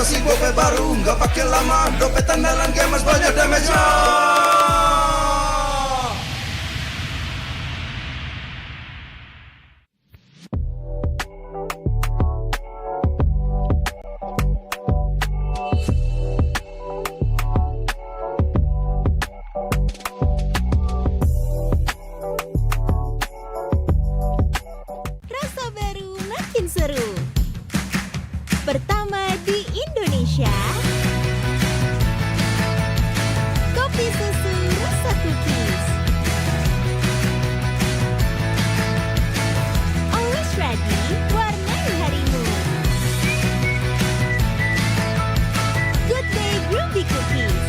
kasih gope baru, nggak pakai lama. Dompet andalan gamers banyak damage-nya. Rasa baru makin seru. Pertama di Indonesia, kopi susu rasa cookies. Always ready, warnai harimu. Good Day Groovy Cookies.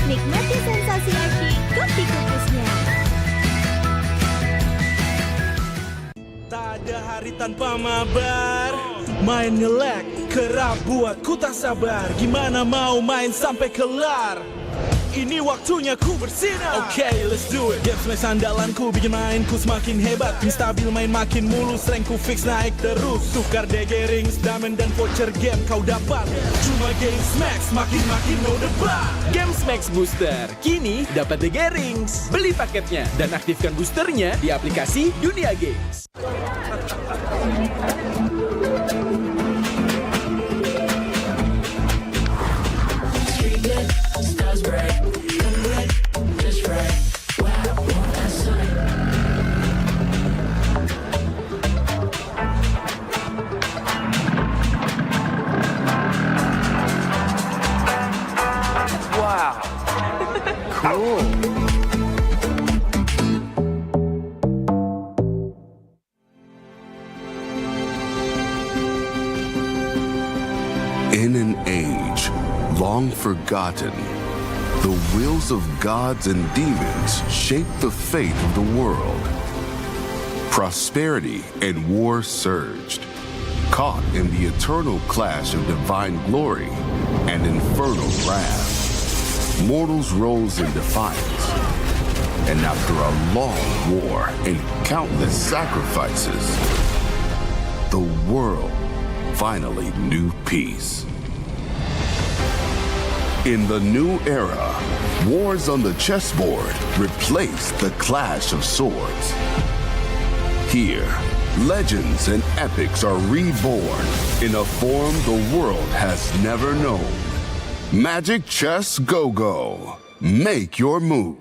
Nikmati sensasi asyik kopi cookiesnya. Tak ada hari tanpa mabar. Main ngelek, kerap buat ku tak sabar. Gimana mau main sampai kelar? Ini waktunya ku bersinar. Okay, let's do it. Game flash andalanku bikin mainku semakin hebat. Pin stabil main makin mulus, rankku fix naik terus. Tukar DG rings, diamond dan voucher game kau dapat. Cuma Games Max, makin-makin no debat. Games Max Booster, kini dapat DG Rings. Beli paketnya dan aktifkan boosternya di aplikasi Dunia Games. Wow. Cool. In an age long forgotten, the wills of gods and demons shape the fate of the world. Prosperity and war surged, caught in the eternal clash of divine glory and infernal wrath. Mortals rose in defiance, and after a long war and countless sacrifices, the world finally knew peace. In the new era, wars on the chessboard replaced the clash of swords. Here, legends and epics are reborn in a form the world has never known. Magic Chess Go-Go. Make your move.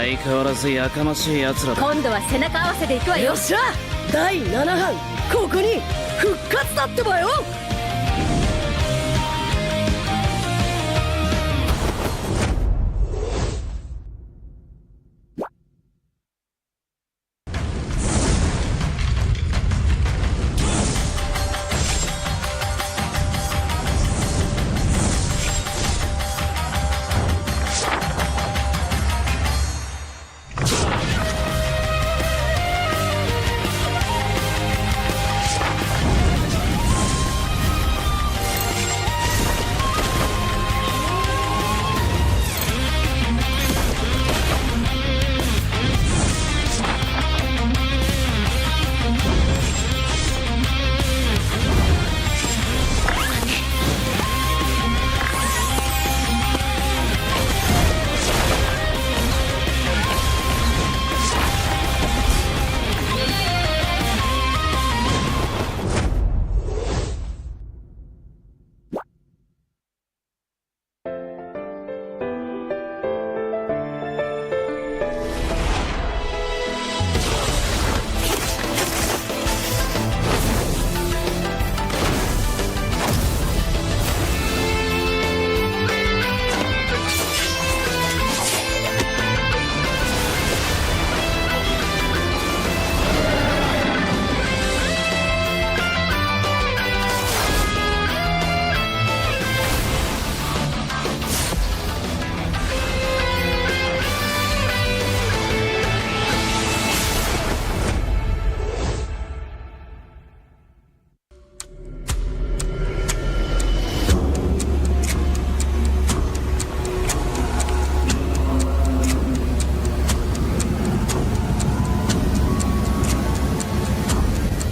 相変わらずやかましい奴らだ。今度は背中合わせで行くわよ。よっしゃ、第7班ここに復活だってばよ。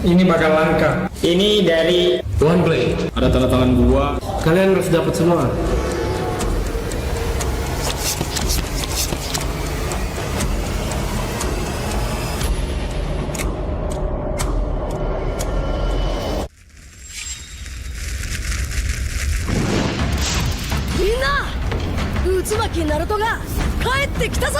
Ini bakal langka. Ini dari One Play. Ada tanda tangan gua. Kalian harus dapat semua. Minna! 渦巻きナルトが帰ってきたぞ。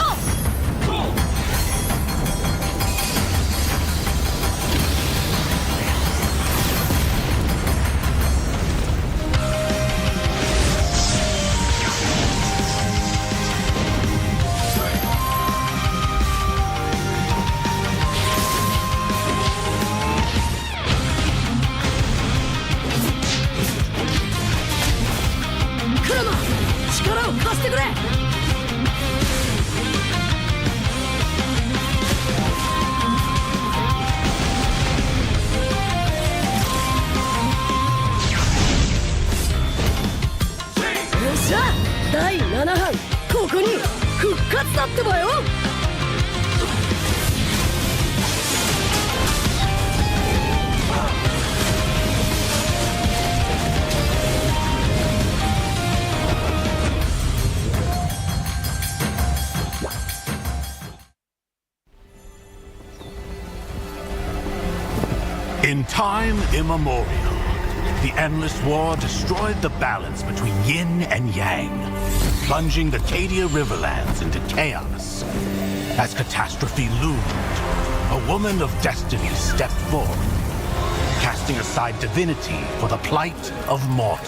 力を貸してくれ。よっしゃ、第7班ここに復活だってばよ。In time immemorial, the endless war destroyed the balance between yin and yang, plunging the Cadia Riverlands into chaos. As catastrophe loomed, a woman of destiny stepped forth, casting aside divinity for the plight of mortals.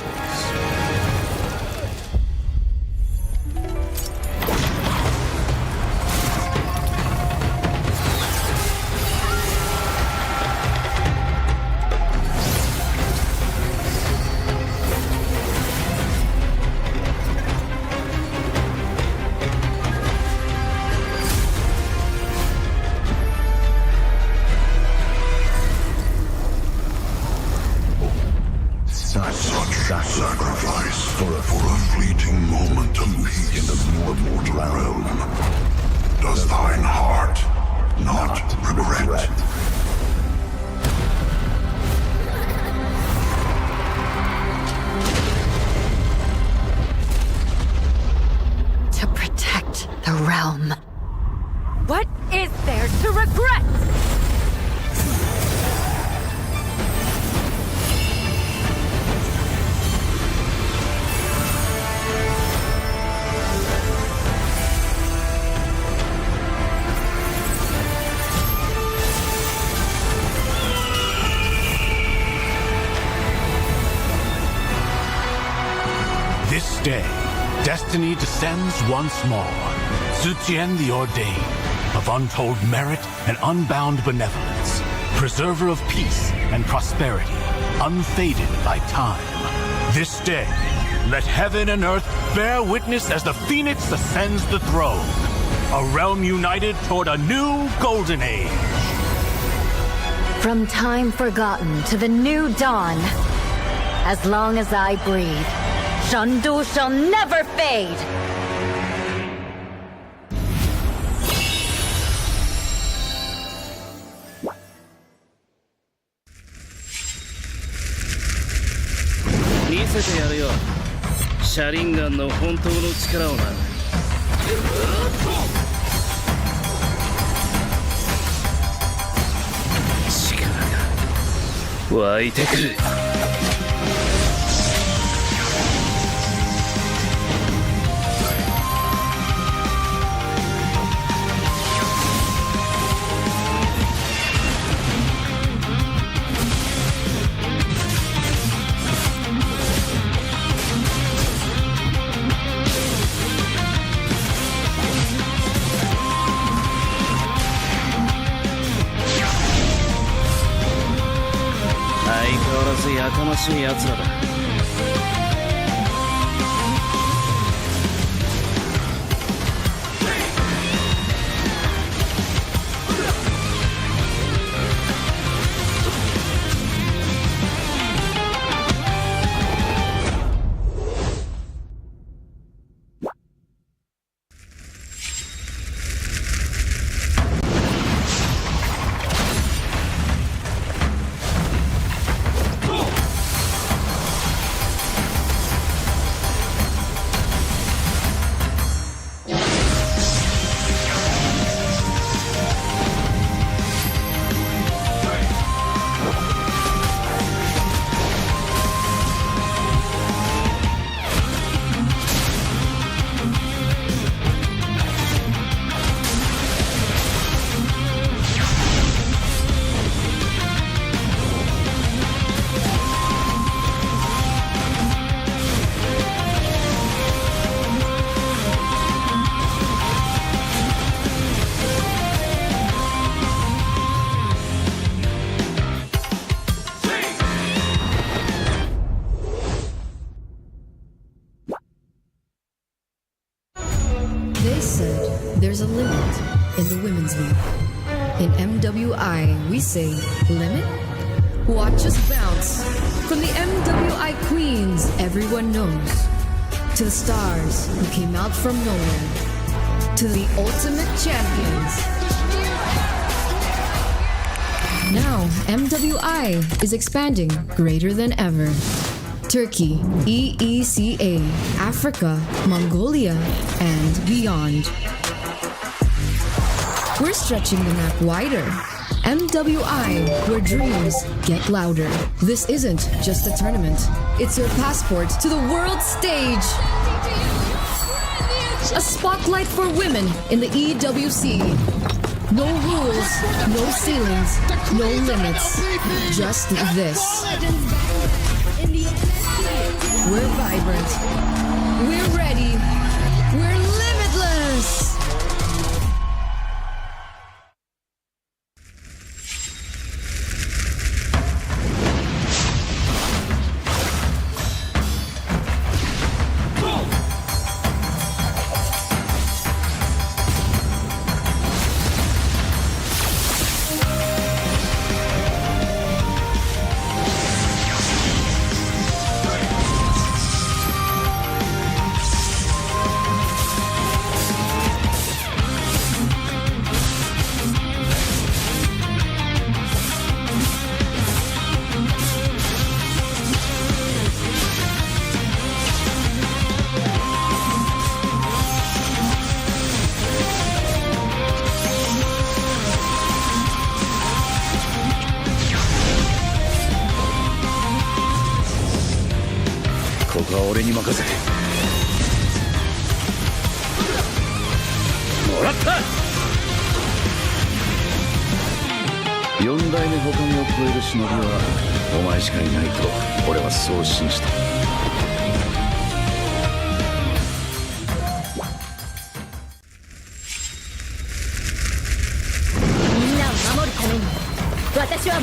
Sacrifice for a fleeting moment of peace in the mortal realm. Does thine heart not regret? To protect the realm. What is there to regret? This day, destiny descends once more. Zutian the Ordained, of untold merit and unbound benevolence, preserver of peace and prosperity, unfaded by time. This day, let heaven and earth bear witness as the Phoenix ascends the throne. A realm united toward a new golden age. From time forgotten to the new dawn, as long as I breathe, Shandu shall never fade! Mise te yaru yo. Sharingan no hontou no chikara o na. 湧いてくる。相変わらずやかましい奴らだ。They said there's a limit in the women's league. In MWI, we say limit? Watch us bounce. From the MWI queens everyone knows, to the stars who came out from nowhere, to the ultimate champions. Now, MWI is expanding greater than ever. Turkey, EECA, Africa, Mongolia, and beyond. We're stretching the map wider. MWI, where dreams get louder. This isn't just a tournament. It's your passport to the world stage. A spotlight for women in the EWC. No rules, no ceilings, no limits. Just this. We're vibrant. We're ready. We're limitless.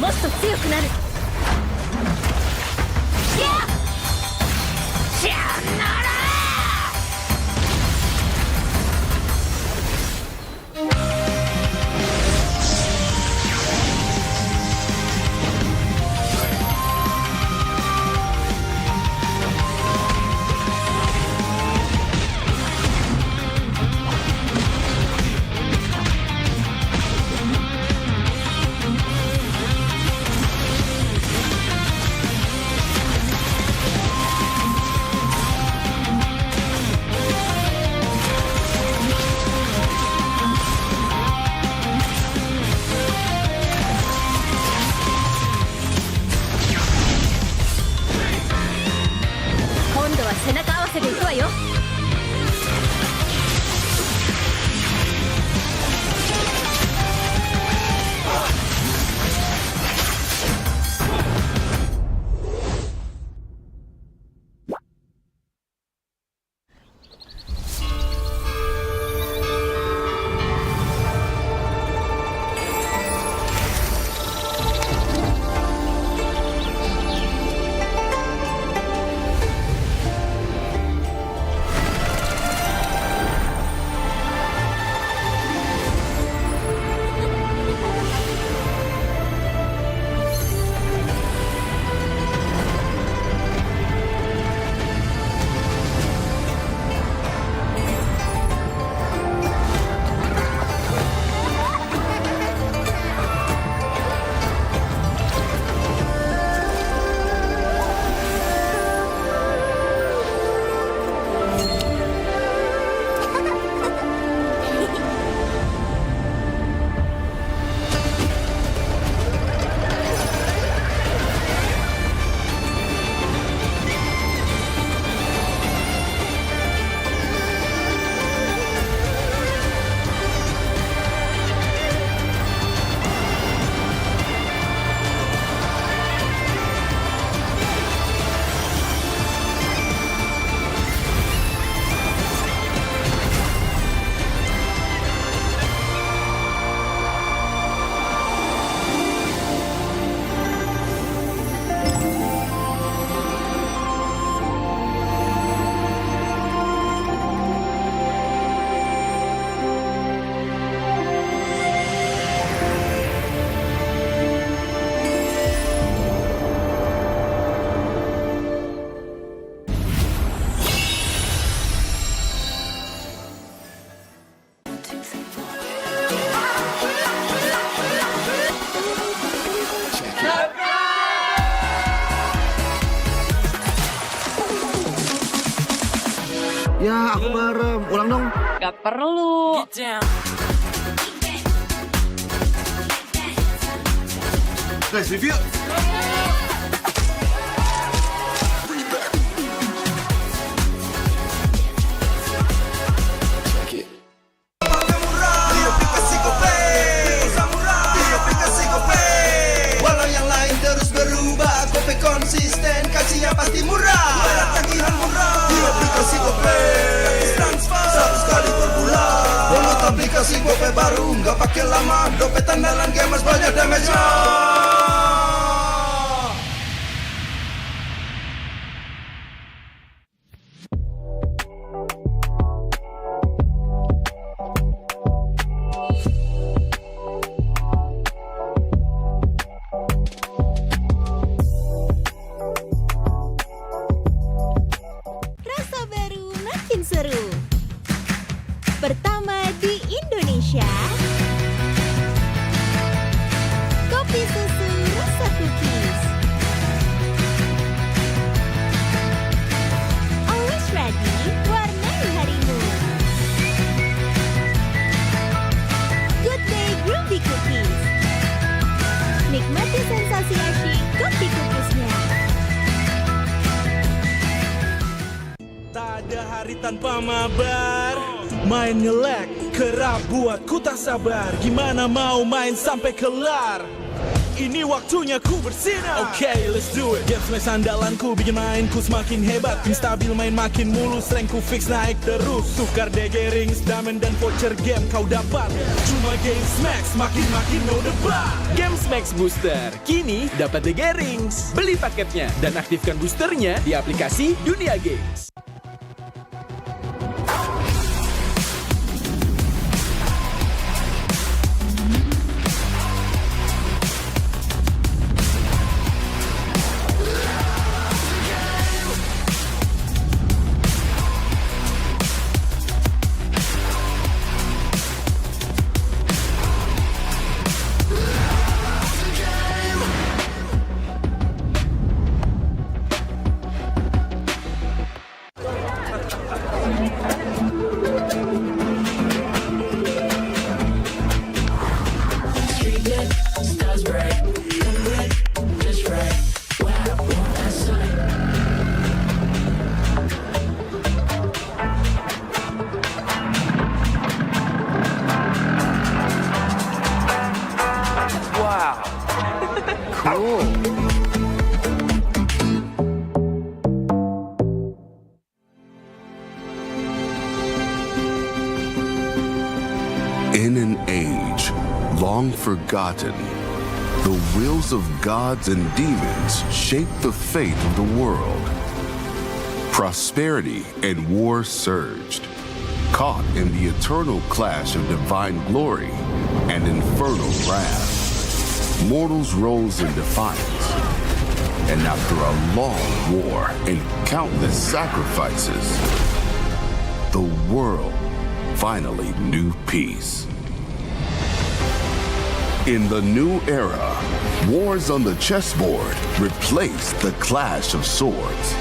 もっと強くなる。やっしゃなら今度は背中合わせでいくわよ。Ya, aku bareng. Ulang dong. Gak perlu. Guys, review. Walau yang lain terus berubah, Gope konsisten, kasihnya pasti murah. Bayar tagihan murah di aplikasi Gope. Transfer 100 kali per bulan. Download aplikasi Gope baru, nggak pakai lama. Dompet andalan gamers banyak damage-nya. Rasa baru makin seru. Pertama di Indonesia, kopi susu rasa cookies. Always ready, warnai harimu. Good day Groovy Cookies. Nikmati sensasi asyik kopi cookiesnya. Tak ada hari tanpa mabar. Main nge-lag, kerap buat ku tak sabar. Gimana mau main sampai kelar? Ini waktunya ku bersinar. Okay, let's do it. Game smash andalanku bikin mainku semakin hebat. Pin stabil main makin mulus, rankku fix naik terus. Tukar DG rings, diamond dan voucher game kau dapat. Cuma game smash makin no debat. Game Max Booster kini dapat DG Rings. Beli paketnya dan aktifkan boosternya di aplikasi Dunia Games. In an age long forgotten, the wills of gods and demons shape the fate of the world. Prosperity and war surged, caught in the eternal clash of divine glory and infernal wrath. Mortals rose in defiance, and after a long war and countless sacrifices, the world finally knew peace. In the new era, wars on the chessboard replaced the clash of swords.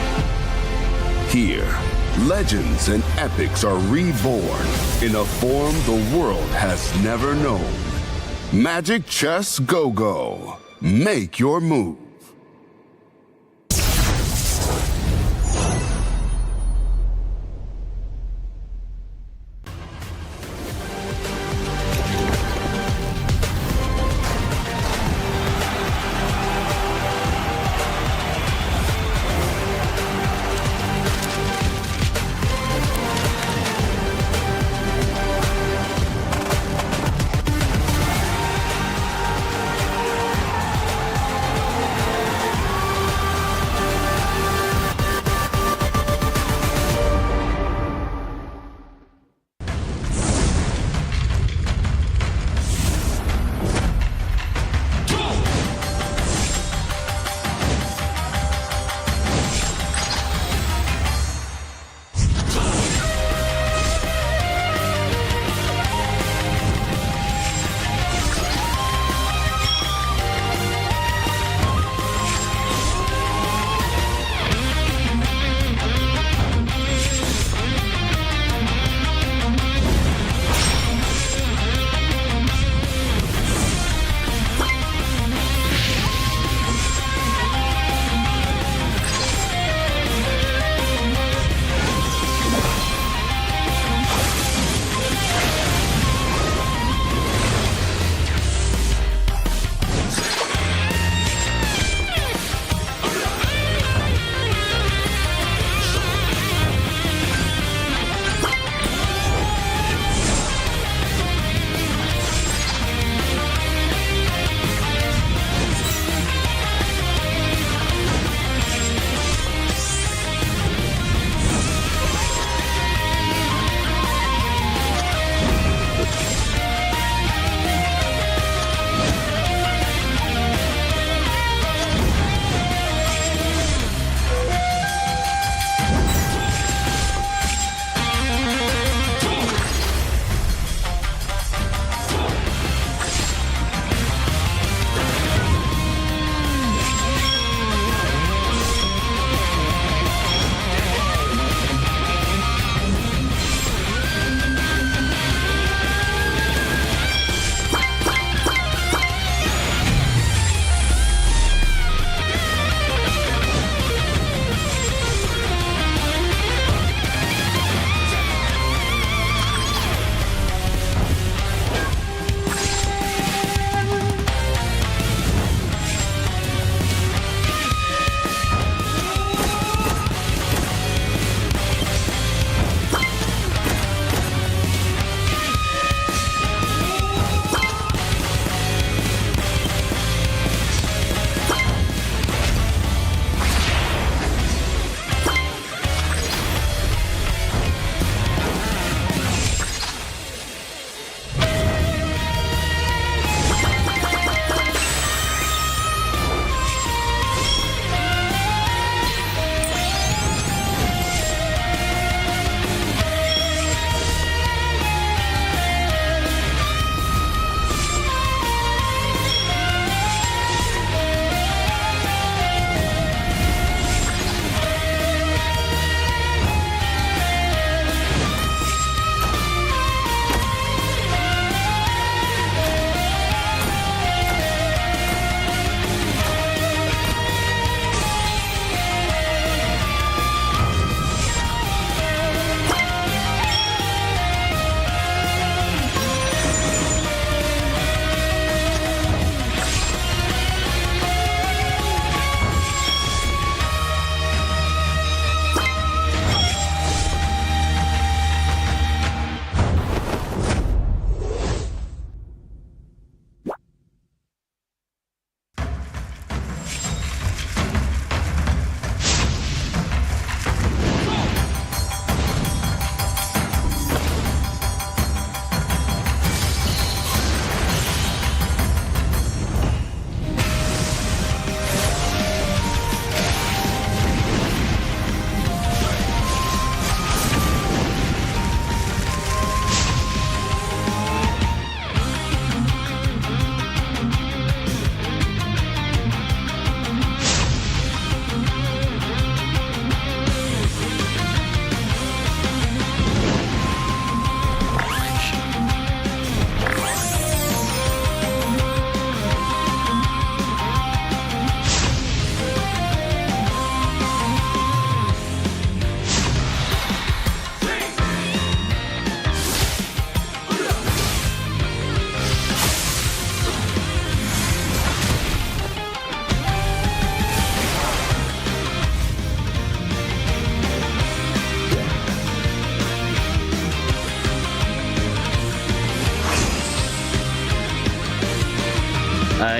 Here, legends and epics are reborn in a form the world has never known. Magic Chess Go-Go. Make your move.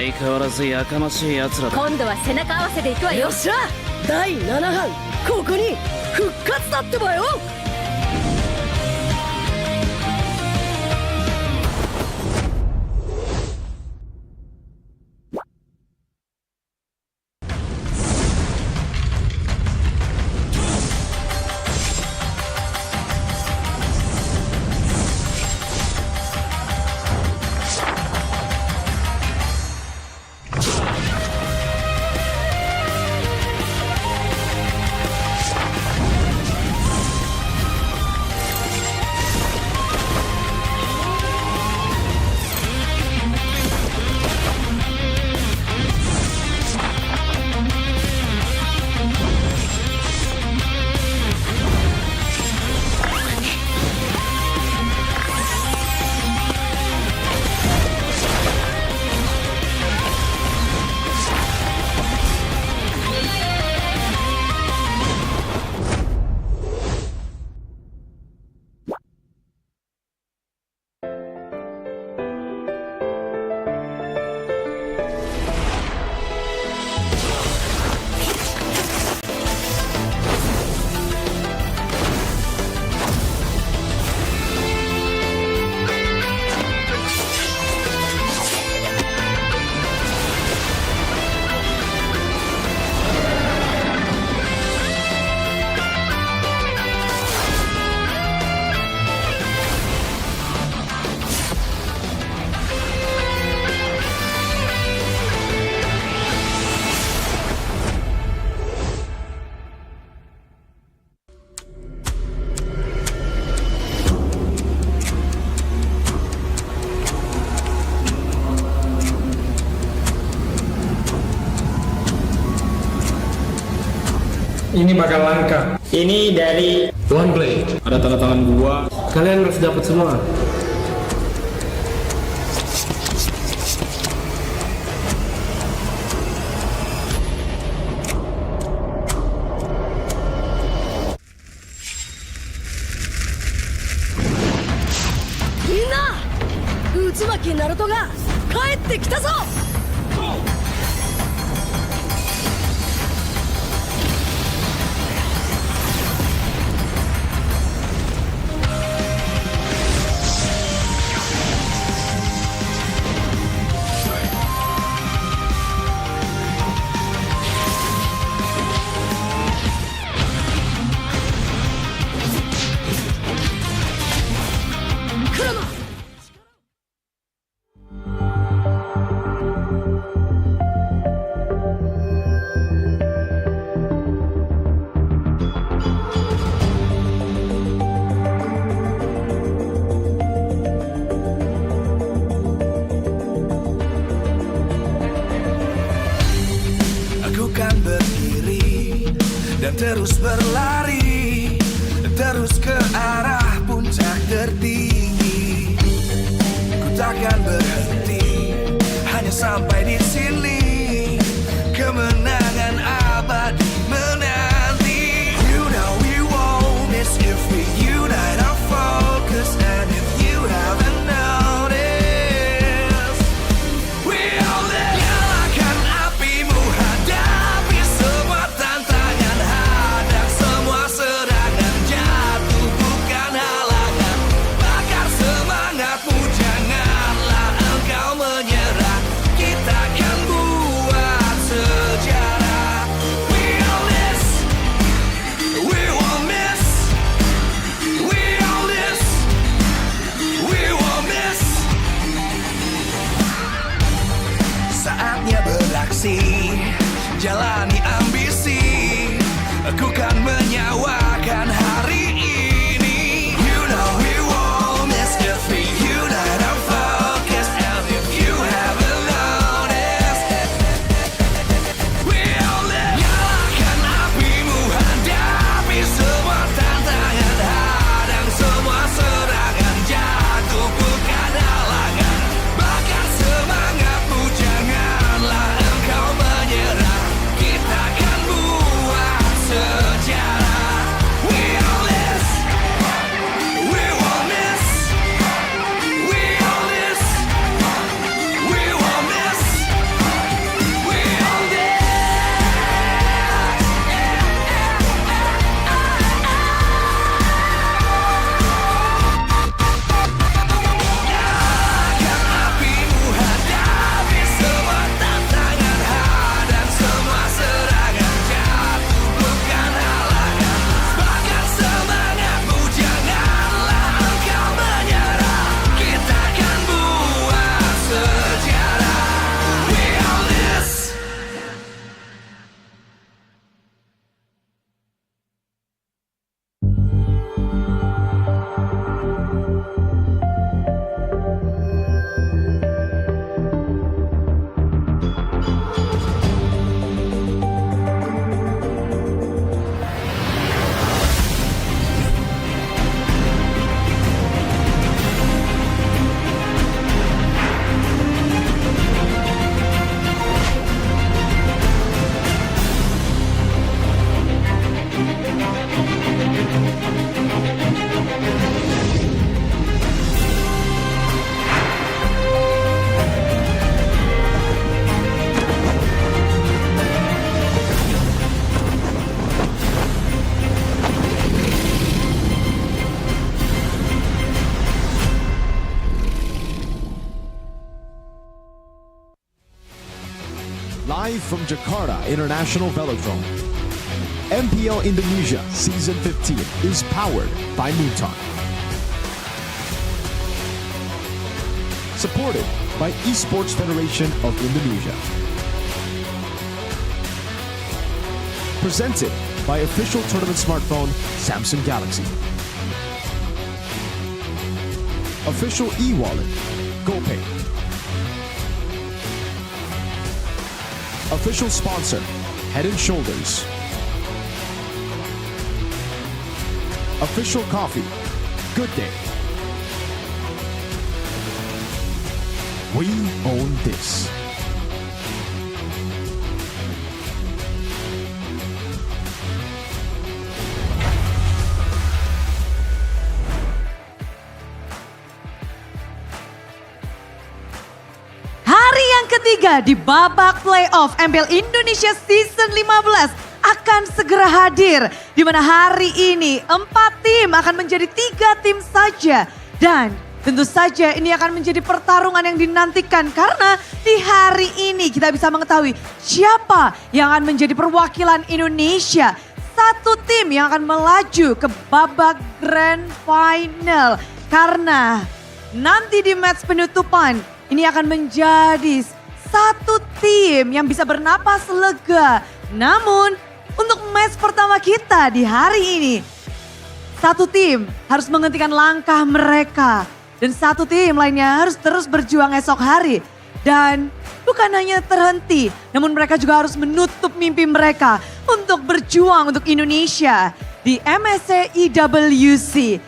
相変わらずやかましい奴らだ。今度は背中合わせで行くわよ。よっしゃ、第7班ここに復活だってばよ。Ini bakal langka. Ini dari One Play. Ada tanda tangan gua. Kalian harus dapat semua. Minna, Utsumaki Naruto ga kaette kita zo. Terus berlari, terus ke arah puncak tertinggi. Ku takkan berhenti, hanya sampai di sini. Kemenangan abadi menanti. You know we won't miss if we unite our focus. And if you haven't noticed, we all there. Nyalakan apimu, hadapi semua tantangan. Hadap semua serangan, jatuh bukan halangan. Bakar semangatmu, janganlah engkau menyerah. Kita akan buat sejarah. from Jakarta International Velodrome. MPL Indonesia Season 15 is powered by Moonton. Supported by Esports Federation of Indonesia. Presented by official tournament smartphone Samsung Galaxy. Official e-wallet GoPay. Official sponsor Head & Shoulders. Official coffee Good Day. We own this. Hari yang ketiga di babak playoff MPL Indonesia Season 15 akan segera hadir. Di mana hari ini 4 tim akan menjadi 3 tim saja. Dan tentu saja ini akan menjadi pertarungan yang dinantikan. Karena di hari ini kita bisa mengetahui siapa yang akan menjadi perwakilan Indonesia. Satu tim yang akan melaju ke babak Grand Final. Karena nanti di match penutupan ini akan menjadi satu tim yang bisa bernapas lega. Namun untuk match pertama kita di hari ini, satu tim harus menghentikan langkah mereka. Dan satu tim lainnya harus terus berjuang esok hari. Dan bukan hanya terhenti, namun mereka juga harus menutup mimpi mereka untuk berjuang untuk Indonesia di MSC IWC.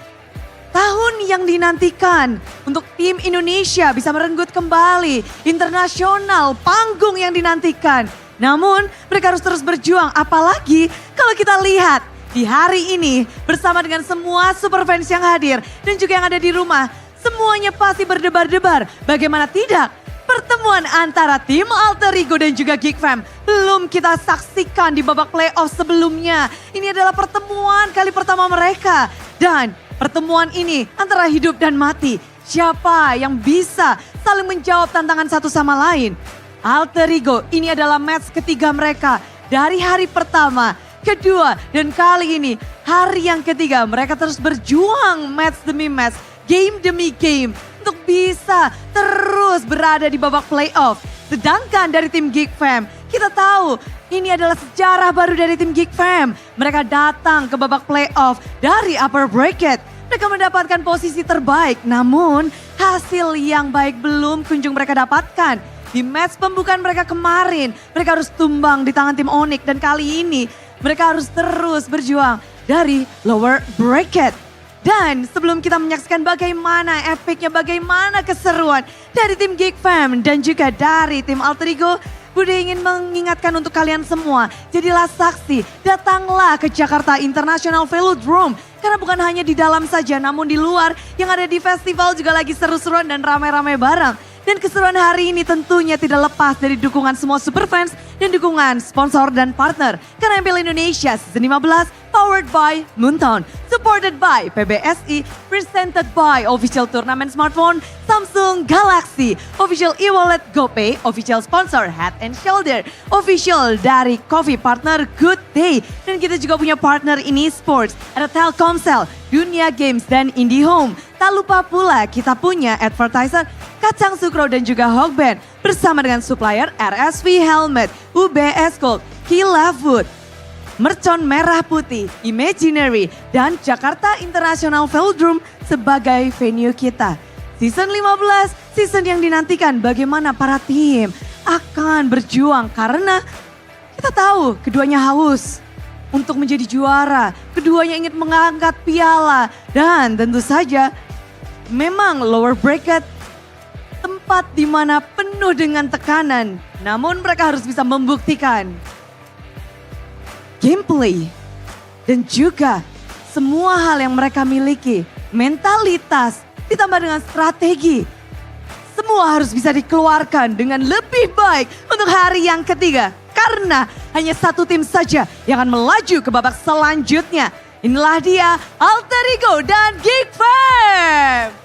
Tahun yang dinantikan untuk tim Indonesia bisa merenggut kembali internasional, panggung yang dinantikan. Namun mereka harus terus berjuang, apalagi kalau kita lihat di hari ini bersama dengan semua super fans yang hadir dan juga yang ada di rumah. Semuanya pasti berdebar-debar, bagaimana tidak? Pertemuan antara tim Alter Ego dan juga Geek Fam belum kita saksikan di babak playoff sebelumnya. Ini adalah pertemuan kali pertama mereka. Dan pertemuan ini antara hidup dan mati. Siapa yang bisa saling menjawab tantangan satu sama lain? Alter Ego ini adalah match ketiga mereka dari hari pertama, kedua, dan kali ini hari yang ketiga mereka terus berjuang match demi match, game demi game untuk bisa terus berada di babak playoff. Sedangkan dari tim Geek Fam, kita tahu ini adalah sejarah baru dari tim Geek Fam. Mereka datang ke babak playoff dari upper bracket. Mereka mendapatkan posisi terbaik, namun hasil yang baik belum kunjung mereka dapatkan. Di match pembukaan mereka kemarin, mereka harus tumbang di tangan tim Onyx. Dan kali ini mereka harus terus berjuang dari lower bracket. Dan sebelum kita menyaksikan bagaimana epicnya, bagaimana keseruan dari tim Geek Fam dan juga dari tim Alter Ego, Bude ingin mengingatkan untuk kalian semua, jadilah saksi, datanglah ke Jakarta International Velodrome. Karena bukan hanya di dalam saja, namun di luar yang ada di festival juga lagi seru-seruan dan ramai-ramai bareng. Dan keseruan hari ini tentunya tidak lepas dari dukungan semua superfans dan dukungan sponsor dan partner. Karena MPL Indonesia Season 15 powered by Moonton, supported by PBSI, presented by official turnamen smartphone Samsung Galaxy, official e-wallet GoPay, official sponsor Head & Shoulder, official dari coffee partner Good Day. Dan kita juga punya partner in esports, ada Telkomsel, Dunia Games, dan IndiHome. Tak lupa pula kita punya advertiser Kacang Sukro dan juga Hogband bersama dengan supplier RSV Helmet, UBS Gold, Kila Food, Mercon Merah Putih, Imaginary, dan Jakarta International Velodrome sebagai venue kita. Season 15, season yang dinantikan bagaimana para tim akan berjuang karena kita tahu keduanya haus untuk menjadi juara, keduanya ingin mengangkat piala, dan tentu saja memang lower bracket tempat di mana penuh dengan tekanan. Namun mereka harus bisa membuktikan gameplay dan juga semua hal yang mereka miliki. Mentalitas ditambah dengan strategi. Semua harus bisa dikeluarkan dengan lebih baik untuk hari yang ketiga. Karena hanya satu tim saja yang akan melaju ke babak selanjutnya. Inilah dia Alter Ego dan Geek Fam.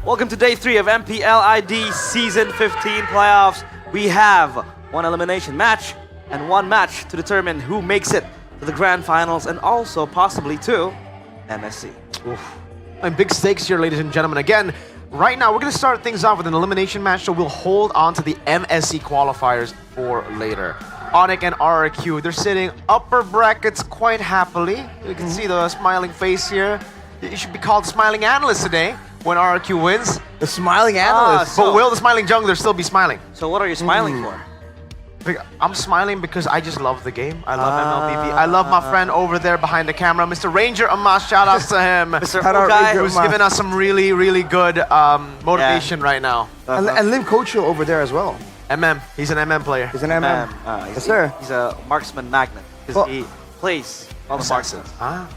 Welcome to day 3 of MPL ID Season 15 playoffs. We have one elimination match and one match to determine who makes it to the grand finals and also possibly to MSC. Oof. And big stakes here, ladies and gentlemen. Again, right now we're going to start things off with an elimination match, so we'll hold on to the MSC qualifiers for later. Onyx and RRQ, they're sitting upper brackets quite happily. You can see the smiling face here. You should be called smiling analyst today when RRQ wins. The smiling analyst. But will the smiling jungler still be smiling? So what are you smiling for? I'm smiling because I just love the game. I love MLBB. I love my friend over there behind the camera, Mr. Ranger Amas. Shout out to him. Mr. Guy, who's giving us some really, really good motivation right now. And Lim Kocho over there as well. MM. He's an MM player. He's an MM. Yes, sir. He's a marksman magnet because he plays all the marksmen.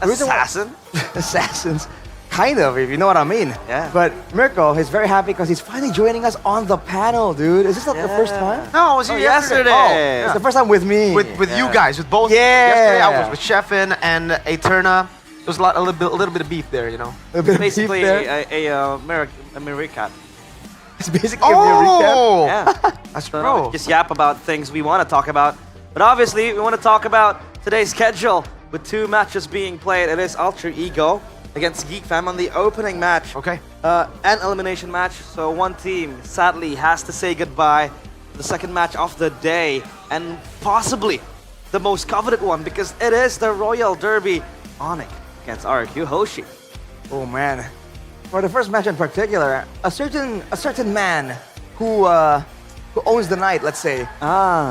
Assassin? Assassins. Kind of, if you know what I mean. Yeah. But Mirko, he's very happy because he's finally joining us on the panel, dude. Is this not the first time? No, it was here yesterday. Oh, it's the first time with me. With you guys, with both. Yesterday I was with Sheffin and Eterna. There was a little bit of beef there, you know. Basically a recap. It's basically a recap. Yeah. That's true. Just yap about things we want to talk about. But obviously, we want to talk about today's schedule with 2 matches being played. It is Alter Ego against Geek Fam on the opening match. Okay. An elimination match. So one team sadly has to say goodbye to the second match of the day and possibly the most coveted one because it is the Royal Derby. Onyx against RQ Hoshi. Oh man. For the first match in particular, a certain man who owns the night, let's say.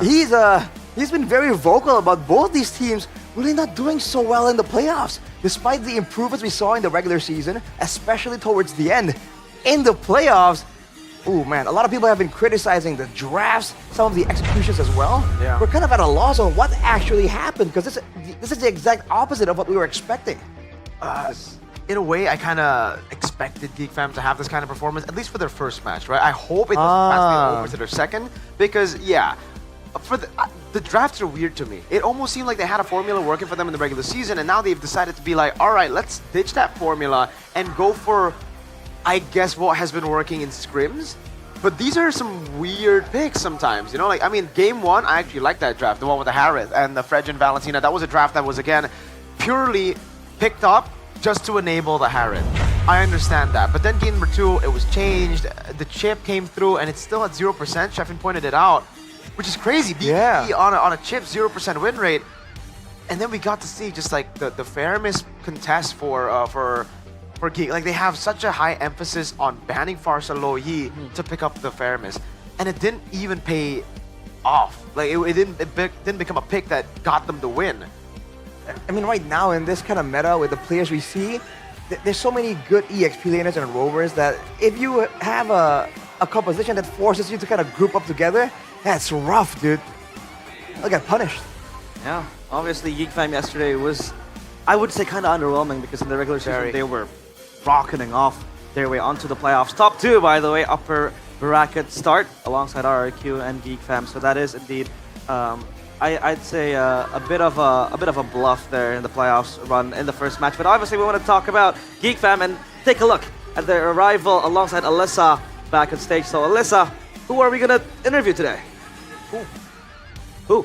He's been very vocal about both these teams really not doing so well in the playoffs, despite the improvements we saw in the regular season, especially towards the end. In the playoffs, oh man, a lot of people have been criticizing the drafts, some of the executions as well. Yeah. We're kind of at a loss on what actually happened, because this is the exact opposite of what we were expecting. In a way, I kind of expected Geek Fam to have this kind of performance, at least for their first match, right? I hope it doesn't translate over to their second, because yeah, for the drafts are weird to me. It almost seemed like they had a formula working for them in the regular season, and now they've decided to be like, all right, let's ditch that formula and go for, I guess, what has been working in scrims. But these are some weird picks sometimes, you know? Like, I mean, game 1, I actually like that draft, the one with the Harith and the Fredge and Valentina. That was a draft that was, again, purely picked up just to enable the Harith. I understand that. But then game number 2, it was changed. The chip came through, and it's still at 0%. Sheffin pointed it out, which is crazy. BPE on a chip, 0% win rate. And then we got to see just like the Faramis contest for Geek. Like, they have such a high emphasis on banning Farsa Lo Yi to pick up the Faramis. And it didn't even pay off. Like, it didn't become a pick that got them the win. I mean, right now in this kind of meta with the players we see, there's so many good EXP laners and rovers that if you have a composition that forces you to kind of group up together, that's rough, dude. They'll get punished. Yeah, obviously Geek Fam yesterday was, I would say, kind of underwhelming because in the regular season they were rocketing off their way onto the playoffs. Top 2, by the way, upper bracket start alongside RRQ and Geek Fam. So that is indeed, I'd say a bit of a bluff there in the playoffs run in the first match. But obviously we want to talk about Geek Fam and take a look at their arrival alongside Alyssa back on stage. So Alyssa, who are we gonna interview today? Who?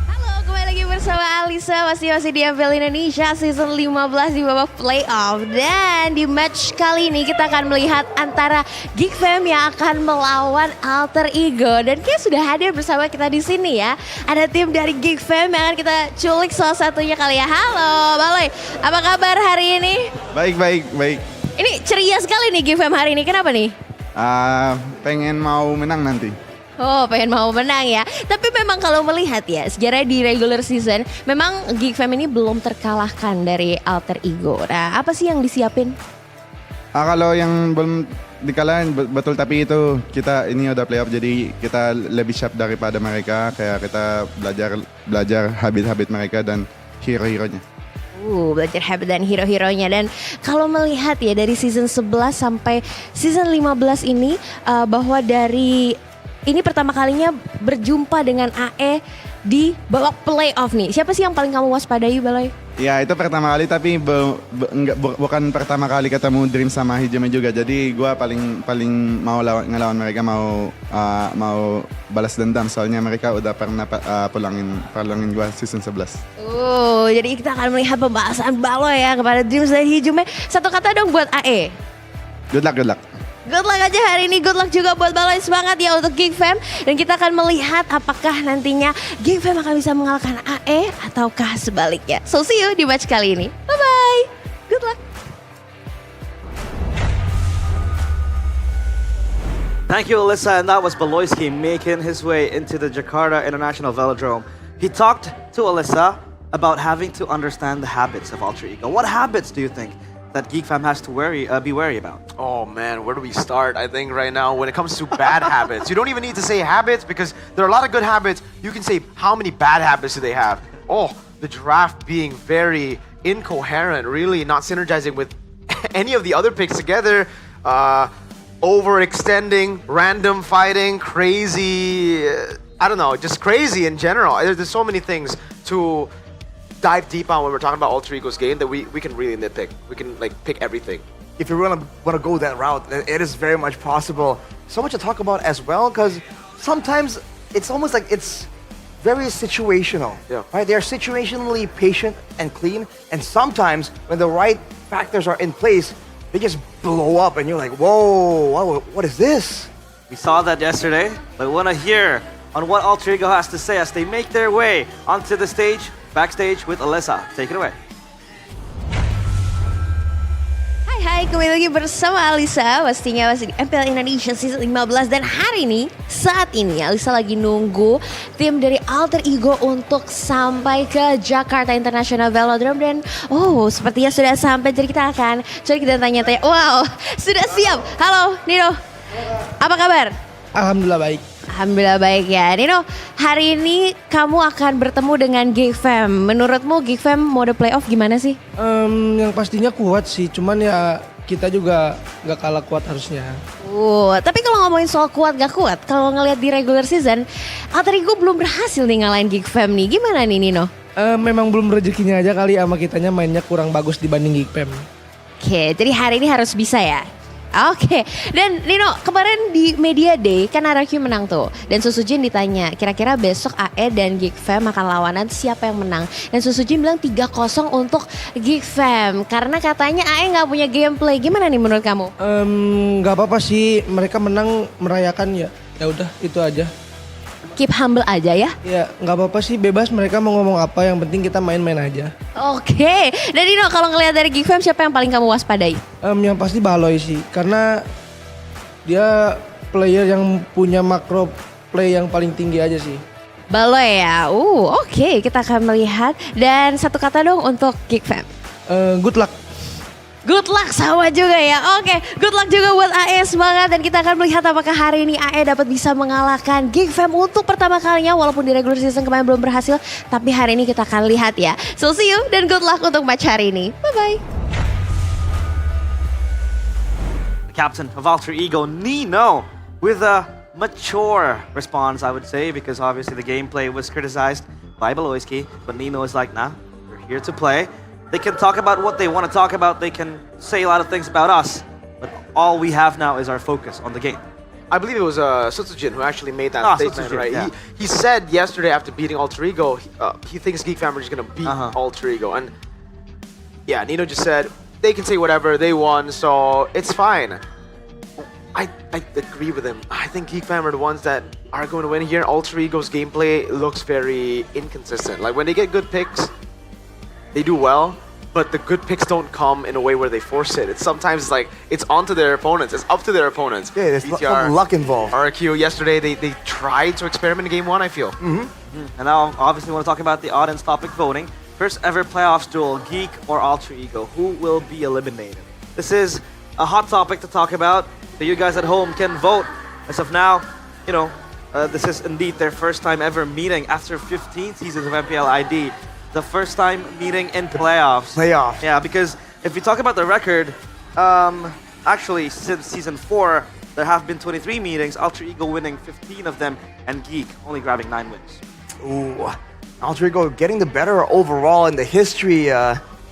Halo, kembali lagi bersama Alyssa, masih di MPL Indonesia season 15 di babak playoff. Dan di match kali ini kita akan melihat antara Geek Fam yang akan melawan Alter Ego. Dan kayak sudah hadir bersama kita di sini ya. Ada tim dari Geek Fam yang akan kita culik salah satunya kali ya. Halo, Baloy. Apa kabar hari ini? Baik. Ini ceria sekali nih Geek Fam hari ini. Kenapa nih? Pengen mau menang nanti. Oh, pengen mau menang ya. Tapi memang kalau melihat ya, sejarah di regular season, memang Geek Fam ini belum terkalahkan dari Alter Ego. Nah, apa sih yang disiapin? Kalau yang belum dikalahin betul, tapi itu kita ini udah playoff, jadi kita lebih siap daripada mereka. Kayak kita belajar habit-habit mereka dan hero-heronya. Belajar habit dan hero-heronya. Dan kalau melihat ya dari season 11 sampai season 15 ini, bahwa dari ini pertama kalinya berjumpa dengan AE di babak playoff nih. Siapa sih yang paling kamu waspadai, Baloy? Ya itu pertama kali tapi bukan pertama kali ketemu Dream sama Hijime juga. Jadi gue paling mau ngelawan mereka, mau balas dendam soalnya mereka udah pernah pulangin gue season 11. Jadi kita akan melihat pembahasan Baloy ya kepada Dreams dan Hijime. Satu kata dong buat AE. Good luck. Good luck aja hari ini, good luck juga buat Baloy, semangat ya untuk Geek Fam. Dan kita akan melihat apakah nantinya Geek Fam akan bisa mengalahkan AE ataukah sebaliknya. So see you di match kali ini. Bye-bye. Good luck. Thank you, Alyssa, and that was Baloyski making his way into the Jakarta International Velodrome. He talked to Alyssa about having to understand the habits of Alter Ego. What habits do you think that Geek Fam has to be wary about? Oh man, where do we start? I think right now when it comes to bad habits, you don't even need to say habits because there are a lot of good habits. You can say how many bad habits do they have? Oh, the draft being very incoherent, really not synergizing with any of the other picks together. Overextending, random fighting, crazy, I don't know, just crazy in general. There's so many things to dive deep on when we're talking about Alter Ego's game that we can really nitpick. We can like pick everything. If you want to go that route, it is very much possible. So much to talk about as well, because sometimes it's almost like it's very situational. Yeah. Right? They're situationally patient and clean, and sometimes when the right factors are in place, they just blow up, and you're like, whoa, what is this? We saw that yesterday, but we want to hear on what Alter Ego has to say as they make their way onto the stage, backstage with Alyssa. Take it away. Hai, kembali lagi bersama Alisa, pastinya masih di MPL Indonesia season 15. Dan hari ini, saat ini Alisa lagi nunggu tim dari Alter Ego untuk sampai ke Jakarta International Velodrome. Dan sepertinya sudah sampai, jadi kita akan coba kita tanya-tanya. Wow, sudah siap. Halo Nino, apa kabar? Alhamdulillah baik. Alhamdulillah baik ya. Nino, hari ini kamu akan bertemu dengan Geek Fam. Menurutmu Geek Fam mode playoff gimana sih? Yang pastinya kuat sih, cuman ya kita juga gak kalah kuat harusnya. Tapi kalau ngomongin soal kuat gak kuat, kalau ngelihat di regular season, Alter Ego belum berhasil nih ngalahin Geek Fam nih. Gimana nih Nino? Memang belum rezekinya aja kali, sama kitanya mainnya kurang bagus dibanding Geek Fam. Oke, jadi hari ini harus bisa ya? Oke, dan Nino, kemarin di Media Day kan RRQ menang tuh. Dan Susujin ditanya, kira-kira besok AE dan Geek Fam akan lawanan, siapa yang menang? Dan Susujin bilang 3-0 untuk Geek Fam, karena katanya AE gak punya gameplay. Gimana nih menurut kamu? Gak apa-apa sih, mereka menang merayakan ya. Ya udah, itu aja. Keep humble aja ya? Ya, gak apa-apa sih, bebas mereka mau ngomong apa, yang penting kita main-main aja. Oke, dan Nino, kalau ngelihat dari Geek Fam, siapa yang paling kamu waspadai? Yang pasti Baloy sih, karena dia player yang punya makro play yang paling tinggi aja sih. Baloy ya, oke, kita akan melihat. Dan satu kata dong untuk Geek Fam. Good luck. Good luck sama juga ya. Oke, good luck juga buat AE, semangat. Dan kita akan melihat apakah hari ini AE dapat bisa mengalahkan Geek Fam untuk pertama kalinya. Walaupun di regular season kemarin belum berhasil, tapi hari ini kita akan lihat ya. So see you dan good luck untuk match hari ini. Bye-bye. Captain of Alter Ego, Nino, with a mature response, I would say, because obviously the gameplay was criticized by Baloyski, but Nino is like, nah, we're here to play. They can talk about what they want to talk about, they can say a lot of things about us, but all we have now is our focus on the game. I believe it was Sutsujin who actually made that statement, Sutsujin, right? Yeah. He said yesterday after beating Alter Ego, he thinks Geek Fam are just going to beat Alter Ego. And yeah, Nino just said, they can say whatever, they won, so it's fine. I agree with him. I think Geek Fam are the ones that are going to win here. Alter Ego's gameplay looks very inconsistent. Like when they get good picks, they do well, but the good picks don't come in a way where they force it. It's sometimes like it's onto their opponents. It's up to their opponents. Yeah, there's some luck involved. RQ yesterday, they tried to experiment in game one, I feel. And now obviously we want to talk about the audience topic voting. First ever playoffs duel, Geek or Alter Ego. Who will be eliminated? This is a hot topic to talk about. So you guys at home can vote. As of now, you know, this is indeed their first time ever meeting after 15 seasons of MPL ID. The first time meeting in playoffs. Yeah, because if we talk about the record, actually since season 4, there have been 23 meetings, Alter Ego winning 15 of them, and Geek only grabbing 9 wins. Alter Ego getting the better overall in the history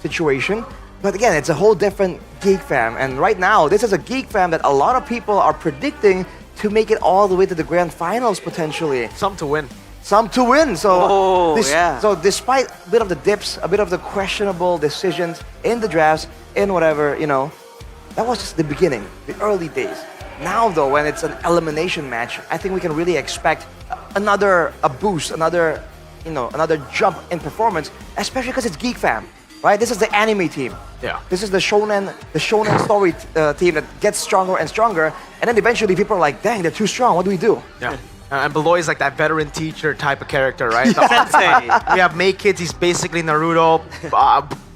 situation. But again, it's a whole different Geek Fam. And right now, this is a Geek Fam that a lot of people are predicting to make it all the way to the grand finals potentially. Some to win. Some to win. So, yeah. So despite a bit of the dips, a bit of the questionable decisions in the drafts, in whatever, you know, that was just the beginning, the early days. Now though, when it's an elimination match, I think we can really expect another boost, another jump in performance, especially because it's Geek Fam, right? This is the anime team. Yeah. This is the shonen story team that gets stronger and stronger, and then eventually people are like, dang, they're too strong. What do we do? Yeah. And Beloy is like that veteran teacher type of character, right? Sensei. We have May Kids, he's basically Naruto.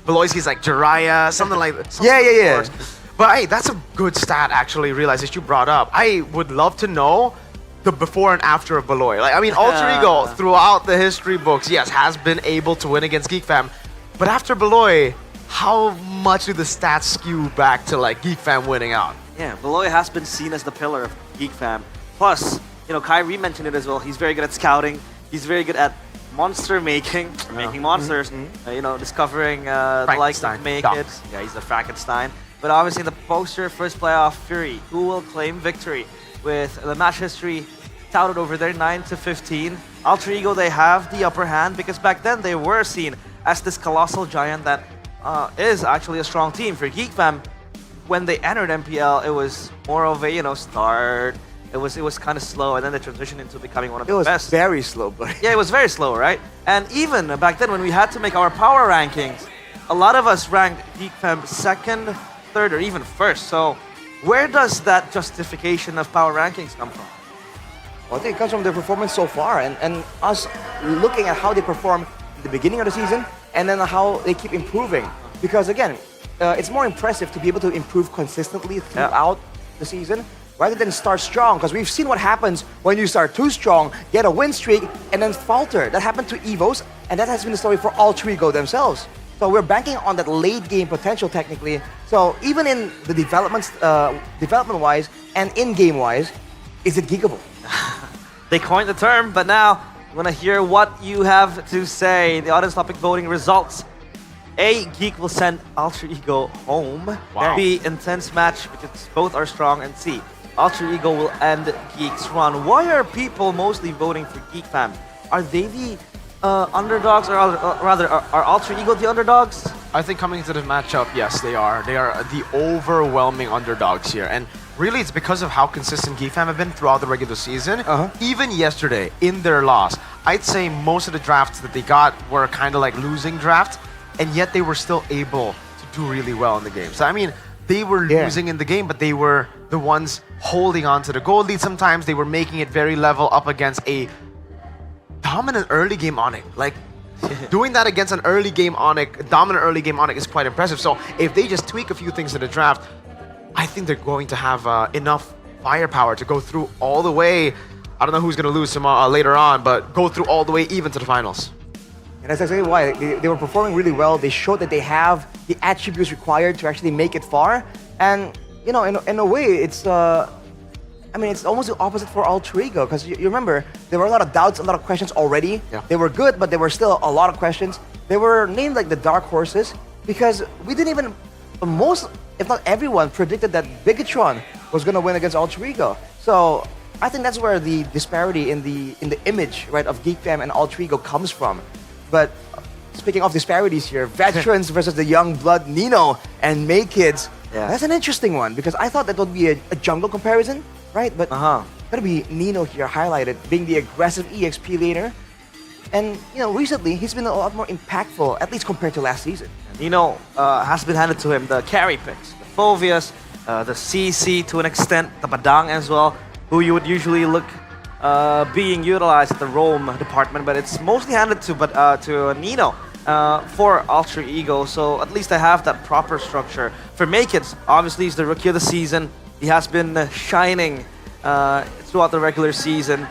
Beloy's he's like Jiraiya, something like that. Yeah. But hey, that's a good stat actually, realize that you brought up. I would love to know the before and after of Beloy. Like, I mean, Alter Ego throughout the history books, yes, has been able to win against Geek Fam. But after Beloy, how much do the stats skew back to like Geek Fam winning out? Yeah, Beloy has been seen as the pillar of Geek Fam. Plus, you know, Kyrie mentioned it as well. He's very good at scouting. He's very good at monster making, making monsters. You know, discovering the likes of May Kids. Yeah, he's the Frankenstein. But obviously, the poster first playoff Fury, who will claim victory with the match history touted over there 9-15. Alter Ego, they have the upper hand because back then they were seen as this colossal giant that is actually a strong team for Geek Fam. When they entered MPL, it was more of a start. It was kind of slow, and then they transitioned into becoming one of the best. It was very slow, but yeah, it was very slow, right? And even back then, when we had to make our power rankings, a lot of us ranked Geek Fam second, third, or even first. So, where does that justification of power rankings come from? Well, I think it comes from their performance so far, and us looking at how they perform at the beginning of the season, and then how they keep improving. Because again, it's more impressive to be able to improve consistently throughout the season, rather than start strong, because we've seen what happens when you start too strong, get a win streak, and then falter. That happened to EVOs, and that has been the story for Alter Ego themselves. So we're banking on that late game potential technically. So even in the development-wise and in-game wise, is it geekable? They coined the term, but now I want to hear what you have to say. The audience topic voting results. A, Geek will send Alter Ego home. Wow. B, intense match because both are strong. And C, Alter Ego will end Geek's run. Why are people mostly voting for Geek Fam? Are they the underdogs, or rather, are Alter Ego the underdogs? I think coming into the matchup, yes, they are. They are the overwhelming underdogs here. And really, it's because of how consistent Geek Fam have been throughout the regular season. Even yesterday, in their loss, I'd say most of the drafts that they got were kind of like losing drafts, and yet they were still able to do really well in the game. So, I mean, they were losing in the game, but they were the ones holding on to the goal lead sometimes. They were making it very level up against a dominant early game Onyx. Like, doing that against an early game Onyx, dominant early game Onyx is quite impressive. So if they just tweak a few things in the draft, I think they're going to have enough firepower to go through all the way. I don't know who's going to lose some later on, but go through all the way even to the finals. And that's exactly why they were performing really well. They showed that they have the attributes required to actually make it far. And, you know, in a way, it's it's almost the opposite for Alter Ego, because you remember, there were a lot of doubts, a lot of questions already. Yeah. They were good, but there were still a lot of questions. They were named like the dark horses, because we didn't even, most, if not everyone, predicted that Bigatron was going to win against Alter Ego. So I think that's where the disparity in the image, right, of Geek Fam and Alter Ego comes from. But speaking of disparities here, veterans versus the young blood Nino and May Kids, that's an interesting one, because I thought that would be a jungle comparison, right? But gotta be Nino here highlighted, being the aggressive EXP laner. And, you know, recently he's been a lot more impactful, at least compared to last season. Nino has been handed to him the carry picks, the Phovius, the CC to an extent, the Padang as well, who you would usually look being utilized at the roam department, but it's mostly handed to Nino for Alter Ego. So at least I have that proper structure. For Make It, obviously he's the rookie of the season. He has been shining throughout the regular season,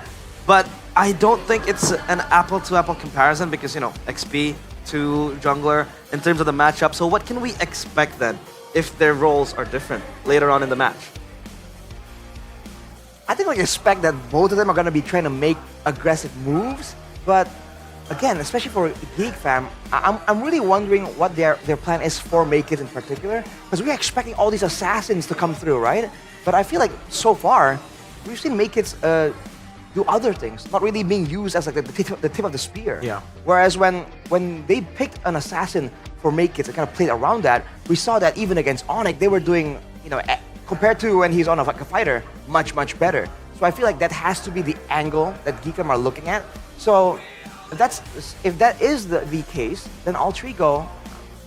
but I don't think it's an apple-to-apple comparison because, you know, XP to jungler in terms of the matchup. So what can we expect then if their roles are different later on in the match? I think I expect that both of them are going to be trying to make aggressive moves, but again, especially for Geek Fam, I'm really wondering what their plan is for Make It in particular, because we're expecting all these assassins to come through, right? But I feel like so far, we've seen Make It do other things, not really being used as like the tip of the spear. Yeah. Whereas when they picked an assassin for Make It and kind of played around that, we saw that even against Onyx, they were doing, compared to when he's on a fighter, much better. So I feel like that has to be the angle that Geek Fam are looking at. So if that is the case, then Alter Ego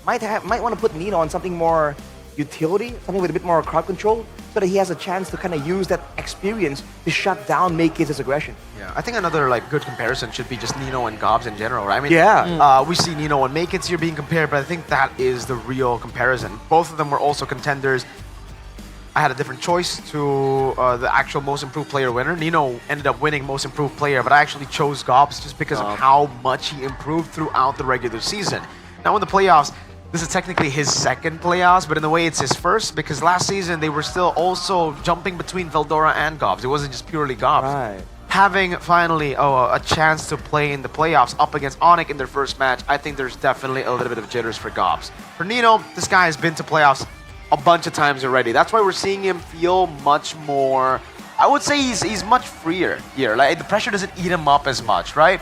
might want to put Nino on something more utility, something with a bit more crowd control, so that he has a chance to kind of use that experience to shut down Make It's aggression. Yeah, I think another good comparison should be just Nino and Gobs in general, right? I mean, yeah. We see Nino and Make It's here being compared, but I think that is the real comparison. Both of them were also contenders. I had a different choice to the actual most improved player winner. Nino ended up winning most improved player, but I actually chose Gobs just because of how much he improved throughout the regular season. Now in the playoffs, this is technically his second playoffs, but in a way it's his first, because last season they were still also jumping between Veldora and Gobs. It wasn't just purely Gobs. Right. Having finally a chance to play in the playoffs up against Onyx in their first match, I think there's definitely a little bit of jitters for Gobs. For Nino, this guy has been to playoffs a bunch of times already. That's why we're seeing him feel much more, I would say he's much freer here. Like, the pressure doesn't eat him up as much, right?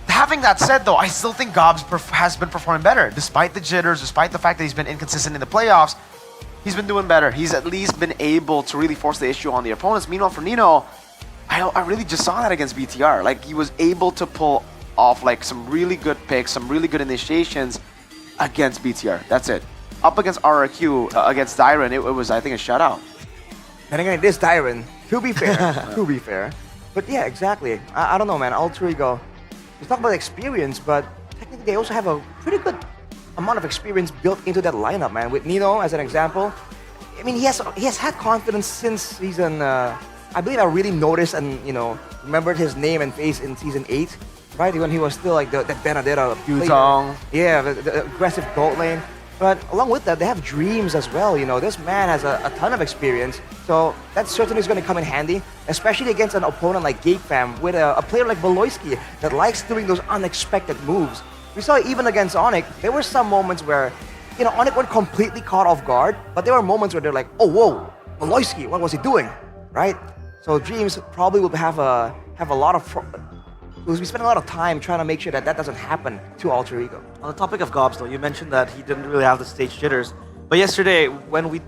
Having that said, though, I still think Gobs has been performing better. Despite the jitters, despite the fact that he's been inconsistent in the playoffs, he's been doing better. He's at least been able to really force the issue on the opponents. Meanwhile, for Nino, I really just saw that against BTR. Like, he was able to pull off like some really good picks, some really good initiations against BTR. That's it. Up against RRQ, against Dyron, it was, I think, a shutout. And again, this Dyron, to be fair, But yeah, exactly. I don't know, man. Alter Ego, we talk about experience, but technically they also have a pretty good amount of experience built into that lineup, man. With Nino as an example, I mean, he has had confidence since season. I believe I really noticed and remembered his name and face in season 8, right? When he was still like that Benedetta Yutong. Yeah, the aggressive gold lane. But along with that, they have dreams as well. This man has a ton of experience, so that certainly is going to come in handy, especially against an opponent like Geek Fam with a player like Voloisky that likes doing those unexpected moves. We saw even against Onyx, there were some moments where, Onyx were completely caught off guard, but there were moments where they're like, oh, whoa, Voloisky, what was he doing, right? So Dreams probably will have a lot of we spend a lot of time trying to make sure that doesn't happen to Alter Ego. On the topic of Gobs, though, you mentioned that he didn't really have the stage jitters. But yesterday, when we,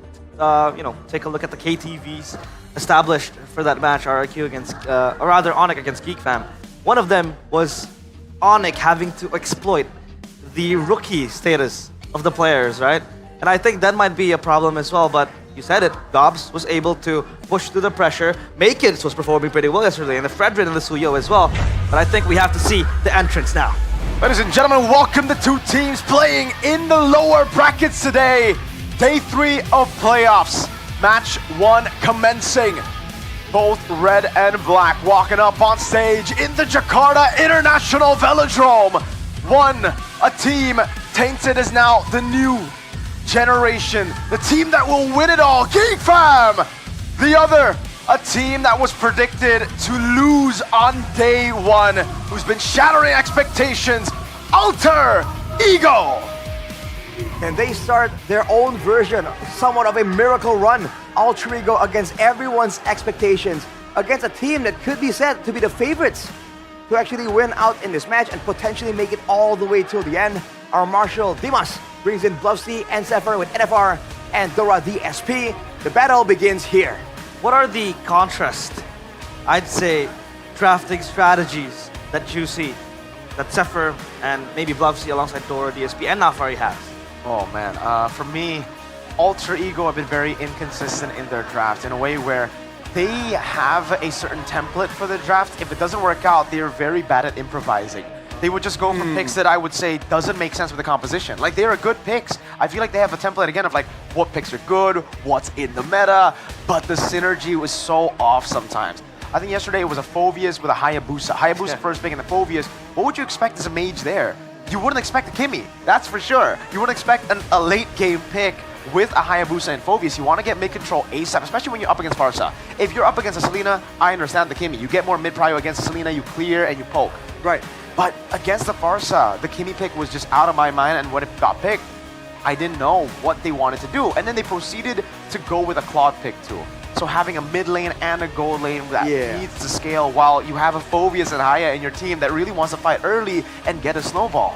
take a look at the KTVs established for that match, RRQ against, or rather Onyx against Geek Fam, one of them was Onyx having to exploit the rookie status of the players, right? And I think that might be a problem as well, but you said it, Gobs was able to push through the pressure. Make It was performing pretty well yesterday, and the Fredrin and the Suyo as well. But I think we have to see the entrance now. Ladies and gentlemen, welcome the two teams playing in the lower brackets today. Day 3 of playoffs. Match 1 commencing. Both red and black walking up on stage in the Jakarta International Velodrome. One, a team tainted as now the new generation, the team that will win it all, Geek Fam. The other, a team that was predicted to lose on day 1, who's been shattering expectations, Alter Ego. And they start their own version, somewhat of a miracle run. Alter Ego against everyone's expectations, against a team that could be said to be the favorites to actually win out in this match and potentially make it all the way till the end. Our Marshal Dimas brings in Bluffsy and Zephyr with NFR and Dora DSP. The battle begins here. What are the contrast, I'd say, drafting strategies that you see that Zephyr and maybe Bluffsy alongside Dora DSP and Nafari has? Oh man, for me, Alter Ego have been very inconsistent in their draft in a way where they have a certain template for the draft. If it doesn't work out, they're very bad at improvising. They would just go for picks that I would say doesn't make sense with the composition. Like, they are good picks. I feel like they have a template again of like what picks are good, what's in the meta, but the synergy was so off sometimes. I think yesterday it was a Phoveus with a Hayabusa. Hayabusa first pick and the Phoveus. What would you expect as a mage there? You wouldn't expect a Kimmy, that's for sure. You wouldn't expect a late game pick with a Hayabusa and Phoveus. You want to get mid control ASAP, especially when you're up against Farsa. If you're up against a Selena, I understand the Kimmy. You get more mid prio against Selena, you clear and you poke. Right. But against the Farsa, the Kimi pick was just out of my mind, and when it got picked, I didn't know what they wanted to do. And then they proceeded to go with a Claude pick too. So having a mid lane and a gold lane that needs to scale while you have a Phobius and Haya in your team that really wants to fight early and get a snowball.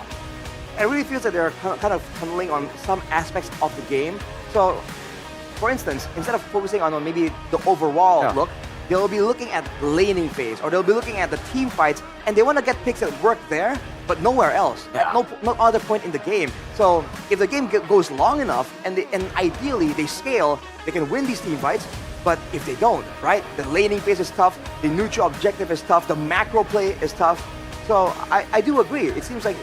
It really feels like they're kind of tunneling on some aspects of the game. So, for instance, instead of focusing on maybe the overall look, they'll be looking at laning phase, or they'll be looking at the team fights, and they want to get picks that work there, but nowhere else. At no other point in the game. So if the game goes long enough, and ideally they scale, they can win these team fights. But if they don't, right? The laning phase is tough, the neutral objective is tough, the macro play is tough. So I do agree. It seems like,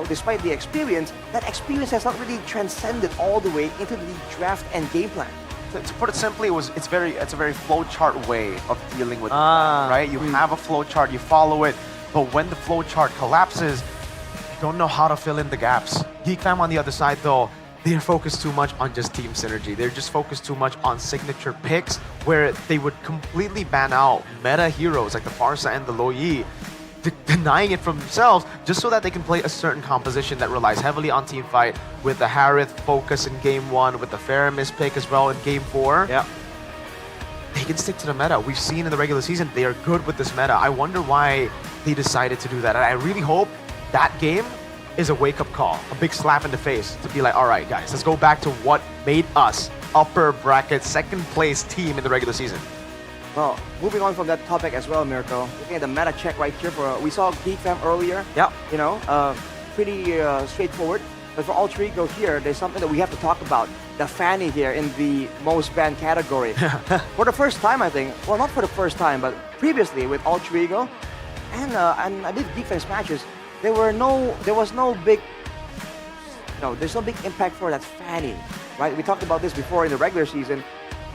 despite the experience, that experience has not really transcended all the way into the draft and game plan. To put it simply, it's a very flowchart way of dealing with it, right? You have a flowchart, you follow it, but when the flowchart collapses, you don't know how to fill in the gaps. Geek Fam on the other side, though, they're focused too much on just team synergy. They're just focused too much on signature picks, where they would completely ban out meta heroes like the Farsa and the Lo Yi, denying it from themselves just so that they can play a certain composition that relies heavily on team fight, with the Harith focus in game 1, with the Faramis pick as well in game 4. Yeah. They can stick to the meta. We've seen in the regular season they are good with this meta. I wonder why they decided to do that. And I really hope that game is a wake-up call, a big slap in the face to be like, all right, guys, let's go back to what made us upper bracket second place team in the regular season. Well, moving on from that topic as well, Mirko, looking at the meta check right here, we saw Geek Fam earlier. Yeah. Pretty straightforward. But for Altrigo here, there's something that we have to talk about. The Fanny here in the most banned category. For the first time, I think, well, not for the first time, but previously with Altrigo and I believe Geek Fam's matches, there's no big impact for that Fanny, right? We talked about this before in the regular season.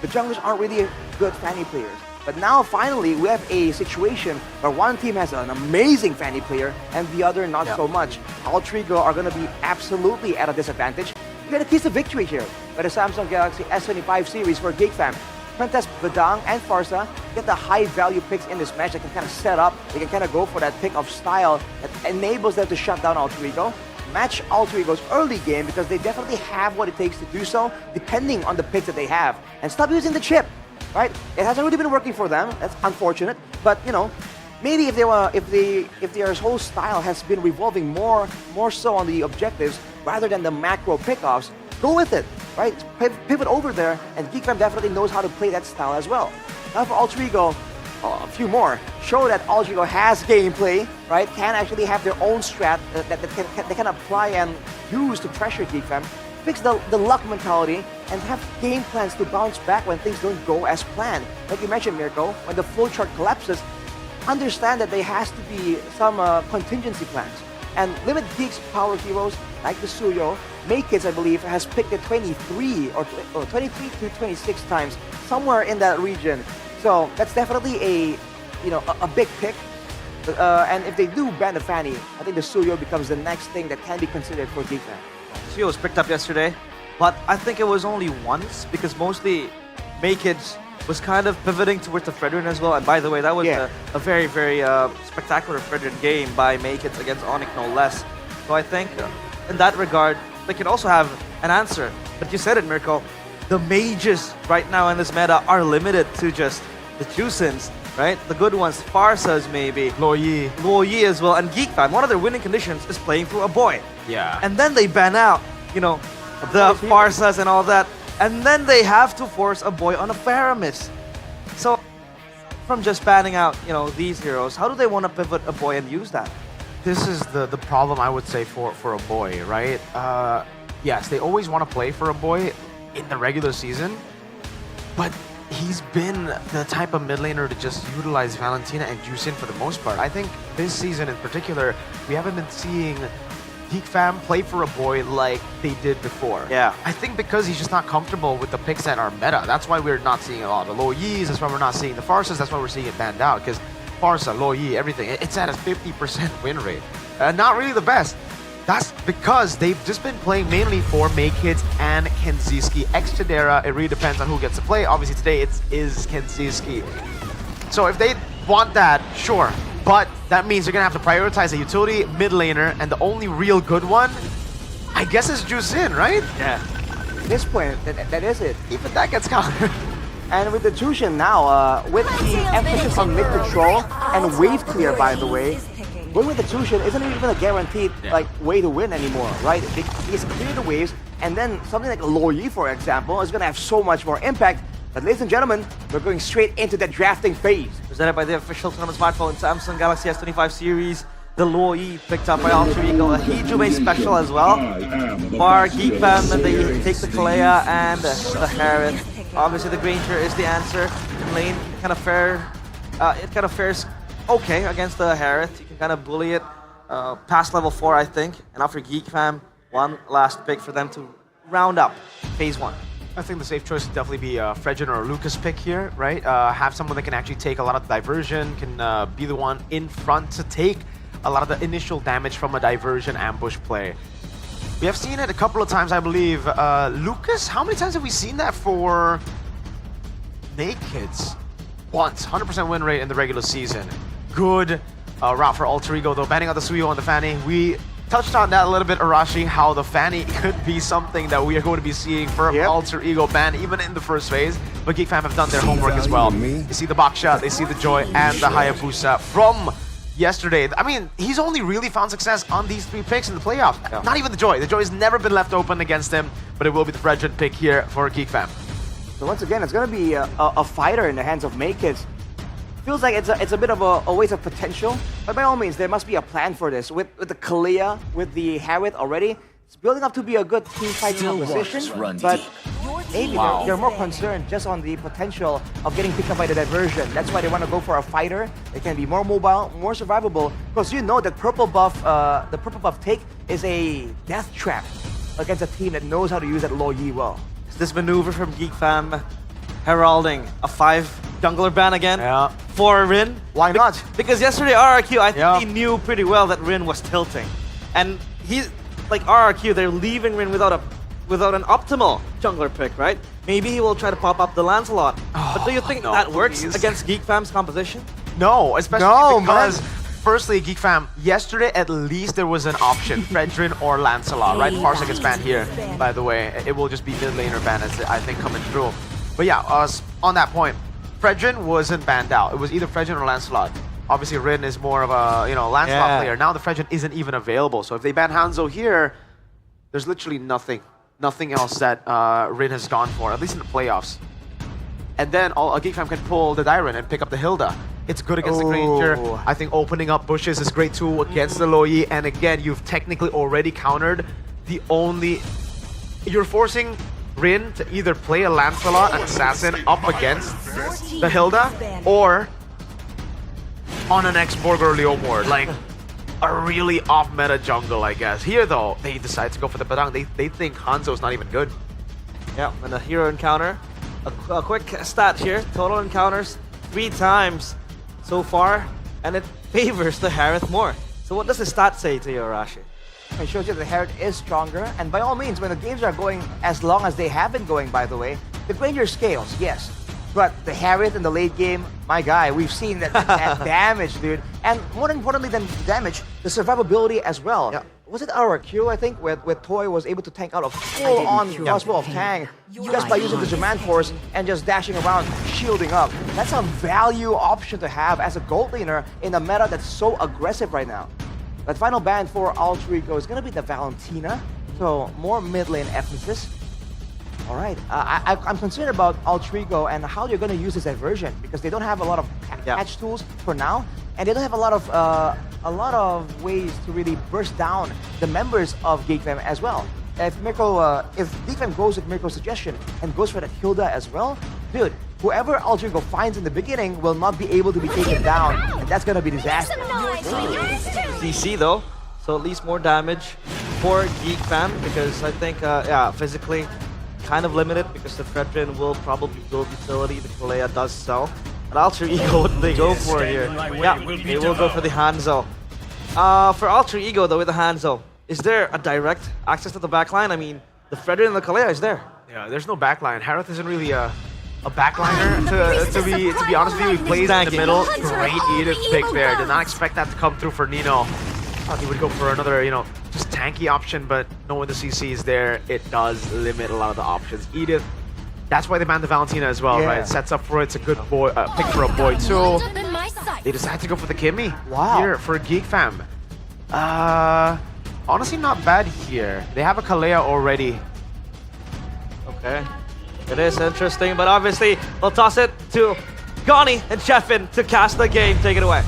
The junglers aren't really good Fanny players. But now, finally, we have a situation where one team has an amazing Fanny player and the other not so much. Altrigo are going to be absolutely at a disadvantage. You get a kiss of victory here by the Samsung Galaxy S25 series for Geek Fam. Princess Bedang and Farsa get the high-value picks in this match that can kind of set up. They can kind of go for that pick of style that enables them to shut down Altrigo. Match Altrigo's early game because they definitely have what it takes to do so, depending on the picks that they have. And stop using the chip, right? It hasn't really been working for them. That's unfortunate. But maybe if their whole style has been revolving more so on the objectives rather than the macro pickoffs, go with it, right? Pivot over there, and Geek Fam definitely knows how to play that style as well. Now for Altrigo, a few more show that Altrigo has gameplay, right? Can actually have their own strat that they can apply and use to pressure Geek Fam, fix the luck mentality, and have game plans to bounce back when things don't go as planned. Like you mentioned, Mirko, when the flowchart collapses, understand that there has to be some contingency plans. And Limit Geek's power heroes, like the Suyo, Maykids, I believe, has picked it 23 or 23 to 26 times, somewhere in that region. So that's definitely a big pick. And if they do ban the Fanny, I think the Suyo becomes the next thing that can be considered for Geek Fam. Suyo was picked up yesterday, but I think it was only once because mostly Maykids was kind of pivoting towards the Fredrin as well. And by the way, that was a very, very spectacular Fredrin game by Maykids against Onyx, no less. So I think in that regard, they can also have an answer. But you said it, Mirko. The mages right now in this meta are limited to just the Chusins, right? The good ones, Farsas maybe. Lo Yi as well. And Geek Fam, one of their winning conditions is playing through a boy. Yeah. And then they ban out, the Farsas and all that. And then they have to force a boy on a Faramis. So, from just banning out, these heroes, how do they want to pivot a boy and use that? This is the problem, I would say, for a boy, right? Yes, they always want to play for a boy in the regular season, but he's been the type of mid laner to just utilize Valentina and Juicin for the most part. I think this season in particular, we haven't been seeing Geek Fam play for a boy like they did before. Yeah. I think because he's just not comfortable with the picks that are meta. That's why we're not seeing a lot of Lo Yis, that's why we're not seeing the Farsas, that's why we're seeing it banned out, because Farsa, Lo Yi, everything, it's at a 50% win rate. Not really the best. That's because they've just been playing mainly for Maykids and Kenziski. Ex-Chidera, it really depends on who gets to play. Obviously today it is Kenziski. So if they want that, sure. but that means you're gonna have to prioritize a utility mid laner, and the only real good one, I guess, is Juice In, right? Yeah. At this point, that is it. Even that gets countered. And with the Tushin now, with the emphasis on mid control and wave clear, by the way, going with the Tushin isn't even a guaranteed way to win anymore, right? Because clear the waves, and then something like Lo Yi, for example, is going to have so much more impact. But ladies and gentlemen, we're going straight into the drafting phase. Presented by the official tournament smartphone Samsung Galaxy S25 series. The Lo Yi picked up by Alter Ego, a Hijube special as well. Bar, Geek Fam, they take the Kalea and the Harith. Obviously, the Granger is the answer. In lane, it kind of fares okay against the Harith. You can kind of bully it past level 4, I think. And after Geek Fam, one last pick for them to round up phase 1. I think the safe choice would definitely be Fredgen or Lucas pick here, right? Have someone that can actually take a lot of the diversion, can be the one in front to take a lot of the initial damage from a diversion ambush play. We have seen it a couple of times, I believe. Lucas, how many times have we seen that for Nakeds? Once. 100% win rate in the regular season. Good route for Alter Ego, though, banning out the Suyo and the Fanny. We touched on that a little bit, Arashi, how the Fanny could be something that we are going to be seeing for Alter Ego ban, even in the first phase. But Geek Fam have done their homework as well. They see the box shot, they see the Joy, and the Hayabusa from yesterday. I mean, he's only really found success on these 3 picks in the playoffs. Yeah. Not even the Joy. The Joy has never been left open against him, but it will be the Fredgen pick here for Geek Fam. So once again, it's going to be a fighter in the hands of Nakeds. Feels like it's a bit of a waste of potential, but by all means, there must be a plan for this. With the Kalea, with the Harith already, it's building up to be a good team fight composition, but maybe they're more concerned just on the potential of getting picked up by the diversion. That's why they want to go for a fighter. They can be more mobile, more survivable, because you know that purple buff, the purple buff take is a death trap against a team that knows how to use that Lo Yi well. Is this maneuver from Geek Fam heralding a 5 jungler ban again for Rin? Why not? Because yesterday RRQ, I think he knew pretty well that Rin was tilting, and he's like RRQ. They're leaving Rin without an optimal jungler pick, right? Maybe he will try to pop up the Lancelot. But do you think that works against Geek Fam's composition? No, especially because firstly, Geek Fam, yesterday at least there was an option, Fredgen or Lancelot, right? Parsec gets banned here, by the way. It will just be mid laner ban, as I think, coming through. But yeah, on that point, Fredgen wasn't banned out. It was either Fredgen or Lancelot. Obviously, Rin is more of a Lancelot player. Now the Fredgen isn't even available. So if they ban Hanzo here, there's literally nothing else that Rin has gone for, at least in the playoffs. And then Geek Fam can pull the Dyren and pick up the Hilda. It's good against the Granger. I think opening up bushes is great too against the Lo Yi. And again, you've technically already countered the only... You're forcing Rin to either play a Lancelot, an assassin, up against the Hilda, or on an X-Borg or Leomord. Like, a really off-meta jungle, I guess. Here, though, they decide to go for the Padang. They think Hanzo's not even good. Yeah, and a hero encounter. A quick stat here. Total encounters 3 times so far, and it favors the Harith more. So what does the stat say to you, Arashi? It shows you that the Harith is stronger, and by all means, when the games are going as long as they have been going, by the way, the Granger scales, yes. But the Harith in the late game, my guy, we've seen that damage, dude. And more importantly than damage, the survivability as well. Yeah. Was it RRQ, I think, where Toy was able to tank out a full-on crossbow of Tang just by using the German Force and just dashing around, shielding up. That's a value option to have as a gold laner in a meta that's so aggressive right now. That final ban for Alter Ego is going to be the Valentina, so more mid lane emphasis. All right, I'm concerned about Alter Ego and how they're going to use this diversion because they don't have a lot of catch tools for now, and they don't have a lot of ways to really burst down the members of Geek Fam as well. If Geek Fam goes with Mirko's suggestion and goes for that Hilda as well, dude, whoever Alter Ego finds in the beginning will not be able to be taken down, and that's going to be disaster. DC though, so at least more damage for Geek Fam because I think, physically kind of limited because the Fredgen will probably go utility, the Kalea does sell. But Alter Ego, what do they go for here? Yeah, they will go for the Hanzo. For Alter Ego though, with the Hanzo, is there a direct access to the backline? I mean, the Fredgen and the Kalea is there. Yeah, there's no backline. Harith isn't really a backliner. To be honest with you, he plays in the middle. Great Edith pick there. Did not expect that to come through for Nino. Thought he would go for another, just tanky option, but knowing the CC is there, it does limit a lot of the options. Edith, that's why they banned the Valentina as well, right? Sets up for it. It's a good boy pick for a boy too. They decided to go for the Kimmy here for Geek Fam. Honestly, not bad here. They have a Kalea already. Okay. It is interesting, but obviously, we'll toss it to Gani and Sheffin to cast the game. Take it away.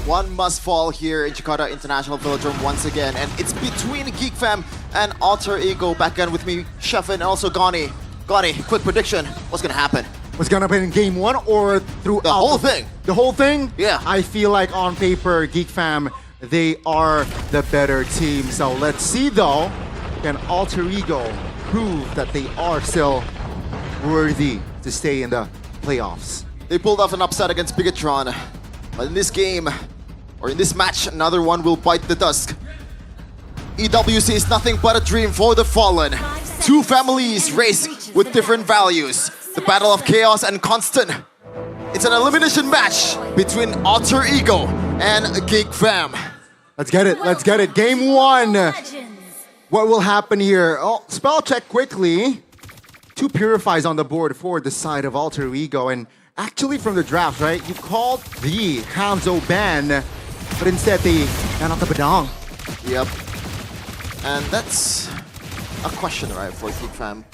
One must fall here in Jakarta International Velodrome once again, and it's between Geek Fam and Alter Ego. Back again with me, Sheffin, and also Gani. Gani, quick prediction. What's gonna happen? What's gonna happen in game one or through the whole thing? The whole thing? Yeah. I feel like on paper, Geek Fam, they are the better team. So let's see though, can Alter Ego prove that they are still worthy to stay in the playoffs? They pulled off an upset against Bigatron, but in this game, or in this match, another one will bite the dust. EWC is nothing but a dream for the fallen. Two families race with different values. The battle of chaos and constant. It's an elimination match between Alter Ego and Geek Fam. Let's get it, let's get it. Game one. What will happen here? Oh, spell check quickly. 2 Purifies on the board for the side of Alter Ego. And actually from the draft, right, you called the Hanzo ban, but instead they ran out the Badang. Yep. And that's a question, right, for Geek Fam.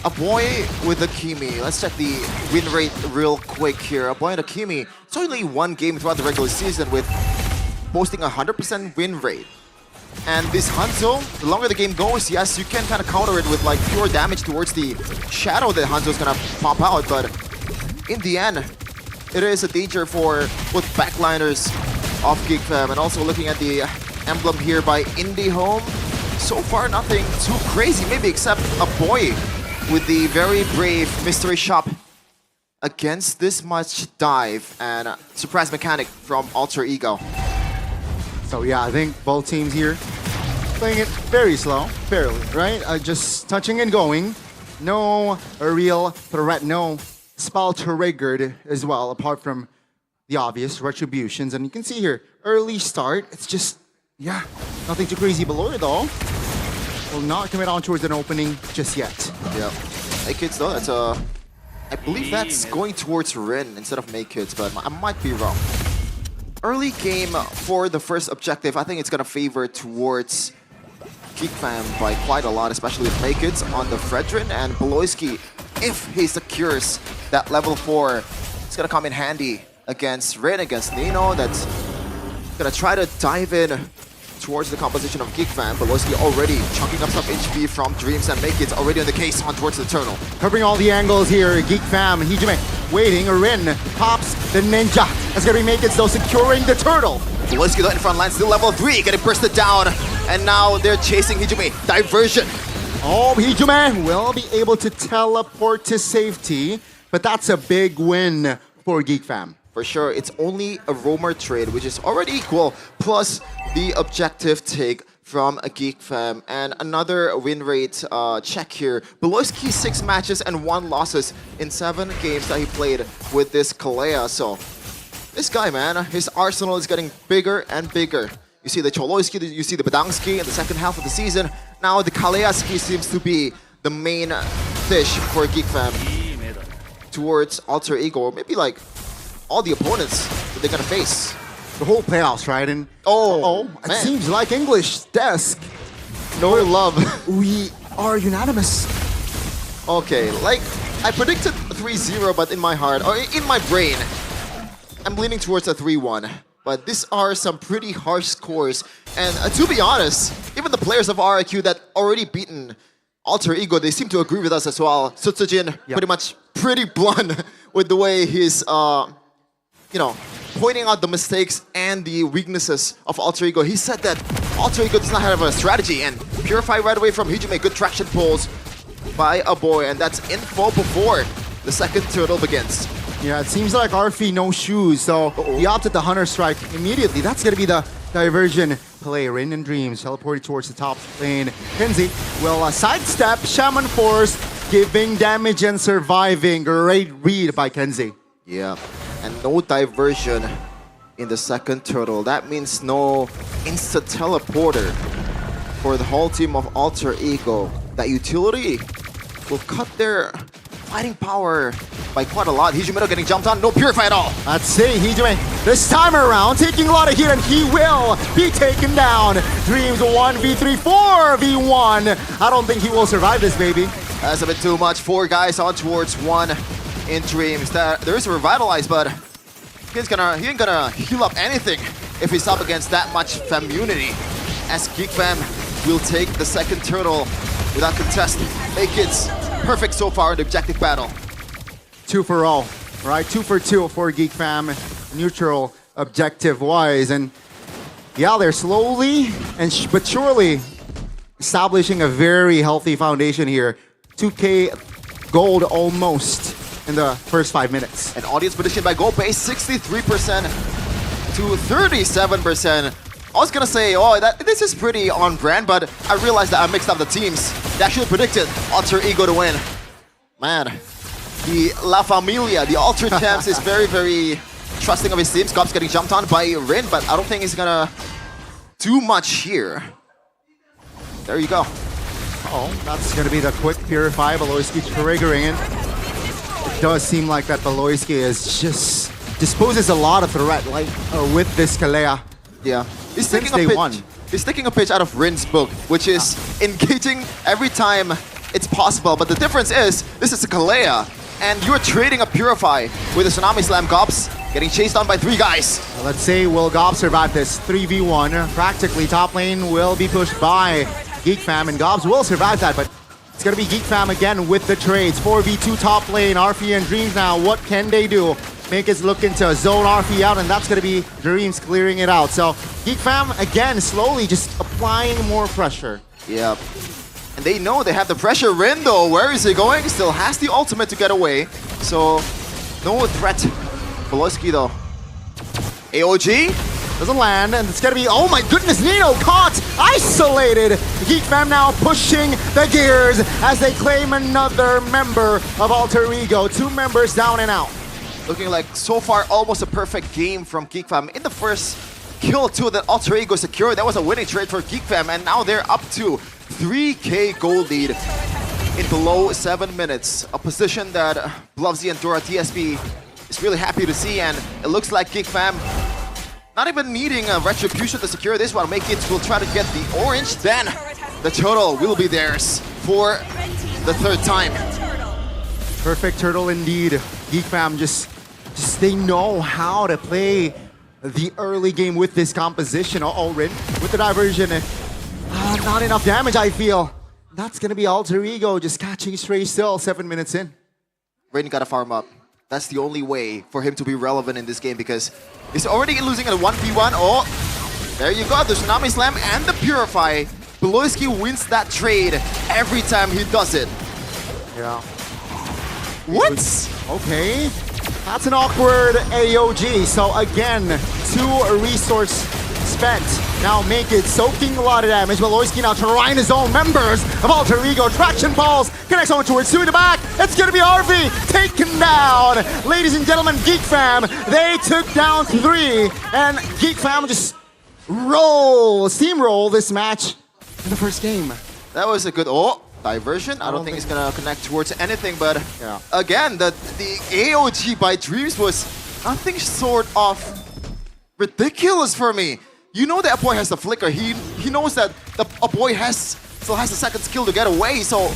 A boy with a Kimi. Let's check the win rate real quick here. A boy and a Kimi. It's only one game throughout the regular season with posting a 100% win rate. And this Hanzo, the longer the game goes, yes, you can kind of counter it with like pure damage towards the shadow that Hanzo's gonna pop out, but in the end, it is a danger for both backliners of Geek Fam. And also looking at the emblem here by IndieHome, so far nothing too crazy, maybe except a boy with the very brave mystery shop against this much dive and surprise mechanic from Alter Ego. So yeah, I think both teams here playing it very slow, fairly, right? Just touching and going. No real threat, no spell triggered as well, apart from the obvious retributions. And you can see here, early start, it's just, yeah, nothing too crazy below it though. Will not commit on towards an opening just yet. Yeah. Hey kids though, that's I believe that's going towards Rin instead of Make Kids, but I might be wrong. Early game for the first objective, I think it's gonna favor towards Geek Fam by quite a lot, especially with Make Kids on the Fredrin and Beloyski. If he secures that level 4, it's gonna come in handy against Rin, against Nino. That's gonna try to dive in towards the composition of Geek Fam. Beloyski already chunking up some HP from Dreams, and Make It's already on the case on towards the Eternal. Covering all the angles here, Geek Fam, Hijime waiting, Rin pops the Ninja. That's gonna be Make It, though, securing the Turtle. Beloyski though in front line, still level 3, getting bursted down, and now they're chasing Hijime. Diversion. Oh, Hijime will be able to teleport to safety, but that's a big win for Geek Fam. For sure, it's only a roamer trade, which is already equal, plus the objective take from a Geek Fam. And another win rate check here. Beloyski 6 matches and 1 losses in 7 games that he played with this Kalea. So this guy, man, his arsenal is getting bigger and bigger. You see the Choloyski, you see the Badangski in the second half of the season. Now the Kaleaski seems to be the main fish for Geek Fam towards Alter Ego, or maybe like all the opponents that they're gonna face. The whole playoffs, right? And it seems like English desk. No love. We are unanimous. Okay, like I predicted 3-0, but in my heart, or in my brain, I'm leaning towards a 3-1. But these are some pretty harsh scores. And to be honest, even the players of RIQ that already beaten Alter Ego, they seem to agree with us as well. Sutsujin, pretty blunt with the way he's, pointing out the mistakes and the weaknesses of Alter Ego. He said that Alter Ego does not have a strategy, and Purify right away from Hijime, good traction pulls by a boy, and that's info before the second turtle begins. Yeah, it seems like Arfi no shoes, so he opted the Hunter Strike immediately. That's going to be the diversion play. Rain and Dreams teleported towards the top lane. Kenzie will sidestep Shaman Force giving damage and surviving. Great read by Kenzie. Yeah, and no diversion in the second turtle. That means no instant teleporter for the whole team of Alter Ego. That utility will cut their fighting power by quite a lot. Hijumero getting jumped on, no purify at all. Let's see, Hijume this time around taking a lot of hit and he will be taken down. Dreams 1v3, 4v1. I don't think he will survive this, baby. That's a bit too much. 4 guys on towards 1 in Dreams. There is a Revitalize, but he ain't gonna heal up anything if he's up against that much Famunity. As Geek Fam will take the second turtle without contest. Make it perfect so far in the objective battle. 2 for all, right? 2 for 2 for Geek Fam, neutral objective-wise. And yeah, they're slowly but surely establishing a very healthy foundation here. 2K gold almost in the first 5 minutes. An audience prediction by Gold Base, 63% to 37%. I was gonna say, this is pretty on brand, but I realized that I mixed up the teams. They actually predicted Alter Ego to win. Man, the La Familia, the Alter Champs is very, very trusting of his team. Scops getting jumped on by Rin, but I don't think he's gonna do much here. There you go. Oh, that's gonna be the quick purify. Beloyski triggering it. It does seem like that Beloyski is just disposes a lot of threat like with this Kalea. Yeah. He's taking a pitch. He's taking a pitch out of Rin's book, which is engaging every time it's possible. But the difference is, this is a Kalea, and you're trading a Purify with a Tsunami Slam. Gops getting chased on by 3 guys. Let's see, will Gob survive this 3v1? Practically, top lane will be pushed by Geek Fam, and Gobs will survive that, but it's gonna be Geek Fam again with the trades. 4v2 top lane, Arfi and Dreams now. What can they do? Make us look into zone Arfi out, and that's gonna be Dreams clearing it out. So Geek Fam again slowly just applying more pressure. Yep. And they know they have the pressure. Rin though, where is he going? Still has the ultimate to get away. So no threat. Beloyski though. AOG doesn't land, and it's gonna be, oh my goodness, Nino caught, isolated. Geek Fam now pushing the gears as they claim another member of Alter Ego. 2 members down and out. Looking like so far almost a perfect game from Geek Fam. In the first kill too that Alter Ego secured, that was a winning trade for Geek Fam, and now they're up to 3K gold lead in below 7 minutes. A position that Blovsy and Dora TSP is really happy to see, and it looks like Geek Fam not even needing a retribution to secure this one. Make it will try to get the orange, then the turtle will be theirs for the 3rd time. Perfect turtle indeed. Geek Fam just they know how to play the early game with this composition. Rin with the diversion. Not enough damage, I feel. That's gonna be Alter Ego just catching Stray still 7 minutes in. Rin gotta farm up. That's the only way for him to be relevant in this game because he's already losing at a 1v1. Oh, there you go, the Tsunami Slam and the Purify. Beloyski wins that trade every time he does it. Yeah. What? Okay. That's an awkward AOG. So again, 2 resource spent. Now make it soaking a lot of damage. Beloyski now trying his own members of Alter Ego. Traction balls. Connects on towards 2 in the back. It's gonna be RV taken down. Ladies and gentlemen, Geek Fam, they took down 3. And Geek Fam just steamroll this match in the first game. That was a good diversion. I don't think it's gonna connect towards anything, but again, the AOG by Dreams was nothing short of ridiculous for me. You know that Apoy has the flicker. He knows that the Apoy still has the second skill to get away. So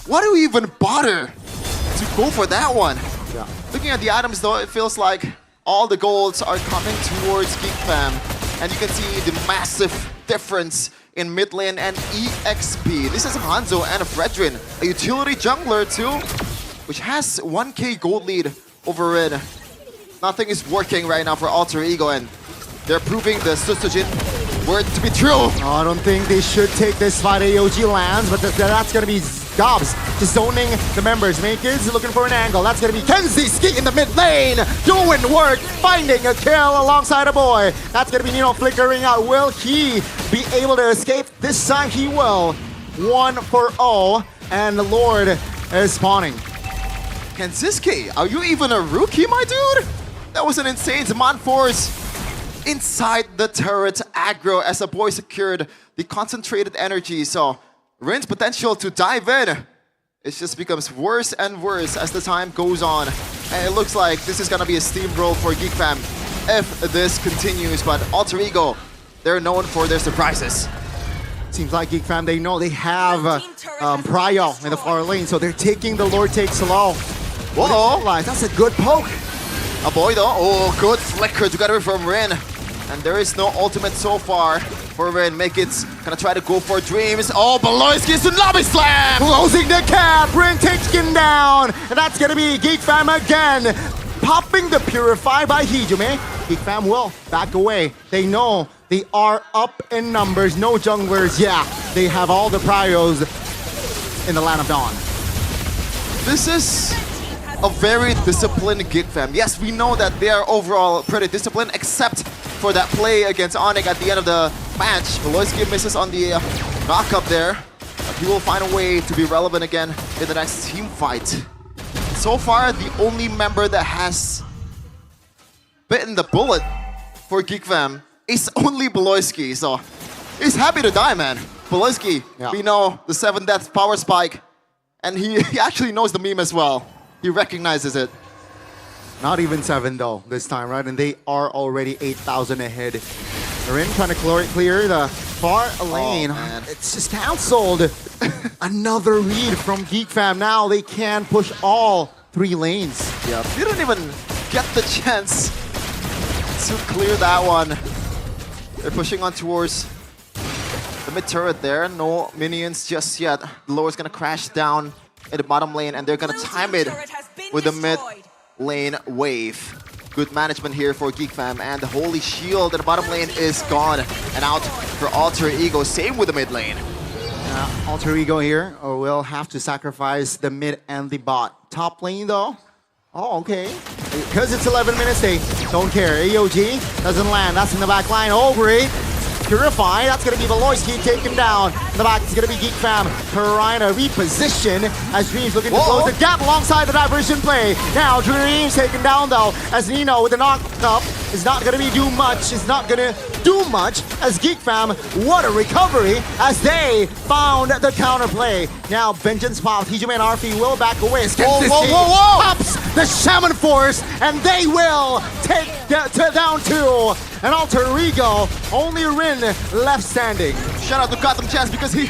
why do we even bother to go for that one? Yeah. Looking at the items though, it feels like all the golds are coming towards Geek Fam, and you can see the massive difference in mid lane and EXP. This is Hanzo and Fredrin, a utility jungler too, which has 1K gold lead over Red. Nothing is working right now for Alter Ego, and they're proving the Susujin word to be true. I don't think they should take this fight. AOG lands, but that's gonna be Gobs just zoning the members. Makids looking for an angle. That's gonna be Kenzie Ski in the mid lane, doing work, finding a kill alongside a boy. That's gonna be Nino flickering out. Will he be able to escape? This time he will. 1 for all. And the Lord is spawning. Kenziski, are you even a rookie, my dude? That was an insane Demand Force inside the turret aggro as the boy secured the concentrated energy. So Rin's potential to dive in, it just becomes worse and worse as the time goes on. And it looks like this is gonna be a steamroll for Geek Fam if this continues, but Alter Ego, they're known for their surprises. Seems like Geek Fam, they know they have Prio in the far lane, so they're taking the Lord Take slow. Whoa, that's a good poke. A boy though, oh, good flicker together from Rin. And there is no ultimate so far for Rin. Make it gonna try to go for Dreams. Oh, Beloyski Tsunami Slam! Closing the cap, Rin taken down. And that's gonna be Geek Fam again. Popping the Purify by Hijume. Geek Fam will back away. They know they are up in numbers. No junglers, yeah. They have all the prios in the Land of Dawn. This is a very disciplined Geek Fam. Yes, we know that they are overall pretty disciplined, except for that play against Onyx at the end of the match. Beloyski misses on the knock-up there. But he will find a way to be relevant again in the next team fight. So far, the only member that has bitten the bullet for Geek Fam is only Beloyski. So he's happy to die, man. Beloyski, we know the 7 death power spike, and he actually knows the meme as well. He recognizes it. Not even 7 though this time, right? And they are already 8,000 ahead. They're in trying to clear the far lane. Man. It's just cancelled. Another read from Geek Fam. Now they can push all 3 lanes. Yeah, they didn't even get the chance to clear that one. They're pushing on towards the mid turret there. No minions just yet. The lower's gonna crash down in the bottom lane, and they're gonna time it with the mid lane wave. Good management here for Geek Fam, and the Holy Shield in the bottom lane is gone and out for Alter Ego. Same with the mid lane. Alter Ego here will have to sacrifice the mid and the bot. Top lane though. Oh, okay. Because it's 11 minutes, they don't care. AOG doesn't land. That's in the back line. Oh, great. Purify, that's going to be Beloyski taken down. In the back, it's going to be Geek Fam trying to reposition as Dreams looking to close the gap alongside the diversion play. Now Dreams taken down though, as Nino with the knock-up is not going to be do much. It's not going to do much as Geek Fam, what a recovery as they found the counterplay. Now Vengeance pops, Hijume and Arfi will back away. Whoa. Pops the Shaman Force, and they will take down 2. And Alter Ego, only Rin left standing. Shout out to Gotham Chance because they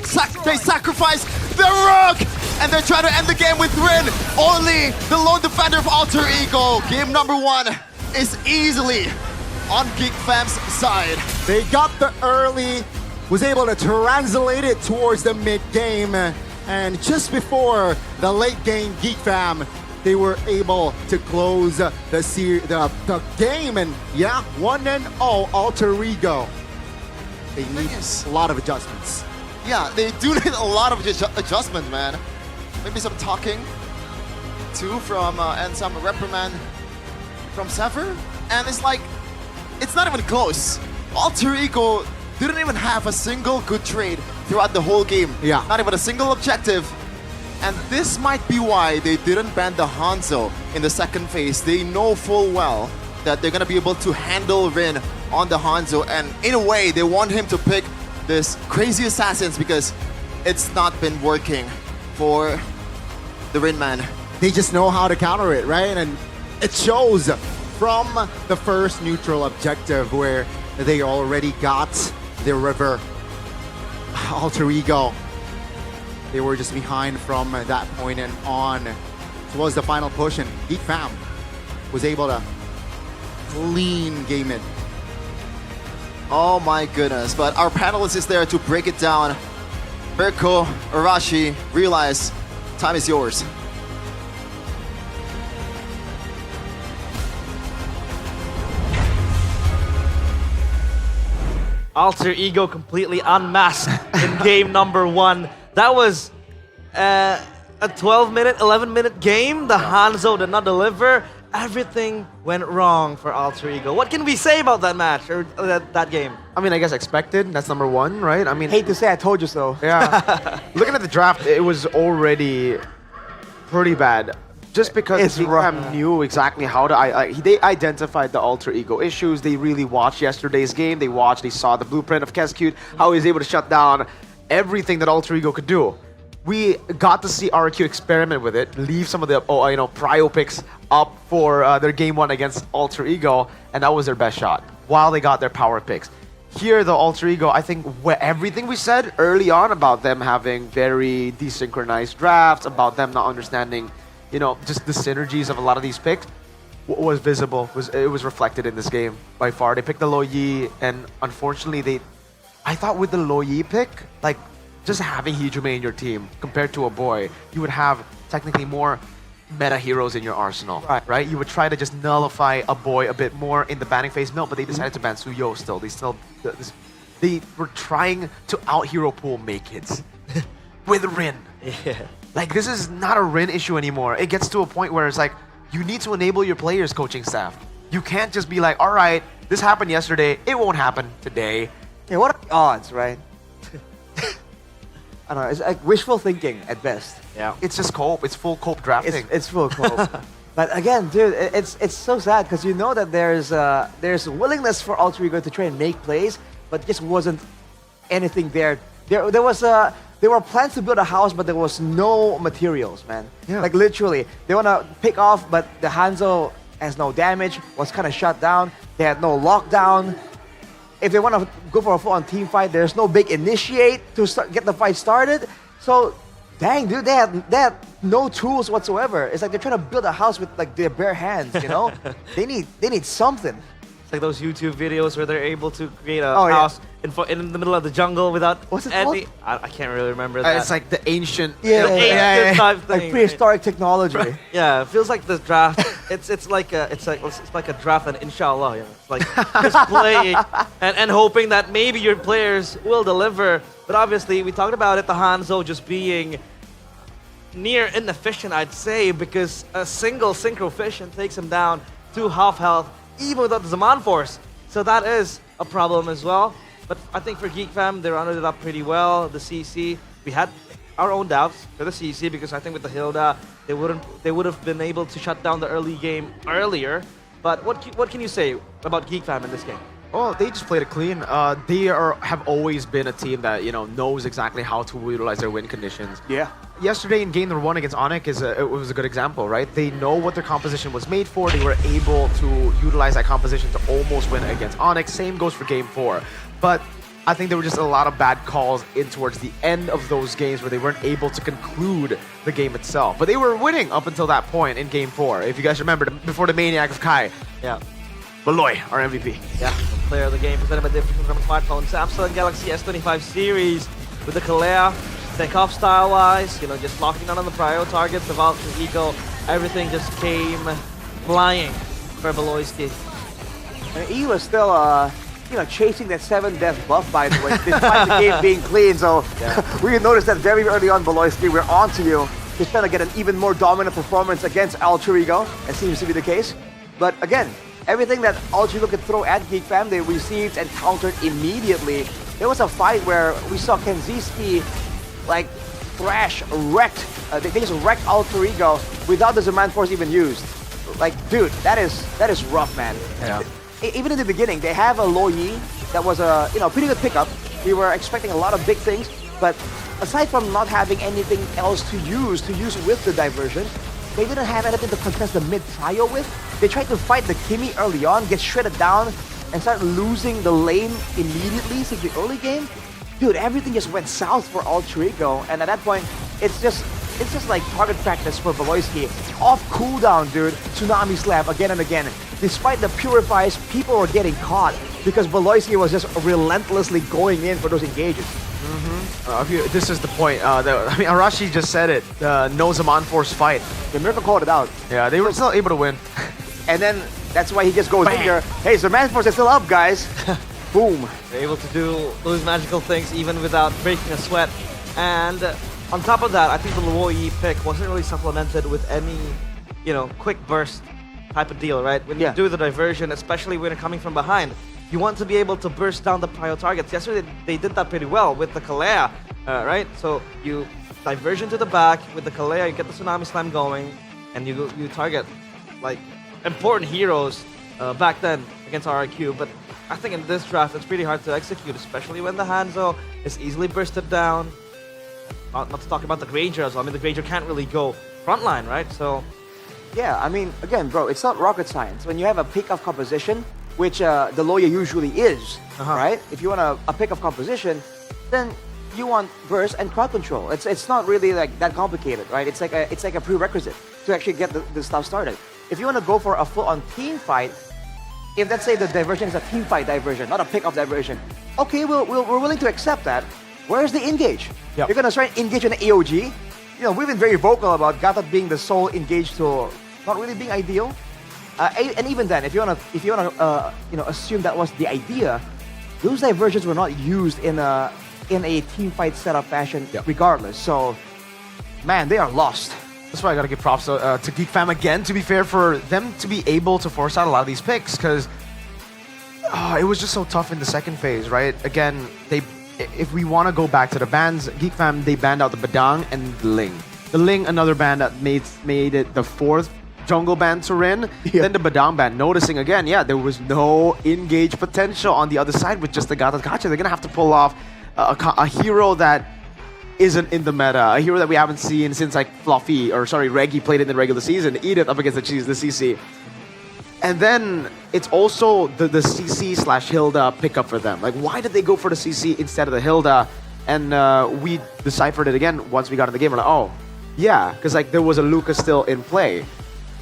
sacrificed the Rook! And they're trying to end the game with Rin. Only the lone defender of Alter Ego. Game number 1 is easily on Geek Fam's side. They got the early, was able to translate it towards the mid game. And just before the late game, Geek Fam, they were able to close the game, and yeah, 1-0 Alter Ego. They need a lot of adjustments. Yeah, they do need a lot of adjustments, man. Maybe some talking too from and some reprimand from Sever, and it's like it's not even close. Alter Ego didn't even have a single good trade throughout the whole game. Yeah, not even a single objective. And this might be why they didn't ban the Hanzo in the second phase. They know full well that they're gonna be able to handle Rin on the Hanzo, and in a way, they want him to pick this crazy assassins because it's not been working for the Rin man. They just know how to counter it, right? And it shows from the first neutral objective where they already got the river. Alter Ego, they were just behind from that point and on towards the final push, and Geek Fam was able to clean game it. Oh my goodness, but our panelist is there to break it down. Mirko, Arashi, realize time is yours. Alter Ego completely unmasked in game number 1. That was a 12-minute, 11-minute game. The Hanzo did not deliver. Everything went wrong for Alter Ego. What can we say about that match or that game? I mean, I guess expected. That's number 1, right? I mean, hate to say I told you so. Yeah. Looking at the draft, it was already pretty bad. Just because Geek Fam knew exactly how to, they identified the alter ego issues. They really watched yesterday's game. They saw the blueprint of Kescute, how he was able to shut down everything that alter ego could do. We got to see RQ experiment with it, leave some of the prio picks up for their game one against alter ego, and that was their best shot while they got their power picks. Here, the alter ego, I think everything we said early on about them having very desynchronized drafts, about them not understanding, just the synergies of a lot of these picks, was visible. It was reflected in this game by far. They picked the Lo Yi, and unfortunately, I thought with the Lo Yi pick, like just having Hijume in your team compared to a boy, you would have technically more meta heroes in your arsenal, right? You would try to just nullify a boy a bit more in the banning phase mill, but they decided to ban Suyo still. They were trying to out hero pool Maykids with Rin. Yeah. Like, this is not a Rin issue anymore. It gets to a point where it's like, you need to enable your players, coaching staff. You can't just be like, all right, this happened yesterday, it won't happen today. Yeah, what are the odds, right? I don't know, it's like wishful thinking at best. Yeah. It's just cope. It's full cope drafting. It's full cope. But again, dude, it's so sad because you know that there's willingness for alter ego to try and make plays, but just wasn't anything there. There were plans to build a house, but there was no materials, man. Yeah. Like literally, they want to pick off, but the Hanzo has no damage, was kind of shut down. They had no lockdown. If they want to go for a full-on team fight, there's no big initiate to get the fight started. So, dang, dude, they had no tools whatsoever. It's like they're trying to build a house with like their bare hands, they need something. It's like those YouTube videos where they're able to create a house in the middle of the jungle without any... I can't really remember that. It's like the ancient... type thing. Like prehistoric technology. Right. Yeah, it feels like the draft. it's like a draft and inshallah. It's like just playing and hoping that maybe your players will deliver. But obviously, we talked about it, the Hanzo just being near inefficient, I'd say, because a single Synchro Fission takes him down to half health, even without the Zaman Force. So that is a problem as well. But I think for Geek Fam, they rounded it up pretty well. The CC, we had our own doubts for the CC because I think with the Hilda, they would have been able to shut down the early game earlier. But what can you say about Geek Fam in this game? Oh, they just played it clean. They have always been a team that knows exactly how to utilize their win conditions. Yeah. Yesterday in game number 1 against Onyx it was a good example, right? They know what their composition was made for. They were able to utilize that composition to almost win against Onyx. Same goes for game 4. But I think there were just a lot of bad calls in towards the end of those games where they weren't able to conclude the game itself. But they were winning up until that point in game 4. If you guys remember, before the Maniac of Kai. Yeah. Baloy, our MVP. Yeah, the player of the game presented by different from smartphone, Samsung Galaxy S25 series with the Kalea, take-off style-wise, just locking down on the prio targets, the Valkyrie Eco, everything just came flying for Baloyski. And he was still, chasing that 7 death buff, by the way, despite the game being clean. So we noticed that very early on, Baloyski, we're on to you. He's trying to get an even more dominant performance against Alter Ego. It seems to be the case. But again, everything that Alter Ego could throw at Geek Fam, they received and countered immediately. There was a fight where we saw Kenziski like wrecked. They just wrecked Alter Ego without the Zaman Force even used. Like, dude, that is rough, man. Yeah. Even in the beginning, they have a Lo Yi that was a pretty good pickup. We were expecting a lot of big things, but aside from not having anything else to use with the diversion, they didn't have anything to contest the mid trio with. They tried to fight the Kimi early on, get shredded down, and start losing the lane immediately since the early game. Dude, everything just went south for Alter Ego, and at that point, it's just like target practice for Baloyski. Off cooldown, dude. Tsunami Slap again and again. Despite the purifies, people were getting caught because Baloyski was just relentlessly going in for those engages. This is the point. Arashi just said it. No Zaman Force fight. The Miracle called it out. Yeah, they were still able to win. And then that's why he just goes in there. Hey, Zaman Force is still up, guys. Boom. They're able to do those magical things even without breaking a sweat. And on top of that, I think the Lo Yi pick wasn't really supplemented with any, quick burst type of deal, right? When you do the diversion, especially when you're coming from behind, you want to be able to burst down the prio targets. Yesterday, they did that pretty well with the Kalea, right? So you diversion to the back with the Kalea, you get the Tsunami Slam going, and you target like important heroes back then against RRQ. But I think in this draft, it's pretty hard to execute, especially when the Hanzo is easily bursted down. Not to talk about the Granger as well. I mean, the Granger can't really go frontline, right? So, yeah, I mean, again, bro, it's not rocket science. When you have a pick of composition, which the lawyer usually is, right? If you want a pick of composition, then you want burst and crowd control. It's not really like that complicated, right? It's like a prerequisite to actually get the stuff started. If you want to go for a full-on team fight, if let's say the diversion is a team fight diversion, not a pick of diversion, okay, we're willing to accept that. Where's the engage? Yep. You're gonna try and engage in an AOG. You know, we've been very vocal about Gatot being the sole engage tool, not really being ideal. And even then, if you wanna assume that was the idea, those diversions were not used in a team fight setup fashion, regardless. So, man, they are lost. That's why I gotta give props to Geek Fam again, to be fair, for them to be able to force out a lot of these picks, because it was just so tough in the second phase, right? Again, if we want to go back to the bans, Geek Fam, they banned out the Badang and the Ling. The Ling, another ban that made it the fourth jungle ban to Rin. Then the Badang ban, noticing again, there was no engage potential on the other side with just the Gatot Kacha. They're gonna have to pull off a hero that isn't in the meta, a hero that we haven't seen since like Reggie played it in the regular season, Edith up against the CC. And then it's also the CC / Hilda pickup for them. Like, why did they go for the CC instead of the Hilda? And we deciphered it again once we got in the game. We're like, oh, yeah, because like there was a Lucas still in play.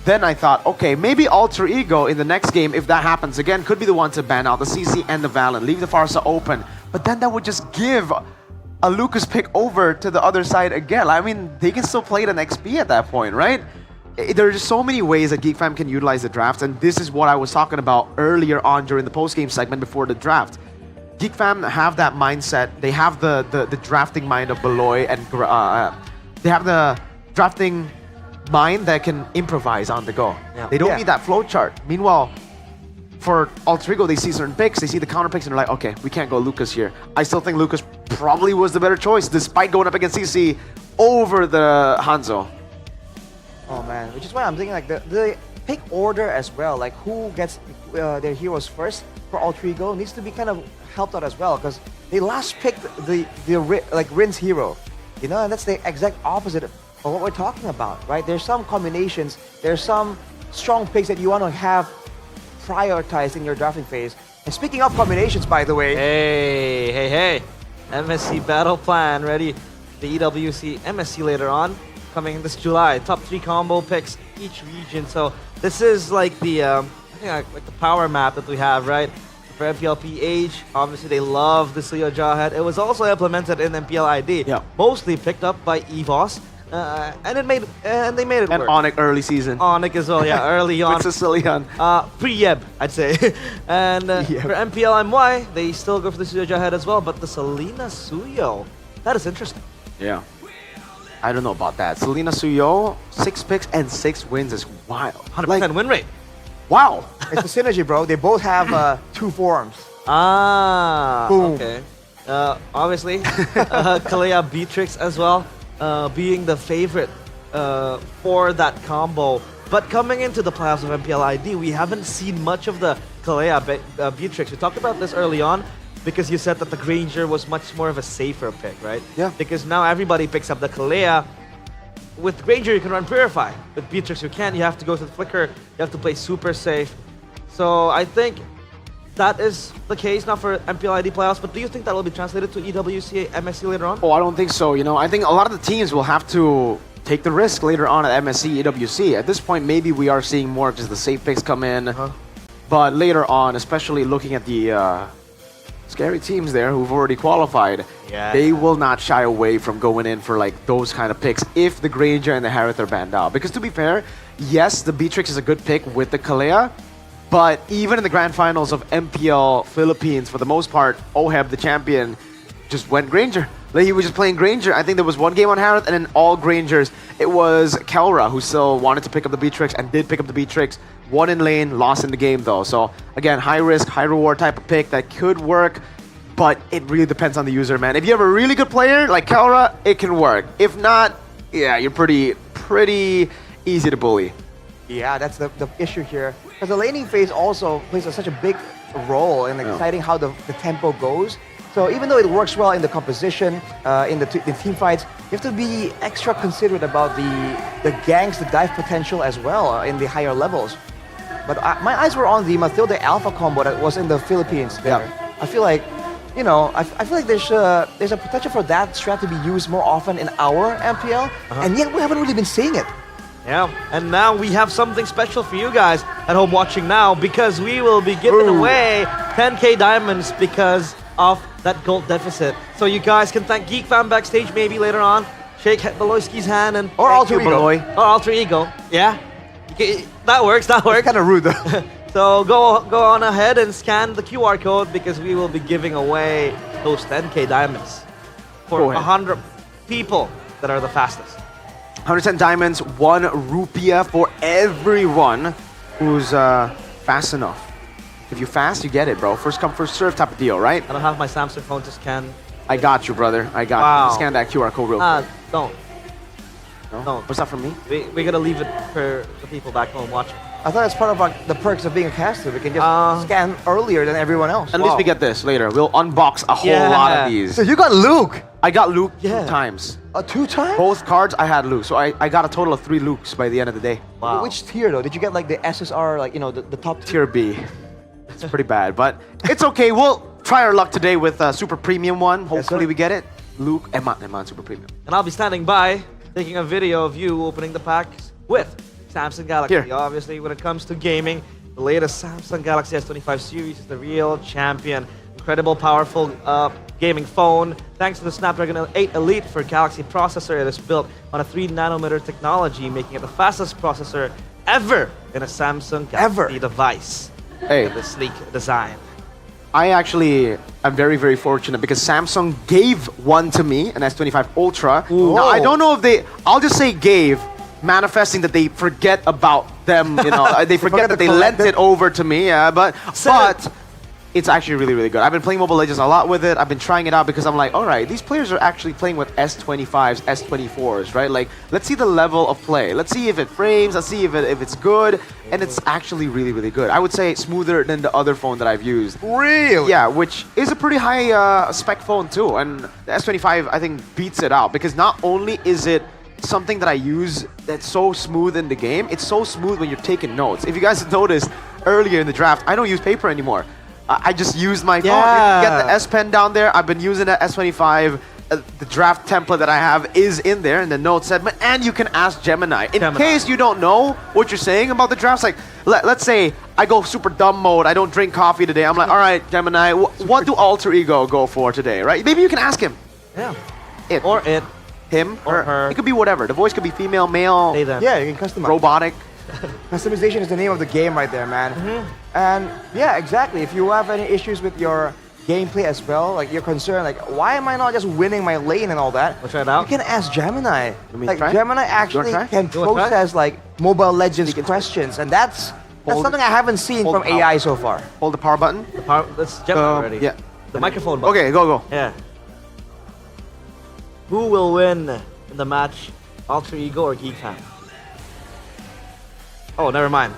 Then I thought, okay, maybe Alter Ego in the next game, if that happens again, could be the one to ban out the CC and the Valen, leave the Farsa open. But then that would just give a Lucas pick over to the other side again. I mean, they can still play it an XP at that point, right? There are just so many ways that Geek Fam can utilize the draft, and this is what I was talking about earlier on during the post-game segment before the draft. Geek Fam have that mindset. They have the drafting mind of Beloy, and they have the drafting mind that can improvise on the go. They don't need that flowchart. Meanwhile, for Alter Ego, they see certain picks, they see the counter picks, and they're like, okay, we can't go Lucas here. I still think Lucas probably was the better choice, despite going up against CC over the Hanzo. Oh man, which is why I'm thinking like the pick order as well, like who gets their heroes first for Alter Ego needs to be kind of helped out as well, because they last picked the Rin's hero, you know, and that's the exact opposite of what we're talking about, right? There's some combinations, there's some strong picks that you want to have prioritized in your drafting phase. And speaking of combinations, by the way, hey, MSC battle plan ready. The EWC MSC later on, coming this July. Top 3 combo picks each region. So this is like the I think like the power map that we have, right? For MPLPH, obviously they love this Leo Jawhead. It was also implemented in MPL ID. Mostly picked up by EVOS. And they made it and work. Onyx early season. Onyx as well, early on. With Sicilian. Pre-Yeb, I'd say. And for MPL MY, they still go for the Suyo Jawhead as well, but the Selena Suyo, that is interesting. Yeah. I don't know about that. Selena Suyo, 6 picks and 6 wins is wild. 100% win rate. Wow. It's a synergy, bro. They both have 2 forms. Boom. Okay. Obviously, Kalea Beatrix as well. Being the favorite for that combo. But coming into the playoffs of MPL ID, we haven't seen much of the Kalea Beatrix. We talked about this early on because you said that the Granger was much more of a safer pick, right? Yeah. Because now everybody picks up the Kalea. With Granger, you can run Purify. With Beatrix, you can't. You have to go to the Flicker. You have to play super safe. So I think that is the case now for MPL ID playoffs, but do you think that will be translated to EWC, MSC later on? Oh, I don't think so. You know, I think a lot of the teams will have to take the risk later on at MSC, EWC. At this point, maybe we are seeing more of just the safe picks come in. But later on, especially looking at the scary teams there who've already qualified, they will not shy away from going in for like those kind of picks if the Granger and the Harith are banned out. Because to be fair, yes, the Beatrix is a good pick with the Kalea, but even in the grand finals of MPL Philippines, for the most part, Oheb, the champion, just went Granger. Like, he was just playing Granger. I think there was one game on Harith, and then all Grangers. It was Kelra who still wanted to pick up the Beatrix and did pick up the Beatrix. Won in lane, lost in the game though. So again, high risk, high reward type of pick that could work. but it really depends on the user, man. If you have a really good player like Kelra, it can work. If not, yeah, you're pretty easy to bully. Yeah, that's the issue here. Because the laning phase also plays such a big role in deciding how the tempo goes. So even though it works well in the composition, in the team fights, you have to be extra considerate about the ganks, the dive potential as well in the higher levels. But my eyes were on the Matilda Alpha combo that was in the Philippines there. Yeah. I feel like, you know, I feel like there's a potential for that strat to be used more often in our MPL, and yet we haven't really been seeing it. Yeah, and now we have something special for you guys at home watching now, because we will be giving away 10k diamonds because of that gold deficit. So you guys can thank Geek Fam backstage maybe later on. Shake Beloyski's hand and or Alter Ego. Or Alter Ego. Yeah, that works. That works. Kind of rude though. So go on ahead and scan the QR code, because we will be giving away those 10k diamonds for 100 people that are the fastest. 110 diamonds, 1 rupiah for everyone who's fast enough. If you fast, you get it, bro. First come, first serve type of deal, right? I don't have my Samsung phone to scan. I got you, brother. I got you. Scan that QR code real quick. Don't. No? What's that from me? We're gonna leave it for the people back home watching. I thought it's part of like the perks of being a caster. We can just scan earlier than everyone else. At least we get this later. We'll unbox a whole lot of these. So you got Luke? I got Luke 2 times. 2 times? Both cards I had Luke. So I got a total of 3 Lukes by the end of the day. Wow. Which tier though? Did you get like the SSR, like, you know, the top tier? B. It's pretty bad, but it's okay. We'll try our luck today with a super premium one. Hopefully we get it. Luke, Eman super premium. And I'll be standing by, taking a video of you opening the packs with Samsung Galaxy. Here. Obviously, when it comes to gaming, the latest Samsung Galaxy S25 series is the real champion. Incredible, powerful gaming phone. Thanks to the Snapdragon 8 Elite for Galaxy processor, it is built on a 3nm technology, making it the fastest processor ever in a Samsung Galaxy device. Hey, the sleek design. I actually am very, very fortunate because Samsung gave one to me, an S25 Ultra. Now, I don't know if I'll just say gave, manifesting that they forget about them, you know, they forget that they lent it over to me, but it's actually really, really good. I've been playing Mobile Legends a lot with it. I've been trying it out because I'm like, all right, these players are actually playing with S25s, S24s, right? Like, let's see the level of play. Let's see if it frames. Let's see if it's good. And it's actually really, really good. I would say smoother than the other phone that I've used. Really? Yeah, which is a pretty high spec phone too. And the S25, I think, beats it out because not only is it something that I use that's so smooth in the game, it's so smooth when you're taking notes. If you guys noticed earlier in the draft, I don't use paper anymore. I just used my phone. You get the S Pen down there. I've been using the S25. The draft template that I have is in there in the notes segment, and you can ask Gemini. In case you don't know what you're saying about the drafts, like let's say I go super dumb mode, I don't drink coffee today. I'm like, all right, Gemini, what do Alter Ego go for today, right? Maybe you can ask him. Yeah. It. Or it. Him. Or her. It could be whatever. The voice could be female, male. They, them. Yeah, you can customize. Robotic. Customization is the name of the game right there, man. And yeah, exactly. If you have any issues with your gameplay as well, like you're concerned, like why am I not just winning my lane and all that? We'll try it out. You can ask Gemini. Like Gemini actually can process like Mobile Legends questions, and that's something I haven't seen from AI so far. Hold the power button. The power. That's Gemini already. Yeah. The microphone button. Okay, go. Yeah. Who will win in the match, Alter Ego or Geek Fam? Oh, never mind.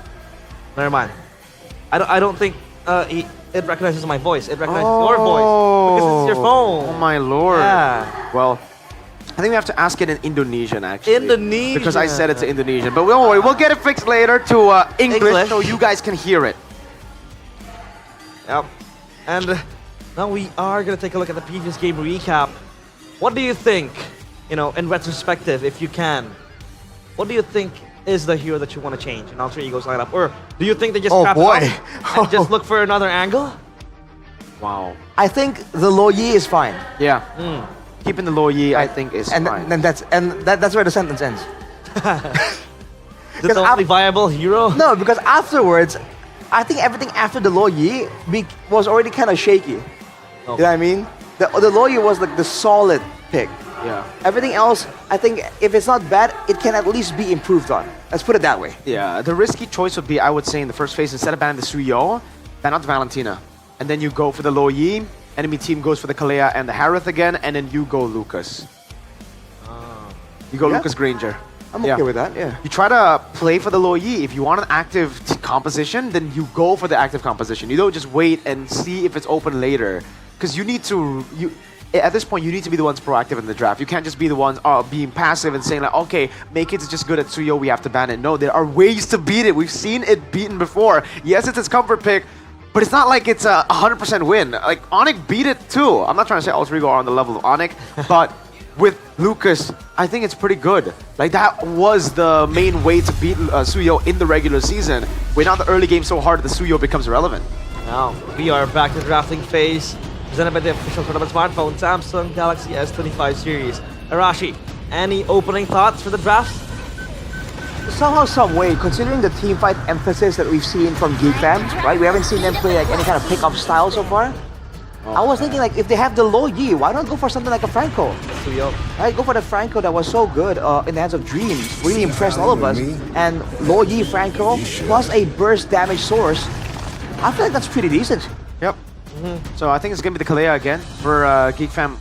I don't think it recognizes my voice. It recognizes your voice because it's your phone. Oh my lord. Yeah. Well, I think we have to ask it in Indonesian actually. Indonesian. Because I said it's Indonesian. But don't worry, we'll get it fixed later to English so you guys can hear it. Yep. And now we are going to take a look at the previous game recap. What do you think, you know, in retrospective, if you can, what do you think is the hero that you want to change in Alter Ego's lineup? Or do you think they just scrap it off and just look for another angle? Wow. I think the Lo Yi is fine. Yeah. Keeping the Lo Yi, I think, is fine. And that's where the sentence ends. Is it the only viable hero? No, because afterwards, I think everything after the Lo Yi was already kind of shaky. You know what I mean? The Lo Yi was like the solid pick. Yeah. Everything else, I think if it's not bad, it can at least be improved on. Let's put it that way. Yeah, the risky choice would be, I would say, in the first phase, instead of banning the Suyo, ban out the Valentina. And then you go for the Lo Yi, enemy team goes for the Kalea and the Harith again, and then you go Lucas. You go Lucas Granger. I'm okay with that, yeah. You try to play for the low Yi. If you want an active composition, then you go for the active composition. You don't just wait and see if it's open later. Because you need to... At this point, you need to be the ones proactive in the draft. You can't just be the ones being passive and saying like, okay, Make It is just good at Suyo, we have to ban it. No, there are ways to beat it. We've seen it beaten before. Yes, it's his comfort pick, but it's not like it's a 100% win. Like, Onyx beat it too. I'm not trying to say Alter Ego are on the level of Onyx, but with Lucas, I think it's pretty good. Like, that was the main way to beat Suyo in the regular season. We're not the early game so hard that the Suyo becomes irrelevant. Now, we are back to the drafting phase, presented by the official tournament smartphone, Samsung Galaxy S25 series. Arashi, any opening thoughts for the draft? Somehow, some way, considering the team fight emphasis that we've seen from Geek Fam, right? We haven't seen them play like any kind of pick-up style so far. I was thinking like if they have the low Yi, why not go for something like a Franco? Right, go for the Franco that was so good in the hands of Dreams. Really impressed all of us. And low Yi Franco plus a burst damage source. I feel like that's pretty decent. Yep. So I think it's gonna be the Kalea again for Geek Fam.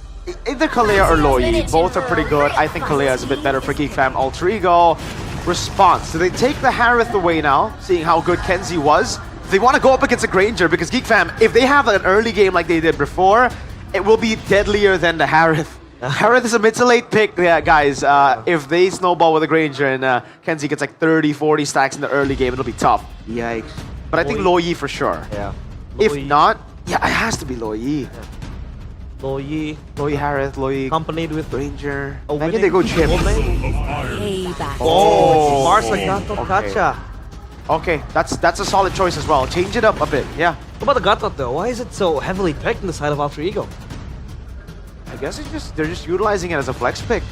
Either Kalea or low Yi, both are pretty good. I think Kalea is a bit better for Geek Fam. Alter Ego response. So they take the Harith away now, seeing how good Kenzie was. They want to go up against a Granger because Geek Fam, if they have an early game like they did before, it will be deadlier than the Harith. Harith is a mid to late pick, guys. If they snowball with a Granger and Kenzie gets like 30, 40 stacks in the early game, it'll be tough. Yikes. But I think Low Yi for sure. Yeah. If not, yeah, it has to be Low Yi. Low Yi Harith, Low Yi. Accompanied with Granger. Imagine they go chip. Oh, Marsa Gato Kacha. Okay, that's a solid choice as well. Change it up a bit, yeah. What about the Gatot though? Why is it so heavily picked on the side of Alter Ego? I guess they're just utilizing it as a flex pick.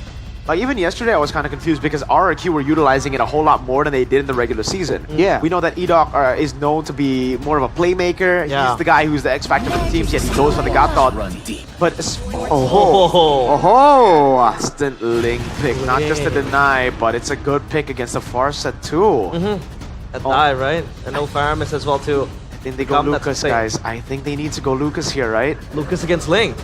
Like even yesterday I was kind of confused because RRQ were utilizing it a whole lot more than they did in the regular season. Yeah. We know that Edok is known to be more of a playmaker. Yeah. He's the guy who's the X factor for the teams, yet he goes for the Gatot. But instant Ling pick, not just a deny, but it's a good pick against the Farsa too. A die, right? And no Faramis as well too. I think they go Lucas, guys. I think they need to go Lucas here, right? Lucas against Ling.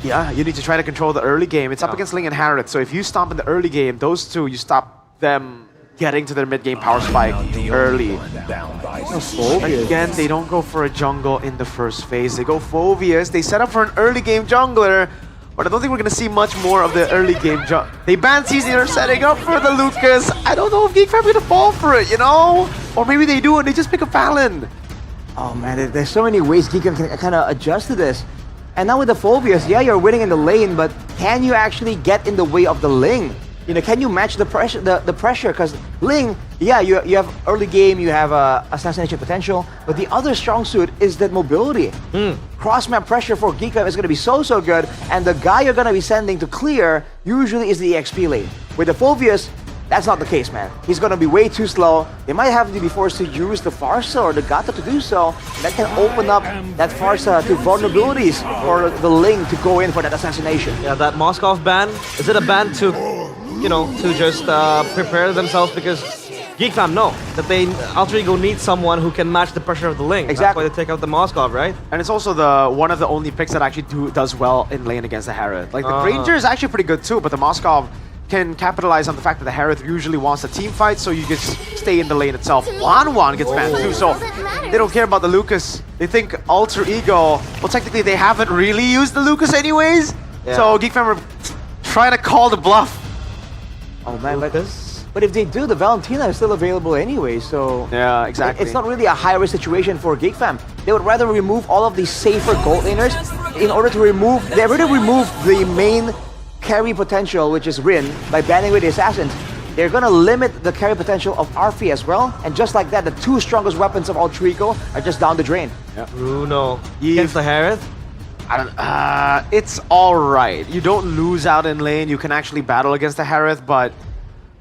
Yeah, you need to try to control the early game. It's up against Ling and Harith, so if you stomp in the early game, those two, you stop them getting to their mid-game power spike early. Again, they don't go for a jungle in the first phase. They go Phoveus. They set up for an early game jungler, but I don't think we're going to see much more of the early game jungler. They ban CZ, they're setting up for the Lucas. I don't know if Geek Fam are going to fall for it, you know? Or maybe they do and they just pick a Fallon. Oh man, there's so many ways Geek Fam can kind of adjust to this. And now with the Phoveus, yeah, you're winning in the lane, but can you actually get in the way of the Ling? You know, can you match the pressure? The pressure, because Ling, yeah, you have early game, you have assassination potential, but the other strong suit is that mobility. Cross map pressure for Geek Fam is going to be so good, and the guy you're going to be sending to clear usually is the EXP lane. With the Phoveus, that's not the case, man. He's going to be way too slow. They might have to be forced to use the Farsa or the Gato to do so. That can open up that Farsa to vulnerabilities for the Ling to go in for that assassination. Yeah, that Moskov ban, is it a ban to, you know, to just prepare themselves because Geek Fam know that Alter Ego needs someone who can match the pressure of the Ling. Exactly. That's why they take out the Moskov, right? And it's also one of the only picks that actually does well in lane against the Harith. Like the Granger is actually pretty good too, but the Moskov can capitalize on the fact that the Harith usually wants a team fight, so you just stay in the lane itself. Wan gets banned too, so they don't care about the Lucas. They think Alter Ego, well technically they haven't really used the Lucas anyways, so Geek Fam are trying to call the bluff. Oh man, but if they do, the Valentina is still available anyway, so... Yeah, exactly. It's not really a high-risk situation for Geek Fam. They would rather remove all of these safer gold laners in order to remove... They already removed the main carry potential, which is Rin, by banning away the assassins. They're gonna limit the carry potential of Arfi as well, and just like that, the two strongest weapons of Alter Ego are just down the drain. Bruno against the Harith? It's alright. You don't lose out in lane, you can actually battle against the Harith, but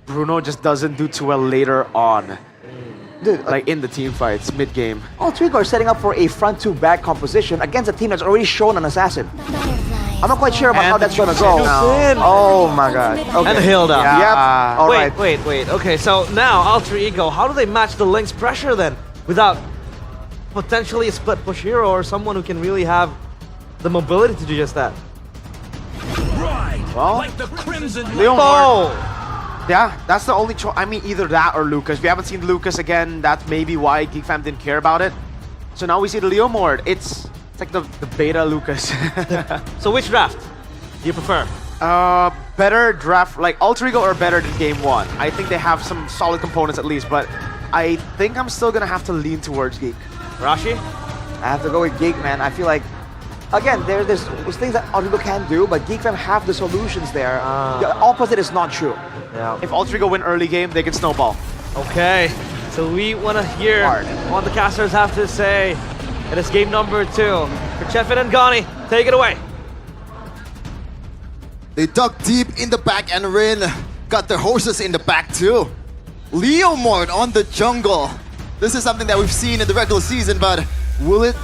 Bruno just doesn't do too well later on. Dude, like in the team fights, mid-game. Alter Ego are setting up for a front-to-back composition against a team that's already shown an assassin. I'm not quite sure about how that's gonna go. Oh my god. Okay. And Hilda. Yeah. Yep. Wait. Okay, so now Alter Ego, how do they match the Link's pressure then? Without potentially a split push hero or someone who can really have the mobility to do just that. Well, like the crimson Leomord. Yeah, that's the only choice. I mean, either that or Lucas. We haven't seen Lucas again. That's maybe why GeekFam didn't care about it. So now we see the Leomord. It's like the beta Lucas. So which draft do you prefer? Better draft, like Alter Ego or better than Game 1. I think they have some solid components at least, but I think I'm still gonna have to lean towards Geek. Rashi? I have to go with Geek, man. I feel like, again, there's things that Alter Ego can do, but GeekFam have the solutions there. The opposite is not true. Yeah. If Alter Ego win early game, they can snowball. Okay, so we want to hear what the casters have to say. It is game number 2. For Chefin and Gani, take it away. They dug deep in the back and Rin got their horses in the back too. Leomord on the jungle. This is something that we've seen in the regular season, but will it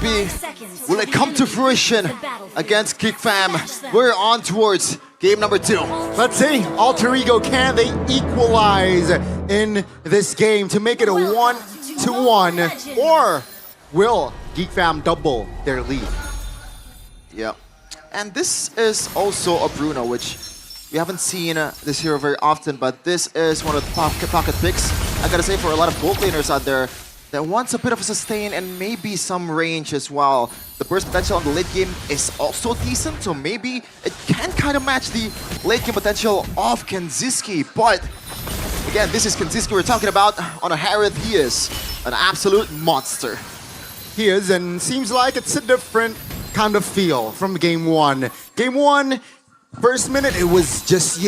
come to fruition against GeekFam? We're on towards game number 2. Let's see, Alter Ego, can they equalize in this game to make it a 1-1, or will GeekFam double their lead? Yeah. And this is also a Bruno, which we haven't seen this hero very often, but this is one of the pocket picks. I gotta say, for a lot of gold laners out there that wants a bit of a sustain and maybe some range as well. The burst potential on the late game is also decent, so maybe it can kind of match the late game potential of Kanziski. But again, this is Kanziski we're talking about. On a Harith, he is an absolute monster. He is, and seems like it's a different kind of feel from Game 1. Game 1, first minute, it was just,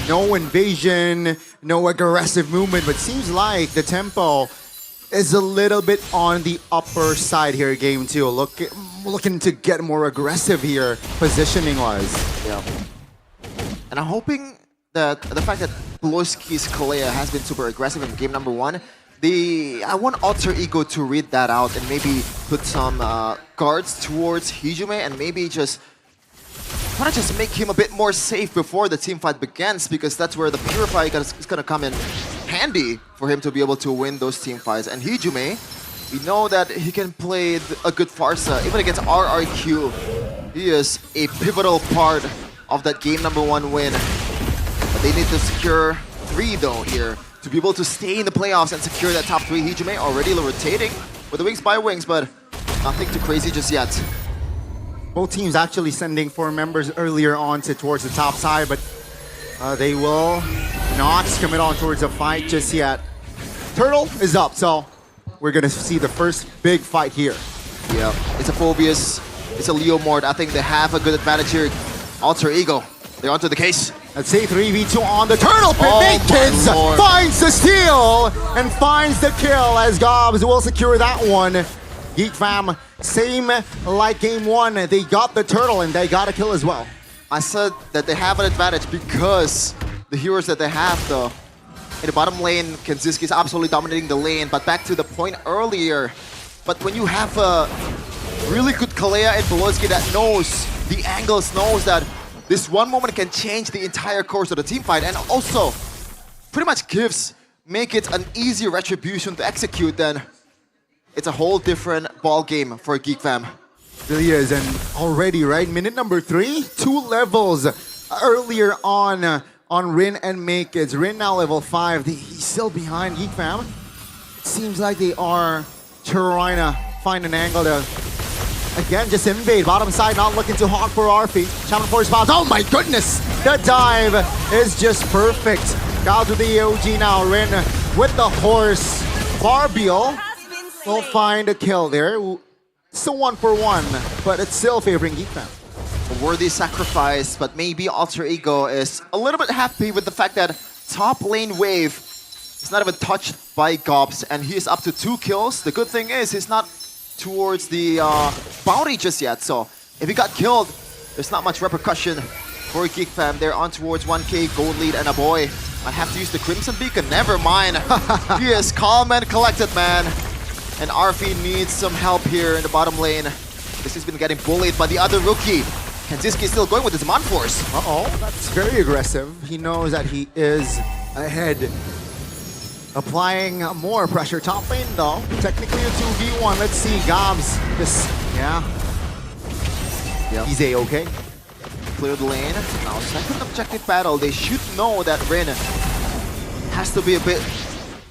no invasion, no aggressive movement, but seems like the tempo is a little bit on the upper side here, Game 2. Looking to get more aggressive here, positioning-wise. Yeah. And I'm hoping that the fact that Ploski's Kalea has been super aggressive in game number 1, I want Alter Ego to read that out and maybe put some guards towards Hijume and maybe just make him a bit more safe before the team fight begins, because that's where the Purify is going to come in handy for him to be able to win those team fights. And Hijume, we know that he can play a good Farsa even against RRQ. He is a pivotal part of that game number 1 win. But they need to secure 3 though here to be able to stay in the playoffs and secure that top 3. Hijume already rotating with the wings by wings, but nothing too crazy just yet. Both teams actually sending 4 members earlier on towards the top side, but they will not commit on towards a fight just yet. Turtle is up, so we're gonna see the first big fight here. Yeah, it's a Phobius, it's a Leomord. I think they have a good advantage here. Alter Ego, they're onto the case. Let's say 3v2 on the Turtle Pit. Kids finds the steal and finds the kill as Gobs will secure that one. GeekFam, same like game 1, they got the Turtle and they got a kill as well. I said that they have an advantage because the heroes that they have though. In the bottom lane, Kanziski is absolutely dominating the lane, but back to the point earlier. But when you have a really good Kalea and Poloski that knows the angles, knows that this one moment can change the entire course of the team fight, and also pretty much make it an easy retribution to execute, then it's a whole different ball game for GeekFam. Really is, and already, right? Minute number 3, 2 levels earlier on Rin and Makids. Rin now level 5, he's still behind GeekFam. It seems like they are trying to find an angle to, again, just invade. Bottom side not looking too hot for Arfi. Shaman Force spots. Oh my goodness! The dive is just perfect. Down to the AOG now. Rin with the horse. Barbiel will find a kill there. Still 1-for-1, but it's still favoring GeekFam. A worthy sacrifice, but maybe Alter Ego is a little bit happy with the fact that top lane wave is not even touched by Gobs, and he is up to 2 kills. The good thing is he's not towards the bounty just yet, so if he got killed, there's not much repercussion for GeekFam. They're on towards 1k gold lead, and a boy might have to use the Crimson Beacon. Never mind. He is calm and collected, man. And Arfi needs some help here in the bottom lane. This has been getting bullied by the other rookie. Kanziski is still going with his Mon Force. That's very aggressive. He knows that he is ahead. Applying more pressure. Top lane though. Technically a 2v1. Let's see. Gobs. He's A-okay. Clear the lane. Now second objective battle. They should know that Rin has to be a bit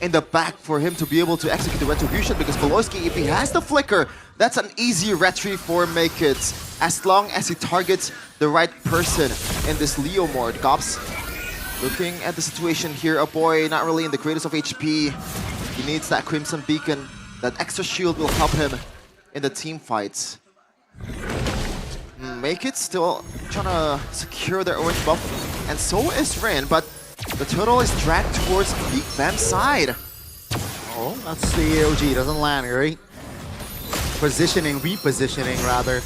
in the back for him to be able to execute the retribution, because Beloyski, if he has the flicker, that's an easy retry for Make It, as long as he targets the right person in this Leo mode. Gops looking at the situation here. A boy not really in the greatest of HP. He needs that Crimson Beacon. That extra shield will help him in the team fights. Make It still trying to secure their orange buff, and so is Rin, but the turtle is dragged towards Geek Fam's side. Oh, that's the AOG. Doesn't land, right? Positioning, repositioning rather.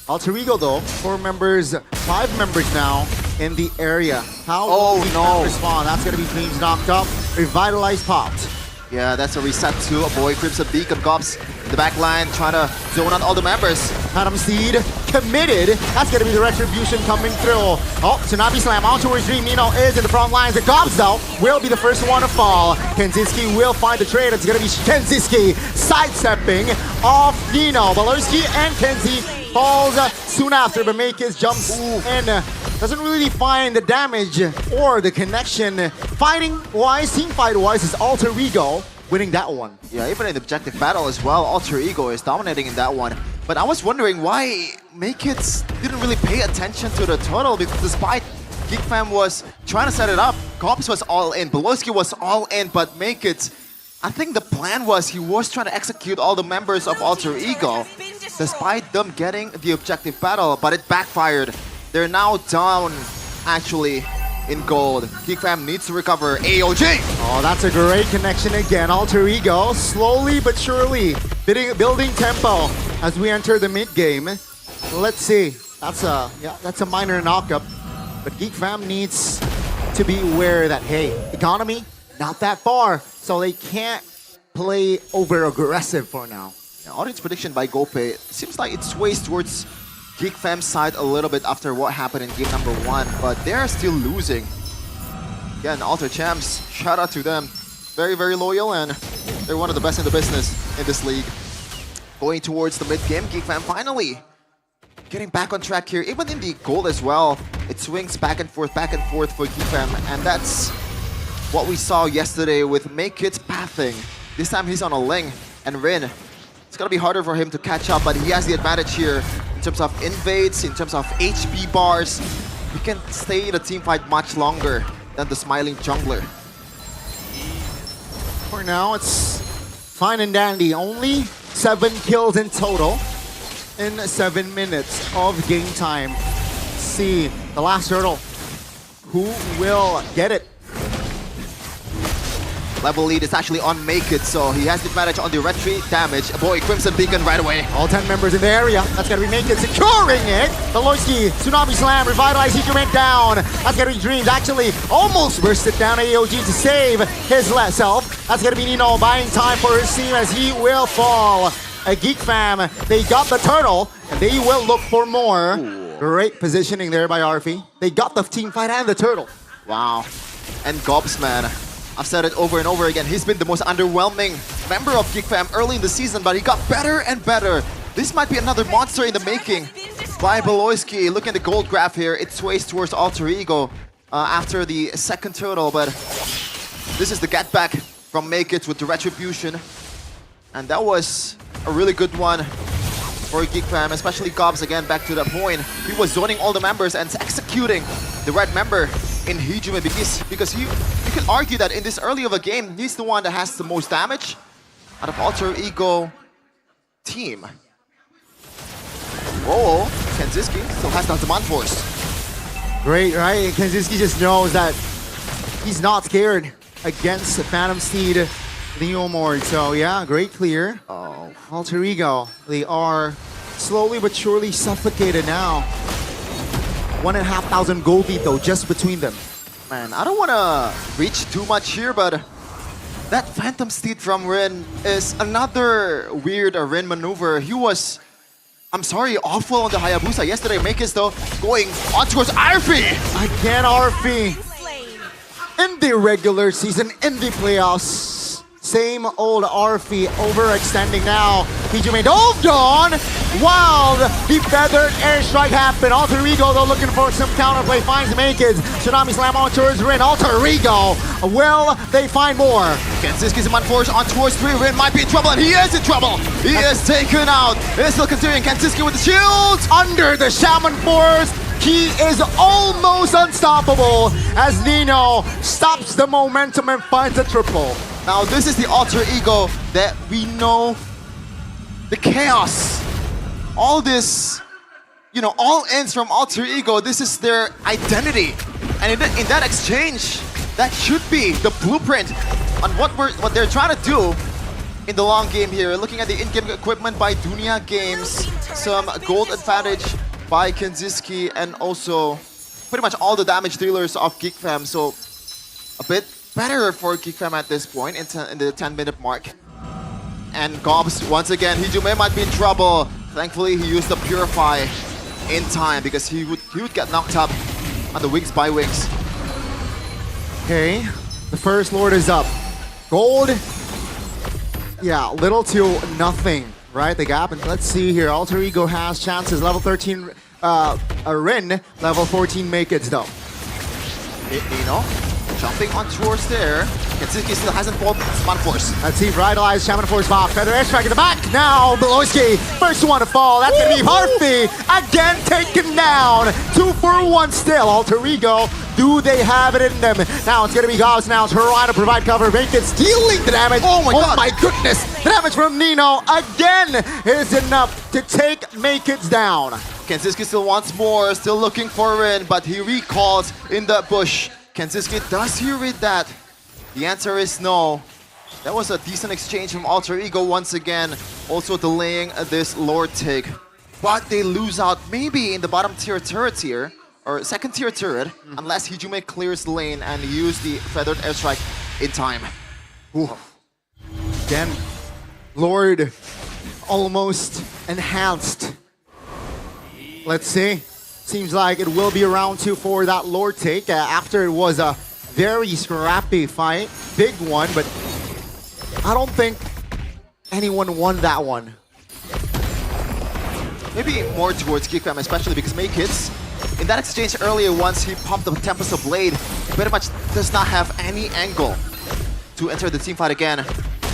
Alter Ego though, 4 members, 5 members now in the area. How will Geek Fam respond? That's gonna be Dreams knocked up, Revitalize popped. Yeah, that's a reset to a boy. Crimson Beacon Gops in the back line, trying to zone out all the members. Phantom Seed committed. That's going to be the retribution coming through. Oh, Tsunami Slam on towards Dream. Nino is in the front lines. The Gops, though, will be the first one to fall. Kenziski will find the trade. It's going to be Kenziski sidestepping off Nino. Beloyski and Kenzie falls soon after, but Makis jumps in. Doesn't really find the damage or the connection. Fighting-wise, team fight-wise, is Alter Ego winning that one. Yeah, even in the objective battle as well, Alter Ego is dominating in that one. But I was wondering why Make It didn't really pay attention to the turtle, because despite Geek Fam was trying to set it up, Gops was all in, Beloyski was all in, but Make It, I think the plan was he was trying to execute all the members of Alter Ego, despite them getting the objective battle, but it backfired. They're now down, actually, in gold. Geek Fam needs to recover. AOG! Oh, that's a great connection again. Alter Ego, slowly but surely, building tempo as we enter the mid-game. Let's see. That's a minor knock-up. But Geek Fam needs to be aware that, hey, economy, not that far, so they can't play over-aggressive for now. Yeah, audience prediction by Gope seems like it sways towards Geek Fam's side a little bit after what happened in game number 1, but they're still losing. Again, Alter Champs, shout out to them. Very, very loyal, and they're one of the best in the business in this league. Going towards the mid-game, Geek Fam finally getting back on track here. Even in the gold as well, it swings back and forth for Geek Fam, and that's what we saw yesterday with Make It pathing. This time he's on a Ling, and Rin, it's gonna be harder for him to catch up, but he has the advantage here in terms of invades, in terms of HP bars. He can stay in a team fight much longer than the smiling jungler. For now, it's fine and dandy. Only 7 kills in total in 7 minutes of game time. Let's see the last hurdle. Who will get it? Level lead is actually on Make It, so he has the advantage on the retreat damage. Boy, Crimson Beacon right away. All 10 members in the area. That's gonna be Make It securing it. Beloyski, Tsunami Slam, Revitalize, he went down. That's gonna be Dreams, actually almost bursted down AOG to save his self. That's gonna be Nino buying time for his team as he will fall. A Geek Fam, they got the turtle, and they will look for more. Ooh. Great positioning there by Arfi. They got the team fight and the turtle. Wow. And Gobs, man. I've said it over and over again, he's been the most underwhelming member of Geek Fam early in the season, but he got better and better. This might be another monster in the making by Beloyski. Look at the gold graph here, it sways towards Alter Ego after the second turtle, but this is the get back from Make It with the retribution. And that was a really good one for Geek Fam, especially Gobs again, back to that point. He was zoning all the members and executing the red member in Hijume because you can argue that in this early of a game, he's the one that has the most damage out of Alter Ego team. Whoa, Kenziski still has the demand force. Great, right? Kenziski just knows that he's not scared against the Phantom Steed Leo Mord. So yeah, great clear. Oh, Alter Ego, they are slowly but surely suffocated now. 1,500 gold lead though, just between them. Man, I don't want to reach too much here, but that Phantom Steed from Rin is another weird Rin maneuver. He was, I'm sorry, awful on the Hayabusa yesterday. Makis though, going on towards Arfi. Again, Arfi. In the regular season, in the playoffs, Same old RP overextending now. Hijume dove on while the feathered airstrike happened. Alter Ego though looking for some counterplay, finds Makers. Tsunami slam on towards Rin. Alter Ego, will they find more? Kensuke is unforced on towards 3. Rin might be in trouble, and he is in trouble. He is taken out. It is still continuing. Kensuke with the shield. Under the Shaman Force, he is almost unstoppable as Nino stops the momentum and finds a triple. Now this is the Alter Ego that we know, the chaos. All this, you know, all ends from Alter Ego. This is their identity. And in that exchange, that should be the blueprint on what they're trying to do in the long game here. Looking at the in-game equipment by Dunia Games, some gold advantage by Kensuke, and also pretty much all the damage dealers of Geek Fam. So a bit better for Geek Fam at this point in the 10-minute mark. And Gobs, once again, Hijume might be in trouble. Thankfully, he used the Purify in time because he would get knocked up on the wings by wings. Okay, the first Lord is up. Gold, yeah, little to nothing, right? The gap, and let's see here. Alter Ego has chances. Level 13, Rin, level 14 make it though. Nino jumping on towards there. Kensuke still hasn't fought Shaman Force. Let's see, Vitalize, Shaman Force back. Feather airstrike in the back. Now, Beloski, first one to fall. That's going to be Harpy. Again, taken down. 2 for 1 still. Alter Ego, do they have it in them? Now, it's going to be Gauss now. It's Harai to provide cover. Make it stealing the damage. Oh my god. Oh my goodness. The damage from Nino, again, is enough to take Make-It's down. Kensuke still wants more, still looking for Rin, but he recalls in the bush. Kensuke, does he read that? The answer is no. That was a decent exchange from Alter Ego once again, also delaying this Lord take. But they lose out maybe in the bottom tier turret here, or second tier turret, unless Hijume clears the lane and use the feathered airstrike in time. Ooh. Again, Lord almost enhanced. Let's see. Seems like it will be round 2 for that Lord take after it was a very scrappy fight. Big one, but I don't think anyone won that one. Maybe more towards Geek Fam, especially because Make-It's, in that exchange earlier, once he pumped the Tempest of Blade, pretty much does not have any angle to enter the team fight again.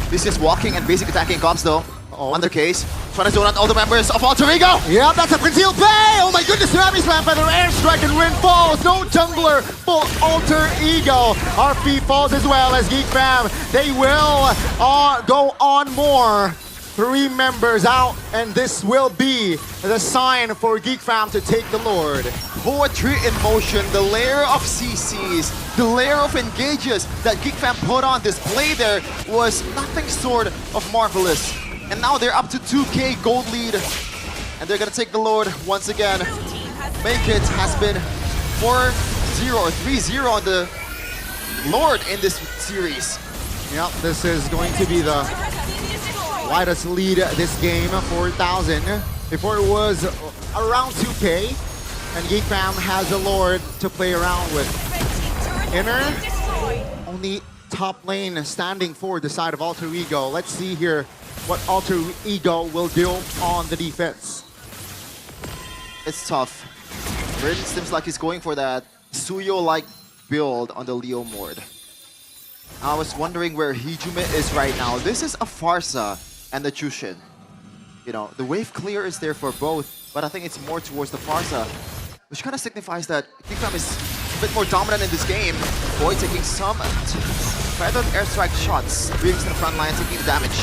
He's just walking and basic attacking Gobs though. On the case, trying to zone out all the members of Alter Ego. Yeah, that's a concealed play. Oh my goodness, Tsunami Slam Feather airstrike and Rin falls. No jungler for Alter Ego. RP falls as well as Geek Fam. They will go on more. 3 members out, and this will be the sign for Geek Fam to take the Lord. Poetry in motion, the layer of CCs, the layer of engages that Geek Fam put on display there was nothing short of marvelous. And now they're up to 2k gold lead. And they're gonna take the Lord once again. Make-It has been 4-0 or 3-0 on the Lord in this series. Yep, this is going to be the widest lead this game, 4,000. Before it was around 2k. And Geek Fam has the Lord to play around with. Inner, only top lane standing for the side of Alter Ego. Let's see here what Alter Ego will do on the defense. It's tough. Rin seems like he's going for that Suyo-like build on the Leo Mord. I was wondering where Hijume is right now. This is a Farsa and the Chushin. You know, the wave clear is there for both, but I think it's more towards the Farsa, which kind of signifies that Geek Fam is a bit more dominant in this game. Boy taking some feathered airstrike shots, brings to the front line, taking the damage.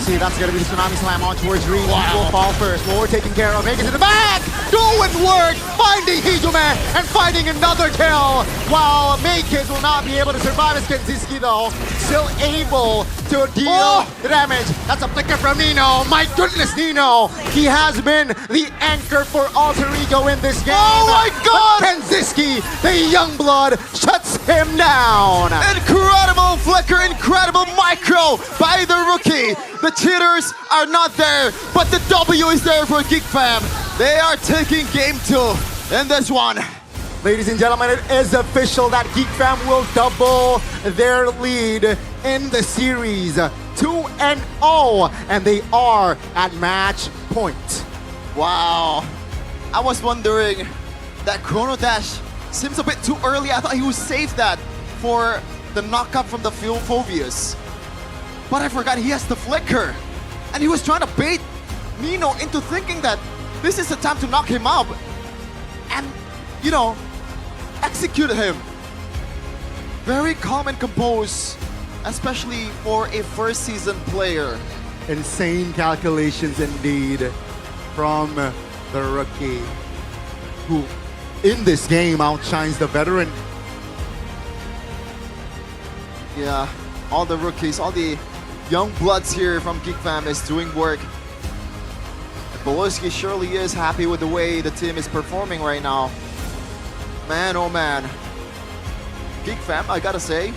See, that's gonna be the Tsunami Slam on towards Reed. He will fall first. Lord taking care of, Make-It in the back! Going work! Finding Hijume and finding another kill! While Make-It will not be able to survive as Kensuke though, still able to deal the damage. That's a flicker from Nino. My goodness, Nino! He has been the anchor for Alter Ego in this game. Oh my god! Kensuke, the young blood, shuts him down! Incredible flicker, incredible micro by the rookie! The cheaters are not there, but the W is there for Geek Fam. They are taking game 2 in this one. Ladies and gentlemen, it is official that Geek Fam will double their lead in the series. 2-0, and they are at match point. Wow. I was wondering, that Chrono Dash seems a bit too early. I thought he would save that for the knockup from the Phobius. But I forgot he has the flicker. And he was trying to bait Nino into thinking that this is the time to knock him up. And, you know, execute him. Very calm and composed, especially for a first season player. Insane calculations indeed from the rookie, who in this game outshines the veteran. Yeah, all the rookies, all the young bloods here from Geek Fam is doing work. Boloski surely is happy with the way the team is performing right now. Man, oh man. Geek Fam, I gotta say,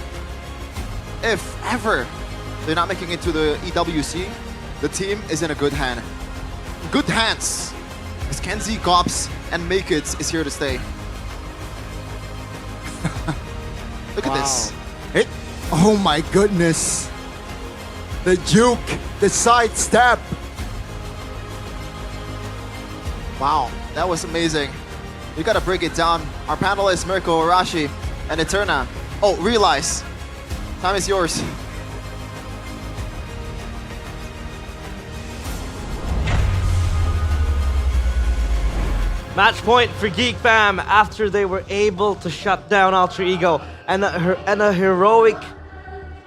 if ever they're not making it to the EWC, the team is in a good hand. Good hands. Because Kenzie, Gops, and Make It is here to stay. Look at this. Oh my goodness. The juke, the sidestep. Wow, that was amazing. We gotta break it down. Our panelists, Mirko, Arashi, and Eterna. Oh, realize. Time is yours. Match point for Geek Fam after they were able to shut down Alter Ego and a heroic,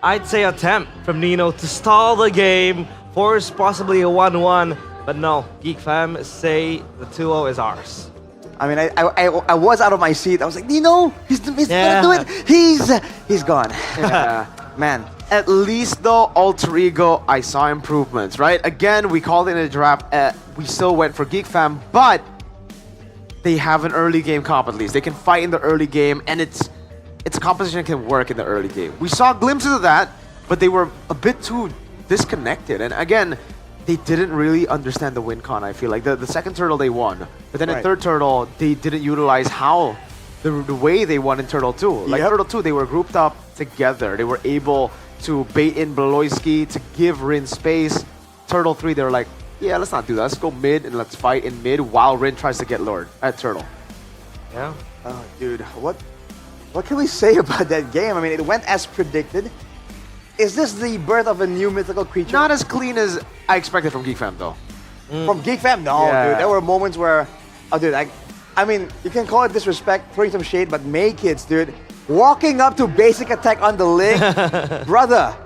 I'd say, attempt from Nino to stall the game, force possibly a 1-1, but no, Geek Fam say the 2-0 is ours. I mean, I was out of my seat. I was like, Nino, he's gonna do it. He's gone. Yeah. Man, at least though, Alter Ego, I saw improvements, right? Again, we called it in a draft. We still went for Geek Fam, but they have an early game comp at least. They can fight in the early game, and it's a composition that can work in the early game. We saw glimpses of that, but they were a bit too disconnected. And again, they didn't really understand the win con, I feel like. The second turtle they won, but then in third turtle, they didn't utilize how, the way they won in turtle 2. Like turtle 2, they were grouped up together. They were able to bait in Beloyski to give Rin space. Turtle 3, they were like, yeah, let's not do that. Let's go mid and let's fight in mid while Rin tries to get lured at turtle. Yeah. Oh, dude, what can we say about that game? I mean, it went as predicted. Is this the birth of a new mythical creature? Not as clean as I expected from Geek Fam, though. From Geek Fam? No, dude. There were moments where, oh, dude, I mean, you can call it disrespect, throwing some shade, but Make It, dude, walking up to basic attack on the leg, brother.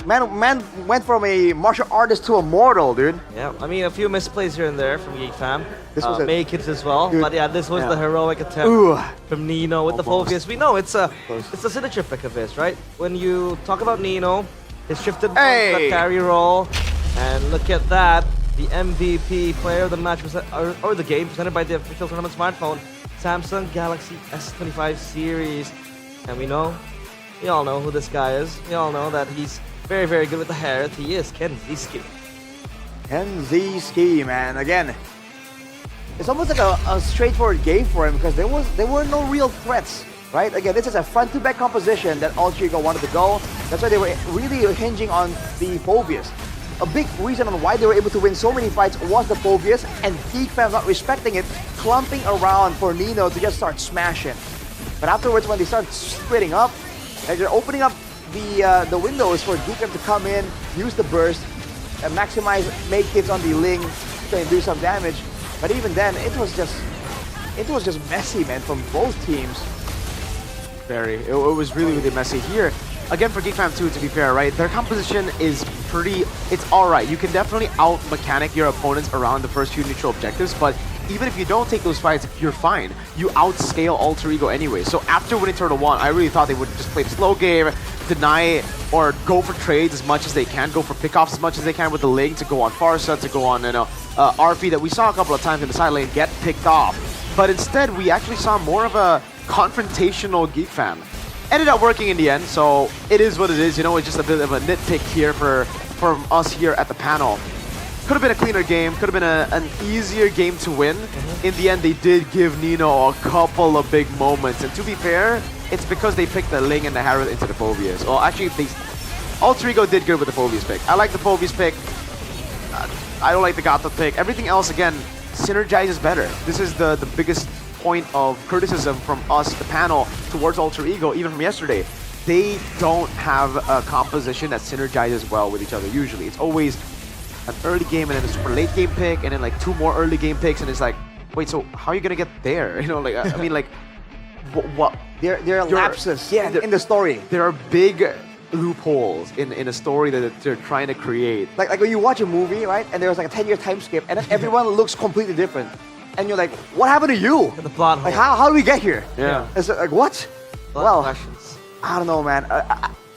Man went from a martial artist to a mortal, dude. Yeah, I mean, a few misplays here and there from Geek Fam. This was Make It as well, but yeah, this was the heroic attempt from Nino with the focus. We know it's a signature pick of his, right? When you talk about Nino, his shifted that carry role, and look at that, the MVP player of the match or the game presented by the official tournament smartphone, Samsung Galaxy S25 series, and we all know who this guy is. We all know that he's very, very good with the hair. He is Ken Ziski. Ken Ziski, man. Again, it's almost like a straightforward game for him because there were no real threats, right? Again, this is a front-to-back composition that Alter Ego wanted to go. That's why they were really hinging on the Phobius. A big reason on why they were able to win so many fights was the Phobius, and Geek Fam not respecting it, clumping around for Nino to just start smashing. But afterwards, when they start splitting up, and they're opening up the windows for Geek Fam to come in, use the burst, and maximize Make Kids on the Ling and do some damage. But even then, it was just messy, man, from both teams. It was really, really messy here. Again, for Geek Fam 2, to be fair, right, their composition is it's alright. You can definitely out-mechanic your opponents around the first few neutral objectives, but even if you don't take those fights, you're fine. You outscale Alter Ego anyway. So after winning Turtle 1, I really thought they would just play the slow game, deny or go for trades as much as they can, go for pickoffs as much as they can with the Ling to go on Farsa, to go on RP that we saw a couple of times in the side lane get picked off. But instead, we actually saw more of a confrontational Geek Fam. Ended up working in the end, so it is what it is. It's just a bit of a nitpick here from us here at the panel. Could have been a cleaner game, could have been an easier game to win. In the end, they did give Nino a couple of big moments. And to be fair, it's because they picked the Ling and the Harith into the Phobias. Well, actually, Alter Ego did good with the Phobias pick. I like the Phobias pick. I don't like the Gato pick. Everything else, again, synergizes better. This is the biggest point of criticism from us, the panel, towards Alter Ego, even from yesterday. They don't have a composition that synergizes well with each other usually. It's always an early game and then a super late game pick and then like 2 more early game picks, and it's like, wait, so how are you gonna get there? You know, like, I mean, like, what? There are lapses in the story. There are big loopholes in a story that they're trying to create. Like when you watch a movie, right, and there's like a 10-year time skip, and then everyone looks completely different. And you're like, what happened to you? The plot hole. Like, how do we get here? Yeah. It's like, what? Well, questions. I don't know, man.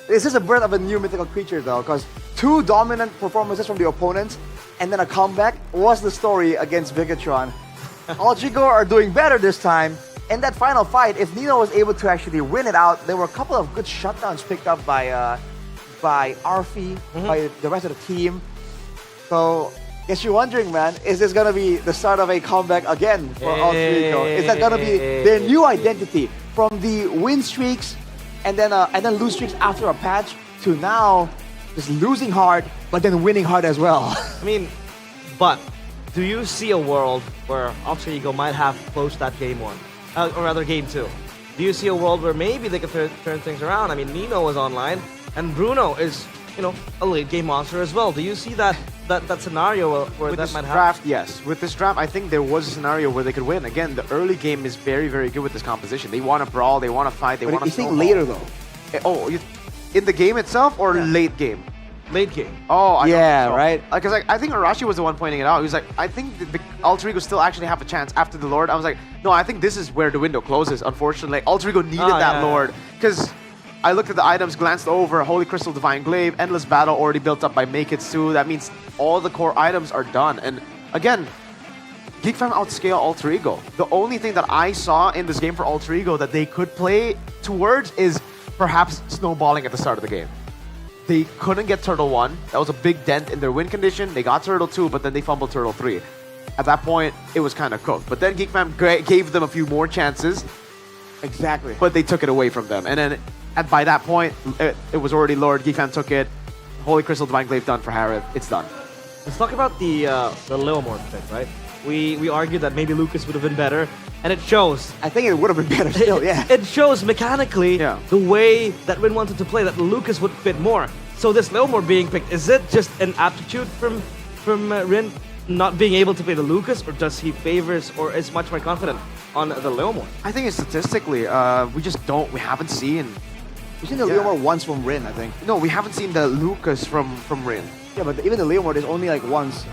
This is a birth of a new mythical creature, though, because 2 dominant performances from the opponents, and then a comeback was the story against Bigatron. Alter Ego are doing better this time. In that final fight, if Nino was able to actually win it out, there were a couple of good shutdowns picked up by Arfi, by the rest of the team. So, guess you're wondering, man, is this gonna be the start of a comeback again for Alter Ego? Is that gonna be their new identity from the win streaks and then lose streaks after a patch to now just losing hard but then winning hard as well? I mean, but do you see a world where Alter Ego might have closed that game 1? Or rather game 2? Do you see a world where maybe they could turn things around? I mean, Nino is online, and Bruno is, you know, a late game monster as well. Do you see that scenario where with that this might draft, happen? yes. With this draft, I think there was a scenario where they could win. Again, the early game is very, very good with this composition. They want to brawl, they want to fight, they want to. You think later though? In the game itself or late game? Late game. Oh, I don't think so. Right. Because I think Arashi was the one pointing it out. He was like, I think the Alter Ego still actually have a chance after the Lord. I was like, no, I think this is where the window closes. Unfortunately, Alter Ego needed that Lord because I looked at the items, glanced over, Holy Crystal, Divine Glaive, Endless Battle already built up by Make It Sue. That means all the core items are done. And again, GeekFam outscale Alter Ego. The only thing that I saw in this game for Alter Ego that they could play towards is perhaps snowballing at the start of the game. They couldn't get Turtle 1. That was a big dent in their win condition. They got Turtle 2, but then they fumbled Turtle 3. At that point, it was kind of cooked. But then GeekFam gave them a few more chances. Exactly. But they took it away from them. And then by that point, it was already Lord. GeekFam took it. Holy Crystal, Divine Glaive done for Harith. It's done. Let's talk about the Leomord pick, right? We argued that maybe Lucas would have been better, and it shows. I think it would have been better still, yeah. It shows mechanically the way that Rin wanted to play, that Lucas would fit more. So this Leomord being picked, is it just an aptitude from Rin not being able to play the Lucas, or does he favors or is much more confident on the Leomord? I think it's statistically, we haven't seen. We've seen the Leomord once from Rin, I think. No, we haven't seen the Lucas from Rin. Yeah, but even the Leomord is only like once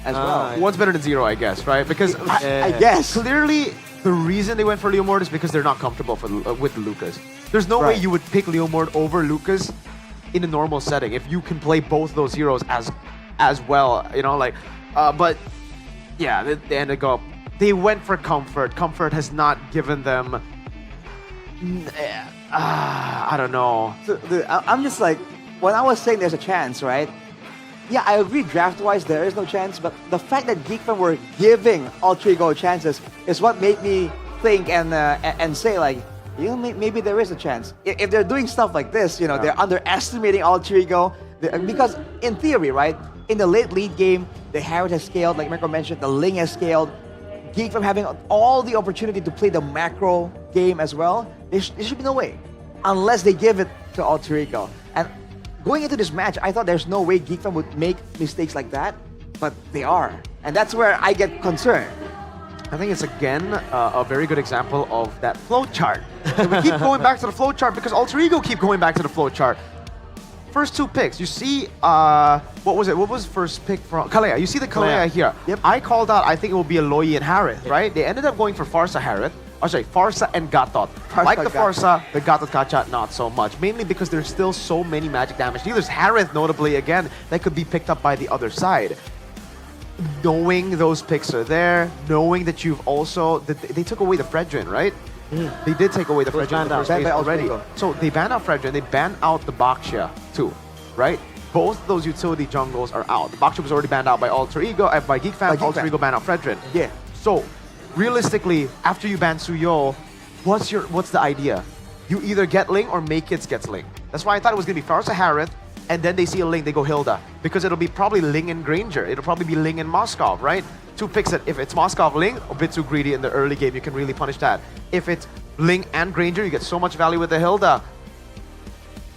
as well. One's better than 0, I guess, right? Because I guess. Clearly, the reason they went for Leomord is because they're not comfortable with Lucas. There's no way you would pick Leomord over Lucas in a normal setting if you can play both those heroes as well, you know, like, but yeah, they ended up, they went for comfort. Comfort has not given them, I don't know. I'm just like, when I was saying there's a chance, right? Yeah, I agree draft-wise there is no chance, but the fact that GeekFam were giving Alter Ego chances is what made me think and say like, you know, maybe there is a chance. If they're doing stuff like this, you know, they're underestimating Alter Ego. Because in theory, right, in the late lead game, the Harith has scaled, like Marco mentioned, the Ling has scaled. GeekFam having all the opportunity to play the macro game as well, there should be no way. Unless they give it to Alter Ego. And going into this match, I thought there's no way GeekFam would make mistakes like that, but they are. And that's where I get concerned. I think it's again a very good example of that flowchart. We keep going back to the flowchart because Alter Ego keep going back to the flowchart. First 2 picks, you see, what was it? What was first pick from Kalea? You see the Kalea here. Yep. I called out, I think it will be a Loi and Harith, right? They ended up going for Farsa Harith. Oh, sorry, Farsa and Gatot. Like the Farsa, the Gatot Kacha, not so much. Mainly because there's still so many magic damage dealers. Harith, notably, again, that could be picked up by the other side. Knowing those picks are there, knowing that you've also, they took away the Fredrin, right? They did take away the Fredrin in the first phase already. So they banned out Fredrin, they banned out the Baksha too, right? both those utility jungles are out. The Bakchuk was already banned out by Alter Ego, by Geek Fam. Alter Ego banned out Fredrin. Yeah. So, realistically, after you ban Suyo, what's the idea? You either get Ling or Make Kids gets Ling. That's why I thought it was gonna be Farsa Harith, and then they see a Ling, they go Hilda. Because it'll be probably Ling and Granger. It'll probably be Ling and Moskov, right? Two picks that if it's Moskov Ling, a bit too greedy in the early game, you can really punish that. If it's Ling and Granger, you get so much value with the Hilda.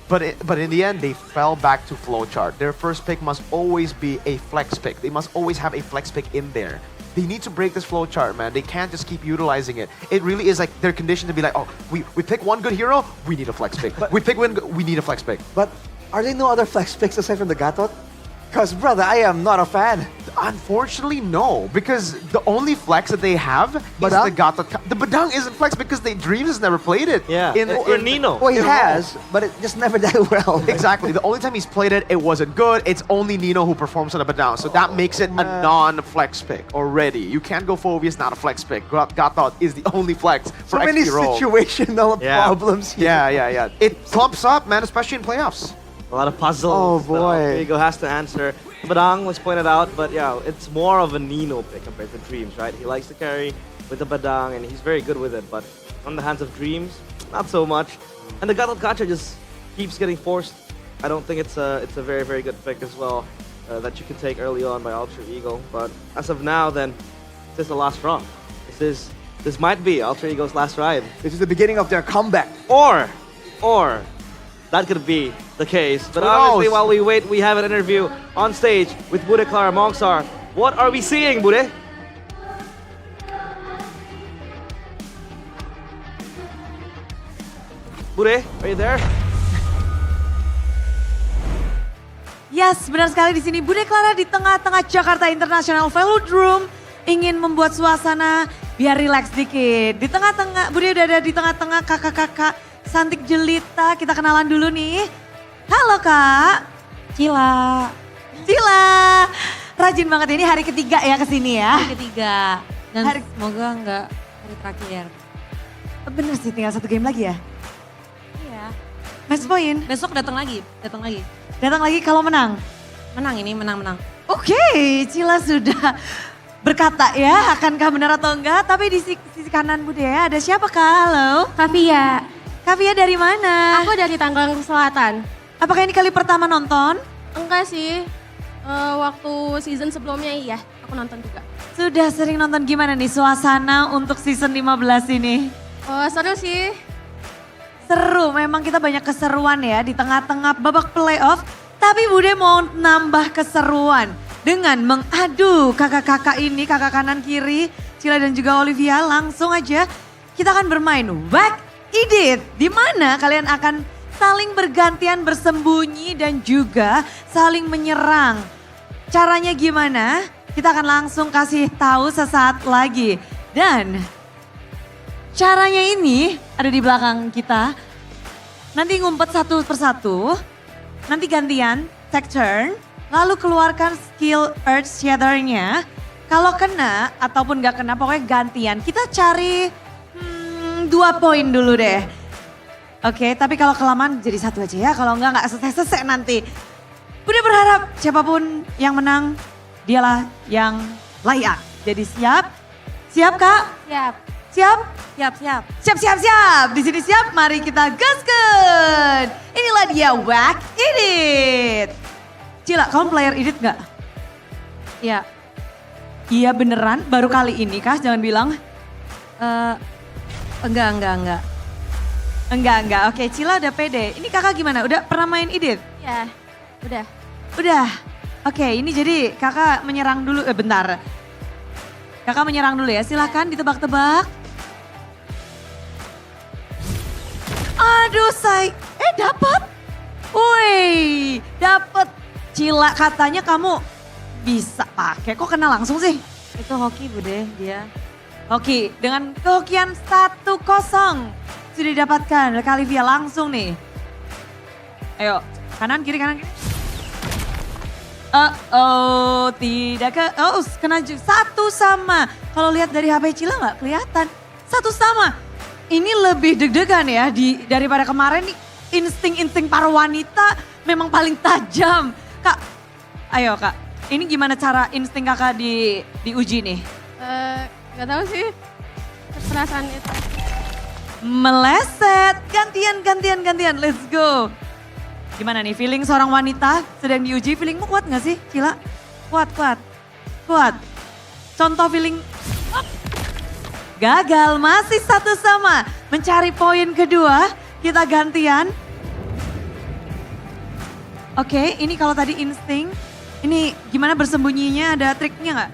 But in the end, they fell back to flowchart. Their first pick must always be a flex pick. They must always have a flex pick in there. They need to break this flowchart, man. They can't just keep utilizing it. It really is like they're conditioned to be like, oh, we pick one good hero, we need a flex pick. We pick one, we need a flex pick. But are there no other flex picks aside from the Gatot? Because, brother, I am not a fan. Unfortunately, no. Because the only flex that they have is the Gatot. The Badang isn't flex because Dreams has never played it. Yeah, in Nino. Well, he has, but it just never that well. Exactly. The only time he's played it, it wasn't good. It's only Nino who performs on a Badang. So that makes it a non-flex pick already. You can't go Phobius, not a flex pick. Gatot is the only flex for so many XP role. situational problems here. Yeah. It clumps up, man, especially in playoffs. A lot of puzzles. Oh boy. Ego has to answer. Badang was pointed out, but yeah, it's more of a Nino pick compared to Dreams, right? He likes to carry with the Badang, and he's very good with it, but on the hands of Dreams, not so much. And the Gatot Gacha just keeps getting forced. I don't think it's a very, very good pick as well that you can take early on by Alter Ego. But as of now, then, this is the last straw. This might be Alter Ego's last ride. This is the beginning of their comeback. Or that could be the case. But obviously, while we wait, we have an interview on stage with Bude, Clara, Mongsar. What are we seeing, Bude? Bude, are you there? Yes, benar sekali di sini Bude Clara di tengah-tengah Jakarta International Velodrome ingin membuat suasana biar rileks dikit. Di tengah-tengah, Bude udah ada di tengah-tengah kakak-kakak Santik Jelita. Kita kenalan dulu nih. Halo Kak. Cila. Rajin banget ini hari ketiga ya kesini ya. Hari ketiga. Dan semoga enggak hari terakhir. Bener sih, tinggal 1 game lagi ya? Iya. Match point? Besok datang lagi. Datang lagi kalau menang? Menang ini, menang. Oke, Cila sudah berkata ya, akankah benar atau enggak. Tapi di sisi kanan Bude ya, ada siapa Kak? Halo? Kavia. Kavia dari mana? Aku dari Tangerang Selatan. Apakah ini kali pertama nonton? Enggak sih, waktu season sebelumnya iya, aku nonton juga. Sudah sering nonton, gimana nih suasana untuk season 15 ini? Seru sih. Seru, memang kita banyak keseruan ya di tengah-tengah babak playoff. Tapi Bude mau nambah keseruan dengan mengadu kakak-kakak ini, kakak kanan kiri, Cila dan juga Olivia. Langsung aja kita akan bermain Whack Edit, di mana kalian akan saling bergantian bersembunyi dan juga saling menyerang. Caranya gimana? Kita akan langsung kasih tahu sesaat lagi. Dan caranya ini ada di belakang kita. Nanti ngumpet satu persatu, nanti gantian, take turn, lalu keluarkan skill Earth Shatter-nya. Kalau kena ataupun gak kena, pokoknya gantian. Kita cari 2 poin dulu deh. Oke, tapi kalau kelamaan jadi 1 aja ya. Kalau enggak selesai nanti. Udah berharap siapapun yang menang, dialah yang layak. Jadi siap? Siap Kak? Siap. Siap? Siap. Siap. Di sini siap, mari kita gaskan. Inilah dia Whack Edit. Cila, kamu player edit gak? Iya. Iya beneran, baru kali ini kah? Jangan bilang. Enggak. Enggak. Oke, Cila udah pede. Ini kakak gimana? Udah pernah main edit? Ya, Udah. Oke, ini jadi kakak menyerang dulu. Bentar. Kakak menyerang dulu ya. Silahkan ditebak-tebak. Aduh, dapat. Woi, dapat. Cila, katanya kamu bisa pakai. Kok kena langsung sih? Itu hoki Bude, dia. Hoki, dengan kehokian 1-0 sudah didapatkan oleh Kalivia langsung nih. Ayo, kanan kiri. Tidak kena 1 sama. Kalau lihat dari HP Cila nggak kelihatan. 1 sama. Ini lebih deg-degan ya daripada kemarin nih. Insting para wanita memang paling tajam. Kak, ayo Kak. Ini gimana cara insting Kakak diuji nih? Gak tahu sih. Perasaan itu. Meleset. Gantian. Let's go. Gimana nih feeling seorang wanita sedang diuji? Feelingmu kuat gak sih, Cila? Kuat. Contoh feeling. Gagal, masih 1 sama. Mencari poin kedua, kita gantian. Oke, ini kalau tadi insting, ini gimana bersembunyinya, ada triknya nggak?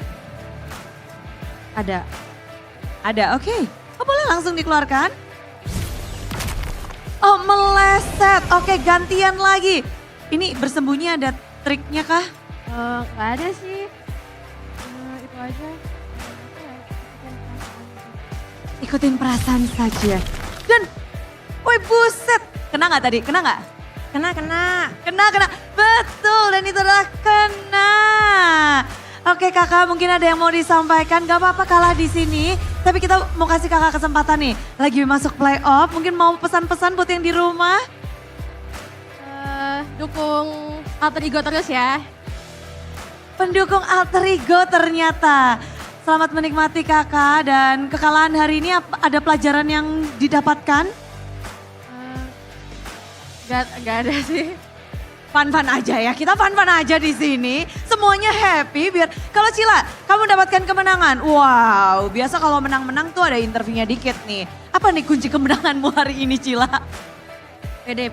Ada, oke. Oh, boleh langsung dikeluarkan. Oh, meleset. Oke, gantian lagi. Ini bersembunyi ada triknya kah? Nggak ada sih. Itu aja. Ikutin perasaan saja. Dan, woi buset. Kena nggak tadi? Kena nggak? Kena. Betul, dan itu adalah kena. Oke kakak, mungkin ada yang mau disampaikan. Gak apa-apa kalah di sini. Tapi kita mau kasih kakak kesempatan nih. Lagi masuk playoff, mungkin mau pesan-pesan buat yang di rumah? Dukung alter ego terus ya. Pendukung alter ego ternyata. Selamat menikmati kakak, dan kekalahan hari ini ada pelajaran yang didapatkan? Gak ada sih. Fun-fun aja ya, kita fun-fun aja di sini. Semuanya happy biar, kalau Cila, kamu dapatkan kemenangan. Wow, biasa kalau menang-menang tuh ada interviewnya dikit nih. Apa nih kunci kemenanganmu hari ini Cila? Pede.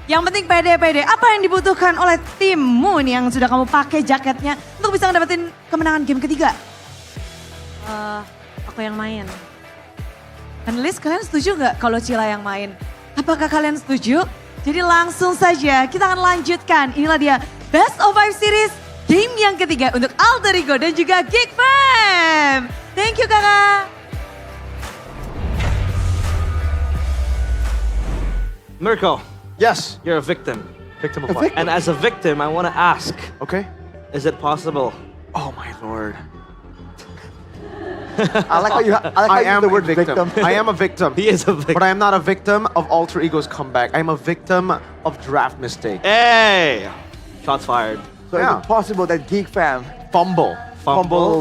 Yang penting pede. Apa yang dibutuhkan oleh timmu nih yang sudah kamu pakai jaketnya untuk bisa ngedapetin kemenangan game ketiga? Aku yang main. Panelis, kalian setuju nggak kalau Cila yang main? Apakah kalian setuju? Jadi langsung saja kita akan lanjutkan. Inilah dia Best of 5 Series game yang ketiga untuk Alter Ego dan juga Geek Fam. Thank you kakak. Mirko. Yes. You're a victim. Victim of what? And as a victim, I want to ask. Okay. Is it possible? Oh my lord. I like how you use the word victim. I am a victim. He is a victim. But I am not a victim of Alter Ego's comeback. I am a victim of draft mistake. Hey! Shots fired. So is it possible that Geek Fam fumble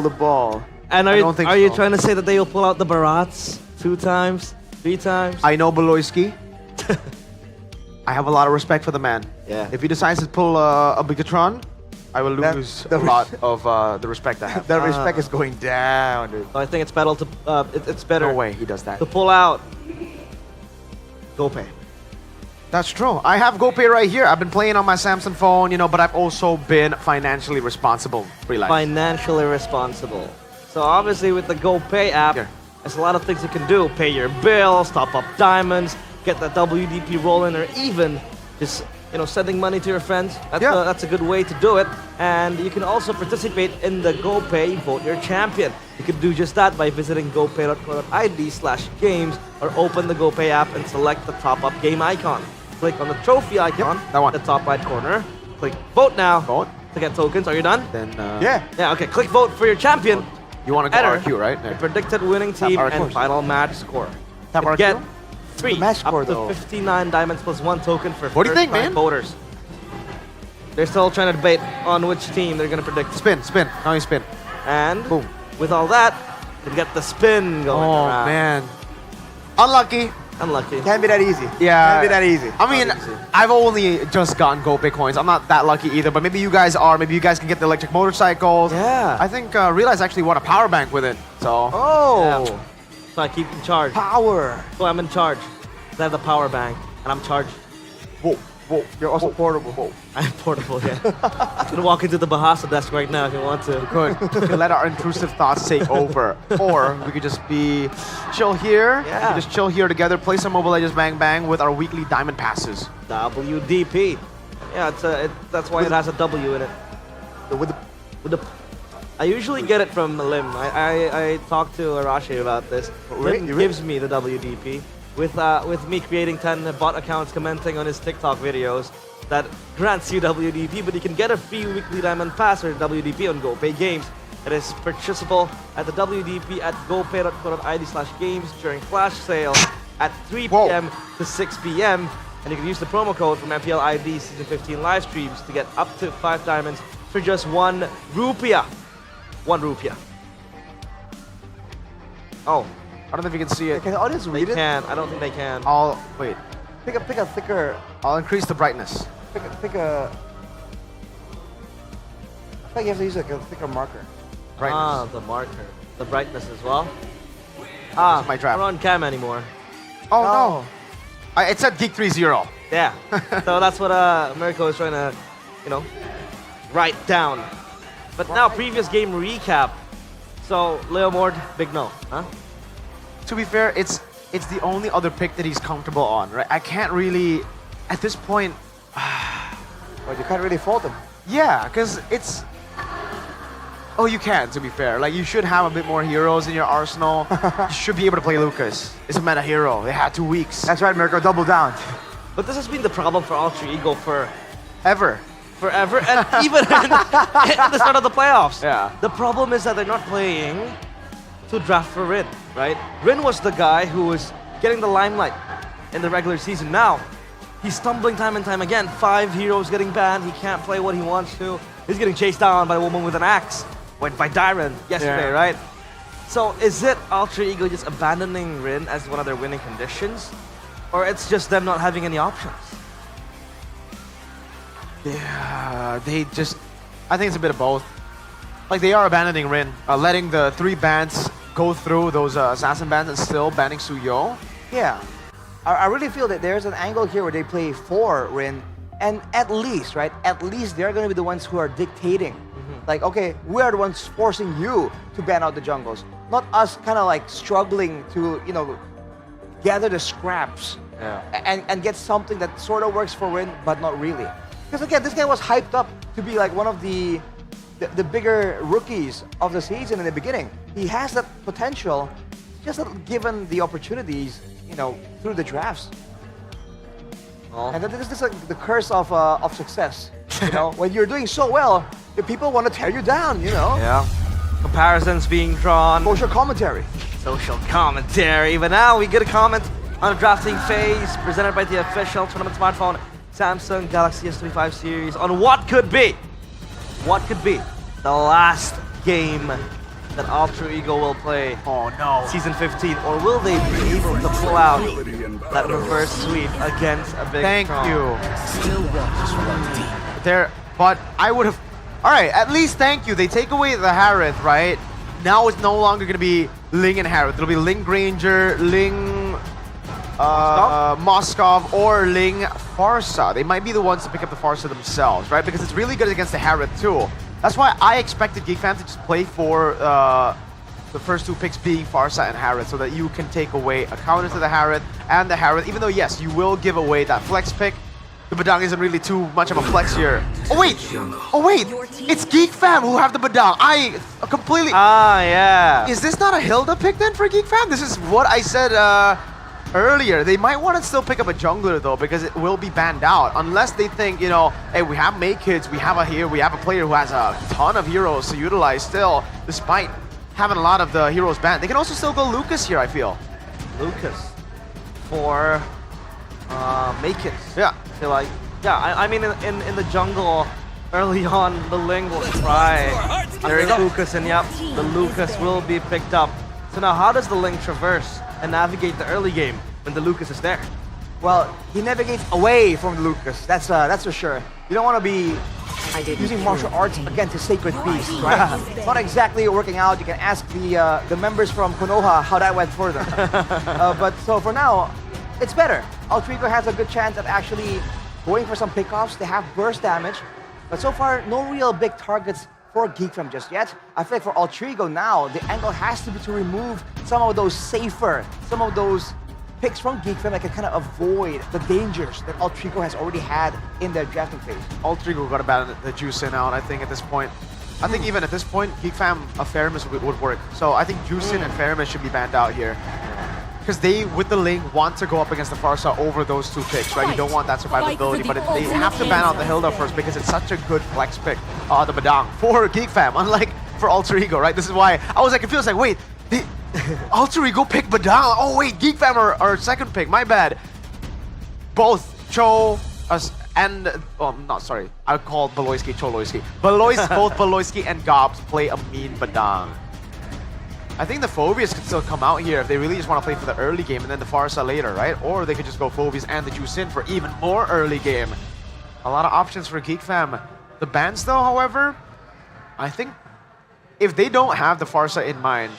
the ball? And are you trying to say that they will pull out the Barats 2 times, 3 times? I know Beloyski. I have a lot of respect for the man. Yeah. If he decides to pull a Bigatron, I will lose a lot of the respect I have. The respect is going down, dude. So I think it's better to it's better. No way he does that. To pull out GoPay. That's true. I have GoPay right here. I've been playing on my Samsung phone, you know, but I've also been financially responsible. Financially responsible. So obviously with the GoPay app, there's a lot of things you can do. Pay your bills, top up diamonds, get that WDP rolling, or even just sending money to your friends. That's a good way to do it. And you can also participate in the GoPay Vote Your Champion. You can do just that by visiting gopay.co.id/games or open the GoPay app and select the top-up game icon. Click on the trophy icon at the top right corner. Click Vote Now to get tokens. Are you done? Then, Yeah, okay. Click Vote for your champion. You want to go RQ, right? Your predicted winning team and final match score. Tap RQ? Get 3 match score, up to though. 59 diamonds plus 1 token for What do you think, first-time man? voters. They're still trying to debate on which team they're going to predict. Spin. Now you spin. And boom. With all that, you get the spin going around. Man. Unlucky. Can't be that easy. Yeah. Can't be that easy. I mean, I've only just gotten GoPay coins. I'm not that lucky either, but maybe you guys are. Maybe you guys can get the electric motorcycles. Yeah. I think Realize actually won a power bank with it. So. Oh. Yeah. So I keep in charge. Power. So I'm in charge. I have the power bank, and I'm charged. Whoa. You're also portable. Whoa. I'm portable, yeah. You can walk into the Bahasa desk right now if you want to. We could let our intrusive thoughts take over. Or we could just be chill here. Yeah. We could just chill here together, play some Mobile Legends Bang Bang with our weekly diamond passes. WDP. Yeah, that's why it has a W in it. I usually get it from Lim. I talked to Arashi about this. Lim gives me the WDP. With me creating 10 bot accounts commenting on his TikTok videos that grants you WDP, but you can get a free weekly diamond pass or WDP on GoPay Games. It is purchasable at the WDP at gopay.co.id/games during flash sale at 3 p.m. to 6 p.m. And you can use the promo code from MPL ID Season 15 live streams to get up to 5 diamonds for just 1 rupiah. 1 rupiah. Oh, I don't know if you can see it. Can the audience read it? They can. I don't think they can. I'll wait. Pick a thicker. I'll increase the brightness. Pick a. I feel like you have to use like a thicker marker. Brightness. Ah, the marker. The brightness as well. Ah, my draft. We're on cam anymore. Oh no. It said Geek 3-0. Yeah. So that's what Mirko is trying to, you know, write down. But now, previous game recap. So, Leo Mord, big no, huh? To be fair, it's the only other pick that he's comfortable on, right? I can't really, at this point... Well, you can't really fault him. Yeah, because it's... Oh, you can, to be fair. Like, you should have a bit more heroes in your arsenal. You should be able to play Lucas. It's a meta hero. They had 2 weeks. That's right, Mirko. Double down. But this has been the problem for Alter Ego for... Forever, and even in the start of the playoffs. Yeah. The problem is that they're not playing to draft for Rin, right? Rin was the guy who was getting the limelight in the regular season. Now, he's stumbling time and time again. 5 heroes getting banned. He can't play what he wants to. He's getting chased down by a woman with an axe. Went by Dyron yesterday, right? So is it Alter Ego just abandoning Rin as one of their winning conditions? Or it's just them not having any options? Yeah, they just... I think it's a bit of both. Like, they are abandoning Rin, letting the 3 bans go through those assassin bans and still banning Suyo. Yeah. I really feel that there's an angle here where they play for Rin, and at least, right, at least they're going to be the ones who are dictating. Like, okay, we are the ones forcing you to ban out the jungles, not us kind of like struggling to, you know, gather the scraps and get something that sort of works for Rin, but not really. Because again, this guy was hyped up to be like one of the bigger rookies of the season in the beginning. He has that potential, just given the opportunities, you know, through the drafts. And this is like the curse of success. You know, when you're doing so well, the people want to tear you down. You know. Yeah. Comparisons being drawn. Social commentary. Social commentary. But now we get a comment on the drafting phase presented by the official tournament smartphone Samsung Galaxy S15 series on what could be the last game that Alter Ego will play. Oh no. Season 15, or will they be able to pull out that reverse sweep against a big Thank strong? you. Still watches run deep. There, but I would have... Alright, at least thank you. They take away the Harith, right? Now it's no longer going to be Ling and Harith. It'll be Ling Granger, Ling... Moskov or Ling Farsa. They might be the ones to pick up the Farsa themselves, right? Because it's really good against the Harith too. That's why I expected GeekFam to just play for the first 2 picks being Farsa and Harith, so that you can take away a counter to the Harith and the Harith, even though yes, you will give away that flex pick. The Badang isn't really too much of a flex here. Oh wait! It's GeekFam who have the Badang. I completely... yeah. Is this not a Hilda pick then for GeekFam? This is what I said earlier. They might want to still pick up a jungler though, because it will be banned out unless they think, you know, hey, we have Make Kids, we have a player who has a ton of heroes to utilize still, despite having a lot of the heroes banned. They can also still go Lucas here, I feel. Lucas for Make Kids. Yeah. I feel like, yeah, I mean in the jungle early on, the Ling will try. There is Lucas, and yep, the Lucas will be picked up. So now how does the Ling traverse and navigate the early game when the Lucas is there? Well, he navigates away from the Lucas. That's for sure. You don't want to be using martial arts against a sacred beast, right? Not exactly working out. You can ask the members from Konoha how that went for them. But so for now, it's better. Alter Ego has a good chance of actually going for some pickoffs. They have burst damage, but so far no real big targets for GeekFam just yet. I feel like for Alter Ego now, the angle has to be to remove some of those picks from GeekFam that can kind of avoid the dangers that Alter Ego has already had in their drafting phase. Alter Ego got to ban the Juicin out, I think, at this point. I think even at this point, GeekFam, a Faramis would work. So I think Juicin and Faramis should be banned out here. Because they, with the Ling, want to go up against the Farsa over those 2 picks, right? You don't want that survivability, but they have to ban out the Hilda first because it's such a good flex pick, the Badang, for GeekFam, unlike for Alter Ego, right? This is why I was like, it feels like, wait, the Alter Ego pick Badang. Oh wait, GeekFam are second pick, my bad. Both Cho and not sorry, I call Beloyski Choloyski. Both Beloyski and Gobs play a mean badang. I think the Phobias could still come out here if they really just want to play for the early game and then the Farsa later, right? Or they could just go Phobias and the Juicin for even more early game. A lot of options for Geek Fam. The bans though, however, I think if they don't have the Farsa in mind,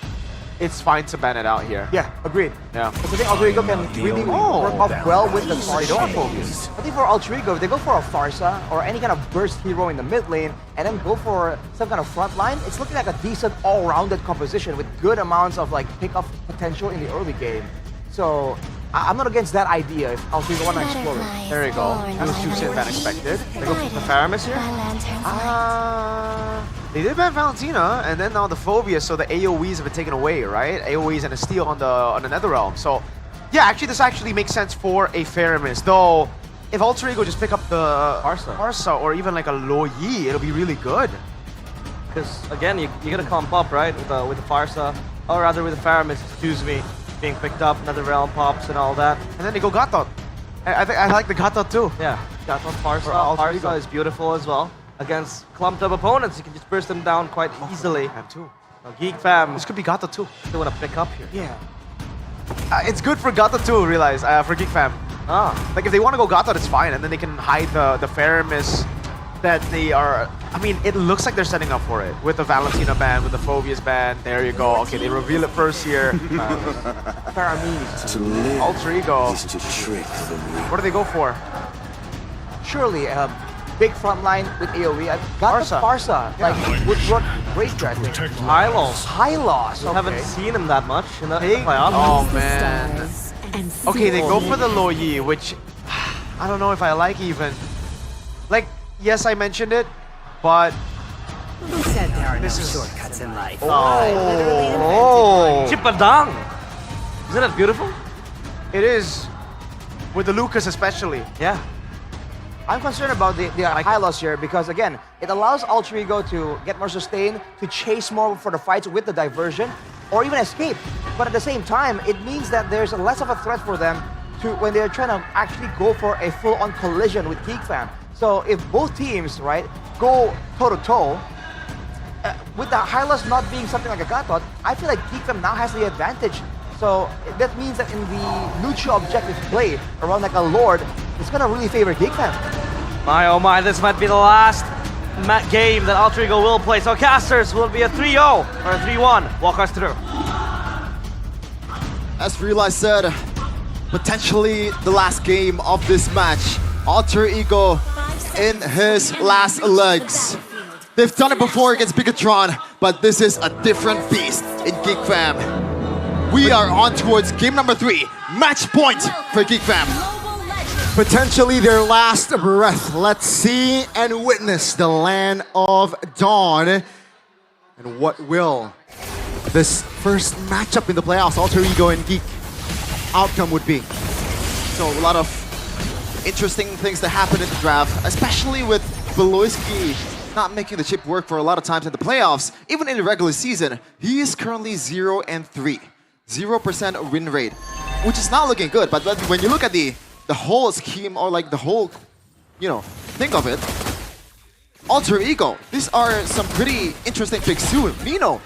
it's fine to ban it out here. Yeah, agreed. Yeah. Because I think Alter Ego can really work off well with the Farsa. I think for Alter Ego, if they go for a Farsa or any kind of burst hero in the mid lane and then go for some kind of front line, it's looking like a decent all-rounded composition with good amounts of like pick-up potential in the early game. So I'm not against that idea if Alter Ego want to explore it. There you go. That was Juicin than expected. They go for the Faramis here? They did ban Valentina, and then now the Phobia, so the AoEs have been taken away, right? AoEs and a steal on the Netherrealm. So, yeah, actually, this actually makes sense for a Faramis. Though, if Alter Ego just pick up the Farsa or even like a Lo Yi, it'll be really good. Because, again, you gotta comp up, right? With the Farsa, or rather with the Faramis, excuse me, being picked up, Netherrealm pops and all that. And then they go Gatot. I like the Gatot too. Yeah, Gatot Farsa. Farsa is beautiful as well. Against clumped up opponents, you can just burst them down quite easily. Too. Geek Fam. This could be Gatot too. They want to pick up here. Yeah. It's good for Gatot too, realize, for Geek Fam. Like if they want to go Gatot, it's fine, and then they can hide the Faramis that they are. I mean, it looks like they're setting up for it with the Valentina ban, with the Phobias ban. There you go. Okay, they reveal it first here. Faramis. Alter Ego. What do they go for? Surely, big front line with AoE. I got the Farsa. Like, would work great here, I think. Hylos. We haven't seen him that much in the playoffs. Oh, man. Okay, they go for the Lo Yi, which I don't know if I like even. Like, yes, I mentioned it, but Who said there are no shortcuts in life? Chipadang! Isn't that beautiful? It is. With the Lucas especially. Yeah. I'm concerned about the high loss here because, again, it allows Alter Ego to get more sustain, to chase more for the fights with the diversion, or even escape. But at the same time, it means that there's less of a threat for them to when they're trying to actually go for a full-on collision with Geek Fam. So if both teams, right, go toe-to-toe, with the high loss not being something like a Gatot, I feel like Geek Fam now has the advantage. So that means that in the neutral objective play around like a Lord, it's gonna really favor Geek Fam. My oh my, this might be the last game that Alter Ego will play. So Casters, will it be a 3-0 or a 3-1? Walk us through. As Realize said, potentially the last game of this match. Alter Ego in his last legs. They've done it before against Bigatron, but this is a different beast in Geek Fam. We are on towards game number 3. Match point for Geek Fam. Potentially their last breath. Let's see and witness the land of Dawn. And what will this first matchup in the playoffs, Alter Ego and Geek, outcome would be? So a lot of interesting things that happen in the draft, especially with Beloyski not making the chip work for a lot of times in the playoffs. Even in the regular season, he is currently 0-3. 0% win rate, which is not looking good. But when you look at the whole scheme or like the whole, think of it, Alter Ego, these are some pretty interesting picks too. Mino,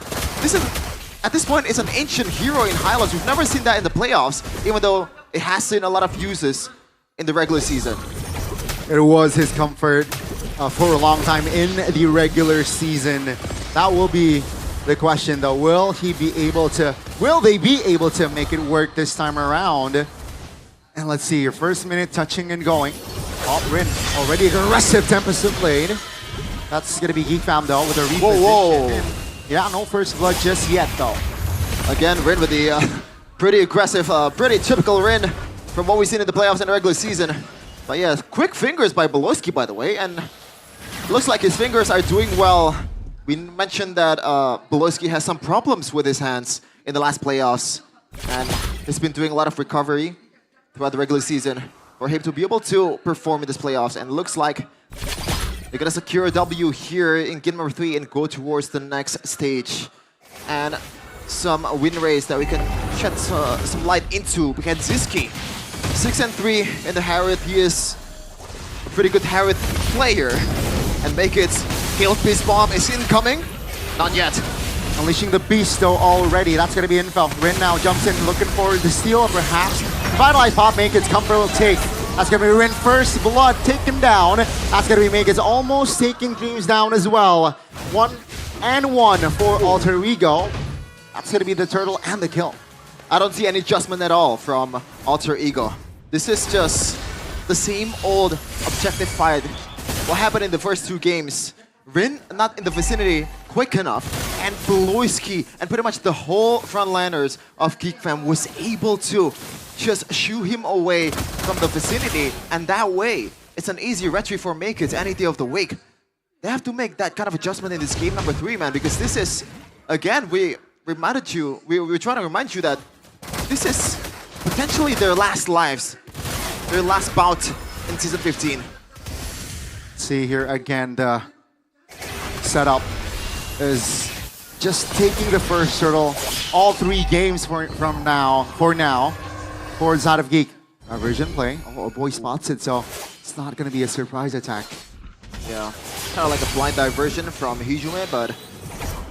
at this point, is an ancient hero in Hylos. We've never seen that in the playoffs, even though it has seen a lot of uses in the regular season. It was his comfort for a long time in the regular season. That will be the question though. Will they be able to make it work this time around? And let's see, your first minute touching and going. Rin already aggressive Tempest of Blade. That's gonna be Geek Fam though with a reposition. Whoa. Yeah, no first blood just yet though. Again, Rin with the pretty aggressive, pretty typical Rin from what we've seen in the playoffs and the regular season. But yeah, quick fingers by Beloyski, by the way, and looks like his fingers are doing well. We mentioned that Beloyski has some problems with his hands in the last playoffs, and he's been doing a lot of recovery throughout the regular season for him to be able to perform in this playoffs. And it looks like they're gonna secure a W here in game number 3 and go towards the next stage. And some win rates that we can shed some light into. We had Ziski, 6-3 in the Harriet. He is pretty good Harith player. And make it Hail Beast Bomb is incoming. Not yet. Unleashing the beast though already. That's gonna be info. Rin now jumps in looking for the steal, perhaps. Vitalize Pop, make its comfortable take. That's gonna be Rin first blood, take him down. That's gonna be Make's almost taking Dreams down as well. 1-1 for Alter Ego. That's gonna be the turtle and the kill. I don't see any adjustment at all from Alter Ego. This is just the same old objective fight. What happened in the first two games? Rin not in the vicinity quick enough, and Beloyski and pretty much the whole frontliners of GeekFam was able to just shoo him away from the vicinity, and that way it's an easy retrieve for Make It any day of the week. They have to make that kind of adjustment in this game number 3, man, because this is, again, we reminded you, we were trying to remind you that this is potentially their last lives, their last bout in Season 15. See here again, the setup is just taking the first turtle all 3 games for now towards out of Geek. Version play. Oh, boy spots it, so it's not going to be a surprise attack. Yeah, kind of like a blind diversion from Hijume, but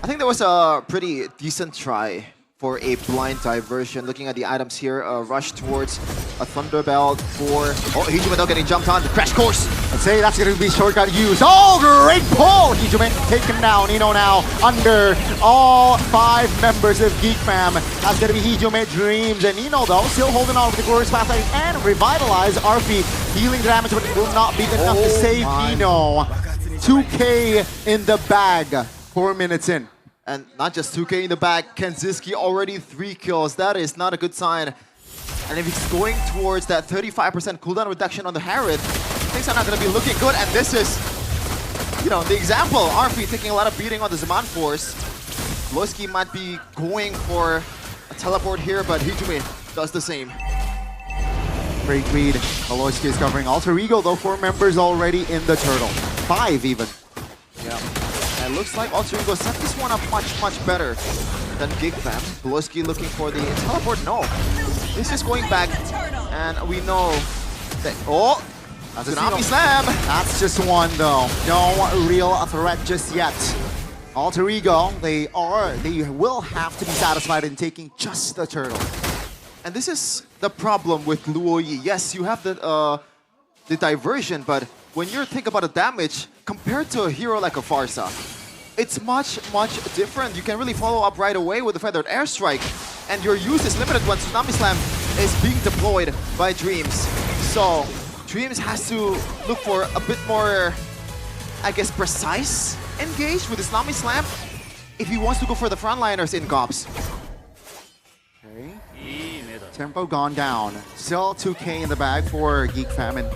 I think there was a pretty decent try for a blind diversion. Looking at the items here, rush towards a Thunderbelt for... Oh, Hijume though getting jumped on, the crash course! I'd say that's going to be shortcut use. Oh, great pull! Hijume taken down. Ino now under all 5 members of Geek Fam. That's going to be Hijume, Dreams, and Ino though still holding on with the Glorious Pathlight and Revitalize. RP dealing damage, but it will not be enough to save Ino. 2K in the bag, 4 minutes in. And not just 2K in the back, Kenziski already 3 kills. That is not a good sign. And if he's going towards that 35% cooldown reduction on the Harith, things are not going to be looking good. And this is, you know, the example. RP taking a lot of beating on the Zaman Force. Beloyski might be going for a teleport here, but Hijume does the same. Great read. Beloyski is covering Alter Ego, though 4 members already in the turtle. 5 even. Yeah. And it looks like Alter Ego set this one up much better than GeekFam. Beloyski looking for the teleport. No. This is going back. And we know that... Oh! That's Tsunami Slam! That's just one though. No real threat just yet. Alter Ego, they will have to be satisfied in taking just the turtle. And this is the problem with Luoyi. Yes, you have the diversion, but when you think about the damage, compared to a hero like a Farsa, it's much different. You can really follow up right away with the Feathered Airstrike, and your use is limited when Tsunami Slam is being deployed by Dreams. So Dreams has to look for a bit more, I guess, precise engage with the Tsunami Slam if he wants to go for the frontliners in Gobs. Okay. Tempo gone down. Still 2K in the bag for Geek Fam, and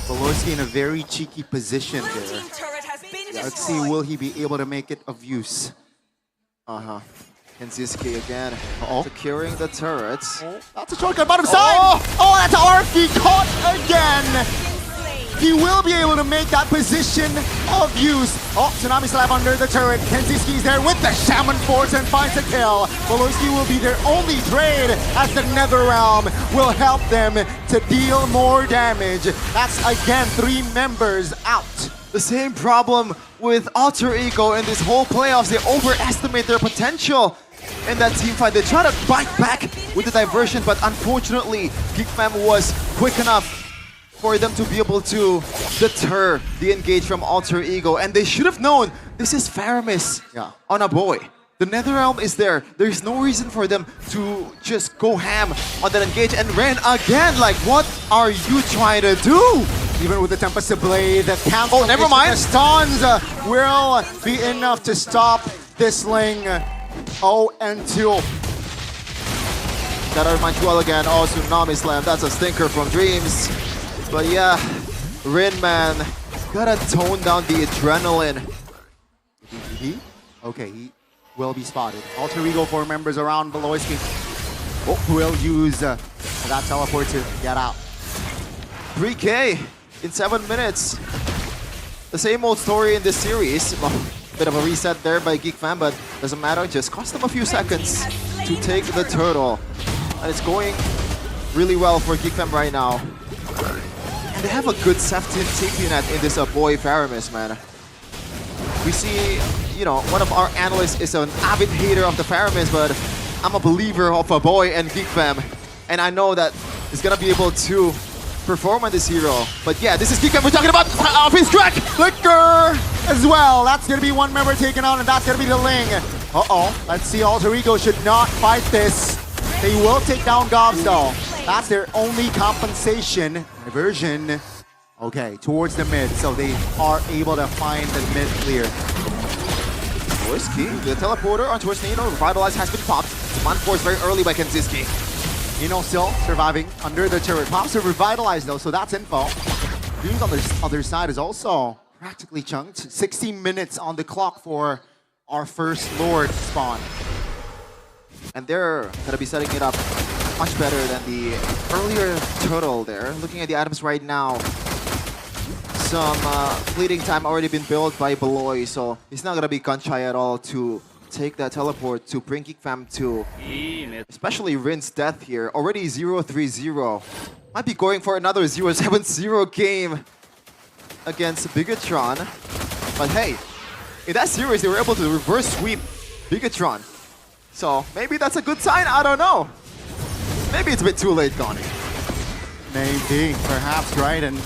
Beloyski in a very cheeky position there. Let's see, will he be able to make it of use? Kenziski again, securing the turrets. That's a shortcut bottom side! Oh, that's RP caught again! He will be able to make that position of use. Oh, Tsunami Slap under the turret. Kenziski's there with the Shaman Force and finds a kill. Beloyski will be their only trade as the Netherrealm will help them to deal more damage. That's again 3 members out. The same problem with Alter Ego in this whole playoffs. They overestimate their potential in that team fight. They try to bite back with the diversion, but unfortunately, GeekFam was quick enough for them to be able to deter the engage from Alter Ego. And they should have known this is Faramis on a boy. The Netherrealm is there. There's no reason for them to just go ham on that engage. And Ren again, like, what are you trying to do? Even with the Tempest Blade, the cancel. Oh, never mind. The stuns will be enough to stop this Ling. 0-2. Gotta remind you all again. Oh, Tsunami Slam. That's a stinker from Dreams. But yeah, Rin, man, gotta tone down the adrenaline. Okay, he will be spotted. Alter Ego 4 members around Beloyski. Will use that teleport to get out. 3K in 7 minutes. The same old story in this series. Bit of a reset there by GeekFam, but doesn't matter. Just cost them a few seconds to take the turtle. And it's going really well for GeekFam right now. And they have a good safety net in this boy Faramis, man. We see, you know, one of our analysts is an avid hater of the Faramis, but I'm a believer of a boy and Geek Fam. And I know that he's gonna be able to perform on this hero. But yeah, this is Geek Fam we're talking about. Off his track! Flicker as well. That's going to be one member taken out, and that's going to be the Ling. Uh-oh. Let's see. Alter Ego should not fight this. They will take down Gobs, though. That's their only compensation. Diversion. Okay, towards the mid. So they are able to find the mid clear. Whiskey, the teleporter on towards Nino. Revitalize has been popped. Command force very early by Kenziski. Nino still surviving under the turret. Pops to Revitalize, though, so that's info. Dreams on the other side is also practically chunked. 16 minutes on the clock for our first Lord spawn. And they're going to be setting it up much better than the earlier turtle there. Looking at the items right now, some fleeting time already been built by Beloy, so he's not going to be gun-shy at all to take that teleport to bring Geek Fam to especially Rin's death here. Already 0-3-0. Might be going for another 0-7-0 game against Bigatron. But hey, in that series they were able to reverse sweep Bigatron. So maybe that's a good sign, I don't know. Maybe it's a bit too late, Connie. Maybe, perhaps, right? And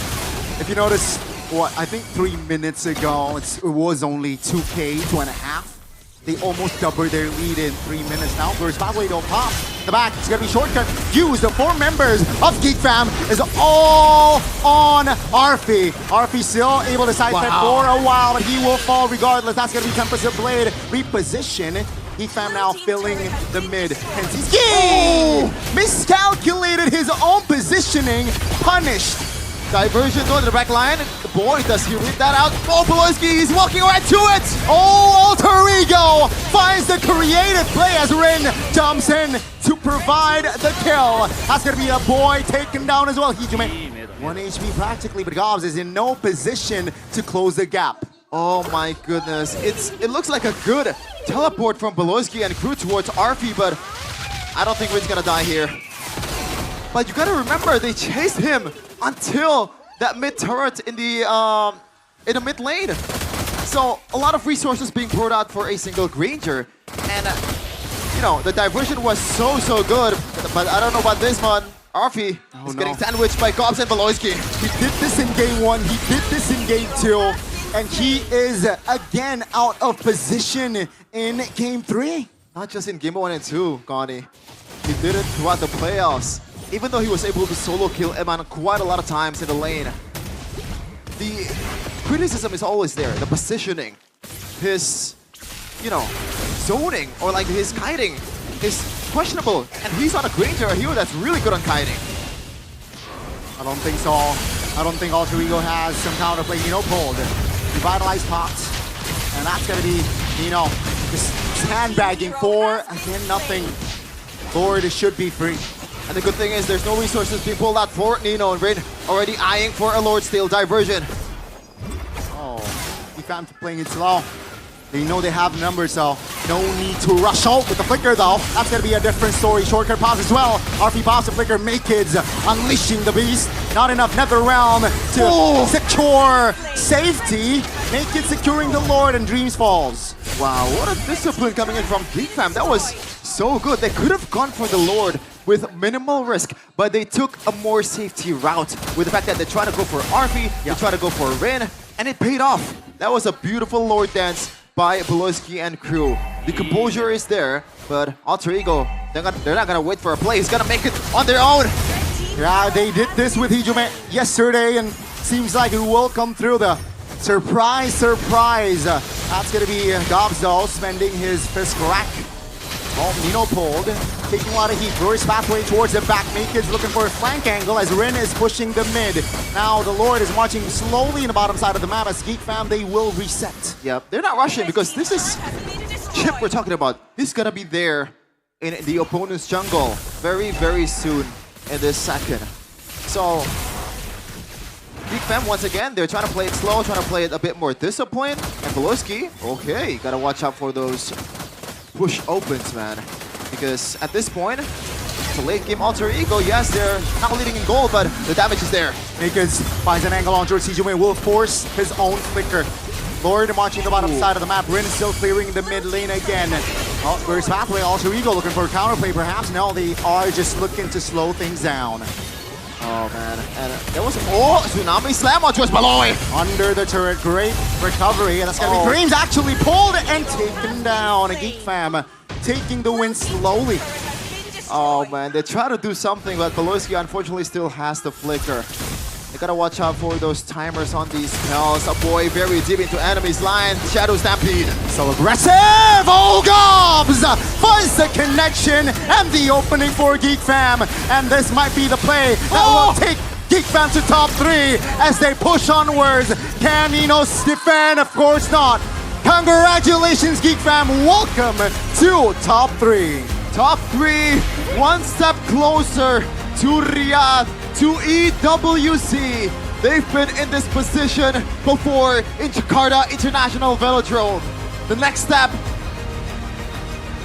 if you notice, what, I think 3 minutes ago, it was only 2K, 2.5. They almost doubled their lead in 3 minutes now. Whereas Pathway don't pop. The back, it's gonna be shortcut. Use the 4 members of Geek Fam is all on Arfi. Arfi still able to side step for a while, but he will fall regardless. That's gonna be 10% blade. Reposition. Geek Fam now filling the mid. Kenziski miscalculated his own positioning. Punished. Diversion going to the back line. Boy, does he read that out. Oh, Beloyski, he's walking right to it. Oh, Alter Ego finds the creative play as Rin jumps in to provide the kill. That's going to be a boy taken down as well. Hijime, 1 HP practically, but Gobs is in no position to close the gap. Oh my goodness. It looks like a good teleport from Beloyski and crew towards Arfi, but I don't think Rin's going to die here. But you got to remember, they chased him until that mid turret in the mid lane. So a lot of resources being poured out for a single Granger. And you know, the diversion was so good. But I don't know about this one. Arfi is getting sandwiched by Gobs and Beloyski. He did this in game 1, he did this in game 2. And he is again out of position in game 3. Not just in game 1 and 2, Connie. He did it throughout the playoffs. Even though he was able to solo kill Eman quite a lot of times in the lane, the criticism is always there. The positioning, his, you know, zoning, or like his kiting is questionable. And he's on a Granger, a hero that's really good on kiting. I don't think so. I don't think Alter Ego has some counterplay. Nino pulled. Revitalized pops. And that's going to be, Nino, just sandbagging for, again, nothing. Lord should be free. And the good thing is there's no resources being pulled out for Nino, and Rin already eyeing for a Lord Steal diversion. Oh, Geek Fam playing it slow. They know they have numbers, so no need to rush out with the flicker, though. That's going to be a different story. Shortcut pops as well. RP pops the flicker. Makids unleashing the beast. Not enough Nether Realm to secure safety. Makid securing the Lord, and Dreams falls. Wow, what a discipline coming in from Geek Fam. That was so good. They could have gone for the Lord with minimal risk, but they took a more safety route with the fact that they're trying to go for Arfi, they try to go for Rin, and it paid off. That was a beautiful Lord dance by Beloyski and crew. The composure is there, but Alter Ego, they're not gonna wait for a play. He's gonna make it on their own. Yeah, they did this with Hijime yesterday, and seems like it will come through. The surprise. That's gonna be Gobs, though, spending his first crack. Oh, Nino pulled, taking a lot of heat. Rory's pathway towards the back. Makid's looking for a flank angle as Rin is pushing the mid. Now the Lord is marching slowly in the bottom side of the map. As Geek Fam, they will reset. Yep, they're not rushing because this is Chip we're talking about. He's gonna be there in the opponent's jungle very soon in this second. So Geek Fam, once again, they're trying to play it slow, trying to play it a bit more disciplined. And Beloyski, okay, gotta watch out for those push opens, man. Because at this point, a late game alter ego. Yes, they're not leading in gold, but the damage is there. Makers finds an angle on George CJ will force his own flicker. Lord marching the bottom side of the map. Rin still clearing the mid lane again. Oh, where's Pathway? Alter ego looking for a counterplay perhaps. No, they are just looking to slow things down. Oh man, and there was Tsunami Slam on George Malloy. Under the turret, great recovery. And that's gonna be Dreams actually pulled and taken down. Geek Fam taking the win slowly. Oh man, they try to do something, but Pelosi unfortunately still has the flicker. They gotta watch out for those timers on these spells. A boy very deep into enemy's line. Shadow Stampede. So aggressive! Oh, Gobs! Finds the connection and the opening for Geek Fam. And this might be the play that will take Geek Fam to top 3 as they push onwards. Can Ninos defend? Of course not. Congratulations, Geek Fam. Welcome to top 3. Top 3, one step closer to Riyadh, to EWC. They've been in this position before in Jakarta International Velodrome. The next step,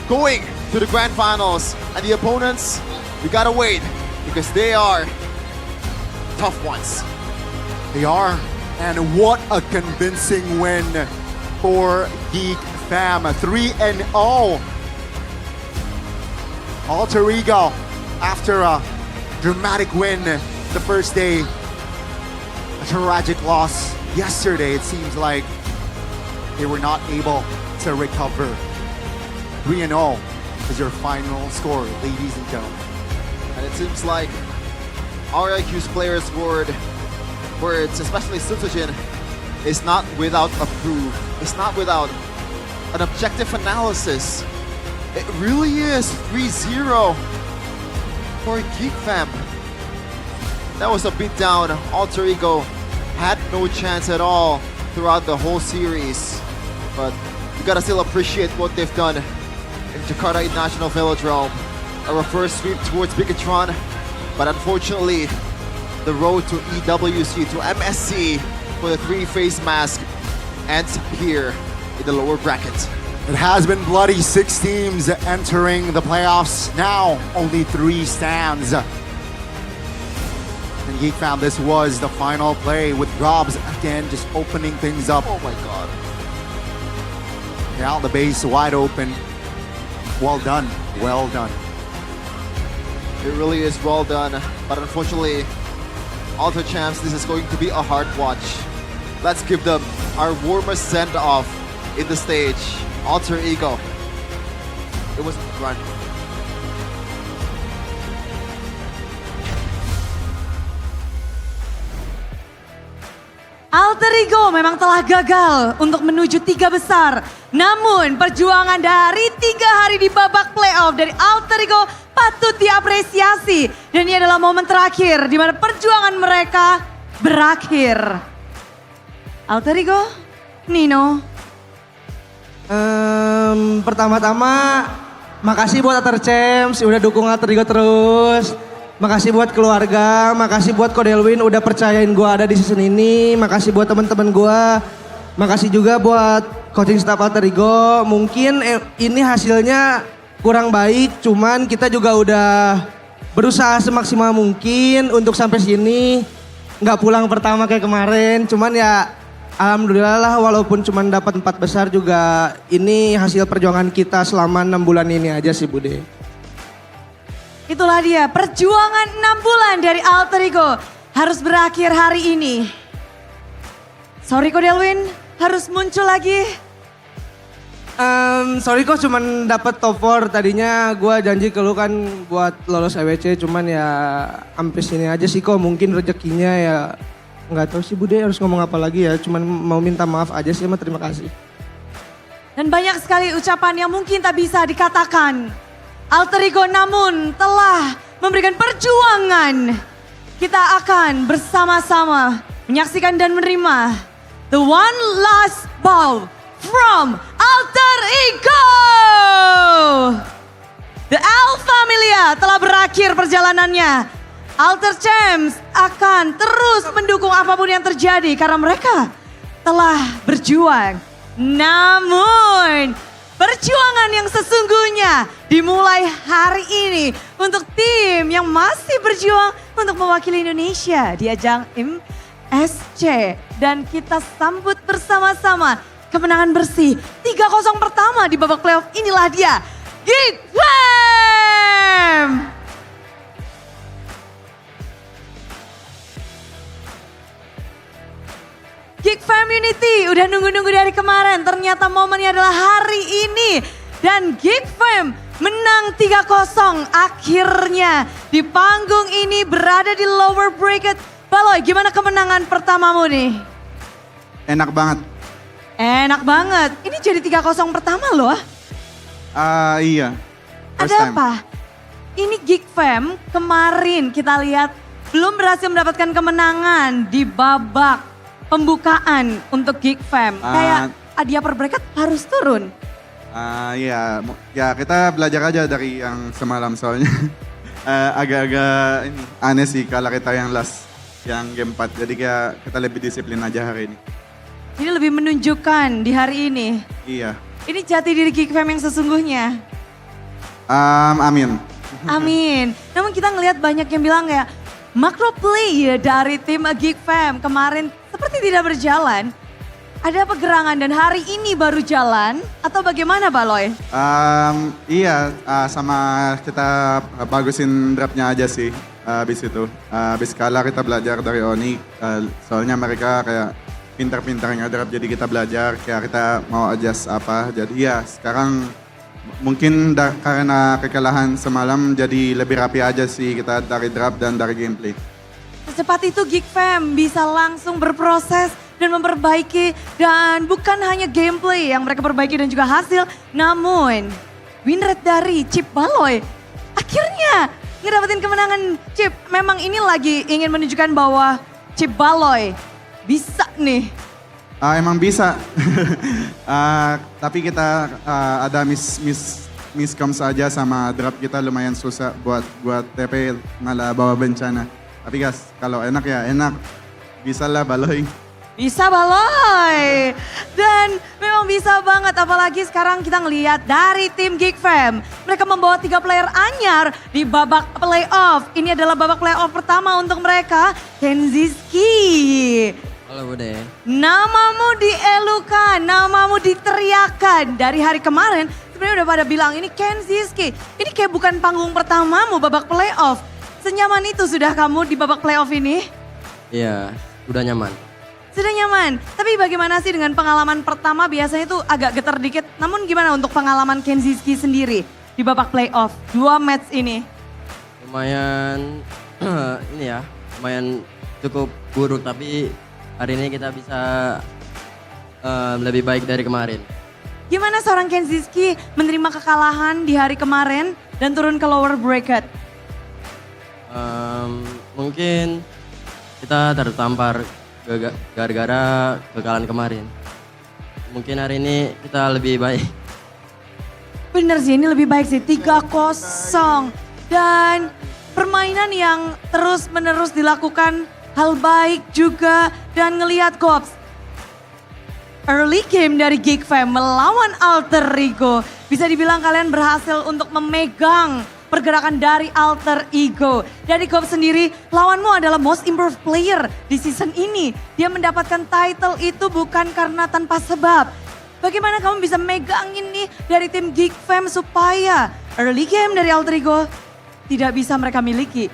going to the grand finals. And the opponents, we gotta wait because they are tough ones. They are. And what a convincing win for Geek Fam. 3-0. Alter Ego, after a dramatic win the first day, a tragic loss yesterday, it seems like they were not able to recover. 3-0 is your final score, ladies and gentlemen. And it seems like RIQ's players' words, especially Sutojin, is not without a proof. It's not without an objective analysis. It really is 3-0 for Geek Fam. That was a beatdown. Alter Ego had no chance at all throughout the whole series. But you gotta still appreciate what they've done in Jakarta International Velodrome. A reverse sweep towards Bigatron. But unfortunately, the road to EWC, to MSC for the 3-phase mask ends here in the lower bracket. It has been bloody. 6 teams entering the playoffs. Now, only 3 stands. And Geek Fam, this was the final play with Gobs again just opening things up. Oh my god. Yeah, the base wide open. Well done. Well done. It really is well done. But unfortunately, Alter Champs, this is going to be a hard watch. Let's give them our warmest send-off in the stage. Alter Ego. It was run. Alter Ego memang telah gagal untuk menuju 3 besar. Namun perjuangan dari 3 hari di babak playoff dari Alter Ego patut diapresiasi. Dan ini adalah momen terakhir di mana perjuangan mereka berakhir. Alter Ego, Nino. Pertama-tama makasih buat Alter Champs udah dukung Alter Ego terus. Makasih buat keluarga, makasih buat Kodelwin udah percayain gue ada di season ini. Makasih buat teman-teman gue. Makasih juga buat coaching staff Alter Ego. Mungkin ini hasilnya kurang baik, cuman kita juga udah berusaha semaksimal mungkin untuk sampai sini. Nggak pulang pertama kayak kemarin, cuman ya alhamdulillah lah walaupun cuma dapat 4 besar juga ini hasil perjuangan kita selama 6 bulan ini aja sih Bude. Itulah dia perjuangan 6 bulan dari Alter Ego harus berakhir hari ini. Sorry Kodelwin harus muncul lagi. Sorry kok cuman dapat top 4. Tadinya gue janji ke lu kan buat lolos EWC, cuman ya sampai sini aja sih kok. Mungkin rezekinya ya nggak tahu sih Bude harus ngomong apa lagi ya. Cuman mau minta maaf aja sih, sama terima kasih. Dan banyak sekali ucapan yang mungkin tak bisa dikatakan. Alter Ego namun telah memberikan perjuangan. Kita akan bersama-sama menyaksikan dan menerima the one last ball from Alter Ego. The Alpha Familia telah berakhir perjalanannya. Alter Champs akan terus mendukung apapun yang terjadi karena mereka telah berjuang. Namun perjuangan yang sesungguhnya dimulai hari ini untuk tim yang masih berjuang untuk mewakili Indonesia di ajang MSC. Dan kita sambut bersama-sama kemenangan bersih 3-0 pertama di babak playoff. Inilah dia, Geek Fam! Geek Fam Unity udah nunggu-nunggu dari kemarin, ternyata momennya adalah hari ini. Dan Geek Fam menang 3-0 akhirnya di panggung ini berada di lower bracket. Baloy, gimana kemenangan pertamamu nih? Enak banget. Enak banget, ini jadi 3-0 pertama loh. Iya. First Ada time. apa? Ini Geek Fam kemarin kita lihat belum berhasil mendapatkan kemenangan di babak pembukaan untuk Geek Fam. Kayak dia per bracket harus turun. Iya, ya kita belajar aja dari yang semalam soalnya. Agak-agak ini aneh sih kalau kita yang last, yang game 4. Jadi kayak kita lebih disiplin aja hari ini. Ini lebih menunjukkan di hari ini. Iya. Ini jati diri Geek Fam yang sesungguhnya. Amin. Amin. Namun kita ngelihat banyak yang bilang kayak macro play dari tim Geek Fam kemarin seperti tidak berjalan. Ada apa gerangan dan hari ini baru jalan atau bagaimana Baloy? Iya, sama kita bagusin draftnya aja sih habis itu. Habis kalah kita belajar dari Oni, soalnya mereka kayak pintar-pintar nge-draft jadi kita belajar, kayak kita mau adjust apa. Jadi ya sekarang mungkin karena kekalahan semalam jadi lebih rapi aja sih kita dari draft dan dari gameplay. Secepat itu Geek Fam bisa langsung berproses dan memperbaiki, dan bukan hanya gameplay yang mereka perbaiki dan juga hasil, namun win rate dari Chip Baloy akhirnya ngedapetin kemenangan. Chip, memang ini lagi ingin menunjukkan bahwa Chip Baloy bisa nih. Emang bisa, tapi kita ada miscom saja sama draft kita lumayan susah buat TP malah bawa bencana. Tapi guys, kalau enak ya enak, bisa lah Baloy. Bisa Baloy, dan memang bisa banget, apalagi sekarang kita ngelihat dari tim Geek Fam. Mereka membawa 3 player anyar di babak playoff. Ini adalah babak playoff pertama untuk mereka, Kenziski. Halo Bude. Namamu dielukan, namamu diteriakan dari hari kemarin. Sebenarnya udah pada bilang ini Kenziski. Ini kayak bukan panggung pertamamu babak playoff. Senyaman itu sudah kamu di babak playoff ini? Iya, udah nyaman. Sudah nyaman, tapi bagaimana sih dengan pengalaman pertama? Biasanya tuh agak getar dikit, namun gimana untuk pengalaman Kenziski sendiri di babak playoff 2 match ini? Lumayan, ini ya, lumayan cukup buruk, tapi hari ini kita bisa lebih baik dari kemarin. Gimana seorang Kenziski menerima kekalahan di hari kemarin dan turun ke lower bracket? Mungkin kita tertampar gara-gara kekalahan kemarin. Mungkin hari ini kita lebih baik. Bener sih, ini lebih baik sih, 3-0. Dan permainan yang terus-menerus dilakukan hal baik juga. Dan ngelihat Gops, early game dari Geek Fam melawan Alter Ego. Bisa dibilang kalian berhasil untuk memegang pergerakan dari Alter Ego. Dari Gops sendiri, lawanmu adalah most improved player di season ini. Dia mendapatkan title itu bukan karena tanpa sebab. Bagaimana kamu bisa megangin nih dari tim Geek Fam supaya early game dari Alter Ego tidak bisa mereka miliki?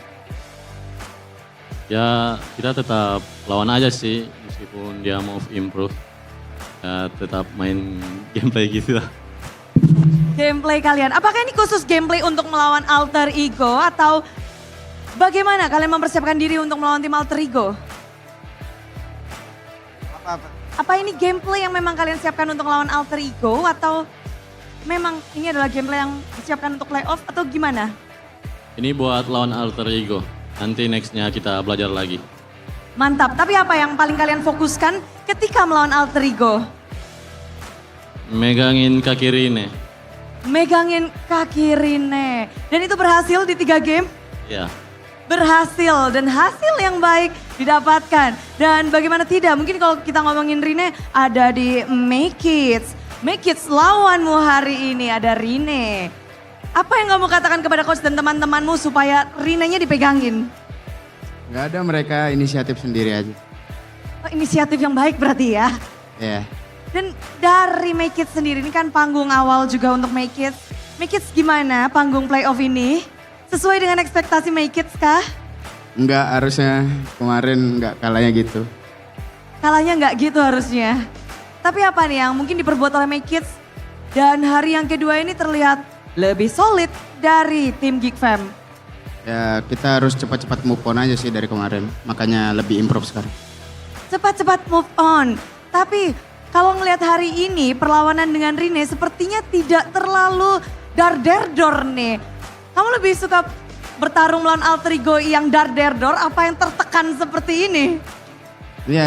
Ya kita tetap lawan aja sih, meskipun dia mau improve. Ya tetap main gameplay gitu lah. Gameplay kalian, apakah ini khusus gameplay untuk melawan Alter Ego atau bagaimana kalian mempersiapkan diri untuk melawan tim Alter Ego? Apa ini gameplay yang memang kalian siapkan untuk melawan Alter Ego atau memang ini adalah gameplay yang disiapkan untuk playoff atau gimana? Ini buat lawan Alter Ego, nanti nextnya kita belajar lagi. Mantap, tapi apa yang paling kalian fokuskan ketika melawan Alter Ego? Megangin kaki Rine. Megangin kaki Rine. Dan itu berhasil di 3 game? Ya. Berhasil dan hasil yang baik didapatkan. Dan bagaimana tidak, mungkin kalau kita ngomongin Rine ada di Make It. Make It lawanmu hari ini ada Rine. Apa yang kamu katakan kepada coach dan teman-temanmu supaya Rinenya dipegangin? Nggak ada, mereka inisiatif sendiri aja. Oh, inisiatif yang baik berarti ya. Ya. Dan dari Make It sendiri, ini kan panggung awal juga untuk Make It. Make It gimana panggung playoff ini? Sesuai dengan ekspektasi Make It kah? Nggak, harusnya kemarin nggak kalahnya gitu. Kalahnya nggak gitu harusnya. Tapi apa nih yang mungkin diperbuat oleh Make It dan hari yang kedua ini terlihat lebih solid dari tim Geek Fam? Ya kita harus cepat-cepat move on aja sih dari kemarin. Makanya lebih improve sekarang. Cepat-cepat move on. Tapi kalau ngelihat hari ini perlawanan dengan Rine sepertinya tidak terlalu dar-der-dor nih. Kamu lebih suka bertarung melawan alter ego yang dar-der-dor apa yang tertekan seperti ini? Ya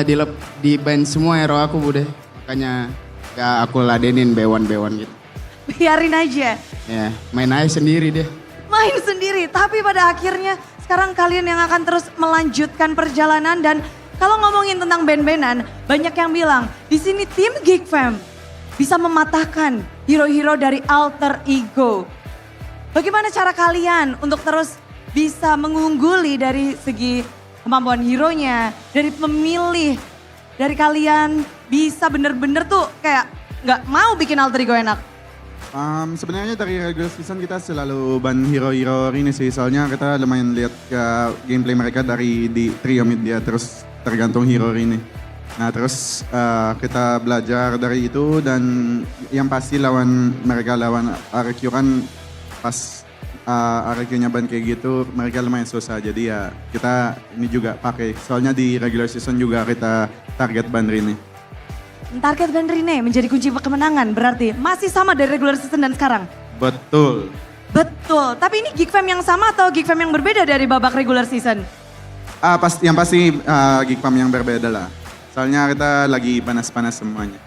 di band semua hero aku bude. Makanya gak aku ladenin B1 gitu. Biarin aja. Ya main aja sendiri deh. Main sendiri, tapi pada akhirnya sekarang kalian yang akan terus melanjutkan perjalanan. Dan kalau ngomongin tentang band-bandan, banyak yang bilang di sini tim Geek Fam bisa mematahkan hero-hero dari alter ego. Bagaimana cara kalian untuk terus bisa mengungguli dari segi kemampuan hero-nya, dari pemilih, dari kalian bisa bener-bener tuh kayak nggak mau bikin alter ego enak? Sebenarnya dari regular season kita selalu ban hero-hero ini sih, soalnya kita lumayan lihat ke gameplay mereka dari di trio mid dia, terus tergantung hero ini. Nah terus kita belajar dari itu dan yang pasti lawan RQ kan pas RQ-nya ban kayak gitu mereka lumayan susah, jadi ya kita ini juga pakai, soalnya di regular season juga kita target ban ini. Target band Rine menjadi kunci kemenangan berarti masih sama dari regular season dan sekarang? Betul. Betul, tapi ini Geek Fam yang sama atau Geek Fam yang berbeda dari babak regular season? Yang pasti Geek Fam yang berbeda lah. Soalnya kita lagi panas-panas semuanya.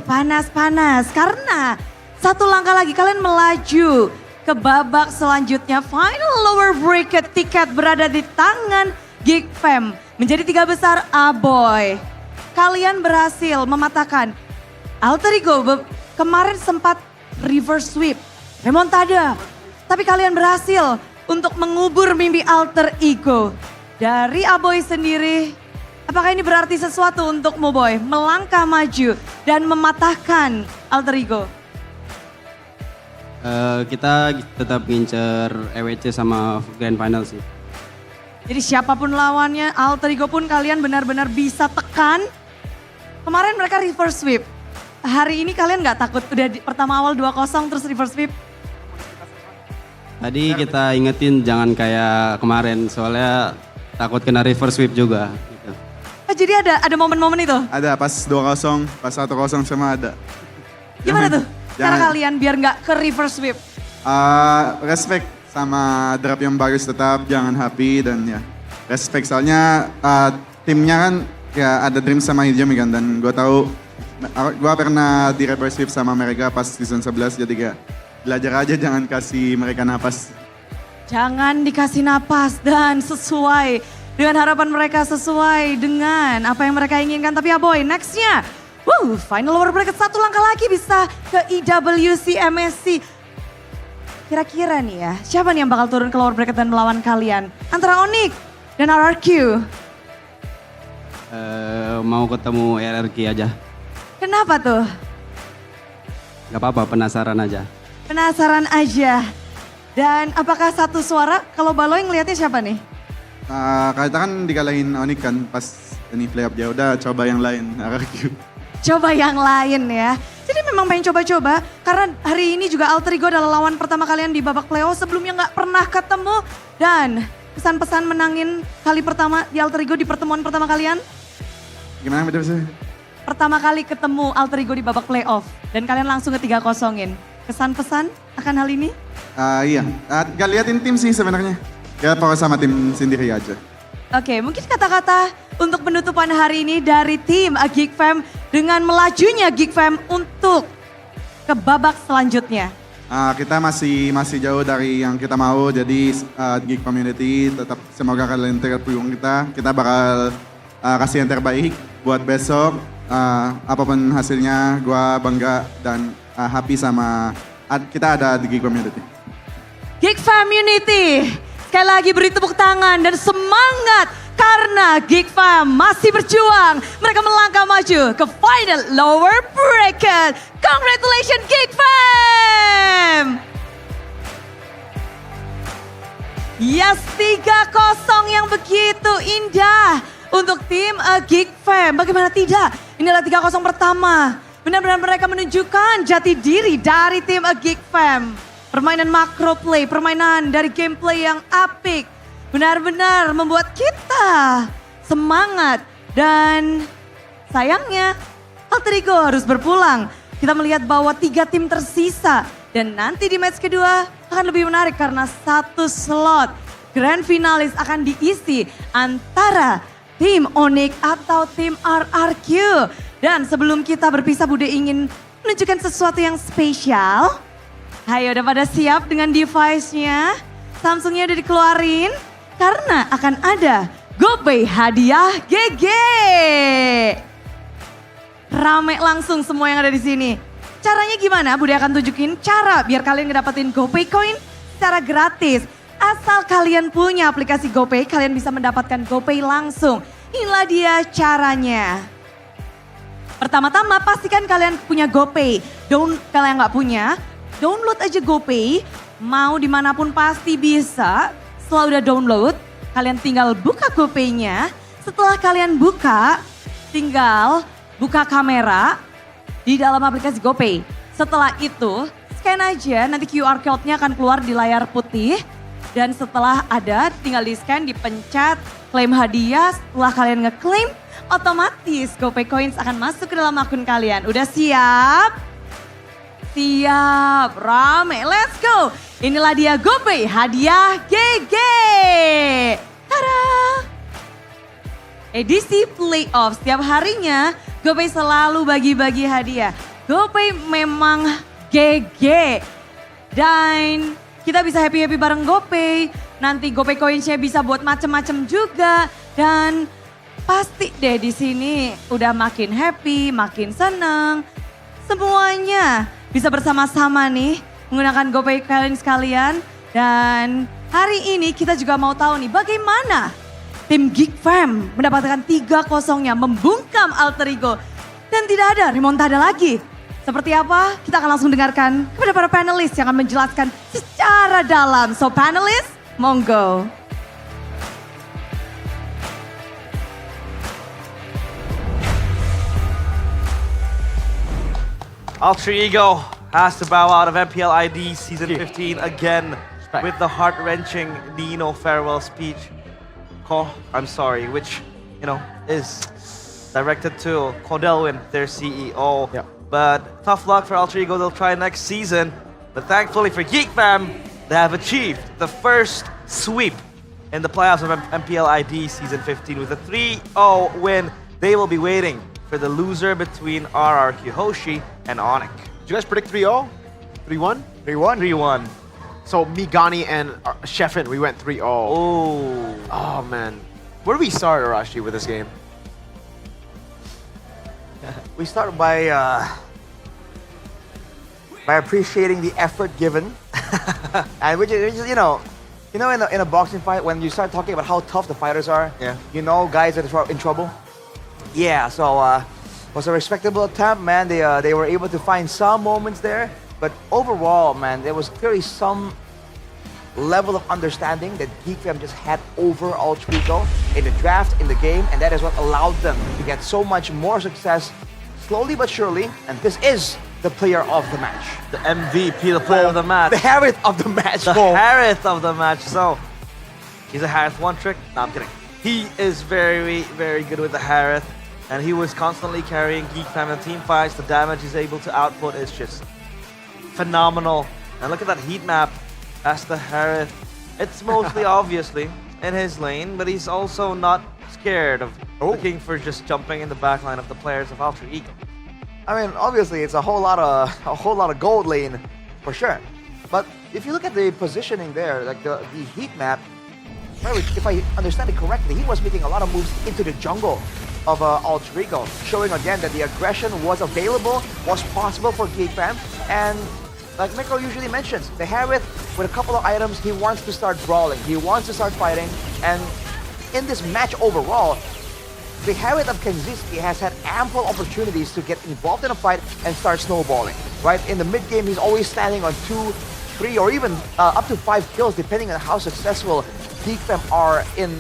Panas-panas karena satu langkah lagi kalian melaju ke babak selanjutnya. Final lower bracket tiket berada di tangan Geek Fam. Menjadi 3 besar Aboy. Kalian berhasil mematahkan alter ego. Kemarin sempat reverse sweep, remontada. Tapi kalian berhasil untuk mengubur mimpi alter ego. Dari Aboy sendiri, apakah ini berarti sesuatu untuk Moboy melangkah maju dan mematahkan alter ego? Kita tetap ngincer EWC sama Grand Final sih. Jadi siapapun lawannya, alter ego pun kalian benar-benar bisa tekan. Kemarin mereka reverse sweep. Hari ini kalian nggak takut udah pertama awal 2-0 terus reverse sweep? Tadi kita ingetin jangan kayak kemarin soalnya takut kena reverse sweep juga. Gitu. Jadi ada momen-momen itu? Ada pas 2-0, pas 1-0 sama ada. Gimana tuh cara kalian biar nggak ke reverse sweep? Respect sama drop yang bagus tetap, jangan happy dan ya respect. Soalnya timnya kan ya ada Dream sama Hijami kan, dan gue tahu gue pernah di reverse sweep sama mereka pas season 11, jadi kayak belajar aja jangan kasih mereka napas. Jangan dikasih napas dan sesuai dengan harapan mereka, sesuai dengan apa yang mereka inginkan. Tapi ya boy, nextnya, final lower bracket satu langkah lagi bisa ke IWC MSC. Kira-kira nih ya, siapa nih yang bakal turun ke lower bracket dan melawan kalian? Antara Onyx dan RRQ. Mau ketemu RRQ aja. Kenapa tuh? Gak apa-apa, penasaran aja. Penasaran aja. Dan apakah satu suara? Kalau Baloy ngelihatnya siapa nih? Kita kan dikalahin Onyx kan pas ini playoff, ya udah coba yang lain, RRQ. Coba yang lain ya. Jadi memang pengen coba-coba karena hari ini juga alter ego adalah lawan pertama kalian di babak playoff, sebelumnya nggak pernah ketemu. Dan pesan-pesan menangin kali pertama di alter ego di pertemuan pertama kalian? Gimana betul sih? Pertama kali ketemu alter ego di babak playoff dan kalian langsung ke 3-0-in. Kesan-pesan akan hal ini? Iya, gak liatin tim sih sebenarnya. Ya fokus sama tim sendiri aja. Oke, mungkin kata-kata untuk penutupan hari ini dari tim Geek Fam dengan melajunya Geek Fam untuk ke babak selanjutnya. Kita masih jauh dari yang kita mau, jadi Geek Community tetap semoga kalian terus dukung kita. Kita bakal kasih yang terbaik buat besok. Apapun hasilnya, gue bangga dan happy sama kita ada di Geek Community. Geek Fam Unity. Sekali lagi beri tepuk tangan dan semangat karena Geek Fam masih berjuang. Mereka melangkah maju ke final lower bracket. Congratulations Geek Fam. Yes, 3-0 yang begitu indah untuk tim Geek Fam. Bagaimana tidak? Inilah 3-0 pertama. Benar-benar mereka menunjukkan jati diri dari tim Geek Fam. Permainan macro play, permainan dari gameplay yang apik. Benar-benar membuat kita semangat. Dan sayangnya Alter Ego harus berpulang. Kita melihat bahwa 3 tim tersisa. Dan nanti di match kedua akan lebih menarik karena 1 slot grand finalis akan diisi antara tim Onyx atau tim RRQ. Dan sebelum kita berpisah, Bude ingin menunjukkan sesuatu yang spesial. Ayo, udah pada siap dengan device-nya? Samsungnya udah dikeluarin karena akan ada GoPay hadiah GG. Rame langsung semua yang ada di sini. Caranya gimana? Bude akan tunjukin cara biar kalian ngedapetin GoPay coin secara gratis. Asal kalian punya aplikasi GoPay, kalian bisa mendapatkan GoPay langsung. Inilah dia caranya. Pertama-tama pastikan kalian punya GoPay. Kalian nggak punya, download aja GoPay. Mau dimanapun pasti bisa. Setelah udah download, kalian tinggal buka GoPay-nya. Setelah kalian buka, tinggal buka kamera di dalam aplikasi GoPay. Setelah itu, scan aja, nanti QR code-nya akan keluar di layar putih. Dan setelah ada, tinggal di-scan, dipencet, klaim hadiah. Setelah kalian ngeklaim, otomatis GoPay Coins akan masuk ke dalam akun kalian. Udah siap? Siap, rame, let's go. Inilah dia GoPay hadiah GG. Tada! Edisi playoff, setiap harinya GoPay selalu bagi-bagi hadiah. GoPay memang GG. Dan kita bisa happy-happy bareng GoPay. Nanti GoPay Coins-nya bisa buat macem-macem juga. Dan pasti deh di sini udah makin happy, makin seneng. Semuanya bisa bersama-sama nih menggunakan GoPay kalian sekalian. Dan hari ini kita juga mau tahu nih bagaimana tim Geek Fam mendapatkan 3-0-nya membungkam Alter Ego. Dan tidak ada remontada lagi. Seperti apa? Kita akan langsung dengarkan kepada para panelis yang akan menjelaskan secara dalam. So panelis, monggo. Alter Ego has to bow out of MPL ID Season 15 again with the heart-wrenching Dino farewell speech. I'm sorry, which, is directed to Cordelwin, their CEO. Yeah. But tough luck for Alter Ego, they'll try next season. But thankfully for Geek Fam, they have achieved the first sweep in the playoffs of MPL ID Season 15 with a 3-0 win. They will be waiting for the loser between RRQ Hoshi and Onyx. Did you guys predict 3-0? 3-1? 3-1? 3-1. So Migani and Sheffin, we went 3-0. Oh man. Where do we start, Arashi, with this game? We start by appreciating the effort given, and which is in a boxing fight when you start talking about how tough the fighters are, guys are in trouble. Yeah, so it was a respectable attempt, man. They were able to find some moments there, but overall, man, there was clearly some level of understanding that Geek Fam just had over Alter Ego in the draft, in the game, and that is what allowed them to get so much more success slowly but surely, and this is the player of the match. The MVP, the player of the match. The Harith of the match. The Harith of the match. So, he's a Harith one trick? No, I'm kidding. He is very, very good with the Harith, and he was constantly carrying Geek Fam in team fights. The damage he's able to output is just phenomenal. And look at that heat map. That's the Harith. It's mostly obviously in his lane, but he's also not scared of looking for just jumping in the backline of the players of Alter Ego. I mean, obviously, it's a whole lot of gold lane for sure. But if you look at the positioning there, like the heat map, if I understand it correctly, he was making a lot of moves into the jungle of Alter Ego, showing again that the aggression was available, was possible for Geek Fam, and like Miko usually mentions, the Harith, with a couple of items, he wants to start brawling. He wants to start fighting. And in this match overall, the Harith of Kenziski has had ample opportunities to get involved in a fight and start snowballing, right? In the mid game, he's always standing on 2, 3, or even up to 5 kills, depending on how successful GeekFam are in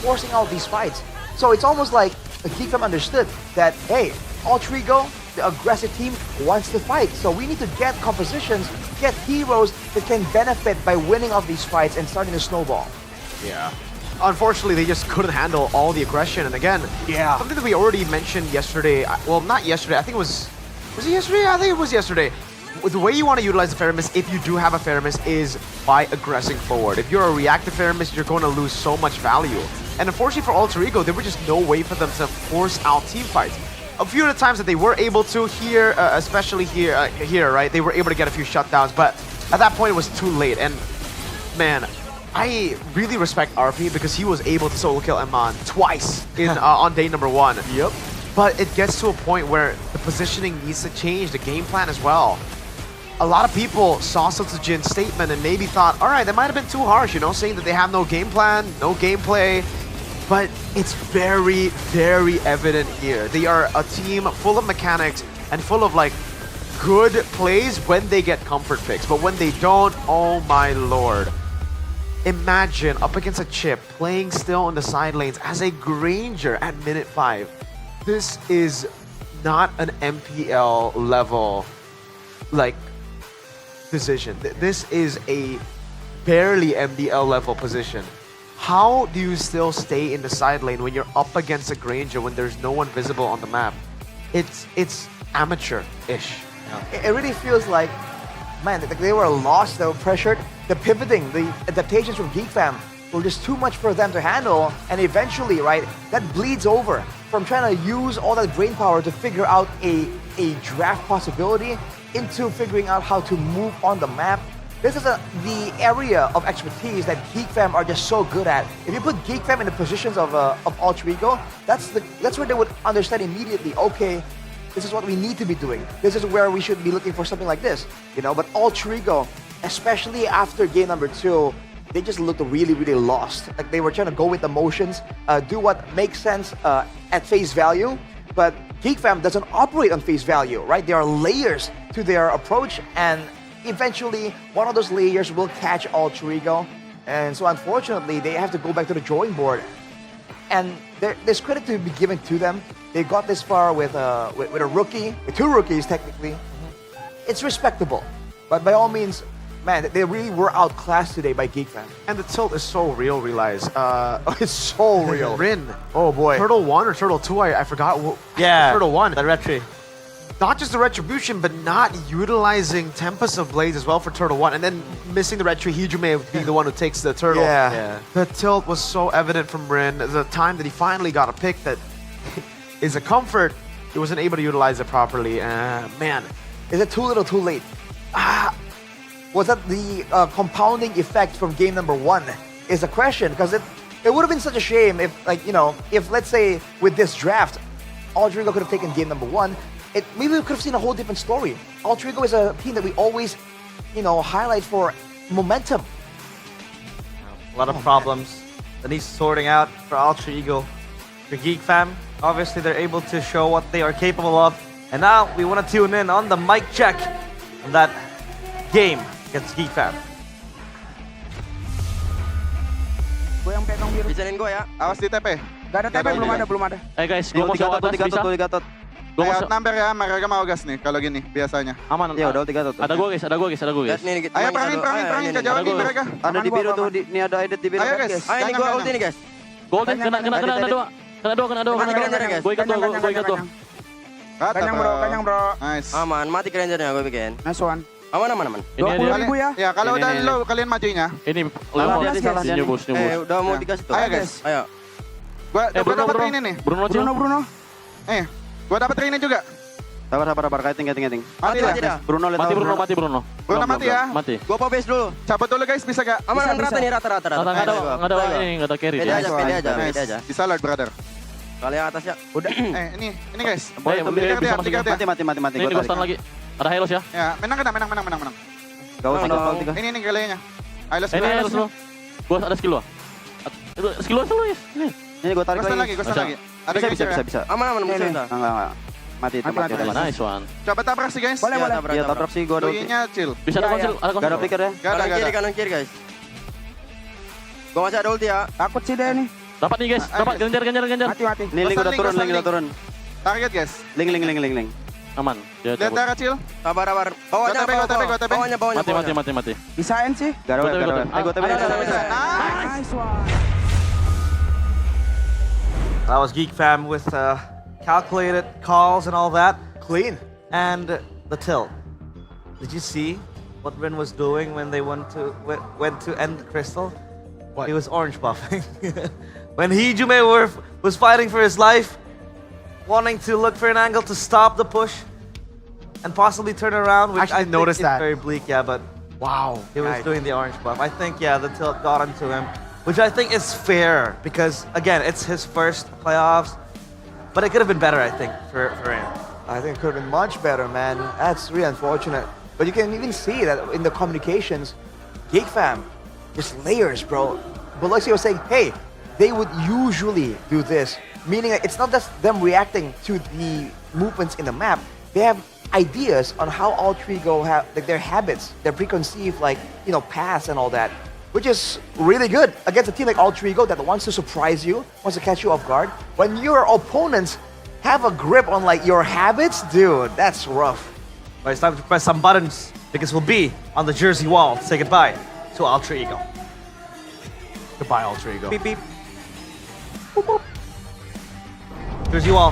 forcing out these fights. So it's almost like GeekFam understood that, hey, Altrigo, the aggressive team, wants to fight. So we need to get compositions, get heroes that can benefit by winning off these fights and starting to snowball. Yeah. Unfortunately, they just couldn't handle all the aggression. And again, something that we already mentioned yesterday. Well, not yesterday. I think it was it yesterday? I think it was yesterday. The way you want to utilize the Faramis, if you do have a Faramis, is by aggressing forward. If you're a reactive Faramis, you're going to lose so much value. And unfortunately for Alter Ego, there was just no way for them to force out team fights. A few of the times that they were able to here, especially here, right? They were able to get a few shutdowns, but at that point it was too late. And man, I really respect RP because he was able to solo kill Eman twice on day number 1. Yep. But it gets to a point where the positioning needs to change, the game plan as well. A lot of people saw Setsujin's statement and maybe thought, all right, that might have been too harsh, you know, saying that they have no game plan, no gameplay. But it's very, very evident here. They are a team full of mechanics and full of like good plays when they get comfort picks. But when they don't, oh my lord. Imagine up against a Chip playing still in the side lanes as a Granger at minute 5. This is not an MPL level like decision. This is a barely MDL level position. How do you still stay in the side lane when you're up against a Granger when there's no one visible on the map? It's amateur-ish. It really feels like, man, they were lost, they were pressured. The pivoting, the adaptations from GeekFam were just too much for them to handle, and eventually, right, that bleeds over from trying to use all that brain power to figure out a draft possibility into figuring out how to move on the map. This is the area of expertise that GeekFam are just so good at. If you put GeekFam in the positions of Alter Ego, that's where they would understand immediately, okay, this is what we need to be doing. This is where we should be looking for something like this, you know. But Alter Ego, especially after game number 2, they just looked really, really lost. Like they were trying to go with emotions, do what makes sense at face value. But GeekFam doesn't operate on face value, right? There are layers to their approach, and eventually one of those layers will catch Alter Ego. And so unfortunately, they have to go back to the drawing board. And there's credit to be given to them. They got this far with a rookie, with 2 rookies technically. It's respectable. But by all means, man, they really were outclassed today by GeekFam. And the tilt is so real, realize. It's so real. Rin. Oh boy. Turtle 1 or Turtle 2, I forgot. Yeah. Turtle 1. The retri. Not just the retribution, but not utilizing Tempest of Blades as well for Turtle 1. And then missing the retri, Hijume being the one who takes the turtle. Yeah. The tilt was so evident from Rin. The time that he finally got a pick that is a comfort, he wasn't able to utilize it properly. Man. Is it too little, too late? Was that the compounding effect from game number 1 is the question, because it would have been such a shame if, like, you know, if let's say with this draft, Alter Ego could have taken game number 1, maybe we could have seen a whole different story. Alter Ego is a team that we always, you know, highlight for momentum. A lot of problems that he's sorting out for Alter Ego. For GeekFam, obviously they're able to show what they are capable of. And now we want to tune in on the mic check on that game against GeekFam. Gue yang pegang biru. Bisarin gue ya. Awas di TP. Gak ada TP, belum ada. Guys, gue mau coba atas bisa. Ayo number ya, mereka mau gas nih kalau gini biasanya. Aman. Ya udah 3 Ada gue guys. Ayo perangin kejauhin mereka. Ada di biru tuh, ini ada edit di biru. Ayo guys. Ayo ini gue ulti nih guys. Gue kena dua. Gue ikat dua. Kanyang bro. Nice. Aman, mati Grangernya gue bikin. Nice one. Aman. 20.000 ya. Ya kalau udah lo kalian majunya. Ini nyebus. Udah mau dikasih tuh. Ayo guys. Ayo. Gua dapat ini nih. Bruno. Gua dapat ini juga. Sabar, kiting. Mati dah. Bruno. Bruno mati ya. Mati. Gua apa base dulu. Cabut dulu guys, bisa gak? Aman, rata nih, rata. Enggak ada carry. Beda aja. Bisa Lord brother. Kali yang atas ya. Udah. Ini guys. Mati. Mati. Ini gue stun lagi. Ada Hylos ya? Ya, menang. Gawat tiga. Ini galianya. Hylos. Ini Hylos lo. Gua ada skill lo. Itu skill lo ya. Ini gue tarik lagi. Gua lagi. Ada Bisa. Aman, bisa. Enggak. Mati. Nice one. Coba tabrak sih, guys. Boleh. Iya, tabrak sih gue. Doinya chill. Bisa ada konsil, ada Gak ada flicker ya? Gak ada. Kanan kiri guys. Gue masih ada ulti ya. Takut sih deh nih. Dapat nih guys, dapat genjar. Mati. Nih link udah turun. Target, guys. Link. Aman. Dia Lihat darah chill. Sabar. Bawahnya. Mati. Bisain sih. Gak ada. Gue TP. Nice one. That was Geek Fam with calculated calls and all that. Clean. And the tilt. Did you see what Rin was doing when they went to end Crystal? What? He was orange buffing. When Hijume was fighting for his life, wanting to look for an angle to stop the push and possibly turn around, which I noticed think is that. very bleak, yeah, but Wow. he was doing the orange buff. I think, yeah, the tilt got into him, which I think is fair because, again, it's his first playoffs, but it could have been better, I think, for him. I think it could have been much better, man. That's really unfortunate. But you can even see that in the communications, Geek Fam, just layers, bro. Biloxi was saying, hey, they would usually do this. Meaning it's not just them reacting to the movements in the map. They have ideas on how all three go have like their habits, their preconceived paths and all that. Which is really good against a team like All Trigo that wants to surprise you, wants to catch you off guard. When your opponents have a grip on your habits, dude, that's rough. But it's time to press some buttons because we'll be on the Jersey wall to say goodbye to Ultra Ego. Goodbye, Ultra Ego. Beep beep. Boop, boop. Jersey wall.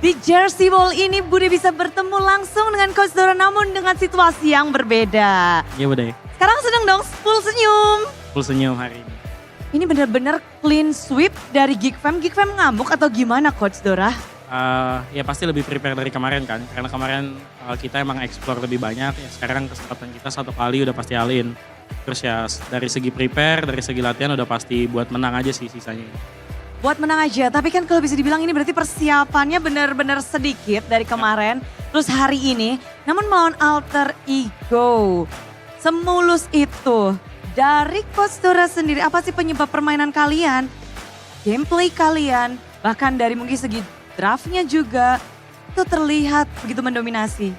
Di Jersey Wall ini Bude bisa bertemu langsung dengan Coach Dora namun dengan situasi yang berbeda. Iya Bude. Sekarang sedang dong full senyum. Full senyum hari ini. Ini benar-benar clean sweep dari Geek Fam. Geek Fam ngamuk atau gimana Coach Dora? Ya pasti lebih prepare dari kemarin kan. Karena kemarin kita emang explore lebih banyak. Ya sekarang kesempatan kita satu kali udah pasti alin. Terus ya dari segi prepare, dari segi latihan udah pasti buat menang aja sih sisanya. Buat menang aja, tapi kan kalau bisa dibilang ini berarti persiapannya benar-benar sedikit dari kemarin. Terus hari ini, namun melawan Alter Ego. Semulus itu. Dari Coach Dora sendiri, apa sih penyebab permainan kalian? Gameplay kalian, bahkan dari mungkin segi draftnya juga, itu terlihat begitu mendominasi.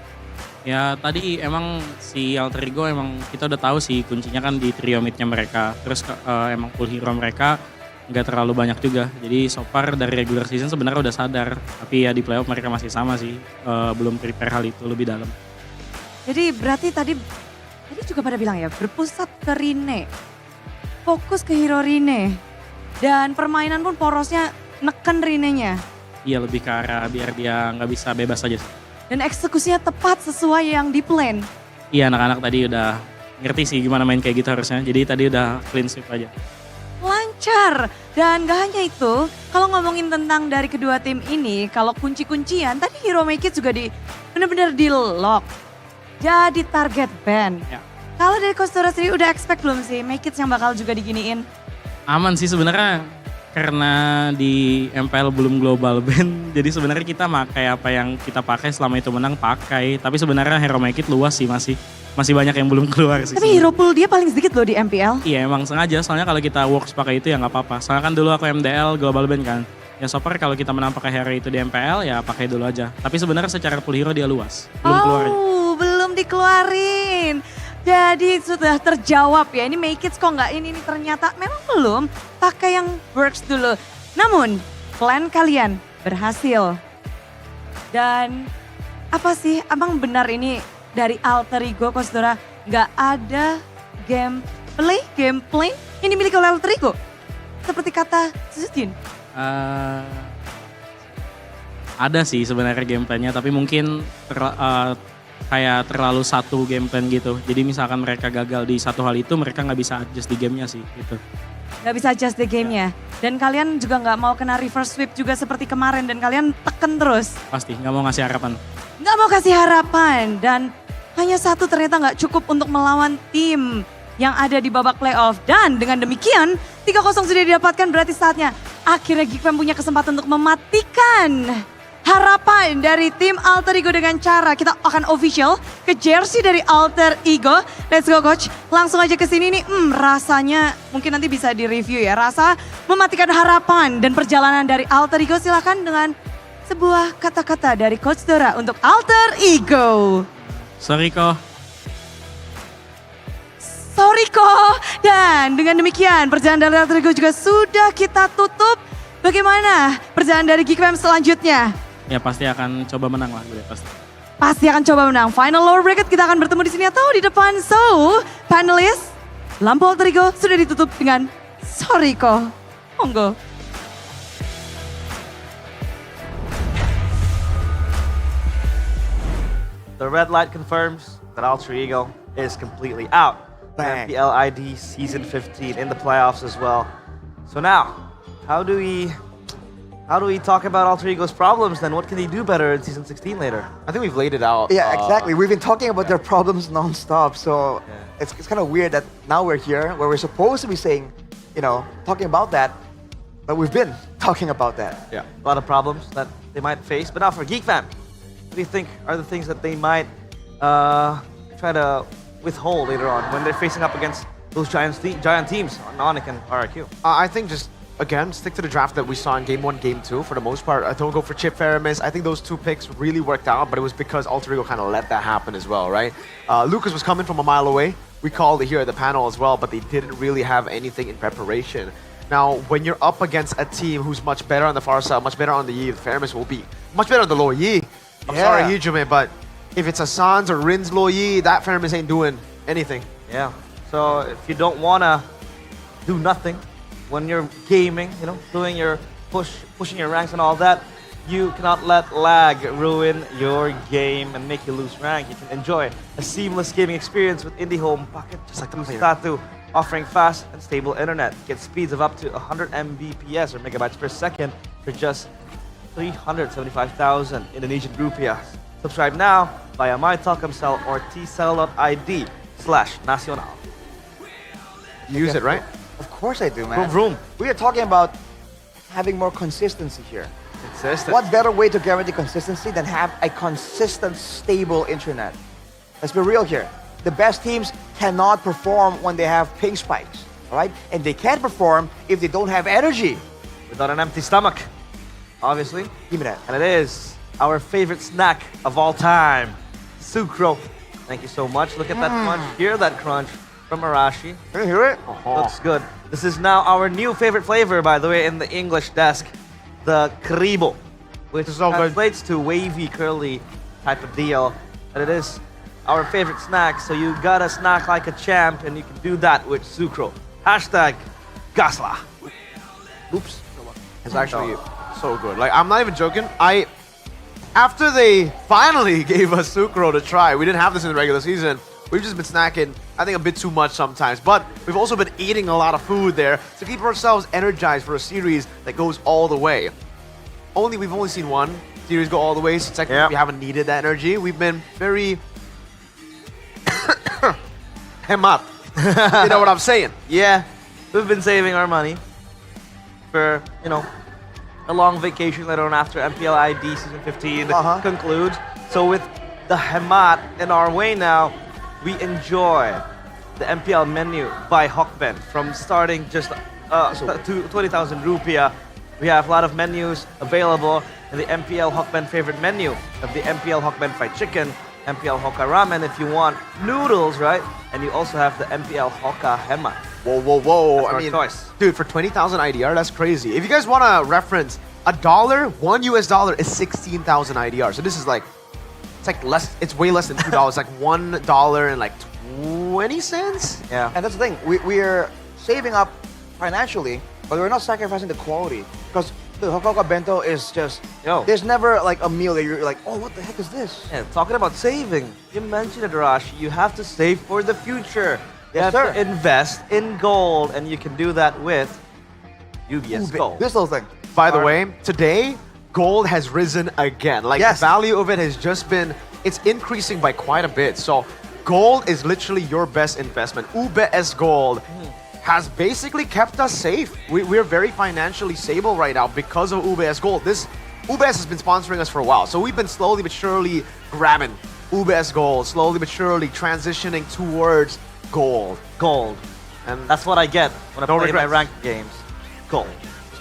Ya tadi emang si Alter Ego emang kita udah tahu sih kuncinya kan di trio midnya mereka. Terus emang full hero mereka nggak terlalu banyak juga. Jadi so far dari regular season sebenarnya udah sadar. Tapi ya di playoff mereka masih sama sih. Belum prepare hal itu lebih dalam. Jadi berarti tadi juga pada bilang ya berpusat ke Rine. Fokus ke hero Rine. Dan permainan pun porosnya neken Rine-nya. Iya lebih ke arah biar dia nggak bisa bebas aja sih. Dan eksekusinya tepat sesuai yang di plan. Iya anak-anak tadi udah ngerti sih gimana main kayak gitu harusnya. Jadi tadi udah clean sweep aja. Lancar. Dan gak hanya itu, kalau ngomongin tentang dari kedua tim ini, kalau kunci-kuncian, tadi Hero Make It juga benar-benar di lock. Jadi target ban. Ya. Kalau dari Coach Dora sendiri udah expect belum sih Make It yang bakal juga diginiin? Aman sih sebenarnya karena di MPL belum global ban. Jadi sebenarnya kita pakai apa yang kita pakai selama itu menang pakai. Tapi sebenarnya Hero Make It luas sih masih banyak yang belum keluar sih. Tapi hero pool dia paling sedikit loh di MPL. Iya emang sengaja, soalnya kalau kita works pakai itu ya nggak apa-apa. Soalnya kan dulu aku MDL global ban kan. Ya so far kalau kita menang pakai hero itu di MPL ya pakai dulu aja. Tapi sebenarnya secara full hero dia luas, belum keluar. Belum dikeluarin. Jadi sudah terjawab ya, ini Make It kok nggak ini ternyata memang belum pakai yang works dulu. Namun plan kalian berhasil. Dan apa sih, abang benar ini dari Alter Ego Coach Dora nggak ada gameplay yang dimiliki oleh Alter Ego? Seperti kata Susjin. Ada sih sebenarnya gameplaynya, tapi mungkin kayak terlalu satu game plan gitu. Jadi misalkan mereka gagal di satu hal itu, mereka nggak bisa adjust di gamenya sih gitu. Nggak bisa adjust di gamenya. Dan kalian juga nggak mau kena reverse sweep juga seperti kemarin dan kalian teken terus. Pasti nggak mau ngasih harapan. Nggak mau kasih harapan dan hanya satu ternyata nggak cukup untuk melawan tim yang ada di babak playoff. Dan dengan demikian 3-0 sudah didapatkan, berarti saatnya akhirnya Geek Fam punya kesempatan untuk mematikan harapan dari tim Alter Ego dengan cara kita akan official ke jersey dari Alter Ego. Let's go coach, langsung aja ke sini nih. Rasanya mungkin nanti bisa di-review ya. Rasa mematikan harapan dan perjalanan dari Alter Ego, silakan dengan sebuah kata-kata dari Coach Dora untuk Alter Ego. Sorry kok. Sorry kok. Dan dengan demikian perjalanan dari Alter Ego juga sudah kita tutup. Bagaimana perjalanan dari GeekFam selanjutnya? Ya pasti akan coba menang lah gue pasti. Pasti akan coba menang. Final lower bracket kita akan bertemu di sini atau di depan. So, panelis, lampu Alter Ego sudah ditutup dengan sorry kok. Monggo. The red light confirms that Alter Ego is completely out. Bang. MPL ID Season 15 in the playoffs as well. So now, how do we talk about Alter Ego's problems then? What can they do better in Season 16 later? I think we've laid it out. Yeah, exactly. We've been talking about their problems non-stop. So it's kind of weird that now we're here where we're supposed to be saying, talking about that, but we've been talking about that. Yeah, a lot of problems that they might face. But now for GeekFam, what do you think are the things that they might try to withhold later on when they're facing up against those giant teams, Onyx and RRQ? I think just, again, stick to the draft that we saw in Game 1, Game 2 for the most part. I don't go for Chip Faramis. I think those two picks really worked out, but it was because Alter Ego kind of let that happen as well, right? Lucas was coming from a mile away. We called it here at the panel as well, but they didn't really have anything in preparation. Now, when you're up against a team who's much better on the far side, much better on the Yi, Faramis will be much better on the low Yi. I'm sorry, Yujume, but if it's a Sans or Rin's low Yi, that Faramis ain't doing anything. Yeah. So if you don't wanna do nothing when you're gaming, doing your pushing your ranks and all that, you cannot let lag ruin your game and make you lose rank. You can enjoy a seamless gaming experience with IndiHome Pocket, just like the Statu, offering fast and stable internet. Get speeds of up to 100 Mbps or megabytes per second for just 375,000 Indonesian rupiah. Subscribe now via My Telkomsel or tcell.id/nasional. Use it, right? Of course I do, man. Vroom, vroom. We are talking about having more consistency here. Consistent. What better way to guarantee consistency than have a consistent, stable internet? Let's be real here. The best teams cannot perform when they have ping spikes, all right? And they can't perform if they don't have energy. Without an empty stomach, obviously. Give me that. And it is our favorite snack of all time, sucro. Thank you so much. Look at that crunch. Hear that crunch from Arashi. Can you hear it? Looks good. This is now our new favorite flavor, by the way, in the English desk, the karibo, which translates to wavy, curly type of deal. And it is our favorite snack, so you gotta snack like a champ, and you can do that with sucro. Hashtag Gasla. Oops. It's actually so good. Like, I'm not even joking. After they finally gave us sucro to try, we didn't have this in the regular season. We've just been snacking, I think, a bit too much sometimes. But we've also been eating a lot of food there to keep ourselves energized for a series that goes all the way. We've only seen one series go all the way, so technically we haven't needed that energy. We've been very hemat. You know what I'm saying? Yeah, we've been saving our money for, a long vacation later on after MPL ID Season 15 concludes. So with the hemat in our way now, we enjoy the MPL menu by Hokben from starting just to 20,000 rupiah. We have a lot of menus available in the MPL Hokben favorite menu of the MPL Hokben fried chicken, MPL Hoka ramen if you want noodles, right? And you also have the MPL Hoka hemat. Whoa, whoa, whoa. That's our choice. Dude, for 20,000 IDR, that's crazy. If you guys want to reference, $1 US is 16,000 IDR. So this is like, it's way less than $2. It's like $1 and like 20 cents. Yeah. And that's the thing. We are saving up financially, but we're not sacrificing the quality. Because the Hoka Bento is just, there's never like a meal that you're like, oh, what the heck is this? Yeah, talking about saving, you mentioned it, Arashi. You have to save for the future. You have to invest in gold, and you can do that with UBS Gold. This little thing. By the way, today, gold has risen again. Like, the value of it has just been, it's increasing by quite a bit. So gold is literally your best investment. UBS Gold has basically kept us safe. We're very financially stable right now because of UBS Gold. This UBS has been sponsoring us for a while, so we've been slowly but surely grabbing UBS gold, slowly but surely transitioning towards gold. Gold. And that's what I get when I no play my regrets. ranked games. Gold.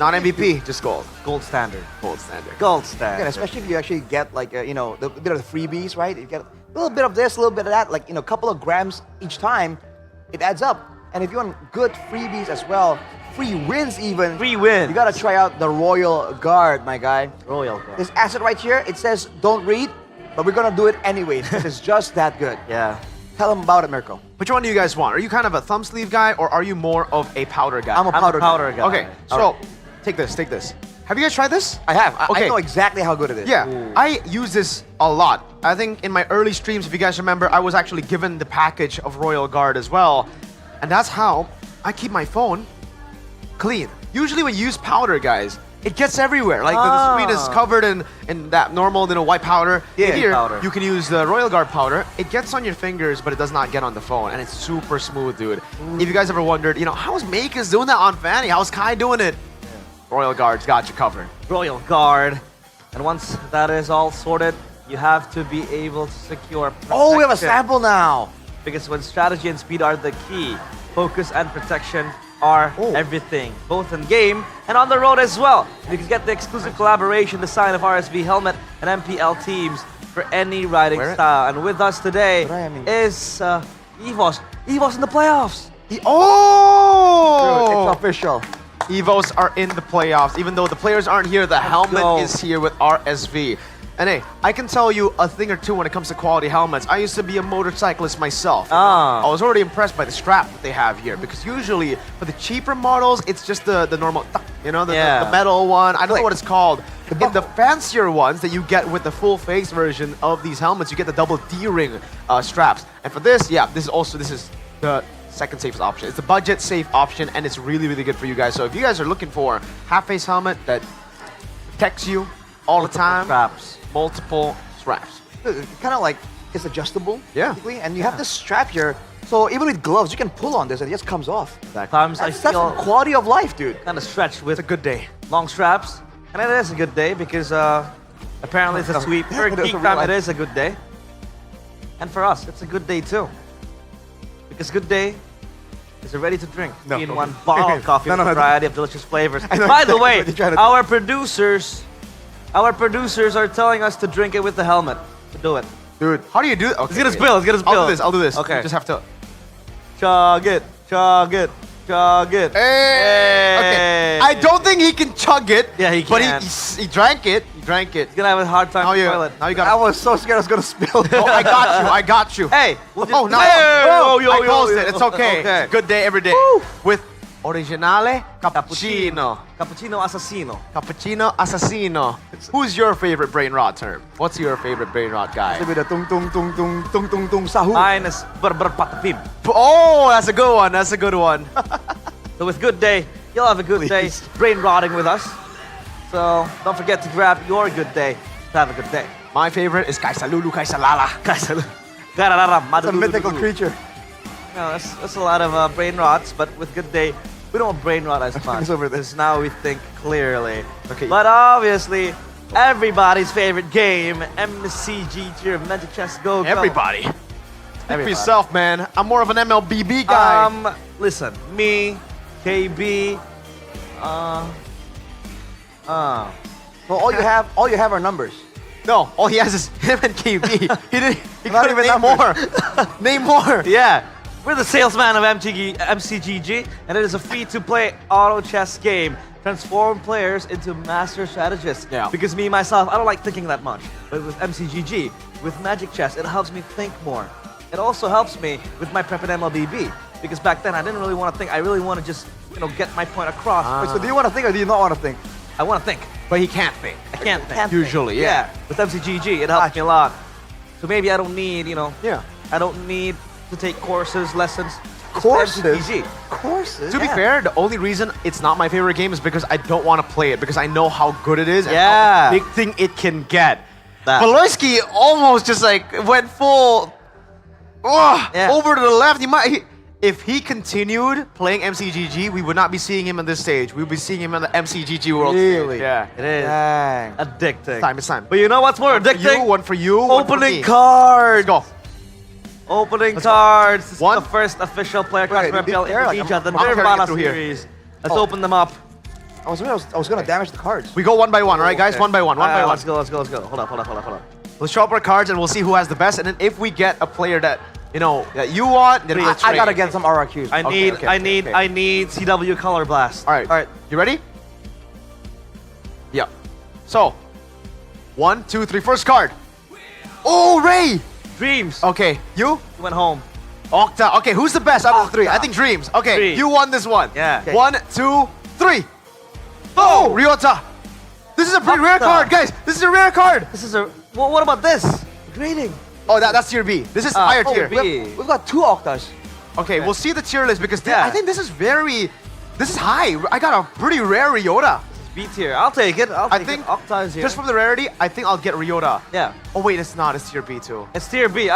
Not MVP, just gold. Gold standard. Gold standard. Gold standard. Yeah, especially if you actually get like, you know, the bit of the freebies, right? You get a little bit of this, a little bit of that, like, you know, a couple of grams each time, it adds up. And if you want good freebies as well, free wins even. Free wins. You gotta try out the Royal Guard, my guy. Royal Guard. This asset right here, it says don't read, but we're gonna do it anyway because it's just that good. Yeah. Tell them about it, Mirko. Which one do you guys want? Are you kind of a thumb sleeve guy or are you more of a powder guy? I'm a powder guy. Okay, so take this. Have you guys tried this? I have. Okay. I know exactly how good it is. Yeah, I use this a lot. I think in my early streams, if you guys remember, I was actually given the package of Royal Guard as well. And that's how I keep my phone clean. Usually when you use powder, guys, it gets everywhere. Like the screen is covered in that normal, white powder. Yeah, Here, powder. you can use the Royal Guard powder. It gets on your fingers, but it does not get on the phone. And it's super smooth, dude. If you guys ever wondered, how's Makers doing that on Fanny? How's Kai doing it? Royal Guard's got you covered. Royal Guard. And once that is all sorted, you have to be able to secure protection. Oh, we have a sample now. Because when strategy and speed are the key, focus and protection are everything, both in game and on the road as well. You can get the exclusive collaboration design of RSV helmet and MPL teams for any riding style. And with us today is EVOS. EVOS in the playoffs. Oh! Dude, it's official. EVOS are in the playoffs. Even though the players aren't here, the helmet is here with RSV. And hey, I can tell you a thing or two when it comes to quality helmets. I used to be a motorcyclist myself. I was already impressed by the strap that they have here because usually for the cheaper models, it's just the normal, the metal one. I don't know what it's called. In the fancier ones that you get with the full face version of these helmets, you get the double D-ring straps. And for this, this is the second safest option. It's the budget safe option and it's really, really good for you guys. So if you guys are looking for half-face helmet that protects you all the time, multiple straps. Kind of like it's adjustable, yeah. And you have this strap here, so even with gloves, you can pull on this and it just comes off. Sometimes I feel that's quality of life, dude. Kind of stretched with a good day. Long straps, and it is a good day because apparently it's a sweep. For Geek Fam, it is a good day, and for us, it's a good day too. Because good day is ready to drink. In one bottle of coffee with a variety of delicious flavors. By the way, our producers are telling us to drink it with the helmet. To do it. Dude, how do you do it? Okay, Let's get a spill. I'll do this. Okay. You just have to. Chug it. Hey. Okay. I don't think he can chug it. Yeah, he can. But he drank it. He's gonna have a hard time with the toilet. Now you got. I was so scared I was gonna spill. Oh, I got you. Hey. No. I closed it. It's okay. Good day every day. With Originale Cappuccino. Cappuccino Assassino. Cappuccino Assassino. Who's your favorite brain rot term? What's your favorite brain rot guy? With the tung tung tung tung tung tung tung sahu. Mine is patapim. Oh, that's a good one. So with good day, you'll have a good day brain rotting with us. So don't forget to grab your good day to have a good day. My favorite is Kaisalulu Kaisalala. It's a mythical creature. That's a lot of brain rots, but with good day, we don't brain rot as much. Because now we think clearly. Okay. But obviously, everybody's favorite game, MCGG or Magic Chess Go. Everybody. Think for yourself, man. I'm more of an MLBB guy. Listen, me, KB, Well, all you have are numbers. No, all he has is him and KB. He Not couldn't even name more. Name more. Yeah. We're the salesman of MCGG, and it is a free-to-play auto chess game. Transform players into master strategists. Yeah. Because me, myself, I don't like thinking that much. But with MCGG, with Magic Chess, it helps me think more. It also helps me with my prep in MLBB. Because back then, I didn't really want to think. I really want to just, get my point across. Wait, so do you want to think or do you not want to think? I want to think. But he can't think. I can't think. Usually, yeah. With MCGG, it helps me a lot. So maybe I don't need, Yeah. I don't need to take courses, lessons. Courses? MCGG. Courses? To be fair, the only reason it's not my favorite game is because I don't want to play it because I know how good it is and how big thing it can get. Valoisky almost just went full over to the left. if he continued playing MCGG, we would not be seeing him on this stage. We would be seeing him on the MCGG World Really? stage. Yeah. It is Dang. addicting. It's time. But you know what's more One for addicting? you, one for you, one for Opening me. cards. Go. Opening Let's go. cards. This One. is the first official player class Wait, for MPL they're like- Indonesia, the I'm carrying Nirvana it through here. series. Let's Oh. open them up. I was gonna damage the cards. We go one by one, all right, guys? Okay. One by one, one by one. Let's go. Hold up. Let's show up our cards and we'll see who has the best. And then if we get a player that, you know, that you want, then we'll I trade. gotta get some RRQs. I need CW Color Blast. All right. You ready? Yeah. So, 1, 2, 3. First card. Oh, Ray. Dreams. Okay. You? You went home. Octa. Okay, who's the best out of the three? I think Dreams. Okay, Dreams. you won this one. Yeah. Okay. 1, 2, 3. Oh, Ryota. This is a pretty rare Octa. card, guys. This is a rare card. This is a. What about this? Grading. Oh, that's tier B. This is higher tier. We've got 2 Octas. Okay, we'll see the tier list because Yeah. I think this is high. I got a pretty rare Ryota. B tier. I'll take it. I think Octa is here. just from the rarity, I think I'll get Ryota. Yeah. Oh wait, it's not. It's tier B too. It's tier B.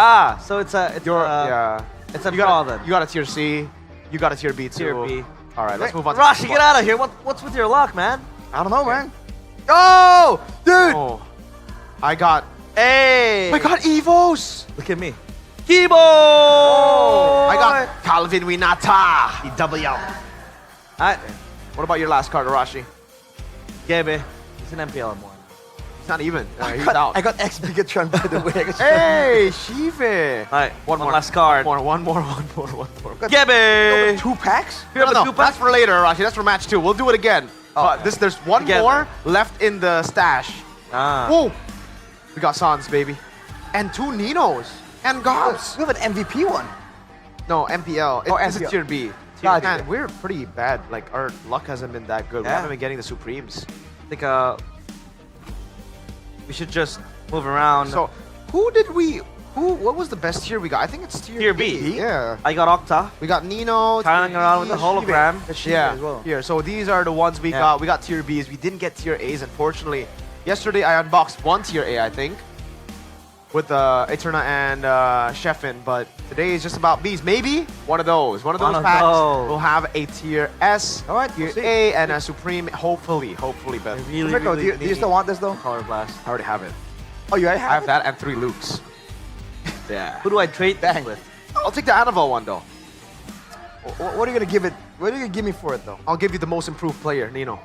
So it's a. Yeah. It's a You draw got then. you got a tier C. You got a tier B too. Tier B. All right, let's move on. to Rashi, the get out of here. What's with your luck, man? I don't know, man. Oh, dude. Oh, I got. Hey. I got Evos. Look at me. Kibo. I got Calvin Winata. EW. What about your last card, Arashi? Gebe. He's an MPL M1. He's not even. He's out. I got X Bigatron, by the way. Hey, Shive. All right, one more last card. One more. Gebe. 2 packs? No, that's for later, Arashi. That's for match 2. We'll do it again. There's one more left in the stash. Whoa. We got Sans, baby. And 2 Ninos. And Gobs. We have an MVP one. No, MPL. This is MPL. tier B. God, Man, we're pretty bad. Like, our luck hasn't been that good. We Yeah. haven't been getting the Supremes. I think we should just move around. So, what was the best tier we got? I think it's tier B. Yeah. I got Octa. We got Nino. Turning around with the hologram. Yeah. as well. Here. So these are the ones we got. We got tier Bs. We didn't get tier As, unfortunately. Yesterday I unboxed 1 tier A, I think, with Eterna and Sheffin. But today is just about Bs. Maybe one of those. One of those packs will have a tier S, tier A, and a Supreme. Hopefully, but Mirko, do you still want this though? Color Blast. I already have it. Oh, you already I have that and 3 Lukes. Yeah. Who do I trade that with? I'll take the Annabelle one though. What are you gonna give it? What are you gonna give me for it though? I'll give you the most improved player, Nino.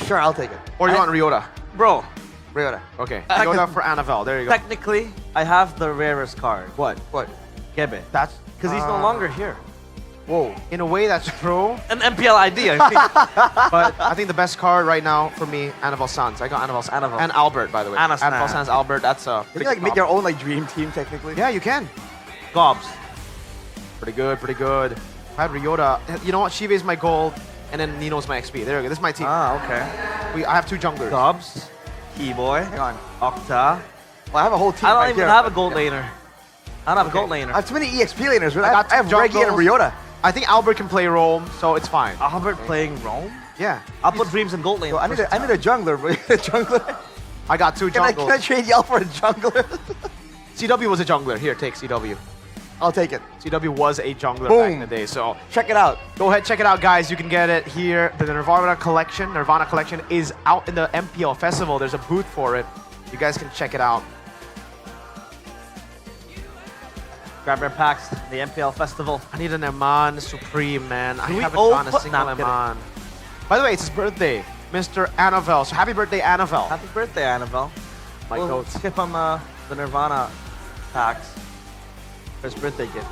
Sure, I'll take it. Or you want Ryota? Bro. Ryota. Okay. Ryota for Annabelle. There you go. Technically, I have the rarest card. What? Gebe. That's because he's no longer here. Whoa. In a way, that's true. An MPL ID, I think. But I think the best card right now for me, Annabelle Sans. I got Annabelle and Albert, by the way. Anna Annabelle Sans, Albert. That's a. You can like make your own like dream team technically. Yeah, you can. Gobs. Pretty good. I had Ryota. You know what? Shiva is my gold, and then Nino's my XP. There we go. This is my team. Okay. I have 2 junglers. Gobs. Keyboy. Hang on. Octa. Well, I have a whole team. I don't right even here. have a gold laner. I don't have a gold laner. I have too many EXP laners. I got I have Reggie and jungles. Ryota. I think Albert can play Rome, so it's fine. Albert playing Rome? Yeah. I'll put Dreams and gold lane. So I need a jungler, bro. A jungler. I got 2 Can I jungles. trade y'all for a jungler? CW was a jungler. Here, take CW. I'll take it. CW was a jungler Boom. back in the day, so Check it out. go ahead, check it out, guys. You can get it here. The Nirvana collection is out in the MPL Festival. There's a booth for it. You guys can check it out. Grab your packs. The MPL Festival. I need an Eman Supreme, man. I we haven't all gotten a put- single Nah, I'm kidding. Eman. By the way, it's his birthday, Mr. Annabelle. So happy birthday, Annabelle. Happy birthday, Annabelle. My we'll goat. skip on the Nirvana packs. For his birthday gift.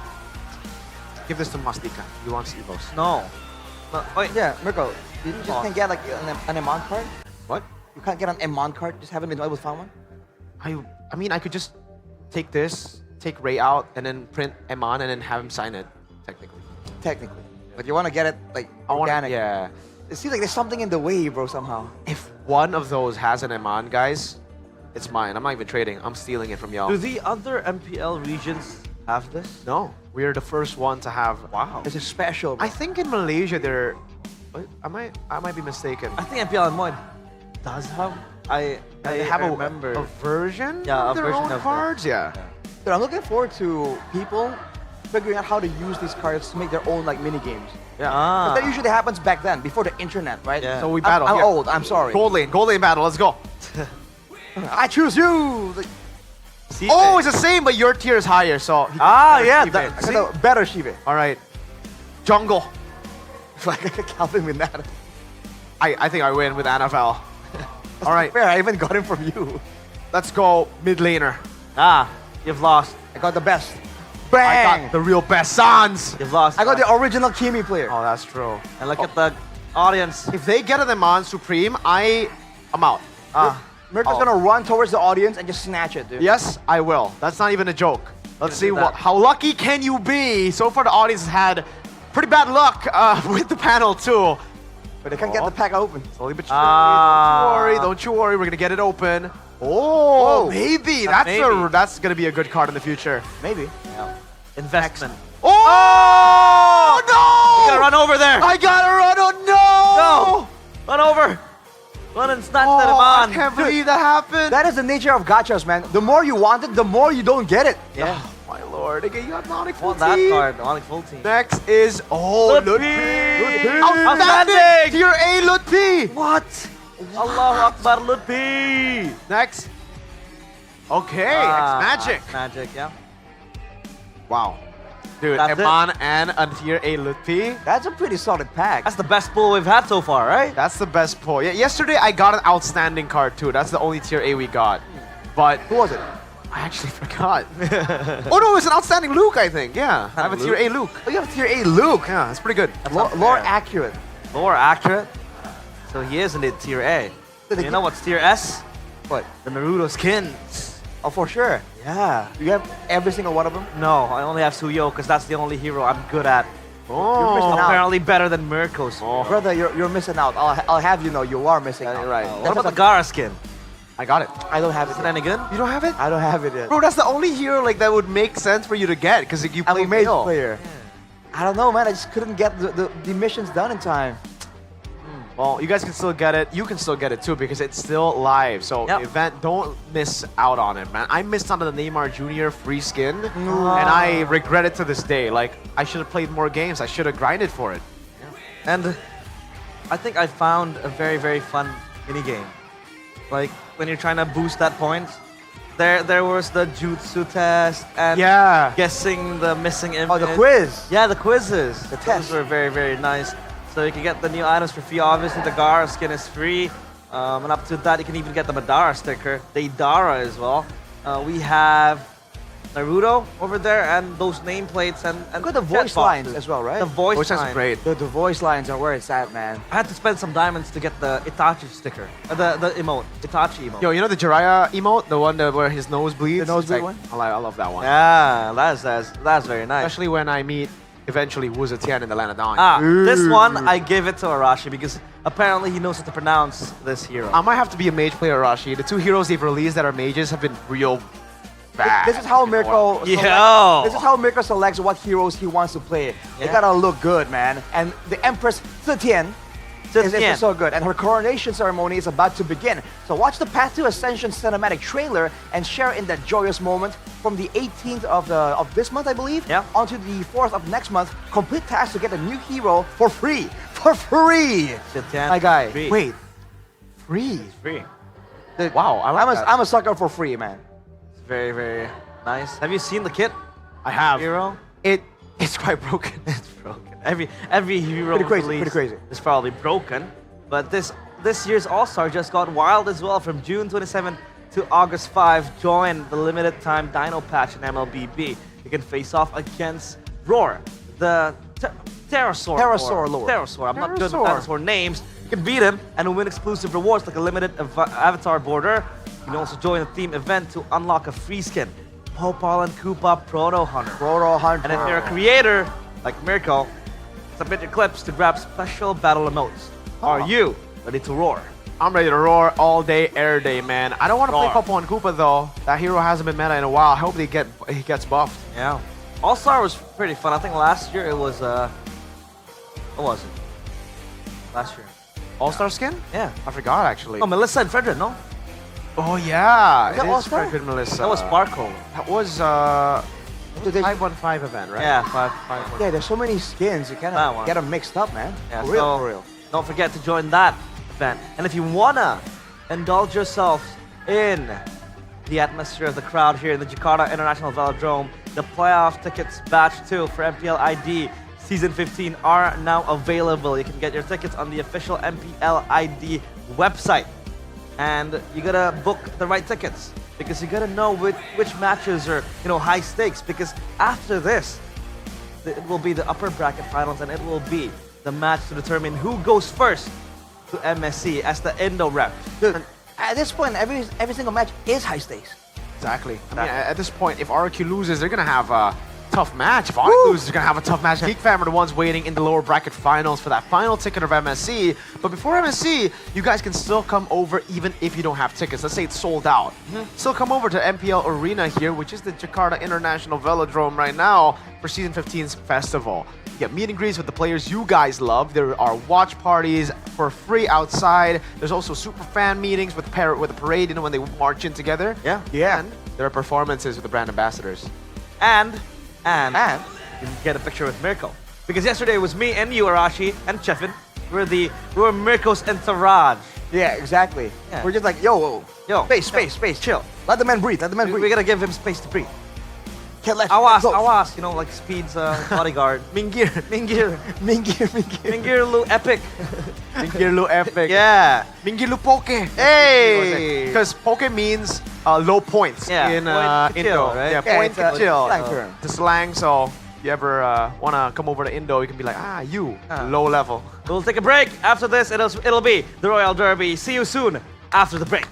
Give this to Mastika. He wants Evos. No. Wait. Yeah, Mirko, you just can't get like an Emon card? What? You can't get an Emon card? Just haven't been able to find one? I mean, I could just take this, take Ray out, and then print Eman, and then have him sign it, technically. Technically. But you want to get it like I want organic. Yeah. It seems like there's something in the way, bro, somehow. If one of those has an Eman, guys, it's mine. I'm not even trading. I'm stealing it from y'all. Do the other MPL regions have this? No. We are the first one to have. Wow. This is special, bro. I think in Malaysia they're. I might be mistaken. I think MPL M1 does have. I have remember a version. Yeah, of a their version own of cards. Yeah. Dude, I'm looking forward to people figuring out how to use these cards to make their own like mini games. Yeah. But that usually happens back then, before the internet, right? So we battle. I'm here. old. I'm sorry. Gold lane battle. Let's go. I choose you. Oh, it's the same, but your tier is higher, so. Yeah, I got a better Shive. All right. Jungle. Like Calvin with that. I think I win with NFL. All right. Fair. I even got him from you. Let's go mid laner. You've lost. I got the best. I Bang! got the real best Sans. You've lost. I got the original Kimi player. Oh, that's true. And look at the audience. If they get them on Supreme, I'm out. Mirko's gonna run towards the audience and just snatch it, dude. Yes, I will. That's not even a joke. Let's see how lucky can you be. So far, the audience has had pretty bad luck with the panel too. But they can't get the pack open. Slowly but surely. Don't you worry. We're gonna get it open. Oh, maybe. That's gonna be a good card in the future. Maybe. Yeah. Investment. Oh no! You gotta run over there. I gotta run. Oh no! Run over. Run and snatch that I on. can't believe that happened. That is the nature of gachas, man. The more you want it, the more you don't get it. Yeah. Oh, my lord. Okay, you got Onyx full Want that team. card. Onyx full team. Next is Lutfi. Outstanding! Tier A Lutfi. What? Allahu Akbar Lutfi. Next. Okay, it's magic. Magic, yeah. Wow. Dude, That's Eman and a tier A Lutfi. That's a pretty solid pack. That's the best pull we've had so far, right? That's the best pull. Yeah, yesterday I got an outstanding card too. That's the only tier A we got. But who was it? I actually forgot. Oh no, it's an outstanding Luke, I think. Yeah, I have a tier A Luke. Oh, you have a tier A Luke. Yeah, that's pretty good. Lore accurate. Lore accurate. So he is indeed tier A. You know what's tier S? What? The Naruto skins. Oh, for sure. Yeah. You have every single one of them? No, I only have Suyo because that's the only hero I'm good at. You're missing out. Apparently better than Mirko's. Brother, you're missing out. I'll have you know you are missing out. Right. What about the Gara skin? I got it. I don't have it. Is it any good? You don't have it? I don't have it yet. Bro, that's the only hero like that would make sense for you to get because you play I'm a mage Mill. player. I don't know, man. I just couldn't get the missions done in time. Well, you guys can still get it. You can still get it too because it's still live. So event, don't miss out on it, man. I missed out on the Neymar Jr. free skin, and I regret it to this day. Like I should have played more games. I should have grinded for it. And I think I found a very, very fun mini game. Like when you're trying to boost that point, there was the jutsu test and guessing the missing image. Oh, the quiz. Yeah, the quizzes. The tests were very, very nice. So you can get the new items for free. Obviously, the Gara skin is free. And up to that, you can even get the Madara sticker, the Idara as well. We have Naruto over there and those nameplates and got the voice lines as well, right? The voice lines are great. The voice lines are where it's at, man. I had to spend some diamonds to get the Itachi sticker. The emote. Itachi emote. Yo, you know the Jiraiya emote? The one where his nose bleeds? The nosebleed It's one? I love that one. Yeah, that's very nice. Especially when I meet eventually Wu Zetian in the Land of Dawn. This one I give it to Arashi because apparently he knows how to pronounce this hero. I might have to be a mage player, Arashi. The two heroes they've released that are mages have been real bad. This is how Mirko this is how Mirko selects what heroes he wants to play. They gotta look good, man. And the Empress Zetian is so good. And her coronation ceremony is about to begin. So watch the Path to Ascension cinematic trailer and share in that joyous moment from the 18th of this month, I believe, onto the 4th of next month. Complete tasks to get a new hero for free. For free! Zetian, My guy. free. Wait. Free? Free. Wow, I like that. I'm a sucker for free, man. It's very, very nice. Have you seen the kit? I have. Hero? It's quite broken. It's broken. Every hero pretty crazy. is probably broken. But this year's All-Star just got wild as well. From June 27 to August 5, join the limited time Dino Patch in MLBB. You can face off against Roar, the Pterosaur. Pterosaur. I'm not good with dinosaur names. You can beat him and win exclusive rewards like a limited avatar border. You can also join a team event to unlock a free skin. Popal and Koopa Proto Hunter. And if you're a creator like Mirko, submit your clips to grab special battle emotes. Are you ready to roar? I'm ready to roar all day, every day, man. I don't want to play Roar. Popol and Koopa though. That hero hasn't been meta in a while. I hope he gets buffed. Yeah. All-Star was pretty fun. I think last year it was what was it? Last year. All-Star skin? Yeah. I forgot actually. Oh, Melissa and Frederick, no? Oh yeah. Is that It is All-Star? Frederick Melissa. That was Sparkle. That was So there's- 5-1-5 event, right? Yeah, 5-1. Yeah, there's so many skins. You That cannot one. get them mixed up, man. Yeah, For real, so for real. Don't forget to join that event. And if you wanna indulge yourself in the atmosphere of the crowd here in the Jakarta International Velodrome, the playoff tickets batch 2 for MPL ID Season 15 are now available. You can get your tickets on the official MPL ID website. And you gotta book the right tickets because you gotta know which matches are, high stakes, because after this, it will be the upper bracket finals and it will be the match to determine who goes first to MSC as the Indo rep. Dude, at this point, every single match is high stakes. Exactly. I mean, at this point, if RQ loses, they're going to have a tough match. If I lose, they're going to have a tough match. Geek Fam are the ones waiting in the lower bracket finals for that final ticket of MSC. But before MSC, you guys can still come over even if you don't have tickets. Let's say it's sold out. Still come over to MPL Arena here, which is the Jakarta International Velodrome right now for Season 15's festival. You get meet and greets with the players you guys love. There are watch parties for free outside. There's also super fan meetings with the parade, when they march in together. Yeah. And there are performances with the brand ambassadors. And you can get a picture with Mirko. Because yesterday it was me and you, Arashi, and Chefin. We were Mirko's entourage. Yeah, exactly. Yeah. We're just like, yo, space, chill. Let the man breathe, We gotta give him space to breathe. Can't let Awas, like Speed's bodyguard. Minggir. Minggir Lu epic. Minggir lu epic. Yeah. Minggir lu poke. Hey! Because poke means low points in point Indo. kecil, right? Yeah, Yeah, point it's a kecil. slang term. The slang, so if you ever want to come over to Indo, you can be like, you, low level. We'll take a break. After this, it'll be the Royal Derby. See you soon after the break.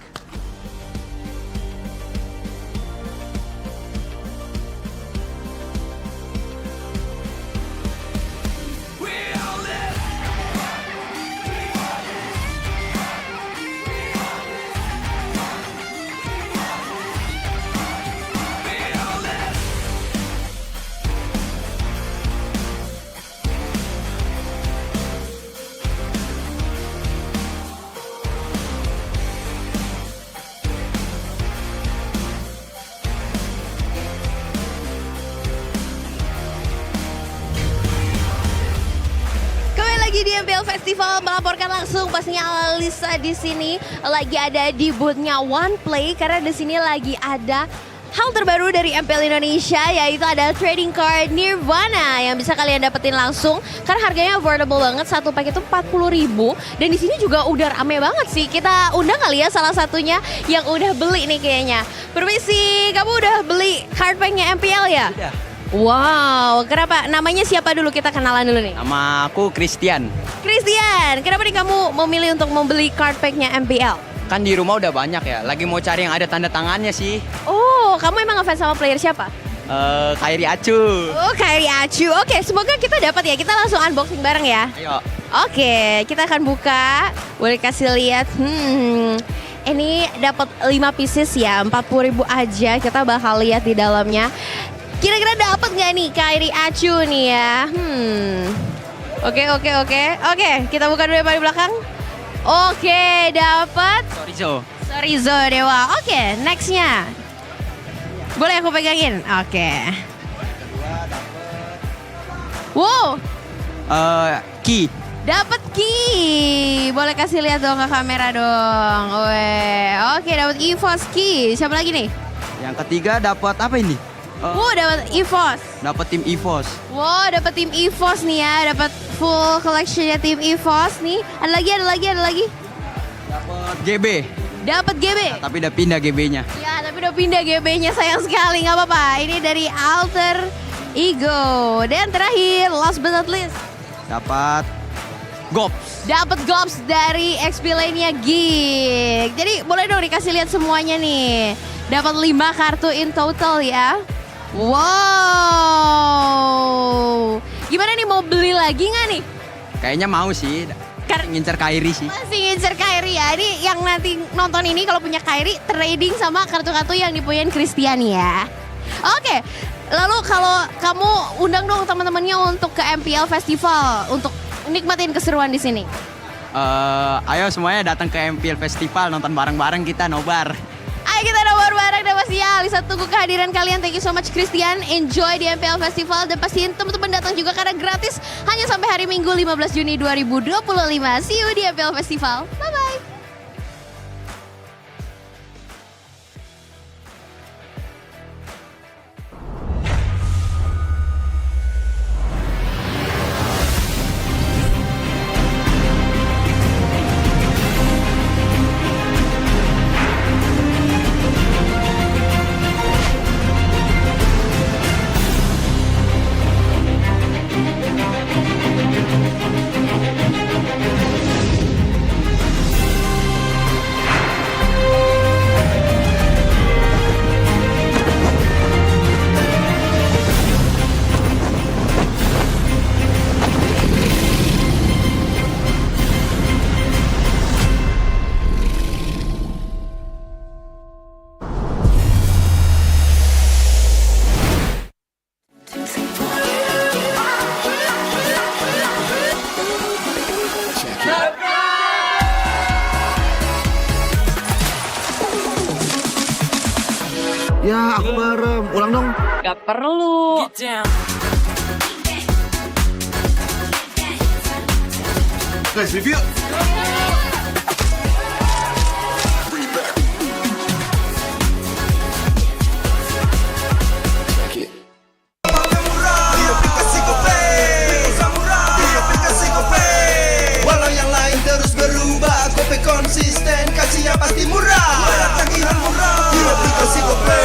Lagi di MPL Festival melaporkan langsung pastinya Alisa di sini lagi ada di boothnya One Play karena di sini lagi ada hal terbaru dari MPL Indonesia, yaitu ada trading card Nirvana yang bisa kalian dapetin langsung karena harganya affordable banget, satu paket itu 40.000 dan di sini juga udah rame banget sih. Kita undang kali ya salah satunya yang udah beli nih kayaknya. Permisi, kamu udah beli card packnya MPL ya? Udah. Wow, kenapa? Namanya siapa dulu? Kita kenalan dulu nih. Nama aku Christian. Christian, kenapa nih kamu memilih untuk membeli card packnya MPL? Kan di rumah udah banyak ya, lagi mau cari yang ada tanda tangannya sih. Oh, kamu emang ngefans sama player siapa? Kairi Acu. Oh, Kairi Acu. Oke, semoga kita dapat ya. Kita langsung unboxing bareng ya. Ayo. Oke, kita akan buka. Boleh kasih lihat. Ini dapat 5 pieces ya, 40.000 aja. Kita bakal lihat di dalamnya. Kira-kira dapat nggak nih Kairi Acu nih ya? Oke, kita buka dulu yang paling belakang. Oke, dapat. Sorizo Dewa. Oke, nextnya. Boleh aku pegangin? Oke. Wow. Ki. Dapat key. Boleh kasih lihat dong ke kamera dong. Oke, dapat EVOS key. Siapa lagi nih? Yang ketiga dapat apa ini? Dapat EVOS. Dapat tim EVOS. Wow, dapat tim EVOS nih ya. Dapat full collectionnya tim EVOS nih. Ada lagi. Dapat GB. Dapat GB. Nah, tapi udah pindah GB-nya. Ya, tapi udah pindah GB-nya, sayang sekali. Nggak apa-apa. Ini dari Alter Ego. Dan terakhir, last but not least. Dapat Gops. Dapat Gops dari XP Lane-nya Geek. Jadi boleh dong dikasih lihat semuanya nih. Dapat 5 kartu in total ya. Wow. Gimana nih, mau beli lagi nggak nih? Kayaknya mau sih. Ngincer Kairi sih. Masih ngincer Kairi ya. Ini yang nanti nonton ini kalau punya Kairi, trading sama kartu-kartu yang dipunyain Christian ya. Oke. Lalu kalau kamu undang dong teman-temannya untuk ke MPL Festival untuk nikmatin keseruan di sini. Ayo semuanya datang ke MPL Festival, nonton bareng-bareng kita nobar. Ayo kita nobar bareng dan pastinya Alisa tunggu kehadiran kalian. Thank you so much Christian. Enjoy di MPL Festival dan pastiin teman-teman datang juga karena gratis hanya sampai hari Minggu 15 Juni 2025. See you di MPL Festival. Bye bye. Ya, aku bareng. Ulang dong. Gak perlu. Guys, review. Walau yang lain terus berubah, Gope konsisten, kasihnya pasti murah. Tagihan murah, di aplikasi Gope.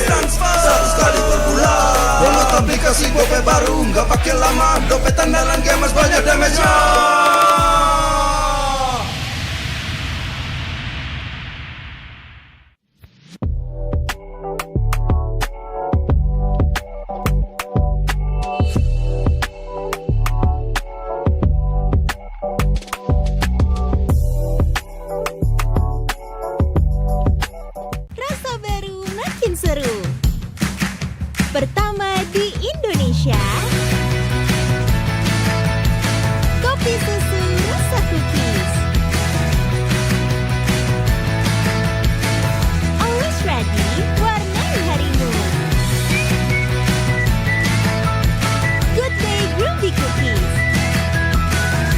Transfer 100 kali per bulan. Download aplikasi Gope baru, nggak pakai lama. Dompet andalan gamers banyak damage-nya. Rasa baru makin seru. Pertama di Indonesia. Kopi susu rasa cookies. Always ready, warnai harimu. Good Day Groovy Cookies.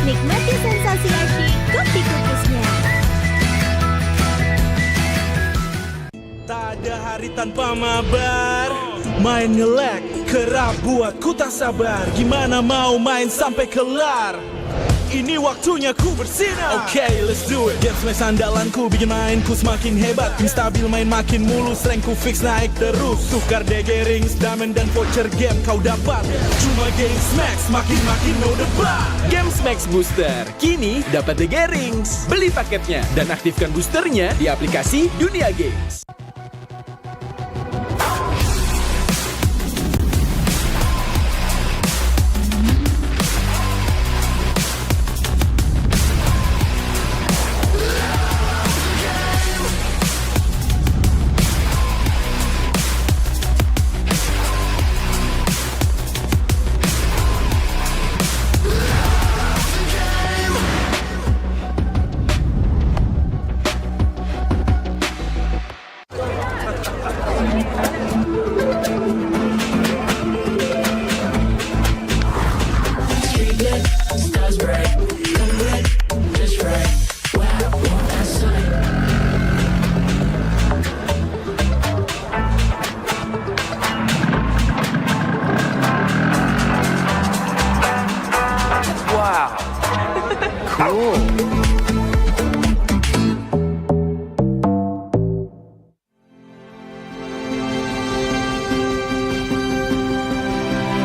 Nikmati sensasi asyik kopi cookiesnya. Tak ada hari tanpa mabar. Main ngelek, kerap buat ku tak sabar. Gimana mau main sampai kelar? Ini waktunya ku bersinar. Okay, let's do it. Game smash andalanku bikin mainku semakin hebat. Tim stabil main makin mulus, rankku fix naik terus. Tukar DG rings, diamond dan voucher game kau dapat. Cuma Game Max makin no debat. Game Max Booster, kini dapat DG Rings. Beli paketnya dan aktifkan boosternya di aplikasi Dunia Games.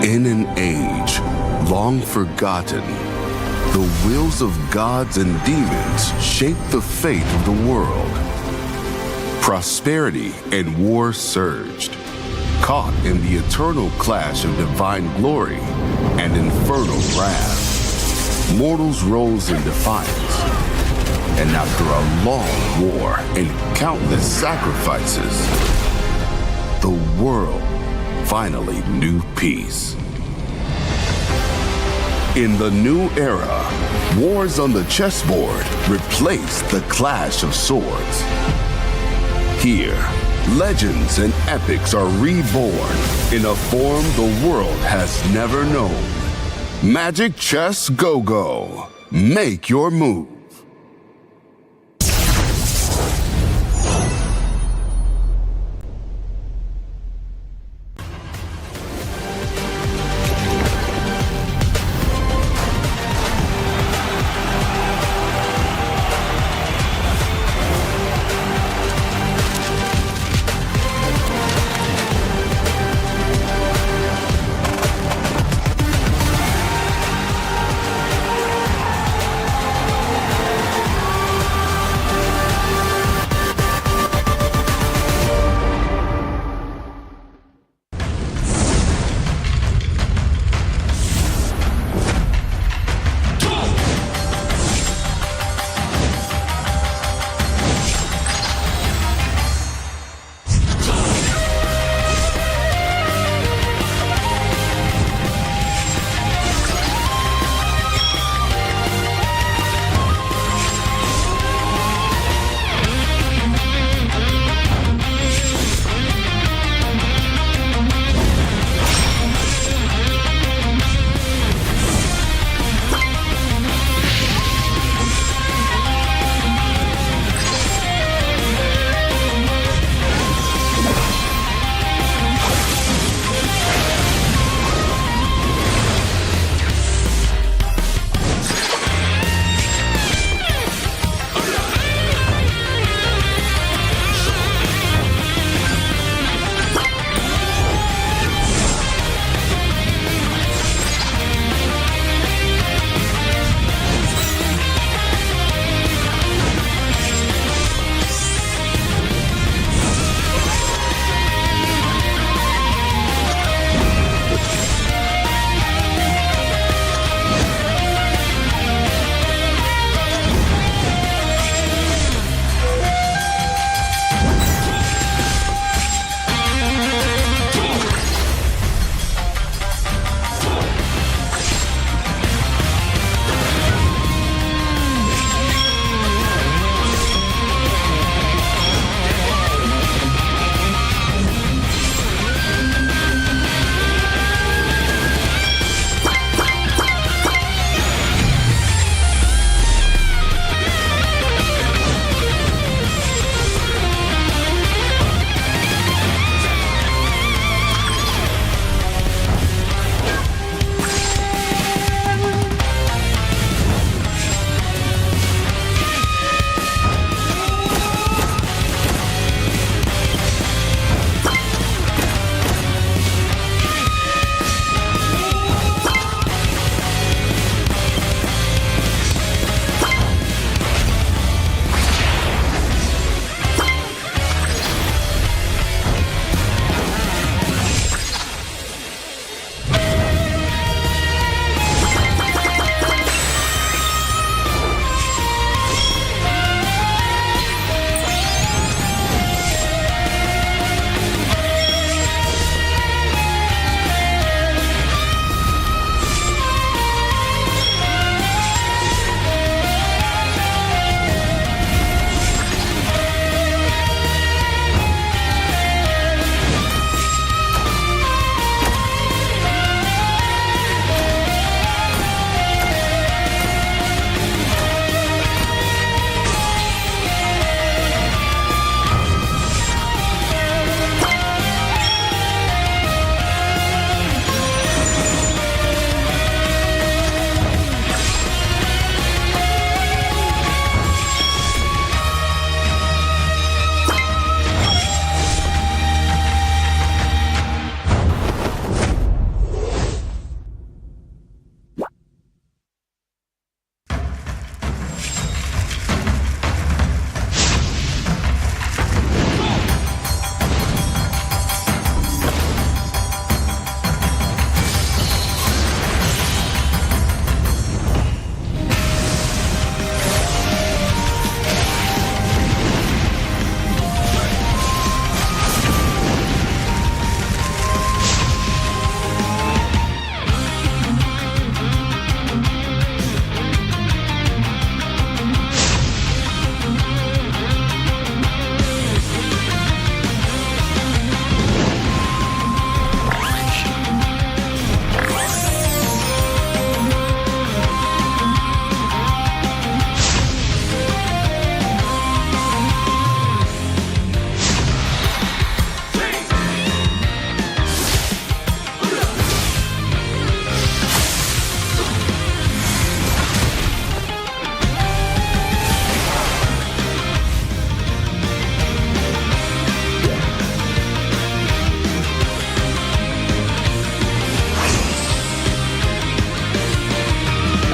In an age long forgotten, the wills of gods and demons shaped the fate of the world. Prosperity and war surged, caught in the eternal clash of divine glory and infernal wrath. Mortals rose in defiance, and after a long war and countless sacrifices, the world finally knew peace. In the new era, wars on the chessboard replaced the clash of swords. Here, legends and epics are reborn in a form the world has never known. Magic Chess Go-Go. Make your move.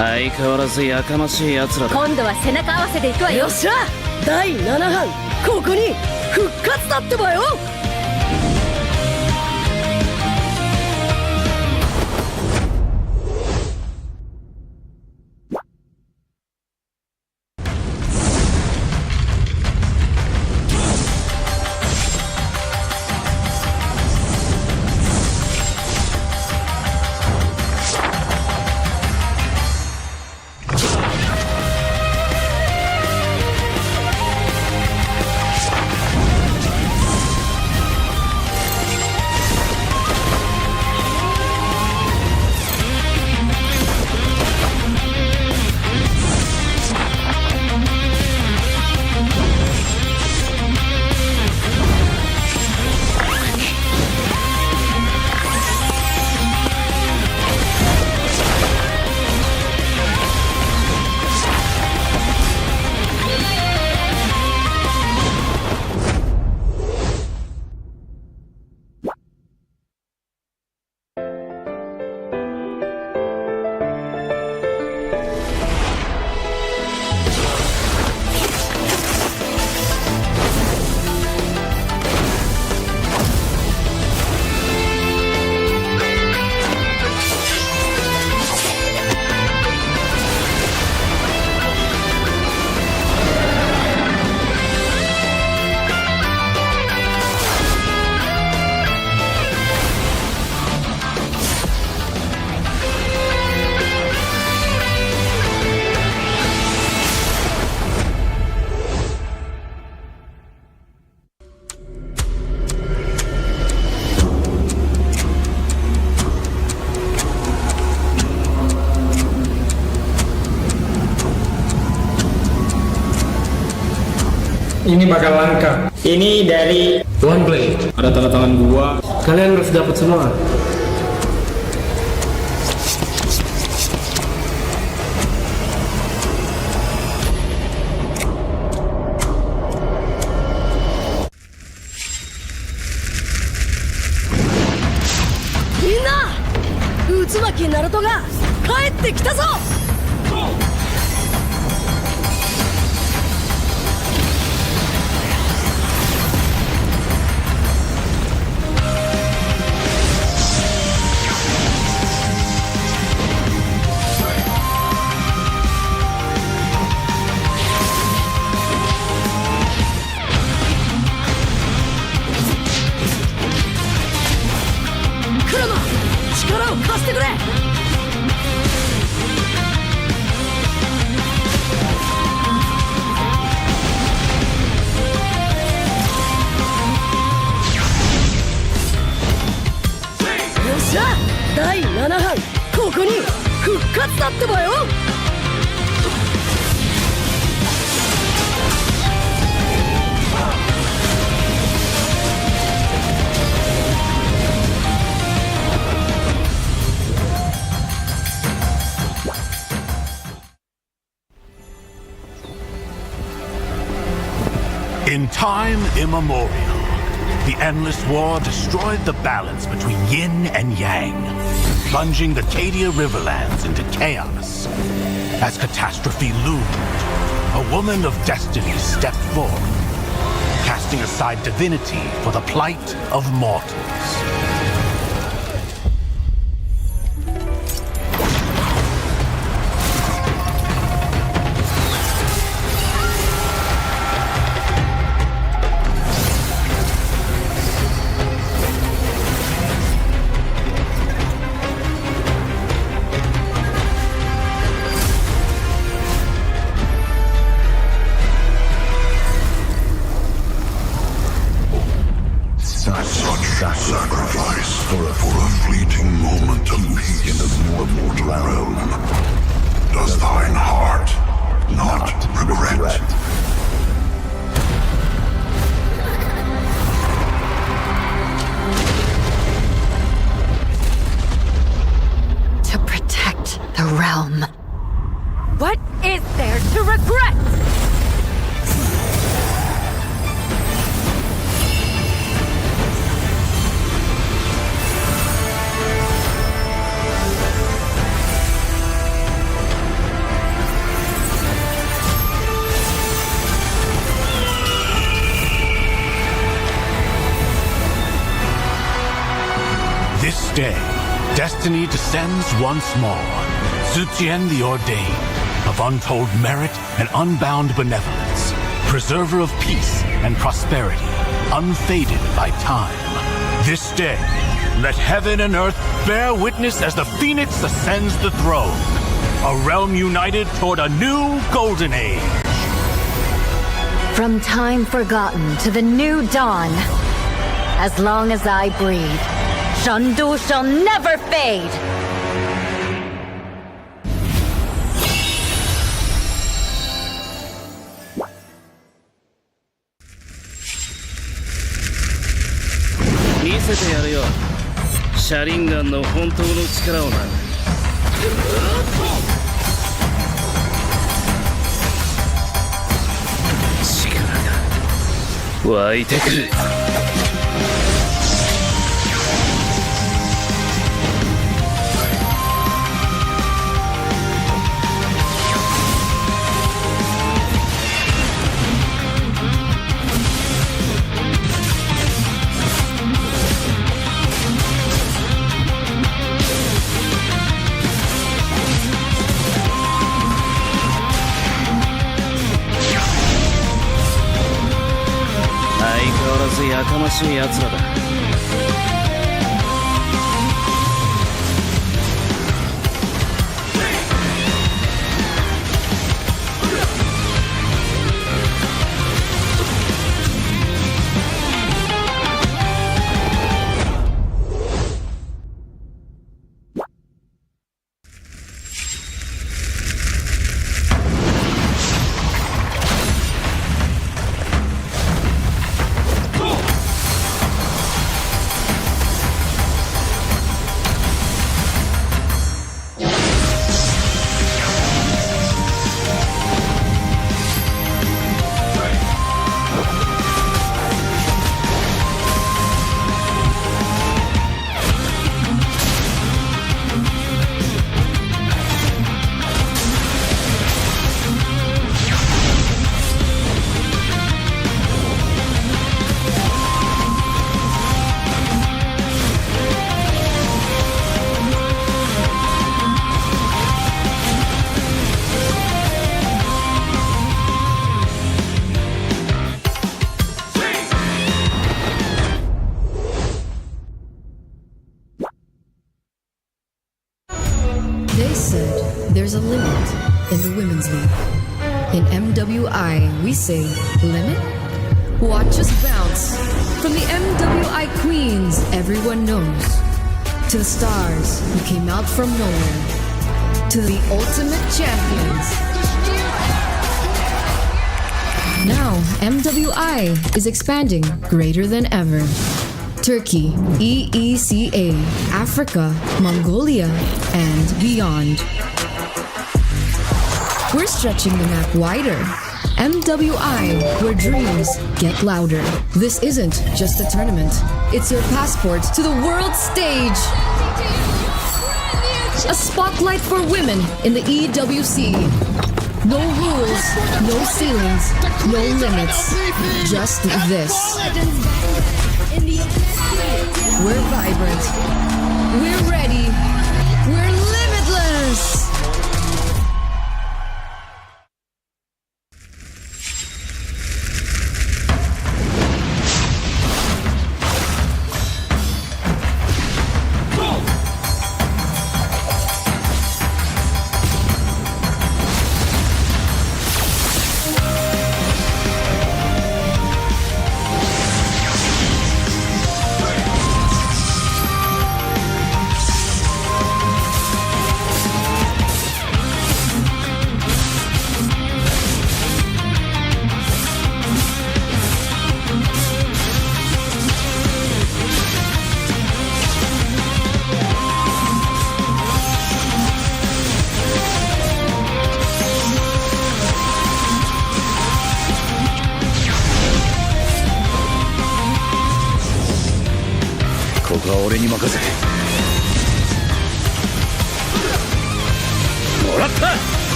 相変わらずやかましい奴らだ。今度は背中合わせでいくわよ。よっしゃ、第7班ここに復活だってばよ。Ini bakal langka. Ini dari One Play. Ada tanda tangan gua. Kalian harus dapat semua. Minna! Utsumaki Naruto ga kaette kita zo!第7班ここに復活だってばよ。In time immemorial, the endless war destroyed the balance between yin and yang, plunging the Cadia Riverlands into chaos. As catastrophe loomed, a woman of destiny stepped forth, casting aside divinity for the plight of mortals. Sacrifice for a fleeting moment of peace in the mortal realm. Does thine heart not regret? To protect the realm. What is there to regret? This day, destiny descends once more. Zutian the Ordained, of untold merit and unbound benevolence, preserver of peace and prosperity, unfaded by time. This day, let heaven and earth bear witness as the Phoenix ascends the throne. A realm united toward a new golden age. From time forgotten to the new dawn, as long as I breathe, Shandu shall never fade! Misete yaru yo. Sharingan no hontou no chikara o na. 湧いてくる。やかましい奴らだ。They said there's a limit in the women's league. In MWI, we say limit? Watch us bounce from the MWI queens everyone knows, to the stars who came out from nowhere, to the ultimate champions. Now, MWI is expanding greater than ever. Turkey, EECA, Africa, Mongolia, and beyond. We're stretching the map wider. MWI, where dreams get louder. This isn't just a tournament. It's your passport to the world stage. A spotlight for women in the EWC. No rules, no ceilings, no limits. Just this. We're vibrant. We're ready. We're limitless.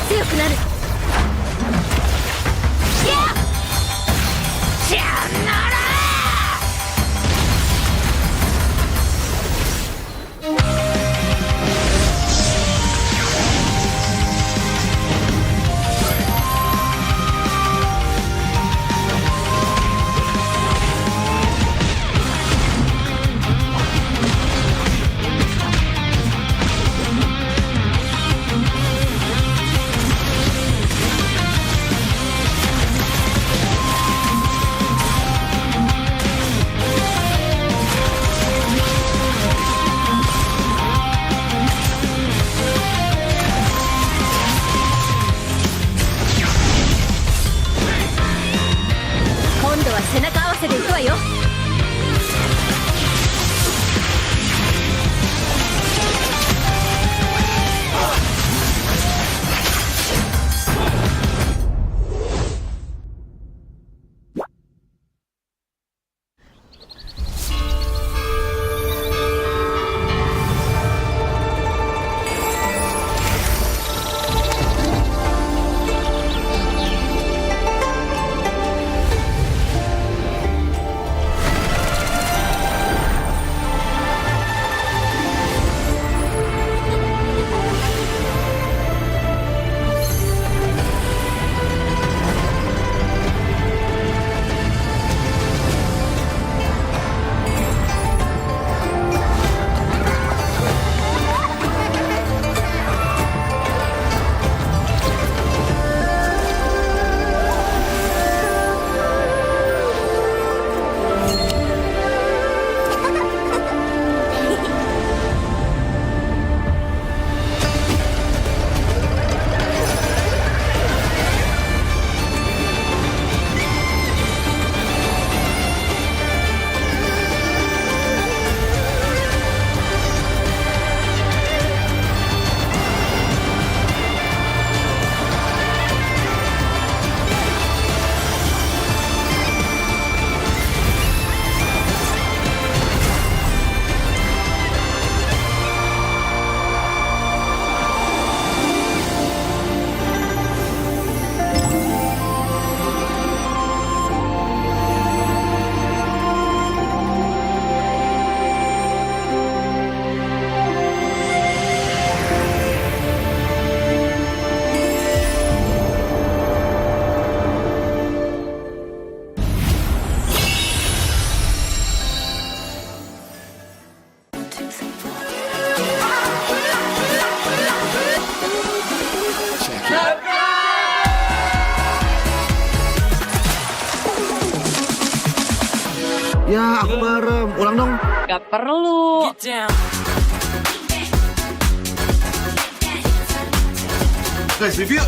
強くなる。今度は背中合わせでいくわよ。Ya, aku merem. Ulang dong. Gak perlu. Guys, review.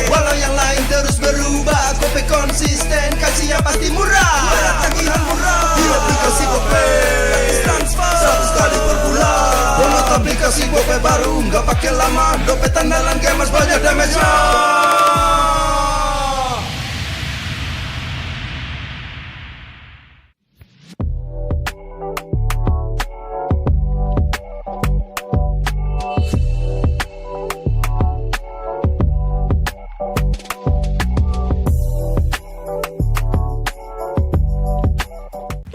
Walau yang lain terus berubah, Kope konsisten, kasihnya pasti murah. Tagihan murah, di aplikasi Kope. Transfer 100 kali per bulan. Download aplikasi Kope baru, nggak pakai lama. Dompet andalan gamers banyak damage-nya.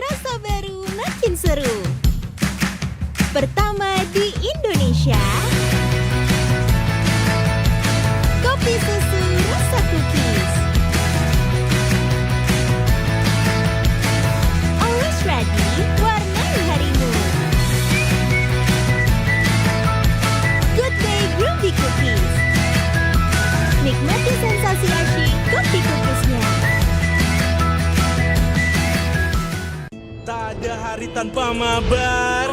Rasa baru makin seru. Pertama di Indonesia. Kopi susu rasa cookies. Always ready, warnai harimu. Good day groovy cookies. Nikmati sensasi asyik kopi cookiesnya. Tak ada hari tanpa mabar.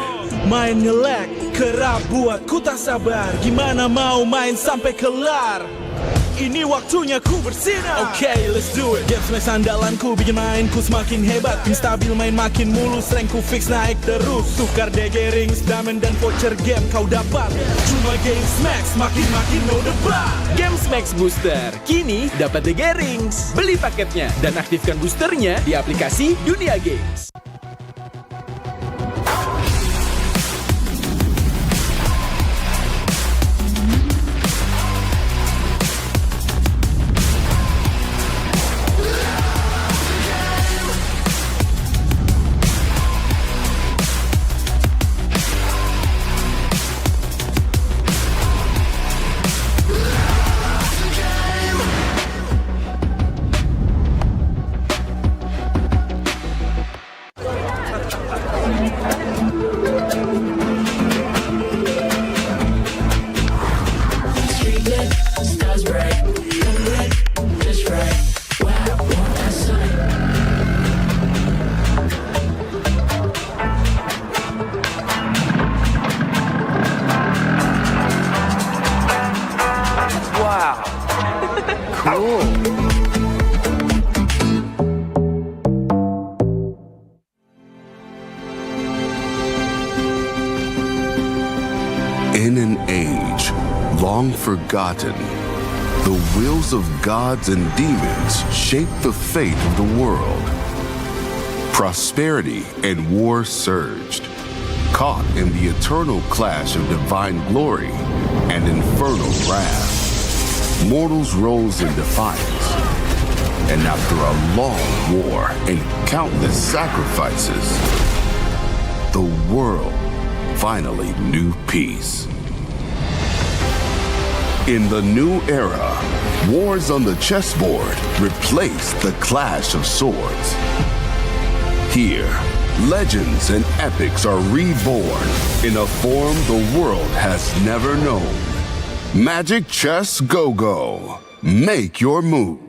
Main nge-lag, kerap buat ku tak sabar. Gimana mau main sampai kelar? Ini waktunya ku bersinar. Okay, let's do it. Game smash andalanku bikin mainku semakin hebat. Tim stabil main makin mulus, rankku fix naik terus. Tukar DG rings, diamond dan voucher game kau dapat. Cuma game smash makin no debat. Games Max Booster, kini dapat DG Rings. Beli paketnya dan aktifkan boosternya di aplikasi Dunia Games. In an age long forgotten, the wills of gods and demons shape the fate of the world. Prosperity and war surged, caught in the eternal clash of divine glory and infernal wrath. Mortals rose in defiance, and after a long war and countless sacrifices, the world finally knew peace. In the new era, wars on the chessboard replaced the clash of swords. Here, legends and epics are reborn in a form the world has never known. Magic Chess Go-Go. Make your move.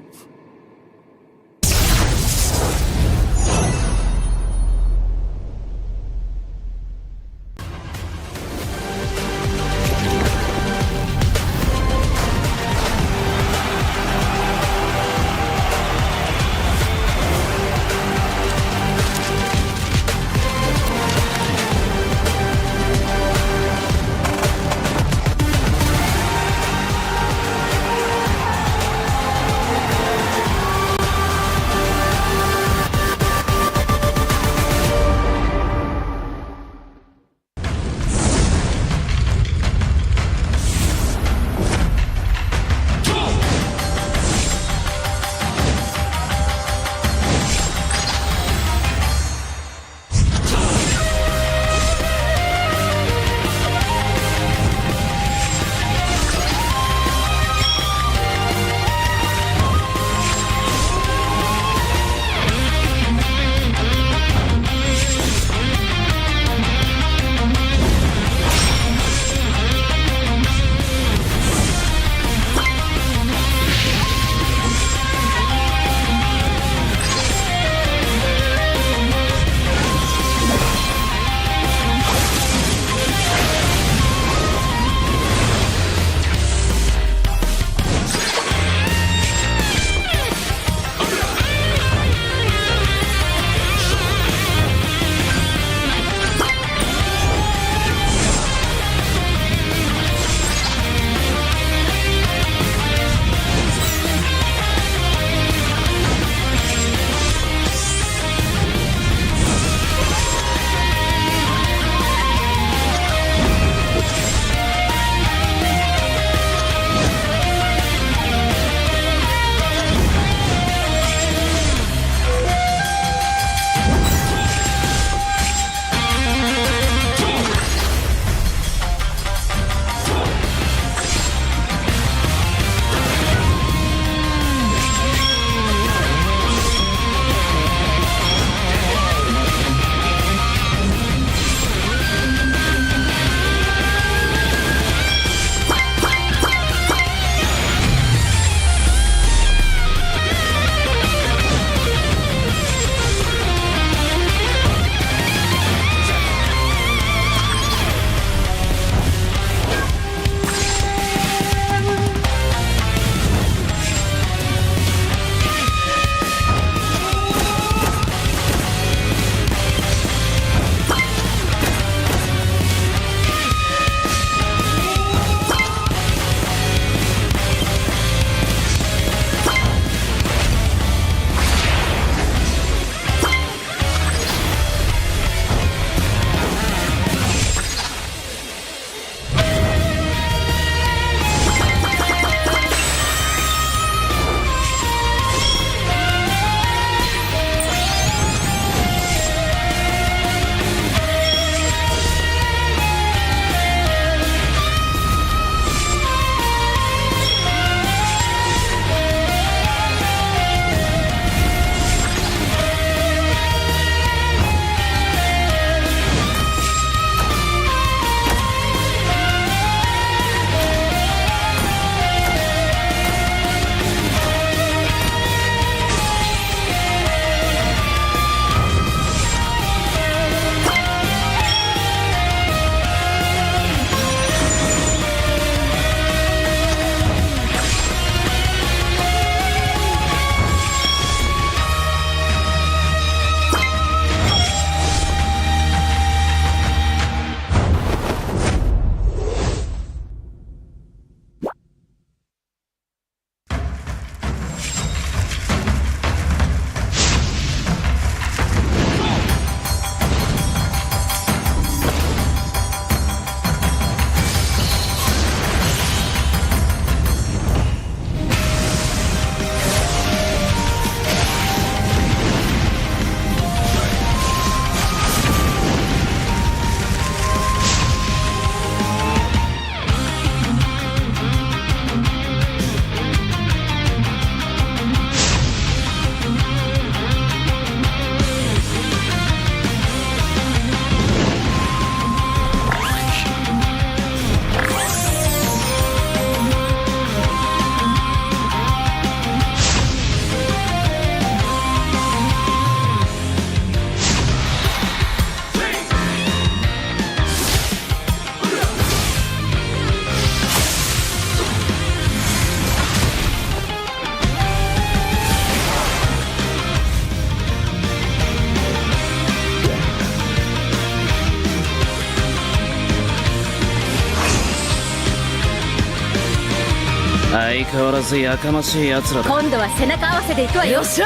相変わらずやかましい奴らだ。今度は背中合わせでいくわよ。よっしゃ、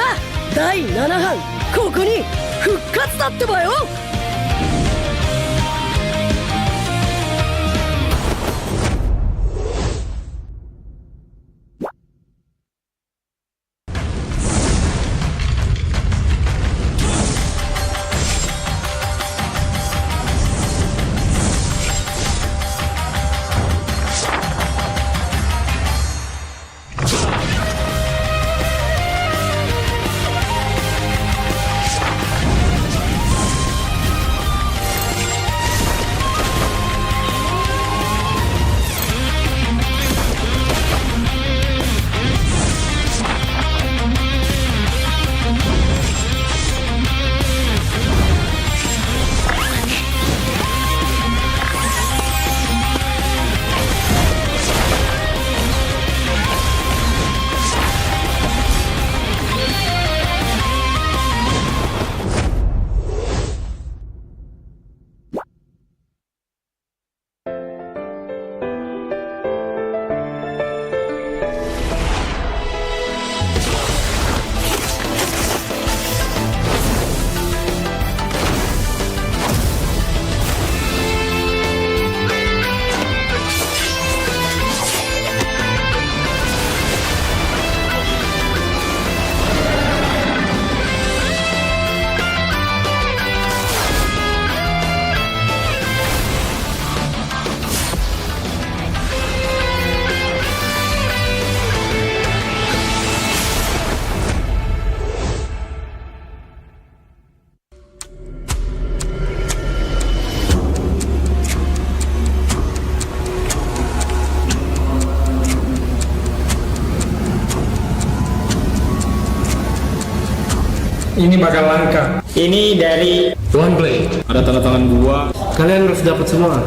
第7班ここに復活だってばよ。Ini bakal langka. Ini dari One Blade. Ada tanda tangan gua. Kalian harus dapat semua.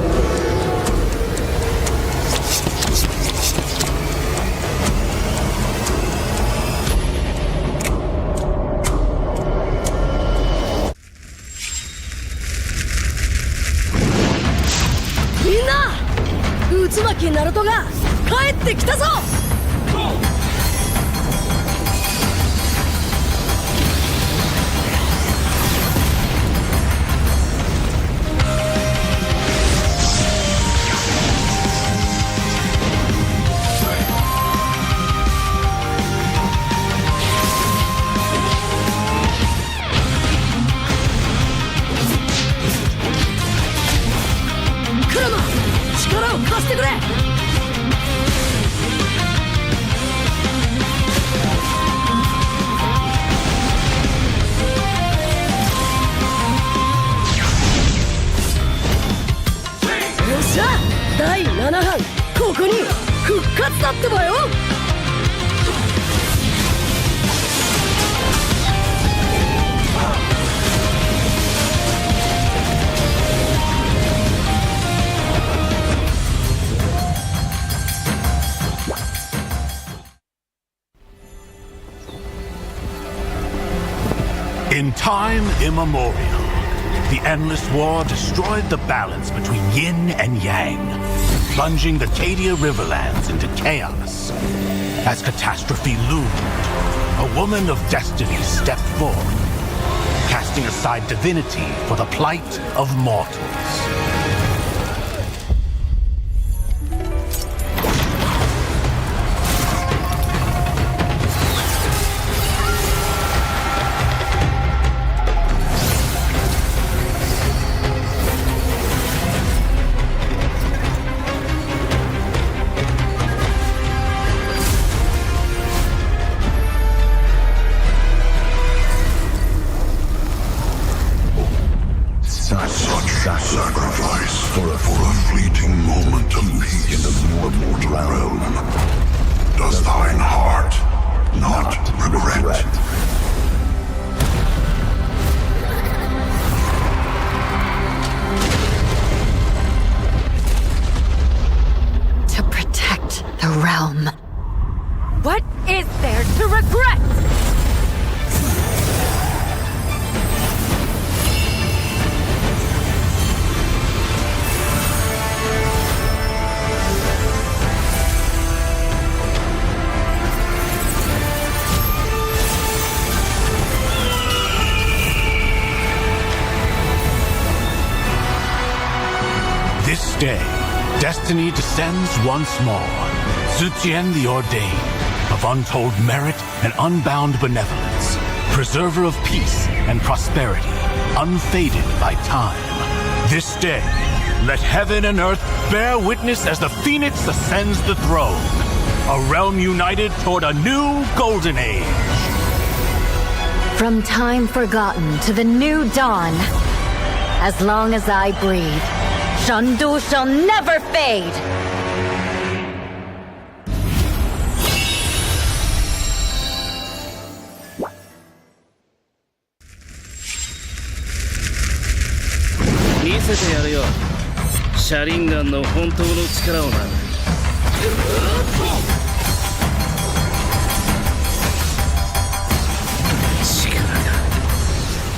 Minna! Utsumaki Naruto が帰ってきたぞ! Kurama! 力を貸してくれ! よっしゃ、第7班ここに復活だってばよ。 In time immemorial, the endless war destroyed the balance between yin and yang, plunging the Cadia Riverlands into chaos. As catastrophe loomed, a woman of destiny stepped forth, casting aside divinity for the plight of mortals. Sacrifice for a fleeting moment of peace in the mortal realm. Does thine heart not regret? To protect the realm. What is there to regret? This day, destiny descends once more. Zutian the Ordained, of untold merit and unbound benevolence, preserver of peace and prosperity, unfaded by time. This day, let heaven and earth bear witness as the Phoenix ascends the throne. A realm united toward a new golden age. From time forgotten to the new dawn, as long as I breathe, Shandu shall never fade!見せてやるよ。シャリンガンの本当の力をな。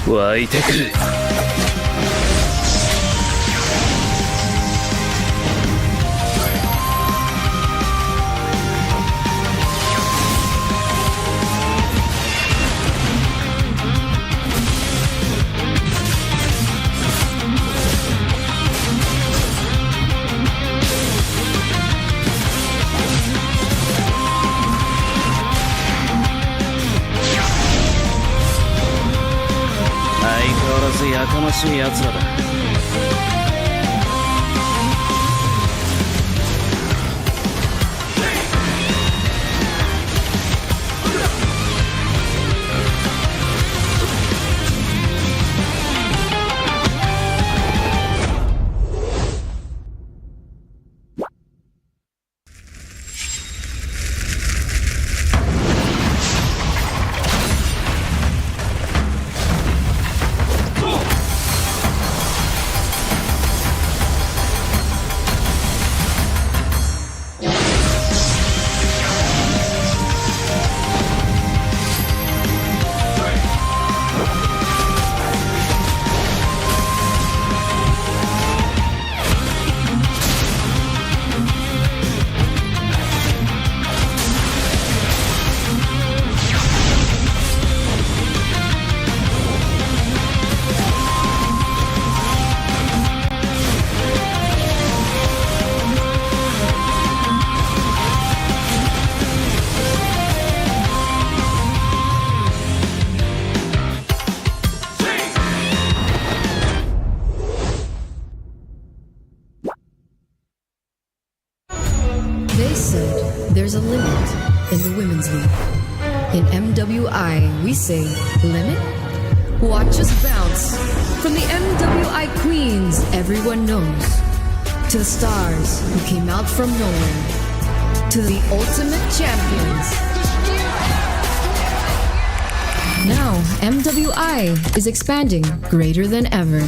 力が湧いてくる。やかましい奴らだ。They said there's a limit in the women's league. In MWI, we say limit? Watch us bounce from the MWI queens everyone knows, to the stars who came out from nowhere, to the ultimate champions. Now, MWI is expanding greater than ever.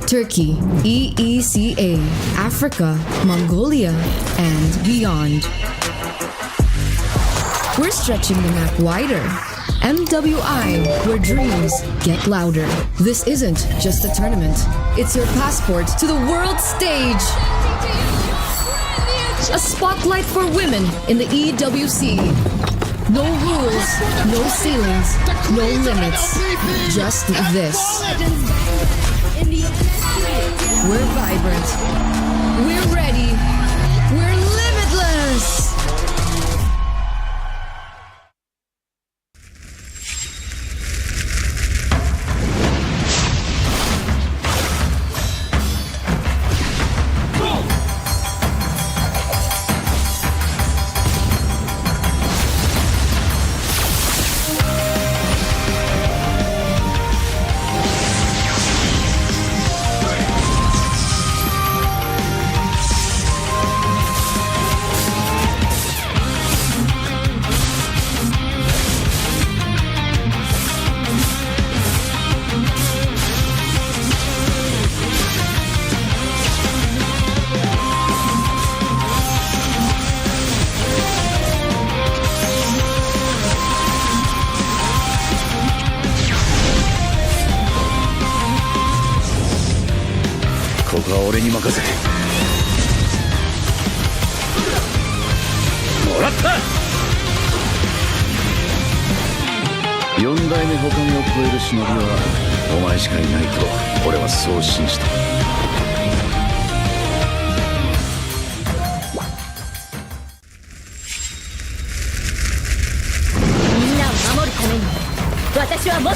Turkey, EECA, Africa, Mongolia, and beyond. We're stretching the map wider. MWI, where dreams get louder. This isn't just a tournament. It's your passport to the world stage. A spotlight for women in the EWC. No rules, no ceilings, no limits. Just this. We're vibrant. We're ready. We're limitless.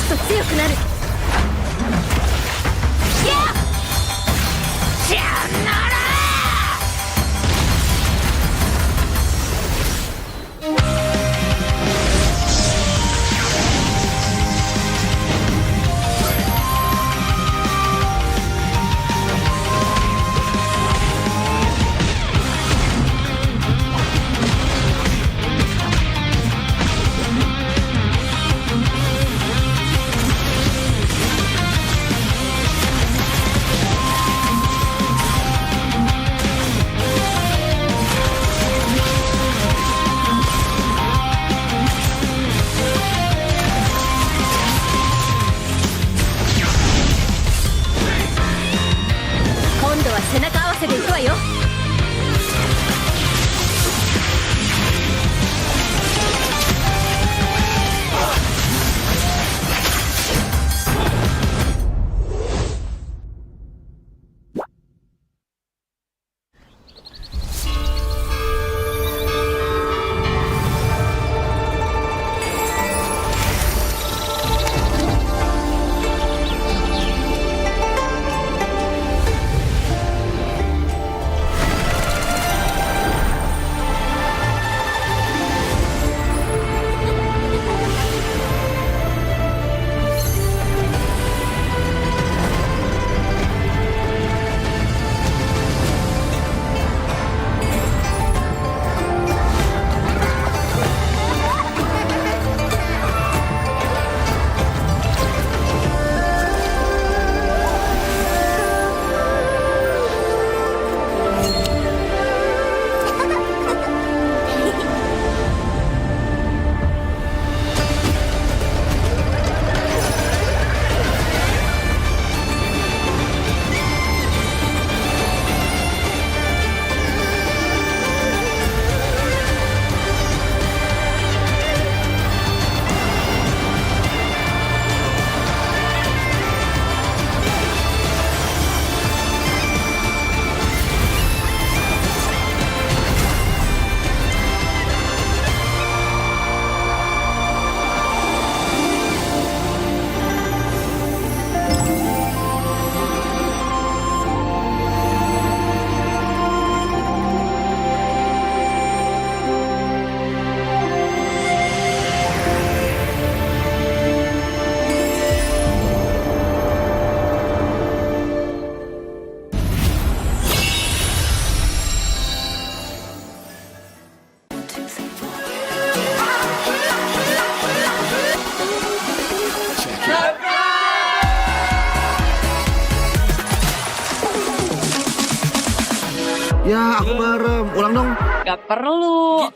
と強くなる。今度は背中合わせでいくわよ。Ya, aku merem. Ulang dong. Gak perlu.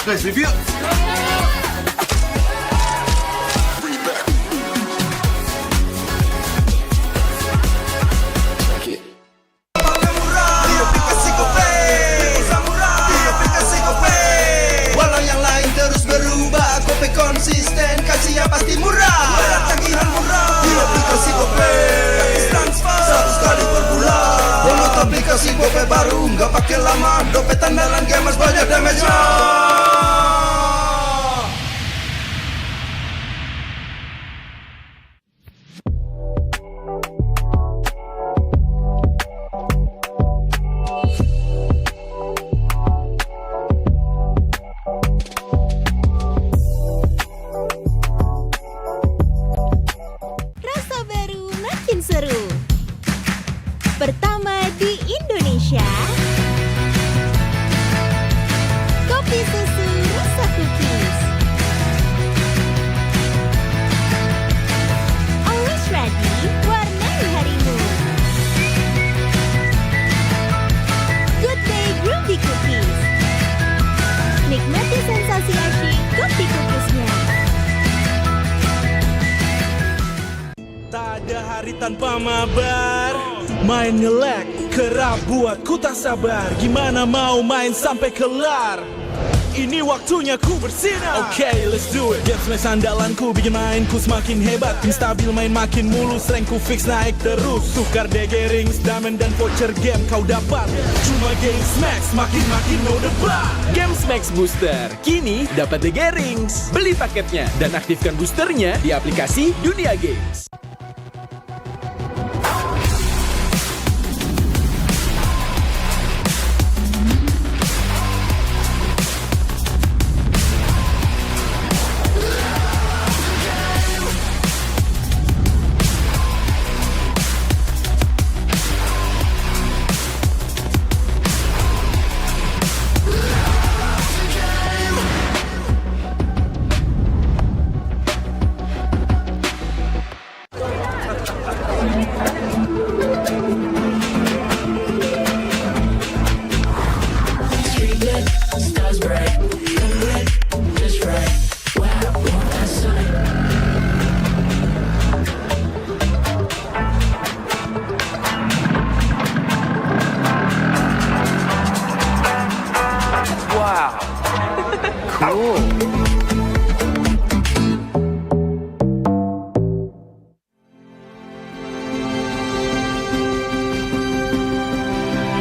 Guys, review. Walau yang lain terus berubah, Kopi konsisten, kasih yang pasti murah. Bayar tagihan murah di aplikasi Kopi. Gratis transfer 100 kali per bulan. Download aplikasi Kopi baru, nggak pakai lama. Dompet andalan gamers banyak damage-nya. Rasa baru makin seru. Pertama di Indonesia. Kopi susu rasa cookies. Always ready, warnai harimu. Good day groovy cookies. Nikmati sensasi asyik kopi cookiesnya. Tak ada hari tanpa mabar. Main ngelek, kerap buat ku tak sabar. Gimana mau main sampai kelar? Ini waktunya ku bersinar. Okay, let's do it. Game smash andalanku bikin mainku semakin hebat. Tim stabil main makin mulus, rankku fix naik terus. Tukar DG rings, diamond dan voucher game kau dapat. Cuma game smash makin no debat. Games Max Booster kini dapat DG Rings. Beli paketnya dan aktifkan boosternya di aplikasi Dunia Games.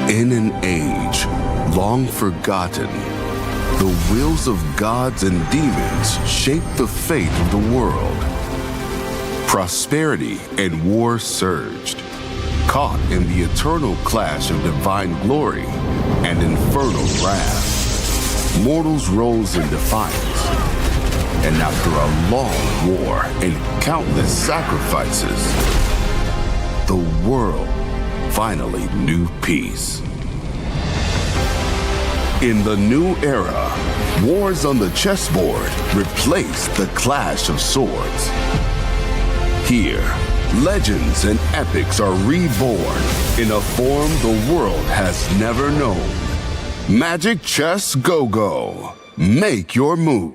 In an age long forgotten, the wills of gods and demons shape the fate of the world. Prosperity and war surged, caught in the eternal clash of divine glory and infernal wrath. Mortals rose in defiance, and after a long war and countless sacrifices, the world finally knew peace. In the new era, wars on the chessboard replaced the clash of swords. Here, legends and epics are reborn in a form the world has never known. Magic Chess Go-Go. Make your move.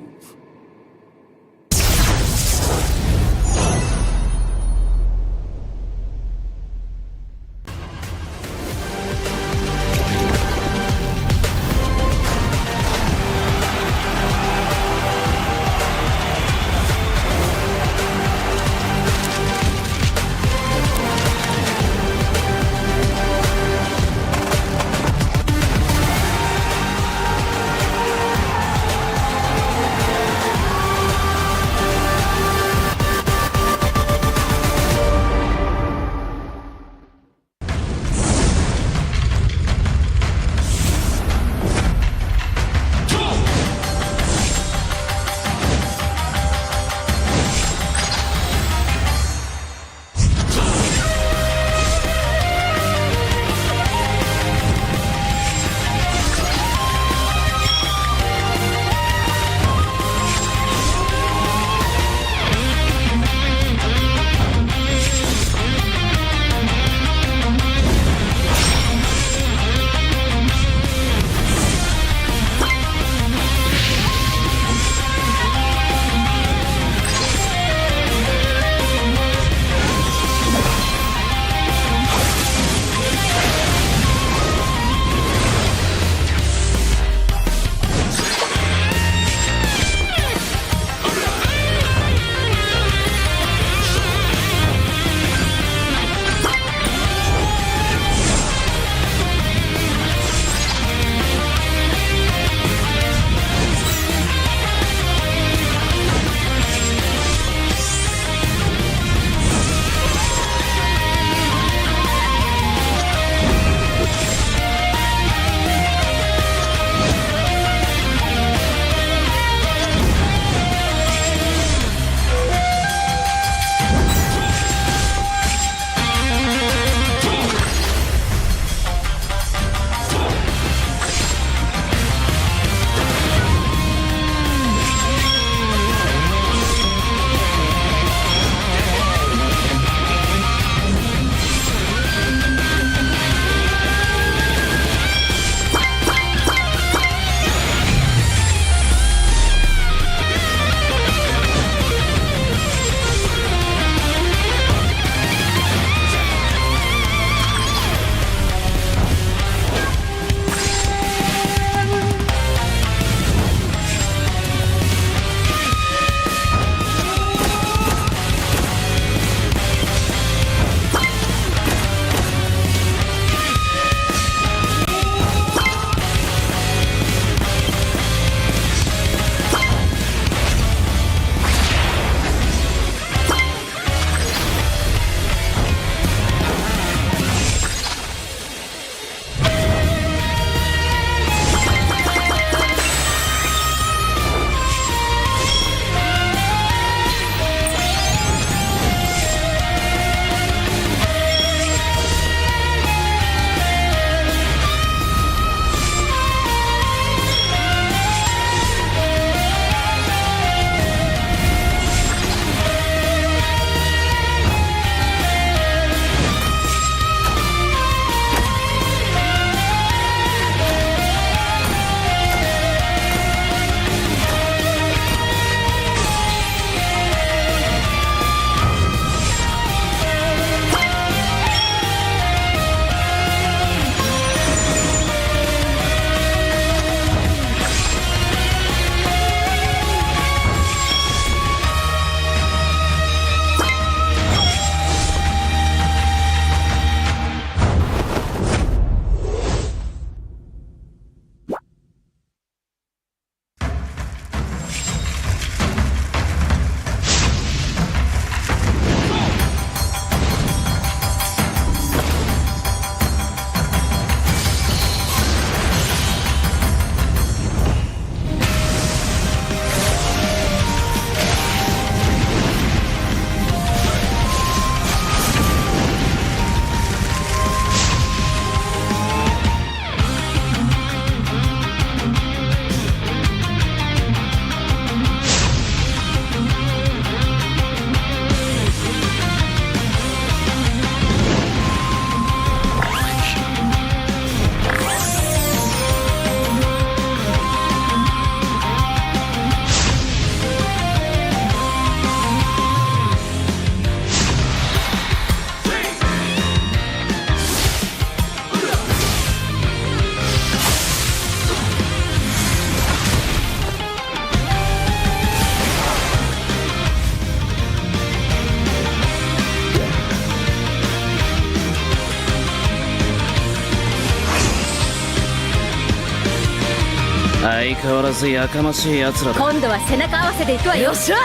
相変わらずやかましい奴らだ。今度は背中合わせで行くわよ。よっしゃ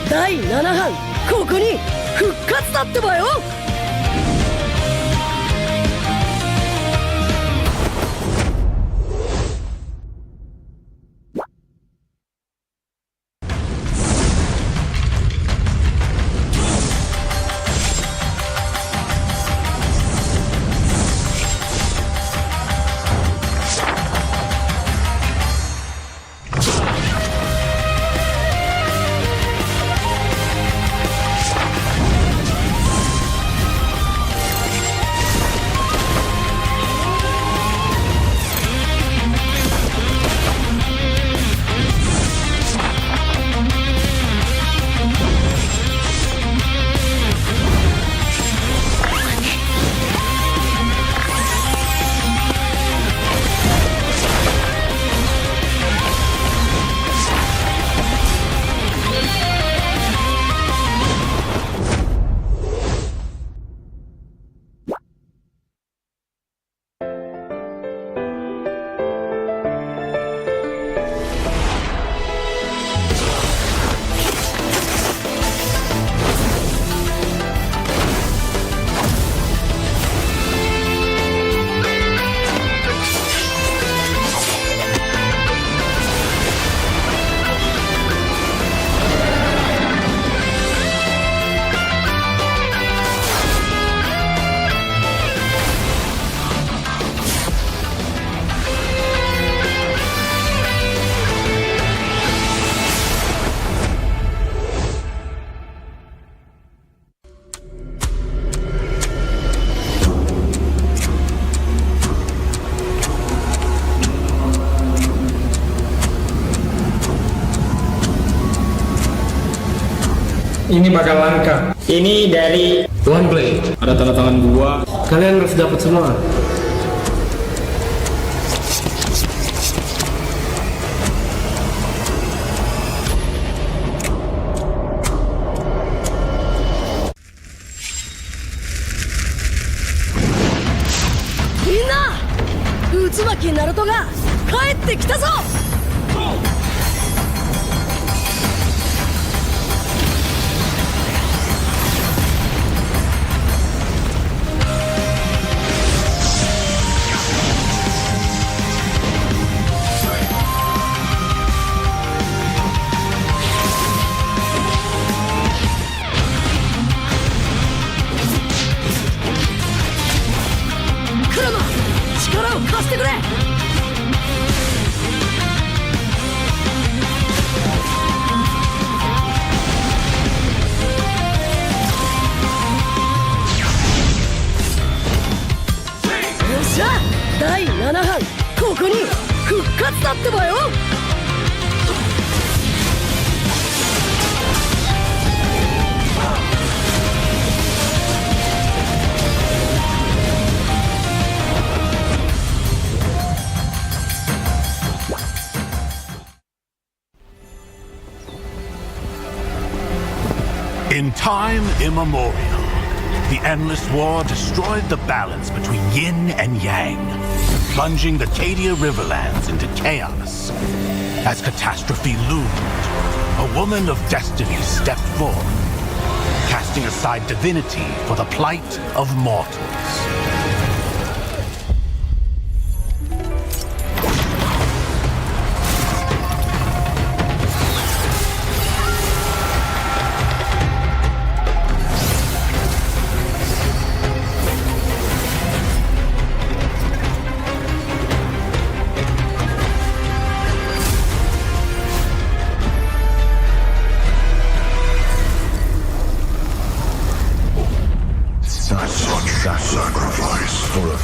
第7班ここに復活だってばよ。Ini bakal langka. Ini dari One Blade. Ada tanda tangan gua. Kalian harus dapat semua. Minna! Utsumaki Naruto が帰ってきたぞ! Kurama! 力を貸してくれ! よっしゃ第7班ここに復活だってばよ。 In time immemorial, the endless war destroyed the balance between yin and yang, plunging the Cadia Riverlands into chaos. As catastrophe loomed, a woman of destiny stepped forth, casting aside divinity for the plight of mortals. Sacrifice for a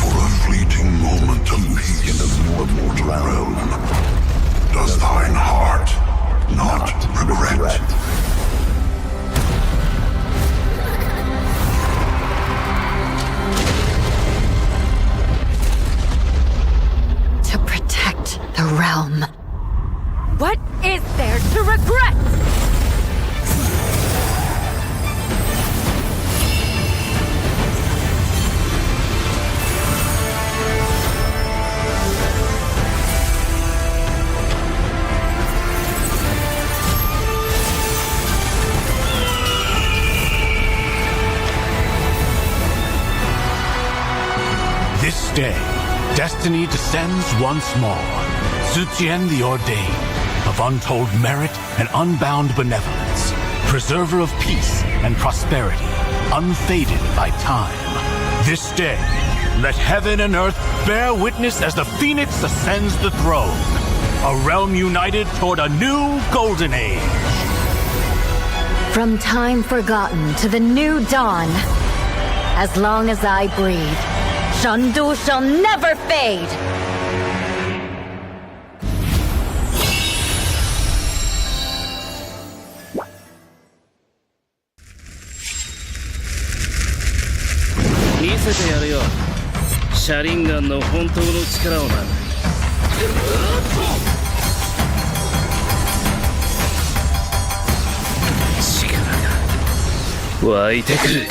fleeting moment of peace in the mortal realm. Does thine heart not regret? To protect the realm. What is there to regret? This day, destiny descends once more. Zutian the Ordained, of untold merit and unbound benevolence, preserver of peace and prosperity, unfaded by time. This day, let heaven and earth bear witness as the Phoenix ascends the throne. A realm united toward a new golden age. From time forgotten to the new dawn, as long as I breathe, Shandu shall never fade!見せてやるよ。シャリンガンの本当の力をな。力が湧いてくる。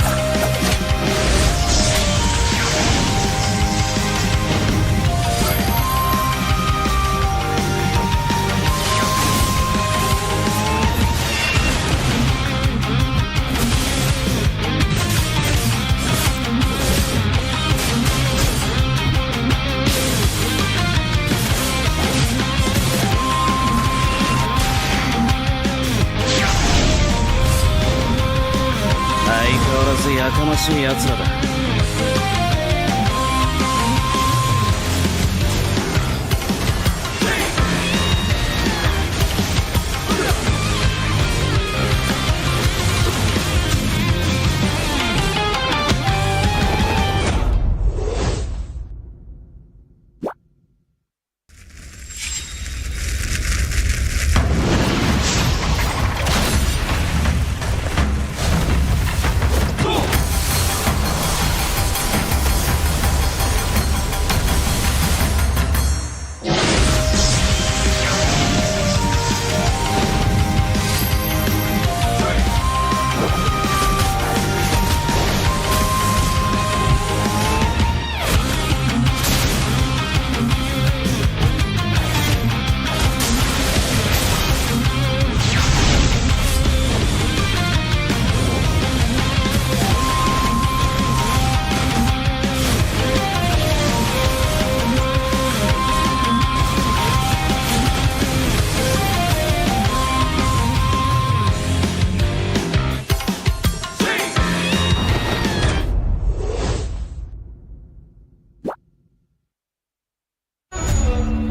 やかましい奴らだ。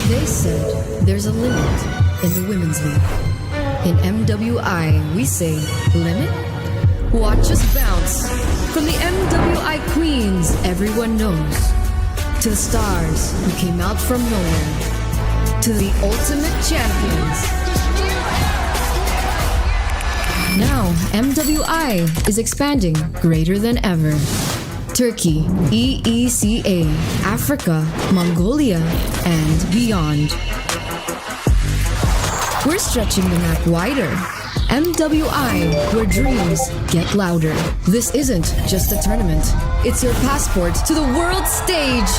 They said there's a limit in the women's league. In MWI, we say limit? Watch us bounce from the MWI queens everyone knows, to the stars who came out from nowhere, to the ultimate champions. Now, MWI is expanding greater than ever. Turkey, EECA, Africa, Mongolia, and beyond. We're stretching the map wider. MWI, where dreams get louder. This isn't just a tournament. It's your passport to the world stage.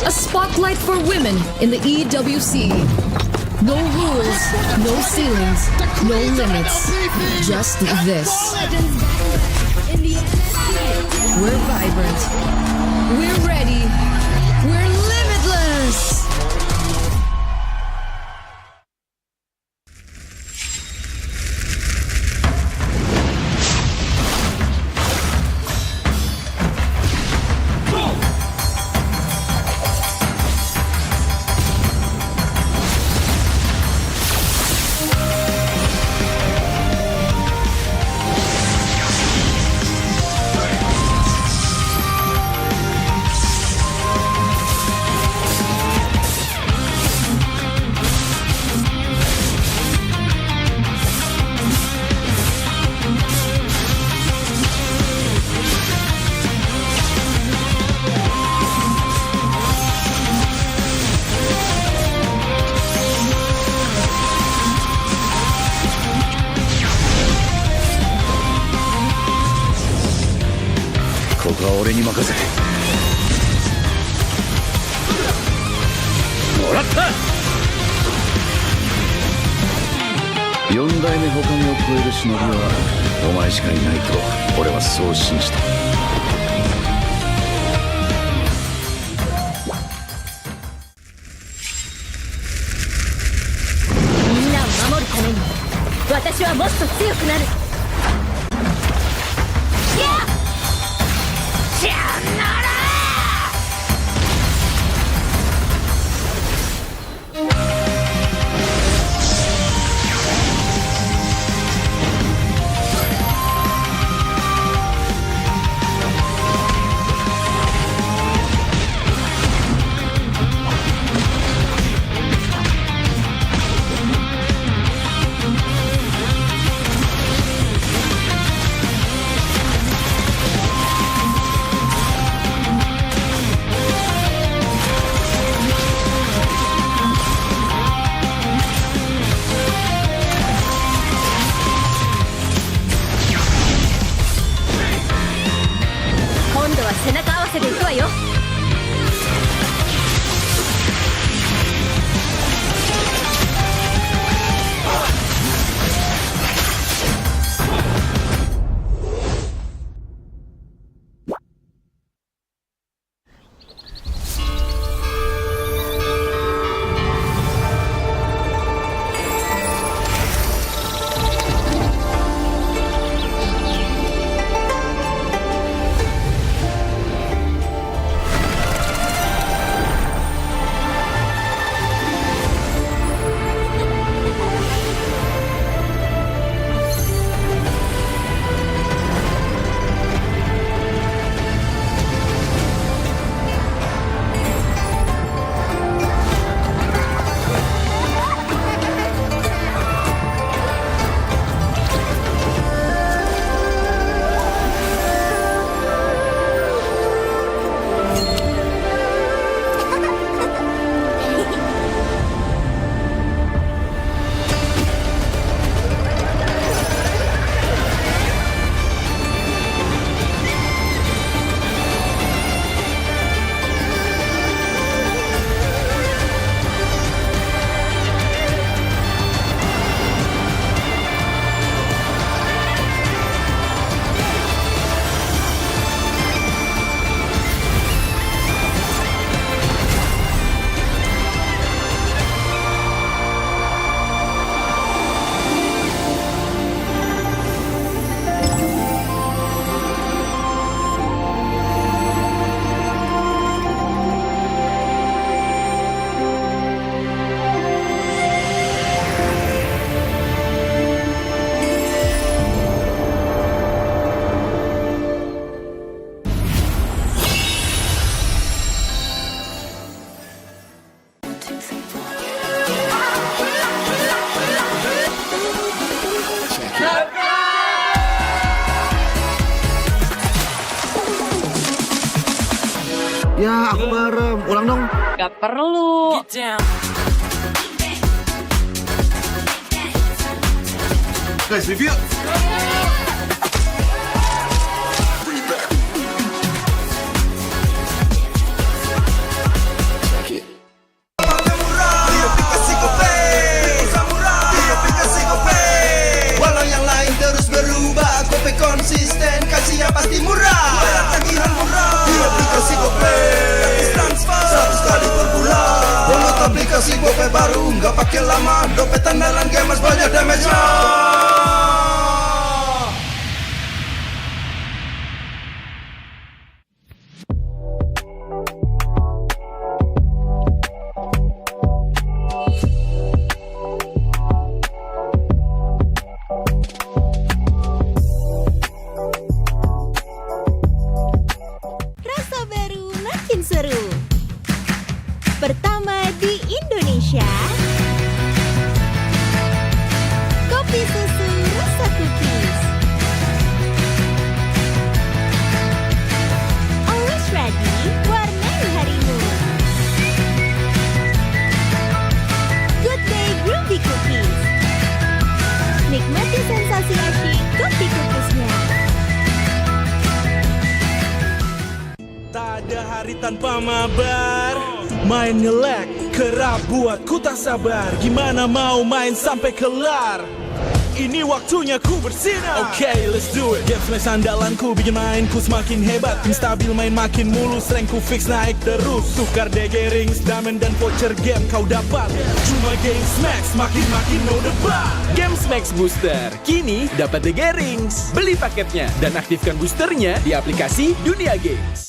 A spotlight for women in the EWC. No rules, no ceilings, no limits. Just this. We're vibrant. We're ready. We're limitless. 私はもっと強くなる。今度は背中合わせでいくわよ。Ya, aku merem. Ulang dong. Gak perlu. Guys, review. Walau yang lain terus berubah, Gope konsisten, kasih yang pasti murah. Bayar tagihan murah di aplikasi Gope. Gratis transfer 100 kali per bulan. Download aplikasi Gope baru, nggak pakai lama. Dompet andalan gamers banyak damage-nya. Rasa baru makin seru. Pertama di Indonesia, kopi susu rasa cookies. Always ready, warnai harimu. Good day groovy cookies. Nikmati sensasi asyik kopi cookiesnya. Tak ada hari tanpa mabar. Main ngelek, kerap buatku tak sabar. Gimana mau main sampai kelar? Ini waktunya ku bersinar. Okay, let's do it. Game smash andalanku bikin mainku semakin hebat. Tim stabil main makin mulus, rankku fix naik terus. Tukar DG rings, diamond dan voucher game kau dapat. Cuma game smash makin no debat. Games Max Booster, kini dapat DG Rings. Beli paketnya dan aktifkan boosternya di aplikasi Dunia Games.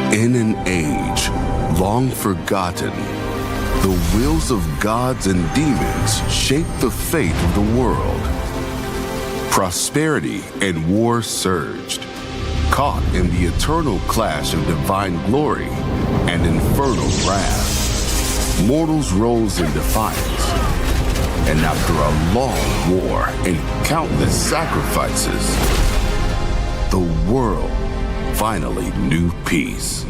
In an age long forgotten, the wills of gods and demons shape the fate of the world. Prosperity and war surged, caught in the eternal clash of divine glory and infernal wrath. Mortals rose in defiance, and after a long war and countless sacrifices, the world finally knew peace.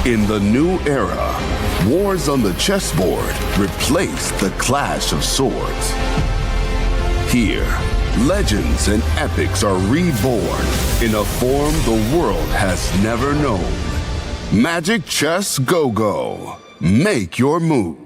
In the new era, wars on the chessboard replaced the clash of swords. Here, legends and epics are reborn in a form the world has never known. Magic Chess Go-Go. Make your move.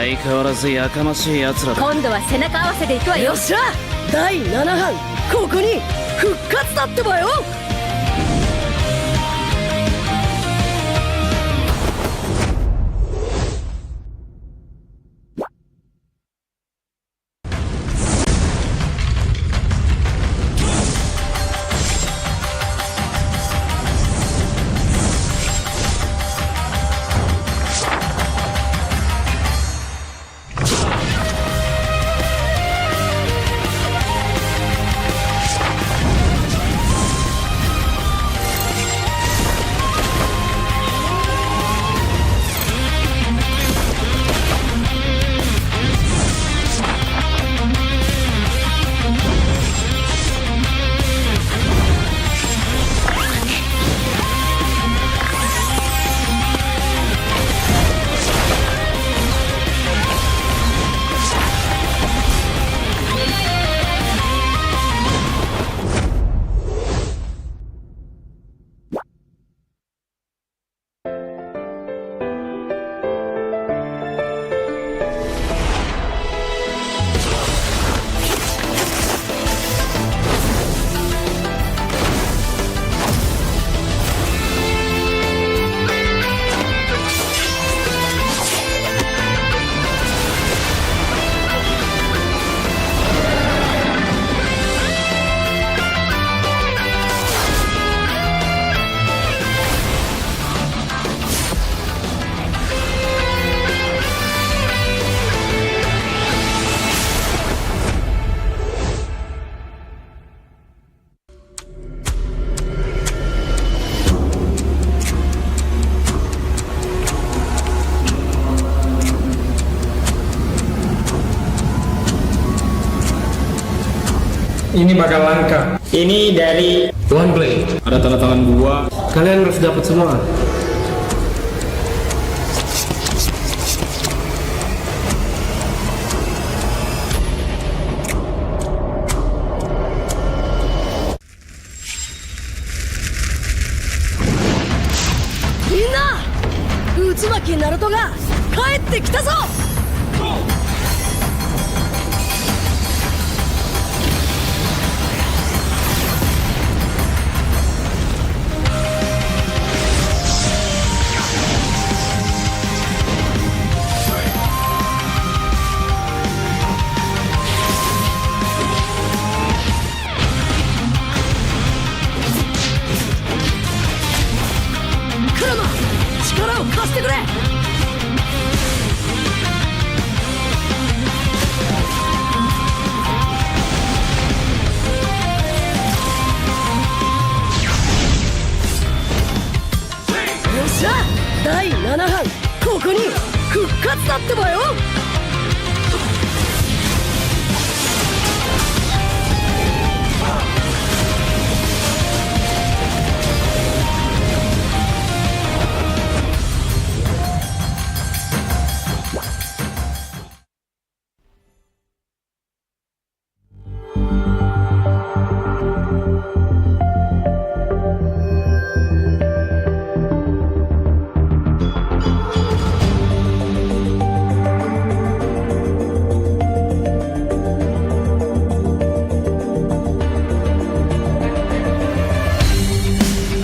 相変わらずやかましい奴らだ。今度は背中合わせで行くわよ。よっしゃ第7班ここに復活だってばよ。Ini bakal langka. Ini dari One Blade. Ada tanda tangan gua. Kalian harus dapat semua. Minna! Utsumaki Naruto が帰ってきたぞ! Kurama! 力を貸してくれ! よっしゃ第7班ここに復活だってばよ。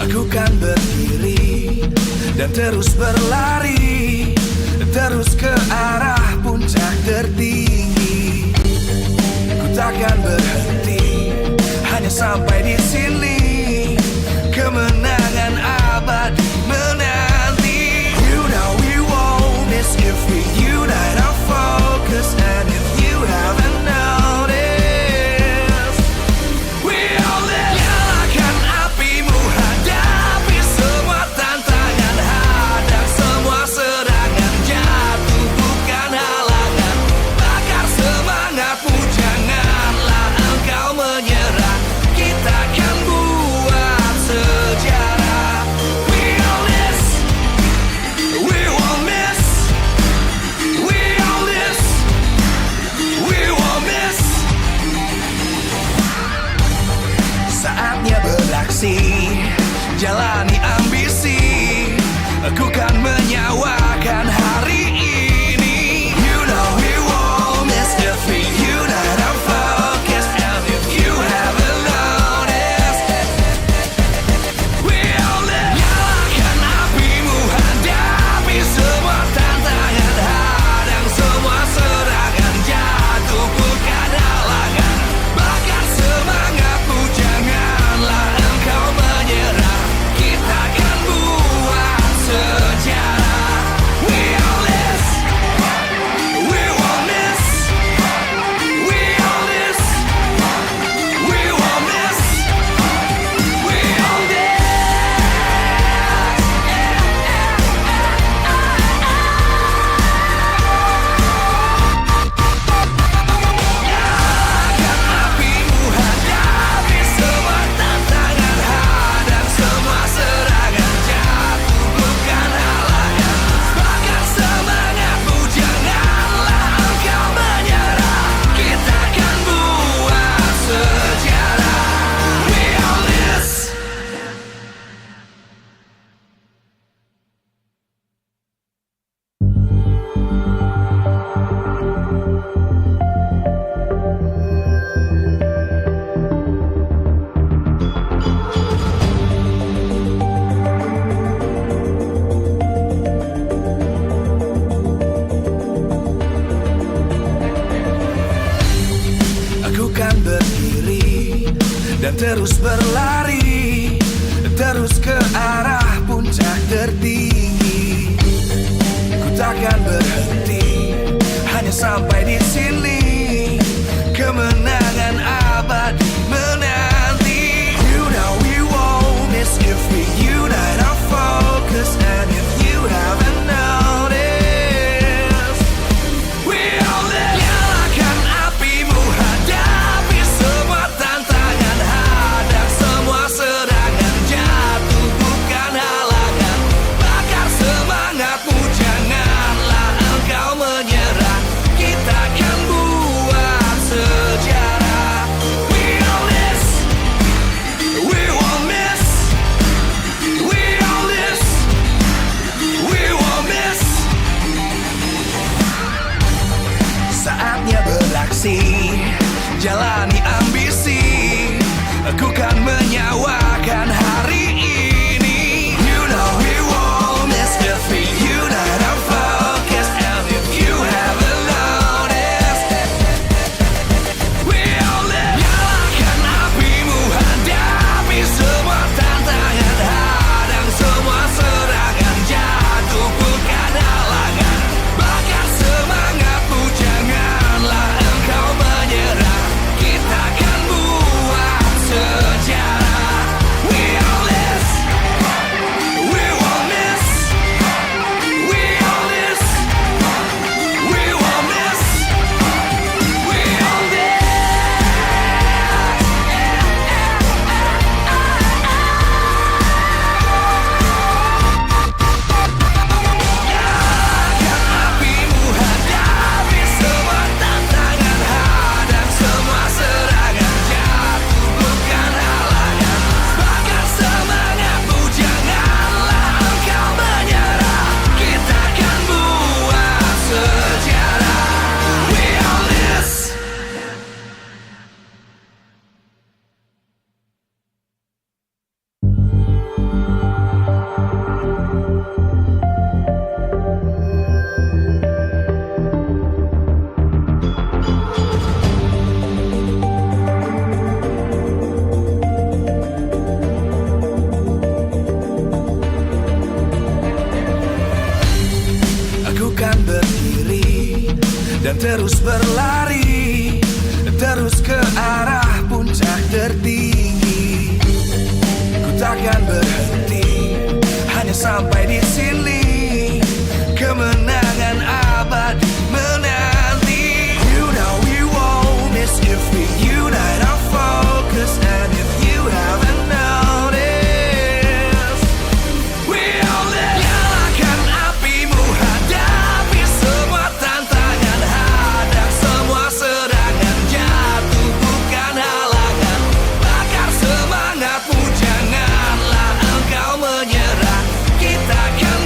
Aku kan berdiri dan terus berlari, terus ke arah puncak tertinggi. Ku takkan berhenti, hanya sampai di sini. Kemenangan abadi menanti. You know we won't miss if we unite our focus. And if you haven't noticed, we all live. Nyalakan apimu, hadapi semua tantangan, hadap semua serangan, jatuh bukan halangan. Bakar semangatmu, janganlah engkau menyerah. Kita akan buat sejarah. We all this, we won't miss. We all this, we won't miss. Saatnya beraksi, jalani ambisi. Aku kan menyawakan hari ini. You know berdiri dan terus berlari, terus ke arah puncak tertinggi. Ku takkan berhenti, hanya sampai di sini. Kemenangan abadi menanti. You know we won't miss if we unite our focus. And if you haven't noticed, we all live. Nyalakan apimu, hadapi semua tantangan, hadang semua serangan, jatuh bukan halangan. Bakar semangatmu, janganlah engkau menyerah. Kita akan buat sejarah. We all this, we won't miss. We all this, we won't miss. Saatnya beraksi, jalani ambisi. Aku kan menyawakan hari ini. You know we won't miss if we unite our focus. And if you haven't noticed, we all live. Nyalakan apimu, hadapi semua tantangan, hadang semua serangan, jatuh bukan halangan. Bakar semangatmu, janganlah engkau menyerah. Kita akan buat sejarah. We all this, we won't miss. We all this, we won't miss. We all this. Nyalakan apimu, hadapi semua tantangan, hadang semua serangan, jatuh bukan halangan. Bakar semangatmu, janganlah engkau menyerah. Kita akan buat sejarah. We all this. Aku kan berdiri dan terus berlari, terus ke arah puncak tertinggi. Ku takkan berhenti, hanya sampai di sini. Kemenangan abadi menanti. You know we won't miss if we unite our focus. And if you haven't noticed, we all live. Nyalakan apimu, hadapi semua tantangan, hadang semua serangan, jatuh bukan halangan. Bakar semangatmu, janganlah engkau menyerah. Kita akan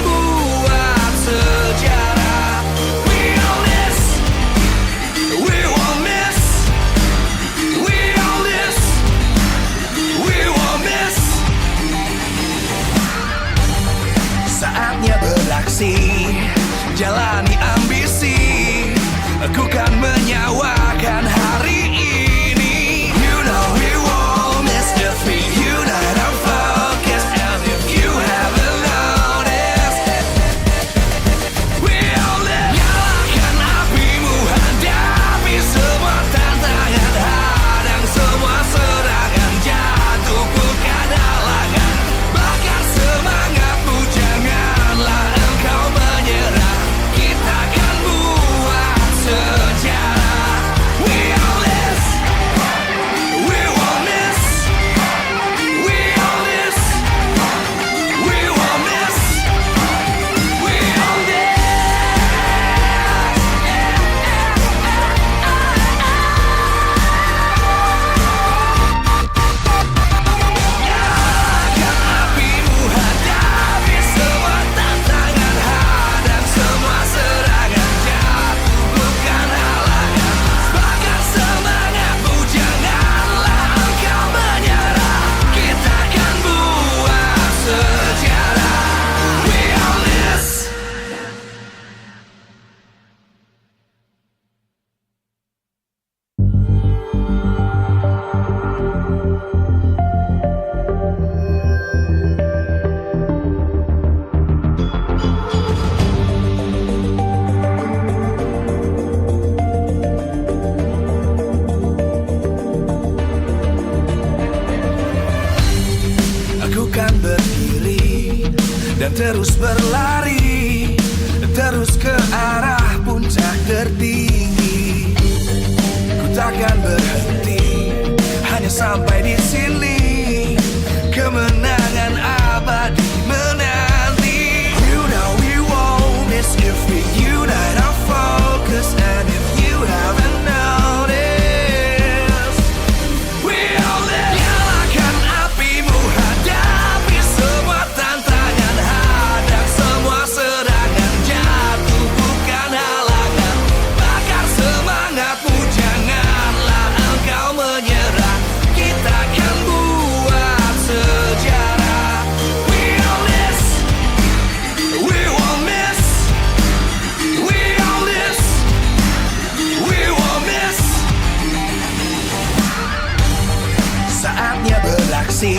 terus berlari, terus ke arah puncak tertinggi. Ku takkan berhenti, hanya sampai di sini. Kemenangan abadi menanti. You know we won't miss if we unite our focus. And if you haven't noticed, we all live. Nyalakan apimu, hadapi semua tantangan, hadang semua serangan, jatuh bukan halangan. Bakar semangatmu, janganlah engkau menyerah. Kita akan buat sejarah. We all this, we won't miss. We all this, we won't miss. Saatnya beraksi,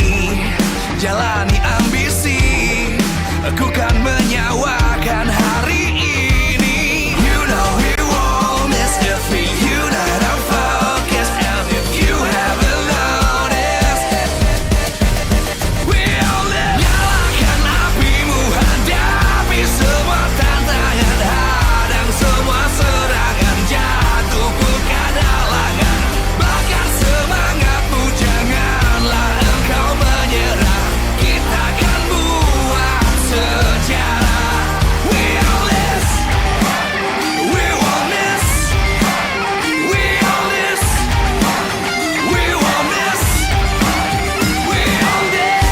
jalani ambisi. Aku kan menyawakan hari ini. You know we won't miss if we unite our focus. And if you haven't noticed, we all live. Nyalakan apimu, hadapi semua tantangan, hadang semua serangan, jatuh bukan halangan. Bakar semangatmu, janganlah engkau menyerah. Kita akan buat sejarah. We all this, we won't miss. We all this, we won't miss. We all this.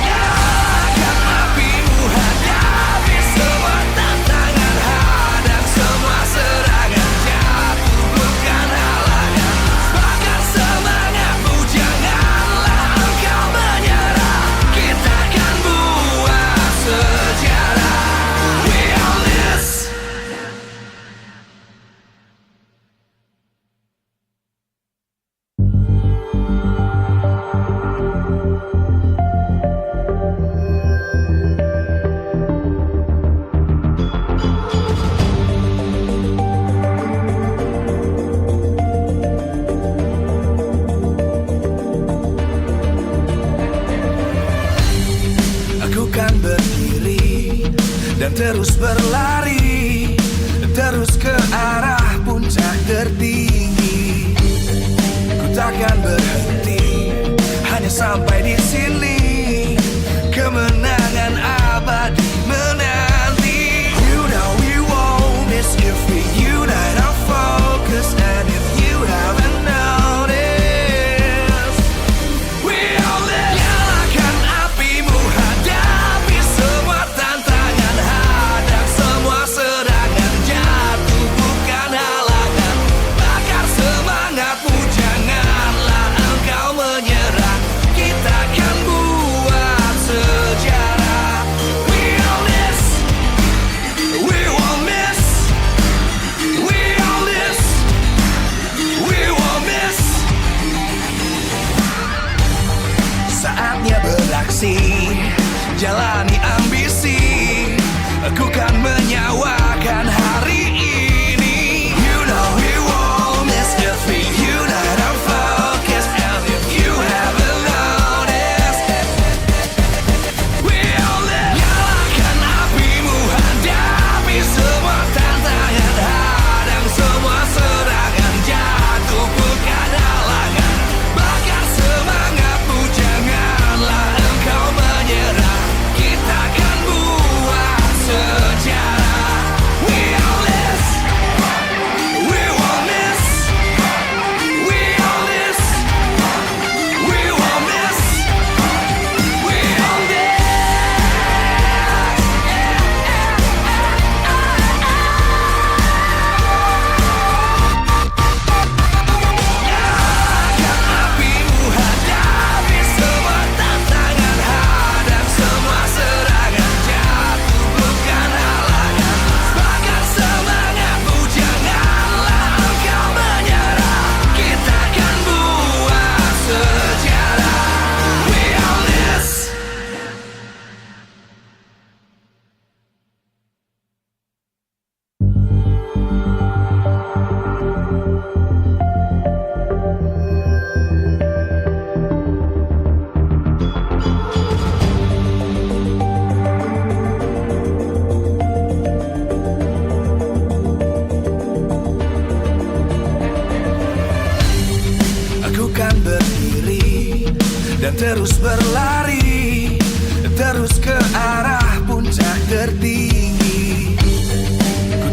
Nyalakan apimu, hadapi semua tantangan, hadang semua serangan, jatuh bukan halangan. Bakar semangatmu, janganlah engkau menyerah. Kita akan buat sejarah. We all this. Aku kan berdiri dan terus berlari, terus ke arah puncak tertinggi. Ku takkan berhenti, hanya sampai di sini. Kemenangan abadi menanti. You know we won't miss if we unite our focus. And if you haven't noticed, we all live. Nyalakan apimu, hadapi semua tantangan, hadang semua serangan, jatuh bukan halangan. Bakar semangatmu, janganlah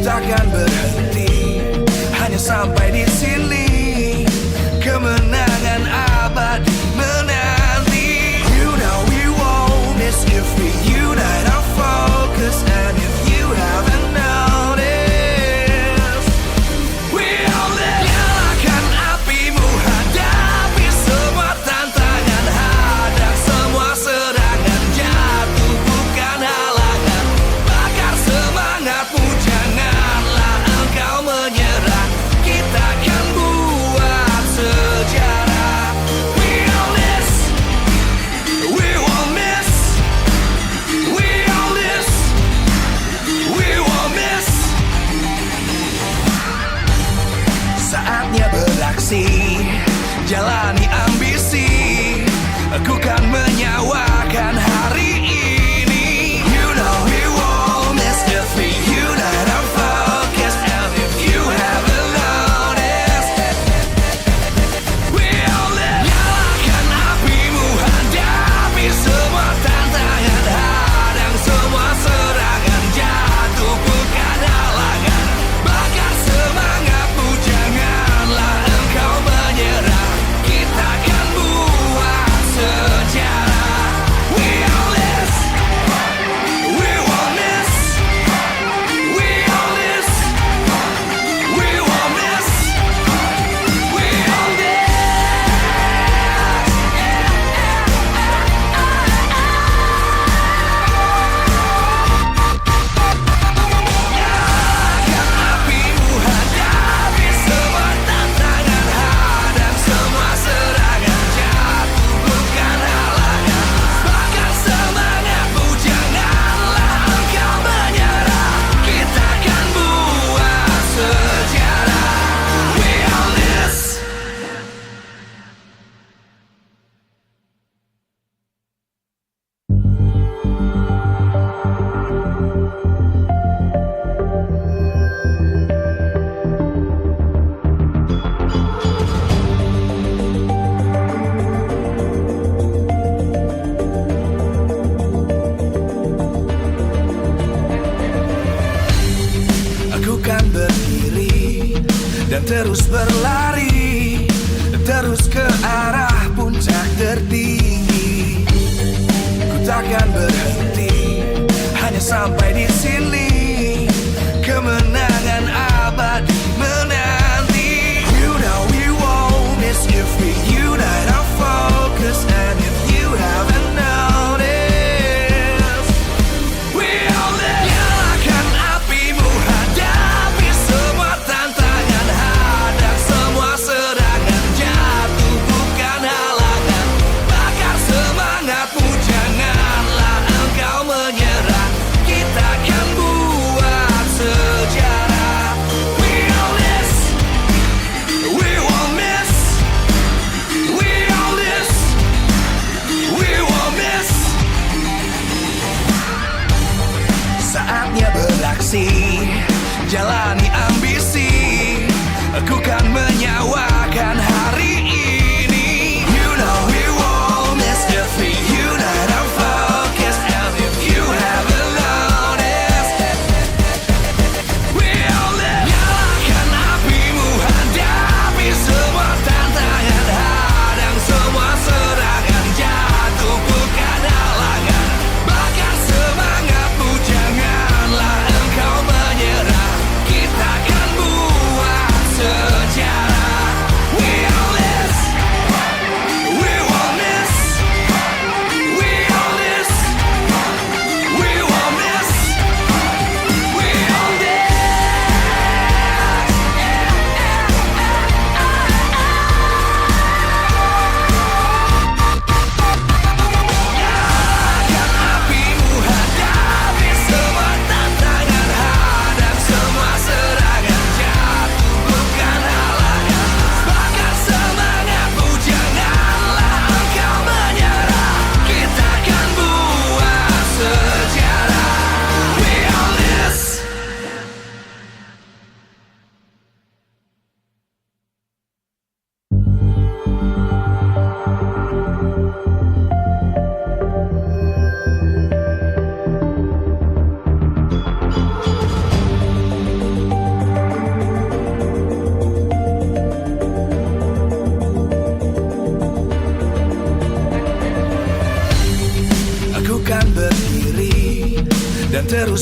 takkan berhenti hanya sampai di sini. Kemenangan abadi menanti. You know we won't miss if we unite our focus. And if you haven't noticed, we'll nyalakan apimu, hadapi semua tantangan, hadang semua serangan, jatuh bukan halangan, bakar semangatmu, janganlah engkau menyerah, kita akan buat sejarah. We all this, we won't miss, we all this, we won't miss. Saatnya beraksi, jalani ambisi, aku kan menyawakan hari ini. You know we won't miss if we unite our focus. And if you haven't noticed, we'll nyalakan apimu, hadapi semua tantangan, hadang semua serangan, jatuh bukan halangan, bakar semangatmu, janganlah engkau menyerah, kita akan buat sejarah. We all this, we won't miss, we all this, we won't miss, we all this. Nyalakan apimu, hadapi semua tantangan, hadang semua serangan, jatuh bukan halangan, bakar semangatmu, janganlah engkau menyerah, kita akan buat sejarah. We all this. Aku kan berdiri dan terus berlari, terus ke arah puncak tertinggi. Ku takkan berhenti hanya sampai di sini. Kemenangan abadi menanti. You know we won't miss if we unite our focus. And if you haven't noticed, we'll nyalakan apimu, hadapi semua tantangan, hadang semua serangan, jatuh bukan halangan, bakar semangatmu, janganlah engkau menyerah, kita akan buat sejarah. We all this, we won't miss, we all this, we won't miss. Saatnya beraksi, jalani ambisi, aku kan menyawakan hari ini. You know we won't miss if we unite our focus. And if you haven't noticed, we'll nyalakan apimu, hadapi semua tantangan, hadang semua serangan, jatuh bukan halangan, bakar semangatmu, janganlah engkau menyerah, kita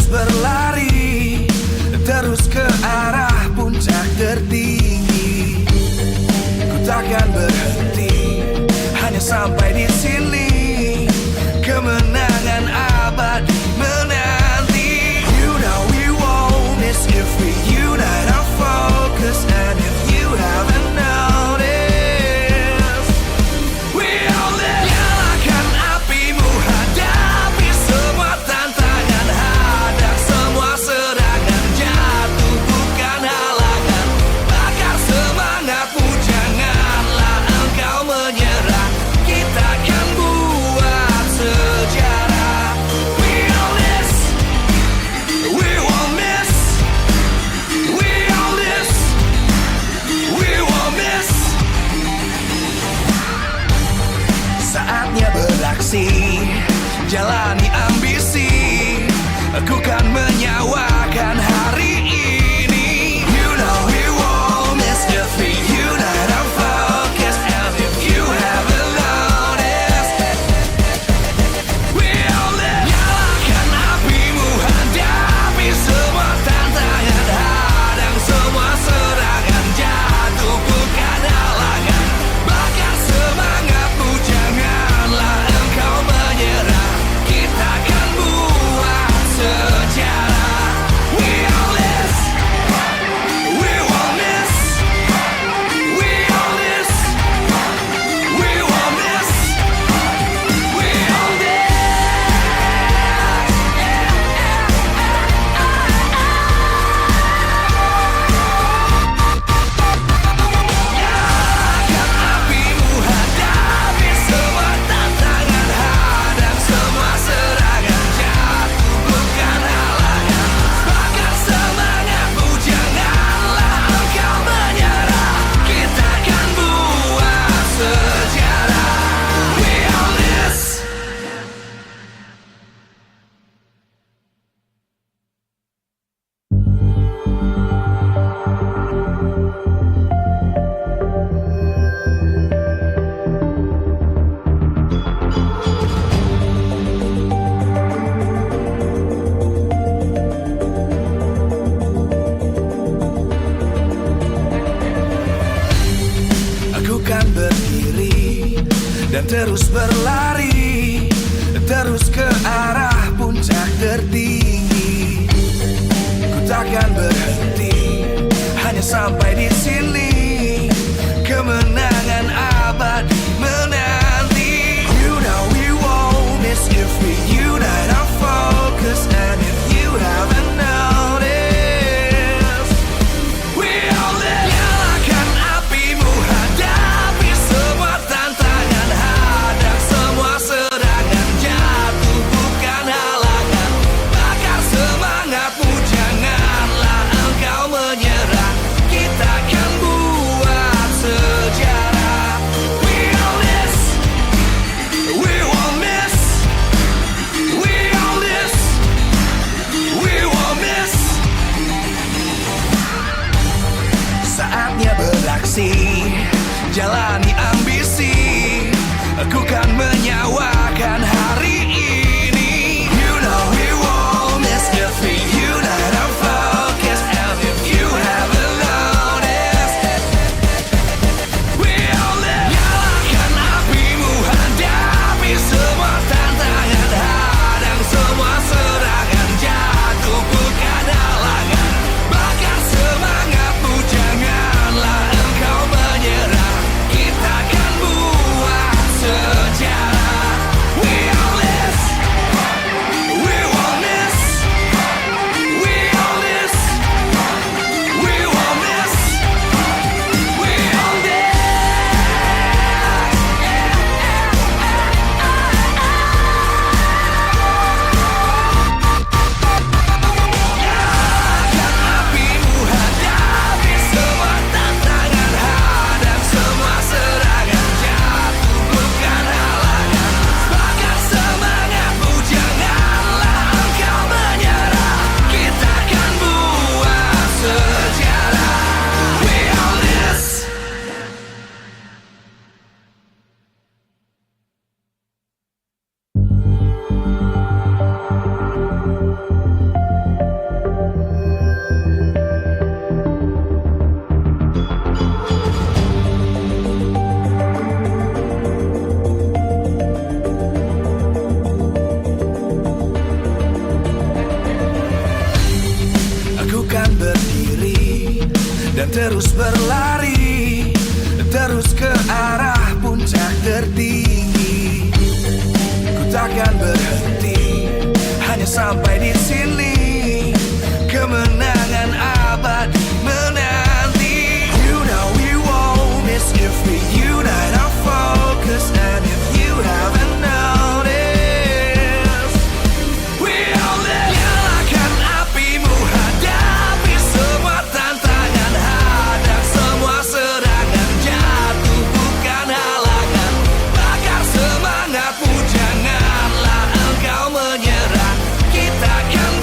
terus berlari, terus ke arah puncak tertinggi. Ku takkan berhenti, hanya sampai di sini. Kemenangan abadi menanti. You know we won't miss if we unite our focus. And if you haven't noticed, we all live. Nyalakan apimu, hadapi semua tantangan, hadang semua serangan, jatuh bukan halangan. Bakar semangatmu, janganlah engkau menyerah. Kita akan buat sejarah. We all this, we won't miss. We all this, we won't miss. Saatnya beraksi, jalani ambisi. Aku kan menyawakan hari ini. You know we won't miss if we unite our focus. And if you haven't noticed, we all live. Nyalakan apimu, hadapi semua tantangan, hadang semua serangan, jatuh bukan halangan. Bakar semangatmu, janganlah engkau menyerah. Kita akan buat sejarah. We all this, we won't miss. We all this, we won't miss. We all this. Nyalakan apimu, hadapi semua tantangan, hadang semua serangan, jatuh bukan halangan. Bakar semangatmu, janganlah engkau menyerah. Kita akan buat sejarah. We all this. Aku kan berdiri dan terus berlari, terus ke arah puncak tertinggi. Ku takkan berhenti, hanya sampai di sini. Kemenangan abadi menanti. You know we won't miss if we unite our focus. And if you haven't noticed, we all live. Nyalakan apimu, hadapi semua tantangan, hadang semua serangan, jatuh bukan halangan. Bakar semangatmu, janganlah engkau menyerah. Kita akan buat sejarah. We all this, we won't miss. We all this, we won't miss. Saatnya beraksi, jalani ambisi. Aku kan menyawakan hari ini. You know we won't miss if we unite our focus. And if you haven't noticed, we all live. Nyalakan apimu, hadapi semua tantangan, hadang semua serangan, jatuh bukan halangan. Bakar semangatmu, janganlah engkau menyerah. Kita akan buat sejarah. We dan terus berlari, terus ke arah puncak tertinggi. Ku takkan berhenti, hanya sampai di sini. Kemenangan abadi menanti. You know we won't miss if we unite our focus. And if you haven't noticed, we'll nyalakan apimu, hadapi semua tantangan, hadang semua serangan, jatuh bukan halangan, bakar semangatmu, janganlah engkau menyerah, kita akan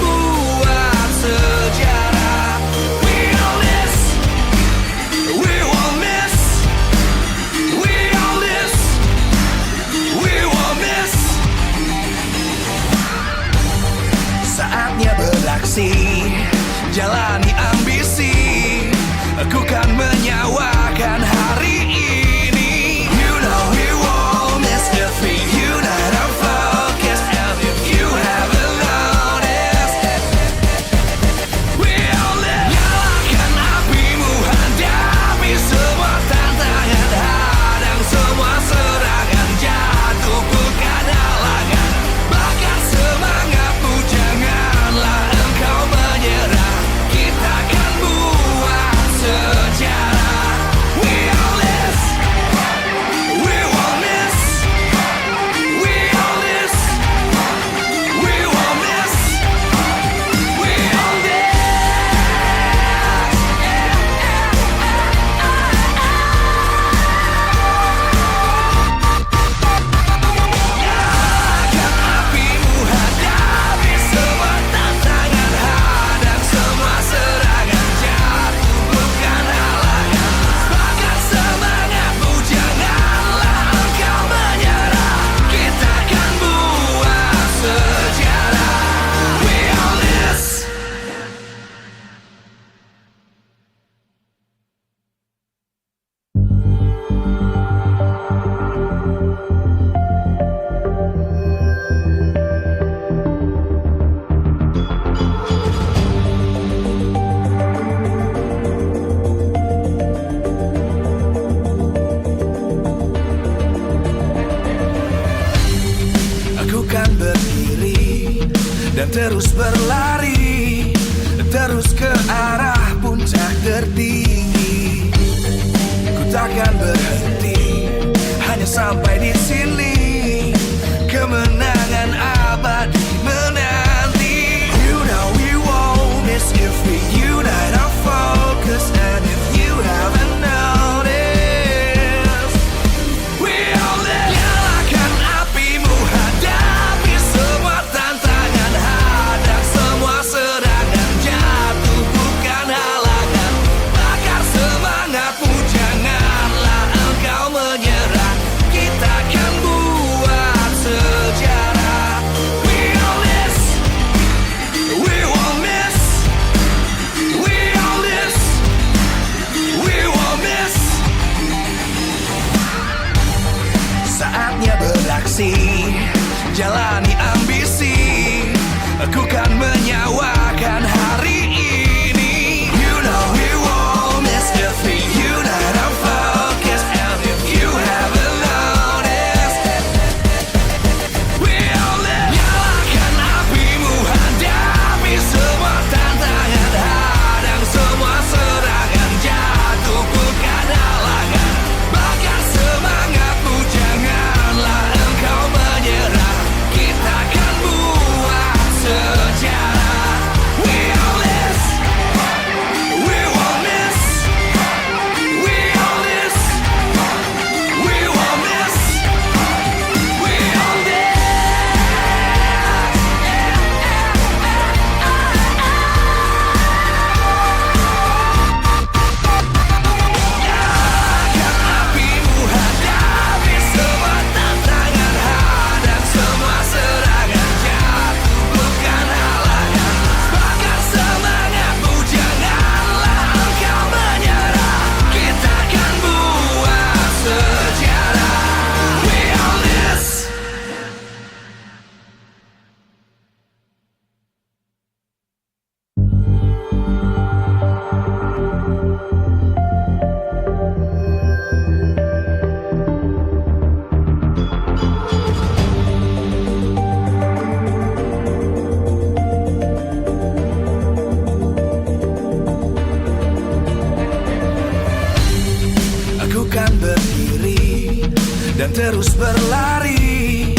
terus berlari,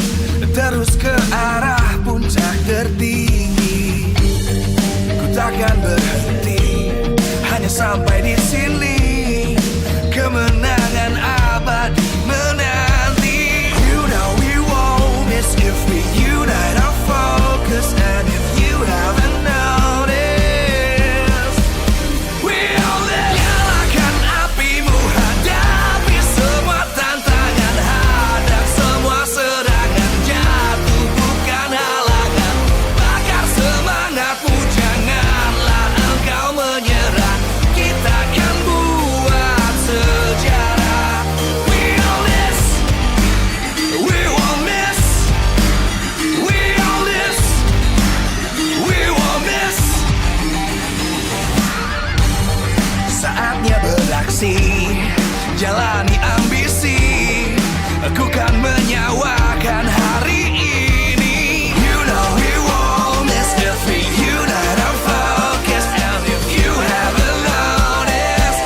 terus ke arah puncak tertinggi. Ku takkan berhenti, hanya sampai di sini. Kemenangan abadi menanti. You know we won't miss if we unite our focus. And if you haven't noticed, we all live. Nyalakan apimu, hadapi semua tantangan, hadang semua serangan, jatuh bukan halangan. Bakar semangatmu, janganlah engkau menyerah. Kita akan buat sejarah. We all this, we won't miss. We all this, we won't miss. Saatnya beraksi, jalani ambisi. Aku kan menyawakan hari ini. You know we won't miss if we unite our focus. And if you haven't noticed,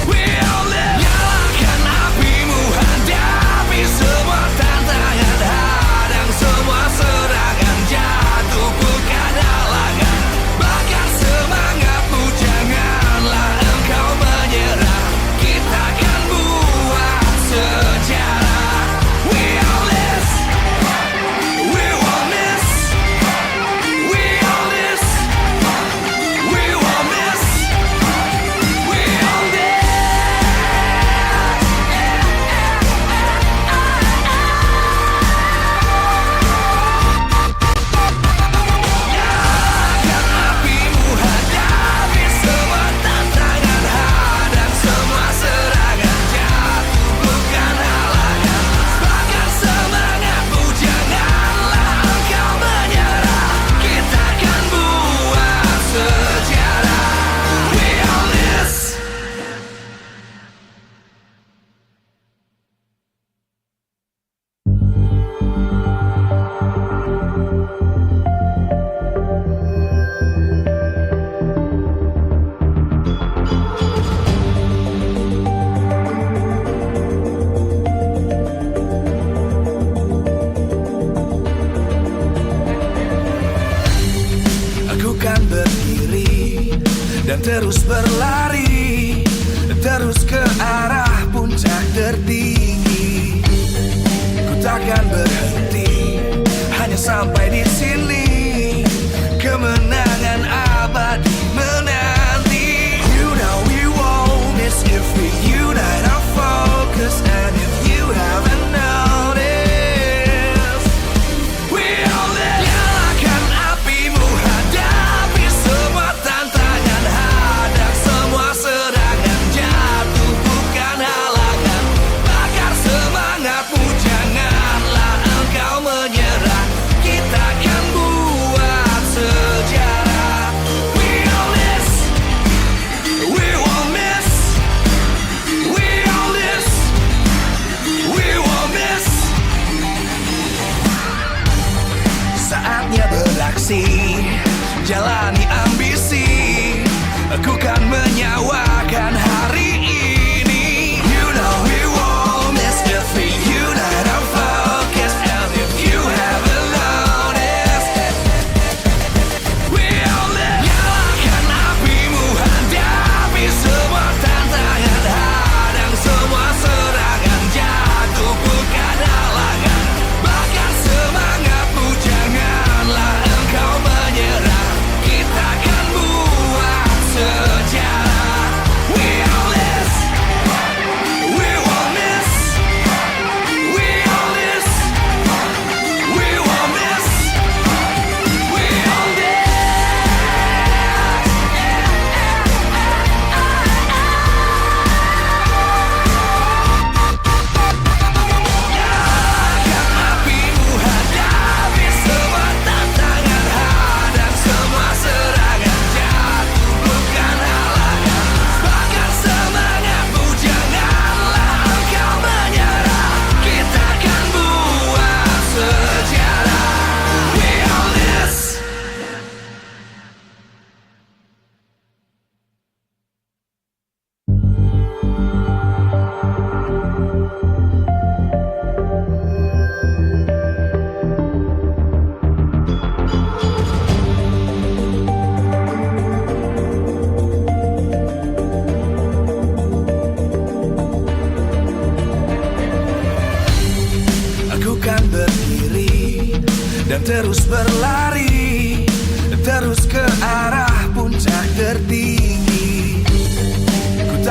we all live. Nyalakan apimu, hadapi semua tantangan, hadang semua serangan, jatuh bukan halangan. Bakar semangatmu, janganlah engkau menyerah. Kita akan buat sejarah. We all this, we won't miss. We all this, we won't miss. We all this. Nyalakan apimu, hadapi semua tantangan, hadang semua serangan, jatuh bukan halangan. Bakar semangatmu, janganlah engkau menyerah. Kita akan buat sejarah. We all this. Aku kan berdiri dan terus berlari, terus ke arah puncak tertinggi. Ku takkan berhenti, hanya sampai di sini. Kemenangan abadi menanti. You know we won't miss if we unite our focus. And if you haven't noticed, we all live. Nyalakan apimu, hadapi semua tantangan, hadang semua serangan, jatuh bukan halangan. Bakar semangatmu, janganlah engkau menyerah. Kita akan buat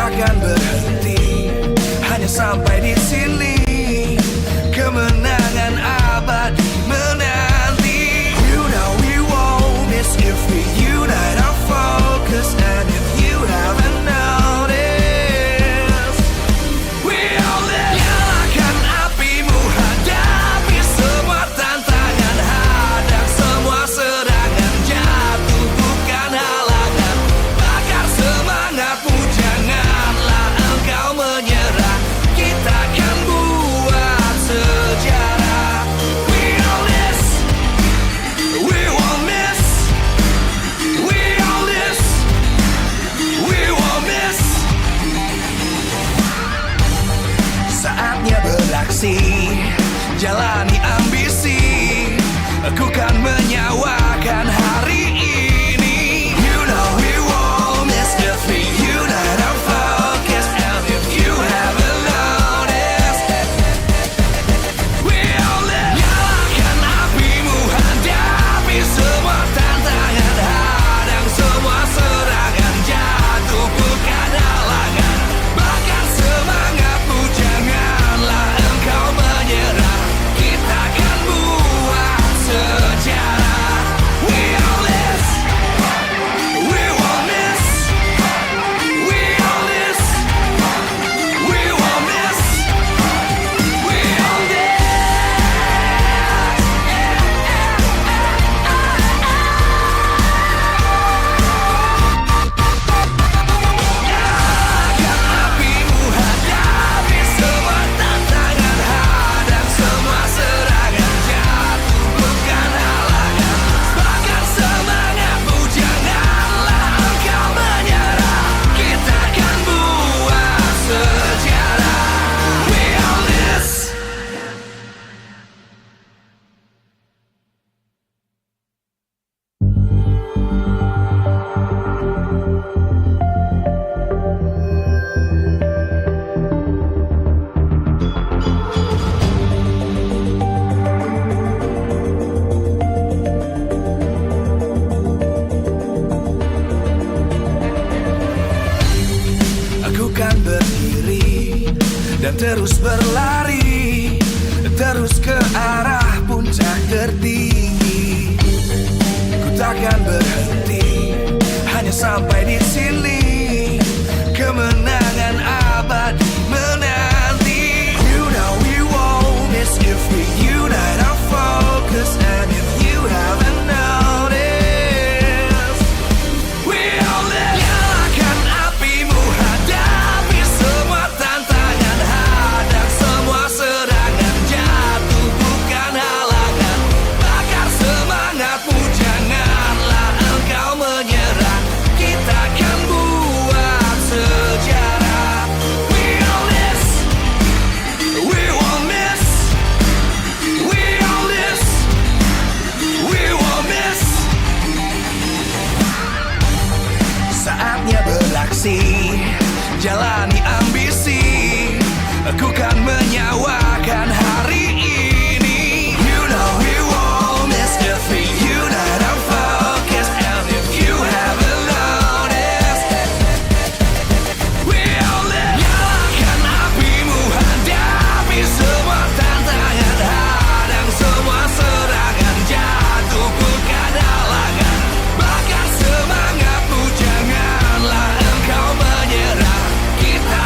takkan berhenti hanya sampai di sini. Kemenangan abadi menanti. You know we won't miss if we unite our focus. And if you haven't noticed, we all live. Nyalakan apimu, hadapi semua tantangan, hadang semua serangan, jatuh bukan halangan. Bakar semangatmu, janganlah engkau menyerah. Kita akan buat sejarah. We all this, we won't miss. We all this, we won't miss. Saatnya beraksi, jalani ambisi. Aku kan menyawakan hari ini. You know we won't miss if we unite our focus. And if you haven't noticed, we all live. Nyalakan apimu, hadapi semua tantangan, hadang semua serangan, jatuh bukan halangan. Bakar semangatmu, janganlah engkau menyerah. Kita akan buat sejarah. We all this, we won't miss. We all this, we won't miss. We all this. Nyalakan apimu, hadapi semua tantangan, hadang semua serangan, jatuh bukan halangan. Bakar semangatmu, janganlah engkau menyerah. Kita akan buat sejarah. We all this. Aku kan berdiri dan terus berlari, terus ke arah puncak tertinggi. Ku takkan berhenti hanya sampai di sini. Kemenangan abadi menanti. You know we won't miss if we unite our focus. And if you haven't noticed, we all live. Nyalakan apimu, hadapi semua tantangan, hadang semua serangan, jatuh bukan halangan. Bakar semangatmu, janganlah engkau menyerah. Kita akan buat sejarah. We all this, we won't miss. We all this, we won't miss. Saatnya beraksi, jalani ambisi. Aku kan menyawakan hari ini. You know we won't miss if we unite our focus. And if you haven't noticed, we all live. Nyalakan apimu, hadapi semua tantangan, hadang semua serangan, jatuh bukan halangan. Bakar semangatmu, janganlah engkau menyerah. Kita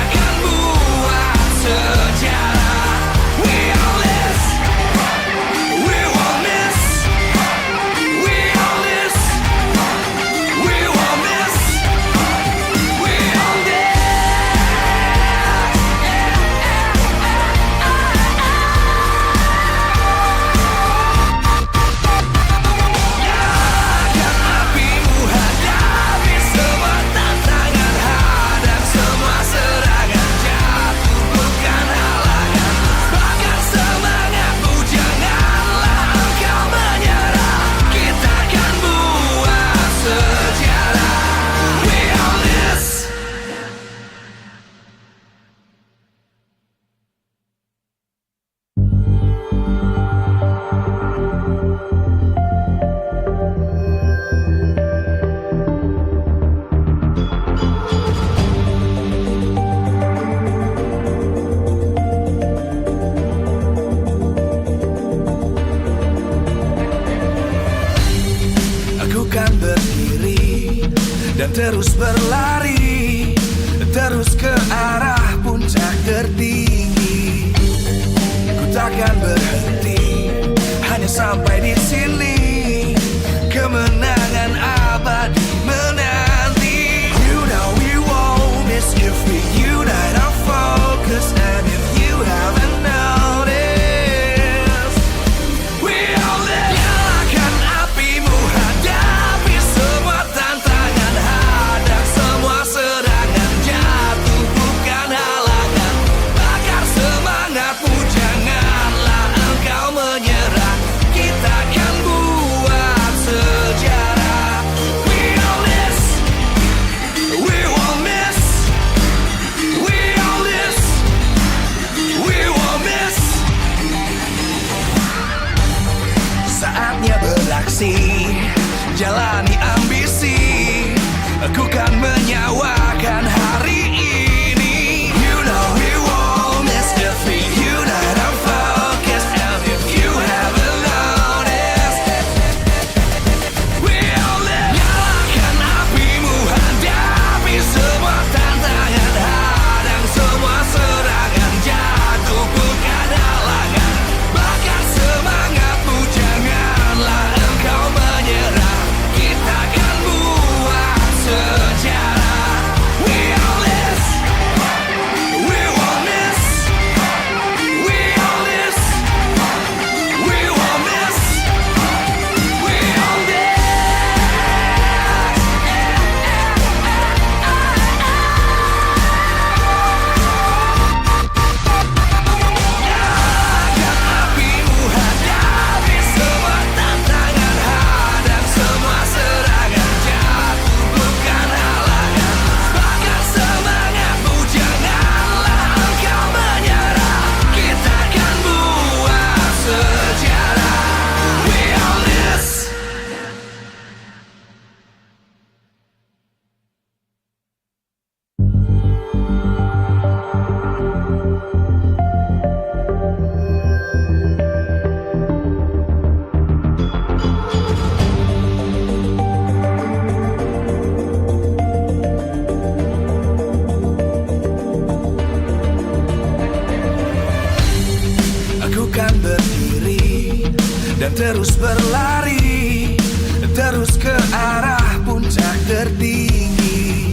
dan terus berlari, terus ke arah puncak tertinggi. Ku takkan berhenti, hanya sampai di sini. Kemenangan abadi menanti. You know we won't miss if we unite our focus. And if you haven't noticed, we all live. Nyalakan apimu, hadapi semua tantangan, hadang semua serangan, jatuh bukan halangan. Bakar semangatmu, janganlah engkau menyerah. Kita akan buat sejarah. We all this, we won't miss. We all this, we won't miss. Saatnya beraksi, jalani ambisi. Aku kan menyawakan hari ini. You know we won't miss if we unite our focus. And if you haven't noticed, we all live. Nyalakan apimu, hadapi semua tantangan, hadang semua serangan, jatuh bukan halangan. Bakar semangatmu, janganlah engkau menyerah. Kita akan buat sejarah. We all this, we won't miss. We all this, we won't miss. We all this. Nyalakan apimu, hadapi semua tantangan, hadang semua serangan, jatuh bukan halangan. Bakar semangatmu, janganlah engkau menyerah. Kita akan buat sejarah. We all this. Aku kan berdiri dan terus berlari, terus ke arah puncak tertinggi.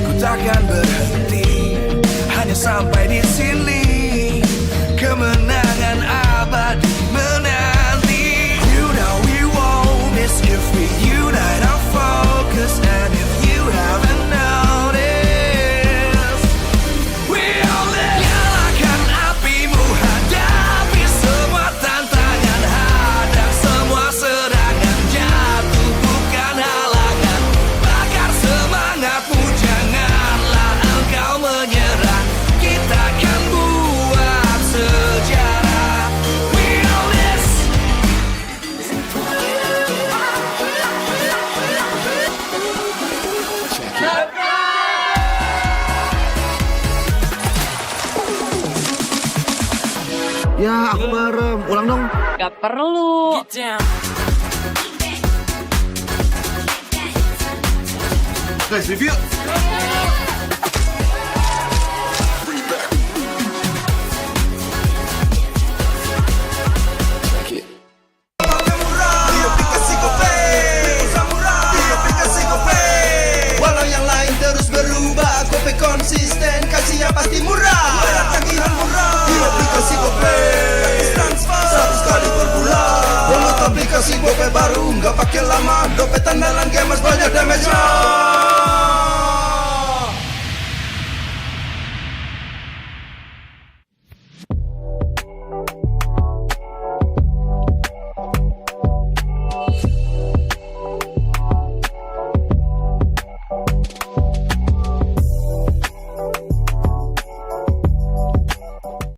Ku takkan berhenti, hanya sampai di sini. Kemenangan abadi menanti. You know we won't miss if we unite our focus. And if you haven't noticed, we all live. Nyalakan apimu, hadapi semua tantangan, hadang semua serangan, jatuh bukan halangan. Bakar semangatmu, janganlah engkau menyerah. Kita akan buat sejarah. We all this. Ya, aku merem. Ulang dong. Gak perlu. Guys, review. Walau yang lain terus berubah, Gope konsisten, kasihnya pasti murah. Tagihan murah di aplikasi Gope, transfer 100 kali per bulan. Download aplikasi Gope baru, nggak pakai lama. Dompet andalan gamers banyak damage-nya.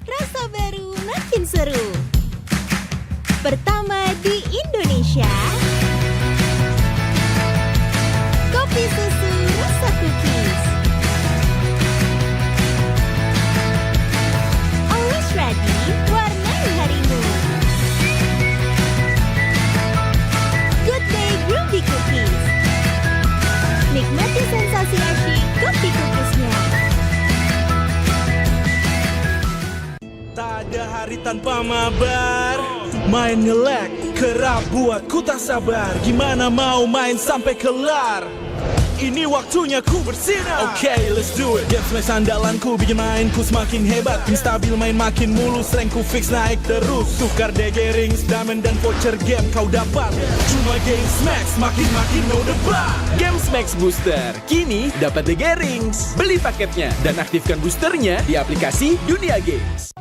Rasa baru makin seru. Pertama di Indonesia. sensasi asyik kopi kukusnya. Tak ada hari tanpa mabar. Main ngelek, kerap buatku tak sabar. Gimana mau main sampai kelar? Ini waktunya ku bersinar. Okay, let's do it. Game smash andalanku bikin mainku semakin hebat. Tim stabil main makin mulus, rankku fix naik terus. Tukar DG rings, diamond dan voucher game kau dapat. Cuma game smash makin no debat. Games Max Booster kini dapat DG Rings. Beli paketnya dan aktifkan boosternya di aplikasi Dunia Games.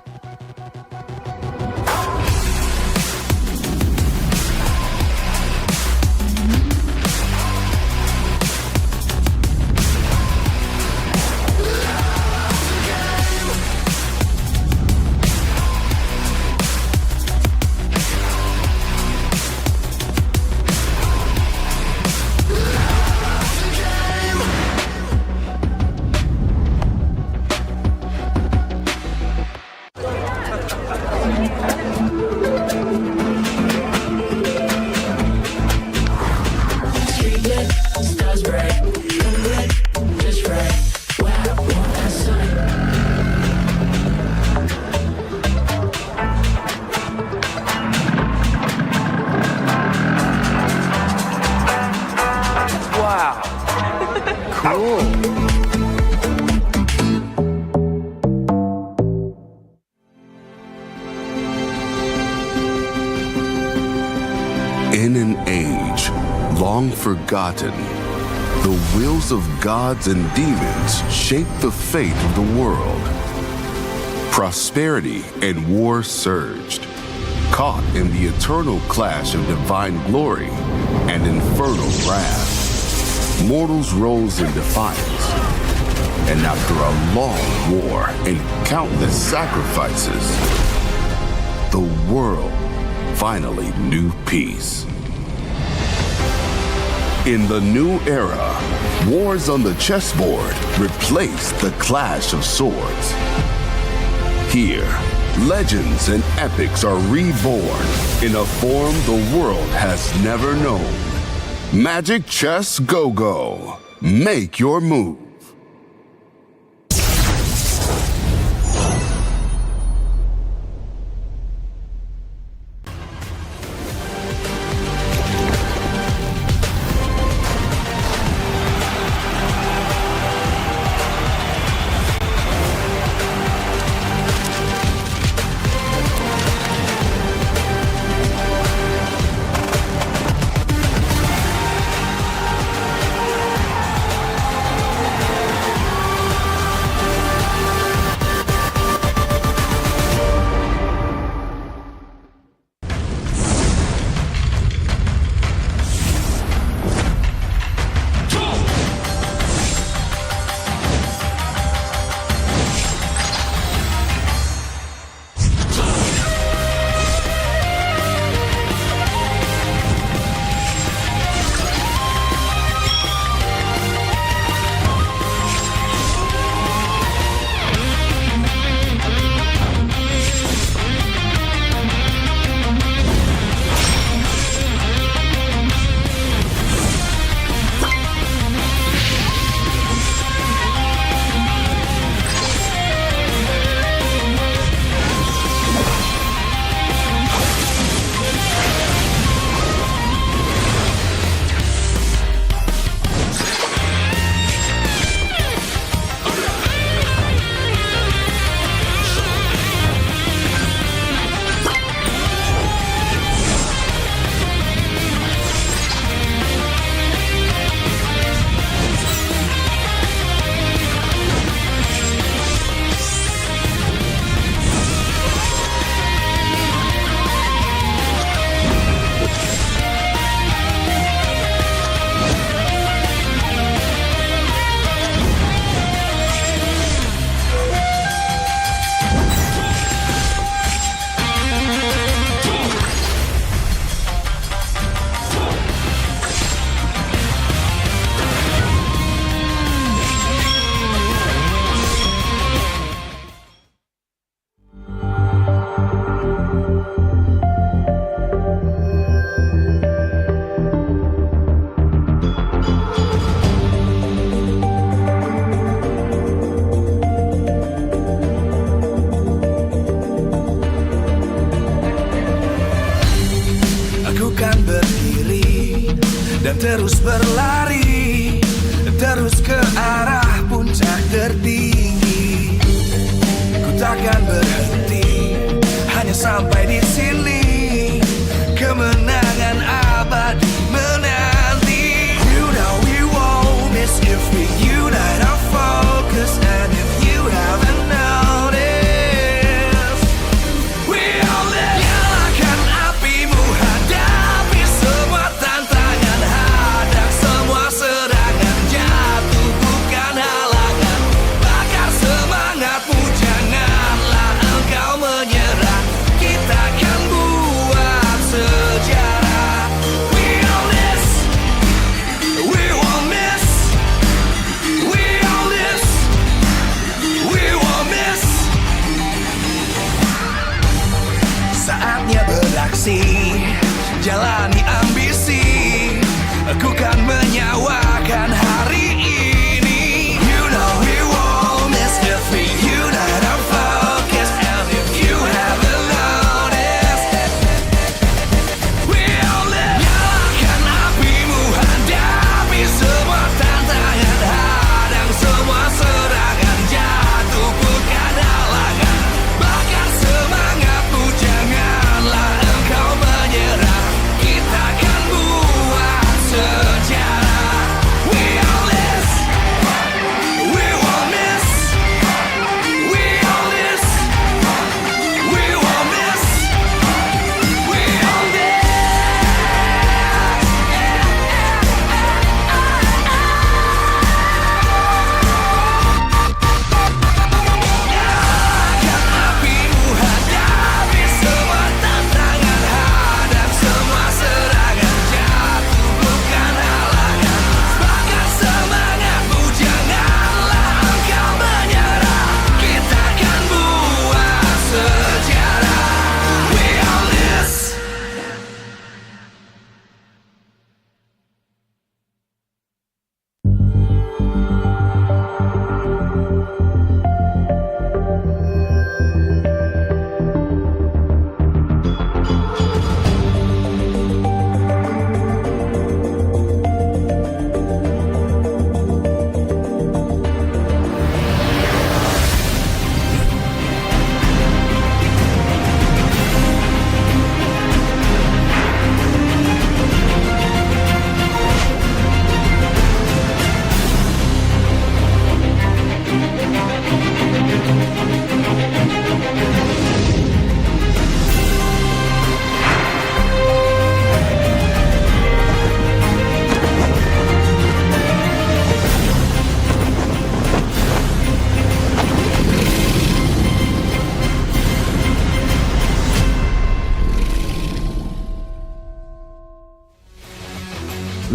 In an age long forgotten, the wills of gods and demons shape the fate of the world. Prosperity and war surged, caught in the eternal clash of divine glory and infernal wrath. Mortals rose in defiance, and after a long war and countless sacrifices, the world finally knew peace. In the new era, wars on the chessboard replaced the clash of swords. Here, legends and epics are reborn in a form the world has never known. Magic Chess Go-Go. Make your move.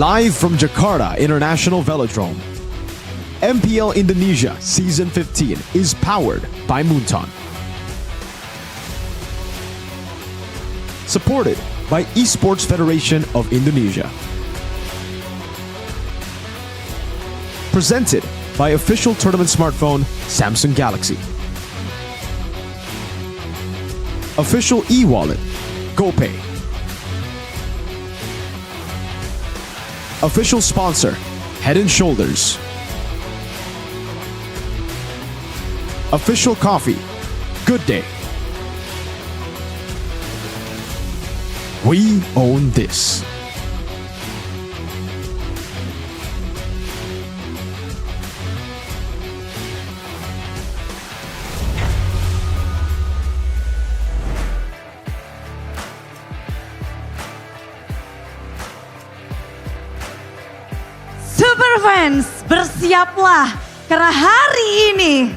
Live from Jakarta International Velodrome, MPL Indonesia Season 15 is powered by Moonton. Supported by Esports Federation of Indonesia. Presented by official tournament smartphone Samsung Galaxy. Official e-wallet GoPay. Official sponsor Head & Shoulders. Official coffee Good Day. We own this. Superfans, bersiaplah karena hari ini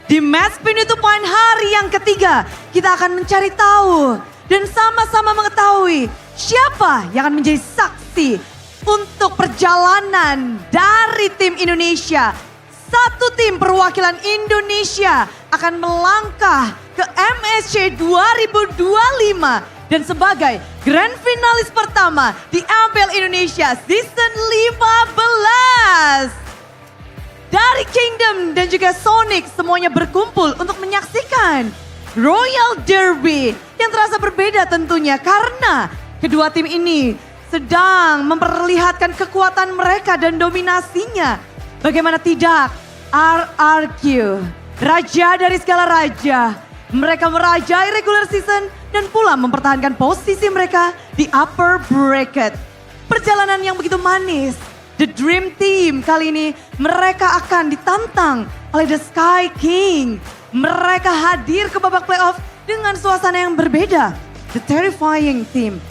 di match penutup poin hari yang ketiga kita akan mencari tahu dan sama-sama mengetahui siapa yang akan menjadi saksi untuk perjalanan dari tim Indonesia. Satu tim perwakilan Indonesia akan melangkah ke MSC 2025 dan sebagai grand finalis pertama di MPL Indonesia Season 15. Dari Kingdom dan juga Sonic semuanya berkumpul untuk menyaksikan Royal Derby yang terasa berbeda tentunya karena kedua tim ini sedang memperlihatkan kekuatan mereka dan dominasinya. Bagaimana tidak, RRQ, raja dari segala raja. Mereka merajai regular season dan pula mempertahankan posisi mereka di upper bracket. Perjalanan yang begitu manis. The Dream Team kali ini mereka akan ditantang oleh The Sky King. Mereka hadir ke babak playoff dengan suasana yang berbeda. The Terrifying Team.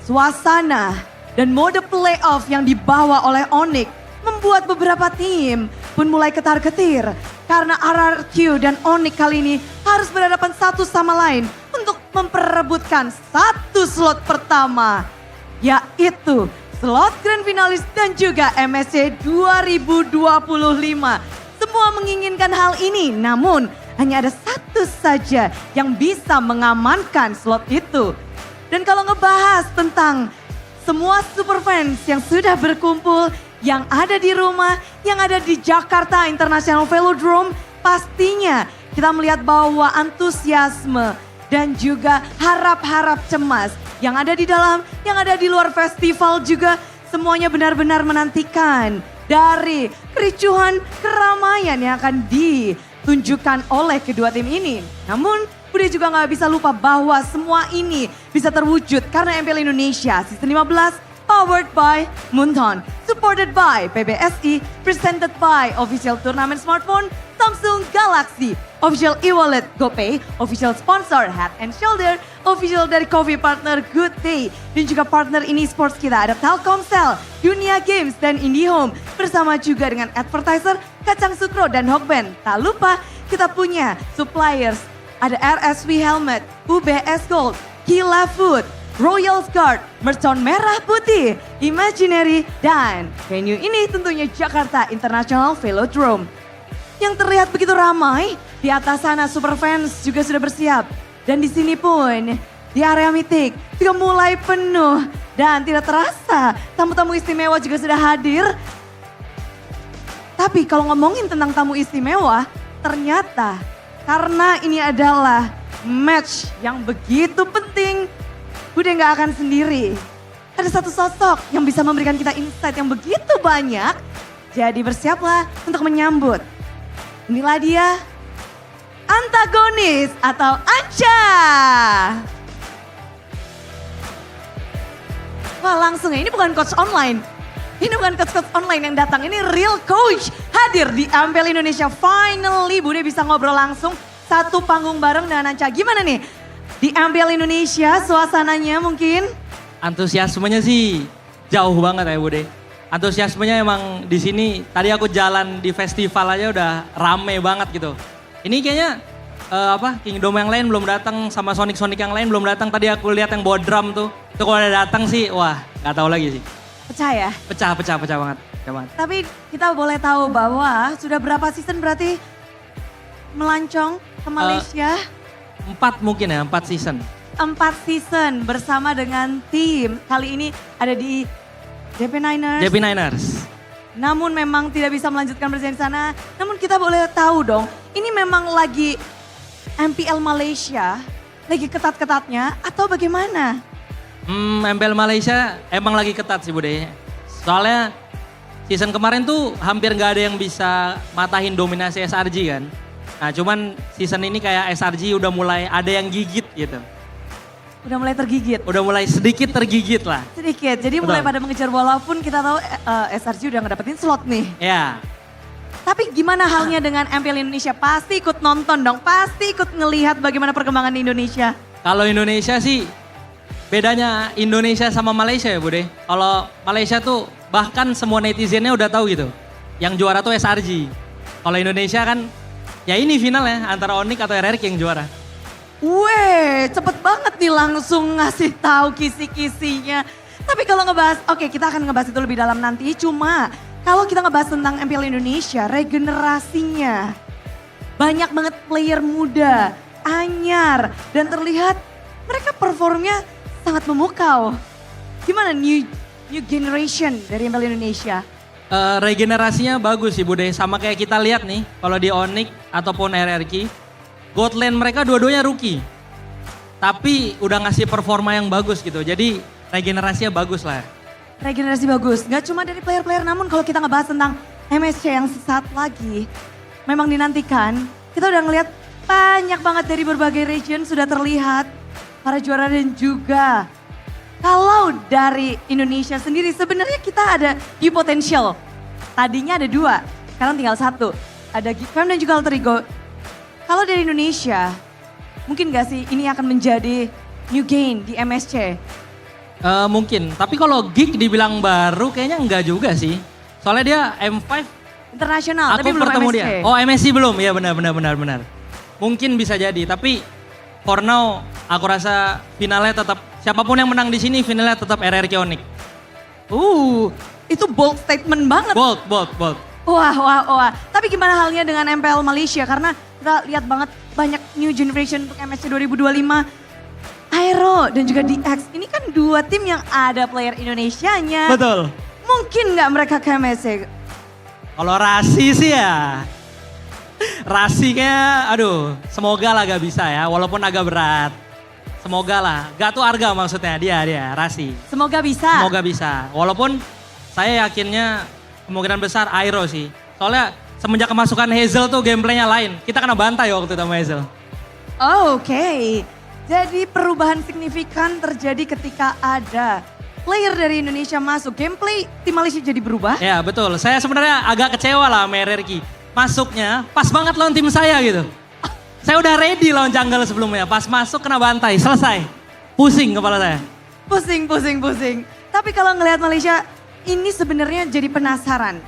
Suasana dan mode playoff yang dibawa oleh Onyx membuat beberapa tim pun mulai ketar-ketir. Karena RRQ dan Onyx kali ini harus berhadapan satu sama lain untuk memperebutkan satu slot pertama. Yaitu slot grand finalis dan juga MSC 2025. Semua menginginkan hal ini, namun hanya ada satu saja yang bisa mengamankan slot itu. Dan kalau ngebahas tentang semua superfans yang sudah berkumpul, yang ada di rumah, yang ada di Jakarta International Velodrome, pastinya kita melihat bahwa antusiasme dan juga harap-harap cemas yang ada di dalam, yang ada di luar festival juga semuanya benar-benar menantikan dari kericuhan keramaian yang akan ditunjukkan oleh kedua tim ini. Namun Bude juga nggak bisa lupa bahwa semua ini bisa terwujud karena MPL Indonesia Season 15 powered by Moonton, supported by PBSI, presented by official tournament smartphone Samsung Galaxy, official e-wallet GoPay, official sponsor Head & Shoulder, official dari coffee partner Good Day, dan juga partner ini sports kita ada Telkomsel, Dunia Games, dan IndiHome, bersama juga dengan advertiser Kacang Sukro dan Hokben. Tak lupa kita punya suppliers, ada RSV Helmet, UBS Gold, Kila Food, Royal Guard, Mercon Merah Putih, Imaginary, dan venue ini tentunya Jakarta International Velodrome. Yang terlihat begitu ramai, di atas sana superfans juga sudah bersiap. Dan di sini pun, di area mitik juga mulai penuh. Dan tidak terasa, tamu-tamu istimewa juga sudah hadir. Tapi kalau ngomongin tentang tamu istimewa, ternyata karena ini adalah match yang begitu penting, Bude nggak akan sendiri. Ada satu sosok yang bisa memberikan kita insight yang begitu banyak. Jadi bersiaplah untuk menyambut. Inilah dia, antagonis atau Anca. Wah langsung ya, ini bukan coach online. Ini bukan coach-coach online yang datang, ini real coach. Hadir di MPL Indonesia, finally Bude bisa ngobrol langsung. Satu panggung bareng dengan Anca. Gimana nih? Di MPL Indonesia suasananya mungkin? Antusiasmenya sih jauh banget ya Bude. Antusiasmenya emang di sini, tadi aku jalan di festival aja udah rame banget gitu. Ini kayaknya Kingdom yang lain belum datang, sama Sonic yang lain belum datang. Tadi aku lihat yang bawa drum tuh, itu kalau udah datang sih, wah nggak tahu lagi sih. Pecah ya? Pecah banget. Tapi kita boleh tahu bahwa sudah berapa season berarti melancong ke Malaysia? 4 mungkin ya, 4 season. 4 season bersama dengan tim. Kali ini ada di DP Niners. Namun memang tidak bisa melanjutkan berjalan di sana. Namun kita boleh tahu dong, ini memang lagi MPL Malaysia, lagi ketat-ketatnya atau bagaimana? MPL Malaysia emang lagi ketat sih Bude. Soalnya season kemarin tuh hampir nggak ada yang bisa matahin dominasi SRG kan. Nah cuman season ini kayak SRG udah mulai ada yang gigit gitu. Udah mulai tergigit? Udah mulai sedikit tergigit lah. Sedikit, jadi mulai pada mengejar walaupun kita tahu SRG udah ngedapetin slot nih. Ya. Tapi gimana halnya dengan MPL Indonesia? Pasti ikut nonton dong, pasti ikut ngelihat bagaimana perkembangan Indonesia. Kalau Indonesia sih bedanya Indonesia sama Malaysia ya Bude. Kalau Malaysia tuh bahkan semua netizennya udah tahu gitu. Yang juara tuh SRG. Kalau Indonesia kan ya ini final ya antara Onyx atau RRQ yang juara. Weh, cepet banget nih langsung ngasih tahu kisi-kisinya. Tapi kalau ngebahas, oke kita akan ngebahas itu lebih dalam nanti. Cuma kalau kita ngebahas tentang MPL Indonesia, regenerasinya. Banyak banget player muda, anyar. Dan terlihat mereka performnya sangat memukau. Gimana new generation dari MPL Indonesia? Regenerasinya bagus sih Bude. Sama kayak kita lihat nih, kalau di Onyx ataupun RRQ. God lane mereka dua-duanya rookie. Tapi udah ngasih performa yang bagus gitu. Jadi regenerasinya bagus lah. Regenerasi bagus. Gak cuma dari player-player namun kalau kita ngebahas tentang MSC yang sesaat lagi. Memang dinantikan. Kita udah ngeliat banyak banget dari berbagai region sudah terlihat. Para juara dan juga. Kalau dari Indonesia sendiri sebenarnya kita ada di potential. Tadinya ada 2, sekarang tinggal 1. Ada Geekfam dan juga Alter Ego. Kalau dari Indonesia, mungkin gak sih ini akan menjadi new gain di MSC? Mungkin, tapi kalau Geek dibilang baru kayaknya enggak juga sih. Soalnya dia M5 internasional, aku tapi belum bertemu MSC. dia. Oh MSC belum, ya benar. Mungkin bisa jadi, tapi for now aku rasa finalnya tetap, siapapun yang menang di sini finalnya tetap RRQ Onyx. Itu bold statement banget. Bold. Wah. Tapi gimana halnya dengan MPL Malaysia? Karena kita lihat banget banyak new generation untuk MSC 2025. Aero dan juga DX. Ini kan 2 tim yang ada player Indonesianya. Betul. Mungkin nggak mereka ke MSC? Kalau Rasi sih ya. Rasi kayak aduh semoga lah gak bisa ya. Walaupun agak berat. Semoga lah. Gak tuh Arga maksudnya dia Rasi. Semoga bisa. Walaupun saya yakinnya kemungkinan besar Aero sih. Soalnya semenjak kemasukan Hazel tuh gameplaynya lain. Kita kena bantai waktu itu sama Hazel. Oke. Jadi perubahan signifikan terjadi ketika ada player dari Indonesia masuk. Gameplay tim Malaysia jadi berubah. Ya betul. Saya sebenarnya agak kecewa lah sama RRQ. Masuknya pas banget lawan tim saya gitu. Saya udah ready lawan jungle sebelumnya. Pas masuk kena bantai. Selesai. Pusing kepala saya. Pusing. Tapi kalau ngelihat Malaysia ini sebenarnya jadi penasaran.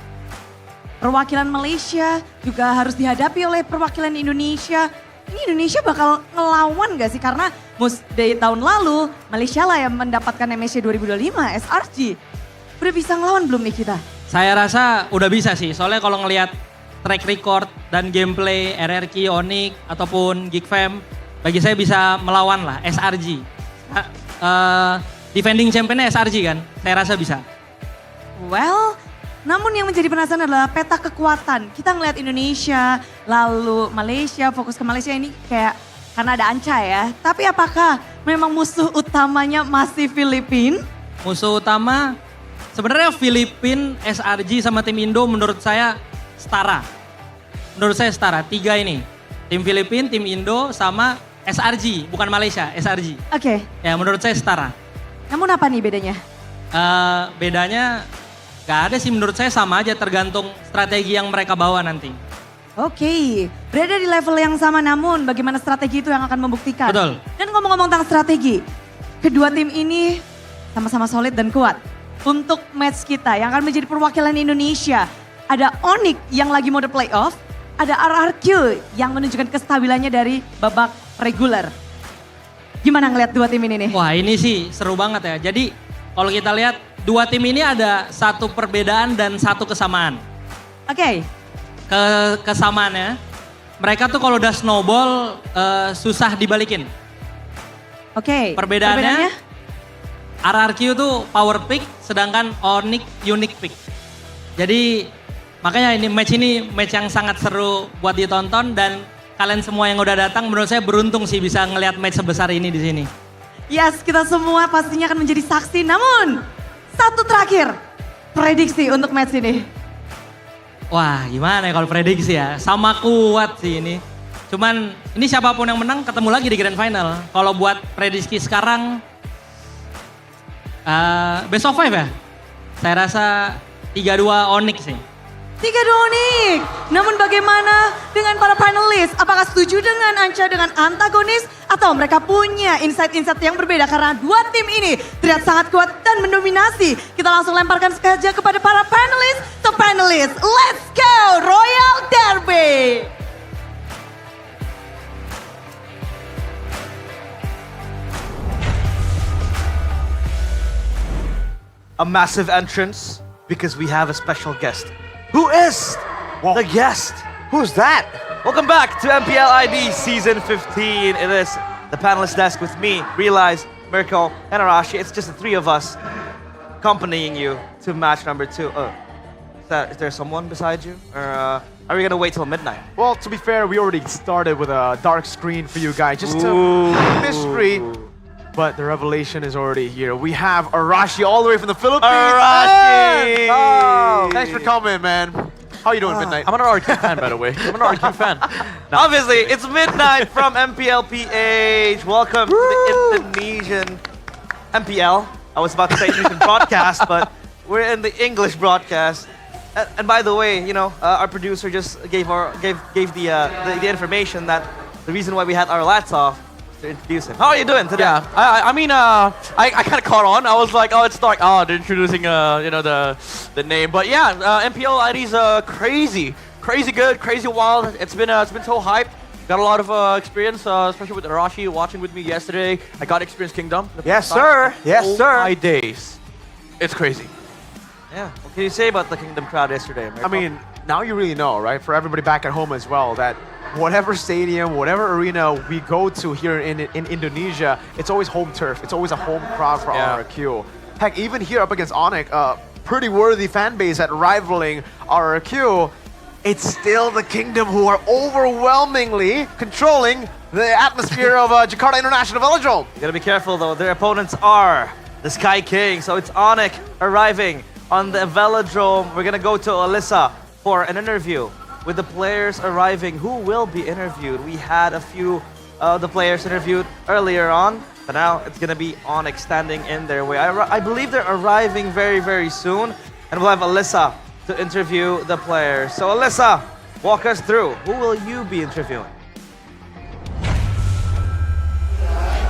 Perwakilan Malaysia juga harus dihadapi oleh perwakilan Indonesia. Ini Indonesia bakal ngelawan gak sih? Karena dari tahun lalu Malaysia lah yang mendapatkan MSC 2025 SRG. Udah bisa ngelawan belum nih kita? Saya rasa udah bisa sih. Soalnya kalau ngelihat track record dan gameplay RRQ, Onyx ataupun Geekfam. Bagi saya bisa melawan lah SRG. Defending championnya SRG kan? Saya rasa bisa. Well, namun yang menjadi penasaran adalah peta kekuatan. Kita ngelihat Indonesia, lalu Malaysia, fokus ke Malaysia ini kayak karena ada Anca ya. Tapi apakah memang musuh utamanya masih Filipina? Musuh utama sebenarnya Filipina, SRG sama tim Indo menurut saya setara. Menurut saya setara, 3 ini. Tim Filipina, tim Indo sama SRG, bukan Malaysia, SRG. Oke. Ya menurut saya setara. Namun apa nih bedanya? Bedanya gak ada sih, menurut saya sama aja tergantung strategi yang mereka bawa nanti. Oke, berada di level yang sama namun bagaimana strategi itu yang akan membuktikan. Betul. Dan ngomong-ngomong tentang strategi, kedua tim ini sama-sama solid dan kuat. Untuk match kita yang akan menjadi perwakilan Indonesia, ada Onyx yang lagi mode playoff, ada RRQ yang menunjukkan kestabilannya dari babak reguler. Gimana ngelihat dua tim ini nih? Wah ini sih seru banget ya. Jadi kalau kita lihat dua tim ini ada satu perbedaan dan satu kesamaan. Oke. Kesamaannya, mereka tuh kalau udah snowball susah dibalikin. Oke. Perbedaannya, RRQ tuh power pick, sedangkan Onyx unique pick. Jadi makanya ini match yang sangat seru buat ditonton dan kalian semua yang udah datang menurut saya beruntung sih bisa ngelihat match sebesar ini di sini. Yes, kita semua pastinya akan menjadi saksi. Namun, satu terakhir, prediksi untuk match ini. Wah, gimana ya kalau prediksi ya? Sama kuat sih ini. Cuman ini siapapun yang menang ketemu lagi di grand final. Kalau buat prediksi sekarang, best of 5 ya? Saya rasa 3-2 Onyx sih. 3-2 Onyx. Namun bagaimana dengan para panelis? Apakah setuju dengan Anca dengan antagonis? Atau mereka punya insight-insight yang berbeda? Karena dua tim ini terlihat sangat kuat dan mendominasi. Kita langsung lemparkan saja kepada para panelis. So panelis, let's go Royal Derby. A massive entrance because we have a special guest. Who is the guest? Who's that? Welcome back to MPL ID Season 15. It is the panelist desk with me, Realize, Mirko, and Arashi. It's just the three of us accompanying you to match number 2. Is there someone beside you? Or are we going to wait till midnight? Well, to be fair, we already started with a dark screen for you guys, just to mystery. But the revelation is already here. We have Arashi all the way from the Philippines. Arashi! Oh, thanks for coming, man. How you doing, Midnight? I'm an RQ fan, by the way. I'm an RQ fan. No. Obviously, it's Midnight from MPL PH. Welcome to the Indonesian MPL. I was about to say Indonesian broadcast, but we're in the English broadcast. And by the way, you know, our producer just gave the information that the reason why we had our lights off to introduce him. How are you doing today? Yeah, I mean, I kind of caught on. I was like, oh, it's dark. Oh, they're introducing, you know, the name. But yeah, MPL ID's crazy good, crazy wild. It's been so hyped. Got a lot of experience, especially with Arashi watching with me yesterday. I got Experience Kingdom. Yes, sir. Yes, oh, sir. My days. It's crazy. Yeah. What can you say about the Kingdom crowd yesterday, Mirko? I mean, now you really know, right? For everybody back at home as well, that whatever stadium, whatever arena we go to here in Indonesia, it's always home turf. It's always a home crowd for RRQ. Heck, even here up against Onyx, pretty worthy fan base at rivaling RRQ, it's still the Kingdom who are overwhelmingly controlling the atmosphere of Jakarta International Velodrome. You gotta be careful though, their opponents are the Sky King, so it's Onyx arriving on the Velodrome. We're gonna go to Alyssa for an interview with the players arriving who will be interviewed. We had a few of the players interviewed earlier on, but now it's gonna be Onyx standing in their way. I believe they're arriving very, very soon, and we'll have Alyssa to interview the players. So Alyssa, walk us through. Who will you be interviewing?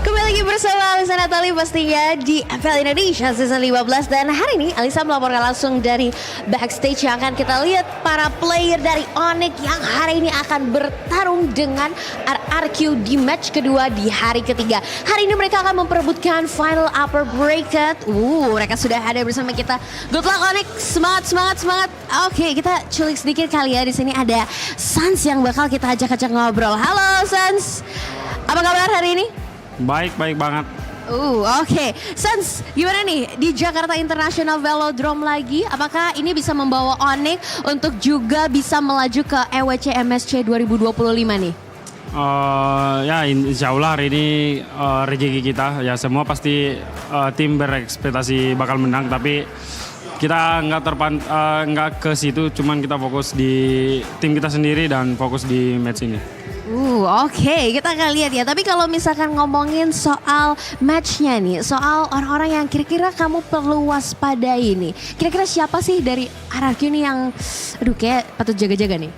Kembali lagi bersama Alisa Natali pastinya di MPL Indonesia Season 15. Dan hari ini Alisa melaporkan langsung dari backstage yang akan kita lihat para player dari Onyx yang hari ini akan bertarung dengan RRQ di match kedua di hari ketiga. Hari ini mereka akan memperebutkan final upper bracket. Mereka sudah ada bersama kita. Good luck Onyx, semangat, semangat, semangat. Oke, kita culik sedikit kali ya. Di sini ada Sans yang bakal kita ajak-ajak ngobrol. Halo Sans, apa kabar hari ini? Baik banget. Oke. Sans, gimana nih di Jakarta International Velodrome lagi? Apakah ini bisa membawa Onyx untuk juga bisa melaju ke EWC MSC 2025 nih? Ya insya Allah hari ini rezeki kita. Ya semua pasti tim berekspektasi bakal menang. Tapi kita nggak ke situ. Cuman kita fokus di tim kita sendiri dan fokus di match ini. Oke, kita akan lihat ya. Tapi kalau misalkan ngomongin soal matchnya nih, soal orang-orang yang kira-kira kamu perlu waspadai nih. Kira-kira siapa sih dari RRQ nih yang, kayak patut jaga-jaga nih?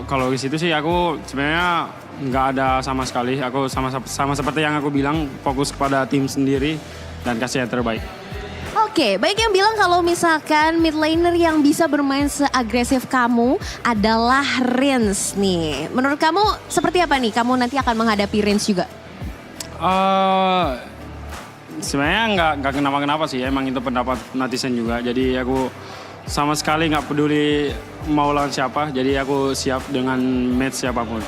Kalau di situ sih aku sebenarnya nggak ada sama sekali. Aku sama seperti yang aku bilang, fokus kepada tim sendiri dan kasih yang terbaik. Oke, baik yang bilang kalau misalkan mid laner yang bisa bermain seagresif kamu adalah Rins nih. Menurut kamu seperti apa nih? Kamu nanti akan menghadapi Rins juga? Sebenarnya nggak kenapa-kenapa sih, emang itu pendapat netizen juga. Jadi aku sama sekali nggak peduli mau lawan siapa, jadi aku siap dengan match siapapun.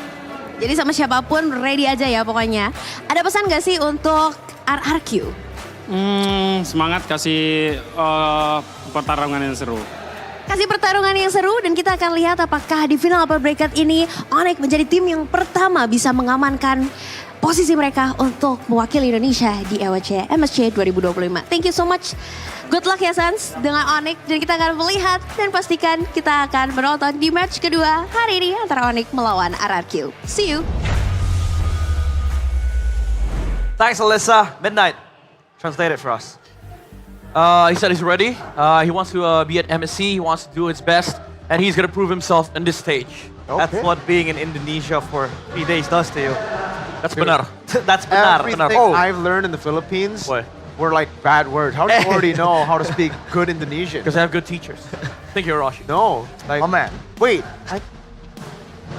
Jadi sama siapapun ready aja ya pokoknya. Ada pesan gak sih untuk RRQ? Semangat, kasih pertarungan yang seru. Kasih pertarungan yang seru dan kita akan lihat apakah di final upper bracket ini Onyx menjadi tim yang pertama bisa mengamankan posisi mereka untuk mewakili Indonesia di EWC MSC 2025. Thank you so much. Good luck ya Sans dengan Onyx dan kita akan melihat dan pastikan kita akan menonton di match kedua hari ini antara Onyx melawan RRQ. See you. Thanks, Alyssa. Midnight. Translate it for us. He said he's ready. He wants to be at MSC. He wants to do his best, and he's gonna prove himself in this stage. That's what being in Indonesia for 3 days does to you. That's benar. That's benar. Everything I've learned in the Philippines were like bad words. How do you already know how to speak good Indonesian? Because I have good teachers. Thank you, Arashi. No, like, Oh man. wait,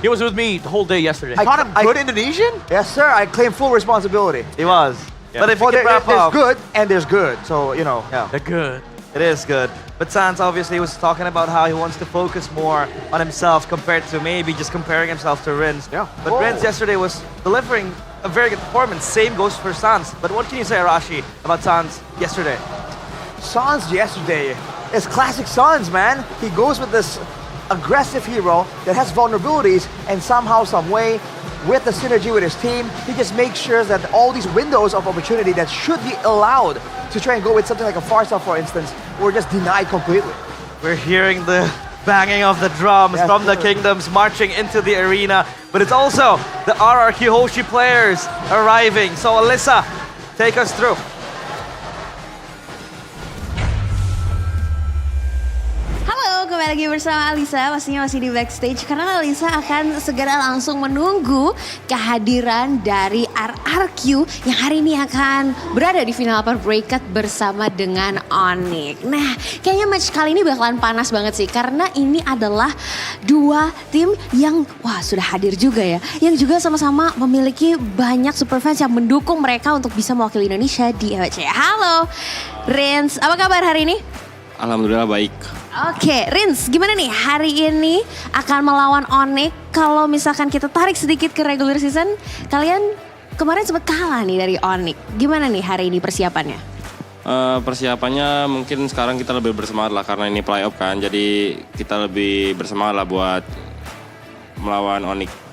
He was with me the whole day yesterday. taught him good Indonesian? Yes, sir. I claim full responsibility. He was. But if you Well, can wrap there's up. good and there's good. So, you know. Yeah. They're good. It is good. But Sans obviously was talking about how he wants to focus more on himself compared to maybe just comparing himself to Rins. Yeah. But Rins yesterday was delivering a very good performance. Same goes for Sans. But what can you say, Arashi, about Sans yesterday? Sans yesterday is classic Sans, man. He goes with this aggressive hero that has vulnerabilities and somehow, some way, with the synergy with his team, he just makes sure that all these windows of opportunity that should be allowed to try and go with something like a Farsa, for instance, were just denied completely. We're hearing the banging of the drums from the kingdoms marching into the arena, but it's also the RRQ Hoshi players arriving. So Alyssa, take us through. Halo, kembali lagi bersama Alisa, pastinya masih di backstage karena Alisa akan segera langsung menunggu kehadiran dari RRQ yang hari ini akan berada di final upper bracket bersama dengan Onyx. Nah, kayaknya match kali ini bakalan panas banget sih karena ini adalah dua tim yang sudah hadir juga ya, yang juga sama-sama memiliki banyak super fans yang mendukung mereka untuk bisa mewakili Indonesia di EWC. Halo, Rins, apa kabar hari ini? Alhamdulillah baik. Oke, Rins, gimana nih hari ini akan melawan Onyx? Kalau misalkan kita tarik sedikit ke regular season, kalian kemarin sempat kalah nih dari Onyx. Gimana nih hari ini persiapannya? Persiapannya mungkin sekarang kita lebih bersemangat lah karena ini playoff kan. Jadi kita lebih bersemangat lah buat melawan Onyx.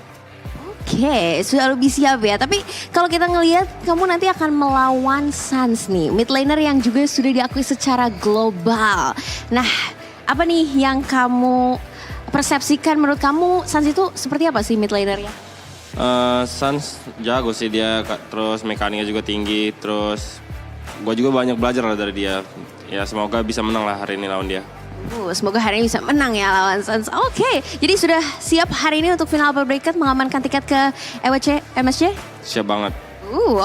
Oke, sudah lebih siap ya. Tapi kalau kita ngelihat kamu nanti akan melawan Sans nih, mid laner yang juga sudah diakui secara global. Nah, apa nih yang kamu persepsikan menurut kamu Sans itu seperti apa sih mid lanernya? Sans jago sih dia, terus mekaniknya juga tinggi, terus gue juga banyak belajar lah dari dia. Ya semoga bisa menang lah hari ini lawan dia. Semoga hari ini bisa menang ya lawan Sans. Oke, jadi sudah siap hari ini untuk final upper bracket mengamankan tiket ke EWC MSC? Siap banget.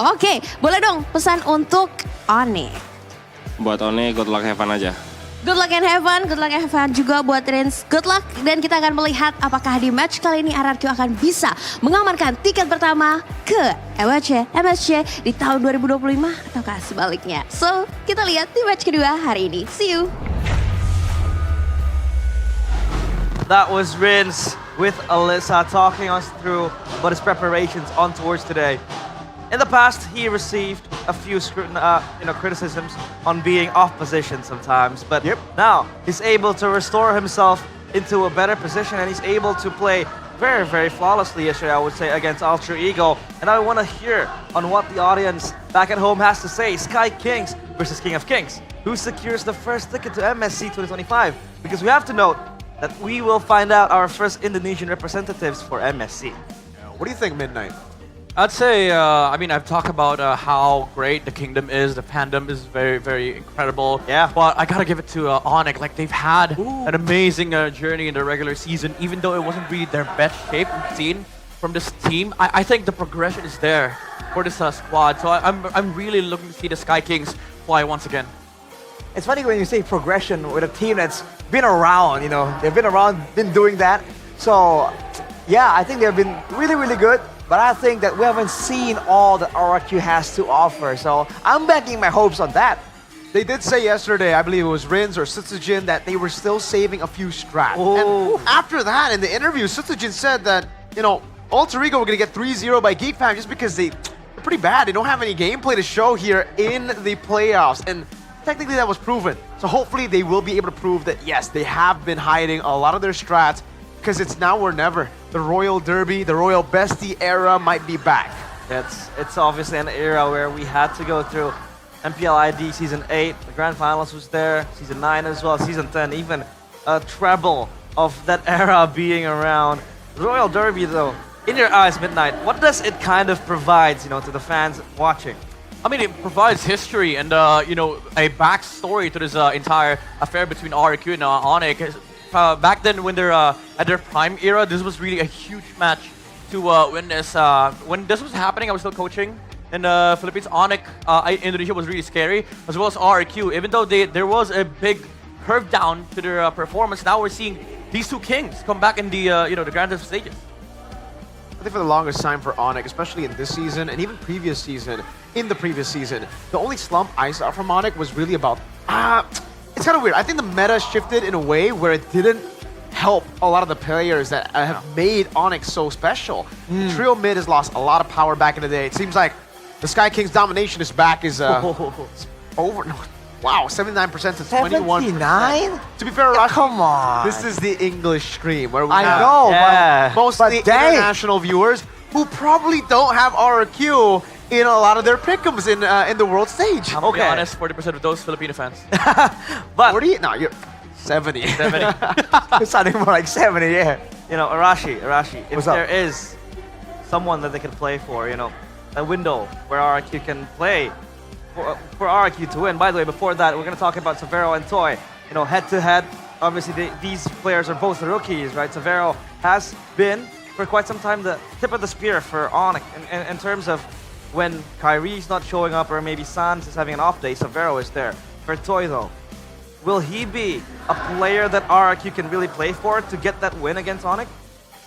Oke. Boleh dong pesan untuk Onyx. Buat Onyx, good luck have fun aja. Good luck and have fun, good luck and have fun juga buat Rins. Good luck dan kita akan melihat apakah di match kali ini RRQ akan bisa mengamankan tiket pertama ke EWC MSC di tahun 2025 ataukah sebaliknya. So, kita lihat di match kedua hari ini. See you. That was Rins with Alyssa talking us through about his preparations on towards today. In the past, he received a few criticisms on being off position sometimes, but now he's able to restore himself into a better position and he's able to play very, very flawlessly yesterday, I would say, against Ultra Ego. And I want to hear on what the audience back at home has to say. Sky Kings versus King of Kings. Who secures the first ticket to MSC 2025? Because we have to note that we will find out our first Indonesian representatives for MSC. What do you think, Midnight? I'd say, I've talked about how great the kingdom is. The fandom is very, very incredible. Yeah. But I gotta give it to Onyx. Like, they've had an amazing journey in the regular season, even though it wasn't really their best shape we've seen from this team. I think the progression is there for this squad. So I'm really looking to see the Sky Kings fly once again. It's funny when you say progression with a team that's been around, they've been around, been doing that. So, yeah, I think they've been really, really good. but I think that we haven't seen all that RRQ has to offer. So I'm banking my hopes on that. They did say yesterday, I believe it was Rins or Sutsujin, that they were still saving a few strats. And after that, in the interview, Sutsujin said that, you know, Alter Ego were going to get 3-0 by Geek Fam just because they're pretty bad. They don't have any gameplay to show here in the playoffs. And technically that was proven. So hopefully they will be able to prove that, yes, they have been hiding a lot of their strats because it's now or never. The Royal Derby, the Royal Bestie era might be back. It's obviously an era where we had to go through MPL ID Season 8, the Grand Finals was there, Season 9 as well, Season 10, even a treble of that era being around. Royal Derby though, in your eyes, Midnight, what does it kind of provide, you know, to the fans watching? I mean, it provides history and, you know, a backstory to this entire affair between RQ and Onyx. Back then, when they're at their prime era, this was really a huge match to witness. When this was happening, I was still coaching in the Philippines. Onyx, Indonesia was really scary, as well as RQ. Even though there was a big curve down to their performance, now we're seeing these two kings come back in the you know, the grandest stages. I think for the longest time for Onyx, especially in this season and even previous season, in the previous season, the only slump I saw from Onyx was really about, it's kind of weird. I think the meta shifted in a way where it didn't help a lot of the players that have made Onyx so special. Trio mid has lost a lot of power back in the day. It seems like the Sky King's domination is back, is over. No, wow, 79% to 21%. 79? To be fair, yeah, come on. This is the English stream where we I have know, mostly international viewers who probably don't have RQ in a lot of their pick'ems in the world stage. I'm gonna be honest, 40% of those Filipino fans. But 40? No, you're 70. 70. You're sounding more like 70, yeah. You know, Arashi, if there is someone that they can play for, you know, a window where RRQ can play for RRQ to win. By the way, before that, we're going to talk about Severo and Toy. You know, head-to-head, obviously these players are both rookies, right? Severo has been, for quite some time, the tip of the spear for Onyx in terms of when Kyrie's not showing up or maybe Sans is having an off day, Severo is there. For Toy, though, will he be a player that RRQ can really play for to get that win against Onyx?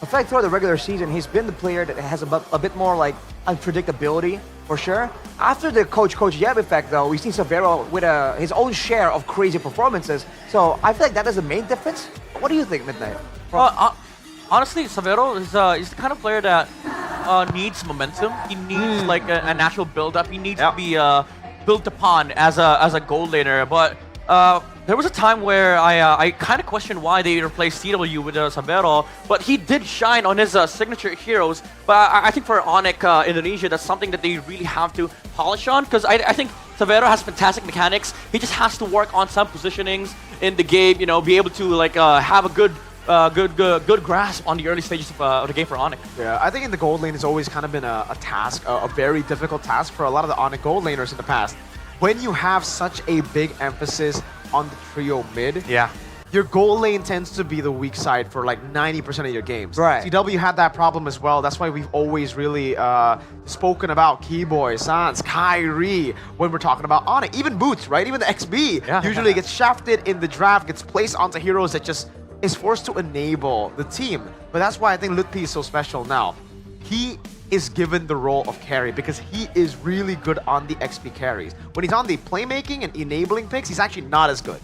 In fact, throughout the regular season, he's been the player that has a bit more like unpredictability, for sure. After the Coach Yab effect, though, we've seen Severo with his own share of crazy performances. So I feel like that is the main difference. What do you think, Midnight? Honestly, Severo is the kind of player that needs momentum. He needs like a natural build-up. He needs to be built upon as a gold laner. But there was a time where I kind of questioned why they replaced CW with Severo, but he did shine on his signature heroes. But I think for Onyx Indonesia, that's something that they really have to polish on, because I think Severo has fantastic mechanics. He just has to work on some positionings in the game, you know, be able to like have a good grasp on the early stages of the game for Onyx. Yeah, I think in the gold lane it's always kind of been a task, a very difficult task for a lot of the Onyx gold laners in the past. When you have such a big emphasis on the trio mid, your gold lane tends to be the weak side for like 90% of your games. Right. CW had that problem as well. That's why we've always really spoken about Keyboy, Sans, Kyrie when we're talking about Onyx. Even Boots, right? Even the XB usually gets shafted in the draft, gets placed onto heroes that just is forced to enable the team. But that's why I think Lutpi is so special now. He is given the role of carry because he is really good on the XP carries. When he's on the playmaking and enabling picks, he's actually not as good.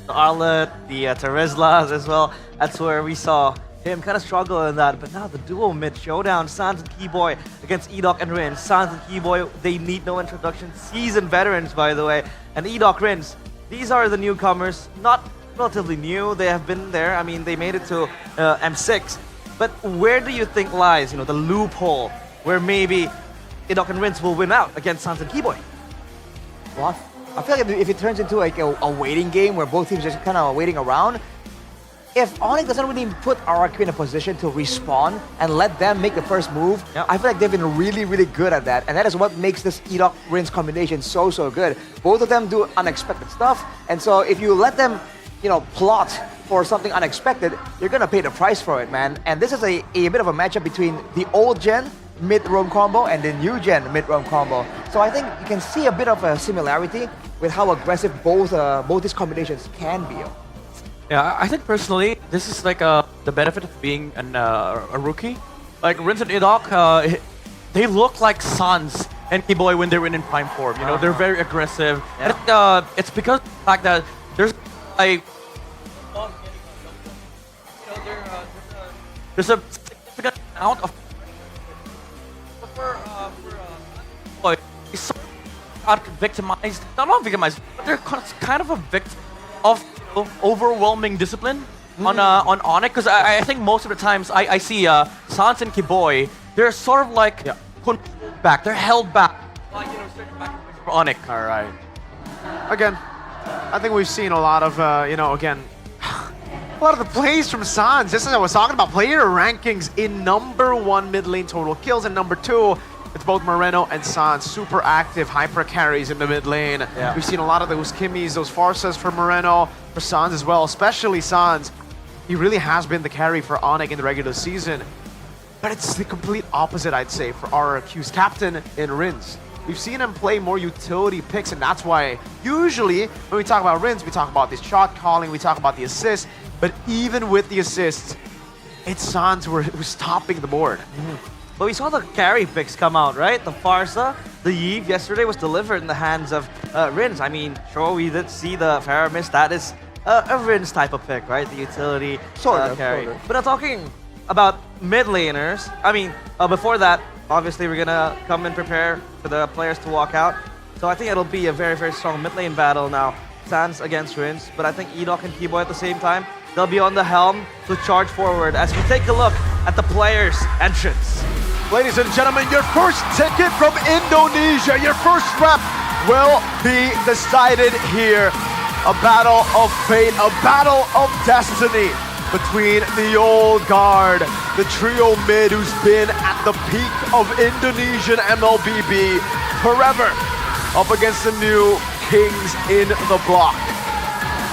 The Arlet, the Terizlas as well, that's where we saw him kind of struggle in that. But now the duo mid showdown, Sans and Keyboy against Edoc and Rins. Sans and Keyboy, they need no introduction. Seasoned veterans, by the way. And Edoc, Rins, these are the newcomers, not relatively new. They have been there. I mean, they made it to M6. But where do you think lies, you know, the loophole where maybe Edoc and Rins will win out against Sans and Keyboy? Well, I feel like if it turns into like a waiting game where both teams just kind of waiting around, if Onyx doesn't really put RRQ in a position to respawn and let them make the first move, I feel like they've been really, really good at that. And that is what makes this Edoc-Rins combination so good. Both of them do unexpected stuff. And so if you let them, you know, plot for something unexpected, you're gonna pay the price for it, man. And this is a bit of a matchup between the old gen mid-roam combo and the new gen mid-roam combo. So I think you can see a bit of a similarity with how aggressive both these combinations can be. Yeah, I think personally, this is like the benefit of being a rookie. like Rince and Idok, they look like Sans and Kiboy when they're in prime form. You know, they're very aggressive. Yeah. And, it's because of the fact that there's like there's a significant amount of he's so victimized, not victimized, but they're kind of a victim of overwhelming discipline on Onyx. Because I think most of the times I see Sans and Kiboy, they're sort of like controlled back, they're held back. For Onyx. All right. Again, I think we've seen a lot of, again, a lot of the plays from Sans. Just as I was talking about player rankings in #1 mid lane total kills, and #2, it's both Moreno and Sans, super active hyper carries in the mid lane. Yeah. We've seen a lot of those Kimmies, those Farsas for Moreno, for Sans as well, especially Sans. He really has been the carry for Onyx in the regular season. But it's the complete opposite, I'd say, for RRQ's captain in Rins. We've seen him play more utility picks, and that's why usually when we talk about Rins, we talk about this shot calling, we talk about the assists, but even with the assists, it's Sans who's topping the board. But we saw the carry picks come out, right? The Farsa, the Yves yesterday was delivered in the hands of Rins. I mean, sure, we did see the Faramis. That is a Rins type of pick, right? The utility carry. But I'm talking about mid laners. I mean, before that, obviously we're gonna come and prepare for the players to walk out. So I think it'll be a very, very strong mid lane battle now. Sans against Rins, but I think Edok and Kiboy at the same time, they'll be on the helm to charge forward as we take a look at the players' entrance. Ladies and gentlemen, your first ticket from Indonesia, your first rep will be decided here. A battle of fate, a battle of destiny between the old guard, the trio mid who's been at the peak of Indonesian MLBB forever, up against the new kings in the block.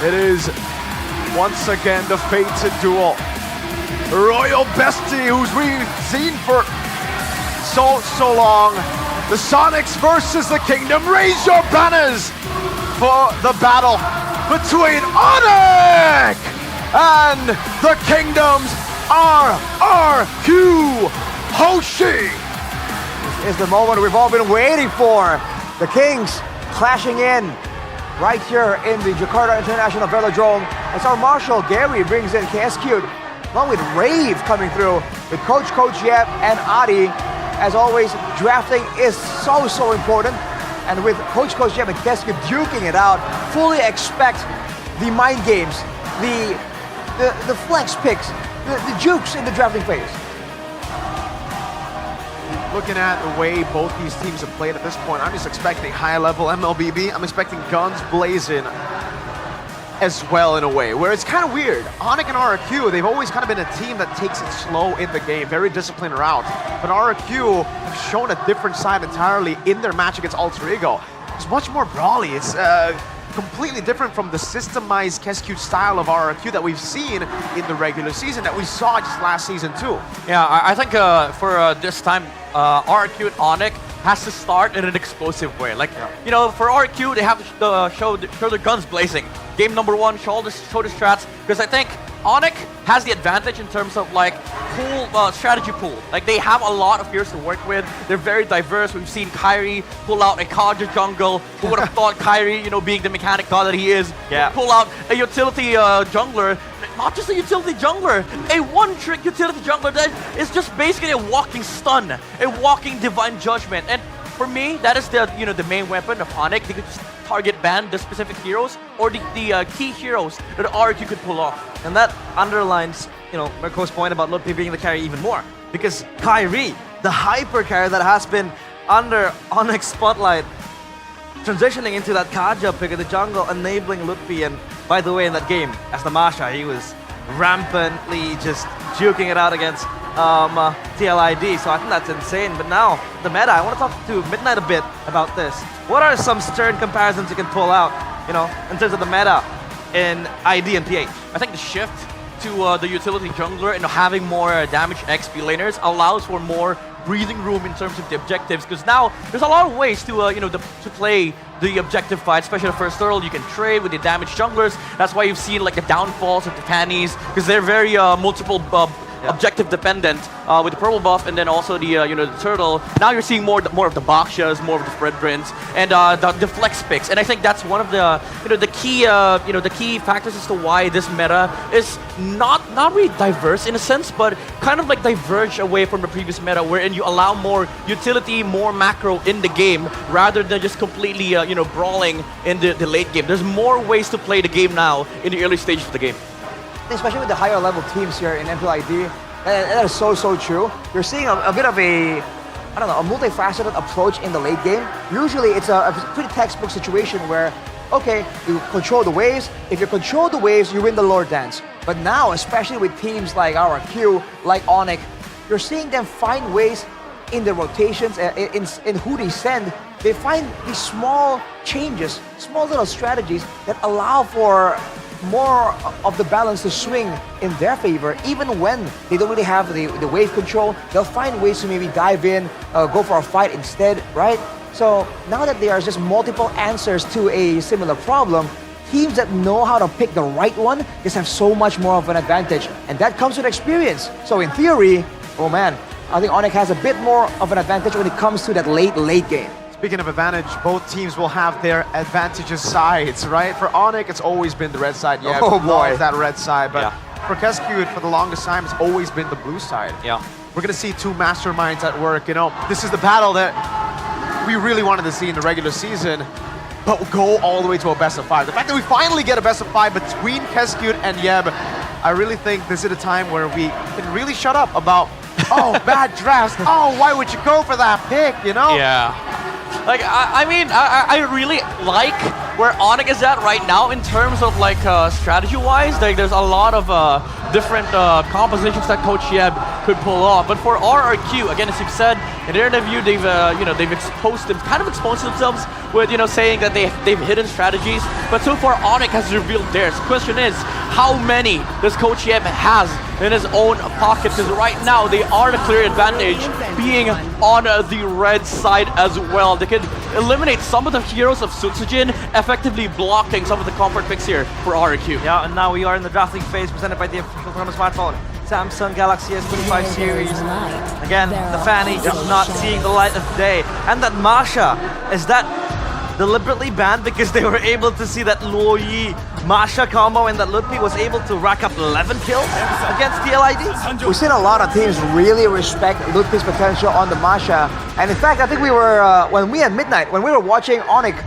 It is once again the fated duel. Royal Bestie, who's we've seen for so long. The Sonics versus the Kingdom. Raise your banners for the battle between Onyx and the Kingdom's RRQ Hoshi. This is the moment we've all been waiting for. The Kings clashing in right here in the Jakarta International Velodrome as our Marshal Gary brings in KSQ along with Rave coming through with Coach Yep and Adi. As always, drafting is so important. And with Coach Yep and KSQ duking it out, fully expect the mind games, the flex picks, the jukes in the drafting phase. Looking at the way both these teams have played at this point, I'm just expecting high-level MLBB. I'm expecting guns blazing as well in a way, where it's kind of weird. Onyx and RRQ, they've always kind of been a team that takes it slow in the game, very disciplined route. But RRQ have shown a different side entirely in their match against Alter Ego. It's much more brawly. It's completely different from the systemized KSQ style of RRQ that we've seen in the regular season, that we saw just last season too. Yeah, I think for this time, RRQ and Onyx has to start in an explosive way. Like, you know, for RRQ, they have to show their guns blazing. Game #1, show the strats, because I think Onyx has the advantage in terms of like pool, strategy pool. Like they have a lot of heroes to work with. They're very diverse. We've seen Kyrie pull out a Kaja jungle. Who would have thought Kyrie, you know, being the mechanic god that he is, pull out a utility jungler. Not just a utility jungler, a one-trick utility jungler that is just basically a walking stun, a walking divine judgment. And for me, that is the main weapon of Onyx. They could just target ban the specific heroes or the key heroes that RRQ could pull off. And that underlines, Mirko's point about Ludwig being the carry even more. Because Kyrie, the hyper carry that has been under Onyx spotlight, transitioning into that Kaja pick of the jungle, enabling Ludwig. And by the way, in that game, as the Masha, he was rampantly just juking it out against TLID. So I think that's insane. But now, the meta, I want to talk to Midnight a bit about this. What are some stern comparisons you can pull out, in terms of the meta in ID and PH? I think the shift to the utility jungler and having more damage XP laners allows for more breathing room in terms of the objectives, because now there's a lot of ways to to play the objective fight, especially the first turtle. You can trade with the damage junglers. That's why you've seen like the downfalls of the Pannies, because they're very multiple objective dependent with the purple buff and then also the the turtle. Now you're seeing more of the Bakshas, more of the Fredrins, and the flex picks. And I think that's one of the the key factors as to why this meta is not really diverse in a sense, but kind of like diverge away from the previous meta, wherein you allow more utility, more macro in the game rather than just completely brawling in the late game. There's more ways to play the game now in the early stages of the game. Especially with the higher level teams here in MPL ID, that is so true. You're seeing a bit of a multifaceted approach in the late game. Usually it's a pretty textbook situation where, okay, you control the waves. If you control the waves, you win the lore dance. But now, especially with teams like RRQ, like Onyx, you're seeing them find ways in their rotations, in who they send. They find these small changes, small little strategies that allow for more of the balance to swing in their favor. Even when they don't really have the wave control, they'll find ways to maybe dive in, go for a fight instead, right? So now that there are just multiple answers to a similar problem, teams that know how to pick the right one just have so much more of an advantage. And that comes with experience. So in theory, oh man, I think Onyx has a bit more of an advantage when it comes to that late game. Speaking of advantage, both teams will have their advantageous sides, right? For Onyx, it's always been the red side. Yeah, oh boy, that red side. But for Keskewed, for the longest time, it's always been the blue side. Yeah, we're gonna see two masterminds at work. This is the battle that we really wanted to see in the regular season, but go all the way to a best of 5. The fact that we finally get a best of 5 between Keskewed and Yeb, I really think this is a time where we can really shut up about, oh, bad drafts. Oh, why would you go for that pick? Yeah. Like, I mean, I really like where Onyx is at right now in terms of like strategy-wise. Like, there's a lot of different compositions that Coach Yeb could pull off. But for RRQ, again, as you've said in their interview, they've exposed themselves with saying that they've hidden strategies. But so far, Onyx has revealed theirs. The question is, how many does Coach Yeb has in his own pocket? Because right now they are the clear advantage, being on the red side as well. They can eliminate some of the heroes of Sutsujin, effectively blocking some of the comfort picks here for RRQ. Yeah, and now we are in the drafting phase presented by the official tournament smartphone, Samsung Galaxy S25 series. Again, the Fanny just not seeing the light of day. And that Masha, is that deliberately banned because they were able to see that Luoyi Masha combo and that Ludwig was able to rack up 11 kills against the LID? We've seen a lot of teams really respect Ludwig's potential on the Masha. And in fact, I think we were, when we were watching Onyx,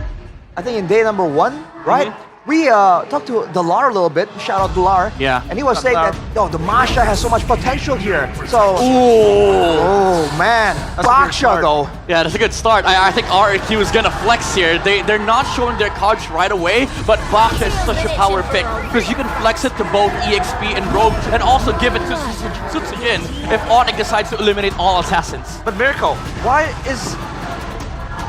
I think in day number 1, right? We talked to Dalar a little bit. Shout out Dalar. Yeah. And he was saying that, the Masha has so much potential here. So, oh man, Baksha though. Yeah, that's a good start. I think RRQ is gonna flex here. They're not showing their cards right away, but Baksha is such a power pick because you can flex it to both EXP and Rogue, and also give it to Sutsujin if Onyx decides to eliminate all assassins. But Mirko, why is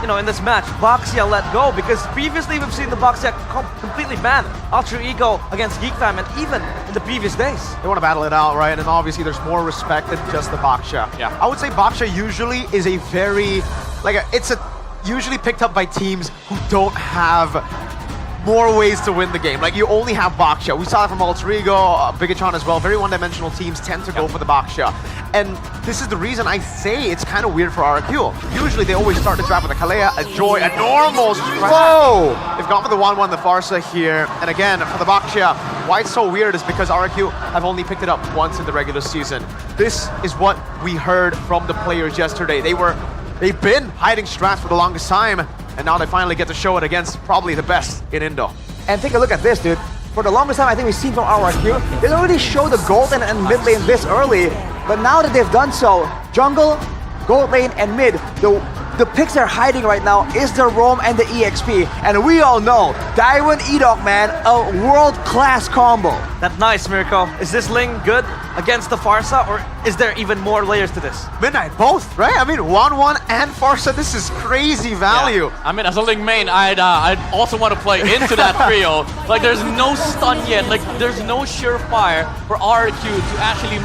in this match, Baxia let go? Because previously we've seen the Baxia completely banned Ultra Ego against GeekFam, and even in the previous days. They want to battle it out, right? And obviously there's more respect than just the Baksha. Yeah. I would say Baksha usually is a very, usually picked up by teams who don't have more ways to win the game. Like, you only have Baksha. We saw it from Ultra Ego, Bigatron as well. Very one-dimensional teams tend to go for the Baksha. And this is the reason I say it's kind of weird for RRQ. Usually they always start the draft with a Kalea, a Joy, a normal. Whoa! They've gone for the 1-1, the Farsa here. And again, for the Baksha, why it's so weird is because RRQ have only picked it up once in the regular season. This is what we heard from the players yesterday. They've been hiding strats for the longest time, and now they finally get to show it against probably the best in Indo. And take a look at this, dude. For the longest time, I think we've seen from RRQ, they don't really show the gold and mid lane this early. But now that they've done so, jungle, gold lane, and mid, the picks they're hiding right now is the Roam and the EXP. And we all know, Daiwen Edok, man, a world-class combo. That's nice, Mirko. Is this Ling good against the Farsa, or is there even more layers to this? Midnight, both, right? I mean, 1-1 and Farsa, this is crazy value. Yeah. I mean, as a Ling main, I'd also want to play into that trio. Like, there's no stun yet. Like, there's no surefire for RRQ to actually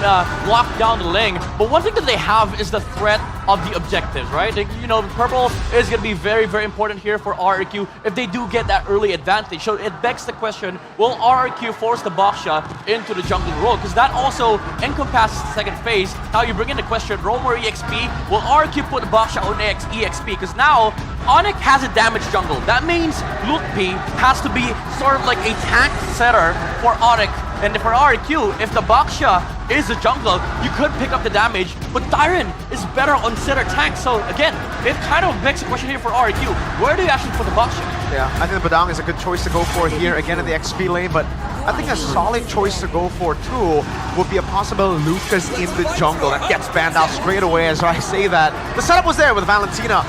lock down the Ling. But one thing that they have is the threat of the objectives, right? Like, So purple is going to be very, very important here for RRQ if they do get that early advantage. So it begs the question, will RRQ force the Baksha into the jungle role? Because that also encompasses the second phase. Now you bring in the question, Roamer EXP, will RRQ put the Baksha on EXP? Because now Onyx has a damaged jungle. That means Lutpi has to be sort of like a tank setter for Onyx. And for RRQ, if the Baksha is a jungle, you could pick up the damage, but Tyron is better on setter tank. So again, it kind of begs a question here for RRQ. Where do you actually put the Baksha? Yeah, I think the Badang is a good choice to go for here, again in the XP lane, but I think a solid choice to go for too would be a possible Lucas in the jungle that gets banned out straight away. As I say that, the setup was there with Valentina.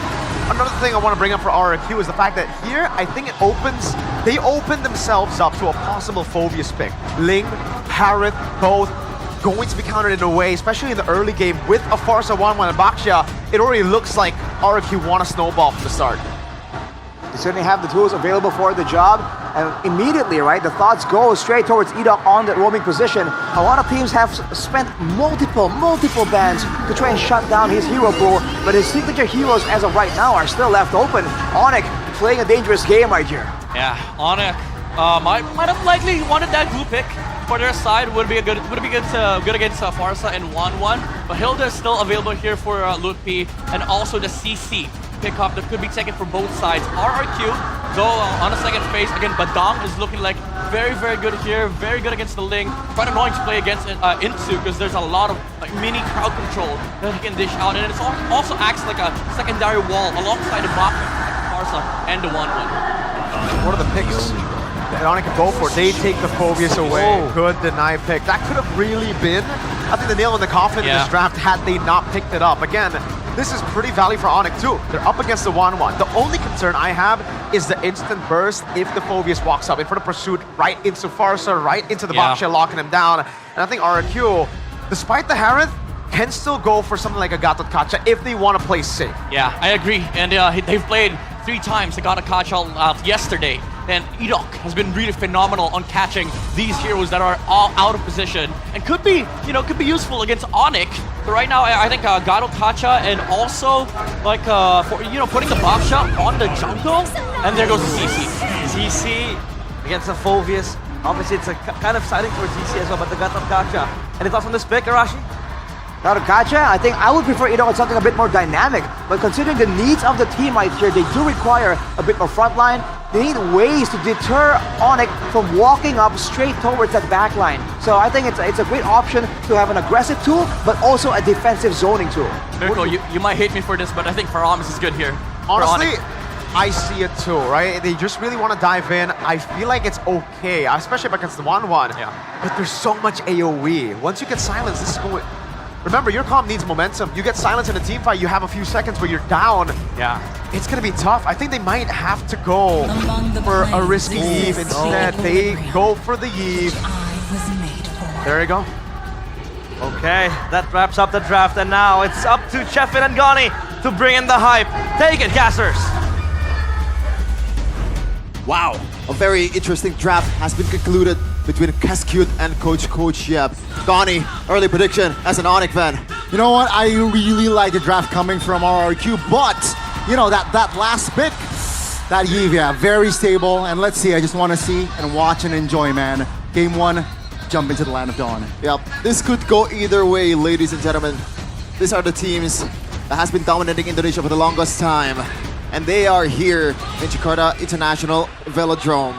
Another thing I want to bring up for RRQ is the fact that here, I think they open themselves up to a possible Phobius pick. Ling, Harith, both going to be countered in a way, especially in the early game with a Farsa 1-1 and Baksha. It already looks like RRQ want a snowball from the start. They certainly have the tools available for the job, and immediately, right, the thoughts go straight towards Edok on that roaming position. A lot of teams have spent multiple bans to try and shut down his hero pool, but his signature heroes as of right now are still left open. Onyx playing a dangerous game right here. Yeah, Onyx might have likely wanted that glue pick for their side. Would be good against Farsa and 1-1, but Hilda is still available here for Lutpi, and also the CC pickup that could be taken for both sides. RRQ, though, on the second phase, again, Badang is looking like very, very good here, very good against the Ling. Quite annoying to play against Insu because there's a lot of like mini crowd control that he can dish out, and it also acts like a secondary wall alongside the Baka, Farsa, and the 1-1. What are the picks that Onyx can go for? They take the Phobius away. Good deny pick. That could have really been, I think, the nail in the coffin in this draft had they not picked it up. Again, this is pretty value for Onyx too. They're up against the 1-1. The only concern I have is the instant burst if the Phobius walks up in front of pursuit right into Farsa, right into the Baksha, locking him down. And I think RRQ, despite the Harith, can still go for something like a Gatot Kacha if they want to play safe. Yeah, I agree. And they've played 3 times the Gatot Kacha yesterday. And Edok has been really phenomenal on catching these heroes that are all out of position and could be useful against Onyx. So right now, I think Gatot Kacha and also like putting the Baksha on the jungle, and there goes the CC. CC against the Phobius. Obviously, it's a kind of siding towards CC as well, but the Gatot Kacha. Any thoughts on this pick, Arashi? Gatot Kacha, I think I would prefer Edok on something a bit more dynamic, but considering the needs of the team right here, they do require a bit more frontline. They need ways to deter Onyx from walking up straight towards that backline. So I think it's a great option to have an aggressive tool, but also a defensive zoning tool. Miracle, you might hate me for this, but I think Faramis is good here. Honestly, I see it too, right? They just really want to dive in. I feel like it's okay, especially against the 1-1. Yeah. But there's so much AoE. Once you get silence, this is going... Remember, your comp needs momentum. You get silence in a team fight, you have a few seconds where you're down. Yeah. It's going to be tough. I think they might have to go for a risky Eve instead. They go for the Eve. There you go. Okay, that wraps up the draft, and now it's up to Chefin and Gani to bring in the hype. Take it, Gassers! Wow, a very interesting draft has been concluded between Cascute and Coach Yep. Gani, early prediction as an Onyx fan. You know what? I really like the draft coming from RRQ, but you know that last pick, that Eve, yeah, very stable. And let's see, I just want to see and watch and enjoy, man. Game 1, jump into the Land of Dawn. Yep, this could go either way, ladies and gentlemen. These are the teams that has been dominating Indonesia for the longest time, and they are here in Jakarta International Velodrome.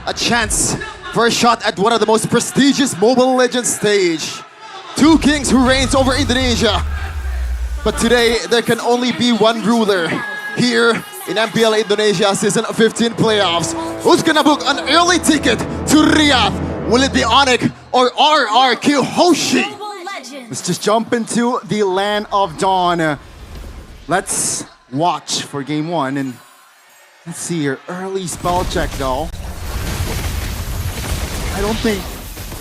A chance for a shot at one of the most prestigious Mobile Legends stage. 2 kings who reigns over Indonesia. But today, there can only be one ruler here in MPL Indonesia Season 15 playoffs. Who's gonna book an early ticket to Riyadh? Will it be Onyx or RRQ Hoshi? Let's just jump into the Land of Dawn. Let's watch for game 1, and let's see here. Early spell check though. I don't think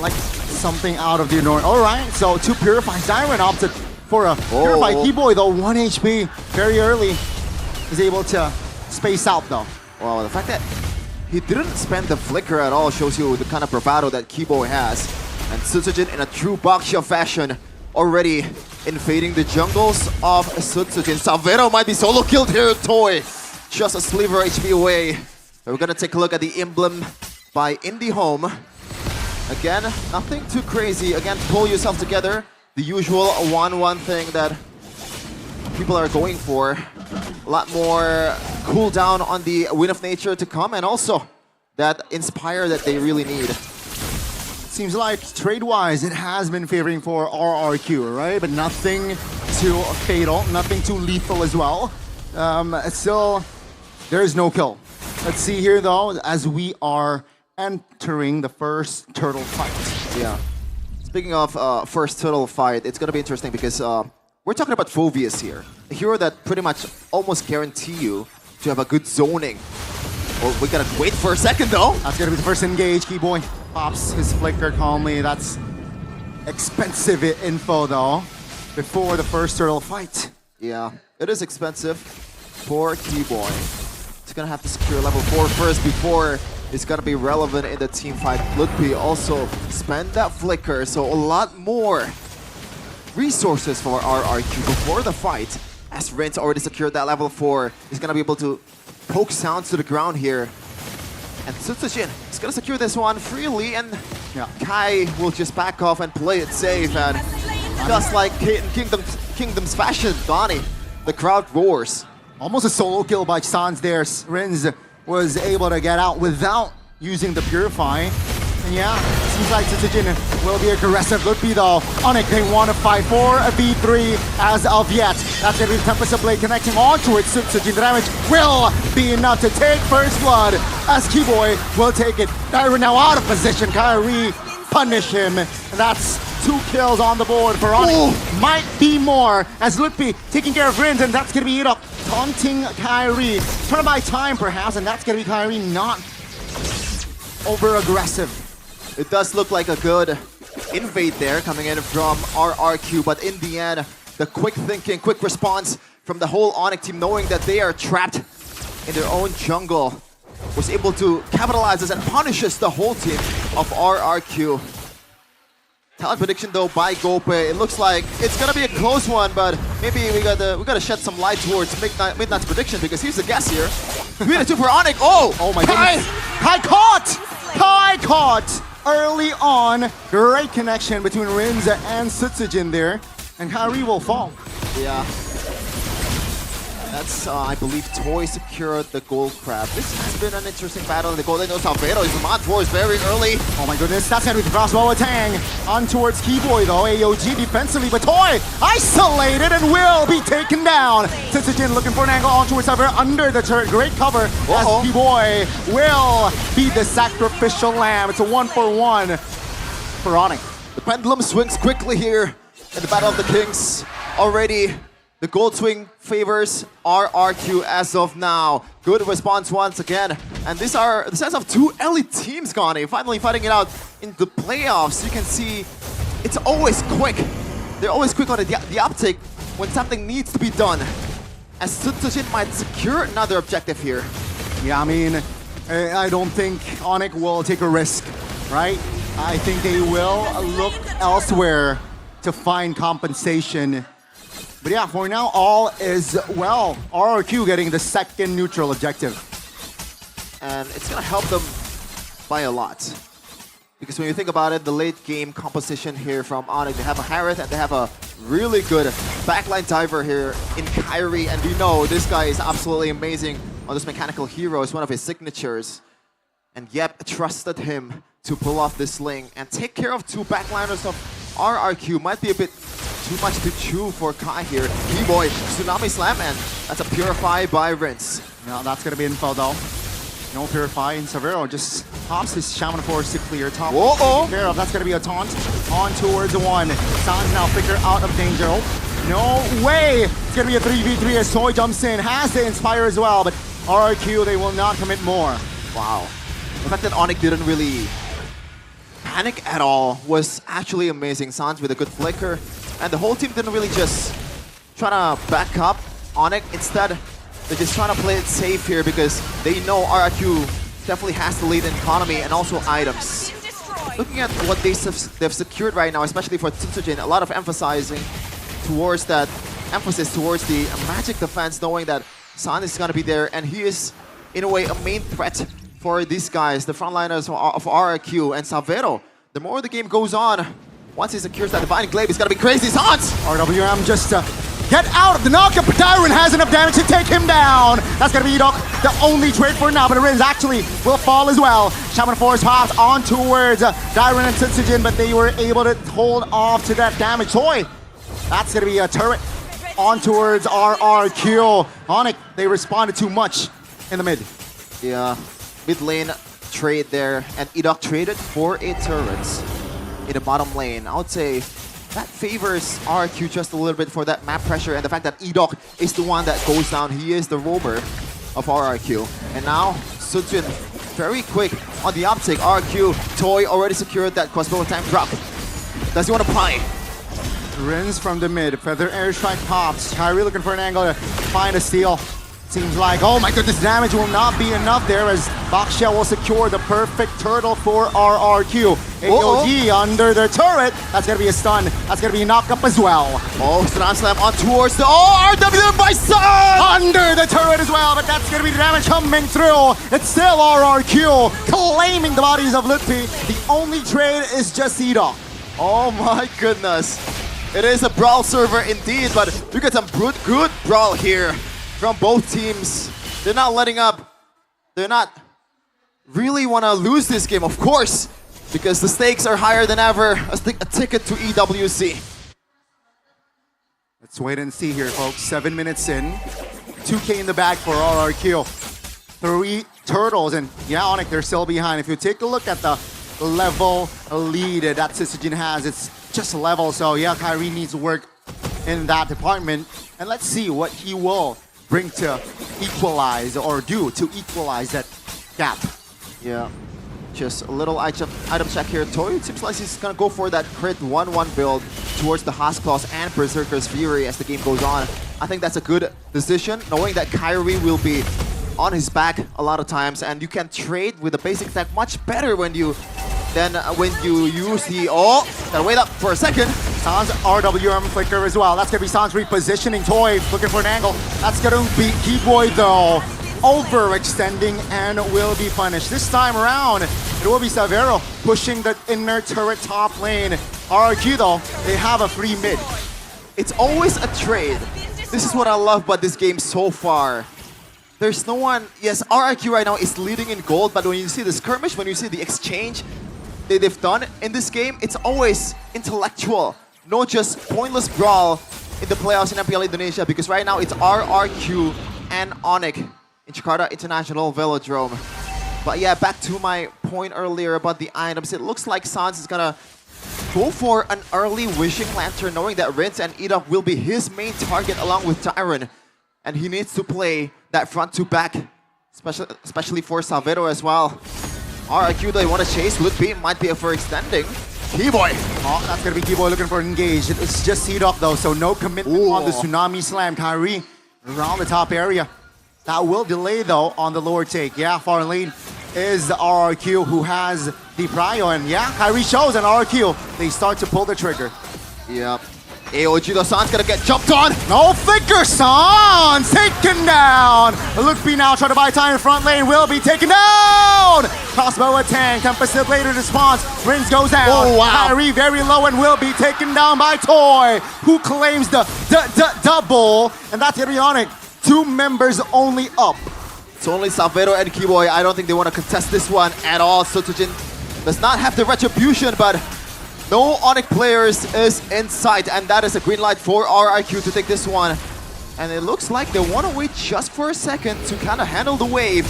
like something out of the ordinary. All right, so 2 Purify. Siren opted for a Purify. Keyboy though, 1 HP, very early. Is able to space out though. Well, the fact that he didn't spend the Flicker at all shows you the kind of bravado that Keyboy has. And Sutsujin in a true Baksha fashion already invading the jungles of Sutsujin. Savero might be solo killed here, Toy. Just a sliver HP away. We're gonna take a look at the emblem by IndieHome. Again, nothing too crazy. Again, pull yourself together. The usual 1-1 thing that people are going for. A lot more cooldown on the Wind of Nature to come, and also that Inspire that they really need. Seems like trade-wise, it has been favoring for RRQ, right? But nothing too fatal, nothing too lethal as well. Still, there is no kill. Let's see here, though, as we are entering the first turtle fight. Yeah. Speaking of first turtle fight, it's gonna be interesting because we're talking about Phoveus here. A hero that pretty much almost guarantee you to have a good zoning. Well, we gotta wait for a second though. That's gonna be the first engage. Keyboy pops his flicker calmly. That's expensive info though, before the first turtle fight. Yeah, it is expensive for Keyboy. He's gonna have to secure level 4 first before it's gonna be relevant in the team fight. Ludwig also spend that flicker, so a lot more resources for RRQ before the fight. As Rince already secured that level 4, he's gonna be able to poke sounds to the ground here. And Sutsujin is gonna secure this one freely, and Kai will just back off and play it safe. And just like Kingdom's fashion, Donnie, the crowd roars. Almost a solo kill by Sans there. Rinz was able to get out without using the Purify. And yeah, seems like Sutsujin will be aggressive. Ludwig though, Onyx, they want to fight for a V3 as of yet. That's going to be the Tempest Blade connecting onto it. Sutsujin damage will be enough to take first blood as Keyboy will take it. Kyrie now out of position. Kyrie punish him. And that's 2 kills on the board for Onyx. Might be more as Ludwig taking care of Rinz, and that's going to be it up. Taunting Kyrie. Turn by time perhaps, and that's going to be Kyrie not over-aggressive. It does look like a good invade there coming in from RRQ, but in the end, the quick thinking, quick response from the whole Onyx team, knowing that they are trapped in their own jungle, was able to capitalize this and punishes the whole team of RRQ. Talent prediction though by Gope. It looks like it's gonna be a close one, but maybe we gotta shed some light towards Midnight's prediction, because he's the guest here. 3-2 for Onyx. Oh my goodness. Kai caught early on. Great connection between Rinza and Sutsujin there, and Kyrie will fall. Yeah. That's, I believe, Toy secured the gold crab. This has been an interesting battle. The Golden Nose Salvador is on towards very early. Oh my goodness, that's gonna be the crossbow Tang. On towards Keyboy though, AOG defensively, but Toy isolated and will be taken down. Sutsujin looking for an angle on towards Salvador under the turret. Great cover as Keyboy will be the sacrificial lamb. It's a 1-for-1 for Onyx. The pendulum swings quickly here in the Battle of the Kings. Already the gold swing favors RRQ as of now. Good response once again. And these are the sense of 2 elite teams, Connie, finally fighting it out in the playoffs. You can see it's always quick. They're always quick on the uptake when something needs to be done. As Sutsujin might secure another objective here. Yeah, I mean, I don't think Onyx will take a risk, right? I think they will look elsewhere to find compensation. But yeah, for now, all is well. RRQ getting the second neutral objective. And it's going to help them by a lot. Because when you think about it, the late game composition here from Onyx, they have a Harith and they have a really good backline diver here in Kyrie. And we know this guy is absolutely amazing on this mechanical hero. It's one of his signatures. And Yep trusted him to pull off this sling and take care of 2 backliners of RRQ. Might be a bit too much to chew for Kai here. Keyboy, Tsunami Slam, and that's a Purify by Rince. No, that's going to be info though. No Purify, and Savero just pops his Shaman Force to clear top. Care of. That's going to be a taunt on towards 1. Sans now figure out of danger. No way! It's going to be a 3v3 as Toy jumps in. Has the Inspire as well, but RRQ, they will not commit more. Wow. The fact that Onyx didn't really panic at all was actually amazing. Sans with a good flicker. And the whole team didn't really just try to back up Onyx. Instead, they're just trying to play it safe here because they know RRQ definitely has the lead in economy and also items. looking at what they've secured right now, especially for Tsujin, a lot of emphasis towards the magic defense, knowing that San is going to be there, and he is, in a way, a main threat for these guys, the frontliners of RRQ and Savero. The more the game goes on, once he secures that Divine Glaive, it's going to be crazy. Sans! RWM just get out of the knockup, but Dyron has enough damage to take him down. That's going to be Edok, the only trade for now, but Riz actually will fall as well. Shaman Force pops on towards Dyron and Tsujin, but they were able to hold off to that damage. Toy, that's going to be a turret on towards RRQ. Onyx, they responded too much in the mid. Yeah, mid lane trade there, and Edok traded for a turret in the bottom lane. I would say that favors RRQ just a little bit for that map pressure, and the fact that Edok is the one that goes down. He is the roamer of RRQ. And now, Sujin very quick on the uptick. RRQ, Toy already secured that crossbow time drop. Does he want to pry? Rins from the mid, Feather Airstrike pops. Kyrie looking for an angle to find a steal. Seems like, oh my goodness, damage will not be enough there as Bakshia will secure the perfect turtle for RRQ. AOG under the turret. That's going to be a stun. That's going to be a knock-up as well. Oh, Stun Slam on towards the... Oh, RWM by Sun! Under the turret as well, but that's going to be the damage coming through. It's still RRQ claiming the bodies of Lutpi. The only trade is just Edok. Oh my goodness. It is a brawl server indeed, but we got some good brawl here from both teams. They're not letting up. They're not really want to lose this game, of course, because the stakes are higher than ever. A ticket to EWC. Let's wait and see here, folks. 7 minutes in. 2K in the bag for RRQ. 3 turtles, and yeah, Onyx, they're still behind. If you take a look at the level lead that Tsujin has, it's just level. So yeah, Kyrie needs work in that department. And let's see what he will bring to equalize or do to equalize that gap. Yeah, just a little item check here. Toy, it seems like he's gonna go for that crit 1-1 build towards the Husk Claws and Berserker's Fury as the game goes on. I think that's a good decision, knowing that Kyrie will be on his back a lot of times, and you can trade with the basic attack much better when you use the... Oh, gotta wait up for a second. Sans RWM flicker as well. That's gonna be Sans repositioning. Toy looking for an angle. That's gonna be Keyboy though. Overextending and will be punished. This time around, it will be Savero pushing the inner turret top lane. RRQ though, they have a free mid. It's always a trade. This is what I love about this game so far. There's no one... Yes, RRQ right now is leading in gold, but when you see the skirmish, when you see the exchange they've done in this game, it's always intellectual. No just pointless brawl in the playoffs in MPL Indonesia, because right now it's RRQ and Onyx in Jakarta International Velodrome. But yeah, back to my point earlier about the items. It looks like Sans is gonna go for an early Wishing Lantern, knowing that Rince and Edok will be his main target along with Tyron. And he needs to play that front to back, especially for Savero as well. RRQ, they want to chase. Lutpi might be for extending. Keyboy. Oh, that's going to be Keyboy looking for engage. It's just Edok though, so no commitment on the Tsunami Slam. Kyrie around the top area. That will delay though on the lower take. Yeah, far lane is the RRQ who has the prio. And yeah, Kyrie shows and RRQ, they start to pull the trigger. Yep. AOG, the Sans gonna get jumped on. No flicker, Sans taken down. Lutpi now trying to buy time in front lane, will be taken down. Crossbow attack, Tempest later response. Rins goes down. Oh wow. Kyrie very low and will be taken down by Toy, who claims the double. And that's gonna be Onyx. 2 members only up. It's only Savero and Keyboy. I don't think they want to contest this one at all. Tsujin does not have the retribution, but no Onyx players is in sight, and that is a green light for RRQ to take this one. And it looks like they want to wait just for a second to kind of handle the wave.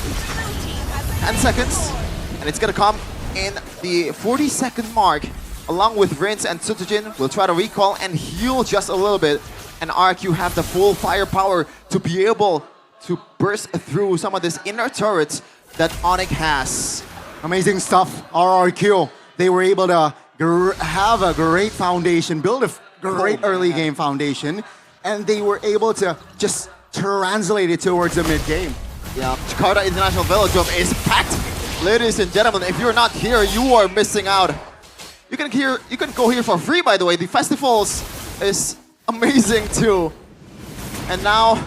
10 seconds, and it's going to come in the 40-second mark. Along with Rince and Tsujin, will try to recall and heal just a little bit. And RRQ have the full firepower to be able to burst through some of these inner turrets that Onyx has. Amazing stuff, RRQ. They were able to have a great foundation, build a great early game foundation, and they were able to just translate it towards the mid game. Yeah, Jakarta International Velodrome is packed. Ladies and gentlemen, if you're not here, you are missing out You can go here for free, by the way. The festivals is amazing too. And now,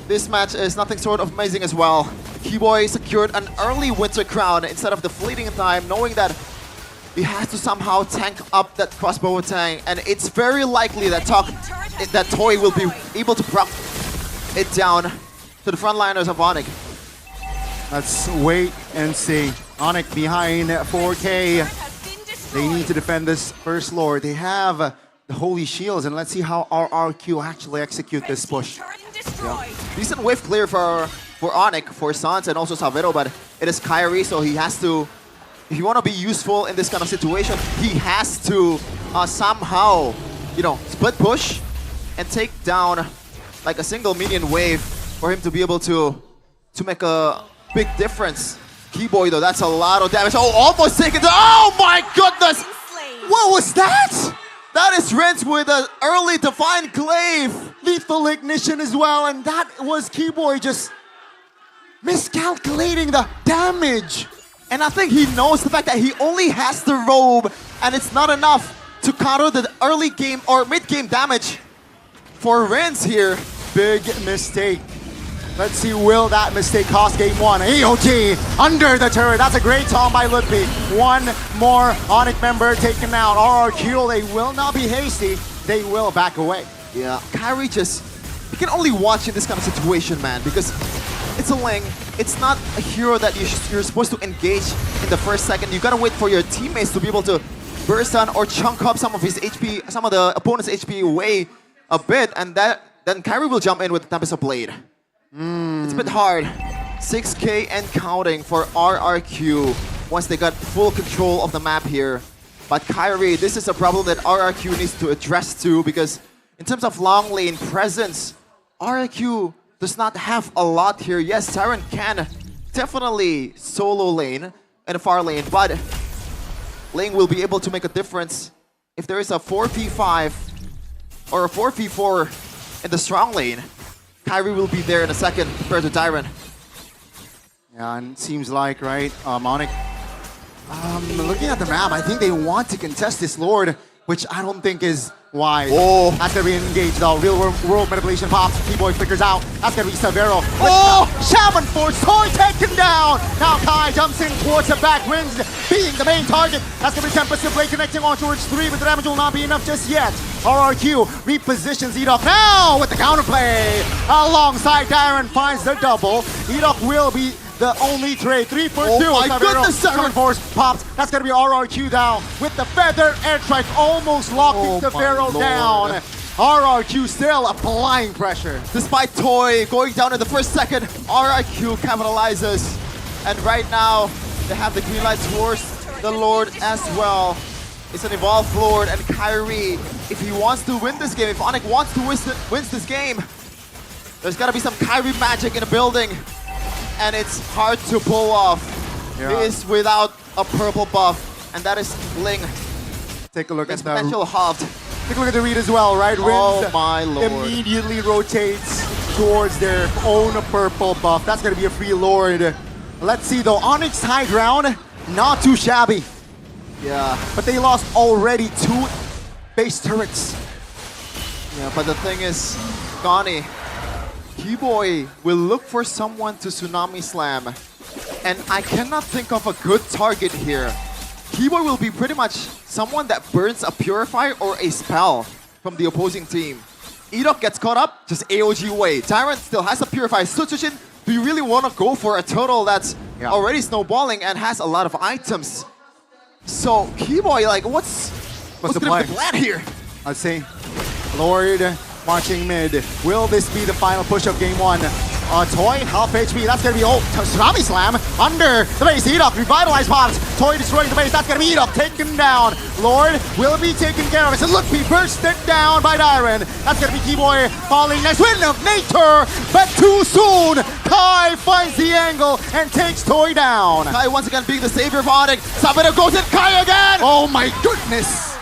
this match is nothing short of amazing as well. Keyboy secured an early winter crown instead of the fleeting time, knowing that he has to somehow tank up that crossbow tank, and it's very likely that Toy will be able to proc it down to the frontliners of Onyx. Let's wait and see. Onyx behind 4K. They need to defend this first lord. They have the Holy Shields, and let's see how RRQ actually execute this push. Yeah. Decent wave clear for Onyx, for Sans, and also Savero, but it is Kyrie, so he has to, if you want to be useful in this kind of situation, he has to somehow, you know, split push and take down like a single minion wave for him to be able to make a big difference. Keyboy though, that's a lot of damage. Oh, almost taken down. Oh my goodness! What was that? That is Renz with an early Divine Glaive. Lethal ignition as well, and that was Keyboy just miscalculating the damage. And I think he knows the fact that he only has the robe, and it's not enough to counter the early game or mid-game damage for Renz here. Big mistake. Let's see, will that mistake cost game one? AOG under the turret. That's a great taunt by Ludwig. One more Onyx member taken out. RRQ, they will not be hasty. They will back away. Yeah, Kyrie just, you can only watch in this kind of situation, man, because it's a Ling. It's not a hero that you're supposed to engage in the first second. You gotta wait for your teammates to be able to burst on or chunk up some of his HP, some of the opponent's HP away a bit, and then Kyrie will jump in with the Tempest of Blade. It's a bit hard. 6K and counting for RRQ once they got full control of the map here. But Kyrie, this is a problem that RRQ needs to address too, because in terms of long lane presence, RRQ does not have a lot here. Yes, Tyrant can definitely solo lane and a far lane, but Ling will be able to make a difference if there is a 4v5 or a 4v4 in the strong lane. Kyrie will be there in a second compared to Tyrant. Yeah, and it seems like, right, Onyx, looking at the map, I think they want to contest this Lord, which I don't think is wise. Oh. That's gonna be engaged though. Real world manipulation pops. Keyboy flickers out. That's gonna be Savero. Oh! Shaman Force, Toy taken down. Now Kai jumps in towards the back, wins being the main target. That's gonna be Tempest of Blade connecting on towards 3, but the damage will not be enough just yet. RRQ repositions Edok now with the counterplay. Alongside Darren finds the double. Edok will be the only trade. 3 for 2. Oh my goodness, Shaman Force pops. That's gonna be RRQ down with the feather airstrike almost locking Savero down. RRQ still applying pressure. Despite Toy going down in the first second, RRQ capitalizes. And right now, they have the green light towards the Lord as well. It's an evolved Lord, and Kyrie, if he wants to win this game, if Onyx wants to win this game, there's gotta be some Kyrie magic in the building. And it's hard to pull off. Yeah. He is without a purple buff, and that is Ling. Take a look at the potential halved. Take a look at the read as well, right? Oh Wins my lord. immediately rotates towards their own purple buff. That's gonna be a free Lord. Let's see though, Onyx high ground, not too shabby. Yeah. But they lost already 2 base turrets. Yeah, but the thing is, Gani, Keyboy will look for someone to Tsunami Slam. And I cannot think of a good target here. Keyboy will be pretty much someone that burns a Purifier or a spell from the opposing team. Edok gets caught up, just AOG away. Tyrant still has a Purifier. Suchushin, do you really want to go for a turtle that's already snowballing and has a lot of items? So, Keyboy, like, what's the plan here? Let's see. Lord marching mid. Will this be the final push of game 1? Toy, half HP. That's going to be Tsunami Slam under the base. Edok, revitalized pops. Toy destroying the base. That's going to be Edok taken down. Lord will be taken care of. It's a look, he bursted down by Dyron. That's going to be Keyboy falling next. Wind of Nature, but too soon. Kai finds the angle and takes Toy down. Kai once again being the savior of Onyx. Sabino goes in, Kai again! Oh my goodness!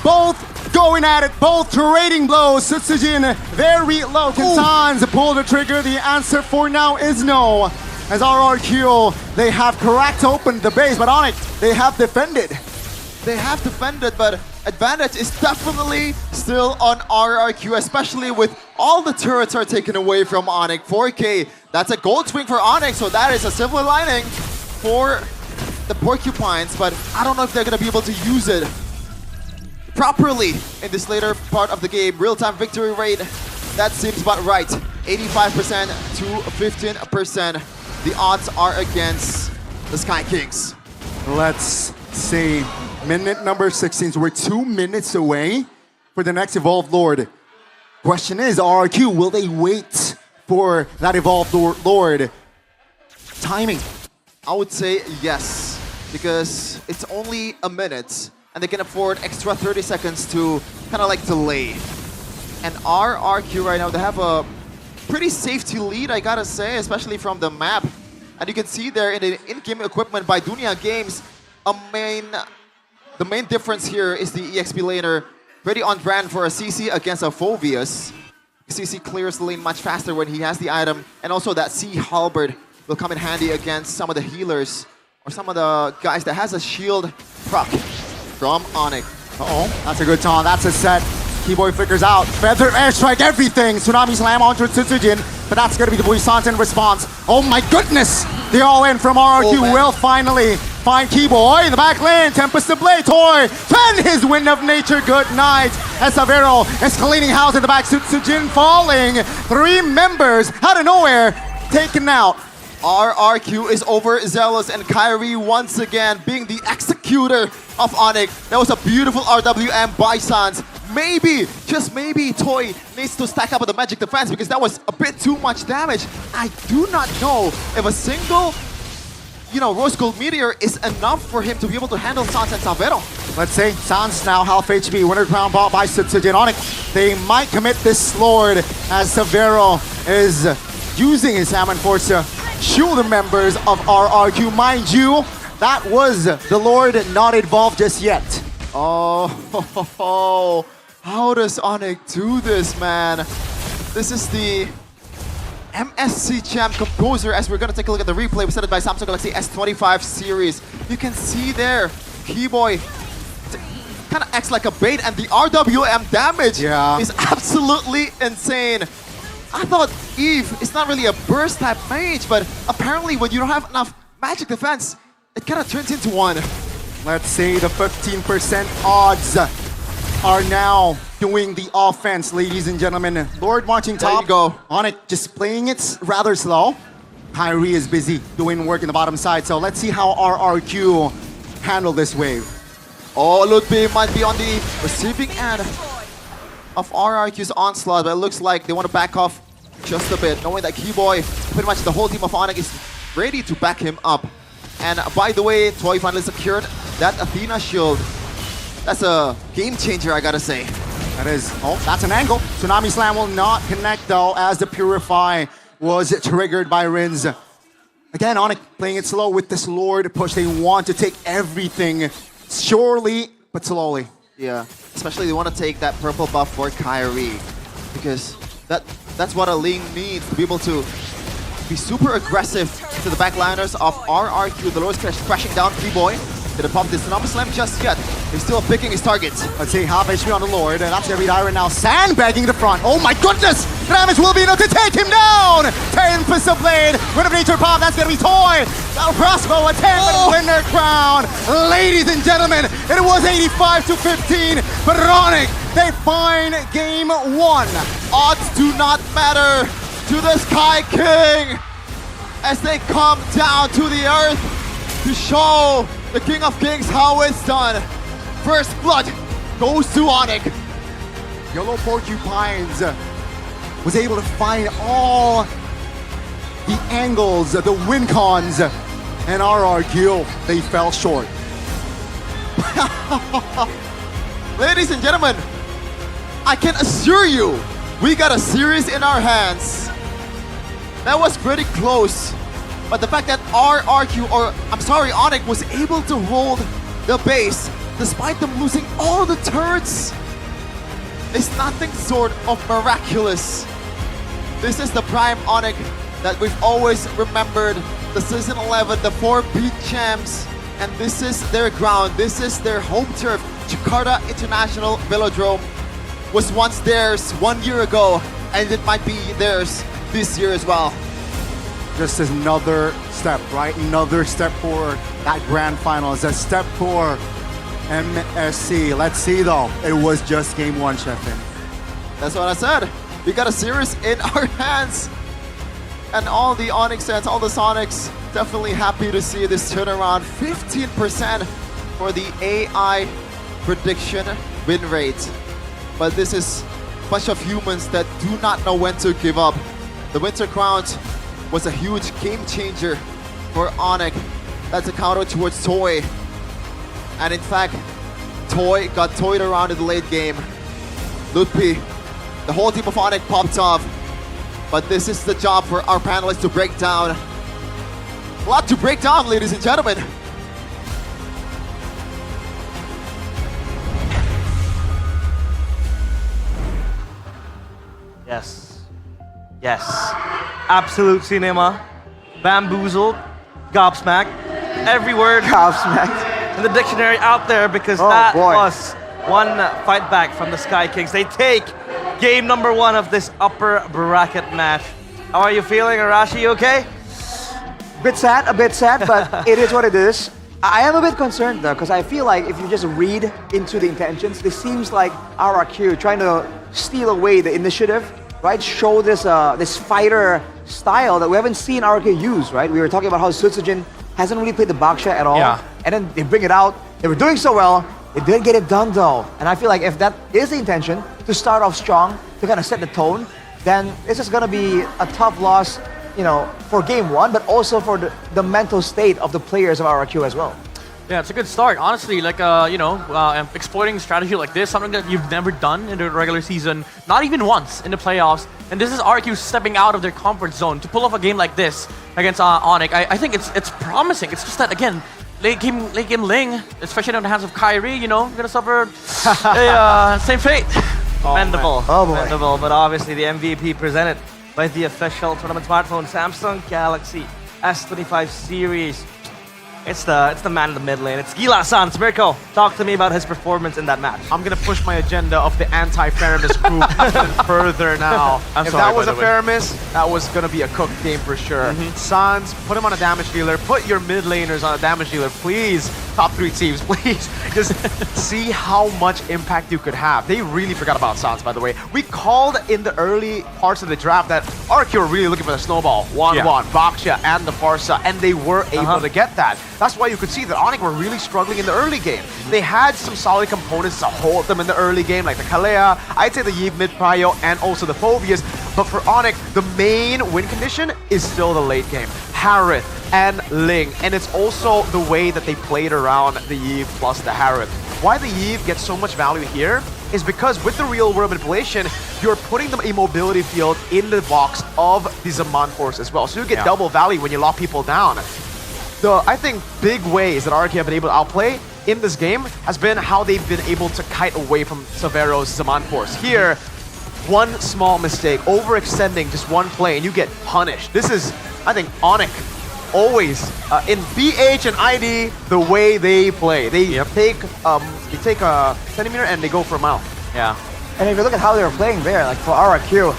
Both going at it, both trading blows. Sutsujin very low. Can Sans pull the trigger? The answer for now is no. As RRQ, they have cracked open the base, but Onyx, they have defended. They have defended, but advantage is definitely still on RRQ, especially with all the turrets are taken away from Onyx. 4K, that's a gold swing for Onyx, so that is a silver lining for the Porcupines, but I don't know if they're going to be able to use it properly in this later part of the game. Real-time victory rate, that seems about right. 85% to 15%. The odds are against the Sky Kings. Let's see. Minute number 16. So we're 2 minutes away for the next Evolved Lord. Question is, RRQ, will they wait for that Evolved Lord timing? I would say yes, because it's only a minute and they can afford extra 30 seconds to kind of like delay. And RRQ right now, they have a pretty safety lead, I gotta say, especially from the map. And you can see there in the in-game equipment by Dunia Games, the main difference here is the EXP laner pretty on brand for a CC against a Phoveus. CC clears the lane much faster when he has the item, and also that Sea Halberd will come in handy against some of the healers or some of the guys that has a shield proc from Onyx. Uh-oh, that's a good taunt, that's a set. Keyboy flickers out, Feather Airstrike, everything. Tsunami Slam onto Tsujin, but that's gonna be the Buisan's in response. Oh my goodness! The all-in from RRQ will finally find Keyboy in the back lane. Tempest to Blade, Toy, 10 his Wind of Nature, good night. And Savero escalating house in the back, Tsujin falling. 3 members out of nowhere, taken out. RRQ is overzealous, and Kyrie once again being the executor of Onyx. That was a beautiful RWM by Sans. Maybe, just maybe, Toy needs to stack up with the magic defense because that was a bit too much damage. I do not know if a single, Rose Gold Meteor is enough for him to be able to handle Sans and Savero. Let's see, Sans now half HP, Winter Crown bought by Tsujin. Onyx, they might commit this Lord as Savero is using his Salmon Force to shield the members of RRQ. Mind you, that was the Lord not involved just yet. Oh, how does Onyx do this, man? This is the MSC Champ Composer, as we're going to take a look at the replay presented by Samsung Galaxy S25 series. You can see there, Keyboy kind of acts like a bait, and the RWM damage is absolutely insane. I thought Eve is not really a burst type mage, but apparently when you don't have enough magic defense, it kind of turns into one. Let's say the 15% odds are now doing the offense, ladies and gentlemen. Lord marching top. There you go. Onyx just playing it rather slow. Kyrie is busy doing work in the bottom side, so let's see how RRQ handle this wave. Oh, Ludwig might be on the receiving end of RRQ's onslaught, but it looks like they want to back off just a bit, knowing that Keyboy, pretty much the whole team of Onyx is ready to back him up. And by the way, Toy finally secured that Athena shield. That's a game changer, I gotta say. That is, that's an angle. Tsunami Slam will not connect though, as the Purify was triggered by Rins. Again, Onyx playing it slow with this Lord push. They want to take everything surely, but slowly. Yeah, especially they want to take that purple buff for Kyrie, because that's what a lane needs, to be able to be super aggressive to the backliners of RRQ. The Lord's crashing down Keyboy. Didn't pop this Tsunami Slam just yet. He's still picking his targets. Let's see, half HP on the Lord, and that's gonna be Iron now. Sandbagging the front. Oh my goodness! Damage will be enough to take him down! Tempest of Blade, Wind of Nature pop, that's gonna be Toy! That'll crossbow, a 10 winner crown! Ladies and gentlemen, it was 85 to 15, but Onyx, they find game 1. Odds do not matter to the Sky King as they come down to the earth to show the King of Kings how it's done. First blood goes to Onyx. Yellow Porcupines was able to find all the angles, the win cons, and RRQ, they fell short. Ladies and gentlemen, I can assure you, we got a series in our hands. That was pretty close. But the fact that Onyx was able to hold the base despite them losing all the turrets is nothing short of miraculous. This is the prime Onyx that we've always remembered. The season 11, the 4 beat champs and this is their ground. This is their home turf. Jakarta International Velodrome was once theirs 1 year ago, and it might be theirs this year as well. Just another step, right? Another step for that grand final. It's a step for MSC. Let's see though. It was just game one, Sheffin. That's what I said. We got a series in our hands. And all the Onyx fans, all the Sonics, definitely happy to see this turnaround. 15% for the AI prediction win rate. But this is a bunch of humans that do not know when to give up. The Winter Crown was a huge game changer for Onyx. That's a counter towards Toy. And in fact, Toy got toyed around in the late game. Ludpi, the whole team of Onyx popped off. But this is the job for our panelists to break down. A lot to break down, ladies and gentlemen. Yes. Yes. Absolute cinema. Bamboozled. Gobsmacked. Every word gobsmacked in the dictionary out there because that was one fight back from the Sky Kings. They take game number one of this upper bracket match. How are you feeling, Arashi? You okay? A bit sad, but it is what it is. I am a bit concerned though, because I feel like if you just read into the intentions, this seems like RRQ trying to steal away the initiative, right? Show this this fighter style that we haven't seen RRQ use, right? We were talking about how Sutsujin hasn't really played the Baksha at all, and then they bring it out. They were doing so well, they didn't get it done though. And I feel like if that is the intention, to start off strong, to kind of set the tone, then this is gonna be a tough loss, you know, for game one, but also for the mental state of the players of RRQ as well. Yeah, it's a good start. Honestly, like, exploiting strategy like this, something that you've never done in the regular season, not even once in the playoffs. And this is RQ stepping out of their comfort zone to pull off a game like this against Onyx. I think it's promising. It's just that, again, late game Ling, especially in the hands of Kyrie, you know, gonna suffer same fate. Commendable. Commendable, but obviously the MVP presented by the official tournament smartphone, Samsung Galaxy S25 series. It's the man in the mid lane. It's Gila-san. Mirko, talk to me about his performance in that match. I'm gonna push my agenda of the anti-Faramis group even further now. If that was a Faramis, that was gonna be a cooked game for sure. Sans, put him on a damage dealer. Put your mid laners on a damage dealer, please. Top 3 teams, please. Just see how much impact you could have. They really forgot about Sans, by the way. We called in the early parts of the draft that RQ were really looking for the snowball. 1-1, Baksha and the Farsa, and they were able to get that. That's why you could see that Onyx were really struggling in the early game. They had some solid components to hold them in the early game, like the Kalea, I'd say the Yves mid prio, and also the Phobias. But for Onyx, the main win condition is still the late game. Harith and Ling, and it's also the way that they played around the Yves plus the Harith. Why the Yves gets so much value here is because with the real world manipulation, you're putting the mobility field in the box of the Zaman Force as well. So you get double value when you lock people down. I think big ways that RK have been able to outplay in this game has been how they've been able to kite away from Severo's Zaman Force. Here, one small mistake, overextending just one play, and you get punished. This is, I think, Onyx always in BH and ID the way they play. They take a centimeter and they go for a mile. Yeah. And if you look at how they were playing there, like for RRQ,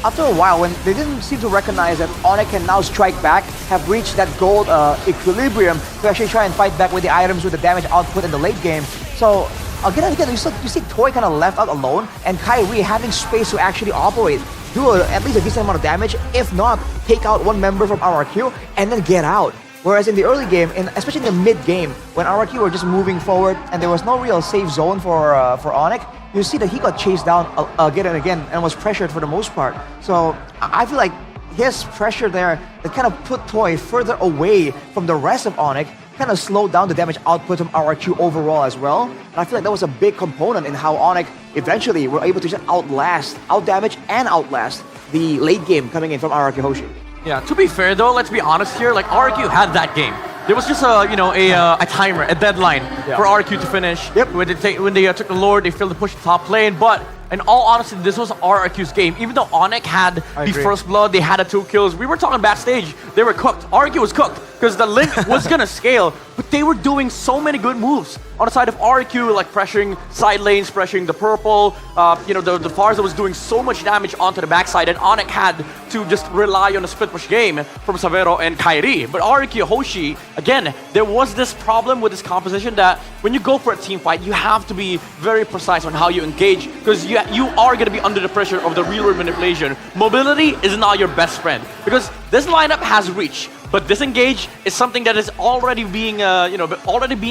after a while, when they didn't seem to recognize that Onyx can now strike back, have reached that gold equilibrium to actually try and fight back with the items with the damage output in the late game. So again and again, you see Toy kind of left out alone, and Kyrie having space to actually operate, do at least a decent amount of damage, if not take out one member from RRQ and then get out. Whereas in the early game, especially in the mid game, when RRQ were just moving forward and there was no real safe zone for Onyx, you see that he got chased down again and again and was pressured for the most part. So I feel like his pressure there that kind of put Toy further away from the rest of Onyx, kind of slowed down the damage output from RRQ overall as well. And I feel like that was a big component in how Onyx eventually were able to just out-damage and outlast the late game coming in from RRQ Hoshi. Yeah, to be fair though, let's be honest here, like RRQ had that game. There was just a timer, a deadline for RQ to finish. When they took the Lord, they failed to push the top lane, but in all honesty, this was RRQ's game. Even though Onyx had the agree. first blood, they had the 2 kills. We were talking backstage, they were cooked. RRQ was cooked because the Link was gonna scale, but they were doing so many good moves on the side of RRQ, like pressuring side lanes, pressuring the purple. The Farza was doing so much damage onto the backside, and Onyx had to just rely on a split push game from Savero and Kairi. But RRQ, Hoshi, again, there was this problem with this composition that when you go for a team fight, you have to be very precise on how you engage, because you are going to be under the pressure of the real-world manipulation. Mobility is not your best friend, because this lineup has reach, but disengage is something that is already being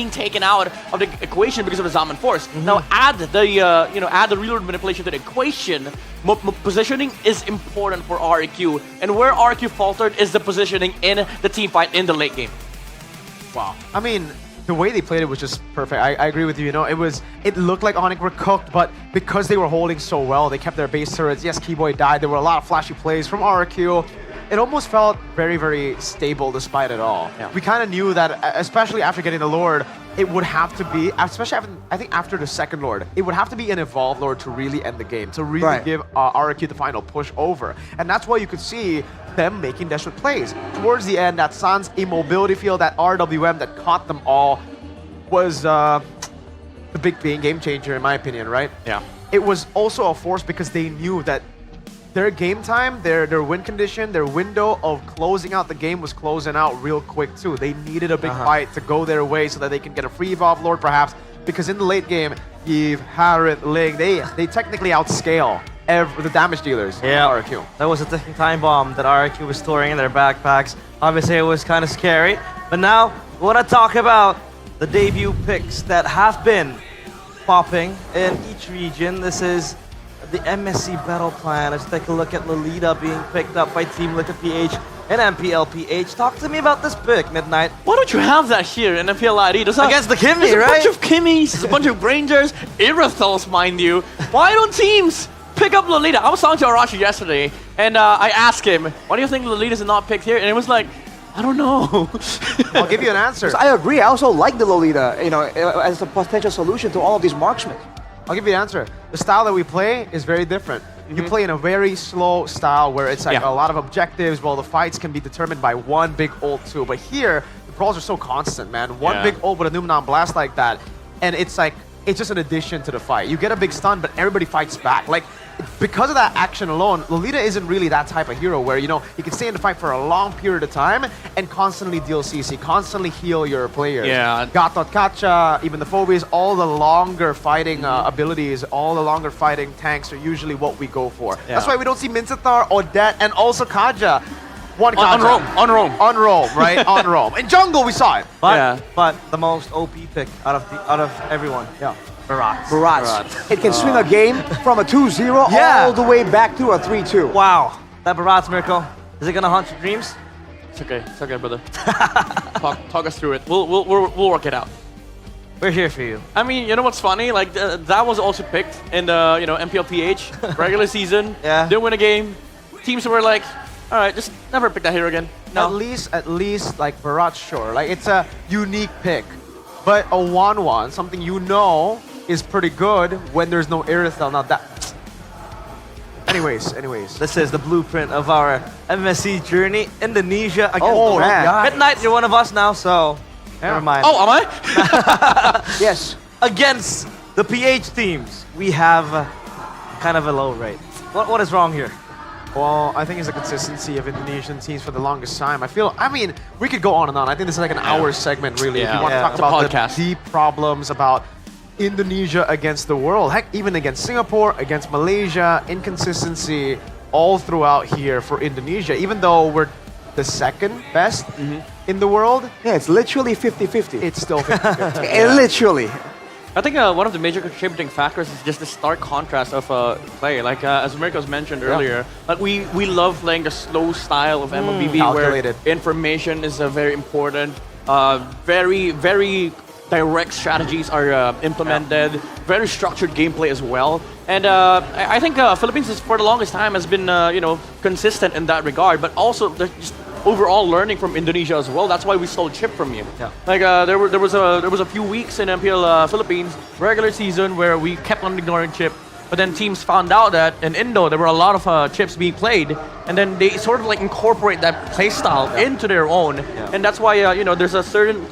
taken out of the equation because of the Zaman Force. Now add the real-world manipulation to the equation. Positioning is important for RRQ, and where RRQ faltered is the positioning in the team fight in the late game. Wow. I mean, the way they played it was just perfect. I agree with you. It looked like Onyx were cooked, but because they were holding so well, they kept their base turrets. Yes, Keyboy died. There were a lot of flashy plays from RRQ. It almost felt very, very stable despite it all. Yeah. We kind of knew that, especially after getting the Lord, it would have to be, especially after the second Lord, it would have to be an evolved Lord to really end the game, to really give RRQ the final push over. And that's why you could see them making desperate plays. Towards the end, that Sans immobility field, that RWM that caught them all, was the big game changer in my opinion, right? Yeah. It was also a force because they knew that their game time, their win condition, their window of closing out the game was closing out real quick too. They needed a big fight to go their way so that they can get a free evolve Lord perhaps, because in the late game, Eve, Harriet, Ling, they technically outscale the damage dealers. Yeah, RRQ. That was a ticking time bomb that RRQ was storing in their backpacks. Obviously, it was kind of scary. But now, we want to talk about the debut picks that have been popping in each region. This is the MSC battle plan. Let's take a look at Lolita being picked up by Team Liquid PH and MPL PH. Talk to me about this pick, Midnight. Why don't you have that here in MPL ID? Against the Kimmy, there's right? a bunch of Kimmys, there's a bunch of Rangers, Irithels, mind you. Why don't teams pick up Lolita? I was talking to Arashi yesterday, and I asked him, why do you think Lolita's not picked here? And it was like, I don't know. I'll give you an answer. I agree. I also like the Lolita, as a potential solution to all of these marksmen. I'll give you the answer. The style that we play is very different. You play in a very slow style where it's like a lot of objectives, while the fights can be determined by one big ult too. But here, the brawls are so constant, man. One big ult with a Numenon blast like that, and it's like, it's just an addition to the fight. You get a big stun, but everybody fights back. Like, because of that action alone, Lolita isn't really that type of hero where, you can stay in the fight for a long period of time and constantly deal CC, constantly heal your players. Yeah. Gatot Kacha, even the Phobies, all the longer fighting abilities, all the longer fighting tanks are usually what we go for. Yeah. That's why we don't see Mincetar, Odette, and also Kaja. On Rome, right? On Rome. In jungle, we saw it. But the most OP pick out of everyone. Yeah. Barats. It can swing a game from a 2-0 all the way back to a 3-2. Wow. That Barats miracle, is it going to haunt your dreams? It's okay, brother. talk us through it. We'll work it out. We're here for you. I mean, you know what's funny? Like that was also picked in the MPL PH regular season. Yeah. Didn't win a game. Teams were like, all right, just never pick that hero again. No. At least like Barat, sure. Like it's a unique pick, but a 1-1, something is pretty good when there's no Irithel. Now that. Anyways. This is the blueprint of our MSC journey. Indonesia against Oh, man. Midnight, you're one of us now, so never mind. Oh, am I? Yes. Against the PH teams, we have kind of a low rate. What is wrong here? Well, I think it's the consistency of Indonesian teams for the longest time. We could go on and on. I think this is like an hour segment, really. If you want to talk about the deep problems about Indonesia against the world, heck, even against Singapore, against Malaysia, inconsistency all throughout here for Indonesia, even though we're the second best in the world. Yeah, it's literally 50-50. It's still 50-50. Literally. I think one of the major contributing factors is just the stark contrast of play. Like as Mirko's mentioned earlier, like we love playing the slow style of MLBB where information is very important. Very, very direct strategies are implemented. Very structured gameplay as well. And I think Philippines is, for the longest time has been consistent in that regard. But also they're just overall learning from Indonesia as well. That's why we stole Chip from you. Yeah. Like there was a few weeks in MPL Philippines regular season where we kept on ignoring Chip. But then teams found out that in Indo there were a lot of chips being played, and then they sort of like incorporate that play style into their own, and that's why there's a certain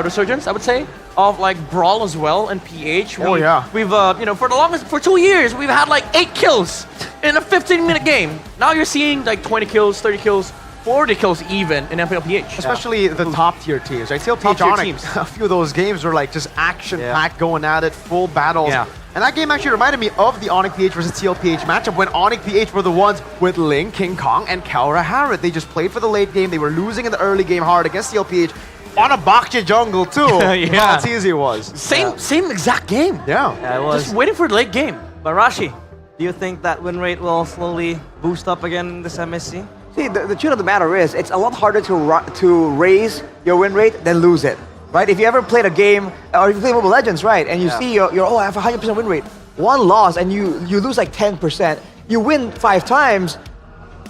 resurgence, I would say, of like Brawl as well and PH. We've for 2 years we've had like 8 kills in a 15-minute game. Now you're seeing like 20 kills, 30 kills, 40 kills even in MPL PH. Especially the top tier teams. I feel PH Onyx, a few of those games were like just action-packed, going at it, full battles. Yeah. And that game actually reminded me of the Onyx PH versus TLPH matchup when Onyx PH were the ones with Ling, King Kong, and Kaura Harrod. They just played for the late game. They were losing in the early game hard against TLPH on a Bakche jungle too. Yeah. How easy it was. Same exact game. Yeah. It was. Just waiting for the late game. But Rashi, do you think that win rate will slowly boost up again in this MSC? See, the truth of the matter is, it's a lot harder to raise your win rate than lose it, right? If you ever played a game, or if you play Mobile Legends, right, and you see I have a 100% win rate, one loss and you lose like 10%, you win 5 times,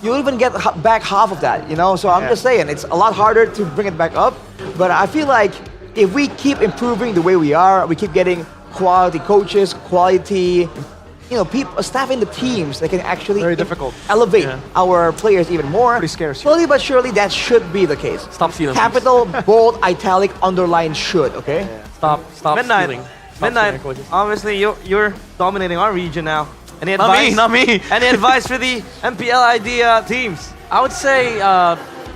you'll even get back half of that, you know? So I'm just saying, it's a lot harder to bring it back up, but I feel like if we keep improving the way we are, we keep getting quality coaches, quality people, staff in the teams that can actually elevate our players even more. Pretty scary. Slowly but surely, that should be the case. Stop stealing. Capital, bold, italic, underline should. Okay. Yeah. Stop Midnight. stealing. Midnight. Obviously, you're dominating our region now. Any advice? Not me. Any advice for the MPL idea teams? I would say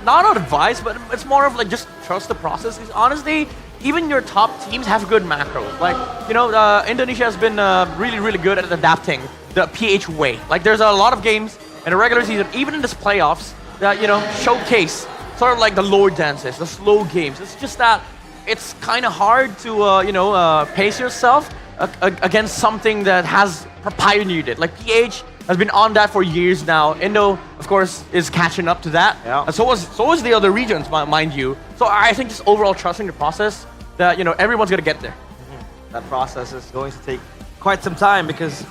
not advice, but it's more of like just trust the process. Because honestly, even your top teams have good macros. Like, Indonesia has been really good at adapting the PH way. Like, there's a lot of games in the regular season, even in this playoffs, that, showcase sort of like the lord dances, the slow games. It's just that it's kind of hard to, pace yourself against something that has pioneered it. Like, PH has been on that for years now. Indo, of course, is catching up to that. Yeah. And so was the other regions, mind you. So I think just overall trusting the process that, everyone's gonna get there. That process is going to take quite some time because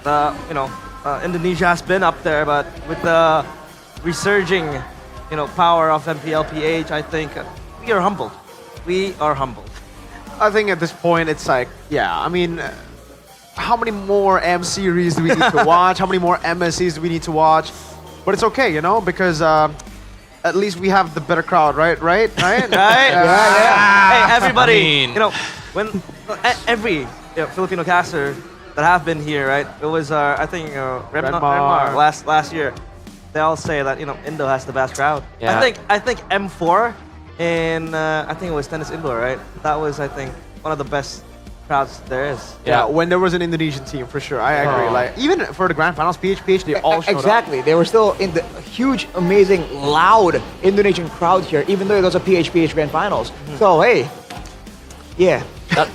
Indonesia has been up there, but with the resurging, power of MPL PH, I think we are humbled. We are humbled. I think at this point it's like, how many more M series do we need to watch? How many more MSCs do we need to watch? But it's okay, because at least we have the better crowd, right? Right? Yeah. Hey, everybody, when every Filipino caster that have been here, right? It was I think Redmar last year. They all say that Indo has the best crowd. Yeah. I think M4 in I think it was Tennis Indoor, right? That was I think one of the best crowds there is. Yeah, when there was an Indonesian team, for sure. I agree. Like, even for the grand finals, PH, they all showed Exactly. up. They were still in the huge, amazing, loud Indonesian crowd here, even though it was a PH grand finals. So, hey,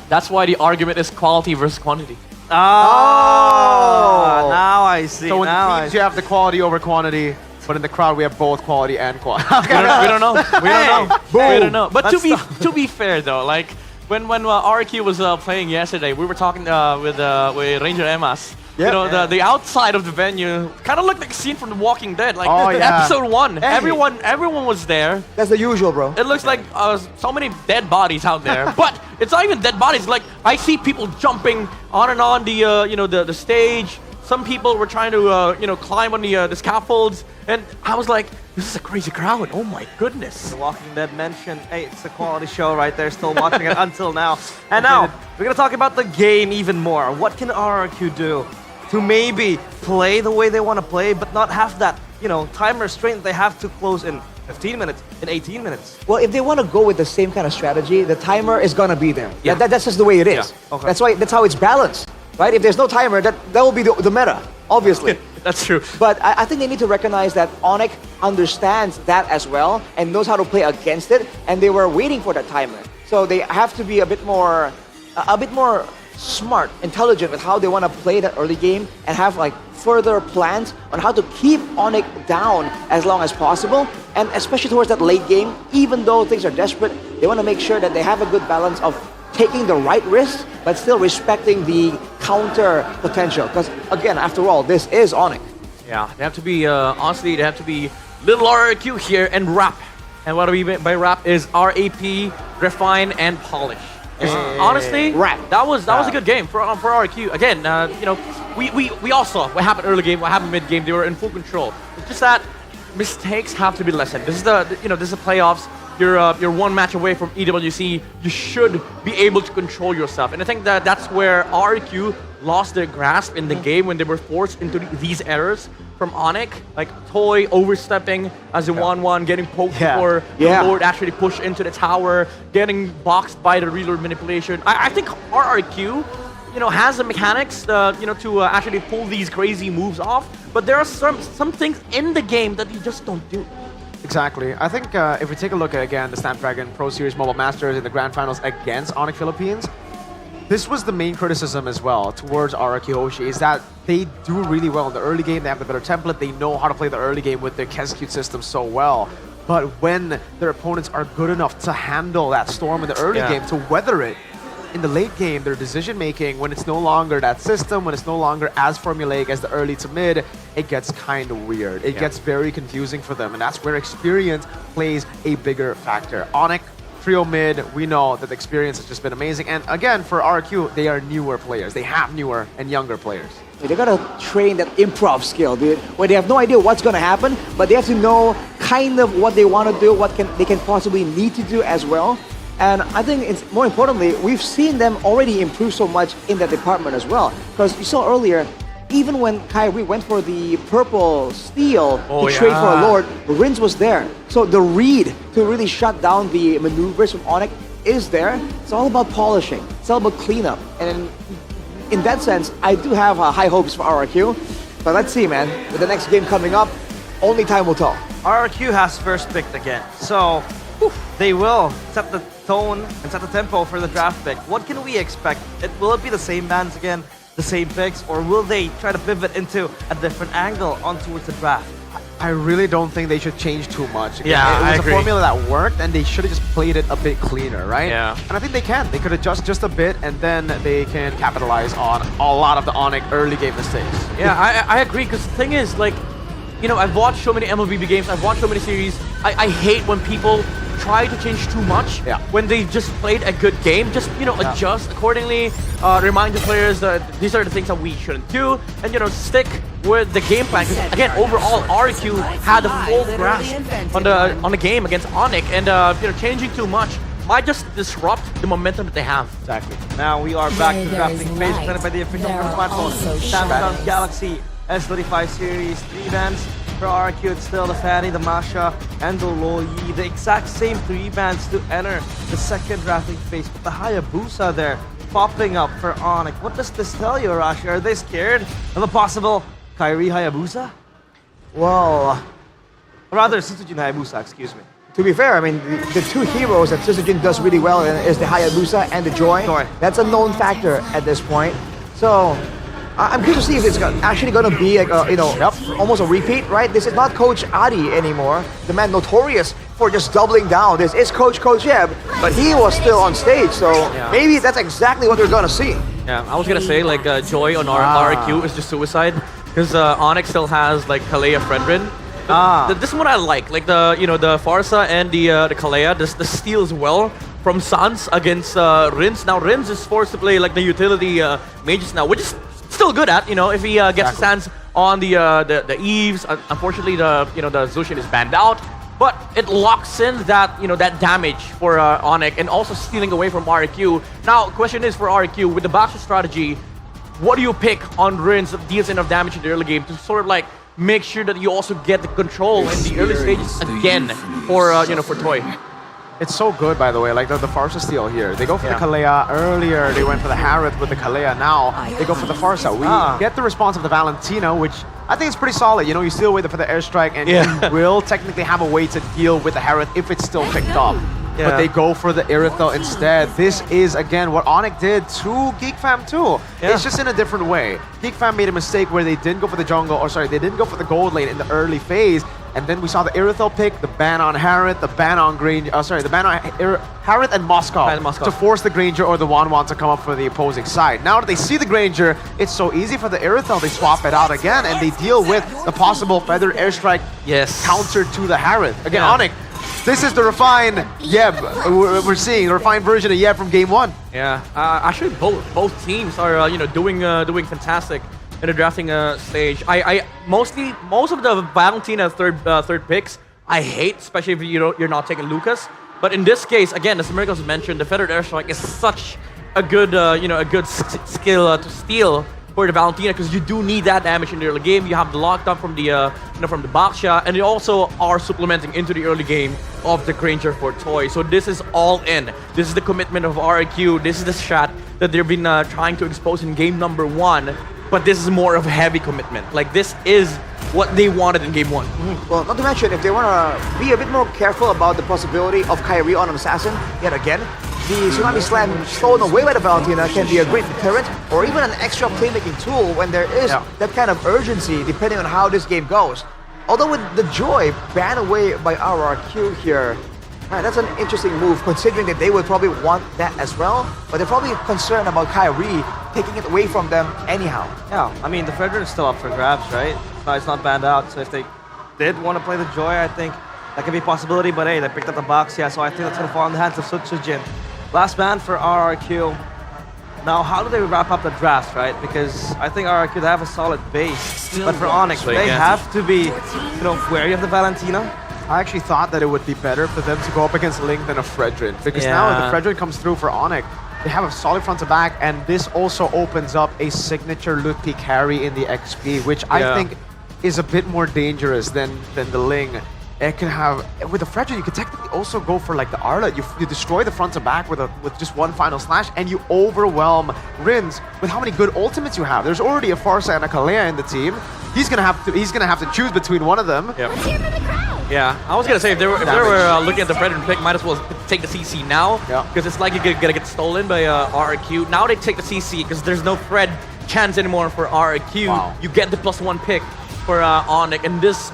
That's why the argument is quality versus quantity. Oh, now I see. So in the teams, you have the quality over quantity, but in the crowd, we have both quality and quantity. We don't know. We don't know. But Let's to be fair though, like when RQ was playing yesterday, we were talking with Ranger Emas. The outside of the venue kind of looked like a scene from The Walking Dead. Like episode 1, Hey. everyone was there. That's the usual, bro. It looks like so many dead bodies out there, but it's not even dead bodies. Like I see people jumping on and on the stage. Some people were trying to climb on the scaffolds, and I was like, this is a crazy crowd. Oh my goodness. The Walking Dead mentioned, hey, it's a quality show right there. Still watching it until now. And now we're gonna talk about the game even more. What can RRQ do to maybe play the way they want to play, but not have that time restraint they have to close in 15 minutes, in 18 minutes? Well, if they want to go with the same kind of strategy, the timer is gonna be there. Yeah. That's just the way it is. Yeah. Okay. That's how it's balanced, right? If there's no timer, that will be the meta, obviously. That's true. But I think they need to recognize that Onyx understands that as well and knows how to play against it, and they were waiting for that timer. So they have to be a bit more smart, intelligent with how they want to play that early game and have like further plans on how to keep Onyx down as long as possible. And especially towards that late game, even though things are desperate, they want to make sure that they have a good balance of taking the right risks, but still respecting the counter potential. Because again, after all, this is Onyx. Yeah, they have to be, honestly, they have to be little RRQ here and rap. And what we mean by rap is RAP, refine, and polish. Honestly, rap. That was a good game for RRQ. Again, we all saw what happened early game, what happened mid game. They were in full control. It's just that mistakes have to be lessened. This is this is the playoffs. You're one match away from EWC. You should be able to control yourself, and I think that's where RQ lost their grasp in the game when they were forced into these errors from Onyx, like Toy overstepping as a 1-1, getting poked before the Lord actually pushed into the tower, getting boxed by the reload manipulation. I think RRQ, has the mechanics, to actually pull these crazy moves off, but there are some things in the game that you just don't do. Exactly. I think if we take a look at, again, the Snapdragon Pro Series Mobile Masters in the Grand Finals against Onyx Philippines, this was the main criticism as well towards RRQ Hoshi, is that they do really well in the early game. They have the better template. They know how to play the early game with their Kescute system so well. But when their opponents are good enough to handle that storm in the early game, to weather it, in the late game, their decision-making, when it's no longer that system, when it's no longer as formulaic as the early to mid, it gets kind of weird. It gets very confusing for them, and that's where experience plays a bigger factor. Onyx, trio mid, we know that the experience has just been amazing. And again, for RQ, they are newer players. They have newer and younger players. They gotta train that improv skill, dude, where they have no idea what's gonna happen, but they have to know kind of what they want to do, what they can possibly need to do as well. And I think it's more importantly, we've seen them already improve so much in that department as well. Because you saw earlier, even when Kyrie went for the purple steal to trade for a Lord, Rins was there. So the read to really shut down the maneuvers from Onyx is there. It's all about polishing. It's all about cleanup. And in that sense, I do have high hopes for RRQ. But let's see, man. With the next game coming up, only time will tell. RRQ has first picked again. So they will set the tone and set the tempo for the draft pick. What can we expect? Will it be the same bands again, the same picks, or will they try to pivot into a different angle on towards the draft? I really don't think they should change too much. Again, Yeah, it was a formula that worked, and they should have just played it a bit cleaner, right? Yeah. And I think they can. They could adjust just a bit, and then they can capitalize on a lot of the Onyx early game mistakes. Yeah, I agree, because the thing is, like, I've watched so many MLB games, I've watched so many series. I hate when people try to change too much when they just played a good game. Just, adjust accordingly, remind the players that these are the things that we shouldn't do, and, stick with the game plan. 'Cause again, overall, RQ had a full grasp on the game against Onyx, and, changing too much might just disrupt the momentum that they have. Exactly. Now we are back to drafting phase presented by the official smartphone, Samsung Galaxy S35 series, 3 bands. For RQ, it's still the Fanny, the Masha, and the Loyi. The exact same 3 bands to enter the second drafting phase. But the Hayabusa there popping up for Onyx. What does this tell you, Arashi? Are they scared of a possible Kyrie Hayabusa? Well, rather, Sitsujin Hayabusa, excuse me. To be fair, I mean, the 2 heroes that Sitsujin does really well is the Hayabusa and the Joy. That's a known factor at this point. So, I'm curious to see if it's actually going to be like almost a repeat, right? This is not Coach Adi anymore, the man notorious for just doubling down. This is Coach Yeb, but he was still on stage, so maybe that's exactly what we're going to see. Yeah, I was going to say, like, Joy on RQ is just suicide, because Onyx still has, like, Kalea Fredrin. This is what I like the Farsa and the Kalea, the steal as well from Sans against Rins. Now, Rins is forced to play, like, the utility mages now, which is still good at, if he gets his hands on the Eves. Unfortunately, the Zushin is banned out, but it locks in that that damage for Onyx, and also stealing away from RQ. Now, question is for RQ, with the Basha strategy, what do you pick on Rins that deals enough damage in the early game to sort of like make sure that you also get the control in the early stages again for for Toy? It's so good, by the way, like the Farsa steal here. They go for the Kalea earlier, they went for the Harith with the Kalea, now they go for the Farsa. We get the response of the Valentino, which I think is pretty solid. You still wait for the airstrike, and you will technically have a way to deal with the Harith if it's still picked up. But they go for the Irithel instead. This is, again, what Onyx did to GeekFam too. It's just in a different way. GeekFam made a mistake where they didn't go for the jungle, or sorry, they didn't go for the gold lane in the early phase, and then we saw the Irithel pick, the ban on Harith, the ban on Granger, the ban on Harith and Moscow to force the Granger or the Wanwan to come up for the opposing side. Now that they see the Granger, it's so easy for the Irithel, they swap it out again, and they deal with the possible feather airstrike counter to the Harith. Again, Onyx, this is the refined Yeb we're seeing, the refined version of Yeb from Game 1. Yeah, actually both teams are doing fantastic. in the drafting stage. Most of the Valentina third picks I hate, especially if you're not taking Lucas. But in this case, again, as Miracles mentioned, the Feathered Airstrike is such a good skill to steal for the Valentina, because you do need that damage in the early game. You have the lockdown from the Baksha, and you also are supplementing into the early game of the Granger for Toy. So this is all in. This is the commitment of RIQ. This is the strat that they've been trying to expose in game number 1. But this is more of a heavy commitment. Like, this is what they wanted in game 1. Well, not to mention, if they want to be a bit more careful about the possibility of Kyrie on an Assassin, yet again, the Tsunami Slam thrown away by the Valentina can be a great deterrent or even an extra playmaking tool when there is that kind of urgency depending on how this game goes. Although with the Joy banned away by RRQ here, that's an interesting move considering that they would probably want that as well, but they're probably concerned about Kyrie taking it away from them anyhow. Yeah, I mean, the Fredrin is still up for grabs, right? It's not banned out, so if they did want to play the Joy, I think that could be a possibility, but hey, they picked up the box, yeah, so I think that's going to fall in the hands of Sutsujin. Last ban for RRQ. Now, how do they wrap up the draft, right? Because I think RRQ, they have a solid base, but for Onyx, they have to be, wary of the Valentina. I actually thought that it would be better for them to go up against Link than a Fredrin, because now if the Fredrin comes through for Onyx, they have a solid front to back, and this also opens up a signature Lutpi carry in the XP, which I think is a bit more dangerous than the Ling. It can have, with the Fredrin, you can technically also go for like the Arlet. You destroy the front to back with just one final slash, and you overwhelm Rins with how many good ultimates you have. There's already a Farsa and a Kalea in the team. He's gonna have to choose between one of them. Yeah, I was gonna say if they were looking at the Fredrin pick, might as well take the CC now, because it's like you're gonna get stolen by RRQ. Now they take the CC because there's no Fred chance anymore for RRQ. Wow. You get the +1 pick for Onyx, and this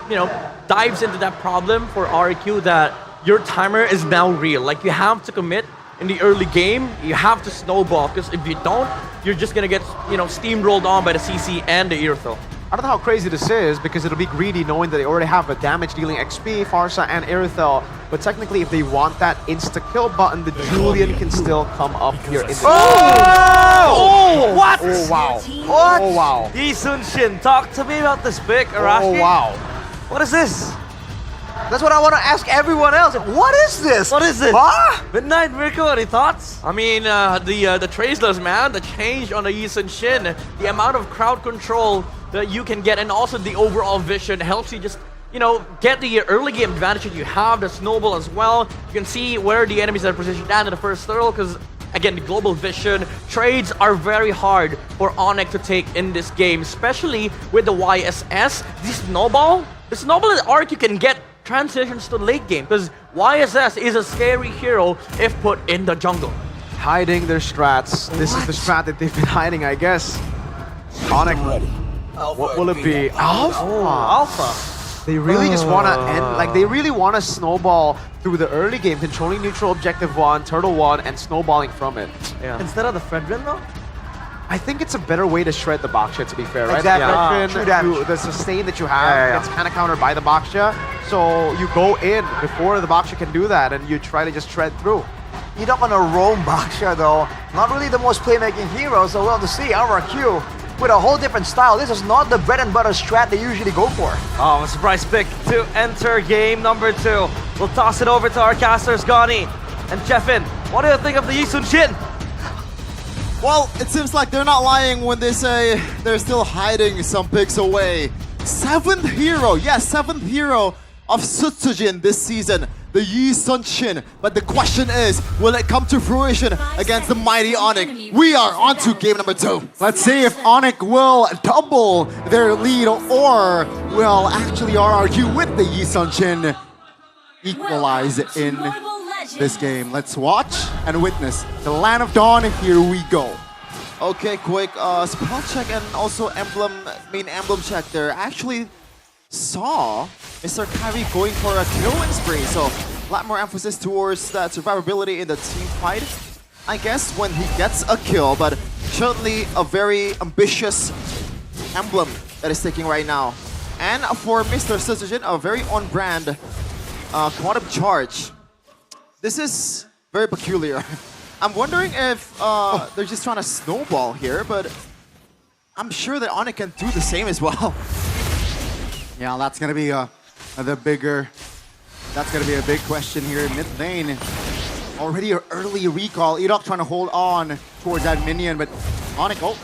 dives into that problem for RRQ that your timer is now real. Like, you have to commit in the early game. You have to snowball, because if you don't, you're just gonna get steamrolled on by the CC and the Earthil. I don't know how crazy this is, because it'll be greedy knowing that they already have a damage-dealing XP, Farsa, and Irithel. But technically, if they want that insta-kill button, the Julian can still come up here in the... Oh! What? Oh, wow. What? Oh, wow. Yi Sun-shin, talk to me about this pick, Arashi. Oh, wow. What is this? That's what I want to ask everyone else. What is this? What is this? Huh? Midnight Mirko, any thoughts? I mean, the Traceless, man, the change on the Yi Sun-shin, the amount of crowd control that you can get, and also the overall vision helps you just, get the early game advantage that you have, the snowball as well. You can see where the enemies are positioned at in the first throw, because again, the global vision trades are very hard for Onyx to take in this game, especially with the YSS. The snowball that RQ can get transitions to late game, because YSS is a scary hero if put in the jungle. Hiding their strats. This is the strat that they've been hiding, I guess. Onyx. What will it be? Alpha. Oh, Alpha. They really just want to end, they really want to snowball through the early game, controlling neutral objective 1, turtle 1, and snowballing from it. Yeah. Instead of the Fredrin, though? I think it's a better way to shred the Baksha, to be fair, right? Exactly. The Fredrin, the sustain that you have gets kind of countered by the Baksha, so you go in before the Baksha can do that, and you try to just shred through. You're not gonna roam Baksha though. Not really the most playmaking hero, so we'll have to see. RRQ with a whole different style. This is not the bread and butter strat they usually go for. Oh, a surprise pick to enter game number 2. We'll toss it over to our casters, Gani and Jeffin. What do you think of the Yi Sun-shin? Well, it seems like they're not lying when they say they're still hiding some picks away. 7th hero, yes, 7th hero of Sutsujin this season, the Yi Sun-shin. But the question is, will it come to fruition against the mighty Onyx? We are on to game number 2. Let's see if Onyx will double their lead or will actually RRQ with the Yi Sun-shin equalize in this game. Let's watch and witness the Land of Dawn. Here we go. Okay, quick spell check and also main emblem check there. Actually saw Mr. Kyrie going for a killing spree, so a lot more emphasis towards that survivability in the team fight, I guess, when he gets a kill, but certainly a very ambitious emblem that is taking right now. And for Mr. Sutsujin, a very on-brand quantum charge. This is very peculiar. I'm wondering if they're just trying to snowball here, but I'm sure that Onyx can do the same as well. Yeah, that's gonna be the bigger. That's gonna be a big question here in mid lane. Already an early recall. Edok trying to hold on towards that minion, but Onyx, oh,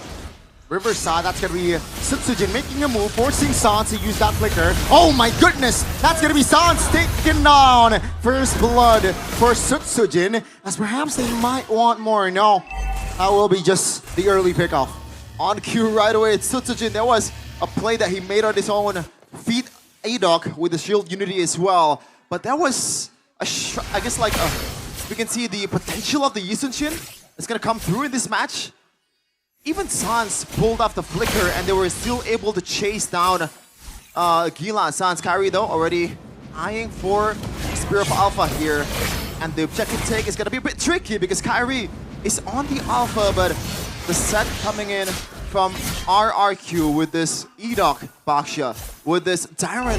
Riverside, that's gonna be Sutsujin making a move, forcing Sans to use that flicker. Oh my goodness, that's gonna be Sans taken down. First blood for Sutsujin, as perhaps they might want more. No, that will be just the early pickoff. On cue right away, it's Sutsujin. There was a play that he made on his own, feed Adok with the shield unity as well. But that was, I guess, like we can see the potential of the Yisunshin is gonna come through in this match. Even Sans pulled off the flicker and they were still able to chase down Gila. Sans Kyrie though already eyeing for Spear of Alpha here. And the objective take is gonna be a bit tricky because Kyrie is on the Alpha, but the set coming in from RRQ with this Edok Baksha, with this Dyron,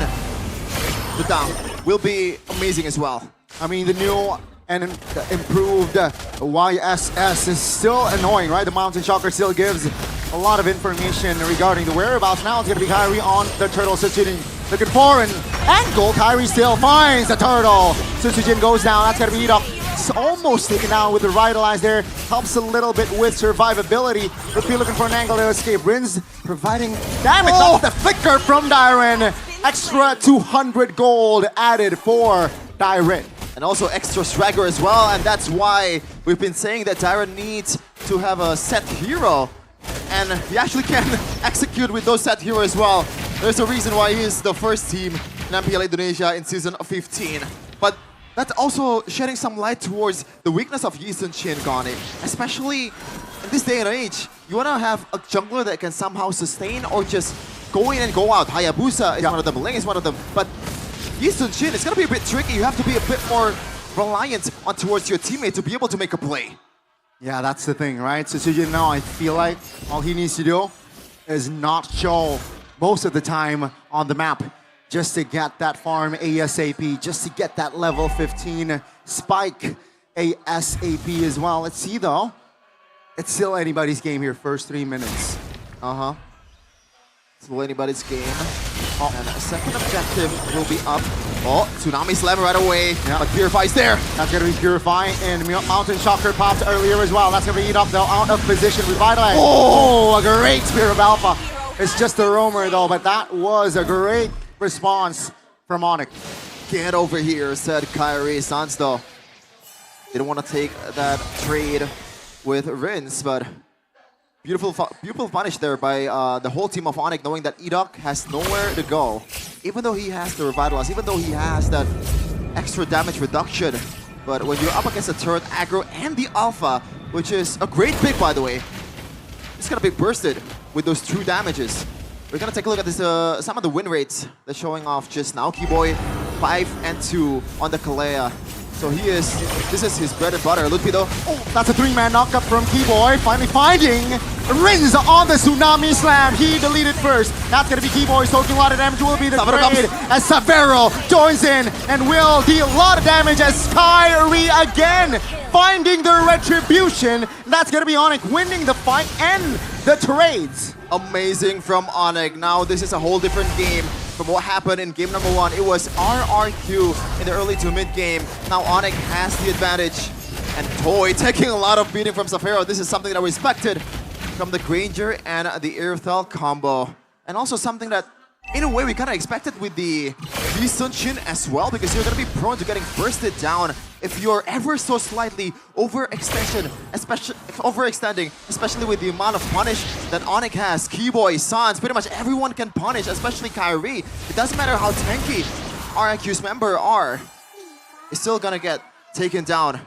the down, will be amazing as well. I mean, the new and improved YSS is still annoying, right? The Mountain Shocker still gives a lot of information regarding the whereabouts. Now it's going to be Kyrie on the turtle. Sutsujin looking for an angle. Kyrie still finds the turtle. Sutsujin goes down. That's going to be Edok. It's almost taken down with the Revitalize there. Helps a little bit with survivability. But be looking for an angle to escape. Rins providing damage. Oh, the flicker from Dyron. Extra 200 gold added for Dyron. And also extra swagger as well, and that's why we've been saying that Dyron needs to have a set hero. And he actually can execute with those set hero as well. There's a reason why he's the first team in MPL Indonesia in Season 15. But that's also shedding some light towards the weakness of Yisunshin, Gane. Especially in this day and age, you want to have a jungler that can somehow sustain or just go in and go out. Hayabusa is one of them, Ling is one of them, but Yisunshin, it's going to be a bit tricky. You have to be a bit more reliant on towards your teammate to be able to make a play. Yeah, that's the thing, right? Sutsujin now, I feel like all he needs to do is not show most of the time on the map just to get that farm ASAP, just to get that level 15 spike ASAP as well. Let's see though. It's still anybody's game here, first 3 minutes. Still anybody's game. Oh, and a second objective will be up. Oh, Tsunami Slam right away. Yeah. But Purify's there. That's going to be Purify, and Mountain Shocker popped earlier as well. That's going to be Edok though, out of position. Revitalize. Oh, a great Spear of Alpha. It's just a roamer though, but that was a great response from Onyx. Get over here, said Kyrie. Sans though didn't want to take that trade with Rins, but beautiful punish there by the whole team of Onyx, knowing that Edok has nowhere to go. Even though he has the Revitalize, even though he has that extra damage reduction. But when you're up against the turret, aggro, and the Alpha, which is a great pick by the way, it's gonna be bursted with those true damages. We're gonna take a look at this, some of the win rates that's showing off just now. Keyboy 5 and 2 on the Kalea. So this is his bread and butter. Lupido. Oh, that's a 3-man knockup from Keyboy. Finally finding Rins on the Tsunami Slam. He deleted first. That's going to be Keyboy soaking a lot of damage. Will be the trade as Savero joins in and will deal a lot of damage as Kyrie again finding the retribution. That's going to be Onyx winning the fight and the trades. Amazing from Onyx. Now this is a whole different game from what happened in game number 1. It was RRQ in the early to mid game. Now Onyx has the advantage. And Toy taking a lot of beating from Safero. This is something that I respected from the Granger and the Airthel combo. And also something that, in a way, we kind of expected with the Yisunshin as well, because you're going to be prone to getting bursted down if you're ever so slightly overextending, especially with the amount of punish that Onyx has. Keyboy, Sans, pretty much everyone can punish, especially Kyrie. It doesn't matter how tanky RIQ's member are, it's still going to get taken down.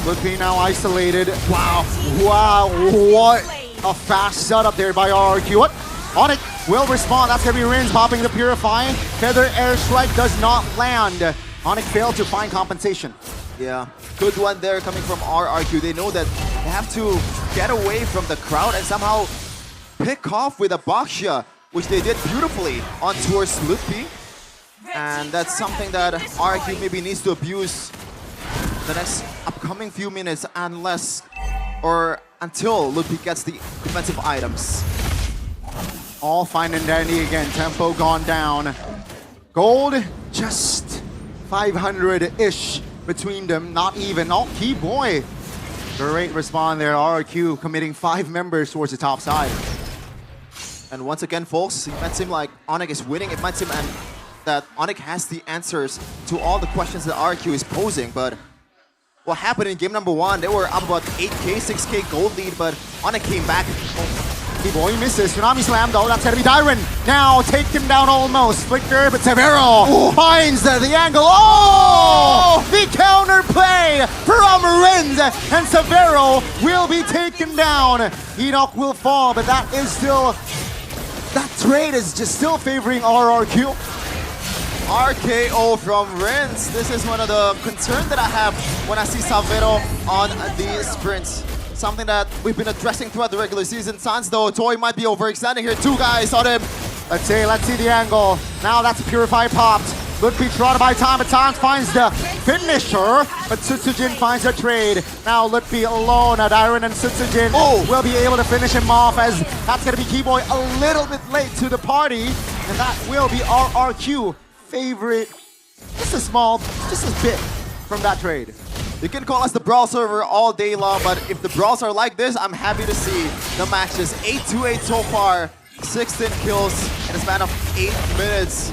Looking now isolated. Wow, what a fast setup there by RRQ. What? Onyx will respond. That's going to be Rins popping the Purify. Feather Airstrike does not land. Onyx failed to find compensation. Yeah, good one there coming from RRQ. They know that they have to get away from the crowd and somehow pick off with a Baksha, which they did beautifully on towards Lutpi. And that's something that RRQ maybe needs to abuse the next upcoming few minutes until Lutpi gets the defensive items. All fine and dandy again. Tempo gone down. Gold, just 500-ish between them. Not even. Oh, Key Boy. Great respawn there. RRQ committing 5 members towards the top side. And once again, folks, it might seem like Onyx is winning. It might seem that Onyx has the answers to all the questions that RQ is posing, but what happened in game number 1, they were up about 8k, 6k gold lead, but Onyx came back. Boy misses. Tsunami Slam though. That's gonna be Dyron. Now take him down almost. Flicker, but Severo finds the angle. Oh! The counter play from Renz, and Severo will be taken down. Enoch will fall, but that is still, that trade is just still favoring RRQ. RKO from Renz. This is one of the concerns that I have when I see Savero on the sprints. Something that we've been addressing throughout the regular season. Sans though, Toy might be overextending here. 2 guys on him. Let's see the angle. Now that's Purify popped. Ludwig trotted by time, but Sans finds the finisher, but Sutsujin finds the trade. Now Ludwig alone, Dyron and Sutsujin will be able to finish him off, as that's gonna be Keyboy a little bit late to the party, and that will be RRQ favorite. Just a bit from that trade. You can call us the Brawl server all day long, but if the Brawls are like this, I'm happy to see the matches. 8-8 so far, 16 kills in a span of 8 minutes.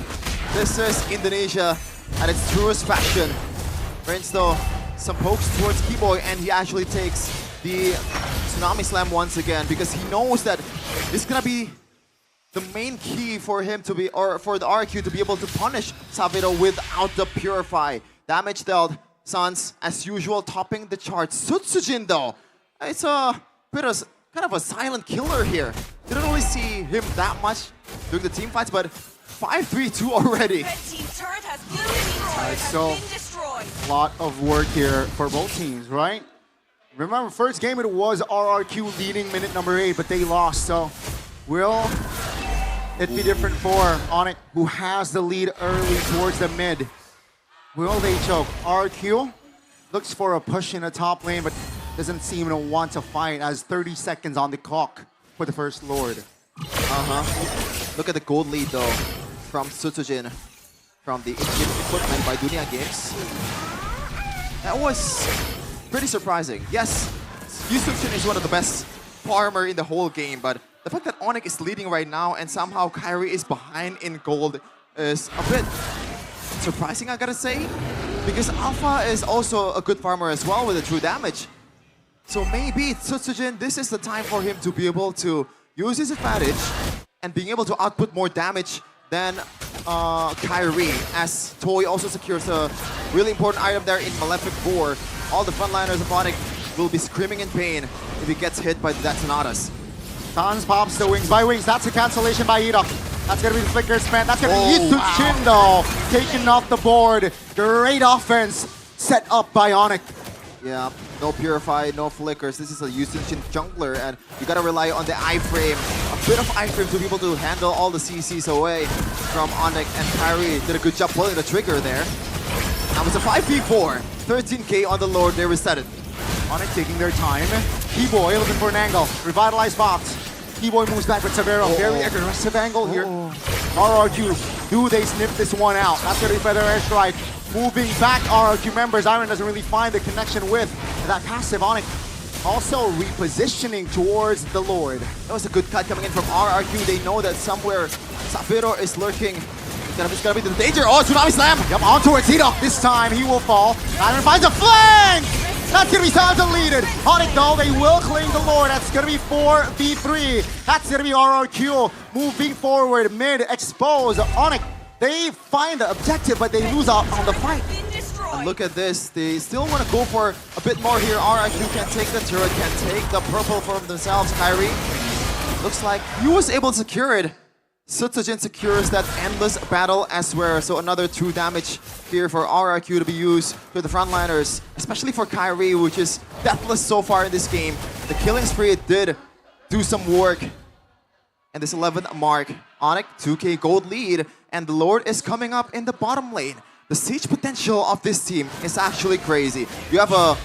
This is Indonesia at its truest fashion. Renz though, some pokes towards Keyboy, and he actually takes the Tsunami Slam once again because he knows that this is gonna be the main key for him to be, or for the RQ to be able to punish Savero without the Purify. Damage dealt. Sans, as usual, topping the charts. Sutsujin, though, it's a bit of kind of a silent killer here. Didn't really see him that much during the team fights, but 5-3-2 already. Alright, so a lot of work here for both teams, right? Remember, first game it was RRQ leading minute number 8, but they lost. So will it be different for Onyx, who has the lead early towards the mid? Will they choke? RQ looks for a push in the top lane, but doesn't seem to want to fight, as 30 seconds on the clock for the first Lord. Look at the gold lead, though, from Sutsujin from the Indian equipment by Dunia Games. That was pretty surprising. Yes, Sutsujin is one of the best farmer in the whole game, but the fact that Onyx is leading right now and somehow Kyrie is behind in gold is a bit surprising, I gotta say, because Alpha is also a good farmer as well with the true damage. So maybe Sutsujin, this is the time for him to be able to use his advantage and being able to output more damage than Kyrie, as Toy also secures a really important item there in Malefic Boar. All the frontliners of Onyx will be screaming in pain if he gets hit by the Detonatas. Sans pops the wings by wings. That's a cancellation by Ida. That's gonna be the flicker spent. That's gonna be Yitsuchin though, taken off the board. Great offense set up by Onyx. Yeah, no Purify, no flickers. This is a Yitsuchin jungler, and you gotta rely on the iframe. A bit of iframe to be able to handle all the CCs away from Onyx, and Kyrie did a good job pulling the trigger there. Now it's a 5v4, 13k on the Lord, they reset it. Onyx taking their time. Keyboy looking for an angle. Revitalized box. Keyboy moves back with Severo. Very aggressive angle here. RRQ, do they snip this one out? That's gonna be Feather Airstrike. Moving back, RRQ members. Iron doesn't really find the connection with that passive. Onyx also repositioning towards the Lord. That was a good cut coming in from RRQ. They know that somewhere Savero is lurking. It's gonna be the danger. Oh, Tsunami Slam! Yep, on towards Enoch. This time he will fall. Iron finds a flank! That's gonna be time to lead it. Onyx though, they will claim the Lord. That's gonna be 4v3. That's gonna be RRQ moving forward, mid exposed. Onyx, they find the objective, but they lose out on the fight. And look at this, they still want to go for a bit more here. RRQ can take the turret, can take the purple for themselves. Kyrie, looks like he was able to secure it. Sutsujin secures that endless battle as well. So another true damage here for RRQ to be used to the frontliners, especially for Kyrie, which is deathless so far in this game. The killing spree did do some work. And this 11th mark, Onyx 2k gold lead, and the Lord is coming up in the bottom lane. The siege potential of this team is actually crazy. You have a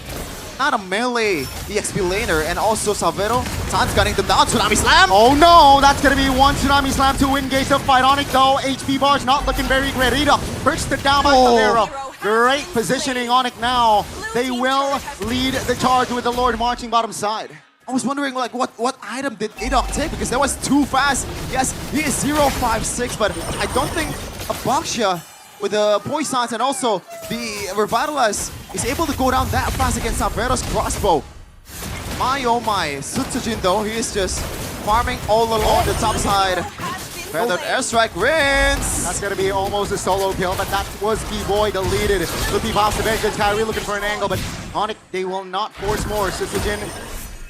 not a melee EXP laner, and also Savero, San's gunning them down. Tsunami Slam! Oh no, that's gonna be one Tsunami Slam to engage the fight. Onyx though, HP bars not looking very great. Rita perched it down by Savero. Great positioning on it now. They will lead the charge with the Lord marching bottom side. I was wondering like what item did Adok take because that was too fast. Yes, he is 056, but I don't think a Baksha with the Poisons and also the Revitalize is able to go down that fast against Savero's crossbow. My oh my, Sutsujin though, he is just farming all along the top side. Feathered airstrike wins! That's gonna be almost a solo kill, but that was B-Boy deleted. Looking pops the bench, Kyrie looking for an angle, but Onyx, they will not force more. Sutsujin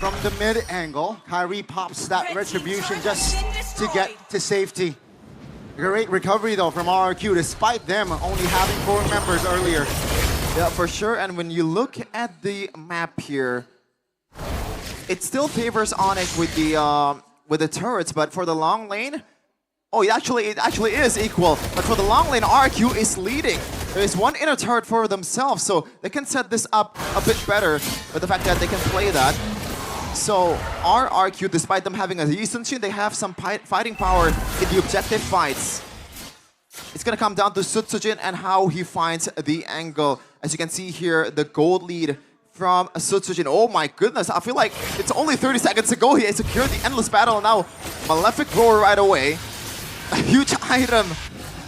from the mid angle. Kyrie pops that retribution just to get to safety. Great recovery though from RRQ, despite them only having 4 members earlier. Yeah, for sure, and when you look at the map here, it still favors Onyx with the turrets, but for the long lane, oh, it actually is equal. But for the long lane, RQ is leading. There is one inner turret for themselves, so they can set this up a bit better with the fact that they can play that. So RRQ, despite them having a decent team, they have some fighting power in the objective fights. It's gonna come down to Sutsujin and how he finds the angle. As you can see here, the gold lead from Sutsujin. Oh my goodness, I feel like it's only 30 seconds ago he secured the endless battle. Now, Malefic Roar right away. A huge item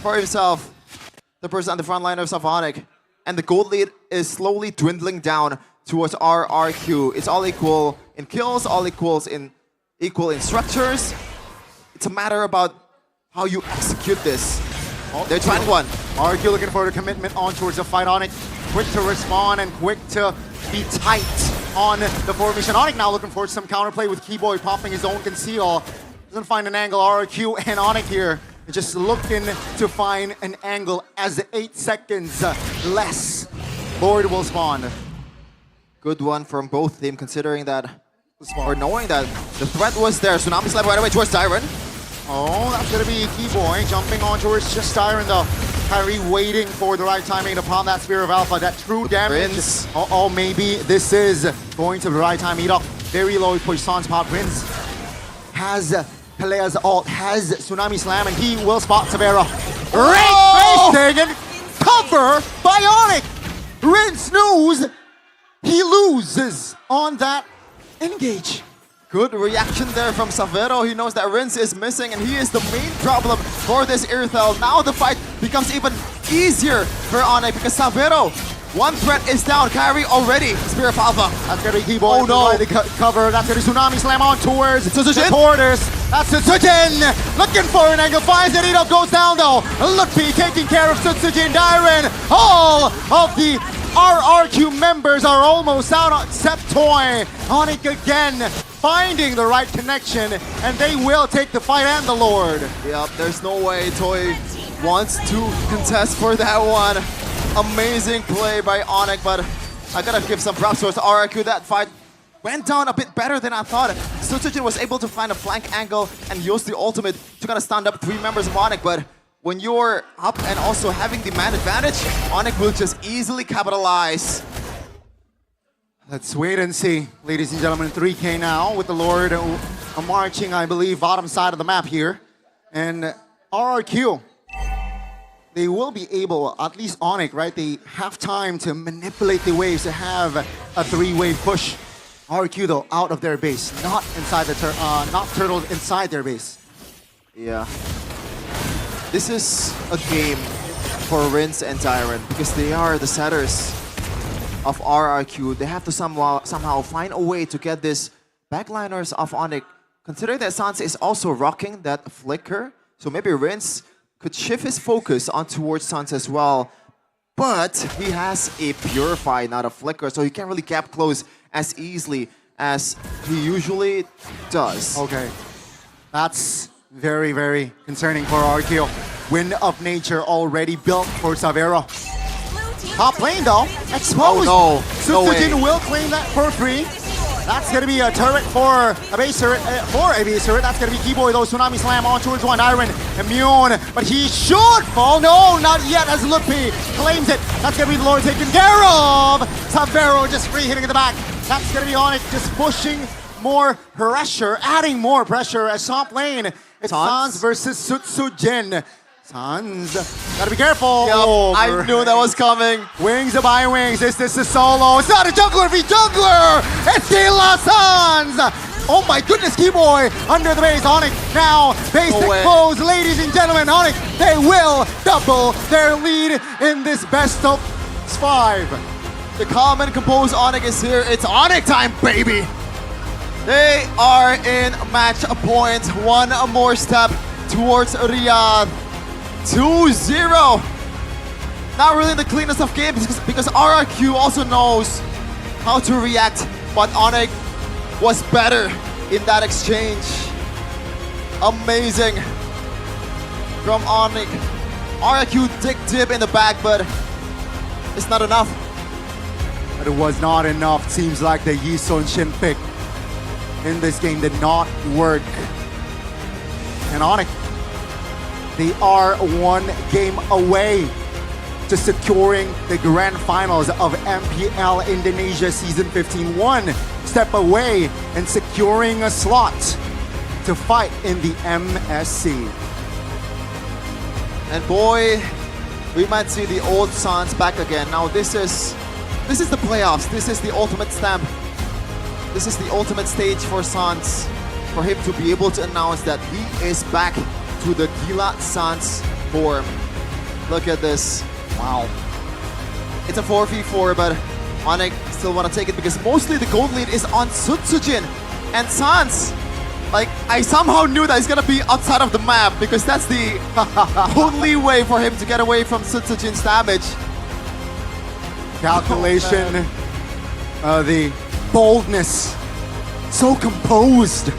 for himself. The person on the front line of Savonic. And the gold lead is slowly dwindling down towards RRQ. It's all equal in kills, all equal in structures. It's a matter about how you execute this. Oh, they're trying one. RRQ looking for the commitment on towards the fight. Onyx quick to respond and quick to be tight on the formation. Onyx now looking for some counterplay with Keyboy popping his own conceal. Doesn't find an angle. RRQ and Onyx here just looking to find an angle as 8 seconds less. Lord will spawn. Good one from both teams, considering that, or knowing that the threat was there. Tsunami Slam right away towards Tyron. Oh, that's gonna be Keyboy jumping on towards just Tyron though. Kyrie waiting for the right timing to palm that Spear of Alpha. That true damage. Oh, maybe this is going to the right time. Edok very low push Sans pop. Prince has Pelea's ult, has Tsunami Slam, and he will spot Tavera. Great face taken. Cover by Onyx. Rince knows he loses on that engage. Good reaction there from Savero. He knows that Rince is missing and he is the main problem for this Irthel. Now the fight becomes even easier for Onyx because Savero, one threat is down. Kyrie already. Spear of Alpha. That's gonna be Keyboy. Oh no. The cover. That's gonna Tsunami Slam on towards the Tortoise. That's Sutsujin. Looking for an angle. Finds it. Edo goes down though. Lutfi taking care of Sutsujin. Dyron. All of the RRQ members are almost out except Toy. Onyx again finding the right connection, and they will take the fight and the Lord. Yep, there's no way Toy wants to contest for that one. Amazing play by Onyx, but I gotta give some props towards RRQ. That fight went down a bit better than I thought. Sutsujin was able to find a flank angle and use the ultimate to kind of stand up 3 members of Onyx, but when you're up and also having the man advantage, Onyx will just easily capitalize. Let's wait and see, ladies and gentlemen. 3K now with the Lord marching, I believe, bottom side of the map here. And RRQ, they will be able, at least Onyx, right? They have time to manipulate the waves to have a 3-wave push. RRQ though, out of their base, not inside the not turtled inside their base. Yeah. This is a game for Rince and Tyron because they are the setters of RRQ. They have to somehow find a way to get this backliners of Onyx. Considering that Sans is also rocking that flicker, so maybe Rince could shift his focus on towards Sans as well. But he has a Purify, not a flicker, so he can't really gap close as easily as he usually does. Okay, that's very, very concerning for RRQ. Wind of Nature already built for Savero. Top lane though, exposed. Oh no, Sutsujin will claim that for free. That's gonna be a turret for a base turret, That's gonna be Keyboy though. Tsunami Slam on towards one. Iron immune, but he should fall. No, not yet as Lupi claims it. That's gonna be the Lord taken care of. Savero just free hitting in the back. That's gonna be Onyx just pushing more pressure, adding more pressure as top lane. It's Sans versus Sutsujin. Sans, gotta be careful. Yep, I knew that was coming. Wings by wings. Is this a solo? It's not a jungler v jungler. It's Tila Sans. Oh my goodness, Keyboy under the base. Onyx now base exposed. Ladies and gentlemen, Onyx, they will double their lead in this best of 5. The calm and composed Onyx is here. It's Onyx time, baby. They are in match point. One more step towards Riyadh. 2-0. Not really the cleanest of games because RRQ also knows how to react, but Onyx was better in that exchange. Amazing from Onyx. RRQ dig deep in the back, but it's not enough. But it was not enough. Seems like the Yi Sun Shin pick in this game did not work. And Onyx, they are 1 game away to securing the grand finals of MPL Indonesia Season 15. 1 step away and securing a slot to fight in the MSC. And boy, we might see the old Sans back again. Now this is the playoffs. This is the ultimate stamp. This is the ultimate stage for Sans, for him to be able to announce that he is back to the Gila Sans form. Look at this. Wow. It's a 4v4, but Onyx still want to take it because mostly the gold lead is on Sutsujin. And Sans, like, I somehow knew that he's going to be outside of the map because that's the only way for him to get away from Sutsujin's damage. Calculation, the boldness, so composed.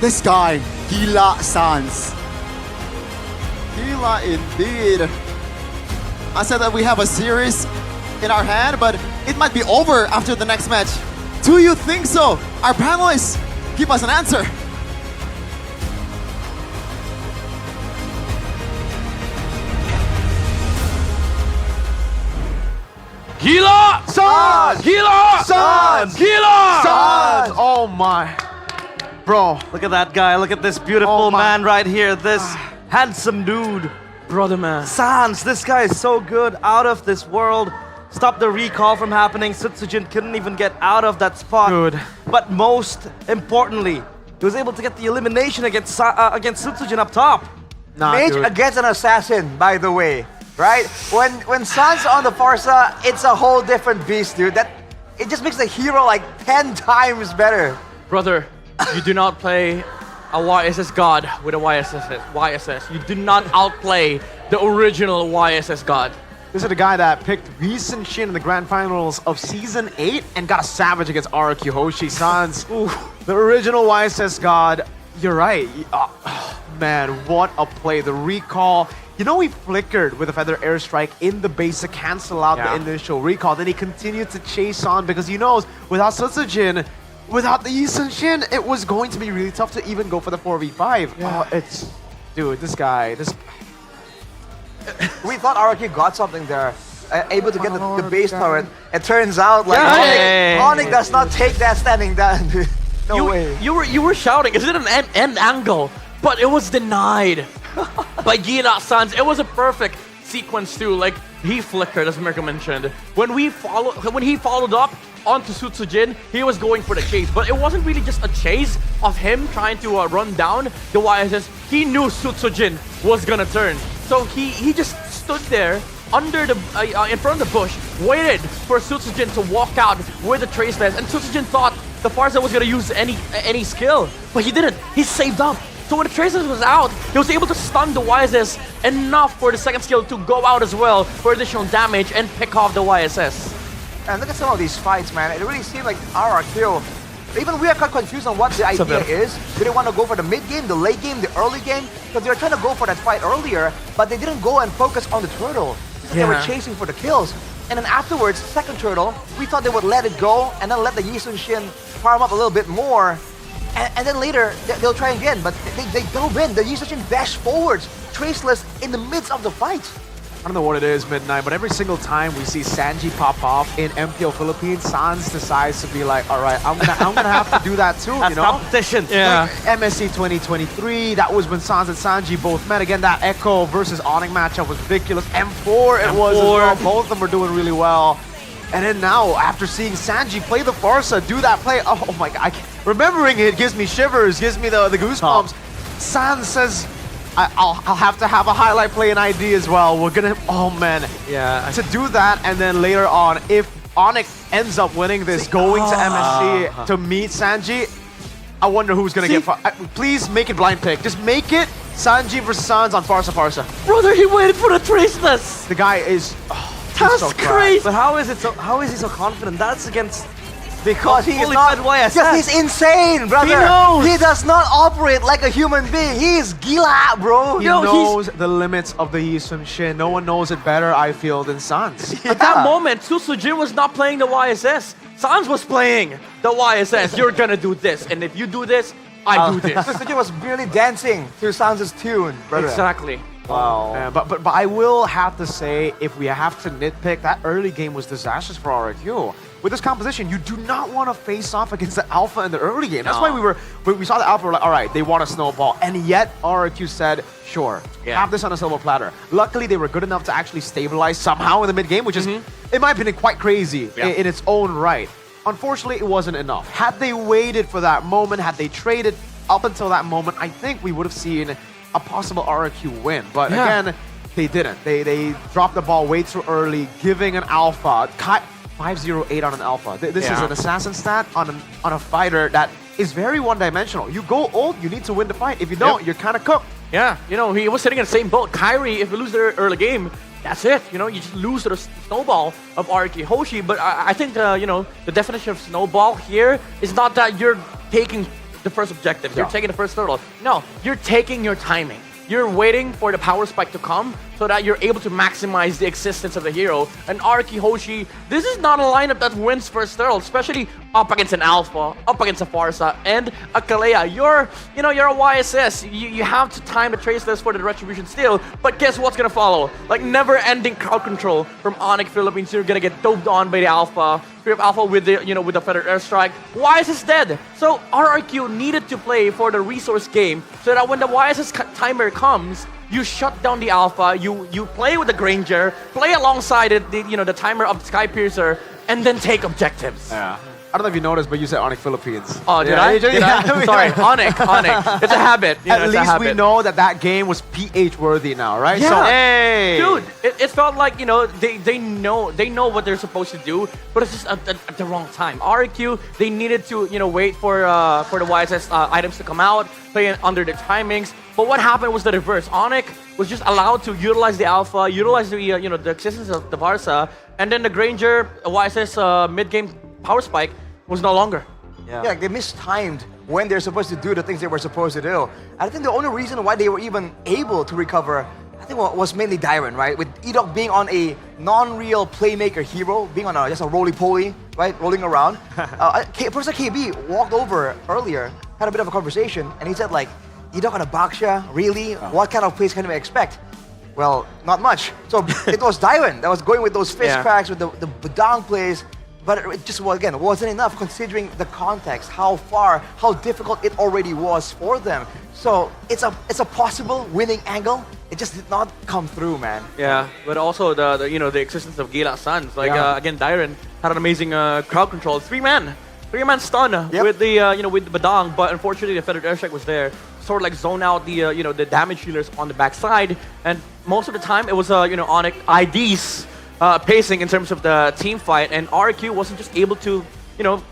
This guy, Gila Sans. Gila indeed. I said that we have a series in our hand, but it might be over after the next match. Do you think so? Our panelists, give us an answer. Gila! Sans! Gila! Sans! Gila! Sans! Oh my. Bro. Look at that guy. Look at this beautiful man right here. This handsome dude. Brother man. Sans, this guy is so good. Out of this world. Stop the recall from happening. Sutsujin couldn't even get out of that spot. Good. But most importantly, he was able to get the elimination against Sutsujin up top. Mage against an assassin, by the way. Right? When Sans on the Farsa, it's a whole different beast, dude. It just makes the hero like 10 times better. Brother, you do not play a YSS god with a YSS. You do not outplay the original YSS god. This is the guy that picked recent Shin in the grand finals of Season 8 and got a savage against RRQ Hoshi. Sans, the original YSS god. You're right. Man, what a play. The recall. You know, he flickered with a Feather Airstrike in the base to cancel out the initial recall. Then he continued to chase on because he knows without Sutsujin, without the Yi Sun Shin, it was going to be really tough to even go for the 4v5. Yeah. Dude, this guy, We thought RRQ got something there, able to get the base turret. It turns out like Onyx does not take that standing down. No way. You were shouting, is it an end angle? But it was denied by Gila Sans. It was a perfect sequence too. Like he flickered, as Mirko mentioned. When he followed up onto Sutsujin, he was going for the chase. But it wasn't really just a chase of him trying to run down the YSS. He knew Sutsujin was gonna turn. So he just stood there under the in front of the bush, waited for Sutsujin to walk out with the trace vest, and Sutsujin thought the Farsa was gonna use any skill, but he didn't. He saved up. So when the trace vest was out, he was able to stun the YSS enough for the second skill to go out as well for additional damage and pick off the YSS. And look at some of these fights, man. It really seemed like RRQ. Even we are quite confused on what the idea is. Do they want to go for the mid game, the late game, the early game? Because they were trying to go for that fight earlier, but they didn't go and focus on the turtle. They were chasing for the kills. And then afterwards, second turtle, we thought they would let it go and then let the Yi Sun Shin farm up a little bit more. And then later, they'll try again, but they dove in. The Yi Sun Shin dashed forwards, traceless in the midst of the fight. I don't know what it is, Midnight, but every single time we see Sanji pop off in MPL Philippines, Sans decides to be like, all right, I'm gonna have to do that too, That's you know? competition. Like MSC 2023, that was when Sans and Sanji both met. Again, that Echo versus Onyx matchup was ridiculous. M4 it was as well. Both of them were doing really well. And then now, after seeing Sanji play the Farsa, do that play, oh my god, remembering it gives me shivers, gives me the goosebumps. Sans says, I'll have to have a highlight play in ID as well. We're gonna, oh man. Yeah. To do that, and then later on, if Onyx ends up winning this, going to MSC to meet Sanji, I wonder who's gonna get please make it blind pick. Just make it Sanji versus Sans on Farsa. Brother, he waited for the traceless. The guy is, that's so crazy. But how is he so confident? That's against... Because he is not YSS. Because he's insane, brother. He knows. He does not operate like a human being. He is gila, bro. He knows the limits of the Yisung Shin. No one knows it better, I feel, than Sans. At that moment, Su Sujin was not playing the YSS. Sans was playing the YSS. You're gonna do this, and if you do this, I do this. Su Sujin was merely dancing to Sans' tune, brother. Exactly. Wow. But I will have to say, if we have to nitpick, that early game was disastrous for RRQ. With this composition, you do not want to face off against the Alpha in the early game. That's why we saw the Alpha, we're like, all right, they want to snowball. And yet, RRQ said, sure, have this on a silver platter. Luckily, they were good enough to actually stabilize somehow in the mid-game, which is, in my opinion, quite crazy in its own right. Unfortunately, it wasn't enough. Had they waited for that moment, had they traded up until that moment, I think we would have seen a possible RRQ win. But again, they didn't. They dropped the ball way too early, giving an Alpha. 508 on an Alpha. This is an assassin stat on a fighter that is very one-dimensional. You go old, you need to win the fight. If you don't, you're kind of cooked. Yeah, you know, he was sitting in the same boat. Kyrie, if you lose the early game, that's it. You know, you just lose to the snowball of RK Hoshi. But I think, you know, the definition of snowball here is not that you're taking the first objective. You're taking the first turtle. No, you're taking your timing. You're waiting for the power spike to come so that you're able to maximize the existence of the hero. And Arki Hoshi, this is not a lineup that wins first turtle, especially up against an Alpha, up against a Farsa, and a Kalea. You're a YSS. You have to time the traceless for the retribution steal, but guess what's gonna follow? Like never-ending crowd control from Onyx Philippines. You're gonna get doped on by the Alpha. Grip Alpha with the with the feathered airstrike. YSS dead. So RRQ needed to play for the resource game so that when the YSS timer comes, you shut down the Alpha, you play with the Granger, play alongside it, the timer of the Skypiercer, and then take objectives. Yeah. I don't know if you noticed, but you said Onyx Philippines. Oh, did I? Sorry, Onyx. It's a habit. At least we know that game was PH worthy now, right? Yeah. So, hey. Dude, it felt like, they know what they're supposed to do, but it's just at the wrong time. RQ, they needed to, wait for the YSS items to come out, play under the timings. But what happened was the reverse. Onyx was just allowed to utilize the Alpha, utilize the the existence of the Varsa, and then the Granger, YSS mid-game power spike was no longer. Yeah, like they mistimed when they're supposed to do the things they were supposed to do. I think the only reason why they were even able to recover, I think was mainly Dyron, right? With Edok being on a non-real playmaker hero, being on just a roly-poly, right? Rolling around. Professor KB walked over earlier, had a bit of a conversation, and he said like, Edok on a Baksha, really? What kind of plays can we expect? Well, not much. So it was Dyron that was going with those fist cracks, with the Badang plays. But it just, again, wasn't enough considering the context, how difficult it already was for them. So it's a possible winning angle. It just did not come through, man. Yeah, but also the existence of Gila Suns. Like again, Dyron had an amazing crowd control. Three-man stun with the with the Badang, but unfortunately the feathered airstrike was there. Sort of like zone out the the damage healers on the backside, and most of the time it was Onyx IDs. Pacing in terms of the team fight, and RQ wasn't just able to,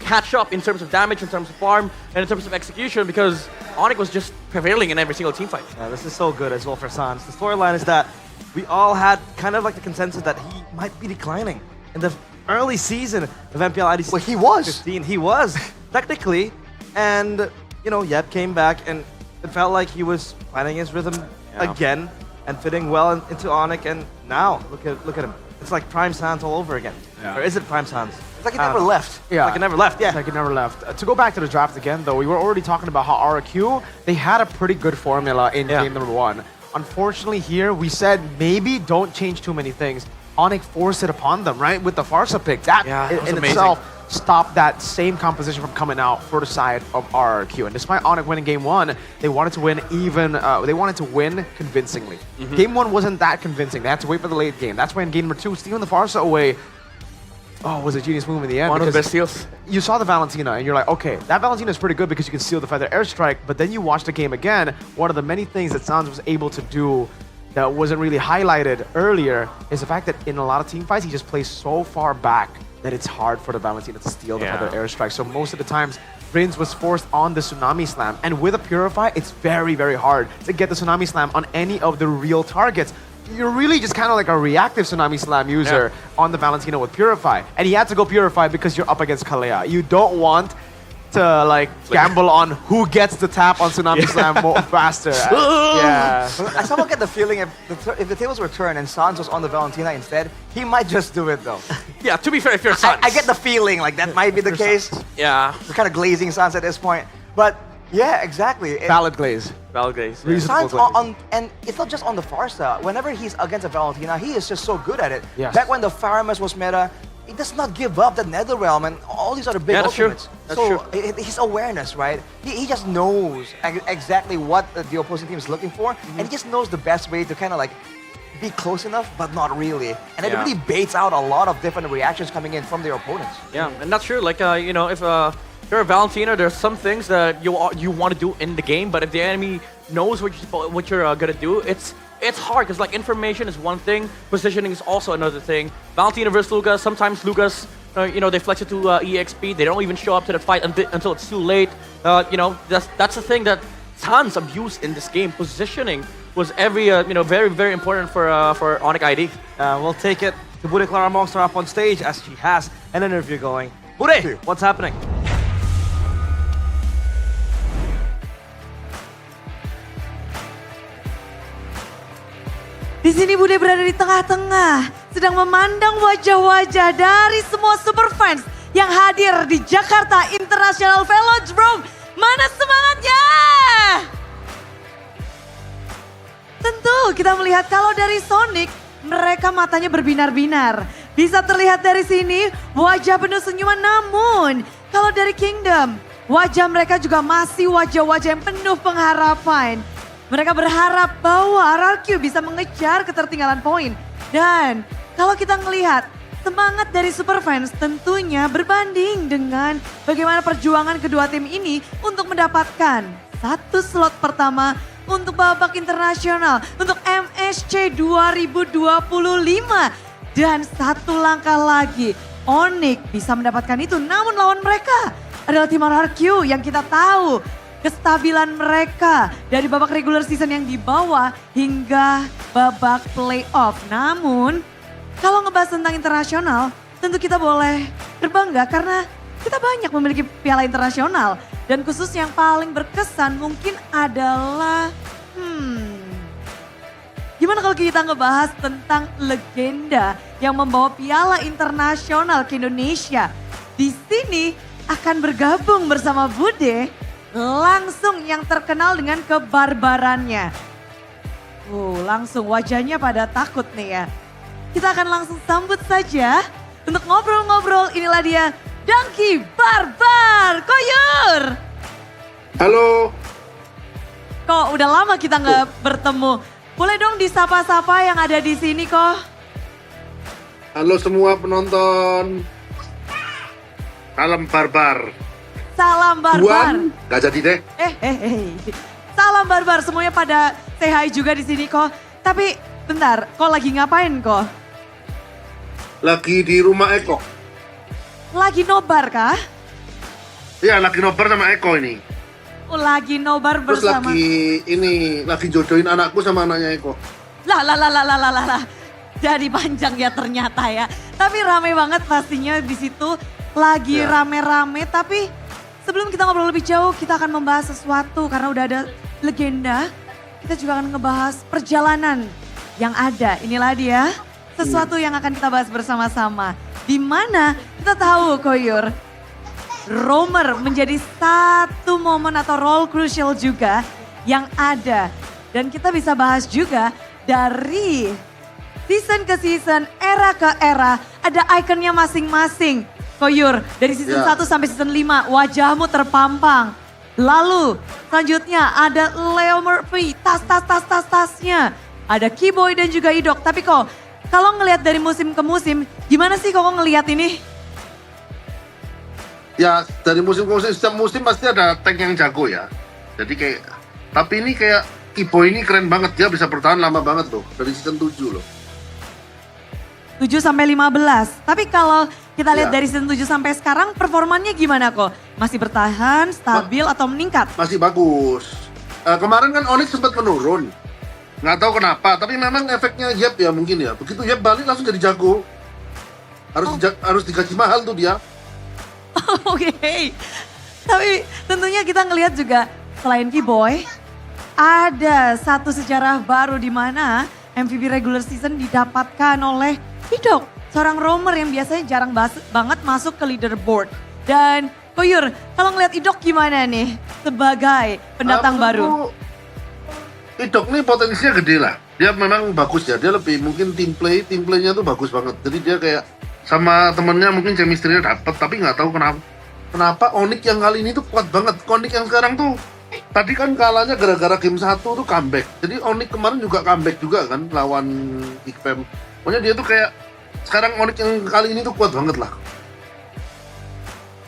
catch up in terms of damage, in terms of farm, and in terms of execution because Onyx was just prevailing in every single team fight. Yeah, this is so good as well for Sans. The storyline is that we all had kind of like the consensus that he might be declining in the early season of MPL IDC. Well, he was. 15. He was, technically. And, Yep came back and it felt like he was finding his rhythm again and fitting well into Onyx, and now, look at him. It's like Prime Sans all over again. Yeah. Or is it Prime Sans? It's like it never left. Yeah. Like it never left, yeah. It's like it never left. To go back to the draft again, though, we were already talking about how RQ, they had a pretty good formula in game number 1. unfortunately here, we said maybe don't change too many things. Onyx forced it upon them, right? With the Farsa pick. That in itself stopped that same composition from coming out for the side of RRQ. And despite Onyx winning game 1, they wanted to win they wanted to win convincingly. Game 1 wasn't that convincing. They had to wait for the late game. That's when game number 2, stealing the Farsa away, was a genius move in the end. One of the best steals. You saw the Valentina and you're like, okay, that Valentina is pretty good because you can steal the feather airstrike, but then you watch the game again, one of the many things that Sans was able to do that wasn't really highlighted earlier is the fact that in a lot of team fights, he just plays so far back that it's hard for the Valentina to steal the feather airstrike. So most of the times, Prince was forced on the Tsunami Slam, and with a Purify, it's very, very hard to get the Tsunami Slam on any of the real targets. You're really just kind of like a reactive Tsunami Slam user on the Valentina with Purify. And he had to go Purify because you're up against Kalea. You don't want to like gamble on who gets the tap on Tsunami Slam more faster. I somehow get the feeling if the tables were turned and Sans was on the Valentina instead, he might just do it though. Yeah, to be fair, if you're Sans. I get the feeling like that might be the case. Yeah. We're kind of glazing Sans at this point. But yeah, exactly. Valid glaze. Valid glaze. Sans and it's not just on the Farsa. Whenever he's against a Valentina, he is just so good at it. Yes. Back when the Faramus was meta, he does not give up the Netherrealm and all these other big ultimates. That's true. His awareness, right? He just knows exactly what the opposing team is looking for, and he just knows the best way to kind of like be close enough, but not really. And it really baits out a lot of different reactions coming in from their opponents. Yeah, and that's true. Like, you know, if you're a Valentina, there's some things that you want to do in the game, but if the enemy knows what you're gonna do, it's hard because like information is one thing, positioning is also another thing. Valentina versus Lucas, sometimes Lucas, you know, they flex it to EXP. They don't even show up to the fight until it's too late. You know, that's the thing that Sans abused in this game. Positioning was you know, very, very important for Onyx ID. We'll take it to Bude Clara Monster up on stage as she has an interview going. Bude, what's happening? Di sini Bude berada di tengah-tengah, sedang memandang wajah-wajah dari semua super fans yang hadir di Jakarta International Velodrome. Mana semangatnya? Tentu kita melihat kalau dari Sonic, mereka matanya berbinar-binar. Bisa terlihat dari sini wajah penuh senyuman, namun kalau dari Kingdom, wajah mereka juga masih wajah-wajah yang penuh pengharapan. Mereka berharap bahwa RRQ bisa mengejar ketertinggalan poin. Dan kalau kita melihat semangat dari super fans tentunya berbanding dengan bagaimana perjuangan kedua tim ini untuk mendapatkan satu slot pertama untuk babak internasional untuk MSC 2025. Dan satu langkah lagi Onyx bisa mendapatkan itu, namun lawan mereka adalah tim RRQ yang kita tahu kestabilan mereka dari babak regular season yang dibawa hingga babak playoff. Namun kalau ngebahas tentang internasional tentu kita boleh berbangga karena kita banyak memiliki piala internasional. Dan khusus yang paling berkesan mungkin adalah gimana kalau kita ngebahas tentang legenda yang membawa piala internasional ke Indonesia. Di sini akan bergabung bersama Bude langsung yang terkenal dengan kebarbarannya. Langsung wajahnya pada takut nih ya. Kita akan langsung sambut saja untuk ngobrol-ngobrol. Inilah dia Donkey Barbar Koyur. Halo. Kok udah lama kita nggak bertemu. Boleh dong disapa-sapa yang ada di sini kok. Halo semua penonton. Salam barbar. Salam barbar. Gak jadi deh. Salam barbar, semuanya pada say hi juga di sini kok. Tapi bentar, kok lagi ngapain kok? Lagi di rumah Eko. Lagi nobar kah? Iya, lagi nobar sama Eko ini. Lagi nobar Terus bersama. lagi jodohin anakku sama anaknya Eko. Lah. Jadi panjang ya ternyata ya. Tapi rame banget pastinya di situ. Lagi rame-rame, tapi sebelum kita ngobrol lebih jauh, kita akan membahas sesuatu karena udah ada legenda. Kita juga akan ngebahas perjalanan yang ada. Inilah dia, sesuatu yang akan kita bahas bersama-sama. Di mana kita tahu Koyur, Romer menjadi satu momen atau role crucial juga yang ada Dan kita bisa bahas juga dari season ke season, era ke era, ada ikonnya masing-masing. Koyur, dari season 1 sampai season 5, wajahmu terpampang. Lalu selanjutnya ada Leo Murphy, tasnya. Ada Keyboy dan juga Idok. Tapi kok kalau ngelihat dari musim ke musim, gimana sih kok ngelihat ini? Ya dari musim ke musim, setiap musim pasti ada tank yang jago ya. Jadi kayak, tapi ini kayak Keyboy ini keren banget, dia bisa bertahan lama banget loh, dari season 7 loh. 7 sampai 15. Tapi kalau kita lihat dari season 7 sampai sekarang performanya gimana kok? Masih bertahan, stabil atau meningkat? Masih bagus. Kemarin kan Onyx sempat menurun. Nggak tahu kenapa, tapi memang efeknya Yep ya mungkin ya. Begitu Yep balik langsung jadi jago. Harus digaji mahal tuh dia. Oke. Tapi tentunya kita ngelihat juga selain Keyboy, ada satu sejarah baru di mana MVP regular season didapatkan oleh Idok. Seorang roamer yang biasanya jarang banget masuk ke leaderboard. Dan Koyur, kalau ngeliat Idok gimana nih sebagai pendatang baru? Idok nih potensinya gede lah. Dia memang bagus ya, dia lebih mungkin team playnya tuh bagus banget. Jadi dia kayak sama temennya mungkin chemistry-nya dapet, tapi nggak tahu kenapa Onyx yang kali ini tuh kuat banget. Onyx yang sekarang tuh, tadi kan kalahnya gara-gara game 1 tuh comeback. Jadi Onyx kemarin juga comeback juga kan lawan Big Fam. Pokoknya dia tuh kayak, sekarang Onyx yang kali ini tuh kuat banget lah.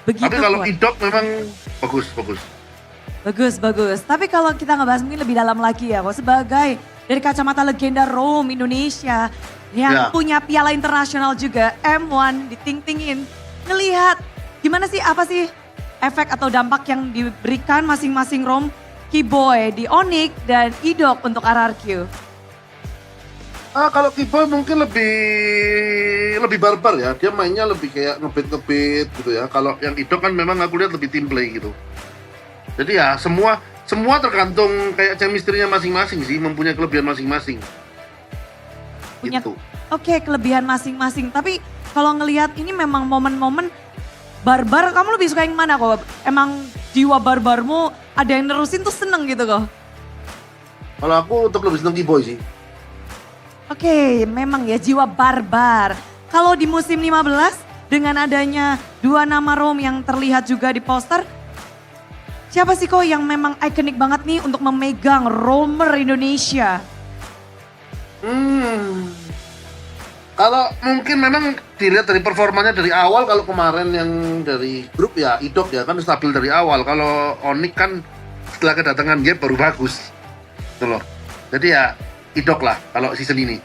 Begitu tapi kalau kuat. Idok memang bagus. Bagus. Tapi kalau kita ngebahas mungkin lebih dalam lagi ya, kok sebagai dari kacamata legenda Rome Indonesia yang punya piala internasional juga, M1 diting-tingin, ngelihat gimana sih, apa sih efek atau dampak yang diberikan masing-masing Rome, Keyboy di Onyx dan Idok untuk RRQ? Kalau Keyboy mungkin lebih barbar ya, dia mainnya lebih kayak ngebit gitu ya. Kalau yang Idok kan memang aku lihat lebih team play gitu. Jadi ya semua tergantung kayak chemistry-nya masing-masing sih, mempunyai kelebihan masing-masing. Punya, gitu. Oke, kelebihan masing-masing. Tapi kalau ngelihat ini memang momen-momen barbar, kamu lebih suka yang mana kok? Emang jiwa barbarmu ada yang nerusin tuh seneng gitu kok? Kalau aku tetap lebih seneng Keyboy sih. Oke, memang ya jiwa barbar. Kalau di musim 15 dengan adanya dua nama Rome yang terlihat juga di poster, siapa sih kok yang memang ikonik banget nih untuk memegang roamer Indonesia? Kalau mungkin memang dilihat dari performanya dari awal, kalau kemarin yang dari grup ya Idok ya kan stabil dari awal. Kalau Onyx kan setelah kedatangan Gap baru bagus. Gitu loh. Jadi ya Idok lah kalau season ini.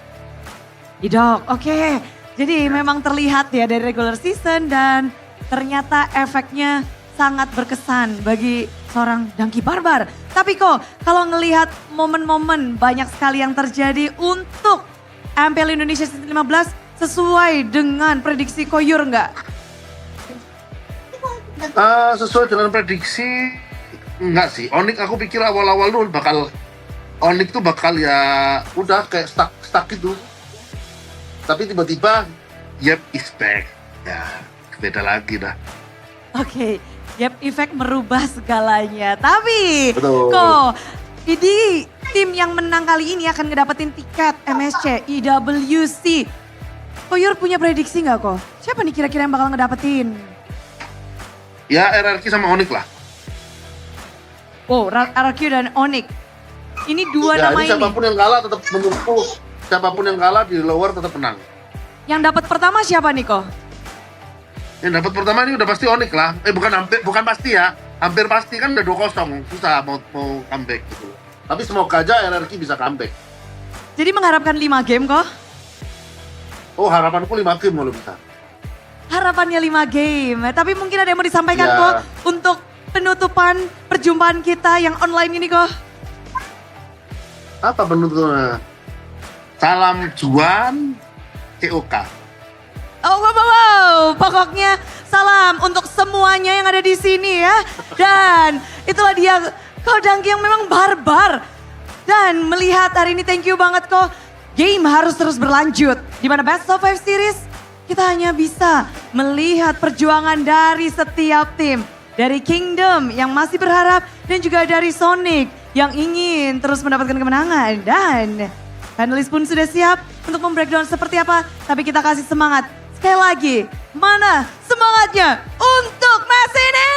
Idok, oke. Jadi memang terlihat ya dari regular season dan ternyata efeknya sangat berkesan bagi seorang Dangki Barbar. Tapi kok kalau ngelihat momen-momen banyak sekali yang terjadi untuk MPL Indonesia season 15 sesuai dengan prediksi Koyur nggak? Sesuai dengan prediksi enggak sih. Onyx aku pikir awal-awal tuh Onyx tuh bakal ya udah kayak stuck gitu. Tapi tiba-tiba Yep is back. Ya beda lagi dah. Oke. Yep, effect merubah segalanya. Tapi betul. Kok ini tim yang menang kali ini akan ngedapetin tiket MSC IWC. Koyur punya prediksi nggak kok? Siapa nih kira-kira yang bakal ngedapetin? Ya RRQ sama Onyx lah. Oh, RRQ dan Onyx. Ini dua nama ini. Siapapun yang kalah tetap menunggu. Siapapun yang kalah di lower tetap menang. Yang dapat pertama siapa nih kok? Yang dapat pertama ini udah pasti Onyx lah. Bukan pasti ya. Hampir pasti kan udah 2-0. Susah mau comeback gitu. Tapi semoga aja RRQ bisa comeback. Jadi mengharapkan 5 game kok? Oh, harapanku 5 game kalau bisa. Harapannya 5 game. Tapi mungkin ada yang mau disampaikan kok untuk penutupan perjumpaan kita yang online ini kok? Apa penutupnya? Salam Juan COK. Oh wow, pokoknya salam untuk semuanya yang ada di sini ya. Dan itulah dia Dangki yang memang barbar. Dan melihat hari ini thank you banget kok. Game harus terus berlanjut. Di mana Best of 5 Series kita hanya bisa melihat perjuangan dari setiap tim. Dari Kingdom yang masih berharap dan juga dari Sonic yang ingin terus mendapatkan kemenangan. Dan panelis pun sudah siap untuk membreakdown seperti apa. Tapi kita kasih semangat. Sekali lagi, mana semangatnya untuk match ini?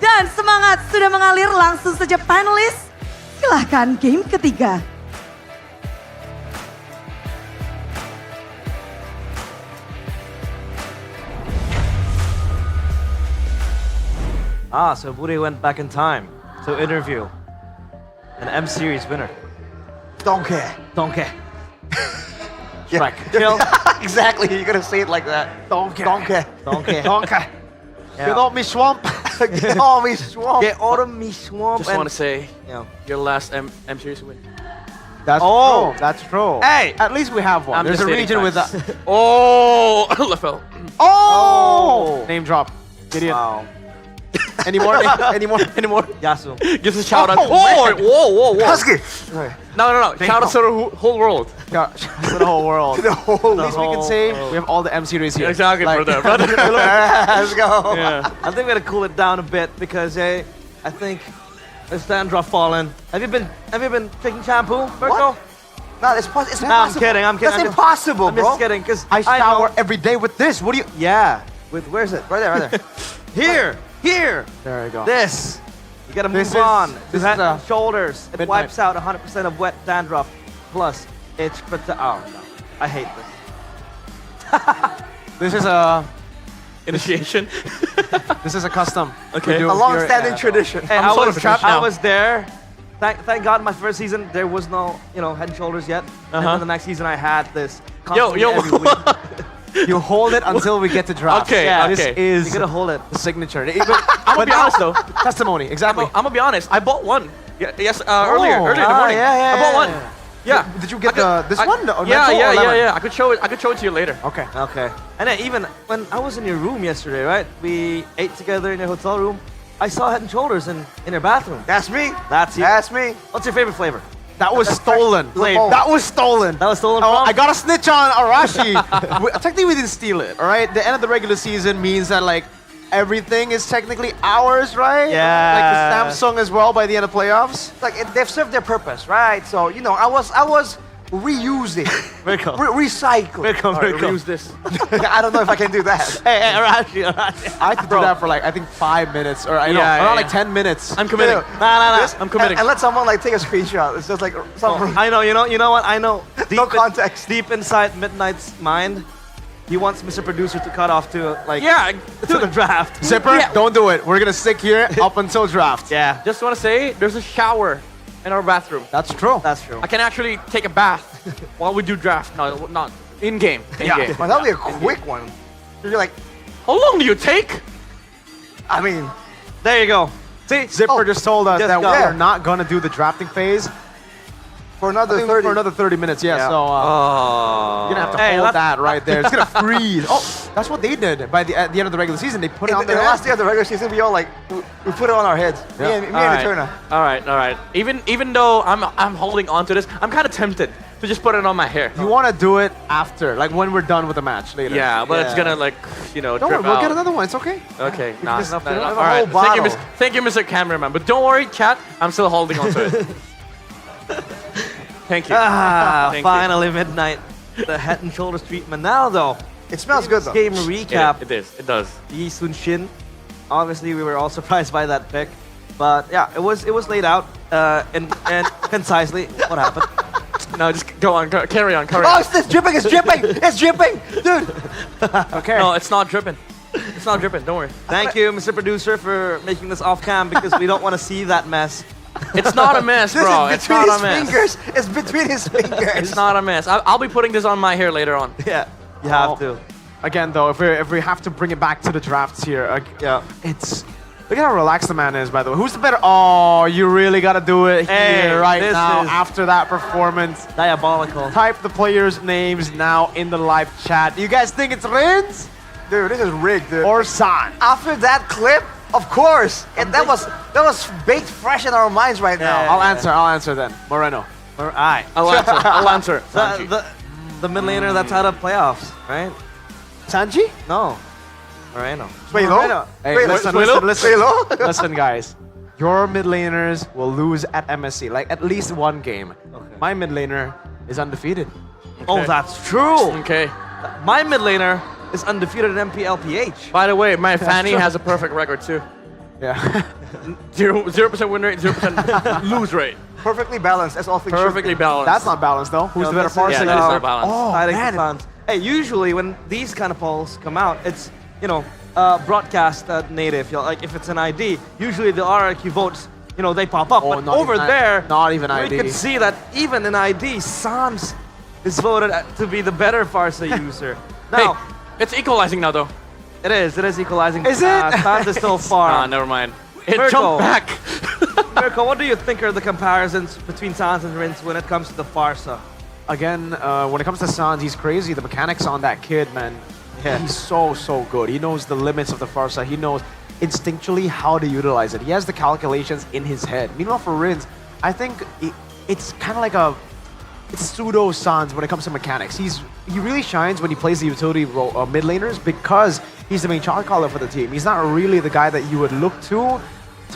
Dan semangat sudah mengalir, langsung saja panelis. Silahkan game ketiga. So Buri went back in time to interview an M Series winner. Donkey. Donkey. Strike. Kill. Exactly, you're gonna say it like that. Donkey. Donkey. Donkey. Donkey. Yeah. Get off me swamp. Get off me swamp. Get out of me swamp. Just want to say, Yeah. your last M Series win. That's true. That's true. Hey! At least we have one. I'm There's just a stating region with that. facts. Oh, LFL. Oh! Name drop. Gideon. Wow. Any more? Any more? Any more? Yasu. Gives a shout out. Oh, Oh, man. whoa. Husky. No. Shout out to the whole world. To the whole world. The whole. At least we can say we have all the M series here. Exactly, Like- brother. Let's go. Yeah. I think we're gonna cool it down a bit because I think it's Dandruff fallen. Have you been drinking shampoo, Virgo? No, it's impossible. It's No, I'm impossible. kidding. That's impossible, I'm bro. just kidding because I shower every day with this. What do you? Yeah. With where's it? Right there. Here. There you go. This. You gotta move This is- on. this Head is a and shoulders. It midnight. wipes out 100% of wet dandruff. Plus, it's oh no, I hate this. This is a Initiation. this is a custom. Okay. We do A here long-standing at- tradition. Hey, I'm I sort was of trapped I now. was there. Thank God, my first season there was no Head and Shoulders yet. And then the next season I had this. constantly every week. You hold it until we get to draft. Okay, Yeah, This okay. is You gotta hold it. the signature. I'm gonna be honest though. Testimony, exactly. I'm gonna be honest. I bought one. Yes, earlier in the Ah, morning. yeah, I bought one. yeah. Yeah. Did you get this one? Or Yeah, mental or lemon? yeah. I could show it to you later. Okay. Okay. And then even when I was in your room yesterday, right? We ate together in your hotel room. I saw Head and Shoulders in your bathroom. That's me. That's you. That's me. What's your favorite flavor? That was stolen. Flavor. That was stolen. That was stolen Oh, from? I got a snitch on Arashi. Technically, we didn't steal it. All right. The end of the regular season means that like everything is technically ours, right? Yeah. Like the Samsung as well by the end of playoffs. Like they've served their purpose, right? So I was reusing, recycling. Reuse this. I don't know if I can do that. Hey, Arashi. I had to do that for like I think 5 minutes or around like 10 minutes. I'm committing. Nah. I'm committing. And let someone like take a screenshot. It's just like some I know. You know what? I know. no context. Deep inside Midnight's mind, he wants Mr. Producer to cut off to like to the draft. Zipper, Yeah. don't do it. We're gonna stick here up until draft. Yeah, Just want to say, there's a shower in our bathroom. That's true. that's true. I can actually take a bath while we do draft. No, not in game. In game. Well, that'll be a quick one. You're like, How long do you take? I mean, There you go. See, Zipper just told us just that go. we're not gonna do the drafting phase for another I think 30. for another 30 minutes. Yeah, Yeah. so Oh. you're gonna have to Hey, hold that's- that right there. It's gonna freeze. Oh, that's what they did at the end of the regular season. They put it in on the their last head. day of the regular season, we all like we put it on our heads. Yeah. Me and Eterna. All right. Even though I'm holding on to this, I'm kind of tempted to just put it on my hair. You want to do it after, like when we're done with the match later. Yeah, but it's Yeah. gonna Don't drip worry, we'll out. get another one. It's okay. Okay, nah, just nah, fill nah. up a All right. whole bottle. Thank you, Mr. Cameraman. But don't worry, chat. I'm still holding on to it. Thank you. Thank you. Finally Midnight. The Head and Shoulders treatment. Now though, It smells good though. game recap. It is. It does. Yi Sun Shin. Obviously, we were all surprised by that pick, but yeah, it was laid out and concisely what happened. No, just go on. Carry on. Oh, it's dripping! It's dripping! It's dripping, dude. Okay. No, it's not dripping. It's not dripping. Don't worry. Thank you, Mr. Producer, for making this off cam because we don't want to see that mess. It's not a mess, This bro. is It's between not his a mess. fingers. It's between his fingers. It's not a mess. I'll be putting this on my hair later on. Yeah, you have to. Again, though, if we have to bring it back to the drafts here, Yeah. it's look at how relaxed the man is. By the way, who's the better? Oh, you really gotta do it Hey, here right this now is- after that performance. Diabolical. Type the players' names now in the live chat. You guys think it's Rins Dude, this is rigged, dude. or San? After that clip, of course. And that was baked fresh in our minds right now. Yeah. I'll answer then. Moreno. Alright. I'll answer. The mid laner that's out of playoffs, right? Sanji? No. Moreno. Suelo? Hey, Suelo? listen, Suelo? listen. Suelo? Listen, guys. your mid laners will lose at MSC, like at least one game. My mid laner is undefeated. Oh, that's true. Okay. My mid laner is undefeated at MPL PH. By the way, my Fanny has a perfect record too. Yeah. 0% win rate, 0% lose rate. Perfectly balanced, as all things should Perfectly be. balanced. That's not balanced though. Who's the better that's it. Farsa? Yeah, that is not balanced. Oh, man. man. Hey, usually when these kind of polls come out, it's, you know, broadcast native. You know, like if it's an ID, usually the RRQ votes, you know, they pop up. Oh, but not over even- there, not even ID. we can see that even in ID, Sans is voted to be the better Farsa user. Now, Hey, it's equalizing now though. it is equalizing. Is it? Sans is still far. Ah, never mind. It Mirko. jumped back. Mirko, what do you think are the comparisons between Sans and Rince when it comes to the Farsa? Again, when it comes to Sans, he's crazy. The mechanics on that kid, man. Yeah. He's so good. He knows the limits of the Farsa. He knows instinctually how to utilize it. He has the calculations in his head. Meanwhile, for Rins, I think it's kind of like it's pseudo Sans when it comes to mechanics. He really shines when he plays the utility role, mid laners, because he's the main shot caller for the team. He's not really the guy that you would look to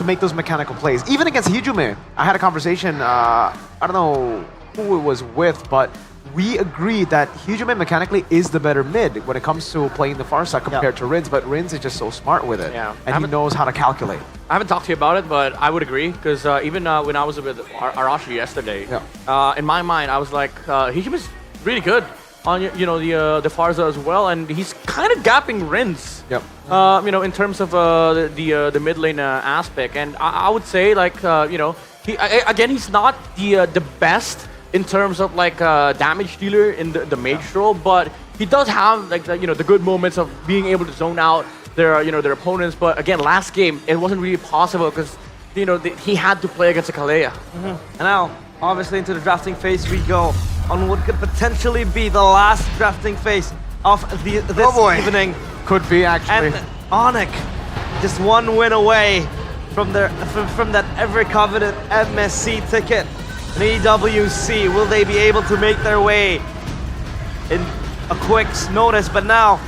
make those mechanical plays. Even against Hijume, I had a conversation, I don't know who it was with, but we agreed that Hijume mechanically is the better mid when it comes to playing the Farsa compared to Rins, but Rins is just so smart with it. Yeah. And he knows how to calculate. I haven't talked to you about it, but I would agree because even when I was with Arashi yesterday, in my mind I was like, Hijume's really good on the Farsa as well, and he's kind of gapping Rins. Yep. In terms of the mid lane aspect, and I would say like he's not the best in terms of like damage dealer in the mage role, but he does have like the good moments of being able to zone out their opponents. But again, last game it wasn't really possible because he had to play against a Kalea. And now, obviously, into the drafting phase we go on what could potentially be the last drafting phase of this evening. Could be actually. And Onyx, just one win away from that ever-coveted MSC ticket. And EWC, will they be able to make their way in a quick notice? But now,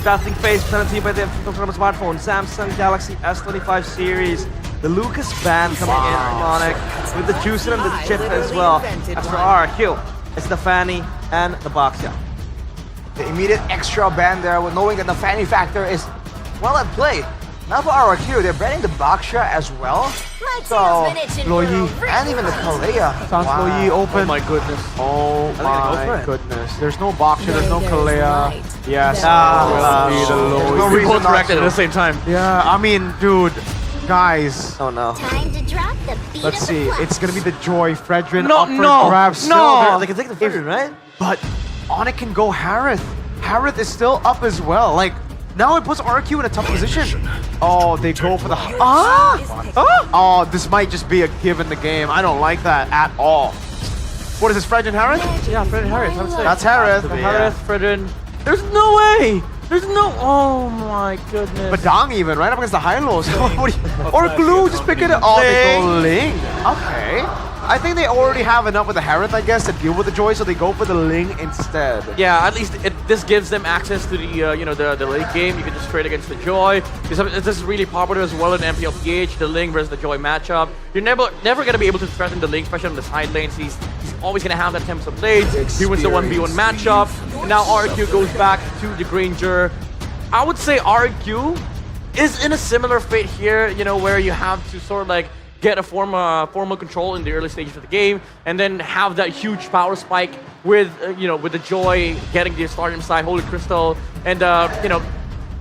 drafting phase presented to you by the from a smartphone, Samsung Galaxy S25 series. The Lucas band coming in from Onyx with the Juicing and the chip as well. As for RRQ, it's the Fanny and the Boxia. The immediate extra band there, with knowing that the Fanny factor is well at play. Now for RRQ, they're banning the Boxia as well. So, Loyi. and even the Kalea. Sans Loyi open. Oh my goodness. Oh go for my it. goodness. There's no Boxia, there's no Kalea. Yes, Ah, will be the no Loyi. reason Both not corrected to. at the same time. Yeah, I mean, dude, guys. Oh no. Time to drop the beat Let's of see. the It's gonna be the Joy, Fredrin, No, up for no, grabs. no. They can take the Fredrin, right? But Onyx can go Harith. Harith is still up as well. Like, now it puts RQ in a tough position. Oh, they go for the... Oh, this might just be a give in the game. I don't like that at all. What is this, Fredrin Harith? Yeah, Fredrin Harith. That's Harith. Harith, Fredrin. There's no way. There's no. Oh my goodness. Badang even, right up against the high-lows. Or Glue, just pick it up. Oh, they go Ling. Okay. I think they already have enough with the Harith, I guess, to deal with the Joy, so they go for the Ling instead. Yeah, at least this gives them access to the late game. You can just trade against the Joy. This is really popular as well in MPL PH, the Ling versus the Joy matchup. You're never gonna be able to threaten the Ling, especially on the side lanes. He's always gonna have that attempts of plays. He wins the 1v1 matchup. And now RQ goes back to the Granger. I would say RQ is in a similar fate here, where you have to sort of like get a formal control in the early stages of the game, and then have that huge power spike with with the Joy getting the Stardom side, Holy Crystal, and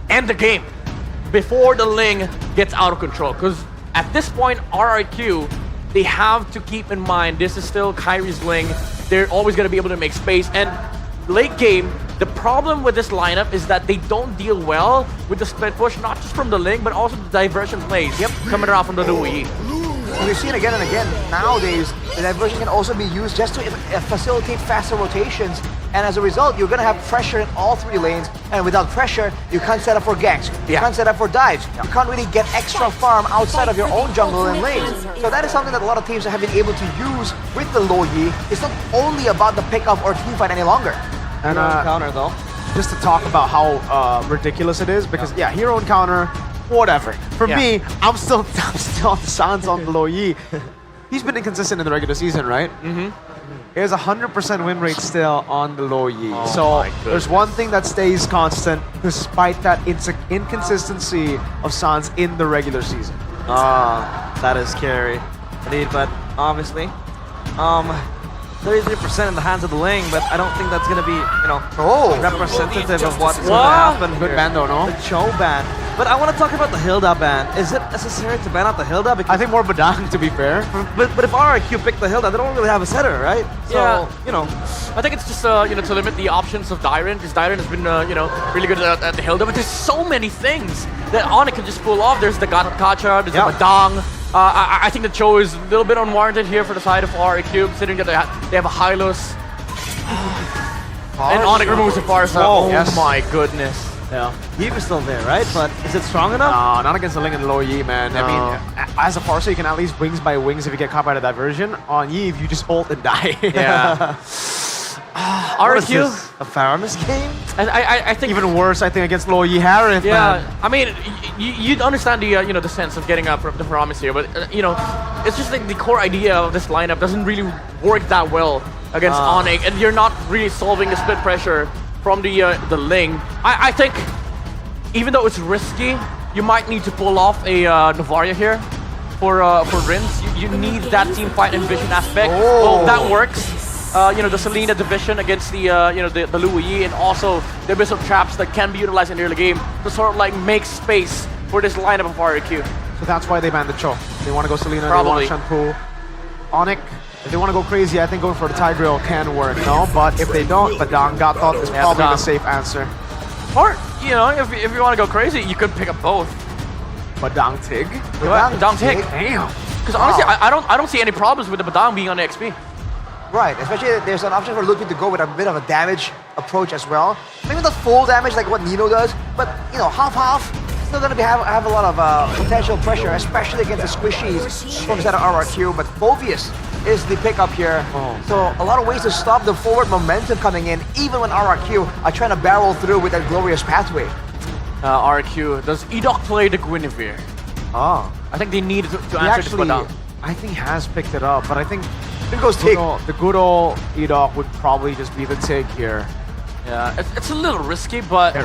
end the game before the Ling gets out of control. Because at this point, RRQ, they have to keep in mind this is still Kyrie's Ling. They're always going to be able to make space, and late game, the problem with this lineup is that they don't deal well with the split push, not just from the Ling, but also the diversion plays coming around from the Lui. We've seen again and again, nowadays, the diversion can also be used just to facilitate faster rotations. And as a result, you're going to have pressure in all three lanes. And without pressure, you can't set up for ganks. You can't set up for dives. You can't really get extra farm outside of your own jungle and lanes. So that is something that a lot of teams have been able to use with the Loyi. It's not only about the pickup or teamfight any longer. And counter though. just to talk about how ridiculous it is, because hero encounter, whatever. For Yeah. me, I'm still on the Sans on the Lo Yi. He's been inconsistent in the regular season, right? Mm-hmm. He has a 100% win rate still on the Lo Yi. Oh So my there's one thing that stays constant despite that inconsistency of Sans in the regular season. That is scary. Indeed, but obviously, 33% in the hands of the Ling, but I don't think that's gonna be, representative of what's gonna happen. Good here. ban though, no? The Cho ban. But I want to talk about the Hilda ban. Is it necessary to ban out the Hilda? Because I think more Badang, to be fair. But if RRQ picked the Hilda, they don't really have a setter, right? So, I think it's just to limit the options of Dyren, because Dyren has been really good at the Hilda, but there's so many things that Onyx can just pull off. There's the Gacha, there's the Badang. I think the Cho is a little bit unwarranted here for the side of RRQ, considering that they have a Hylos. And Onyx removes the Farsa. Oh yes. My goodness. Yeah. Heave is still there, right? But is it strong enough? No, not against the Ling and Lo Yi, man. I mean, as a Farsa, you can at least wings by wings if you get caught by the diversion. On Yves, you just ult and die. Yeah. RRQ? A Faramis game? I think even worse. I think against Lo Yi Harith. Yeah, man. I mean, you'd understand the the sense of getting up from the Faramis here, but it's just like the core idea of this lineup doesn't really work that well against Onyx, and you're not really solving the split pressure from the Ling. I think even though it's risky, you might need to pull off a Novaria here for Rins. You need that team fight and vision aspect. Well, that works. The Selena division against the the Lu Yi, and also the Abyssal traps that can be utilized in the early game to sort of like make space for this lineup of RRQ. So that's why they banned the Cho. They want to go Selena, Probably. they want to Shanpu. Onyx, if they want to go crazy, I think going for the Tigreal can work, no? But if they don't, Badang Gatot is probably the safe answer. Or, if you want to go crazy, you could pick up both. Badang Tig? Badang Tig. Damn. Because honestly, I don't see any problems with the Badang being on the XP. Right, especially there's an option for Ludwig to go with a bit of a damage approach as well. Maybe not full damage like what Nino does, but half-half. Still gonna have a lot of potential pressure, especially against the squishies from the side of RRQ. But Phoveus is the pickup here, so a lot of ways to stop the forward momentum coming in, even when RRQ are trying to barrel through with that glorious pathway. RRQ, does Edok play the Guinevere? I think they need to answer this Badang. I think he has picked it up, but I think it goes Tig. The good old Edok would probably just be the Tig here. Yeah, it's a little risky, but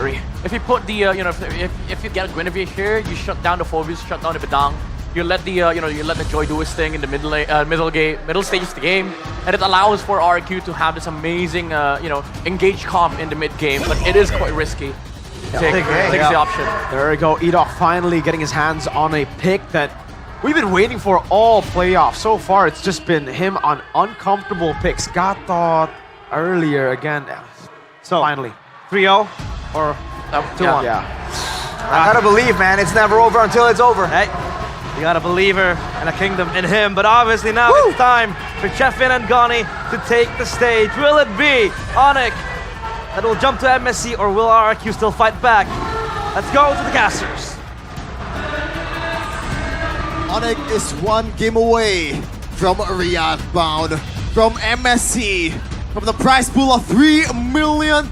if you put the if you get a Guinevere here, you shut down the Phoveus, shut down the Badang. You let the you let the Joy do his thing in the middle stages of the game, and it allows for RRQ to have this amazing engaged comp in the mid game, but it is quite risky. Takes the option. There we go. Edok finally getting his hands on a pick that we've been waiting for all playoffs. So far, it's just been him on uncomfortable picks. Gatot earlier again. So finally, 3-0 or 2-1. Yeah. I gotta believe, man. It's never over until it's over. Hey, you got a believer and a kingdom in him. But obviously now it's time for Chefin and Gani to take the stage. Will it be Onyx that will jump to MSC, or will RRQ still fight back? Let's go to the casters. Onyx is one game away from Riyadh bound, from MSC, from the prize pool of $3 million.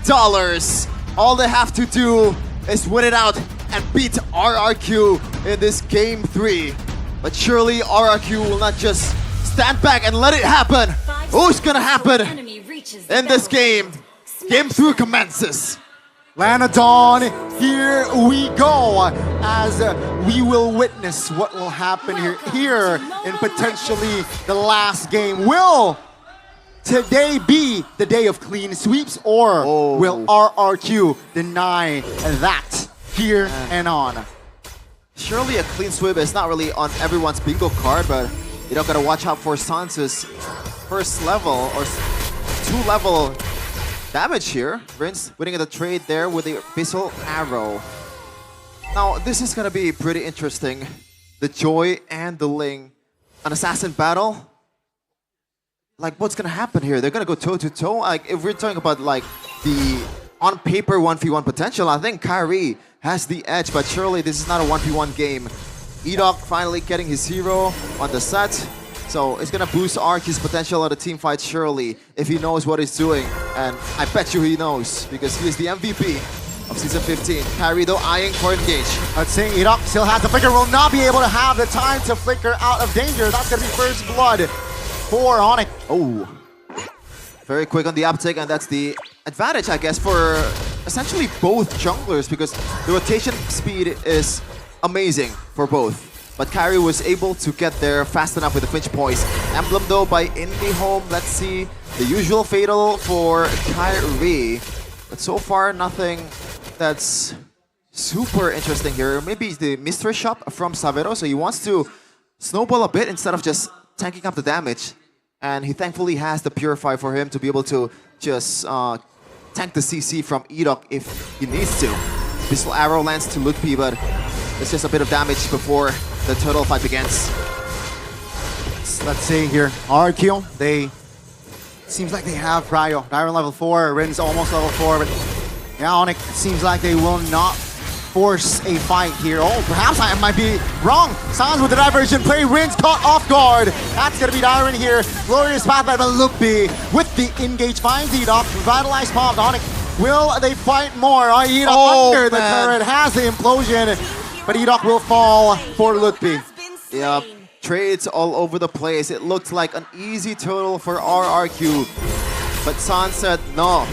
All they have to do is win it out and beat RRQ in this game 3. But surely RRQ will not just stand back and let it happen. What's gonna happen in this game? Game 3 commences. Lanadon, here we go, as we will witness what will happen here in potentially the last game. Will today be the day of clean sweeps, or will RRQ deny that here and on? Surely a clean sweep is not really on everyone's bingo card, but you don't gotta watch out for Sansa's first level or 2-level damage here. Rins winning the trade there with the Abyssal Arrow. Now, this is gonna be pretty interesting. The Joy and the Ling. An assassin battle? Like, what's gonna happen here? They're gonna go toe-to-toe? Like, if we're talking about, like, the on-paper 1v1 potential, I think Kyrie has the edge, but surely this is not a 1v1 game. Edok finally getting his hero on the set. So it's gonna boost RRQ's potential on the team fight, surely, if he knows what he's doing. And I bet you he knows, because he is the MVP. of Season 15. Kyrie though eyeing for engage. Let's see, Irok still has the flicker, will not be able to have the time to flicker out of danger. That's gonna be first blood for Onyx. Oh, very quick on the uptick, and that's the advantage, I guess, for essentially both junglers because the rotation speed is amazing for both. But Kyrie was able to get there fast enough with the flinch poise. Emblem though by IndyHome. Let's see the usual fatal for Kyrie. But so far nothing that's super interesting here. Maybe the mystery shop from Savero. So he wants to snowball a bit instead of just tanking up the damage. And he thankfully has the Purify for him to be able to just tank the CC from Edok if he needs to. Pistol arrow lands to Lutpi, but it's just a bit of damage before the turtle fight begins. Let's see here. RQ, they seems like they have Prio. Dyron level 4, Rin's almost level 4, but yeah, Onyx seems like they will not force a fight here. Oh, perhaps I might be wrong. Sans with the diversion play, Rin's caught off guard. That's gonna be Dyron here. Glorious path by Lukby with the engage finds Edok. Revitalized popped. Onyx, will they fight more? Edok under the turret has the implosion. But Edok will fall for Lutpi. Yeah, trades all over the place. It looked like an easy total for RRQ. But San said, no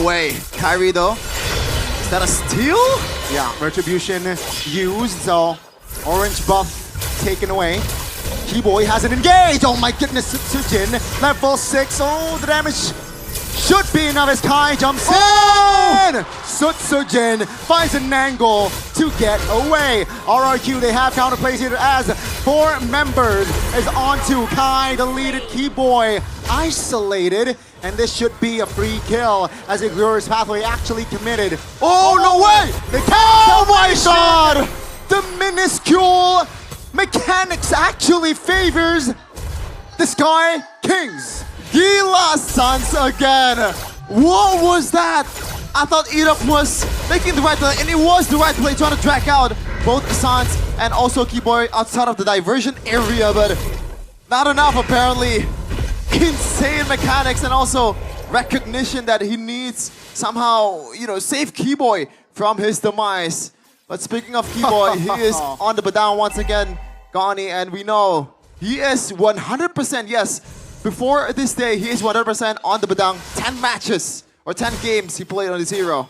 way. Kyrie though, is that a steal? Yeah, Retribution used, so orange buff taken away. Keyboy hasn't engaged. Oh my goodness, Sutsujin, level 6. Oh, the damage should be enough as Kai jumps in! Sutsujin finds an angle to get away. RRQ, they have counterplays here as 4 members is onto Kai, the leaded Keyboy, isolated. And this should be a free kill as a glorious pathway actually committed. Oh, no way! The cowboy shot! The minuscule mechanics actually favors the Sky Kings. Gila Sans again. What was that? I thought Edok was making the right play, and it was the right play, trying to drag out both Sans and also Keyboy outside of the diversion area, but not enough apparently. Insane mechanics and also recognition that he needs somehow, save Keyboy from his demise. But speaking of Keyboy, he is on the down once again, Gani, and we know he is 100%, yes, before this day, he is 100% on the Badang. 10 matches or 10 games he played on this hero.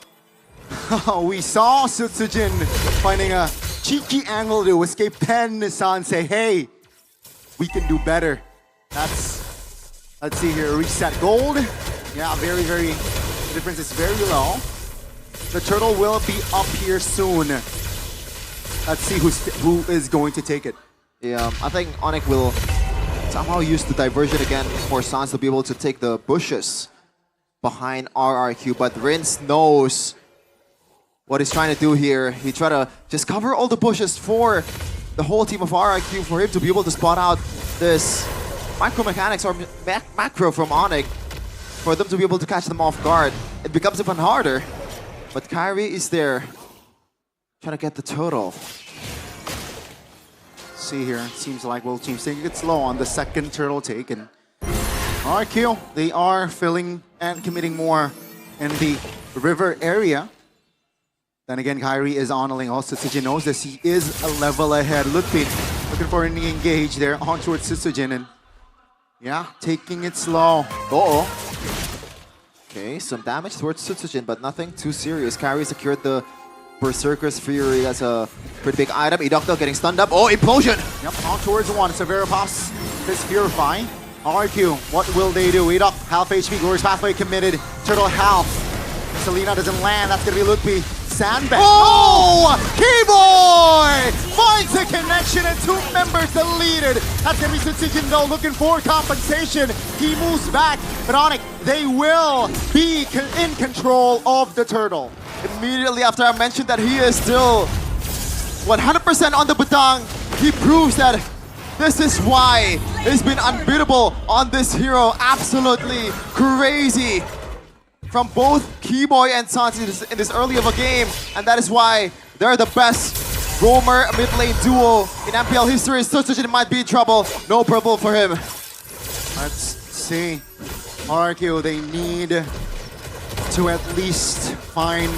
We saw Sutsujin finding a cheeky angle to escape Pen-san say, hey, we can do better. Let's see here, reset gold. Yeah, very, the difference is very low. The turtle will be up here soon. Let's see who is going to take it. Yeah, I think Onyx will somehow use the diversion again for Sans to be able to take the bushes behind RRQ, but Rince knows what he's trying to do here. He tried to just cover all the bushes for the whole team of RRQ for him to be able to spot out this micro mechanics or macro from Onyx for them to be able to catch them off guard. It becomes even harder, but Kyrie is there trying to get the total. See here, it seems like both teams taking it slow on the second turtle take, and RQ, they are filling and committing more in the river area. Then again, Kyrie is on a link. Also, Sutsujin knows this. He is a level ahead. Lutpi looking for an engage there on towards Sutsujin, and yeah, taking it slow. Okay, some damage towards Sutsujin, but nothing too serious. Kyrie secured the Berserker's Fury. That's a pretty big item. Edok getting stunned up. Oh, implosion! Yep, on towards one. Severo pops his Purify. RQ, what will they do? Edok, half HP, Glorious Pathway committed. Turtle half. Selena doesn't land. That's gonna be Lutpi. Sandbag. Oh! Keyboy finds the connection and 2 members deleted. That's gonna be Sutsujin though, looking for compensation. He moves back, but Onyx, they will be in control of the turtle. Immediately after I mentioned that he is still 100% on the Badang, he proves that this is why he's been unbeatable on this hero. Absolutely crazy from both Keyboy and Sans in this early of a game, and that is why they're the best roamer mid lane duo in MPL history. Sutsujin might be in trouble. No problem for him. Let's see. RQ, they need to at least find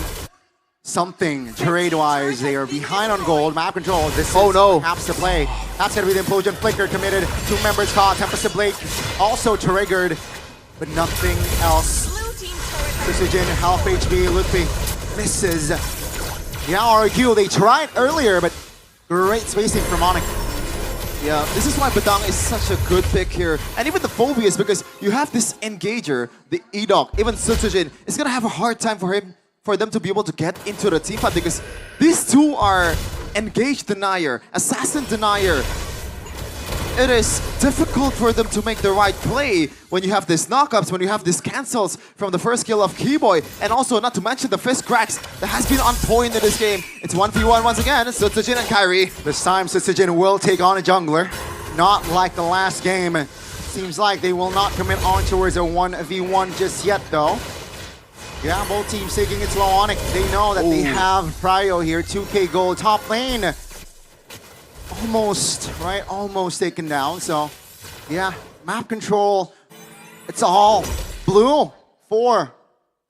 something trade-wise. They are behind on gold. Map control. This is perhaps the play. That's going to be the implosion. Flicker committed. 2 members caught. Tempest Blake also triggered, but nothing else. Precision, half HP. Ludwig misses. Yeah, RQ, they tried earlier, but great spacing from Onyx. Yeah, this is why Badang is such a good pick here. And even the Phobias, because you have this engager, the Edok, even Sutsujin, is gonna have a hard time for them to be able to get into the team fight, because these two are engage denier, assassin denier. It is difficult for them to make the right play when you have these knockups, when you have these cancels from the first kill of Keyboy, and also not to mention the fist cracks that has been on point in this game. It's 1v1 once again, Sutsujin and Kairi. This time Sutsujin will take on a jungler, not like the last game. Seems like they will not commit on towards a 1v1 just yet though. Yeah, both teams taking it slow on it. They know that they have Prio here, 2k gold, top lane. Almost, right? Almost taken down. So, yeah, map control. It's all blue for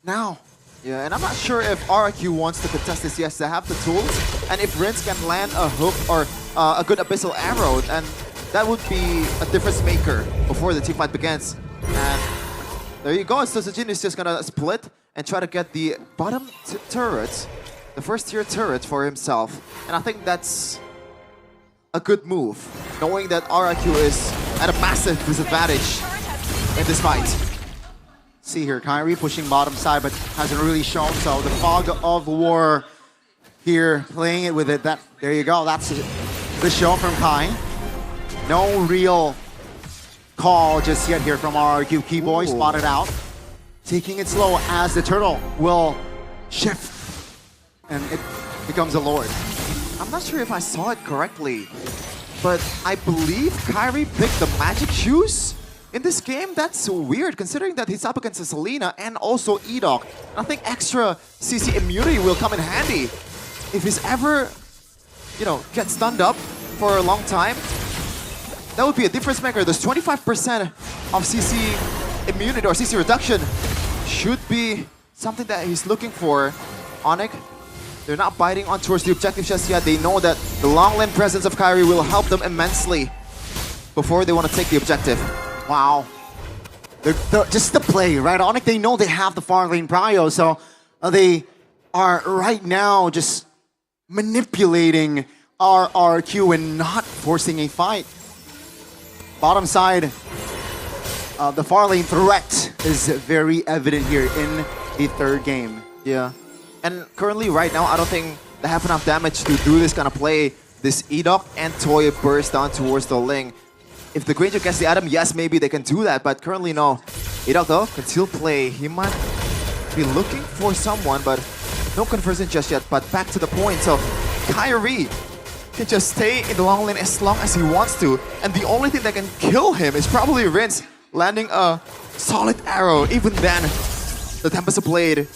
now. Yeah, and I'm not sure if RQ wants to contest this. Yes, they have the tools. And if Rince can land a hook or a good abyssal arrow, then that would be a difference maker before the team fight begins. And there you go. Sutsujin is just gonna split and try to get the bottom turret, the first tier turret for himself. And I think that's a good move, knowing that RQ is at a massive disadvantage in this fight. See here, Kairi pushing bottom side, but hasn't really shown. So the fog of war here, playing it with it. There you go. That's the show from Kai. No real call just yet here from RQ. Keyboy spotted out, taking it slow as the turtle will shift, and it becomes a lord. I'm not sure if I saw it correctly, but I believe Kairi picked the magic shoes in this game. That's so weird, considering that he's up against a Selena and also Edok. I think extra CC immunity will come in handy if he's ever, you know, get stunned up for a long time. That would be a difference maker. There's 25% of CC immunity or CC reduction should be something that he's looking for. Onyx, they're not biting on towards the objective just yet. They know that the long lane presence of Kairi will help them immensely before they want to take the objective. Wow. Just the play, right? Onyx, they know they have the far lane prio, so they are right now just manipulating RRQ and not forcing a fight. Bottom side, the far lane threat is very evident here in the third game. Yeah. And currently, right now, I don't think they have enough damage to do this kind of play. This Edok and Toy burst down towards the lane. If the Granger gets the item, yes, maybe they can do that, but currently, no. Edok, though, can still play. He might be looking for someone, but no conversion just yet. But back to the point, so Kairi can just stay in the long lane as long as he wants to, and the only thing that can kill him is probably Rince landing a solid arrow. Even then, the Tempest Blade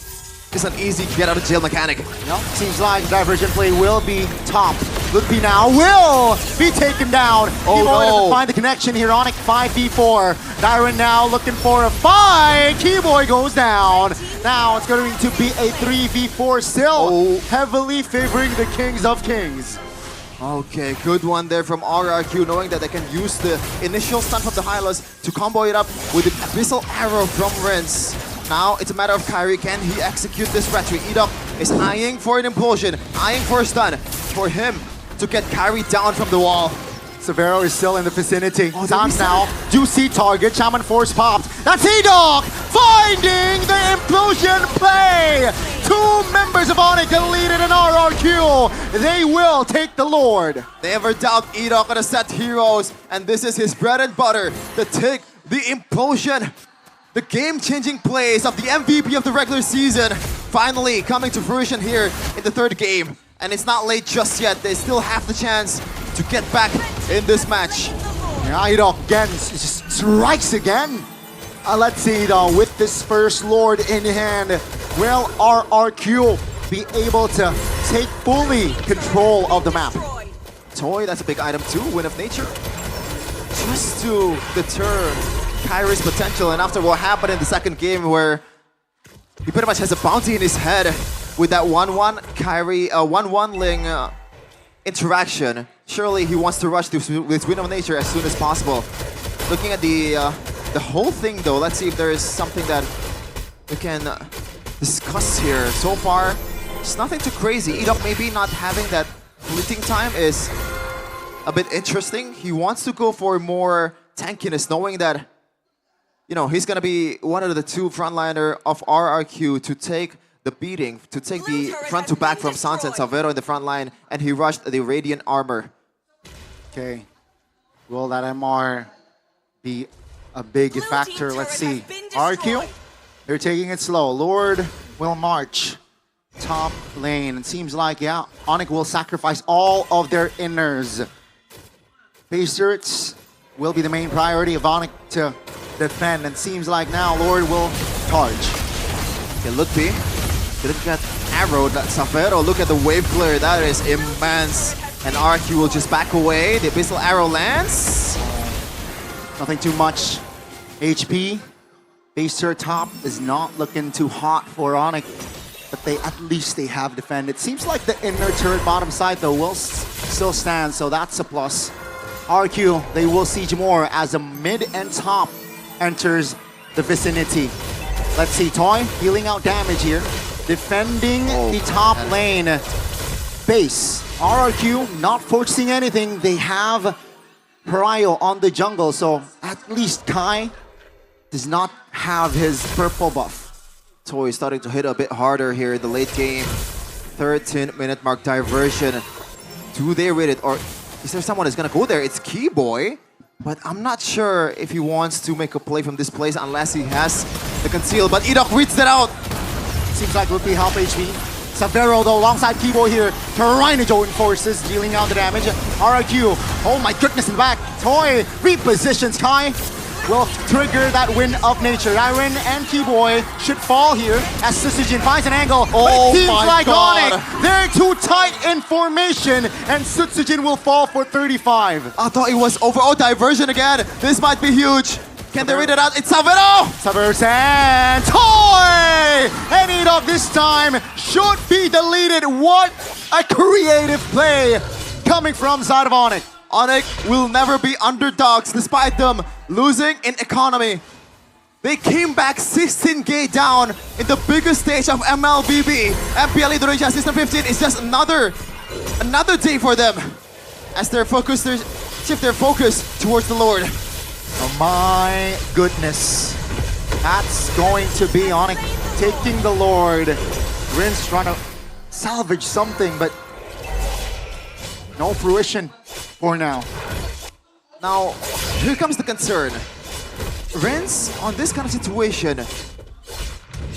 is an easy get out of jail mechanic. Yep. Seems like diversion play will be top. Ludwig now will be taken down. Oh, Keyboy no. doesn't find the connection here. Onyx 5v4. Dyron now looking for a fight. Keyboy goes down. Now it's going to be a 3v4 still. Heavily favoring the Kings of Kings. Okay, good one there from RRQ, knowing that they can use the initial stun from the Hylas to combo it up with the Abyssal Arrow from Rince. Now it's a matter of Kairi, can he execute this retreat? Edok is eyeing for an implosion, eyeing for a stun, for him to get Kairi down from the wall. Severo is still in the vicinity. Times now. Juicy target. Shaman Force popped. That's Edok finding the implosion play. 2 members of Onyx deleted an RRQ. They will take the Lord. Never doubt Edok gonna set heroes, and this is his bread and butter. The tick, the implosion, the game-changing plays of the MVP of the regular season finally coming to fruition here in the third game. And it's not late just yet. They still have the chance to get back in this match. Yeah, Edok again just strikes again. Let's see though, with this first Lord in hand, will RRQ be able to take fully control of the map? Toy, that's a big item too, Wind of Nature. Just to deter Kairi's potential, and after what happened in the second game where he pretty much has a bounty in his head, with that 1-1 Kyrie, 1-1 Ling interaction, surely he wants to rush this Wind of Nature as soon as possible. Looking at the whole thing though, let's see if there is something that we can discuss here. So far, it's nothing too crazy. Edok maybe not having that fleeting time is a bit interesting. He wants to go for more tankiness, knowing that, you know, he's gonna be one of the two frontliner of RRQ to take the beating, to take the front to back from Sans and Salvero in the front line, and he rushed the Radiant Armor. Okay, will that MR be a big factor? Let's see. RQ, they're taking it slow. Lord will march top lane. It seems like, yeah, Onyx will sacrifice all of their inners. Base turrets will be the main priority of Onyx to defend, and seems like now Lord will charge. Okay, Lutfi didn't get arrowed. Savero, look at the wave clear, that is immense. And RQ will just back away. The Abyssal Arrow lands. Nothing too much HP. Base turret top is not looking too hot for Onyx, but at least they have defended. It seems like the inner turret bottom side though will still stand, so that's a plus. RQ, they will siege more as a mid and top enters the vicinity. Let's see, Toy healing out damage here, defending the top lane base. RRQ not forcing anything. They have Pariah on the jungle, so at least Kai does not have his purple buff. Toy starting to hit a bit harder here in the late game. 13-minute mark diversion. Do they read it, or is there someone who's gonna go there? It's Keyboy, but I'm not sure if he wants to make a play from this place unless he has the conceal, but Edok reads that out. Seems like would be half HP. Savero though alongside Keyboy here. Tyrannosaur enforces, dealing out the damage. RRQ, oh my goodness, in back. Toy repositions Kai. Will trigger that Wind of Nature. Iron and Keyboy should fall here as Sutsujin finds an angle. Oh, it seems my like God. Onyx, they're too tight in formation, and Sutsujin will fall for 35. I thought it was over. Oh, diversion again. This might be huge. Can they read it out? It's Savero! Savero and Toy! And Edok this time should be deleted. What a creative play coming from side of Onyx. Onyx will never be underdogs despite them losing in economy. They came back 16k down in the biggest stage of MLBB. MPL Indonesia Season 15 is just another day for them as they shift their focus towards the Lord. Oh my goodness. That's going to be Onyx taking the Lord. Rince trying to salvage something, but no fruition for now. Now, here comes the concern. Renz, on this kind of situation,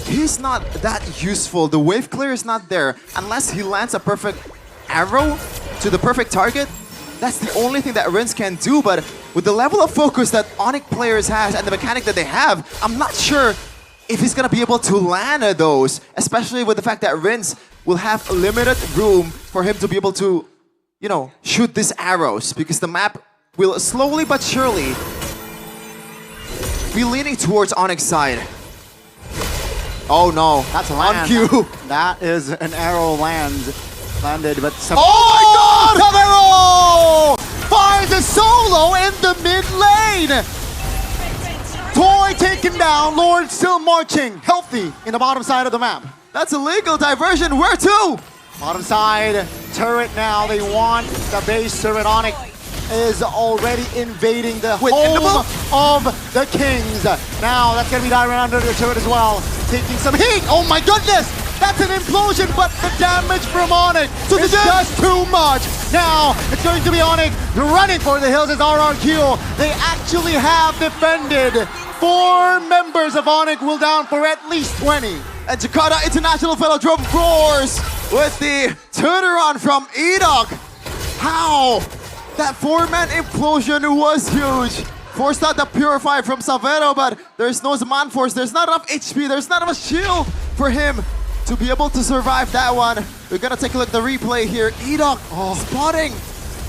he's not that useful. The wave clear is not there. Unless he lands a perfect arrow to the perfect target, that's the only thing that Renz can do. But with the level of focus that Onyx players has and the mechanic that they have, I'm not sure if he's gonna be able to land those, especially with the fact that Renz will have limited room for him to be able to, you know, shoot these arrows, because the map will slowly but surely be leaning towards Onyx side. Oh no, that's a land. On cue. That is an arrow landed, but oh my God! Savero finds a solo in the mid lane. Toy taken down, Lord still marching, healthy in the bottom side of the map. That's illegal diversion. Where to? Bottom side turret now. They want the base turret. Onyx is already invading the home of the Kings. Now that's gonna be Dyron under the turret as well, taking some heat. Oh my goodness, that's an implosion, but the damage from Onyx is just too much. Now it's going to be Onyx running for the hills as RRQ. They actually have defended. 4 members of Onyx will down for at least 20. And Jakarta International Velodrome roars with the turnaround from Edok. How? That 4-man implosion was huge. Forced out the Purify from Savero, but there's no Zaman Force. There's not enough HP. There's not enough shield for him to be able to survive that one. We're gonna take a look at the replay here. Edok spotting,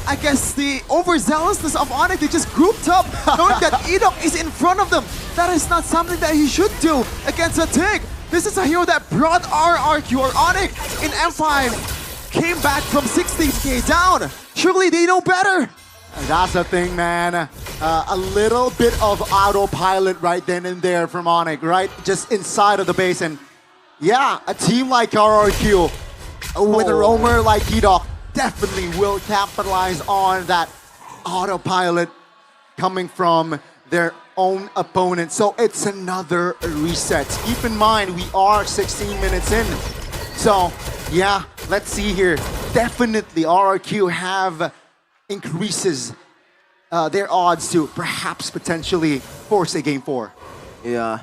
I guess, the overzealousness of Onyx. They just grouped up, knowing that Edok is in front of them. That is not something that he should do against a Tig. This is a hero that brought RRQ or Onyx in M5. Came back from 16k down. Surely they know better. That's the thing, man. A little bit of autopilot right then and there from Onyx, right? Just inside of the base. And yeah, a team like RRQ with a roamer like Edok definitely will capitalize on that autopilot coming from their own opponent. So it's another reset. Keep in mind, we are 16 minutes in. So yeah, let's see here. Definitely RRQ have increases their odds to perhaps potentially force a game 4. Yeah,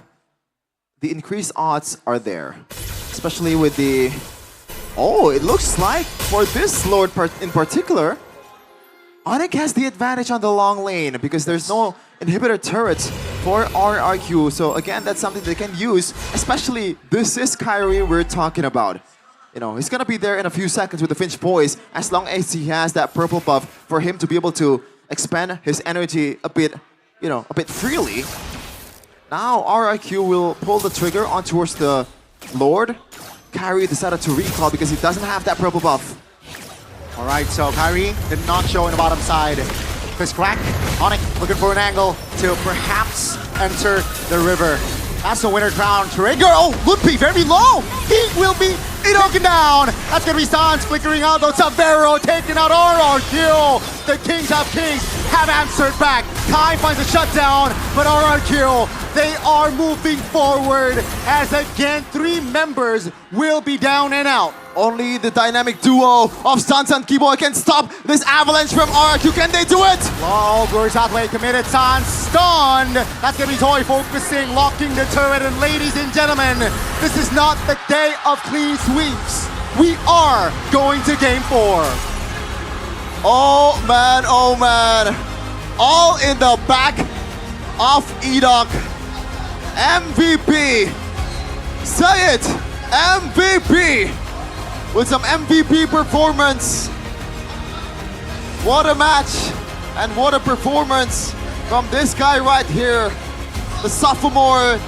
the increased odds are there, especially with the... Oh, it looks like for this Lord in particular, Onyx has the advantage on the long lane because there's no inhibitor turrets for RRQ. So again, that's something they can use, especially this is Kyrie we're talking about. You know, he's gonna be there in a few seconds with the Finch Boys as long as he has that purple buff for him to be able to expend his energy a bit, you know, a bit freely. Now RRQ will pull the trigger on towards the Lord. Kyrie decided to recall because he doesn't have that purple buff. All right, so Kyrie did not show in the bottom side. Fist crack, Onyx looking for an angle to perhaps enter the river. That's the winner crown. Trigger, oh, would be very low. He will be broken down. That's gonna be Sans flickering out, though Savero taking out RRQ. The Kings of Kings have answered back. Kai finds a shutdown, but RRQ, they are moving forward as again 3 members will be down and out. Only the dynamic duo of Sans and Keyboy can stop this avalanche from RRQ. Can they do it? Low, Glory Southway committed. Sans stunned. That's gonna be Toy focusing, locking the turret. And ladies and gentlemen, this is not the day of clean sweeps. We are going to game 4. Oh man, all in the back of Edok. MVP. Say it, MVP. With some MVP performance. What a match and what a performance from this guy right here. The sophomore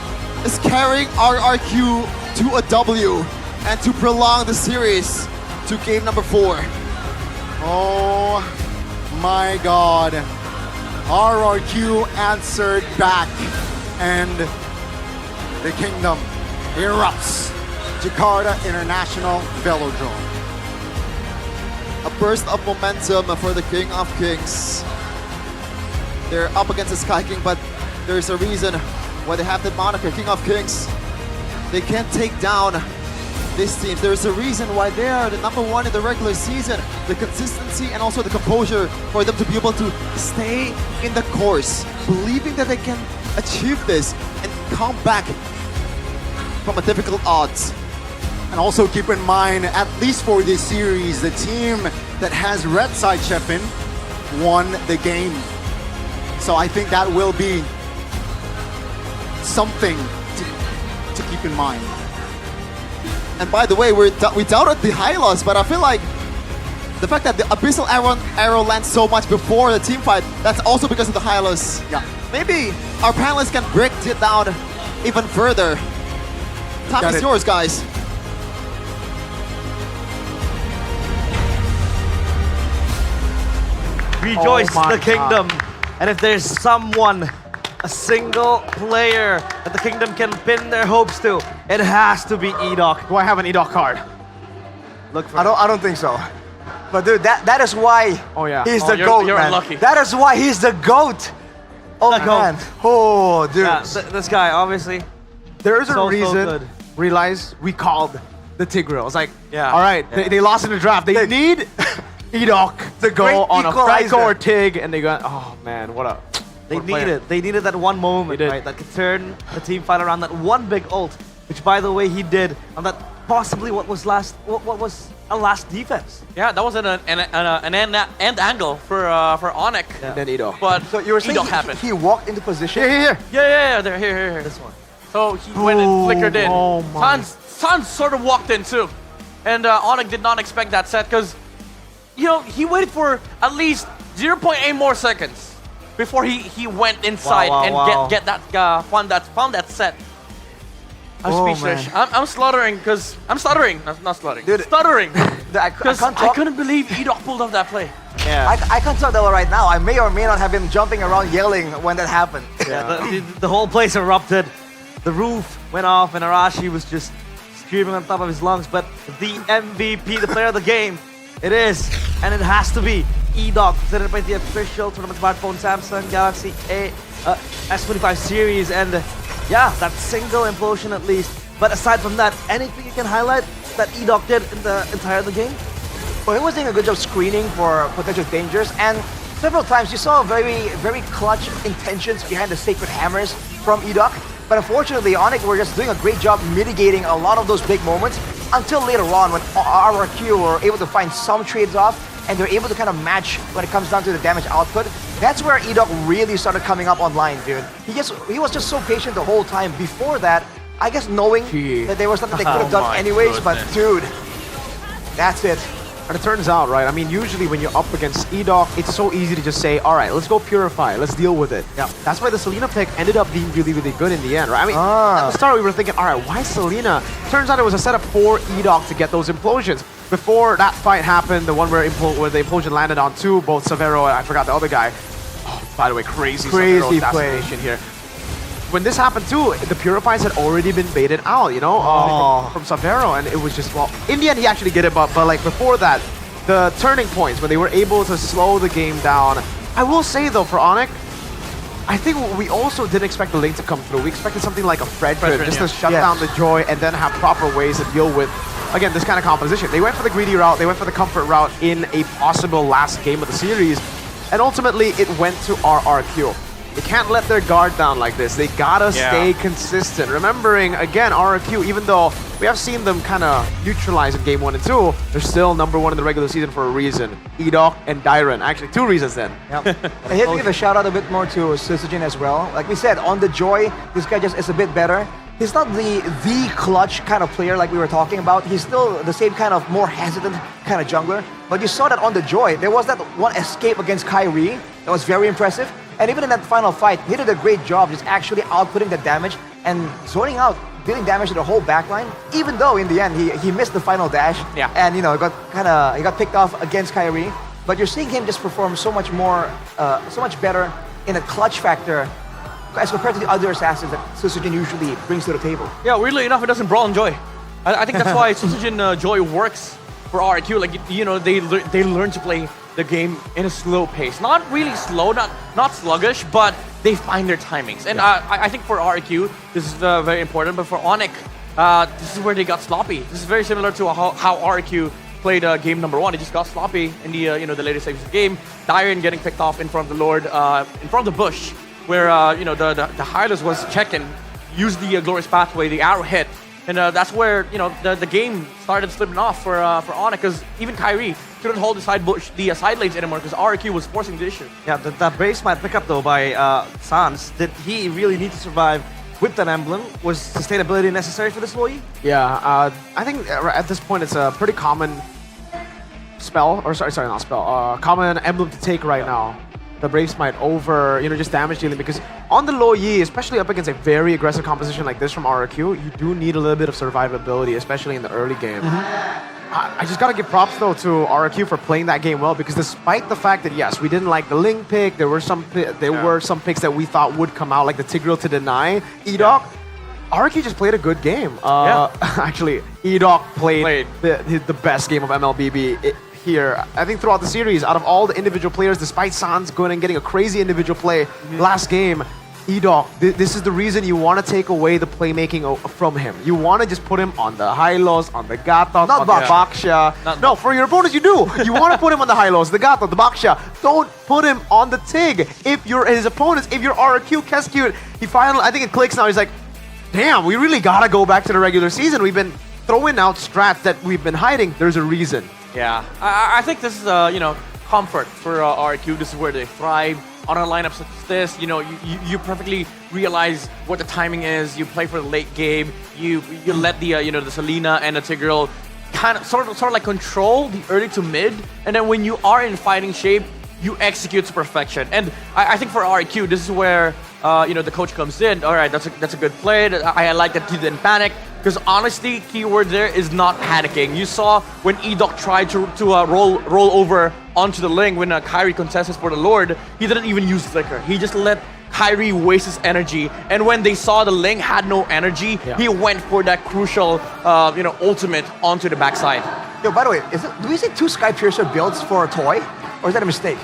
is carrying RRQ to a W and to prolong the series to game number 4. Oh my God. RRQ answered back and the kingdom erupts. Jakarta International Velodrome. A burst of momentum for the King of Kings. They're up against the Sky King, but there's a reason why they have the moniker King of Kings. They can't take down these teams. There's a reason why they are the number 1 in the regular season. The consistency and also the composure for them to be able to stay in the course, believing that they can achieve this and come back from a difficult odds. And also keep in mind, at least for this series, the team that has red side Chefin won the game. So I think that will be something to keep in mind. And by the way, we doubted the Hylos, but I feel like the fact that the Abyssal arrow lands so much before the team fight, that's also because of the Hylos. Yeah. Maybe our panelists can break it down even further. Time is yours, guys. Rejoice the kingdom. And if there's someone, a single player that the kingdom can pin their hopes to, it has to be Edok. Do I have an Edok card? Look for I don't think so. But dude, that is why he's the GOAT, you're man. unlucky. That is why he's the GOAT. Oh man. Oh dude. Yeah, this guy, obviously. There is a so reason. good. Realize we called the Tigreal. It's like, Yeah. all right, Yeah. they lost in the draft. They need Edok to go Great on a equalizer. Franco or Tig, and they got, oh man, what a. They needed that one moment, right? That could turn the team fight around. That one big ult, which by the way he did on that possibly what was a last defense. Yeah, that was an end angle for Onyx. And then Edok. But So you were saying Edok happened. he walked into position. Yeah. There, here. This one. So he went and flickered in. Oh my. Sans sort of walked in too, and Onyx did not expect that set because, you know, he waited for at least 0.8 more seconds before he went inside and get that found that set. I'm speechless. I'm stuttering because I'm stuttering. Not stuttering. Dude, stuttering. I Because can't I talk. couldn't believe Edok pulled off that play. Yeah. I can't talk that well right now. I may or may not have been jumping around yelling when that happened. Yeah, the whole place erupted. The roof went off, and Arashi was just screaming on top of his lungs. But the MVP, the player of the game, it is, and it has to be Edok, presented by the official tournament smartphone Samsung Galaxy S25 series, and yeah, that single implosion at least. But aside from that, anything you can highlight that Edok did in the entire game? Well, he was doing a good job screening for potential dangers, and several times you saw very, very clutch intentions behind the Sacred Hammers from Edok. But unfortunately, Onyx were just doing a great job mitigating a lot of those big moments until later on when RRQ were able to find some trades off and they're able to kind of match when it comes down to the damage output. That's where Edok really started coming up online, dude. He was just so patient the whole time. Before that, I guess knowing that there was something they could have done anyways, but dude, that's it. And it turns out, right, I mean, usually when you're up against Edok, it's so easy to just say, all right, let's go Purify, let's deal with it. Yeah. That's why the Selena pick ended up being really, really good in the end, right? I mean, at the start we were thinking, all right, why Selena? Turns out it was a setup for Edok to get those implosions. Before that fight happened, the one where the implosion landed on two, both Severo and I forgot the other guy. Oh, by the way, crazy Severo assassination here. When this happened too, the Purifies had already been baited out, you know, from Savero, and it was just, well, in the end he actually did it, but like before that, the turning points when they were able to slow the game down. I will say though, for Onyx, I think we also didn't expect the link to come through. We expected something like a Fredrin just to shut down the Joy and then have proper ways to deal with, again, this kind of composition. They went for the greedy route, they went for the comfort route in a possible last game of the series, and ultimately it went to RRQ. They can't let their guard down like this. They gotta stay consistent. Remembering, again, RRQ, even though we have seen them kind of neutralize in game 1 and 2, they're still #1 in the regular season for a reason. Edok and Dyron. Actually, 2 reasons then. Yep. I have to give a shout out a bit more to Syzygy as well. Like we said, on the Joy, this guy just is a bit better. He's not the clutch kind of player like we were talking about. He's still the same kind of more hesitant kind of jungler. But you saw that on the Joy. There was that one escape against Kyrie that was very impressive. And even in that final fight, he did a great job just actually outputting the damage and zoning out, dealing damage to the whole backline. Even though in the end he missed the final dash, and you know he got picked off against Kyrie. But you're seeing him just perform so much more, so much better in a clutch factor as compared to the other assassins that Syzygy usually brings to the table. Yeah, weirdly enough, it doesn't brawl in Joy. I think that's why Syzygy Joy works for RRQ. Like you know, they learn to play the game in a slow pace. Not really slow, not sluggish, but they find their timings. And I think for RRQ, this is very important. But for Onyx, this is where they got sloppy. This is very similar to how RRQ played game #1. They just got sloppy in the the later stages of the game. Dyron getting picked off in front of the Lord, in front of the bush, where the Hylas was checking, used the glorious pathway, the arrow hit. And that's where the game started slipping off for Onyx, because even Kyrie couldn't hold the side lanes anymore because RRQ was forcing the issue. Yeah, that Brave Smite pickup though by Sans, did he really need to survive with that emblem? Was sustainability necessary for this Loyi? Yeah, I think at this point it's a pretty common spell, or sorry, not spell, common emblem to take right now. The Brave Smite over, just damage dealing, because on the low Yi, especially up against a very aggressive composition like this from RRQ, you do need a little bit of survivability, especially in the early game. I just gotta give props though to RRQ for playing that game well, because despite the fact that yes, we didn't like the Ling pick, there were some picks that we thought would come out, like the Tigreal to deny Edok. RRQ just played a good game. Actually, Edok played the best game of MLBB. Here, I think throughout the series, out of all the individual players, despite Sans going and getting a crazy individual play last game, Edok, this is the reason you want to take away the playmaking from him. You want to just put him on the Hylos, on the Gatot, on the Baksha. No, for your opponents you do. You want to put him on the Hylos, the Gatot, the Baksha. Don't put him on the Tig. If you're his opponents, if you're RRQ, Keskute, he finally, I think it clicks now, he's like, damn, we really got to go back to the regular season. We've been throwing out strats that we've been hiding. There's a reason. Yeah, I think this is comfort for RRQ. This is where they thrive on a lineup such as this. You perfectly realize what the timing is. You play for the late game. You let the the Selena and the Tigreal kind of sort of like control the early to mid, and then when you are in fighting shape, you execute to perfection. And I think for RRQ, this is where the coach comes in. All right, that's a good play. I like that he didn't panic. Because honestly, keyword there is not panicking. You saw when Edok tried to roll over onto the lane when Kyrie contested for the Lord, he didn't even use Flicker. He just let Kyrie waste his energy. And when they saw the lane had no energy, he went for that crucial, ultimate onto the backside. Yo, by the way, do we see 2 Sky Piercer builds for a toy? Or is that a mistake?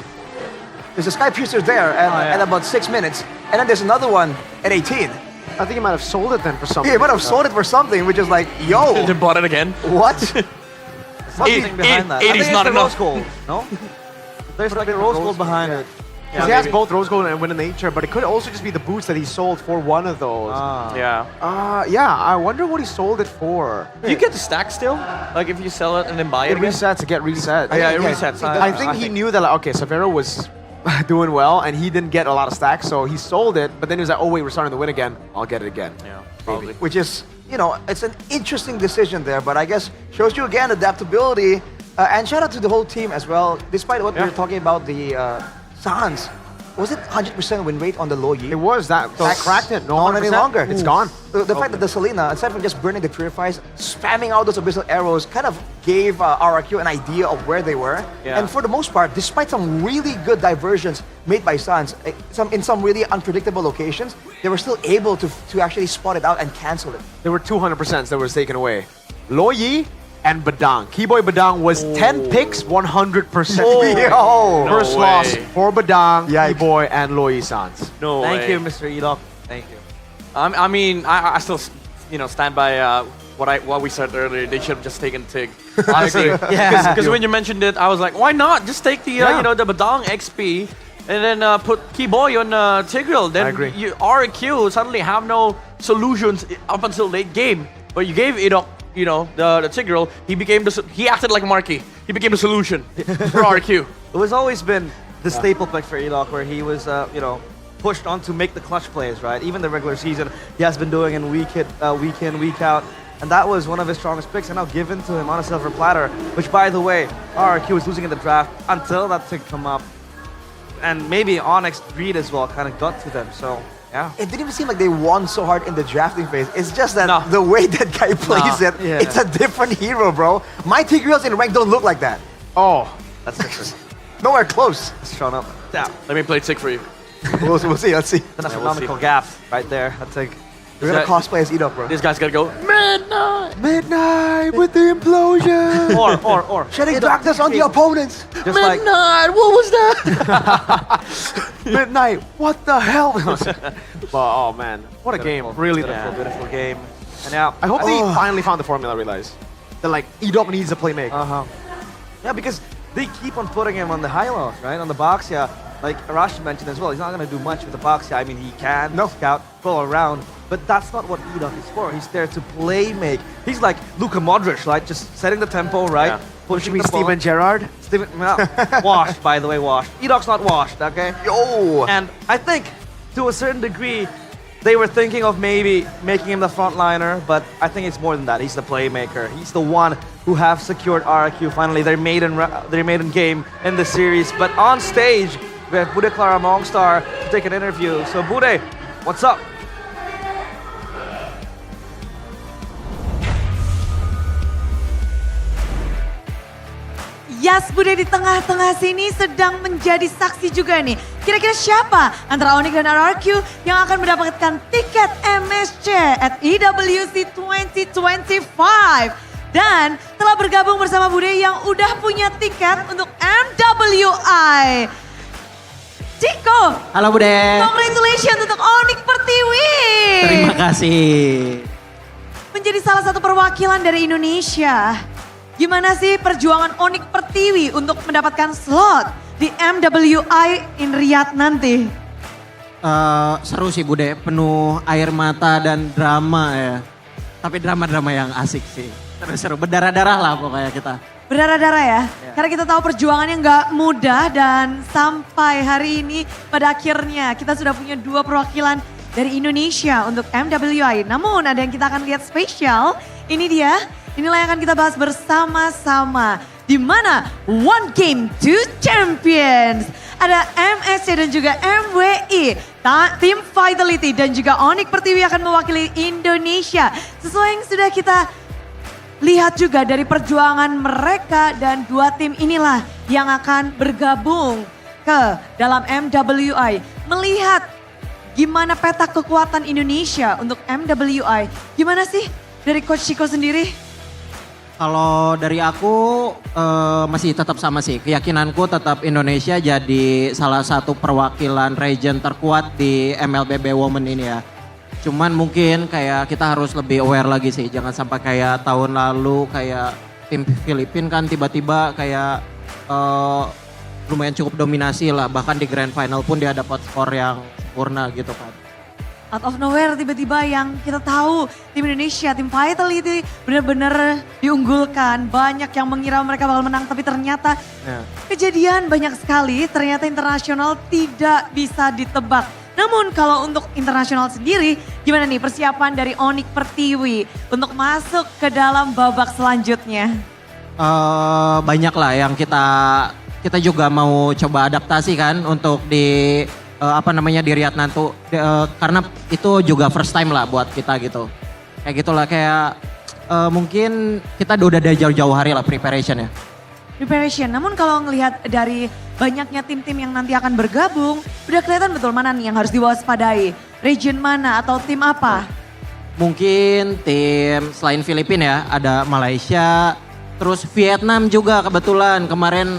There's a Sky Piercer there at about 6 minutes, and then there's another one at 18. I think he might have sold it then for something. Yeah, he might have sold it for something, which is like, yo. They bought it again. What? Something behind that. 80's not enough. Rose gold, no? There's like a rose gold behind it. Because he has both Rose Gold and Wind of Nature, but it could also just be the boots that he sold for one of those. Yeah. I wonder what he sold it for. You get the stack still? Like if you sell it and then buy it again? resets, it get reset. Yeah, it resets. I think he knew that, like, okay, Severo was doing well, and he didn't get a lot of stacks, so he sold it, but then he was like, oh wait, we're starting to win again. I'll get it again. Yeah, probably. Maybe. Which is, it's an interesting decision there, but I guess shows you again adaptability, and shout out to the whole team as well, despite what we were talking about the Sans. Was it 100% win rate on the low Yi? It was. That cracked it. No, not any longer. It's gone. The fact that the Selena, aside from just burning the Purifies, spamming out those Abyssal Arrows kind of gave RRQ an idea of where they were. Yeah. And for the most part, despite some really good diversions made by Sans, in some really unpredictable locations, they were still able to actually spot it out and cancel it. There were 200% that was taken away. Lo Yi and Badang. Keyboy Badang was 10 picks, 100%. Yo! First loss for Badang, Keyboy, and Lo Yi Sans. No way. Thank you, Mr. Edok. Thank you. I mean, I still, stand by what we said earlier. They should have just taken Tig. Honestly, because when you mentioned it, I was like, why not? Just take the the Badang XP and then put Keyboy on Tigreal. Then I agree. RQ suddenly have no solutions up until late game. But you gave Edok, the Tigreal. He acted like Marky. He became the solution for RQ. It was always been the staple pick for Edok, where he was, pushed on to make the clutch plays, right? Even the regular season, he has been doing in week in, week out. And that was one of his strongest picks, and now given to him on a silver platter, which, by the way, RRQ was losing in the draft until that pick come up. And maybe Onyx Greed as well kind of got to them, so... Yeah. It didn't even seem like they won so hard in the drafting phase. It's just that the way that guy plays it's a different hero, bro. My Tigreals in rank don't look like that. Oh, that's different. Nowhere close. It's shown up. Yeah. Let me play Tig for you. We'll see. Let's see. An astronomical gap right there. I think we're gonna cosplay as Edok, bro. This guy's gotta go. Midnight with the implosion. or shedding darkness on the opponents. Just Midnight. What was that? Midnight. What the hell? Oh man, what a game! Really beautiful game. And now I hope they finally found the formula. Realize that Edok needs a playmaker. Yeah, because they keep on putting him on the high lows, right? On the box, like Arashi mentioned as well. He's not gonna do much with the box. I mean, he can scout, pull around, but that's not what Edok is for. He's there to play make. He's like Luka Modric, right? Just setting the tempo, right? Yeah. Pushing the Steven Gerrard. Washed, by the way, washed. Edok's not washed, okay? Yo! And I think, to a certain degree, they were thinking of maybe making him the frontliner, but I think it's more than that. He's the playmaker. He's the one who have secured RRQ finally their maiden game in the series. But on stage, we have Bude Clara Mongstar to take an interview. So Bude, what's up? Yas Bude di tengah-tengah sini sedang menjadi saksi juga nih. Kira-kira siapa antara Onyx dan RRQ yang akan mendapatkan tiket MSC at EWC 2025. Dan telah bergabung bersama Bude yang udah punya tiket untuk MWI. Ciko. Halo Bude. Congratulations untuk Onyx Pertiwi. Terima kasih. Menjadi salah satu perwakilan dari Indonesia. Gimana sih perjuangan Onyx Pertiwi untuk mendapatkan slot di MWI in Riyadh nanti? Seru sih Bude, penuh air mata dan drama ya. Tapi drama-drama yang asik sih. Seru, berdarah-darah lah pokoknya kita. Berdarah-darah ya? Karena kita tahu perjuangannya nggak mudah dan sampai hari ini pada akhirnya kita sudah punya 2 perwakilan dari Indonesia untuk MWI. Namun ada yang kita akan lihat spesial, ini dia. Inilah yang akan kita bahas bersama-sama. Di mana One Game, Two Champions ada MSC dan juga MWI. Tim Vitality dan juga Onyx Pertiwi akan mewakili Indonesia. Sesuai yang sudah kita lihat juga dari perjuangan mereka, dan dua tim inilah yang akan bergabung ke dalam MWI. Melihat gimana peta kekuatan Indonesia untuk MWI, gimana sih dari Coach Chico sendiri? Kalau dari aku masih tetap sama sih. Keyakinanku tetap Indonesia jadi salah satu perwakilan region terkuat di MLBB Women ini ya. Cuman mungkin kayak kita harus lebih aware lagi sih. Jangan sampai kayak tahun lalu kayak tim Filipina kan tiba-tiba kayak lumayan cukup dominasi lah. Bahkan di grand final pun dia dapat skor yang sempurna gitu kan. Out of nowhere tiba-tiba yang kita tahu tim Indonesia, tim Vitality benar-benar diunggulkan. Banyak yang mengira mereka bakal menang tapi ternyata kejadian banyak sekali. Ternyata internasional tidak bisa ditebak. Namun kalau untuk internasional sendiri gimana nih persiapan dari Onyx Pertiwi untuk masuk ke dalam babak selanjutnya? Banyak lah yang kita juga mau coba adaptasi kan untuk di di Riyadh nanti karena itu juga first time lah buat kita gitu. Kayak gitulah kayak mungkin kita udah dari jauh-jauh hari lah preparation ya. Preparation, namun kalau ngelihat dari banyaknya tim-tim yang nanti akan bergabung, udah kelihatan betul mana nih yang harus diwaspadai. Region mana atau tim apa? Mungkin tim selain Filipina ya, ada Malaysia, terus Vietnam juga kebetulan kemarin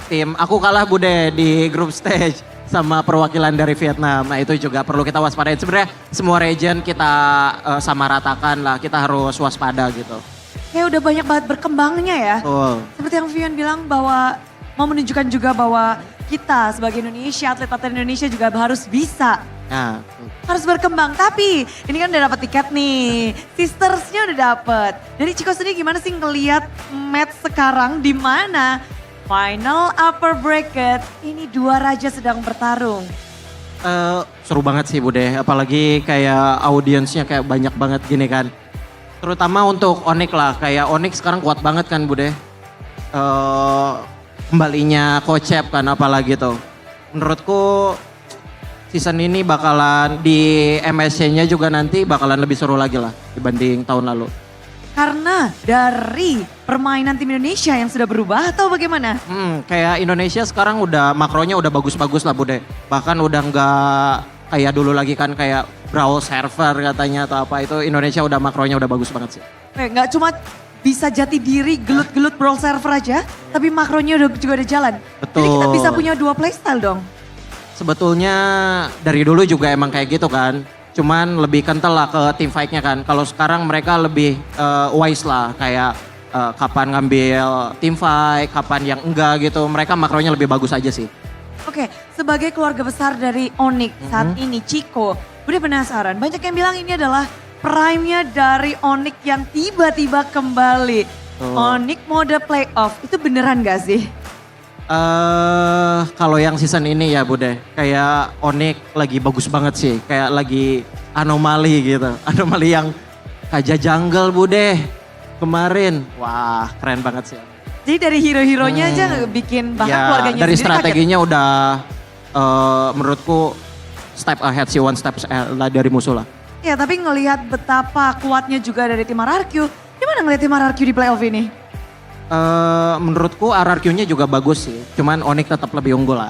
tim aku kalah Bude di group stage sama perwakilan dari Vietnam. Nah itu juga perlu kita waspadain. Sebenarnya semua region kita samaratakan lah, kita harus waspada gitu. Kayak udah banyak banget berkembangnya ya. Seperti yang Vian bilang bahwa mau menunjukkan juga bahwa kita sebagai Indonesia, atlet-atlet Indonesia juga harus bisa. Nah, harus berkembang. Tapi ini kan udah dapat tiket nih. Sistersnya udah dapet. Dari Chico sendiri gimana sih ngelihat match sekarang di mana final upper bracket ini dua raja sedang bertarung? Seru banget sih Bude, apalagi kayak audiensnya kayak banyak banget gini kan. Terutama untuk Onyx lah, kayak Onyx sekarang kuat banget kan Bude. Kembalinya Coach Chep kan apalagi tuh. Menurutku season ini bakalan di MSC-nya juga nanti bakalan lebih seru lagi lah dibanding tahun lalu. Karena dari permainan tim Indonesia yang sudah berubah atau bagaimana? Kayak Indonesia sekarang udah makronya udah bagus-bagus lah Bude. Bahkan udah nggak kayak dulu lagi kan kayak brawl server katanya atau apa, itu Indonesia udah makronya udah bagus banget sih. Nggak cuma bisa jati diri gelut-gelut brawl server aja, tapi makronya juga udah jalan. Betul. Jadi kita bisa punya dua playstyle dong. Sebetulnya dari dulu juga emang kayak gitu kan. Cuman lebih kental lah ke team fight-nya kan. Kalau sekarang mereka lebih wise lah kayak kapan ngambil team fight, kapan yang enggak gitu. Mereka makronya lebih bagus aja sih. Oke, sebagai keluarga besar dari Onyx saat ini, Chico, udah penasaran. Banyak yang bilang ini adalah prime-nya dari Onyx yang tiba-tiba kembali. Onyx mode playoff, itu beneran gak sih? Kalau yang season ini ya Bude, kayak Onyx lagi bagus banget sih. Kayak lagi anomali gitu. Anomali yang Kaja Jungle Bude kemarin. Wah keren banget sih. Jadi dari hero-heronya aja bikin bahkan ya, keluarganya dari sendiri strateginya kaget. Udah menurutku step ahead sih, one step lah dari musuh lah. Ya tapi ngelihat betapa kuatnya juga dari tim RRQ. Gimana ngelihat tim RRQ di playoff ini? Menurutku RRQ-nya juga bagus sih, cuman Onyx tetap lebih unggul lah.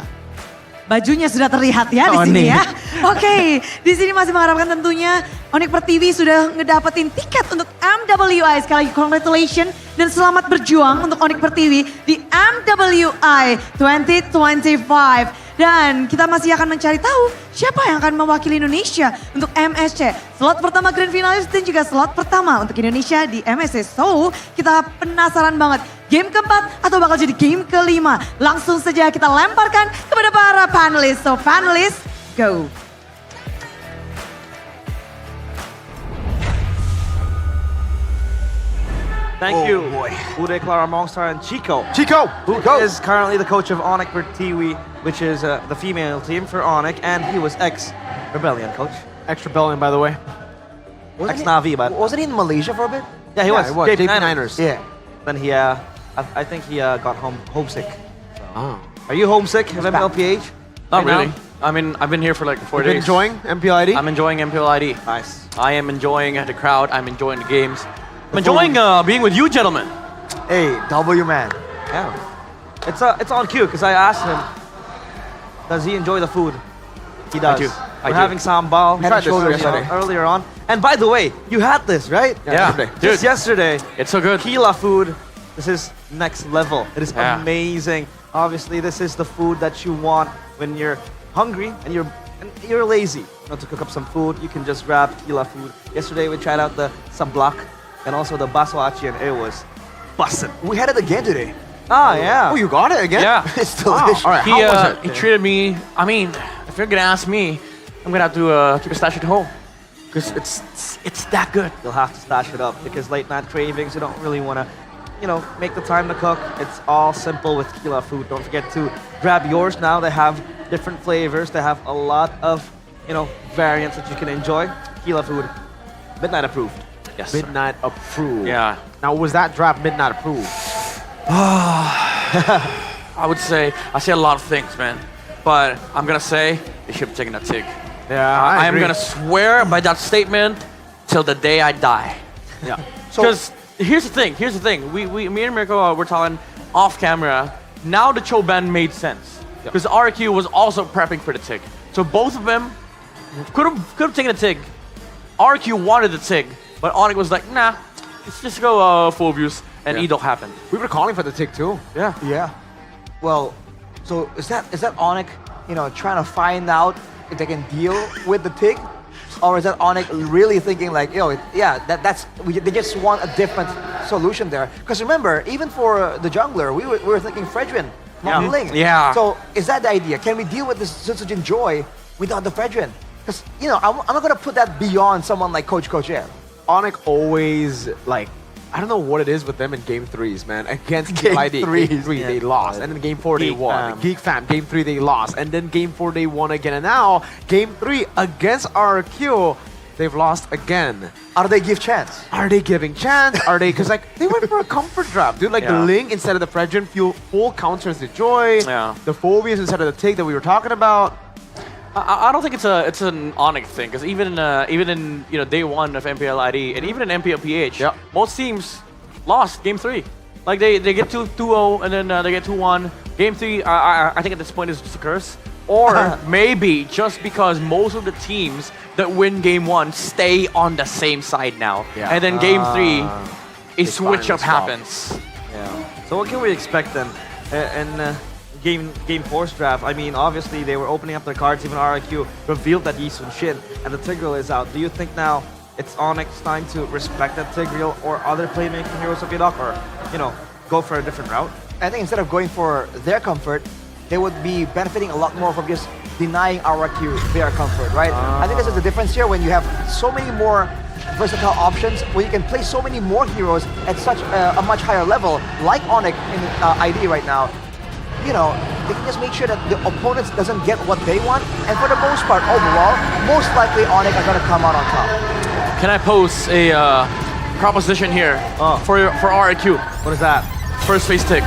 Bajunya sudah terlihat ya di sini ya. Oke, di sini masih mengharapkan tentunya Onyx Pertiwi sudah ngedapetin tiket untuk MWI. Sekali lagi congratulations dan selamat berjuang untuk Onyx Pertiwi di MWI 2025. Dan kita masih akan mencari tahu siapa yang akan mewakili Indonesia untuk MSC. Slot pertama Grand Finalis dan juga slot pertama untuk Indonesia di MSC. So, kita penasaran banget. Game keempat atau bakal jadi game kelima. Langsung saja kita lemparkan kepada para panelis. So, panelis, go. Thank you, Uday, Clara, Mongstar, and Chico. Chico, who is currently the coach of Onyx Pertiwi, which is the female team for Onyx, and he was ex-Rebellion coach. Ex-Rebellion, by the way. Ex-Navi, but wasn't he in Malaysia for a bit? Yeah, he was. JP Niners. Yeah. Then he, I think he got homesick. So. Are you homesick of MLPH? Not right really. now? I mean, I've been here for like 4 You've days. been enjoying MPL ID? I'm enjoying MPL ID. Nice. I am enjoying the crowd. I'm enjoying the games. I'm enjoying being with you, gentlemen. Hey, W man. Yeah. It's on cue because I asked him, does he enjoy the food? He does. I do. We're having sambal, head and shoulders earlier on. And by the way, you had this, right? Yeah, Just yesterday. It's so good. Tequila food. This is next level. It is Yeah. amazing. Obviously, this is the food that you want when you're hungry and you're lazy. Not to cook up some food, you can just grab tequila food. Yesterday we tried out the sablak and also the baso achi, and it was bussin'. We had it again today. Ah, yeah. Oh, you got it again? Yeah. It's delicious. All right, He, how was it? he treated me. I mean, if you're gonna ask me, I'm gonna have to keep a stash at home because it's that good. You'll have to stash it up because late night cravings, you don't really want to, make the time to cook. It's all simple with tequila food. Don't forget to grab yours now. They have different flavors. They have a lot of, variants that you can enjoy. Tequila food, midnight approved. Yes, sir. Midnight approved. Yeah. Now, was that draft midnight approved? I would say I say a lot of things, man, but I'm gonna say they should have taken that TIG. Yeah, I am agree. gonna swear by that statement till the day I die. Yeah. Because here's the thing. Me and Mirko were talking off camera. Now the Choban made sense because RQ was also prepping for the TIG. So both of them could have taken the TIG. RQ wanted the TIG, but Onyx was like, nah, let's just go full views, and Edok happened. We were calling for the TIG too. Yeah. Yeah. Well, so is that Onyx, trying to find out if they can deal with the TIG? Or is that Onyx really thinking like, they just want a different solution there? Because remember, even for the jungler, we were thinking Fredrin, not Ling. Yeah. So is that the idea? Can we deal with this Sutsujin Joy without the Fredrin? Because, I'm not going to put that beyond someone like Coach Air. Onyx always, I don't know what it is with them in game 3s, man. Against Game 3, they lost. And then game 4, they won. Geek Fam, game 3, they lost. And then game 4, they won again. And now, game 3 against RQ, they've lost again. Are they give chance? Are they giving chance? Are they, because they went for a comfort draft, dude. The Ling instead of the Fredrin, full counters the Joy. Yeah. The Phobias instead of the TIG that we were talking about. I don't think it's an Onyx thing because even in day one of MPL ID and even in MPL PH, most teams lost game 3. Like they get 2-0 and then they get 2-1. Game 3, I think at this point is just a curse, or maybe just because most of the teams that win game 1 stay on the same side now, and then game 3, a switch up happens. Yeah. So what can we expect then? And Game 4's draft, I mean, obviously they were opening up their cards. Even RIQ revealed that Yi Sun Shin and the Tigreal is out. Do you think now it's Onyx time to respect that Tigreal or other playmaking heroes of Yidok, or go for a different route? I think instead of going for their comfort, they would be benefiting a lot more from just denying RIQ their comfort, right? I think this is the difference here when you have so many more versatile options, where you can play so many more heroes at such a much higher level, like Onyx in ID right now. They can just make sure that the opponents doesn't get what they want, and for the most part, overall, most likely Onyx are gonna come out on top. Can I pose a proposition here for RIQ? What is that? First phase tick.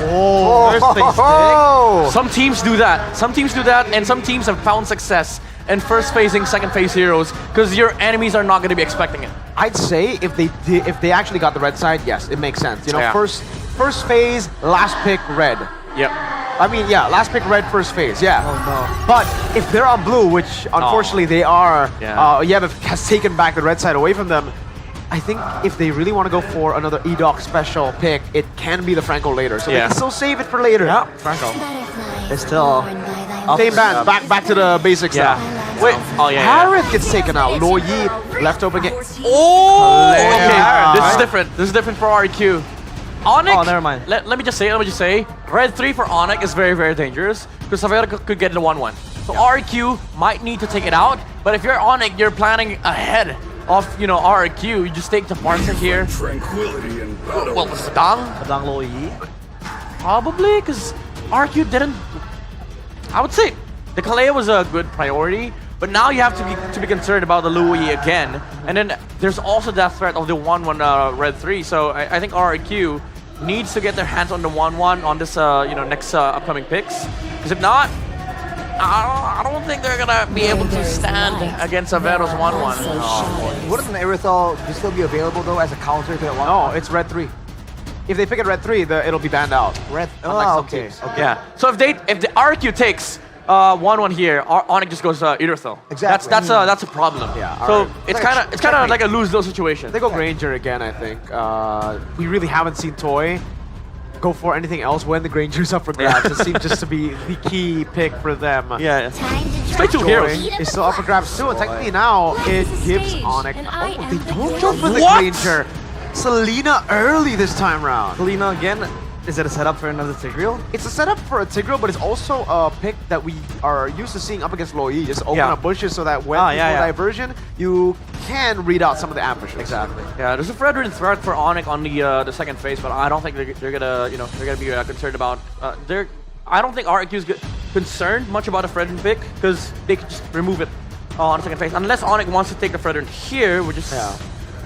Oh, first phase tick. Some teams do that. And some teams have found success in first phasing second phase heroes because your enemies are not going to be expecting it. I'd say if they actually got the red side, yes, it makes sense. First phase, last pick red. Yep. I mean, last pick red, first phase, Oh no. But if they're on blue, which unfortunately they are, Yevov has taken back the red side away from them. I think if they really want to go for another EDOC special pick, it can be the Franco later. So they can still save it for later. Yeah, Franco. It's still same band, back to the basics now. Wait, Harith gets taken out. Lo Yi left open again. Oh, okay. This is different for RQ. Onyx. Oh, never mind. Let me just say, red 3 for Onyx is very, very dangerous because Savera could get the 1-1. So RQ might need to take it out, but if you're Onyx, you're planning ahead of RQ. You just take the Parsec here. Tranquility and battle. Well, Padang Lo Yi. probably because RQ didn't. I would say the Kalea was a good priority, but now you have to be concerned about the Louis again, and then there's also that threat of the 1-1 red 3. So I think RQ needs to get their hands on the 1-1 on this next upcoming picks, because if not, I don't think they're gonna be able to stand against Avero's 1-1. Wouldn't an Aerithal still be available though as a counter to that one? No, it's red 3. If they pick it red 3, it'll be banned out. Red. Unlike some Okay. teams. Yeah. So if the RQ takes 1-1 here, Onyx just goes Aerithal. Exactly. That's a problem. Yeah. So alright. it's kind of like a lose-lose situation. They go Granger again, I think. We really haven't seen Toy go for anything else when the Granger's up for grabs. It seems just to be the key pick for them. Yeah. Play 2 Joy heroes. is still up for grabs too, and technically now it gives Onyx. Oh, they don't jump for the What? Granger. Selena early this time round. Selena again. Is it a setup for another Tigreal? It's a setup for a Tigreal, but it's also a pick that we are used to seeing up against Loi. Just open up bushes so that when there's no diversion, you can read out some of the ambushes. Exactly. Yeah, there's a Fredrin threat for Onyx on the second phase, but I don't think they're gonna be concerned about. I don't think RQ is concerned much about a Fredrin pick because they could just remove it on the second phase unless Onyx wants to take the Fredrin here, which is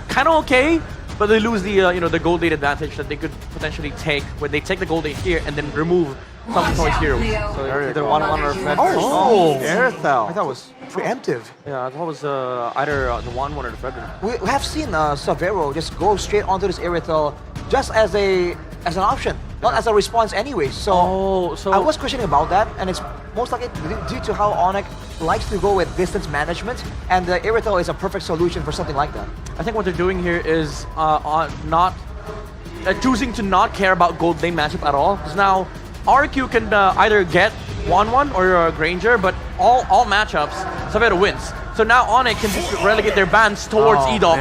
kind of okay. But they lose the the gold date advantage that they could potentially take when they take the gold date here and then remove some of Toy's heroes. So either 1-1 or Fred. Aerithal. I thought it was preemptive. Yeah, I thought it was either the 1-1 or the Fredrin. We have seen Savero just go straight onto this Aerithal just as an option, not as a response anyway. So, I was questioning about that, and it's most likely due to how Onyx likes to go with distance management, and the Aerithal is a perfect solution for something like that. I think what they're doing here is choosing to not care about gold lane matchup at all. Because now RQ can either get 1-1 or Granger, but all matchups, Savero wins. So now Onyx can just relegate their bans towards Edoc,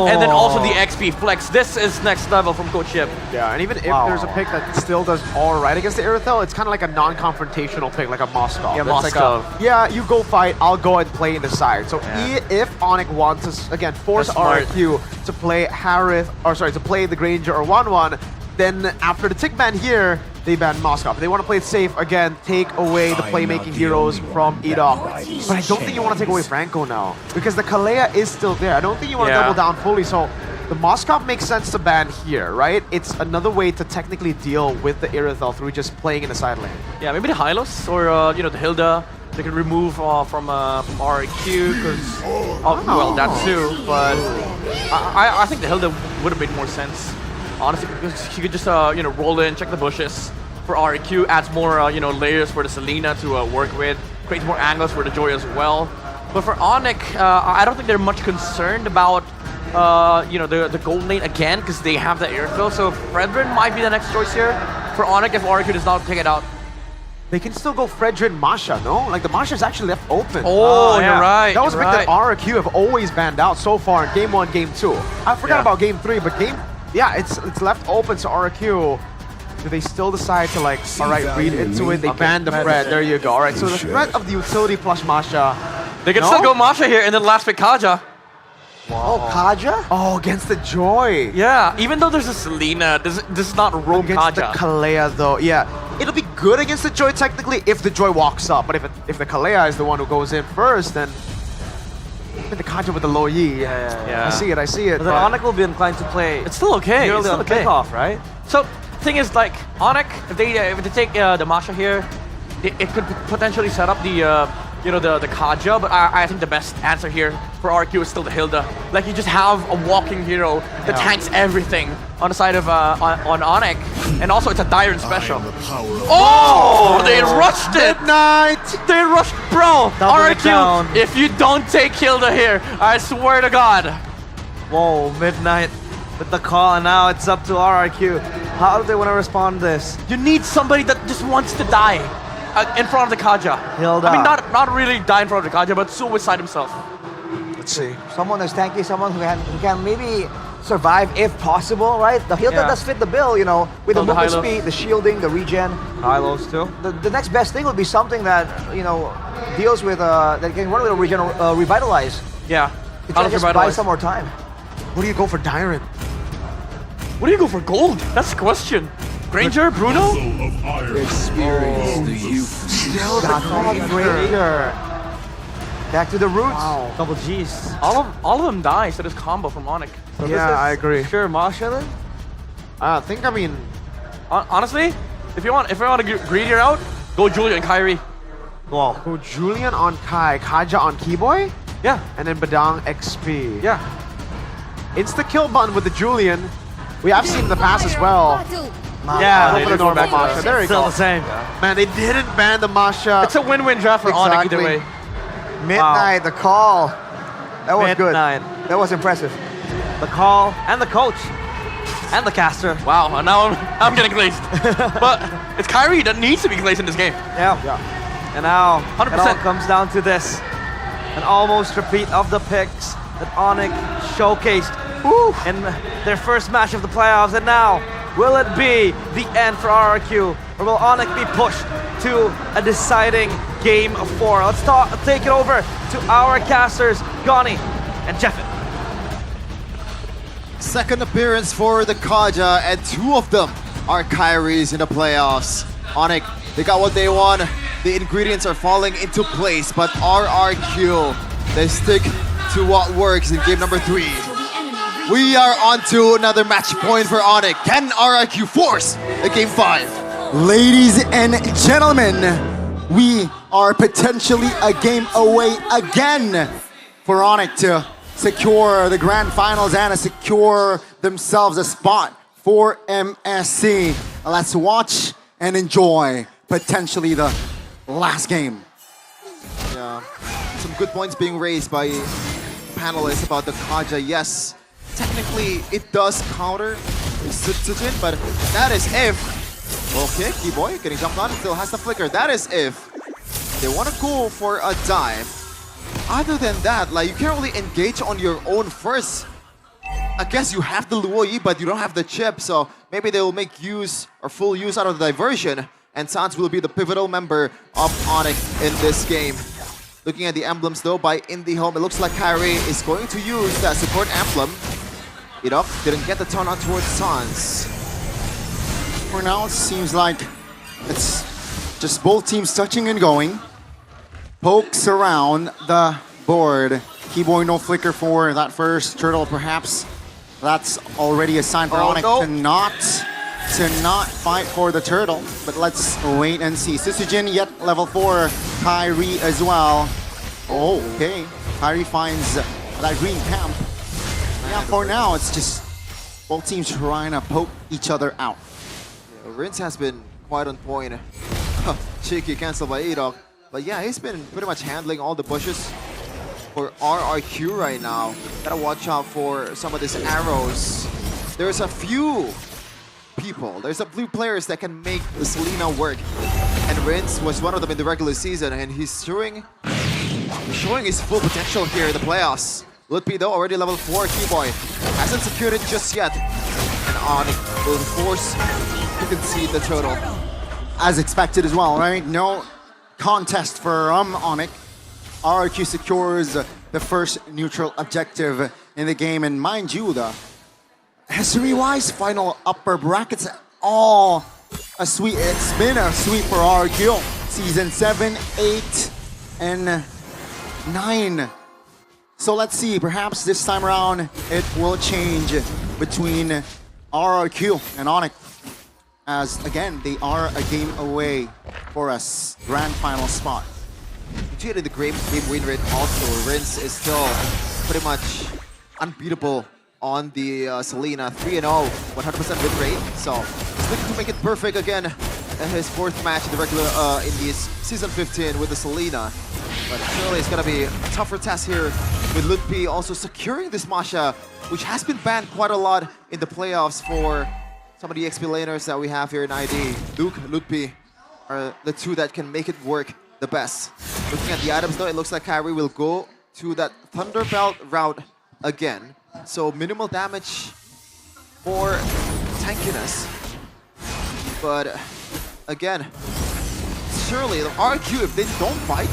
and then also the XP flex. This is next level from Coach Ship. Yeah, and even if there's a pick that still does all right against the Aerithal, it's kind of like a non-confrontational pick, like a Moskov. Yeah, It's Moskov. Like you go fight, I'll go and play in the side. So if Onyx wants to, again, force RQ to play to play the Granger or 1-1, then after the tick ban here, they ban Moskov. If they want to play it safe, again, take away the playmaking heroes from Edoc. But I don't think you want to take away Franco now, because the Kalea is still there. I don't think you want to double down fully, so the Moskov makes sense to ban here, right? It's another way to technically deal with the Aerithal through just playing in the side lane. Yeah, maybe the Hylos or the Hilda. They can remove from RQ because well, that too. But I think the Hilda would have made more sense. Honestly, because she could just roll in, check the bushes for RQ, adds more layers for the Selena to work with, creates more angles for the Joy as well. But for Onyx, I don't think they're much concerned about the gold lane again because they have the airfill. So Fredrin might be the next choice here for Onyx if RQ does not take it out. They can still go Fredrin Masha, no? Like the Masha's actually left open. Oh, you're right. That was a pick that RQ have always banned out so far in Game 1, Game 2. I forgot about Game 3, but it's left open to RQ. Do they still decide to read into it? They ban the Fred. There you go. All right, so the threat of the utility plus Masha. They can still go Masha here and then last pick Kaja. Wow. Oh, Kaja? Oh, against the Joy. Yeah, even though there's a Selena, this is not rogue against Kaja. The Kalea though, yeah. It'll be good against the Joy technically if the Joy walks up, but if the Kalea is the one who goes in first, then the Kaja with the low Yi. Yeah. I see it. But then Onyx will be inclined to play. It's still okay. It's still okay. Kickoff, right? So thing is, like Onyx, if they take the Masha here, it could potentially set up the the Kaja, but I think the best answer here for RQ is still the Hilda. Like you just have a walking hero that tanks everything on the side of on Onyx, and also it's a Dyron special. Oh, they rushed it! Midnight! They rushed, bro. Double it down. RQ, if you don't take Hilda here, I swear to God. Whoa, Midnight with the call, and now it's up to RRQ. How do they want to respond to this? You need somebody that just wants to die in front of the Kaja. Hilda. I mean, not really die in front of the Kaja, but suicide himself. Let's see. Someone who's tanky, someone who can maybe survive if possible, right? The Hilda does fit the bill, with the movement speed, the shielding, the regen. Hylos too. The next best thing would be something that, deals with, that can run with a regen, revitalize. Yeah. To just buy some more time. What do you go for Dyron? What do you go for gold? That's the question. Granger, Bruno? Experience the youth. Still the Granger. Back to the roots. Wow. Double G's. All of them die, so this combo from Onyx. So I agree. Sure, Masha then? Honestly, if you want to greedier out, go Julia and Kyrie. Wow. So Julian on Kai, Kaja on Keyboy. Yeah. And then Badang XP. Yeah. Insta kill button with the Julian. We have seen in the past as well. Yeah, Go they for the did normal back to Masha. it. There you Still go. the same. Man, they didn't ban the Masha. It's a win-win draft for Onyx either way. Midnight, the call. That was Midnight. good. That was impressive. The call and the coach and the caster. Wow, and now I'm getting glazed. But it's Kyrie that needs to be glazed in this game. Yeah. And now 100%. it all comes down to this. An almost repeat of the picks that Onyx showcased in their first match of the playoffs. And now, will it be the end for RRQ? Or will Onyx be pushed to a deciding game of 4? Let's take it over to our casters, Goni and Jeffin. Second appearance for the Kaja, and 2 of them are Kyrie's in the playoffs. Onyx, they got what they want. The ingredients are falling into place, but RRQ, they stick to what works in game number 3. We are on to another match point for Onyx. Can RRQ force a game 5? Ladies and gentlemen, we are potentially a game away again for Onyx to secure the grand finals and to secure themselves a spot for MSC. Let's watch and enjoy potentially the last game. Yeah, some good points being raised by panelists about the Kaja. Yes, technically it does counter Sujin, but that is if... Okay, Keyboy getting jumped on, still has the flicker. That is if they want to go for a dive. Other than that, like, you can't really engage on your own first. I guess you have the Luoyi, but you don't have the chip, so maybe they will make use or full use out of the diversion, and Sans will be the pivotal member of Onyx in this game. Looking at the emblems though by Indie Home, it looks like Kyrie is going to use that support emblem. Idok didn't get the turn on towards Sans. For now, it seems like it's just both teams touching and going. Pokes around the board. Keyboy no flicker for that first turtle, perhaps. That's already a sign for Onyx to not fight for the turtle. But let's wait and see. Sisujin yet level 4. Kyrie as well. Oh, okay. Kyrie finds that green camp. Yeah, for now, it's just both teams trying to poke each other out. Yeah, Rince has been quite on point. Cheeky cancelled by Idok. But yeah, he's been pretty much handling all the bushes for RRQ right now. Gotta watch out for some of these arrows. There's a few people, there's a few players that can make the Selena work. And Rince was one of them in the regular season, and he's showing his full potential here in the playoffs. Lutpi though, already level 4, Keyboy. Hasn't secured it just yet. And Onyx will force to concede the total. As expected as well, right? No contest for Onyx. RRQ secures the first neutral objective in the game. And mind you, the history-wise final upper brackets all a sweep. It's been a sweep for RRQ. Season 7, 8, and 9. So let's see, perhaps this time around it will change between RRQ and Onyx. As again, they are a game away for us grand final spot. Considering the game win rate also, Rince is still pretty much unbeatable on the Selena. 3-0, 100% win rate. So he's looking to make it perfect again in his 4th match in the regular in this season 15 with the Selena. But surely it's gonna be a tougher test here with Lutpi also securing this Masha, which has been banned quite a lot in the playoffs for some of the XP laners that we have here in ID. Luke, Lutpi are the 2 that can make it work the best. Looking at the items though, it looks like Kyrie will go to that Thunderbelt route again. So minimal damage for tankiness. But again, surely the RQ, if they don't fight,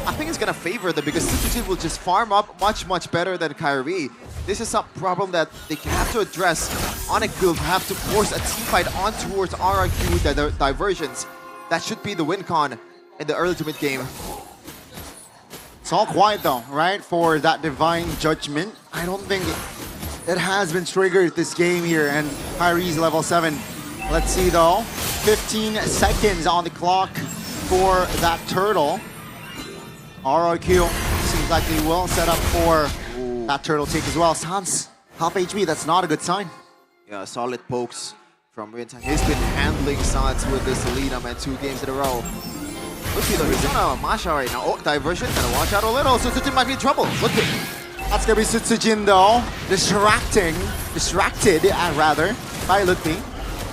I think it's gonna favor them because Sujin will just farm up much better than Kyrie. This is a problem that they have to address. Onyx will have to force a team fight on towards RRQ with the diversions. That should be the win con in the early to mid game. It's all quiet though, right? For that divine judgment. I don't think it has been triggered this game here, and Kyrie's level 7. Let's see though. 15 seconds on the clock for that turtle. RRQ seems like they will set up for that turtle take as well. Sans, half HP, that's not a good sign. Yeah, solid pokes from Rintan. He's been handling Sans with this Selena, man, 2 games in a row. Look, he's on a Masha right now. Oh, diversion, gotta watch out a little. Sutsujin might be in trouble. Look at That's gonna be Sutsujin though. Distracted, rather, by Lutfi.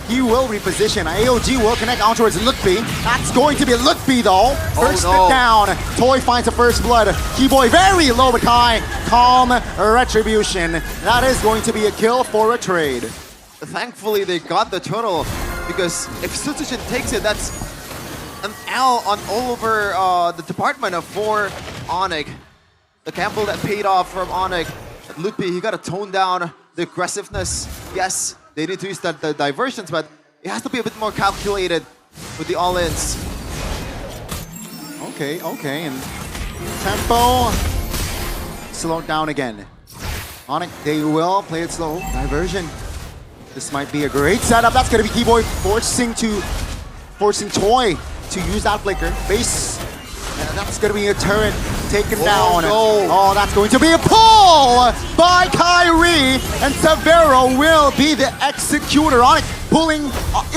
He will reposition. AOG will connect on towards Lutfi. That's going to be Lutfi though. First hit down. Toy finds the first blood. Keyboy very low but high. Calm retribution. That is going to be a kill for a trade. Thankfully, they got the turtle because if Sutsujin takes it, that's an L on all over the department for Onyx. The gamble that paid off from Onyx. Lutfi, he got to tone down the aggressiveness. Yes, they need to use the diversions, but it has to be a bit more calculated with the all-ins. Okay, and tempo slowed down again. Onyx, they will play it slow. Diversion. This might be a great setup. That's gonna be Keyboy forcing Toy to use that flicker. Base, and that's gonna be a turret taken down. No. Oh, that's going to be a pull by Kyrie, and Severo will be the executor. Onyx pulling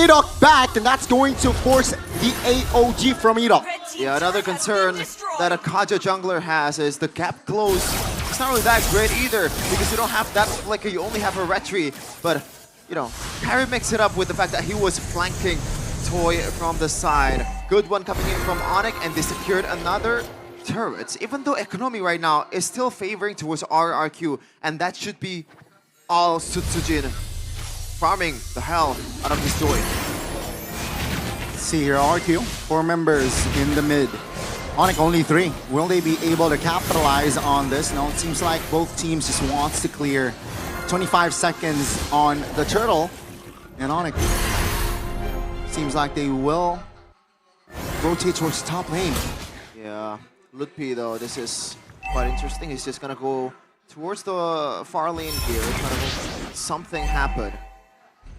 Idok back, and that's going to force the AOG from Idok. Yeah, another concern that a Kaja jungler has is the gap close. It's not really that great either because you don't have that flicker, you only have a retry. But, you know, Kyrie makes it up with the fact that he was flanking Toy from the side. Good one coming in from Onyx, and they secured another turret. Even though economy right now is still favoring towards RRQ, and that should be all Sutsujin farming the hell out of this Toy. See here, RQ, 4 members in the mid. Onyx only 3. Will they be able to capitalize on this? No, it seems like both teams just wants to clear 25 seconds on the turtle. And Onyx seems like they will rotate towards top lane. Yeah, Lutfi though, this is quite interesting. He's just gonna go towards the far lane here, trying to make something happen.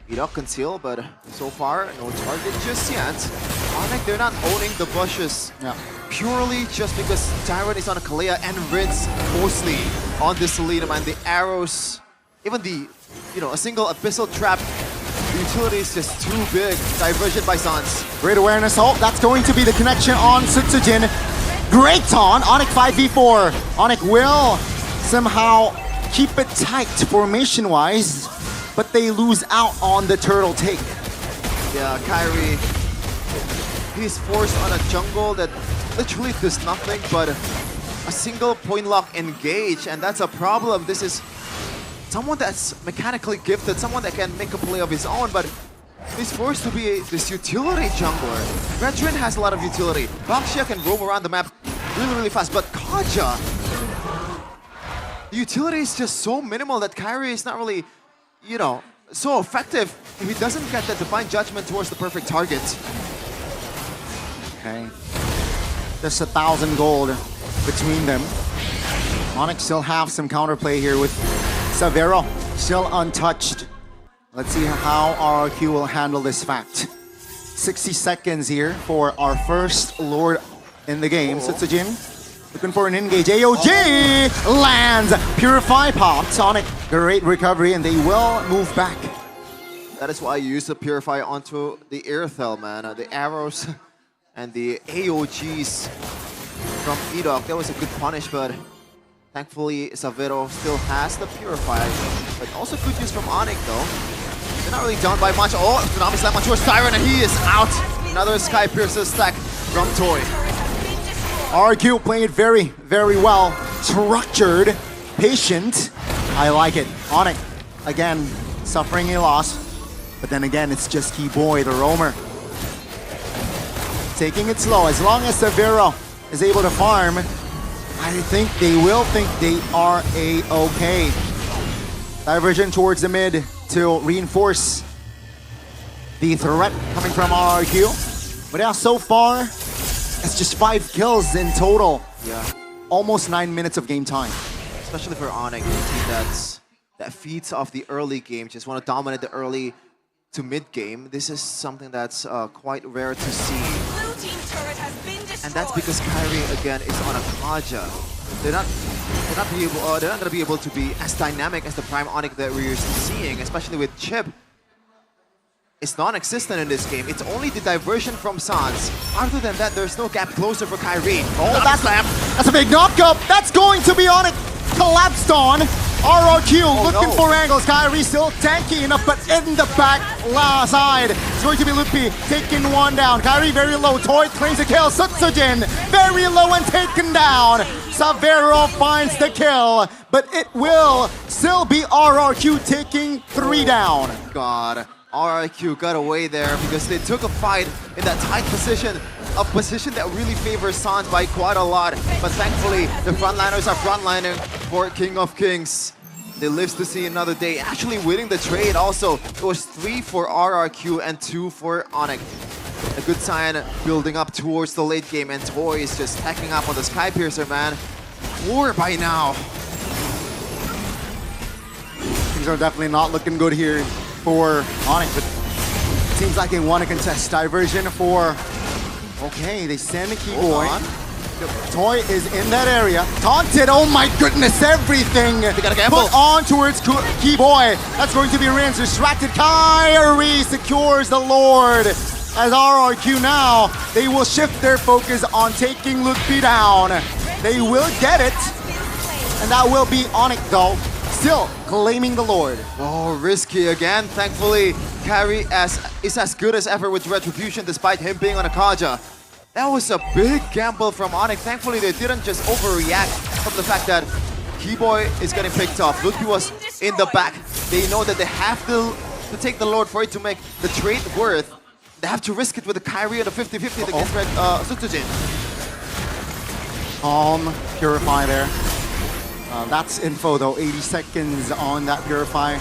Idok conceal, but so far, no target just yet. Onyx, they're not owning the bushes. Yeah. Purely just because Tyrant is on a Kalea and Rinse mostly on this Selena, man. The arrows, even the, you know, a single Abyssal Trap, the utility is just too big. Diversion by Sans. Great awareness. Oh, that's going to be the connection on Sutsujin. Great taunt. Onyx 5v4. Onyx will somehow keep it tight formation-wise, but they lose out on the turtle take. Yeah, Kyrie, he's forced on a jungle that literally does nothing but a single point lock engage, and that's a problem. This is someone that's mechanically gifted, someone that can make a play of his own, but he's forced to be this utility jungler. Veteran has a lot of utility. Baxia can roam around the map really, really fast, but Kaja, the utility is just so minimal that Kyrie is not really, you know, so effective if he doesn't get that divine judgment towards the perfect target. Okay. Just 1,000 gold between them. Onyx still have some counterplay here with Severo still untouched. Let's see how RRQ will handle this fact. 60 seconds here for our first Lord in the game. Sutsujin looking for an engage. AOG lands. Purify pops. Onyx, great recovery, and they will move back. That is why you use the Purify onto the Airthel, man. The arrows and the AOGs from Idok. That was a good punish, but thankfully Savero still has the Purify. But also good use from Onyx, though. They're not really down by much. Oh, Tsunami Slam on towards Tyrant, and he is out. Another Sky Piercer stack from Toy. RQ playing it very, very well. Structured, patient. I like it. Onyx, again, suffering a loss. But then again, it's just Keyboy, the roamer. Taking it slow. As long as Severo is able to farm, I think they will think they are A-okay. Diversion towards the mid to reinforce the threat coming from RRQ. But yeah, so far, it's just 5 kills in total. Yeah. Almost 9 minutes of game time. Especially for Onyx, a team that feeds off the early game, just want to dominate the early to mid game. This is something that's quite rare to see. And that's because Kyrie again is on a Kaja. They're not gonna be able to be as dynamic as the Prime Onyx that we're seeing, especially with Chip. It's non-existent in this game. It's only the diversion from Sans. Other than that, there's no gap closer for Kyrie. Oh, that's a big knockup. That's going to be on it. Collapsed on. RRQ looking for angles. Kyrie still tanky enough, but in the back side. It's going to be Lupi taking one down. Kyrie very low. Toy claims the kill. Sutsujin very low and taken down. Savero finds the kill, but it will still be RRQ taking 3 down. God. RRQ got away there because they took a fight in that tight position, a position that really favors Sans by quite a lot. But thankfully, the frontliners are frontlining for King of Kings. They live to see another day, actually winning the trade also. It was 3 for RRQ and 2 for Onyx. A good sign building up towards the late game, and Toy is just packing up on the Skypiercer, man. 4 by now. Things are definitely not looking good here for Onyx, but it seems like they want to contest. Diversion for... Okay, they send the Keyboy. Toy is in that area. Taunted, oh my goodness, everything put on towards Keyboy. That's going to be Rin's distracted. Kyrie secures the Lord. As RRQ now, they will shift their focus on taking Lupi down. They will get it, and that will be Onyx though. Still claiming the Lord. Oh, risky again. Thankfully, Kyrie is as good as ever with Retribution despite him being on a Kaja. That was a big gamble from Onyx. Thankfully, they didn't just overreact from the fact that Keyboy is getting picked off. Lupi was in the back. They know that they have to take the Lord for it to make the trade worth. They have to risk it with the Kyrie and the 50-50 against Sutsujin. Purify there. That's info though, 80 seconds on that Purify.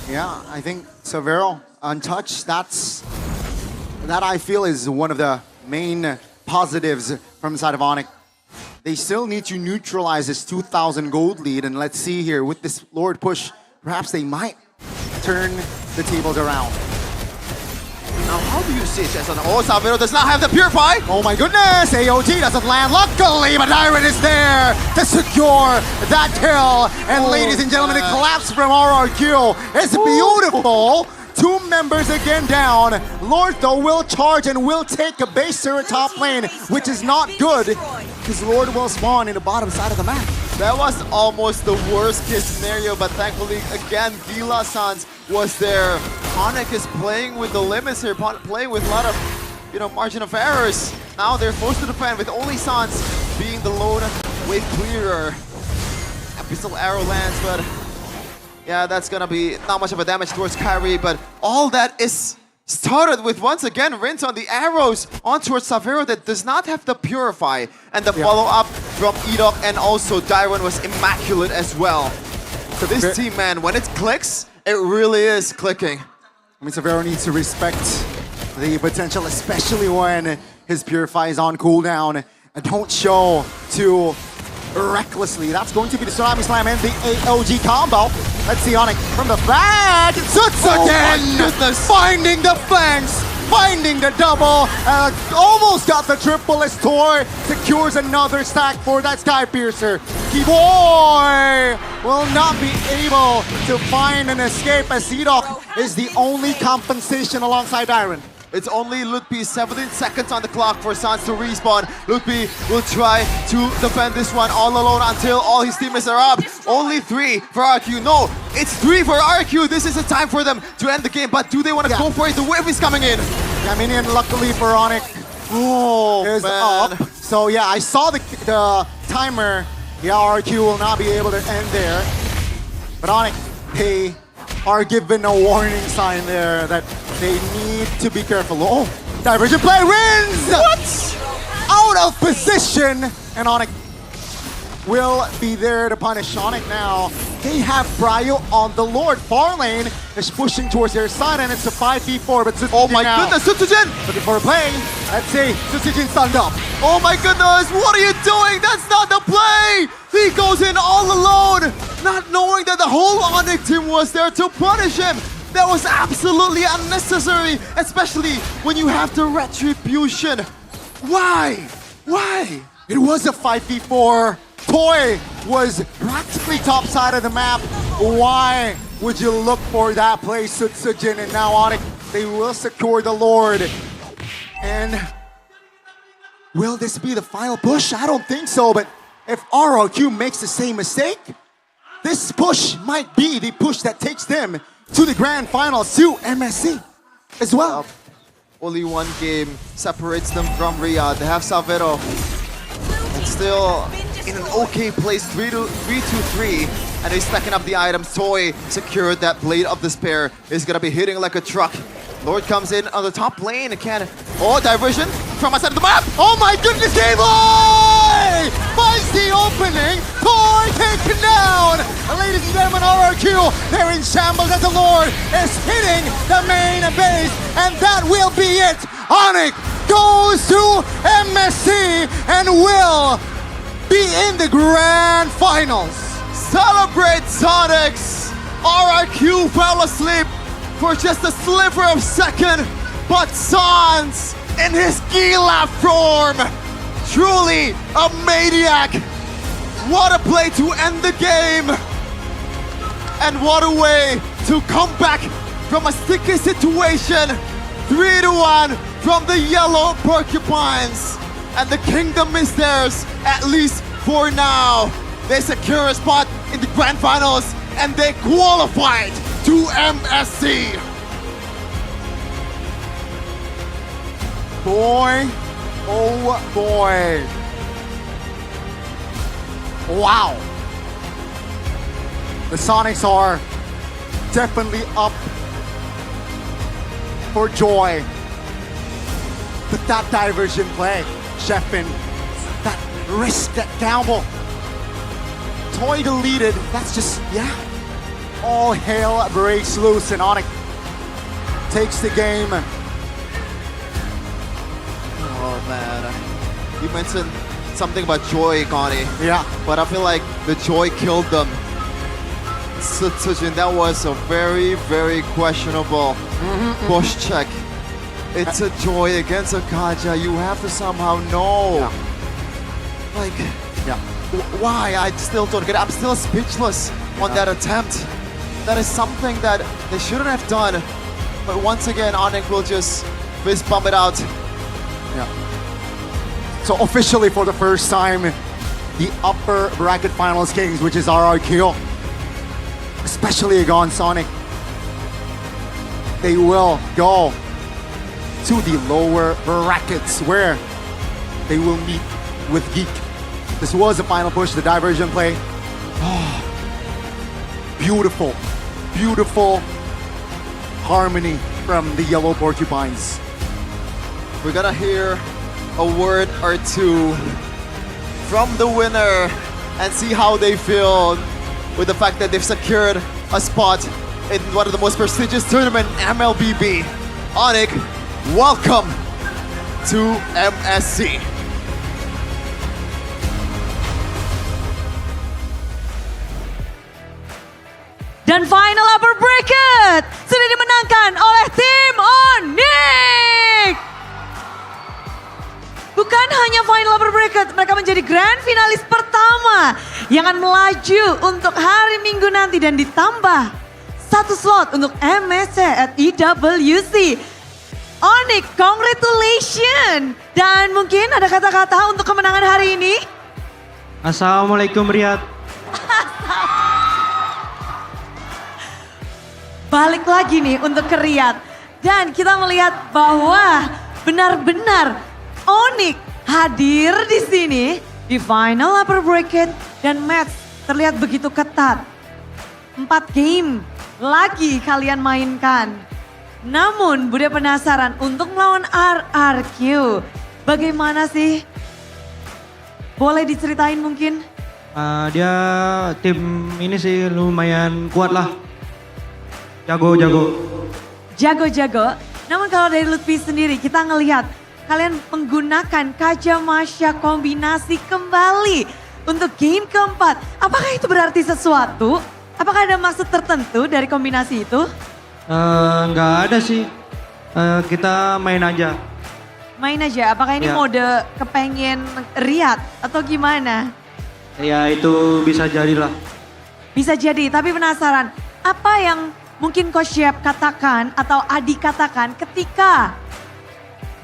Yeah, I think Savero untouched. That I feel is one of the main positives from the side of Onyx. They still need to neutralize this 2,000 gold lead, and let's see here with this Lord push, perhaps they might turn the tables around. Now, how do you see Jason? Oh, Savero does not have the Purify! Oh my goodness! AOT doesn't land. Luckily, but Iron is there to secure that kill. And ladies and gentlemen, the collapse from RRQ is beautiful. 2 members again down. Lord, though, will charge and will take a base turret top lane, which is not good, because Lord will spawn in the bottom side of the map. That was almost the worst case scenario, but thankfully, again, Gila Sans was there. Onyx is playing with the limits here, playing with a lot of, margin of errors. Now they're forced to defend with only Sans being the lone wave clearer. Abyssal arrow lands, but yeah, that's gonna be not much of a damage towards Kyrie, but all that is started with, once again, Rinse on the arrows on towards Savero that does not have the Purify. And the follow-up from Edok and also Dairon was immaculate as well. So this team, man, when it clicks, it really is clicking. I mean, Savero needs to respect the potential, especially when his Purify is on cooldown. And don't show too recklessly. That's going to be the Tsunami Slam and the AOG combo. Let's see Onyx from the back. Suts again! Finding the flanks, finding the double. Almost got the triple as Tor secures another stack for that Skypiercer. Keyboy will not be able to find an escape as Edok is the only compensation alongside Iron. It's only Lutpi, 17 seconds on the clock for Sans to respawn. Lutpi will try to defend this one all alone until all his teammates are up. Only 3 for RQ. No, it's 3 for RQ. This is a time for them to end the game, but do they want to go for it? The wave is coming in. Yeah, minion, luckily for Onyx, is up. So yeah, I saw the timer. Yeah, RQ will not be able to end there. But Onyx, they are given a warning sign there that they need to be careful. Oh, diversion play wins! What? Out of position! And Onyx will be there to punish Onyx now. They have Bryo on the Lord. Far lane is pushing towards their side, and it's a 5v4, but Sutsujin oh my goodness, Sutsujin! Looking for a play. Let's see, Sutsujin stunned up. Oh my goodness, what are you doing? That's not the play! He goes in all alone, not knowing that the whole Onyx team was there to punish him. That was absolutely unnecessary, especially when you have the Retribution. Why? It was a 5v4. Toy was practically top side of the map. Why would you look for that play, Sutsujin? And now Onyx, they will secure the Lord. And will this be the final push? I don't think so, but if RRQ makes the same mistake, this push might be the push that takes them to the grand finals to MSC as well. Only one game separates them from Riyadh. They have Salvero. And still in an okay place, 3-2-3. And he's stacking up the items. Toy secured that Blade of Despair. He's gonna be hitting like a truck. Lord comes in on the top lane. Diversion from outside of the map. Oh my goodness, Aloy! Finds the opening. Toy taken down. And ladies and gentlemen, RRQ, they're in shambles as the Lord is hitting the main base. And that will be it. Onyx goes to MSC and will be in the grand finals. Celebrate Sonics! RRQ fell asleep for just a sliver of second, but Sans in his Gila form, truly a maniac. What a play to end the game, and what a way to come back from a sticky situation. 3-1 from the yellow porcupines, and the kingdom is theirs, at least for now. They secure a spot in the grand finals, and they qualified to MSC. Boy, oh boy. Wow. The Sonics are definitely up for joy. But that diversion play, Sheffin, that risk, that gamble, Toy deleted, that's just, all hell breaks loose and Onyx takes the game. Oh man, you mentioned something about joy, Connie. Yeah. But I feel like the joy killed them. Sutsujin, that was a very, very questionable push check. It's a joy against a Kaja. You have to somehow know. Why? I still don't get it. I'm still speechless on that attempt. That is something that they shouldn't have done. But once again, Onyx will just fist bump it out. So officially for the first time, the upper bracket finals kings, which is RRQ, especially against Sonic, they will go to the lower brackets where they will meet with Geek. This was the final push, the diversion play. Oh, beautiful, beautiful harmony from the yellow porcupines. We're gonna hear a word or two from the winner and see how they feel with the fact that they've secured a spot in one of the most prestigious tournament, MLBB. Onyx, welcome to MSC. Dan final upper bracket sudah dimenangkan oleh tim Onyx. Bukan hanya final upper bracket, mereka menjadi grand finalis pertama yang akan melaju untuk hari Minggu nanti dan ditambah satu slot untuk MSC at EWC. Onyx, congratulations. Dan mungkin ada kata-kata untuk kemenangan hari ini? Assalamualaikum Riyadh. Balik lagi nih untuk ke Riyadh. Dan kita melihat bahwa benar-benar Onyx hadir di sini di final upper bracket dan match terlihat begitu ketat. 4 game lagi kalian mainkan. Namun Bude penasaran untuk melawan RRQ. Bagaimana sih? Boleh diceritain mungkin? Dia tim ini sih lumayan kuat lah. Jago-jago. Jago-jago. Namun kalau dari Lutfi sendiri kita ngelihat kalian menggunakan Kaja Masya kombinasi kembali untuk game keempat. Apakah itu berarti sesuatu? Apakah ada maksud tertentu dari kombinasi itu? Nggak ada sih. Kita main aja. Main aja, apakah ini Ya. mode kepengen riat atau gimana? Ya itu bisa jadilah. Bisa jadi, tapi penasaran. Apa yang mungkin Coach Yap katakan atau Adi katakan ketika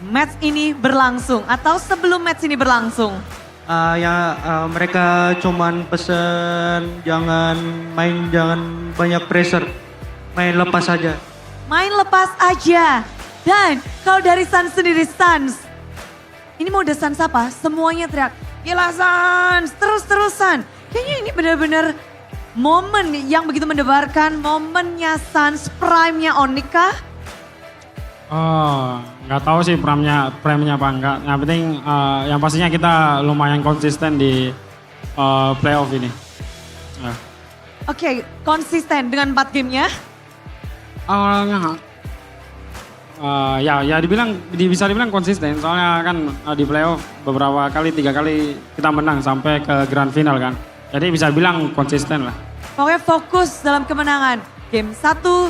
match ini berlangsung atau sebelum match ini berlangsung? Mereka cuman pesen jangan banyak pressure, main lepas saja. Main lepas aja. Dan kalau dari Suns sendiri, Suns. Ini mode Suns apa? Semuanya teriak, gila Suns, terus-terusan. Kayaknya ini benar-benar momen yang begitu mendebarkan momennya Suns, prime-nya Onyx kah? Oh, nggak tahu sih prime-nya apa enggak. Yang penting yang pastinya kita lumayan konsisten di playoff ini. Ya. Oke, konsisten dengan 4 gamenya. Awalnya bisa dibilang konsisten. Soalnya kan di playoff beberapa kali, 3 kali kita menang sampai ke grand final kan. Jadi bisa bilang konsisten lah. Pokoknya fokus dalam kemenangan. Game 1,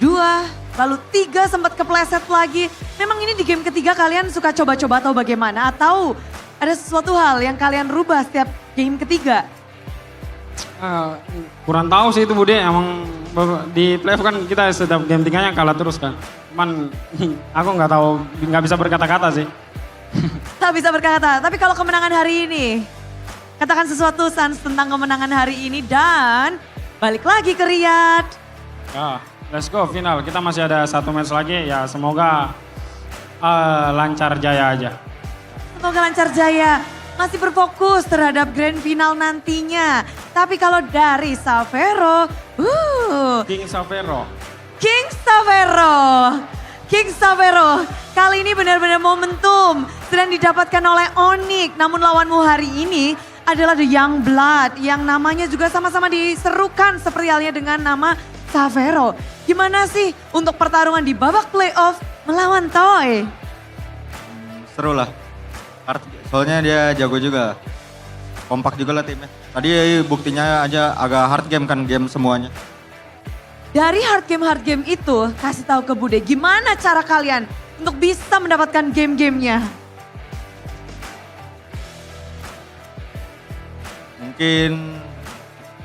2, lalu 3 sempat kepleset lagi. Memang ini di game ketiga kalian suka coba-coba atau bagaimana? Atau ada sesuatu hal yang kalian rubah setiap game ketiga? Kurang tahu sih itu Bude, emang di playoff kan kita setiap game 3-nya kalah terus kan. Cuman aku nggak tahu, nggak bisa berkata-kata sih. Tak bisa berkata, tapi kalau kemenangan hari ini, katakan sesuatu Suns tentang kemenangan hari ini dan balik lagi ke Riyadh. Ya, let's go final. Kita masih ada 1 match lagi, ya semoga lancar jaya aja. Semoga lancar jaya. Masih berfokus terhadap grand final nantinya. Tapi kalau dari Savero, King Savero. King Savero, kali ini benar-benar momentum sedang didapatkan oleh Onyx. Namun lawanmu hari ini adalah The Young Blood yang namanya juga sama-sama diserukan seperti halnya dengan nama Savero. Gimana sih untuk pertarungan di babak playoff melawan Toy? Seru lah. Soalnya dia jago juga. Kompak juga lah timnya. Tadi buktinya aja agak hard game kan game semuanya. Dari hard game itu, kasih tahu ke Bude, gimana cara kalian untuk bisa mendapatkan game-gamenya? Mungkin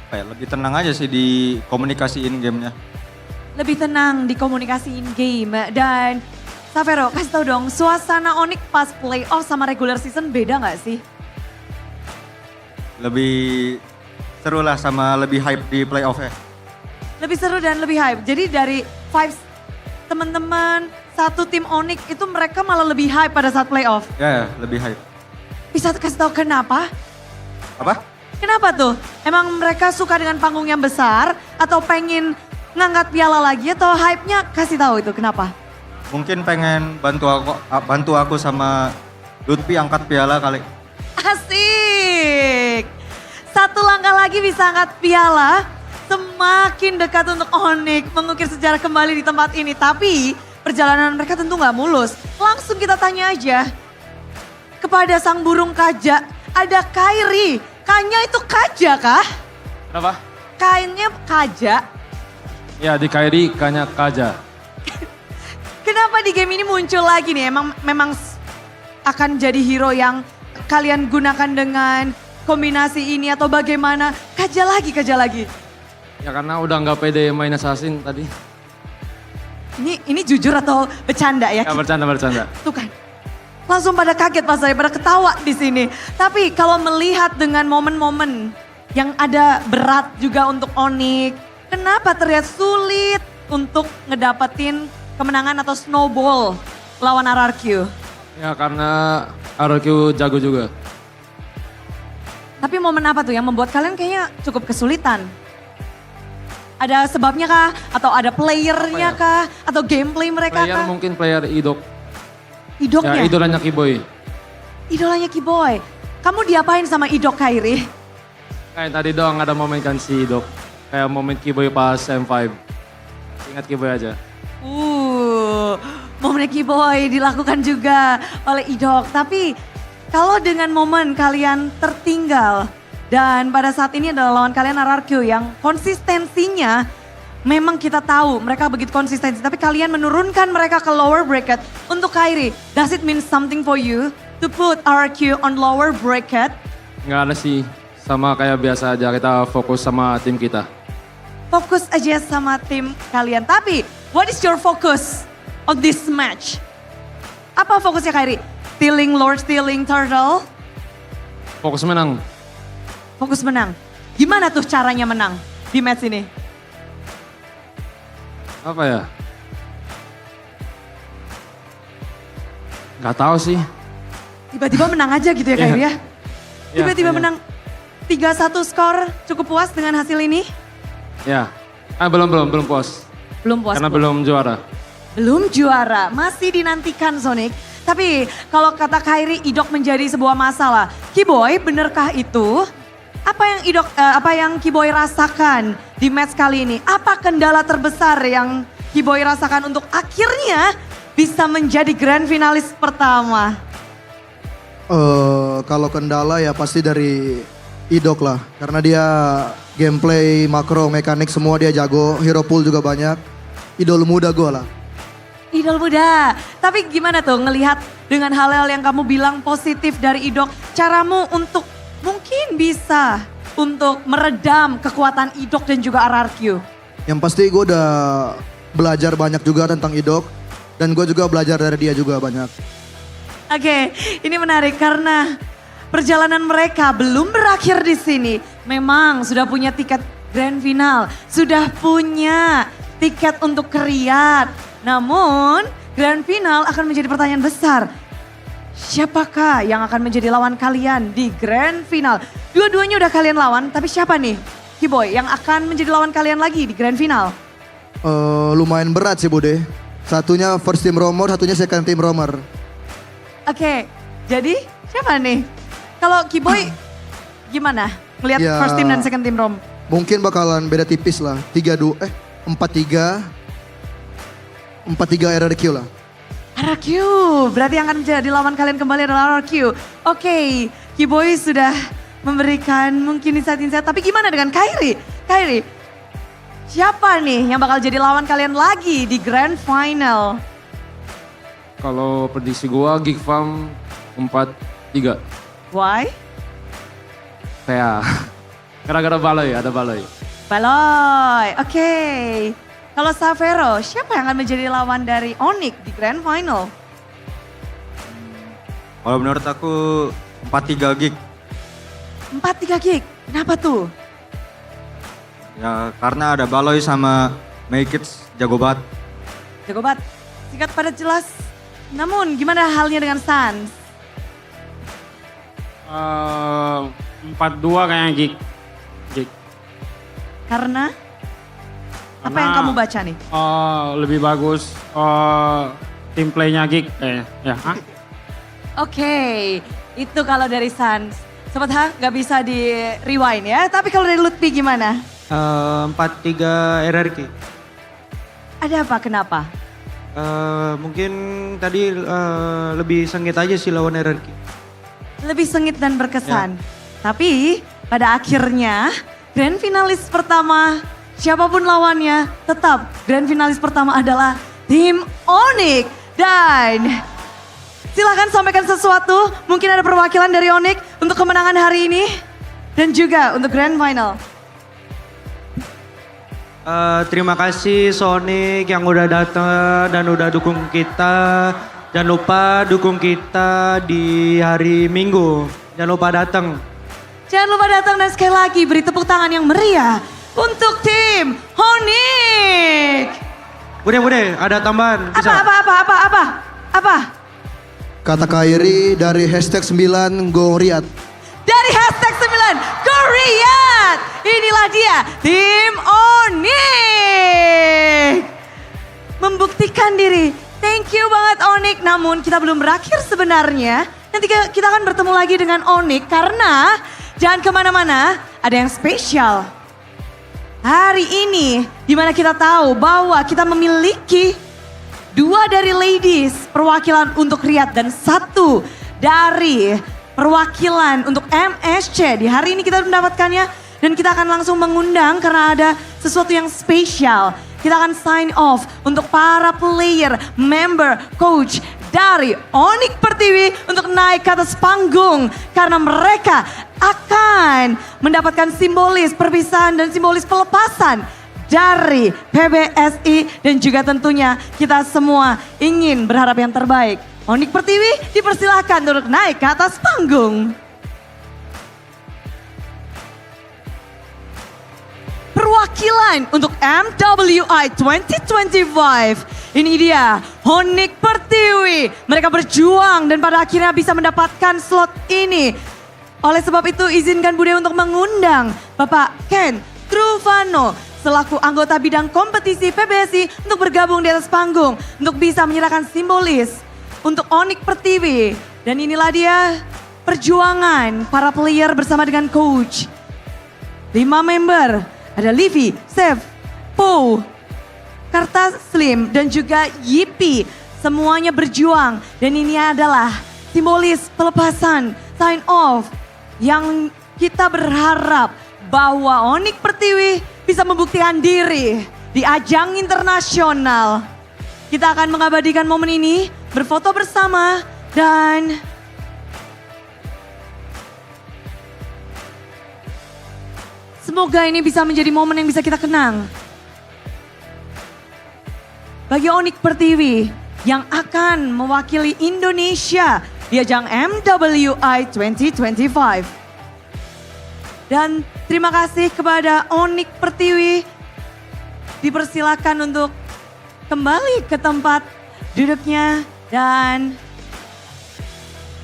lebih tenang aja sih di komunikasiin gamenya. Lebih tenang di komunikasiin game. Dan Savero, kasih tahu dong, suasana Onyx pas playoff sama regular season beda nggak sih? Lebih seru lah sama lebih hype di playoff ya. Lebih seru dan lebih hype. Jadi dari vibes teman-teman satu tim Onyx itu mereka malah lebih hype pada saat playoff. Ya, lebih hype. Bisa kasih tahu kenapa? Apa? Kenapa tuh? Emang mereka suka dengan panggung yang besar atau pengen ngangkat piala lagi atau hype-nya kasih tahu itu kenapa? Mungkin pengen bantu aku sama Lutfi angkat piala kali. Asik. Satu langkah lagi bisa angkat piala. Semakin dekat untuk Onyx mengukir sejarah kembali di tempat ini. Tapi perjalanan mereka tentu nggak mulus. Langsung kita tanya aja kepada sang burung kaja. Ada Kairi. Kanya itu kaja kah? Kenapa? Kainnya kaja. Ya di Kairi kanya kaja. Kenapa di game ini muncul lagi nih? Memang akan jadi hero yang kalian gunakan dengan kombinasi ini atau bagaimana? Kaja lagi. Ya karena udah nggak pede main assassin tadi. Ini jujur atau bercanda ya? Ya bercanda. Tuh kan. Langsung pada kaget pas saya, pada ketawa di sini. Tapi kalau melihat dengan momen-momen yang ada berat juga untuk Onyx, kenapa terlihat sulit untuk ngedapetin kemenangan atau snowball lawan RRQ? Ya karena RRQ jago juga. Tapi momen apa tuh yang membuat kalian kayaknya cukup kesulitan? Ada sebabnya kah? Atau ada playernya kah? Atau gameplay mereka Player kah? mungkin player idok. Idoknya? Ya idolanya Kiboy. Idolanya Kiboy. Kamu diapain sama idok Kairi? Kayak tadi doang ada momen kan si idok. Kayak momen Kiboy pas M5. Ingat Kiboy aja. Momen Kiboy dilakukan juga oleh idok. Tapi kalau dengan momen kalian tertinggal dan pada saat ini adalah lawan kalian RRQ yang konsistensinya memang kita tahu mereka begitu konsistensi, tapi kalian menurunkan mereka ke lower bracket. Untuk Kairi, does it mean something for you to put RRQ on lower bracket? Nggak ada sih, sama kayak biasa aja, kita fokus sama tim kita. Fokus aja sama tim kalian. Tapi, what is your focus on this match? Apa fokusnya Kairi? Stealing Lord, stealing Turtle? Fokus menang. Fokus menang. Gimana tuh caranya menang di match ini? Apa ya? Nggak tahu sih. Tiba-tiba menang aja gitu ya Kairi ya? Tiba-tiba menang 3-1 skor, cukup puas dengan hasil ini? Ya, belum puas. Belum puas. Karena belum juara. Belum juara, masih dinantikan Sonic. Tapi kalau kata Kairi, Idok menjadi sebuah masalah. Kiboy, benerkah itu? Apa yang Kiboy rasakan di match kali ini? Apa kendala terbesar yang Kiboy rasakan untuk akhirnya bisa menjadi grand finalis pertama? Kalau kendala ya pasti dari Idok lah. Karena dia gameplay, makro, mekanik semua dia jago. Hero pool juga banyak. Idol muda gue lah. Idol muda. Tapi gimana tuh ngelihat dengan hal-hal yang kamu bilang positif dari Idok. Caramu untuk mungkin bisa untuk meredam kekuatan Idok dan juga RRQ. Yang pasti gue udah belajar banyak juga tentang Idok. Dan gue juga belajar dari dia juga banyak. Oke, ini menarik karena perjalanan mereka belum berakhir di sini. Memang sudah punya tiket grand final. Sudah punya tiket untuk ke Riyadh. Namun, grand final akan menjadi pertanyaan besar. Siapakah yang akan menjadi lawan kalian di grand final? Dua-duanya udah kalian lawan, tapi siapa nih, Kiboy, yang akan menjadi lawan kalian lagi di grand final? Lumayan berat sih Bude. Satunya first team roamer, satunya second team roamer. Oke, jadi siapa nih? Kalau Kiboy gimana? Ngelihat Ya, first team dan second team rom? Mungkin bakalan beda tipis lah. 4-3 RRQ lah. RRQ, berarti yang akan menjadi lawan kalian kembali adalah RRQ. Oke, Kiboy sudah memberikan mungkin insight-insight, tapi gimana dengan Kairi? Kairi, siapa nih yang bakal jadi lawan kalian lagi di grand final? Kalau prediksi gua, Geek Farm 4-3. Why? Kayak gara-gara Baloy, ada Baloy. Baloy, oke. Kalau Savero, siapa yang akan menjadi lawan dari Onyx di grand final? Kalau menurut aku 4-3 Geek. 4-3 Geek, kenapa tuh? Ya karena ada Baloy sama Make It jago banget. Jago banget, singkat padat jelas. Namun gimana halnya dengan Sans? 4-2 kayaknya Geek. Karena? Apa yang kamu baca nih? Lebih bagus tim playnya Geek kayaknya. Ya. Oke, itu kalau dari Sans. Sobat Hang nggak bisa di rewind ya. Tapi kalau dari Lutfi gimana? 4-3 RRQ. Ada apa? Kenapa? Mungkin tadi lebih sengit aja sih lawan RRQ. Lebih sengit dan berkesan. Tapi pada akhirnya grand finalis pertama siapapun lawannya tetap grand finalis pertama adalah tim Onyx. Dan silakan sampaikan sesuatu, mungkin ada perwakilan dari Onyx untuk kemenangan hari ini dan juga untuk grand final. Terima kasih Sonic yang udah datang dan udah dukung kita. Jangan lupa dukung kita di hari Minggu. Jangan lupa datang. Jangan lupa datang dan sekali lagi beri tepuk tangan yang meriah untuk tim Onyx. Bude, ada tambahan. Bisa? Apa? Kata Kairi dari hashtag 9 Go Riyadh. Dari hashtag 9 Go Riyadh. Inilah dia tim Onyx. Membuktikan diri. Thank you banget Onyx. Namun kita belum berakhir sebenarnya. Nanti kita akan bertemu lagi dengan Onyx karena jangan kemana-mana, ada yang spesial. Hari ini dimana kita tahu bahwa kita memiliki 2 dari ladies perwakilan untuk Riyadh dan 1 dari perwakilan untuk MSC. Di hari ini kita mendapatkannya Dan kita akan langsung mengundang karena ada sesuatu yang spesial. Kita akan sign off untuk para player, member, coach dari Onyx Pertiwi untuk naik ke atas panggung. Karena mereka akan mendapatkan simbolis perpisahan dan simbolis pelepasan dari PBSI. Dan juga tentunya kita semua ingin berharap yang terbaik. Onyx Pertiwi dipersilahkan untuk naik ke atas panggung. Perwakilan untuk MWI 2025. Ini dia Onyx Pertiwi. Mereka berjuang dan pada akhirnya bisa mendapatkan slot ini. Oleh sebab itu izinkan Bude untuk mengundang Bapak Ken Truvano selaku anggota bidang kompetisi PBSI untuk bergabung di atas panggung. Untuk bisa menyerahkan simbolis untuk Onyx Pertiwi. Dan inilah dia perjuangan para player bersama dengan coach. 5 member. Ada Livi, Sev, Po, Karta Slim, dan juga Yipi. Semuanya berjuang. Dan ini adalah simbolis pelepasan, sign off. Yang kita berharap bahwa Onyx Pertiwi bisa membuktikan diri di ajang internasional. Kita akan mengabadikan momen ini, berfoto bersama, dan semoga ini bisa menjadi momen yang bisa kita kenang. Bagi Onyx Pertiwi yang akan mewakili Indonesia di ajang MWI 2025. Dan terima kasih kepada Onyx Pertiwi. Dipersilakan untuk kembali ke tempat duduknya. Dan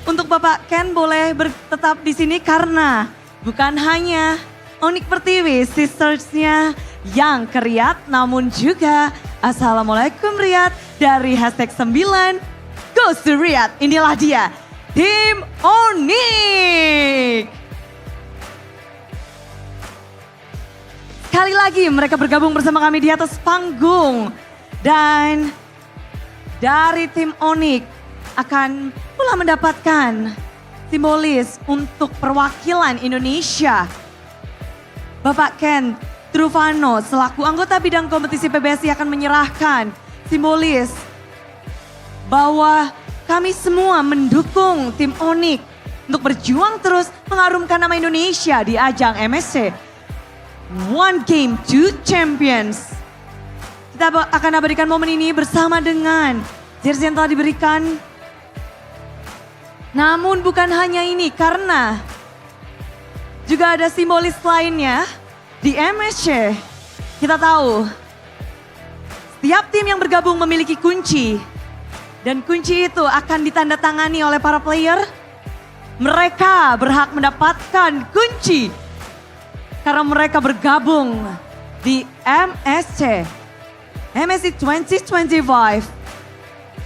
untuk Bapak Ken boleh tetap di sini karena bukan hanya Onyx Pertiwi, sistersnya yang keriat, namun juga Assalamualaikum Riyad dari #9 Goes to Riyad. Inilah dia, tim Onyx. Sekali lagi mereka bergabung bersama kami di atas panggung. Dan dari tim Onyx akan pula mendapatkan simbolis untuk perwakilan Indonesia. Bapak Ken Truvano selaku anggota bidang kompetisi PBSI akan menyerahkan simbolis bahwa kami semua mendukung tim Onyx untuk berjuang terus mengharumkan nama Indonesia di ajang MSC One Game Two Champions. Kita akan abadikan momen ini bersama dengan jersey yang telah diberikan. Namun bukan hanya ini karena juga ada simbolis lainnya di MSC. Kita tahu setiap tim yang bergabung memiliki kunci. Dan kunci itu akan ditandatangani oleh para player. Mereka berhak mendapatkan kunci karena mereka bergabung di MSC 2025.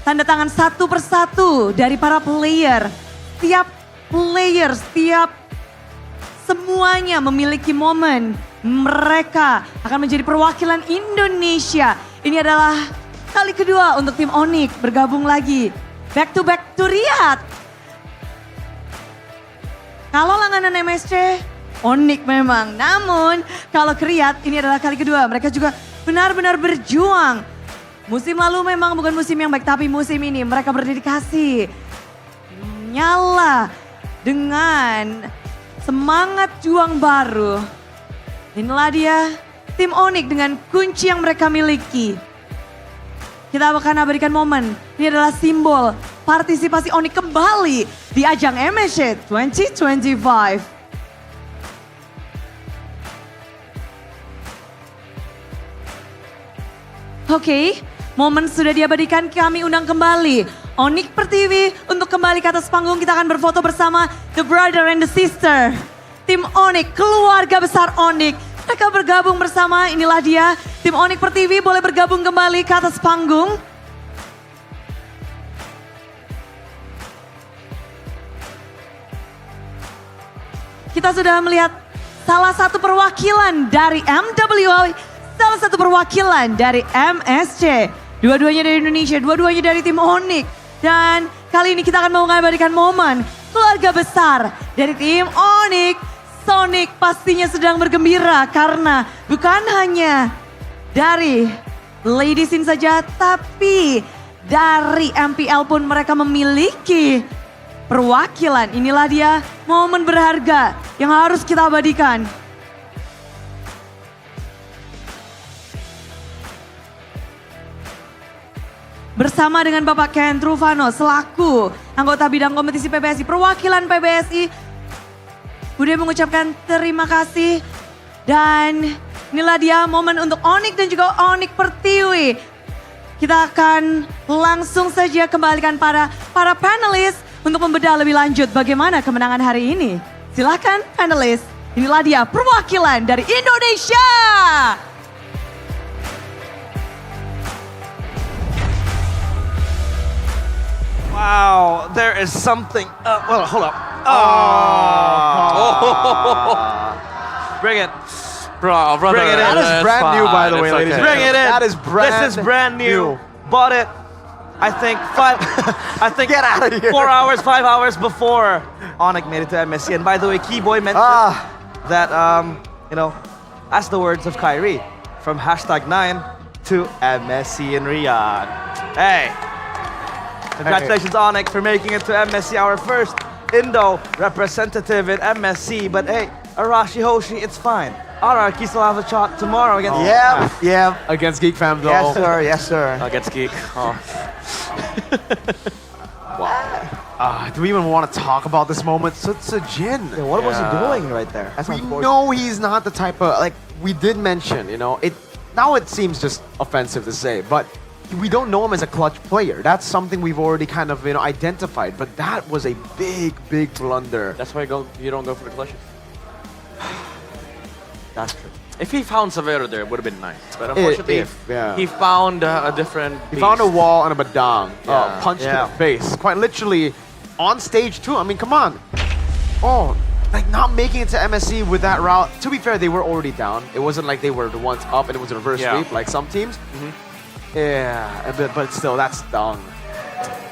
Tanda tangan satu persatu dari para player. Setiap semuanya memiliki momen. Mereka akan menjadi perwakilan Indonesia. Ini adalah kali kedua untuk tim Onyx bergabung lagi. Back to Riyadh. Kalau langganan MSC, Onyx memang. Namun kalau ke Riyadh ini adalah kali kedua. Mereka juga benar-benar berjuang. Musim lalu memang bukan musim yang baik, tapi musim ini mereka berdedikasi. Nyala dengan semangat juang baru. Inilah dia tim Onyx dengan kunci yang mereka miliki. Kita akan abadikan momen. Ini adalah simbol partisipasi Onyx kembali di ajang MSC 2025. Oke, momen sudah diabadikan, kami undang kembali Onyx Pertiwi untuk kembali ke atas panggung. Kita akan berfoto bersama the brother and the sister. Tim Onyx, keluarga besar Onyx. Mereka bergabung bersama, inilah dia. Tim Onyx Pertiwi boleh bergabung kembali ke atas panggung. Kita sudah melihat salah satu perwakilan dari MWI, salah satu perwakilan dari MSC. Dua-duanya dari Indonesia, dua-duanya dari tim Onyx. Dan kali ini kita akan mengabadikan momen keluarga besar dari tim Onyx. Sonic pastinya sedang bergembira karena bukan hanya dari Lady Sin saja, tapi dari MPL pun mereka memiliki perwakilan. Inilah dia momen berharga yang harus kita abadikan. Bersama dengan Bapak Ken Truvano selaku anggota bidang kompetisi PBSI, perwakilan PBSI, Bude mengucapkan terima kasih. Dan inilah dia momen untuk Onyx dan juga Onyx Pertiwi. Kita akan langsung saja kembalikan para panelis untuk membedah lebih lanjut bagaimana kemenangan hari ini. Silakan panelis, inilah dia perwakilan dari Indonesia. Wow, there is something. Well, hold up. Bring it. Bro, brother. Bring it in. That is brand new, by the way, ladies and Bring it in. That is brand This is brand new. Bought it. I think Get out of here. 4 hours, 5 hours before Onyx made it to MSC. And by the way, Keyboy mentioned that, that's the words of Kyrie from #9 to MSC in Riyadh. Hey, congratulations Onyx for making it to MSC, our first Indo representative in MSC. But hey, Arashi Hoshi, it's fine. RRQ still have a shot tomorrow against against Geek Fam though. Yes, sir. Yes, sir. Against Geek. Oh. Wow. Do we even want to talk about this moment? Jin. Yeah, what was he doing right there? That's We unfortunate. know he's not the type of, like, we did mention, it now it seems just offensive to say, but we don't know him as a clutch player. That's something we've already kind of, identified, but that was a big, big blunder. That's why you don't go for the clutches. That's true. If he found Severo there, it would have been nice. But unfortunately, yeah. he found a different He found a wall and a badang. Yeah. Punch to the face. Quite literally on stage too. I mean, come on. Oh, like not making it to MSC with that route. To be fair, they were already down. It wasn't like they were the ones up and it was a reverse sweep like some teams. Yeah, but still, that's dumb.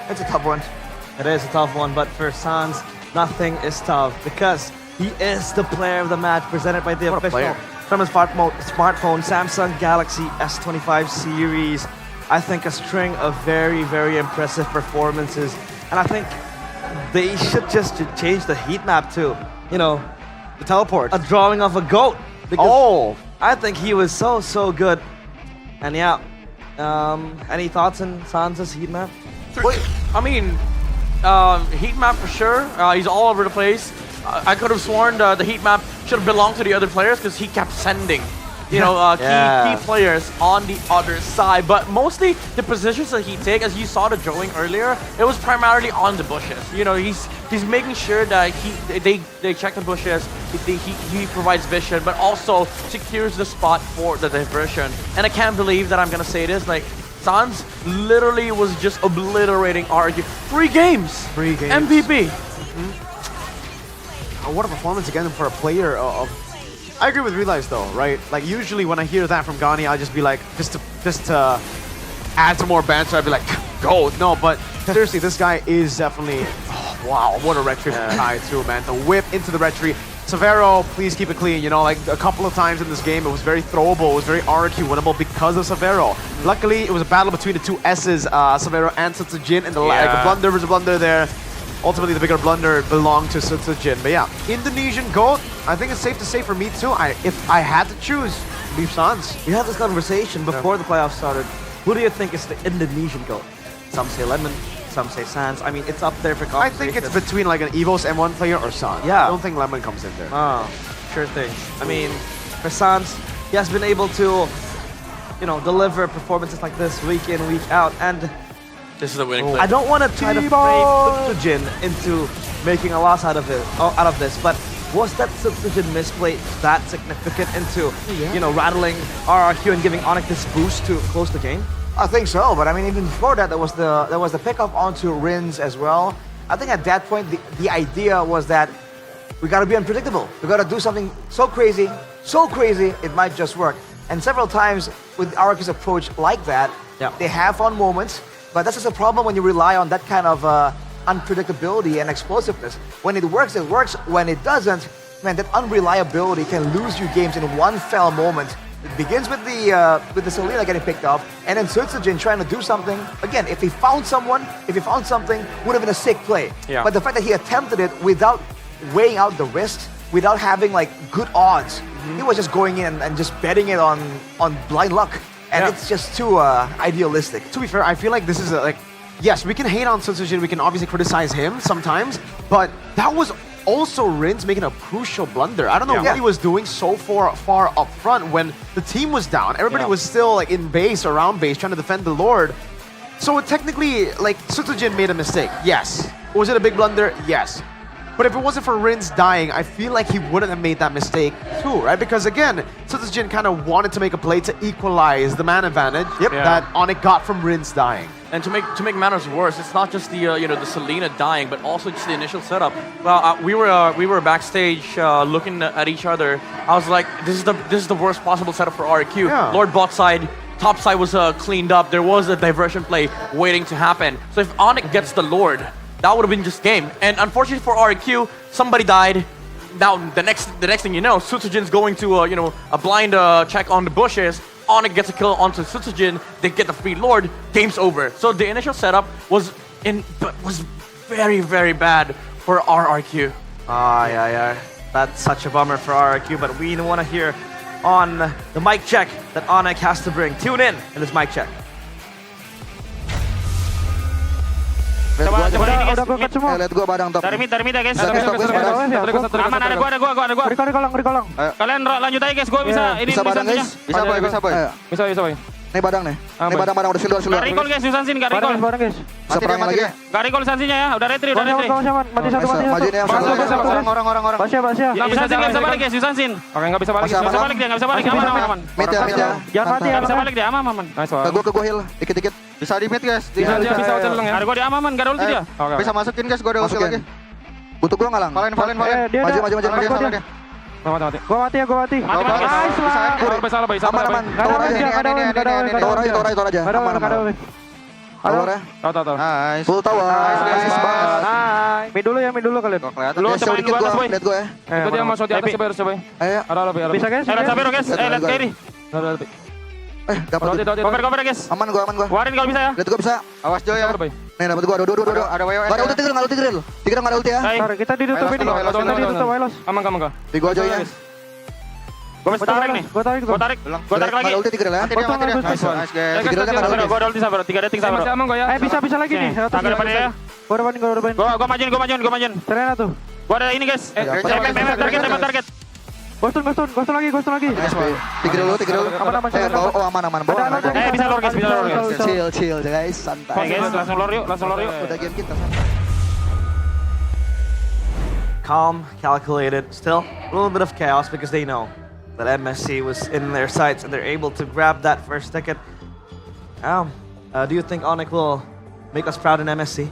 It's a tough one. It is a tough one, but for Sans, nothing is tough because he is the player of the match presented by the official from his smartphone Samsung Galaxy S25 series. I think a string of very, very impressive performances, and I think they should just change the heat map to, The teleport. a drawing of a goat. Because I think he was so good. And yeah, any thoughts on Sans' heat map? I mean, heat map for sure. He's all over the place. I could have sworn the heat map should have belonged to the other players because he kept sending, key players on the other side. But mostly the positions that he take, as you saw the drawing earlier, it was primarily on the bushes. He's making sure that they check the bushes. He provides vision, but also secures the spot for the diversion. And I can't believe that I'm gonna say this, like. Sans literally was just obliterating RRQ. 3 games. 3 games. MVP. What a performance again for a player of. I agree with Realize though, right? Like usually when I hear that from Ghani, I'll just be like, just to add some more banter, I'd be like, go. No, but seriously, this guy is definitely. Oh, wow, what a retry from Kai too, man. The whip into the retry. Severo, please keep it clean. Like a couple of times in this game, it was very throwable. It was very RRQ winnable because of Severo. Luckily, it was a battle between the two S's, Severo and Jin, and the blunder was a blunder there. Ultimately, the bigger blunder belonged to Jin. But yeah, Indonesian GOAT, I think it's safe to say for me too, if I had to choose, leave Sans. We had this conversation before the playoffs started. Who do you think is the Indonesian GOAT? Some say Lemon, some say Sans. I mean, it's up there for I conversation. think it's between like an EVOS M1 player or Sans. Yeah. I don't think Lemon comes in there. Oh, sure thing. I mean, for Sans, he has been able to, deliver performances like this week in, week out. And this is a winning play. I don't want to try to frame Jin into making a loss out of this, but was that Jin misplay that significant into, rattling RRQ and giving Onyx this boost to close the game? I think so, but I mean, even before that, there was the pickup onto Rins as well. I think at that point, the idea was that we gotta be unpredictable. We gotta do something so crazy, it might just work. And several times with RRQ's approach like that, they have fun moments, but that's just a problem when you rely on that kind of unpredictability and explosiveness. When it works, it works. When it doesn't, man, that unreliability can lose you games in one fell moment. It begins with the Selena getting picked off, and then Sutsujin trying to do something. Again, if he found something, would have been a sick play. Yeah. But the fact that he attempted it without weighing out the risk, without having like good odds, he was just going in and just betting it on blind luck, and it's just too idealistic. To be fair, I feel like this is yes, we can hate on Sutsujin, we can obviously criticize him sometimes, but that was also Rins making a crucial blunder. I don't know what he was doing so far up front when the team was down. Everybody was still like in base, around base, trying to defend the Lord. So technically, like, Sutsujin made a mistake, yes. Was it a big blunder? Yes. But if it wasn't for Rins dying, I feel like he wouldn't have made that mistake too, right? Because again, Sutsujin kind of wanted to make a play to equalize the man advantage that Onyx got from Rins dying. And to make matters worse, it's not just the the Selena dying, but also just the initial setup. Well, we were backstage looking at each other. I was like, this is the worst possible setup for RQ. Yeah. Lord bot side, top side was cleaned up. There was a diversion play waiting to happen. So if Onyx gets the Lord, that would have been just game. And unfortunately for RQ, somebody died. Now the next thing you know, Sutsujin's going to a blind check on the bushes. Onyx gets a kill onto Sutsujin, they get the free Lord, game's over. So the initial setup was very, very bad for RRQ. Yeah. That's such a bummer for RRQ, but we want to hear on the mic check that Onyx has to bring. Tune in this mic check. Coba udah gue cut semua. Lihat gue badang top. Dari mid ya guys. Aman, ada gua. Di kolong. Kalian lanjut aja guys, gua bisa ini bisa badang guys. Bisa boy. Bisa. Nih badang nih. Nih badang udah siluar. Gak recall guys, Susansin gak recall. Badang guys. Bisa perang lagi. Gak recall Sansinya ya, udah retri. Mati satu. Orang. Basya. Gak bisa balik guys, Susansin. Oke, enggak bisa balik. Gak bisa balik, aman. Mid ya. Jangan mati ya. Bisa balik dia, aman. Ke gua heal dikit-dikit. Bisa di mid guys. Bisa celeng ya. Ada gua di aman, gak ada ulti dia. Bisa masukin guys, gua ada ulti lagi. Butuh gua ngalang. Valen. Maju. Mati. Gua mati. Nice lah. Aman. Tower aja. Aman. Tower ya. Tahu. Nice. Full tower. Nice banget. Mid dulu kalian. Lu coba dikit gua, lihat gua ya. Ikut dia masuk di atas coba. Ayo. Ada. Bisa guys. Lihat Sabero guys. Lihat kiri. Dapat. Cover guys. Aman gua. Warin kalau bisa ya. Lihat gua bisa. Awas Jo ya. Nih dapat gua. Dua. Ada WO. Enggak ada ulti Tigreal. Tigreal enggak ada ulti ya. Kita ditutupin nih. Welos. Aman. Di gua aja ya. Gua tarik nih. Gua tarik lagi. Ada ulti Tigreal ya. Nice guys. Gua ada ulti Sabero. 3 detik Sabero. Aman gua ya. Bisa lagi nih. Tanggal depannya ya. Gua depan. Gua majuin. Serena tuh. Gua ada ini guys. Target. Ghost lagi. Nice boy. Tigreal. Aman. Bisa lor guys. Chill guys, santai. Oke guys, langsung lor yuk. Udah game kita. Calm, calculated, still a little bit of chaos because they know that MSC was in their sights and they're able to grab that first ticket. Do you think Onyx will make us proud in MSC?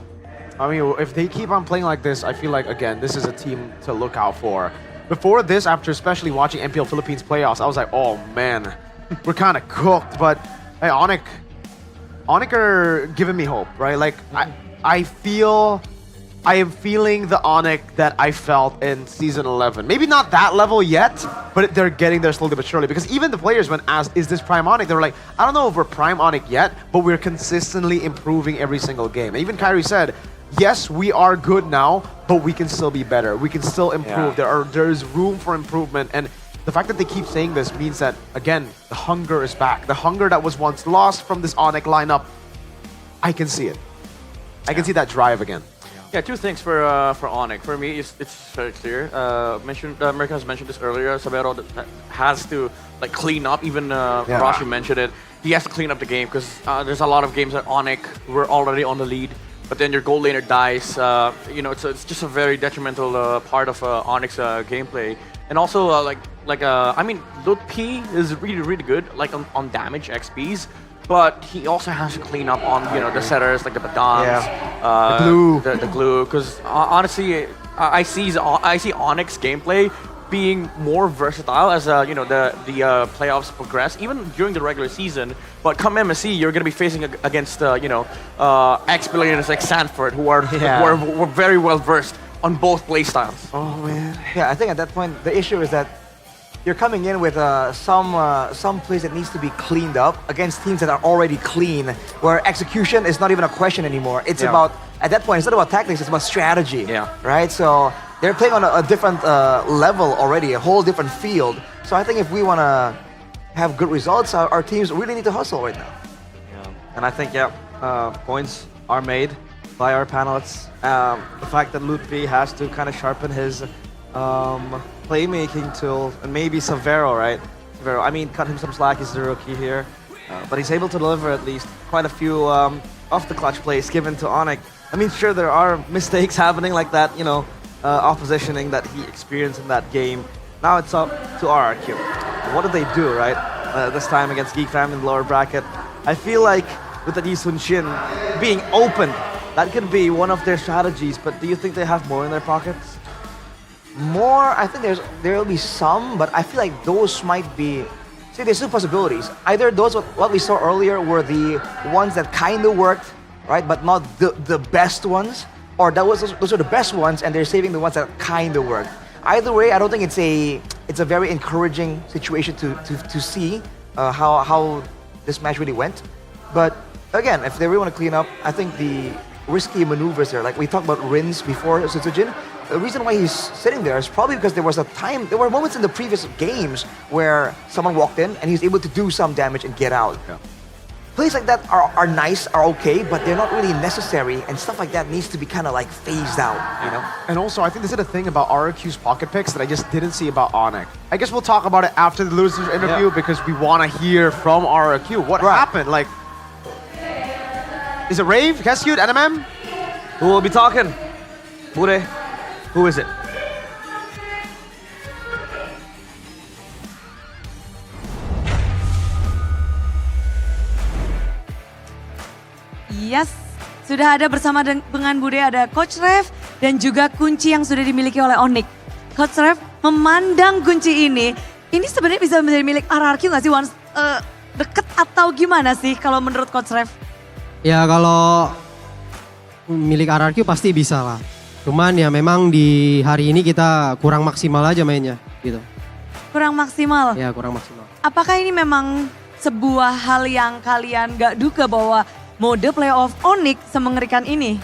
I mean, if they keep on playing like this, I feel like, again, this is a team to look out for. Before this, after especially watching MPL Philippines playoffs, I was like, oh man, we're kind of cooked. But hey, Onyx are giving me hope, right? Like, I am feeling the Onyx that I felt in Season 11. Maybe not that level yet, but they're getting there slowly but surely. Because even the players, when asked, is this Prime Onyx? They were like, I don't know if we're Prime Onyx yet, but we're consistently improving every single game. Even Kyrie said, yes, we are good now, but we can still be better. We can still improve. There is room for improvement. And the fact that they keep saying this means that, again, the hunger is back. The hunger that was once lost from this Onyx lineup, I can see it. I can see that drive again. Yeah, two things for Onyx. For me, it's very clear. America has mentioned this earlier. Sabero has to clean up. Even Rashi mentioned it. He has to clean up the game because there's a lot of games that Onyx were already on the lead, but then your gold laner dies. It's just a very detrimental part of Onyx gameplay. And also, I mean, Lut P is really good, on damage XPs. But he also has to clean up on the setters like the Badans, the glue. Because honestly, I see Onyx gameplay being more versatile as the playoffs progress, even during the regular season. But come MSC, you're gonna be facing against ex-billionaires like Sanford, who are very well versed on both play styles. Oh man. Yeah, I think at that point the issue is that you're coming in with some plays that needs to be cleaned up against teams that are already clean, where execution is not even a question anymore. It's about, at that point, it's not about tactics, it's about strategy. Yeah. Right? So they're playing on a different level already, a whole different field. So I think if we want to have good results, our teams really need to hustle right now. And I think, points are made by our panelists. The fact that Lutfi has to kind of sharpen his playmaking tool, and maybe Severo, right? Severo, I mean, cut him some slack, he's the rookie here. But he's able to deliver at least quite a few off-the-clutch plays given to Onyx. I mean, sure, there are mistakes happening like that, oppositioning that he experienced in that game. Now it's up to RRQ. What did they do, right? This time against Geek Fam in the lower bracket. I feel like with the Yi Sun Shin being open, that could be one of their strategies, but do you think they have more in their pockets? More, I think there will be some, but I feel like those might be, see, there's two possibilities. Either those, what we saw earlier, were the ones that kind of worked, right, but not the best ones, or those are the best ones and they're saving the ones that kind of worked. Either way, I don't think it's a very encouraging situation to see how this match really went. But again, if they really want to clean up, I think the risky maneuvers there, like we talked about Rins before Sutsujin, the reason why he's sitting there is probably because there were moments in the previous games where someone walked in and he's able to do some damage and get out. Yeah. Plays like that are nice, are okay, but they're not really necessary, and stuff like that needs to be kind of like phased out, you know? And also, I think this is a thing about RRQ's pocket picks that I just didn't see about Onyx. I guess we'll talk about it after the losers interview because we want to hear from RRQ. What happened? Like, is it Rave, Kescute, NMM? Who will be talking? Pure, who is it? Yes, sudah ada bersama dengan Bude, ada Coach Rev dan juga kunci yang sudah dimiliki oleh Onyx. Coach Rev memandang kunci ini sebenarnya bisa menjadi milik RRQ nggak sih once deket atau gimana sih kalau menurut Coach Rev? Ya kalau milik RRQ pasti bisa lah. Cuman ya memang di hari ini kita kurang maksimal aja mainnya gitu. Kurang maksimal? Ya kurang maksimal. Apakah ini memang sebuah hal yang kalian gak duga bahwa mode playoff Onyx semengerikan ini?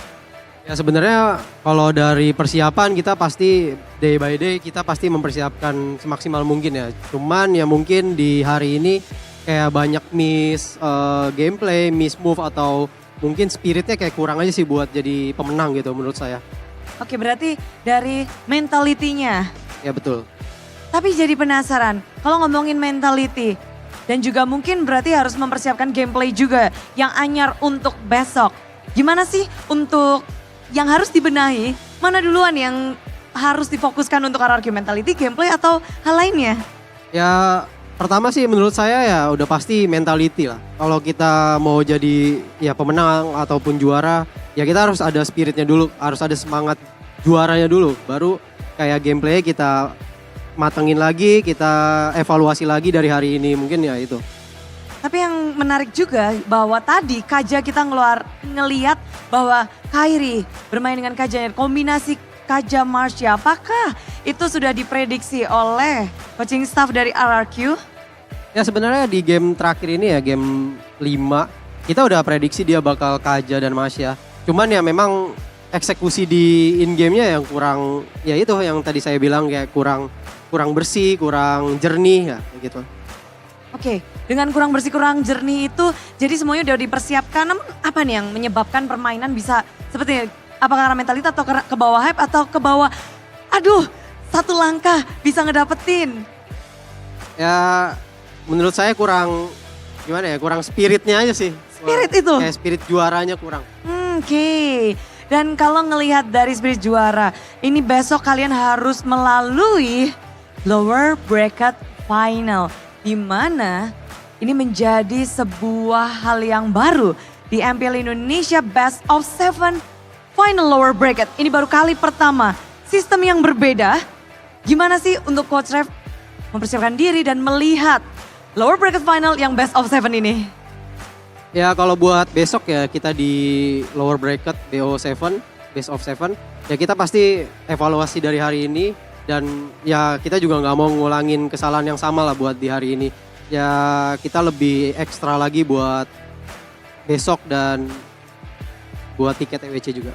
Ya sebenarnya kalau dari persiapan kita pasti day by day kita pasti mempersiapkan semaksimal mungkin ya. Cuman ya mungkin di hari ini kayak banyak miss gameplay, miss move atau mungkin spiritnya kayak kurang aja sih buat jadi pemenang gitu menurut saya. Oke, berarti dari mentalitinya. Ya betul. Tapi jadi penasaran, kalau ngomongin mentality dan juga mungkin berarti harus mempersiapkan gameplay juga yang anyar untuk besok. Gimana sih untuk yang harus dibenahi, mana duluan yang harus difokuskan untuk RRQ, mentality, gameplay atau hal lainnya? Ya pertama sih menurut saya ya udah pasti mentality lah. Kalau kita mau jadi ya pemenang ataupun juara, ya kita harus ada spiritnya dulu, harus ada semangat juaranya dulu. Baru kayak gameplay kita matengin lagi, kita evaluasi lagi dari hari ini, mungkin ya itu. Tapi yang menarik juga bahwa tadi Kaja kita ngeliat bahwa Kairi bermain dengan Kaja, kombinasi Kaja Marsha, apakah itu sudah diprediksi oleh coaching staff dari RRQ? Ya sebenarnya di game terakhir ini ya, game 5, kita udah prediksi dia bakal Kaja dan Marsha. Cuman ya memang eksekusi di in-game-nya yang kurang, ya itu yang tadi saya bilang kayak kurang bersih, kurang jernih ya gitu. Oke, dengan kurang bersih, kurang jernih itu jadi semuanya udah dipersiapkan. Namun apa nih yang menyebabkan permainan bisa seperti ini? Apakah karena mentalitas atau ke bawah hype atau ke bawah aduh satu langkah bisa ngedapetin? Ya menurut saya kurang gimana ya, kurang spiritnya aja sih. Spirit itu? Kayak spirit juaranya kurang. Oke. Dan kalau ngelihat dari spirit juara, ini besok kalian harus melalui lower bracket final. Di mana ini menjadi sebuah hal yang baru di MPL Indonesia Best of 7 Final Lower Bracket. Ini baru kali pertama, sistem yang berbeda. Gimana sih untuk Coach Rev mempersiapkan diri dan melihat Lower Bracket Final yang Best of 7 ini? Ya kalau buat besok ya kita di lower bracket BO7 best of 7. Ya kita pasti evaluasi dari hari ini dan ya kita juga nggak mau ngulangin kesalahan yang sama lah buat di hari ini. Ya kita lebih ekstra lagi buat besok dan buat tiket EWC juga.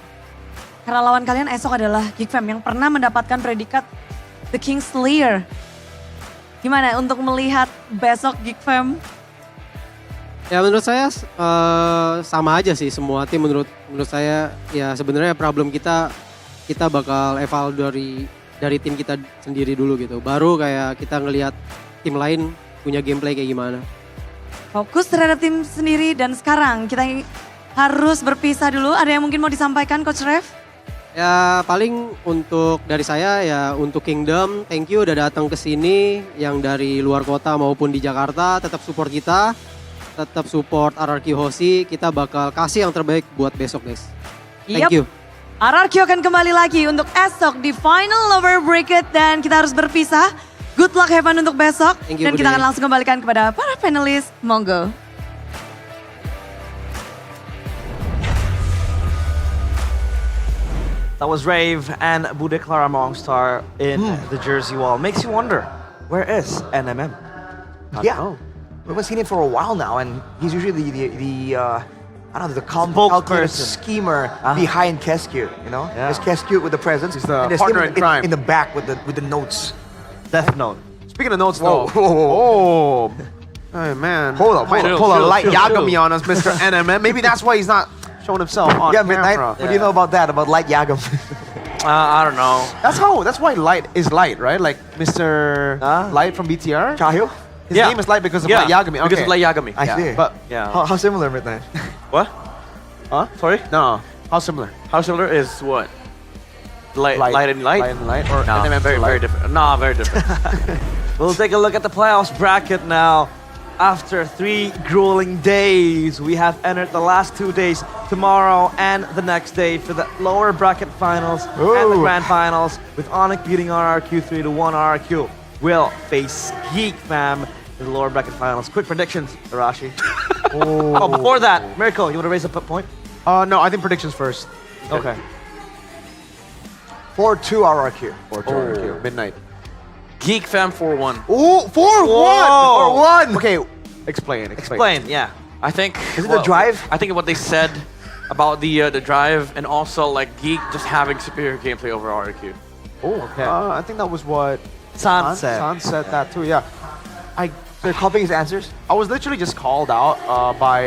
Karena lawan kalian esok adalah Geek Fam yang pernah mendapatkan predikat The King Slayer. Gimana untuk melihat besok Geek Fam? Ya menurut saya sama aja sih semua tim menurut saya ya sebenarnya problem kita bakal eval dari tim kita sendiri dulu gitu. Baru kayak kita ngelihat tim lain punya gameplay kayak gimana. Fokus terhadap tim sendiri dan sekarang kita harus berpisah dulu. Ada yang mungkin mau disampaikan Coach Rev? Ya paling untuk dari saya ya untuk Kingdom, thank you udah datang ke sini yang dari luar kota maupun di Jakarta, tetap support kita, tetap support RRQ Hoshi, kita bakal kasih yang terbaik buat besok guys. Thank you. RRQ akan kembali lagi untuk esok di final lower bracket dan kita harus berpisah. Good luck, have fun untuk besok. Thank you, dan kita akan langsung kembalikan kepada para panelis. Monggo. That was Rave and Bude Clara Mongstar in the Jersey Wall. Makes you wonder, where is NMM? Yeah, we haven't seen him for a while now, and he's usually the I don't know, the calculated schemer behind Kescute, you know? Yeah. There's Kescute with the presence. He's the and there's partner him in crime. in the back with the notes. Death Note. Speaking of notes, Whoa. though. Oh man. Hold up, Might chill, pull a chill, light chill, Yagami chill. on us, Mr. NMM. Maybe that's why he's not showing himself on Yeah, Midnight. camera. What do you know about that? About Light Yagam? I don't know. That's why Light is Light, right? Like Mr. Light from BTR. Chahyo? His name is Light because of Light Yagami. Because of Light Yagami. I see. But Yeah. How similar, Midnight? What? Huh? Sorry? no, how similar? How similar is what? Light and light? Light and Light, or No, NMM very, to very Light? different. No, very different. We'll take a look at the playoffs bracket now. After 3 grueling days, we have entered the last 2 days, tomorrow and the next day, for the lower bracket finals and the grand finals, with Onyx beating RRQ 3-1. RRQ will face Geek Fam in the lower bracket finals. Quick predictions, Arashi. Oh, before that, Miracle, you want to raise a point? No, I think predictions first. Okay. 4-2 RRQ. 4-2 RRQ. Midnight. Geek Fam 4-1. Ooh, 4-1! Whoa. 4-1! Okay, explain. Yeah. I think... Is it the drive? I think what they said about the drive and also like Geek just having superior gameplay over RRQ. Oh, okay. I think that was what San said. San said that too, yeah. They're copying his answers? I was literally just called out by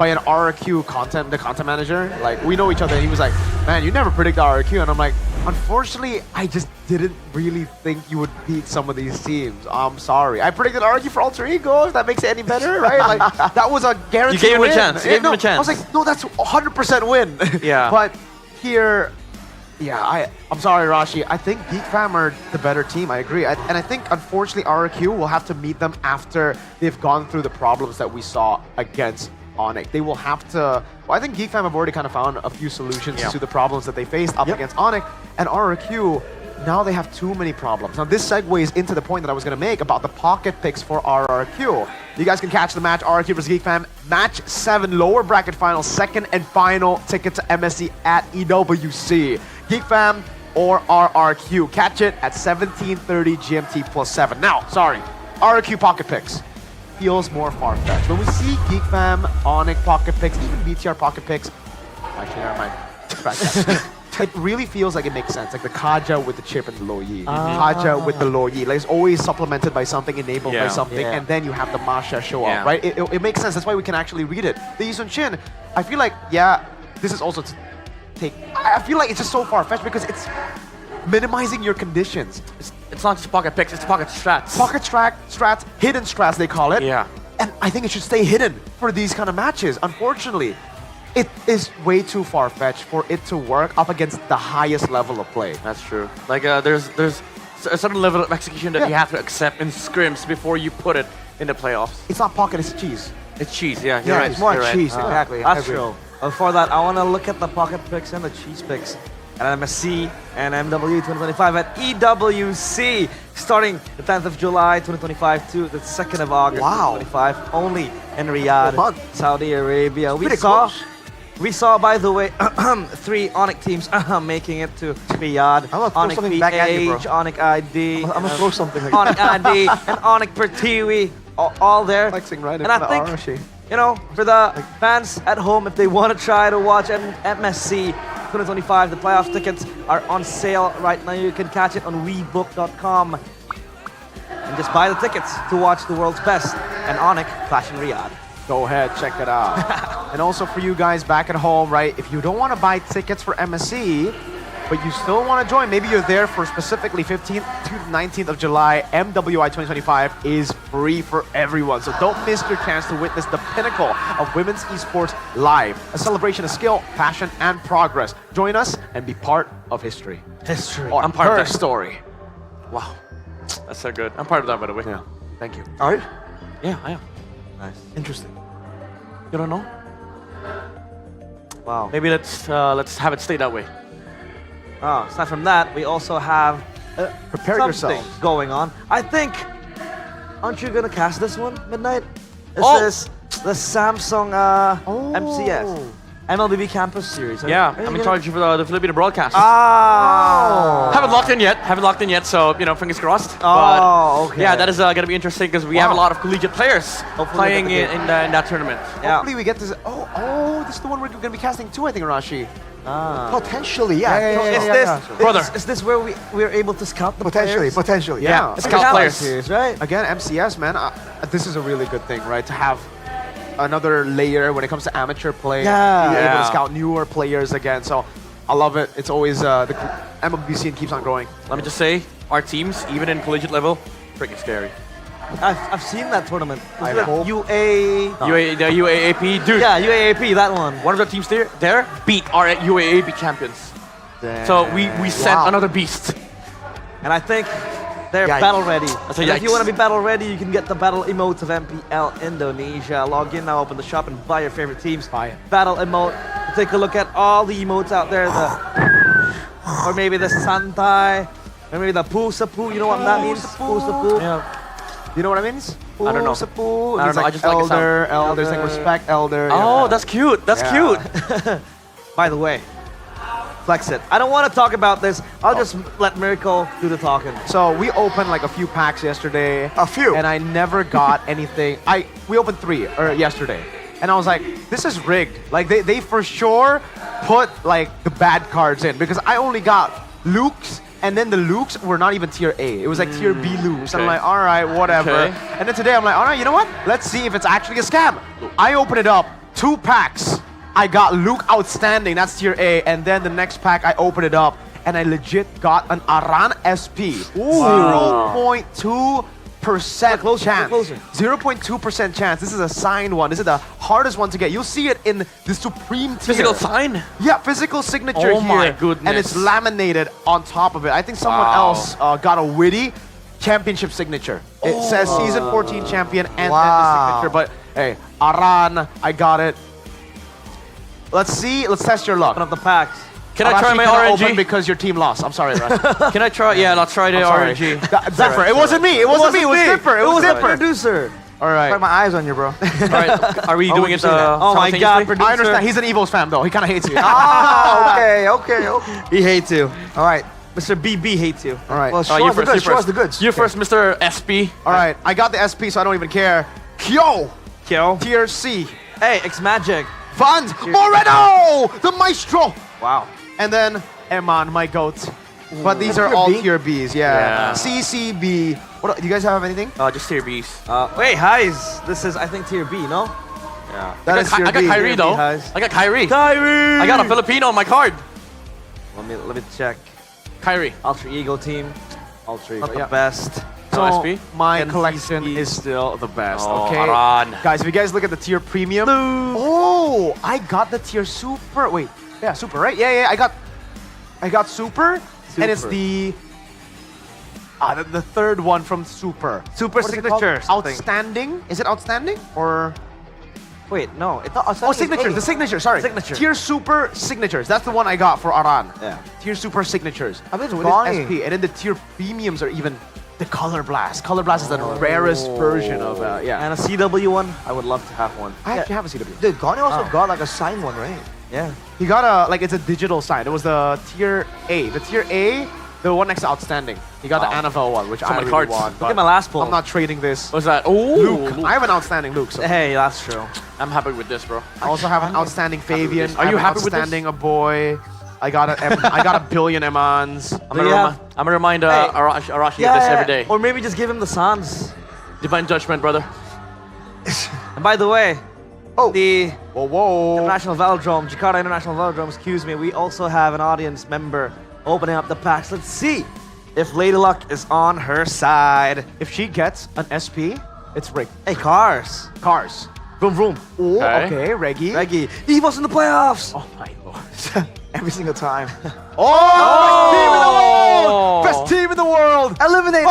an RRQ content manager. Like, we know each other, and he was like, man, you never predict RRQ. And I'm like, unfortunately, I just didn't really think you would beat some of these teams. I'm sorry. I predicted RRQ for Alter Ego, if that makes it any better, right? Like, that was a guarantee. You gave him win. a chance. You gave him a chance. I was like, no, that's 100% win. Yeah. But here... Yeah, I'm sorry, Rashi. I think Geek Fam are the better team. I agree. And I think, unfortunately, RRQ will have to meet them after they've gone through the problems that we saw against Onyx. They will have to... Well, I think Geek Fam have already kind of found a few solutions to the problems that they faced up against Onyx. And RRQ, now they have too many problems. Now, this segues into the point that I was going to make about the pocket picks for RRQ. You guys can catch the match, RRQ versus Geek Fam. Match 7, lower bracket final, second and final ticket to MSC at EWC. Geek Fam or RRQ. Catch it at 17:30 GMT +7. Now, sorry, RRQ pocket picks feels more far-fetched. When we see Geek Fam, Onyx pocket picks, even BTR pocket picks, actually, never mind. Scratch that. It really feels like it makes sense. Like the Kaja with the chip and the Lo Yi. Kaja with the Lo Yi. Like it's always supplemented by something, enabled by something, and then you have the Masha show up, right? It makes sense. That's why we can actually read it. The Yi Sun Shin, I feel like, this is also I feel like it's just so far-fetched because it's minimizing your conditions. It's not just pocket picks, it's pocket strats. Pocket strats, hidden strats they call it. Yeah. And I think it should stay hidden for these kind of matches. Unfortunately, it is way too far-fetched for it to work up against the highest level of play. That's true. Like there's a certain level of execution that you have to accept in scrims before you put it in the playoffs. It's not pocket, it's cheese. It's cheese, yeah, you're right. It's more you're cheese, right. exactly. That's true. Before that, I want to look at the pocket picks and the cheese picks at MSC and MW 2025 at EWC, starting the 10th of July 2025 to the 2nd of August 2025, only in Riyadh, Saudi Arabia. We saw We saw, by the way, 3 Onyx teams making it to Riyadh. I'm gonna throw Onyx something back at you, bro. PH, Onyx ID. I'm gonna throw something. Onyx ID and Onyx Pertiwi, all there. Flexing right and in I the think, Arashi. you know, for the fans at home, if they want to try to watch MSC 2025, the playoff tickets are on sale right now. You can catch it on WeBook.com. And just buy the tickets to watch the world's best and Onyx clash in Riyadh. Go ahead, check it out. And also for you guys back at home, right? If you don't want to buy tickets for MSC, but you still want to join, maybe you're there for specifically 15th to 19th of July, MWI 2025 is free for everyone. So don't miss your chance to witness the pinnacle of women's esports live. A celebration of skill, passion, and progress. Join us and be part of history. History. Or I'm part of her that. story. Wow. That's so good. I'm part of that, by the way. Yeah. Thank you. Are you? Yeah, I am. Nice. Interesting. You don't know? Wow. Maybe let's have it stay that way. Aside from that, we also have Prepare something yourself. going on. I think, aren't you gonna cast this one, Midnight? This Oh! is the Samsung MCS. MLBB Campus Series. Yeah, I'm in charge of the Filipino broadcast. Oh. Haven't locked in yet, so, you know, fingers crossed. Oh, okay. Yeah, that is going to be interesting because we have a lot of collegiate players playing in that tournament. Hopefully we get this. Oh, this is the one we're going to be casting too, I think, Arashi. Potentially, yeah. Is this where we're able to scout the Potentially, players? potentially. Yeah, It's scout like players. Series, right? Again, MCS, man, this is a really good thing, right? To have another layer when it comes to amateur play. Yeah. Be able Yeah. to scout newer players again. So I love it. It's always the MLB scene keeps on growing. Let me just say, our teams, even in collegiate level, freaking scary. I've seen that tournament. I Was it hope- The UAAP, dude. Yeah, UAAP, that one. One of the teams there beat our UAAP champions. So we sent another beast. And I think they're Yikes. battle ready. That's a And if you yikes. want to be battle ready, you can get the battle emotes of MPL Indonesia. Log in now, open the shop, and buy your favorite teams. Buy it. Battle emote. Take a look at all the emotes out there. Or maybe the Santai. Or maybe the Pusapu. You know what that means? Pusapu. Yeah. You know what it means? I don't know. Pusapu. I don't It's know, I like just like the sound. elder, it's like respect elder. Oh, yeah. that's cute. That's Yeah. cute. By the way, flex it. I don't want to talk about this. I'll just let Miracle do the talking. So we opened like a few packs yesterday. A few? And I never got anything. We opened 3 yesterday. And I was like, this is rigged. Like they for sure put like the bad cards in because I only got Luke's and then the Lukes were not even tier A. It was like tier B Lukes. And I'm okay. like, all right, whatever. Okay. And then today I'm like, all right, you know what? Let's see if it's actually a scam. I open it up, 2 packs. I got Luke Outstanding, that's tier A. And then the next pack, I open it up and I legit got an Aran SP. 0.2% chance. 0.2% chance. This is a signed one. This is the hardest one to get. You'll see it in the supreme tier. Physical sign? Yeah, physical signature Oh here. my goodness. And it's laminated on top of it. I think someone else got a witty championship signature. It says season 14 champion and then the signature. But hey, Aran, I got it. Let's see. Let's test your luck. Open up the packs. Can I try my Open RNG? because your team lost. I'm sorry, Rush. Can I try? Yeah, I'll try the I'm sorry. RNG. Zephyr. It wasn't me. It wasn't me. It was Zephyr. It was the Zephyr. producer. All right. Got my eyes on you, bro. All right. Are we doing it? Oh my God, producer. I understand. He's an Evil's fan, though. He kind of hates you. Oh, okay. He hates you. All right. Mr. BB hates you. All right. Well, show us the goods. Show us the goods. You first, Mr. SP. All right. I got the SP, so I don't even care. Kyo. Tier C. Hey, X Magic. Vans. Moreno. The maestro. Wow. And then Eman, my goat. But these are tier all B? tier Bs. Yeah. CCB. What? Do you guys have anything? Just tier Bs. Wait, Highs. This is, I think, tier B, no? Yeah. That is tier I got B. Kyrie though. Highs. I got Kyrie. Kyrie. I got a Filipino on my card. Let me check. Kyrie. Alter Ego team. Alter Ego. Not yeah. the best. So SP? my And collection CCB. is still the best. Oh, okay. Aran. Guys, if you guys look at the tier premium. Oh, I got the tier super. Wait. Yeah, super, right? Yeah. I got super. And it's the third one from super. Super What is it called? signature. something. Outstanding? Is it outstanding or? Wait, no. It's Oh, signatures. The signature. Sorry. Signature. Tier super signatures. That's the one I got for Aran. Yeah. Tier super signatures. I bet it's With Bonnie. SP. And then the tier premiums are even the color blast. Color blast is the rarest version of yeah. And a CW one. I would love to have one. I actually have a CW. Dude, Goni also got like a signed one, right? Yeah. He got it's a digital sign. It was the tier A. The tier A, the one next to outstanding. He got the NFL one, which So I many really cards. want. Look at my last pull. I'm not trading this. What's that? Oh, Luke. I have an outstanding Luke. So. Hey, that's true. I'm happy with this, bro. I also have an outstanding Fabian. Are you happy with this? Outstanding a boy. I got a billion Emons. I'm gonna remind Arashi of this every day. Or maybe just give him the Sans. Divine Judgment, brother. And by the way, the whoa. International Velodrome, Jakarta International Velodrome, excuse me, we also have an audience member opening up the packs. Let's see if Lady Luck is on her side. If she gets an SP, it's rigged. Hey, cars. Vroom vroom. Oh, Okay. okay, Reggie. Reggie, he was in the playoffs. Oh my lord. Every single time. Oh! Best team in the world! Eliminated.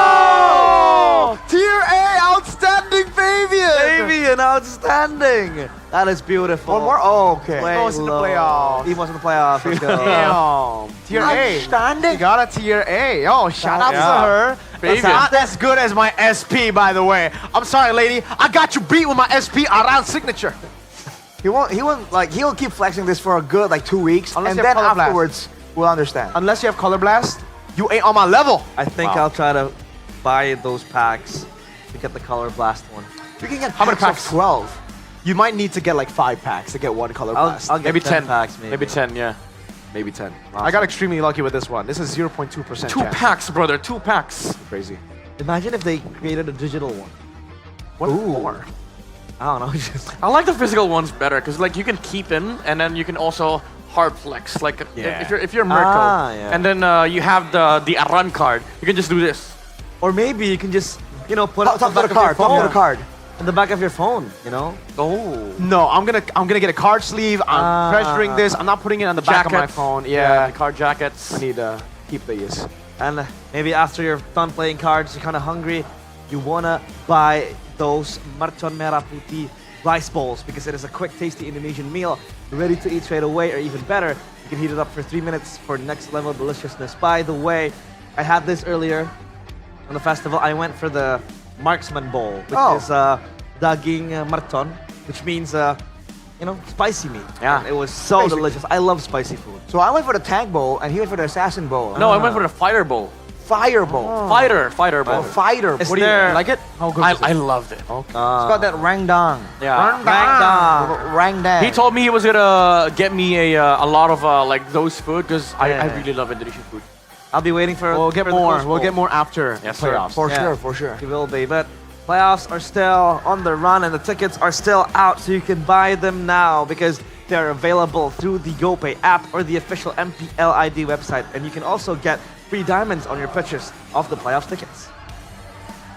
Oh! Tier A, outstanding Fabian! Fabian, outstanding. That is beautiful. One more? Oh, okay. Way Goes in the low. playoffs. He was in the playoffs. Let's go. Damn. Tier A. Outstanding. You got a tier A. Oh, shout out to her. Fabian. It's not as good as my SP, by the way. I'm sorry, lady. I got you beat with my SP around signature. He'll keep flexing this for a good 2 weeks, Unless and you then have Color Blast. afterwards we'll understand. Unless you have Color Blast, you ain't on my level. I think Wow. I'll try to buy those packs to get the Color Blast one. You can get How many packs packs? of 12. You might need to get 5 packs to get one Color Blast. I'll get Maybe 10 10 packs, maybe. Maybe 10, yeah. Maybe 10. I got extremely lucky with this one. This is 0.2% Two chance. packs, brother. 2 packs. Crazy. Imagine if they created a digital one. What more? I don't know. Just I like the physical ones better because you can keep in and then you can also hard flex. Like if you're Mirko yeah. and then you have the Aran card, you can just do this. Or maybe you can just put Oh, it top of the card, top of the card. in the back of your phone. Oh. No, I'm gonna get a card sleeve. I'm treasuring this. I'm not putting it on the back of my Jacket. phone. The Yeah, card jackets. I need to keep these. And maybe after you're done playing cards, you're kind of hungry, you wanna buy those Mercon Merah Putih rice bowls because it is a quick, tasty Indonesian meal, ready to eat straight away, or even better, you can heat it up for 3 minutes for next level deliciousness. By the way, I had this earlier on the festival. I went for the Marksman Bowl, which is daging mercon, which means spicy meat. Yeah. And it was so delicious. I love spicy food. So I went for the tank bowl, and he went for the assassin bowl. No, I went for the fighter bowl. Fire bowl. Fighter bowl. Fighter. Is What do you there- like it? How good is it? I loved it. It's got that rangdang. Yeah. Rangdang. He told me he was gonna get me a lot of those food because I really love Indonesian food. I'll be waiting for. We'll get for the more. Coast We'll Bowl. get more after Yes, sir. playoffs. For sure. You will be, but playoffs are still on the run and the tickets are still out, so you can buy them now because they're available through the GoPay app or the official MPL ID website, and you can also get free diamonds on your purchase of the playoffs tickets.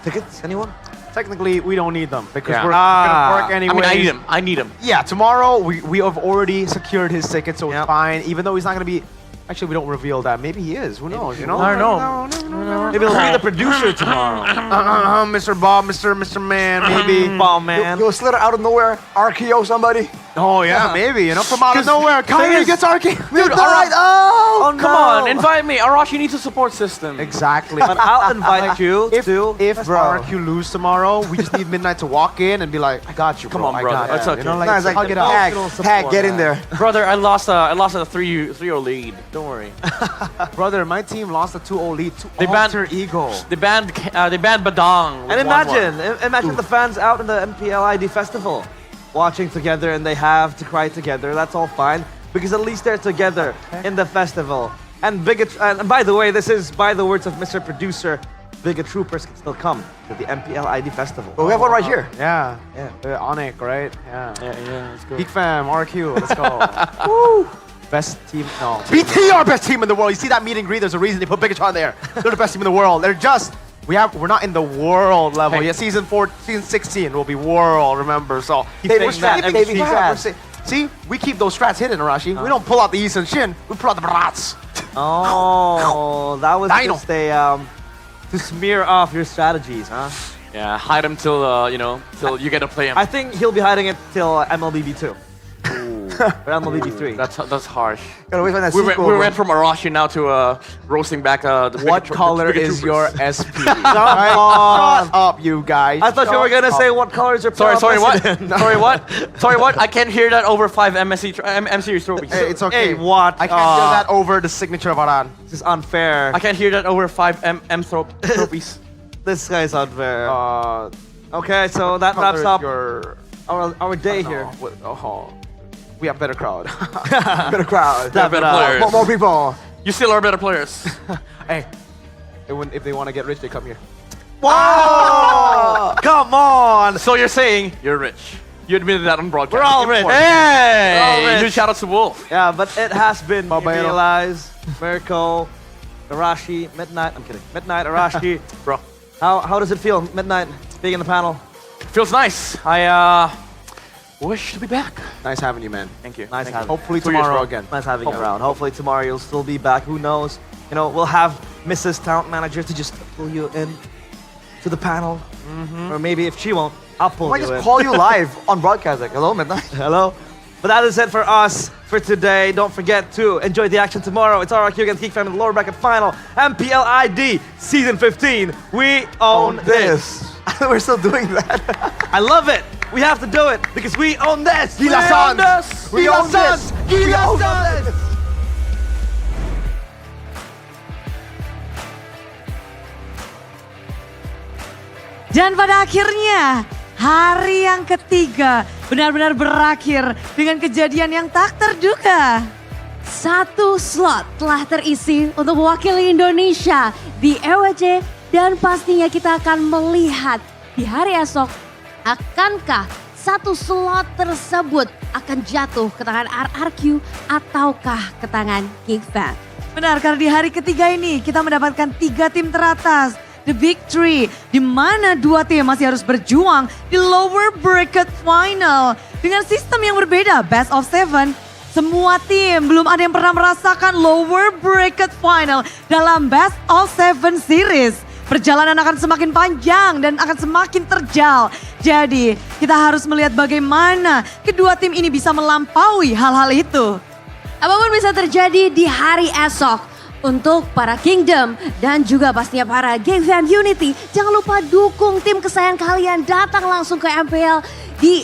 Tickets? Anyone? Technically, we don't need them because Yeah. we're gonna work anyway. I mean, I need him. I need him. Yeah, tomorrow we have already secured his ticket, so it's fine. Even though he's not gonna be. Actually, we don't reveal that. Maybe he is. Who knows? You know? I don't know. Maybe he'll be the producer tomorrow. Mr. Bob, Mr. Man, maybe. Bob man. You'll slither out of nowhere, RKO somebody. Oh yeah, maybe. You know, from out of nowhere, Kyrie gets RK. Dude, Alright, Oh, come on, invite me. Arashi needs a support system. Exactly. But I'll invite you If to. RQ lose tomorrow, we just need Midnight to walk in and be like, I got you, bro. Come on, brother. I got It's you. okay. You know, like, Nah, it's like hug it out. Hag, get in there. Brother, I lost a 3-0 lead. Don't worry. Brother, my team lost a 2-0 lead to They banned- Alter Ego. They banned Badang. And imagine the fans out in the MPL ID festival watching together and they have to cry together. That's all fine because at least they're together in the festival. And and by the way, this is by the words of Mr. Producer, bigger troopers can still come to the MPL ID festival. But we have one right here. Yeah. Onic, right? Yeah. Yeah, let's go. Geek Fam, RQ, let's go. Woo! Best team, no. BT are best team in the world. You see that meet and greet, there's a reason they put Bigatron there. They're the best team in the world. They're just, we're not in the world level. Hey. Yeah, season 16 will be world, remember? So, We're saving strats. See, we keep those strats hidden, Arashi. We don't pull out the East and Shin, we pull out the Brats. Oh, that was Dino. just a to smear off your strategies, huh? Yeah, hide him till till you get to play him. I think he'll be hiding it till MLBB 2. But I'm BB3. That's harsh. Gotta wait for that We sequel, went from Arashi now to roasting back the What Pikachu- color Pikachu is troopers. your SP? Come on. Shut up, you guys. I thought you were gonna say what color is your Sorry, what? president? Sorry, what? Sorry, what? I can't hear that over 5 M series trophies. Hey, it's okay. Hey, what? I can't hear that over the signature of Aran. This is unfair. I can't hear that over 5 trophies. This guy's unfair. Okay, so that wraps up our day here. We have better crowd. Better crowd. Better players. More people. You still are better players. Hey, if they want to get rich, they come here. Whoa! Come on! So you're saying you're rich. You admitted that on broadcast. We're all rich. Hey! We're all rich. Huge shout out to Wolf. Yeah, but it has been Babayero. realized. Miracle, Arashi, Midnight. I'm kidding. Midnight, Arashi. Bro. How does it feel, Midnight, being in the panel? Feels nice. I wish to be back. Nice having you, man. Thank you. Nice having Hopefully 2 years tomorrow ago. again. Nice having you around. Hopefully tomorrow you'll still be back. Who knows? You know, we'll have Mrs. Talent Manager to just pull you in to the panel. Or maybe if she won't, I'll pull I might you just in. call you live on broadcast. Like, hello, Midnight. Hello. But that is it for us for today. Don't forget to enjoy the action tomorrow. It's RRQ against Geek Fam in the lower bracket final. MPL ID Season 15. We own this. We're still doing that. I love it. We have to do it because we own this. Gila We Sans. own this. We own this. We Gila own Sans. this. Dan pada akhirnya, hari yang ketiga benar-benar berakhir dengan kejadian yang tak terduga. Satu slot telah terisi untuk mewakili Indonesia di EWC dan pastinya kita akan melihat di hari esok akankah satu slot tersebut akan jatuh ke tangan RRQ ataukah ke tangan Geek Fam. Benar, karena di hari ketiga ini kita mendapatkan 3 tim teratas. The Big Three, di mana 2 tim masih harus berjuang di lower bracket final. Dengan sistem yang berbeda, best of 7. Semua tim belum ada yang pernah merasakan lower bracket final dalam best of 7 series. Perjalanan akan semakin panjang dan akan semakin terjal. Jadi kita harus melihat bagaimana kedua tim ini bisa melampaui hal-hal itu. Apapun bisa terjadi di hari esok. Untuk para Kingdom dan juga pastinya para Geek Fam Unity, jangan lupa dukung tim kesayangan kalian datang langsung ke MPL di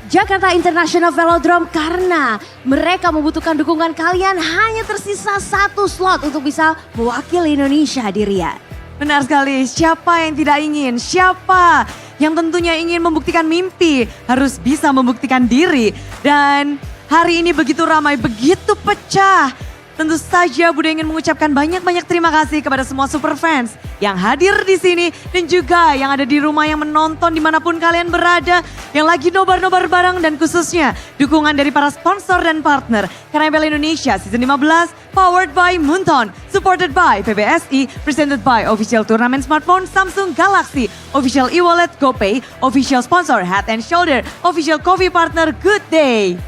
Jakarta International Velodrome karena mereka membutuhkan dukungan kalian. Hanya tersisa 1 slot untuk bisa mewakili Indonesia di Riyadh. Benar sekali, siapa yang tidak ingin, siapa yang tentunya ingin membuktikan mimpi harus bisa membuktikan diri. Dan hari ini begitu ramai, begitu pecah. Tentu saja Budi ingin mengucapkan banyak-banyak terima kasih kepada semua super fans yang hadir di sini dan juga yang ada di rumah yang menonton dimanapun kalian berada, yang lagi nobar-nobar bareng dan khususnya dukungan dari para sponsor dan partner. Karena MPL Indonesia Season 15 powered by Munton, supported by PBSI, presented by official turnamen smartphone Samsung Galaxy, official e-wallet GoPay, official sponsor Head and Shoulder, official coffee partner Good Day.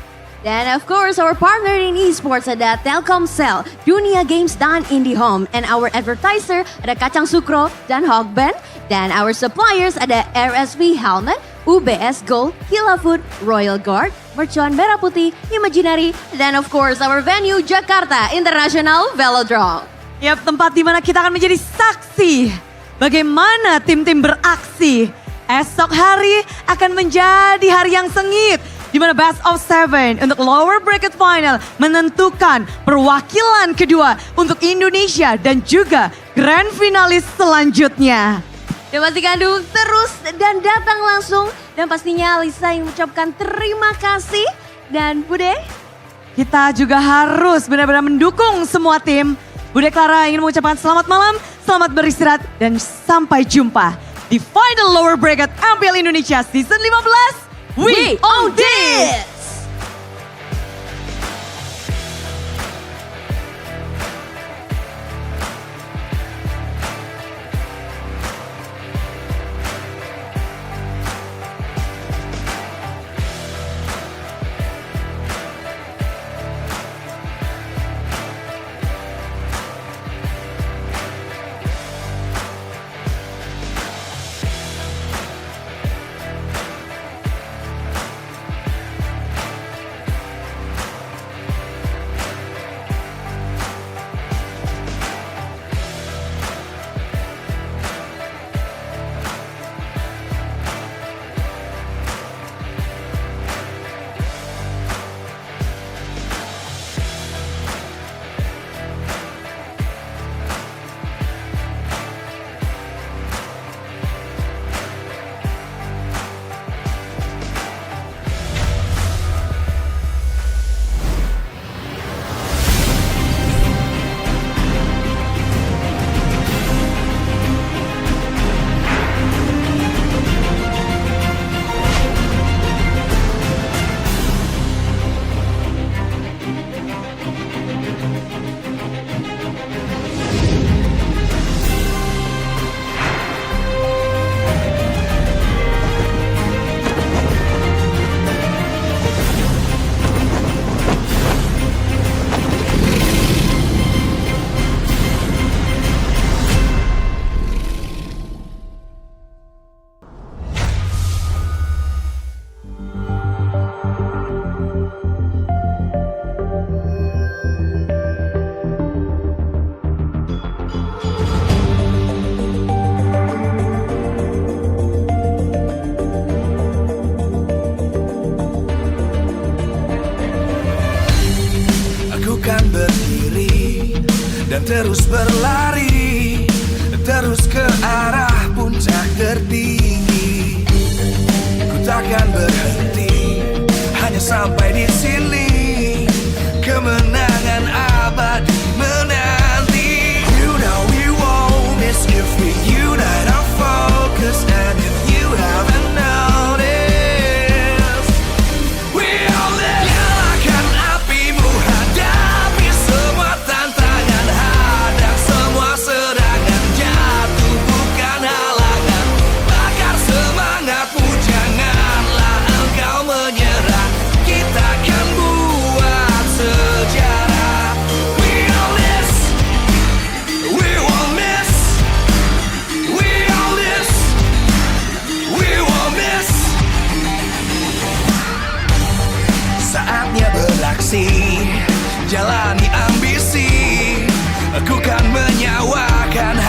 Dan of course our partner in esports ada Telkomsel, Dunia Games dan IndiHome. And our advertiser ada Kacang Sukro dan Hogband. Dan our suppliers ada RSV Helmet, UBS Gold, Kila Food, Royal Guard, Mercuan Merah Putih, Imaginary. Dan of course our venue Jakarta International Velodrome. Yap, tempat di mana kita akan menjadi saksi bagaimana tim-tim beraksi. Esok hari akan menjadi hari yang sengit, di mana best of 7 untuk lower bracket final menentukan perwakilan kedua untuk Indonesia dan juga grand finalis selanjutnya. Dan pastikan dukung terus dan datang langsung. Dan pastinya Lisa yang mengucapkan terima kasih. Dan Bude, kita juga harus benar-benar mendukung semua tim. Bude Clara ingin mengucapkan selamat malam, selamat beristirahat, dan sampai jumpa di final lower bracket MPL Indonesia Season 15. We own this! kan berdiri dan terus berlari, terus ke arah puncak tertinggi. Ku takkan berhenti, hanya sampai di sini. Kemenangan abadi menanti. You know we won't miss if we unite our focus. And if you haven't noticed, we all live. Nyalakan apimu, hadapi semua tantangan, hadang semua serangan, jatuh bukan halangan. Bakar semangatmu, janganlah engkau menyerah. Kita akan buat sejarah. We all this, we won't miss. We all this, we won't miss. Saatnya beraksi, jalani ambisi. Aku kan menyawakan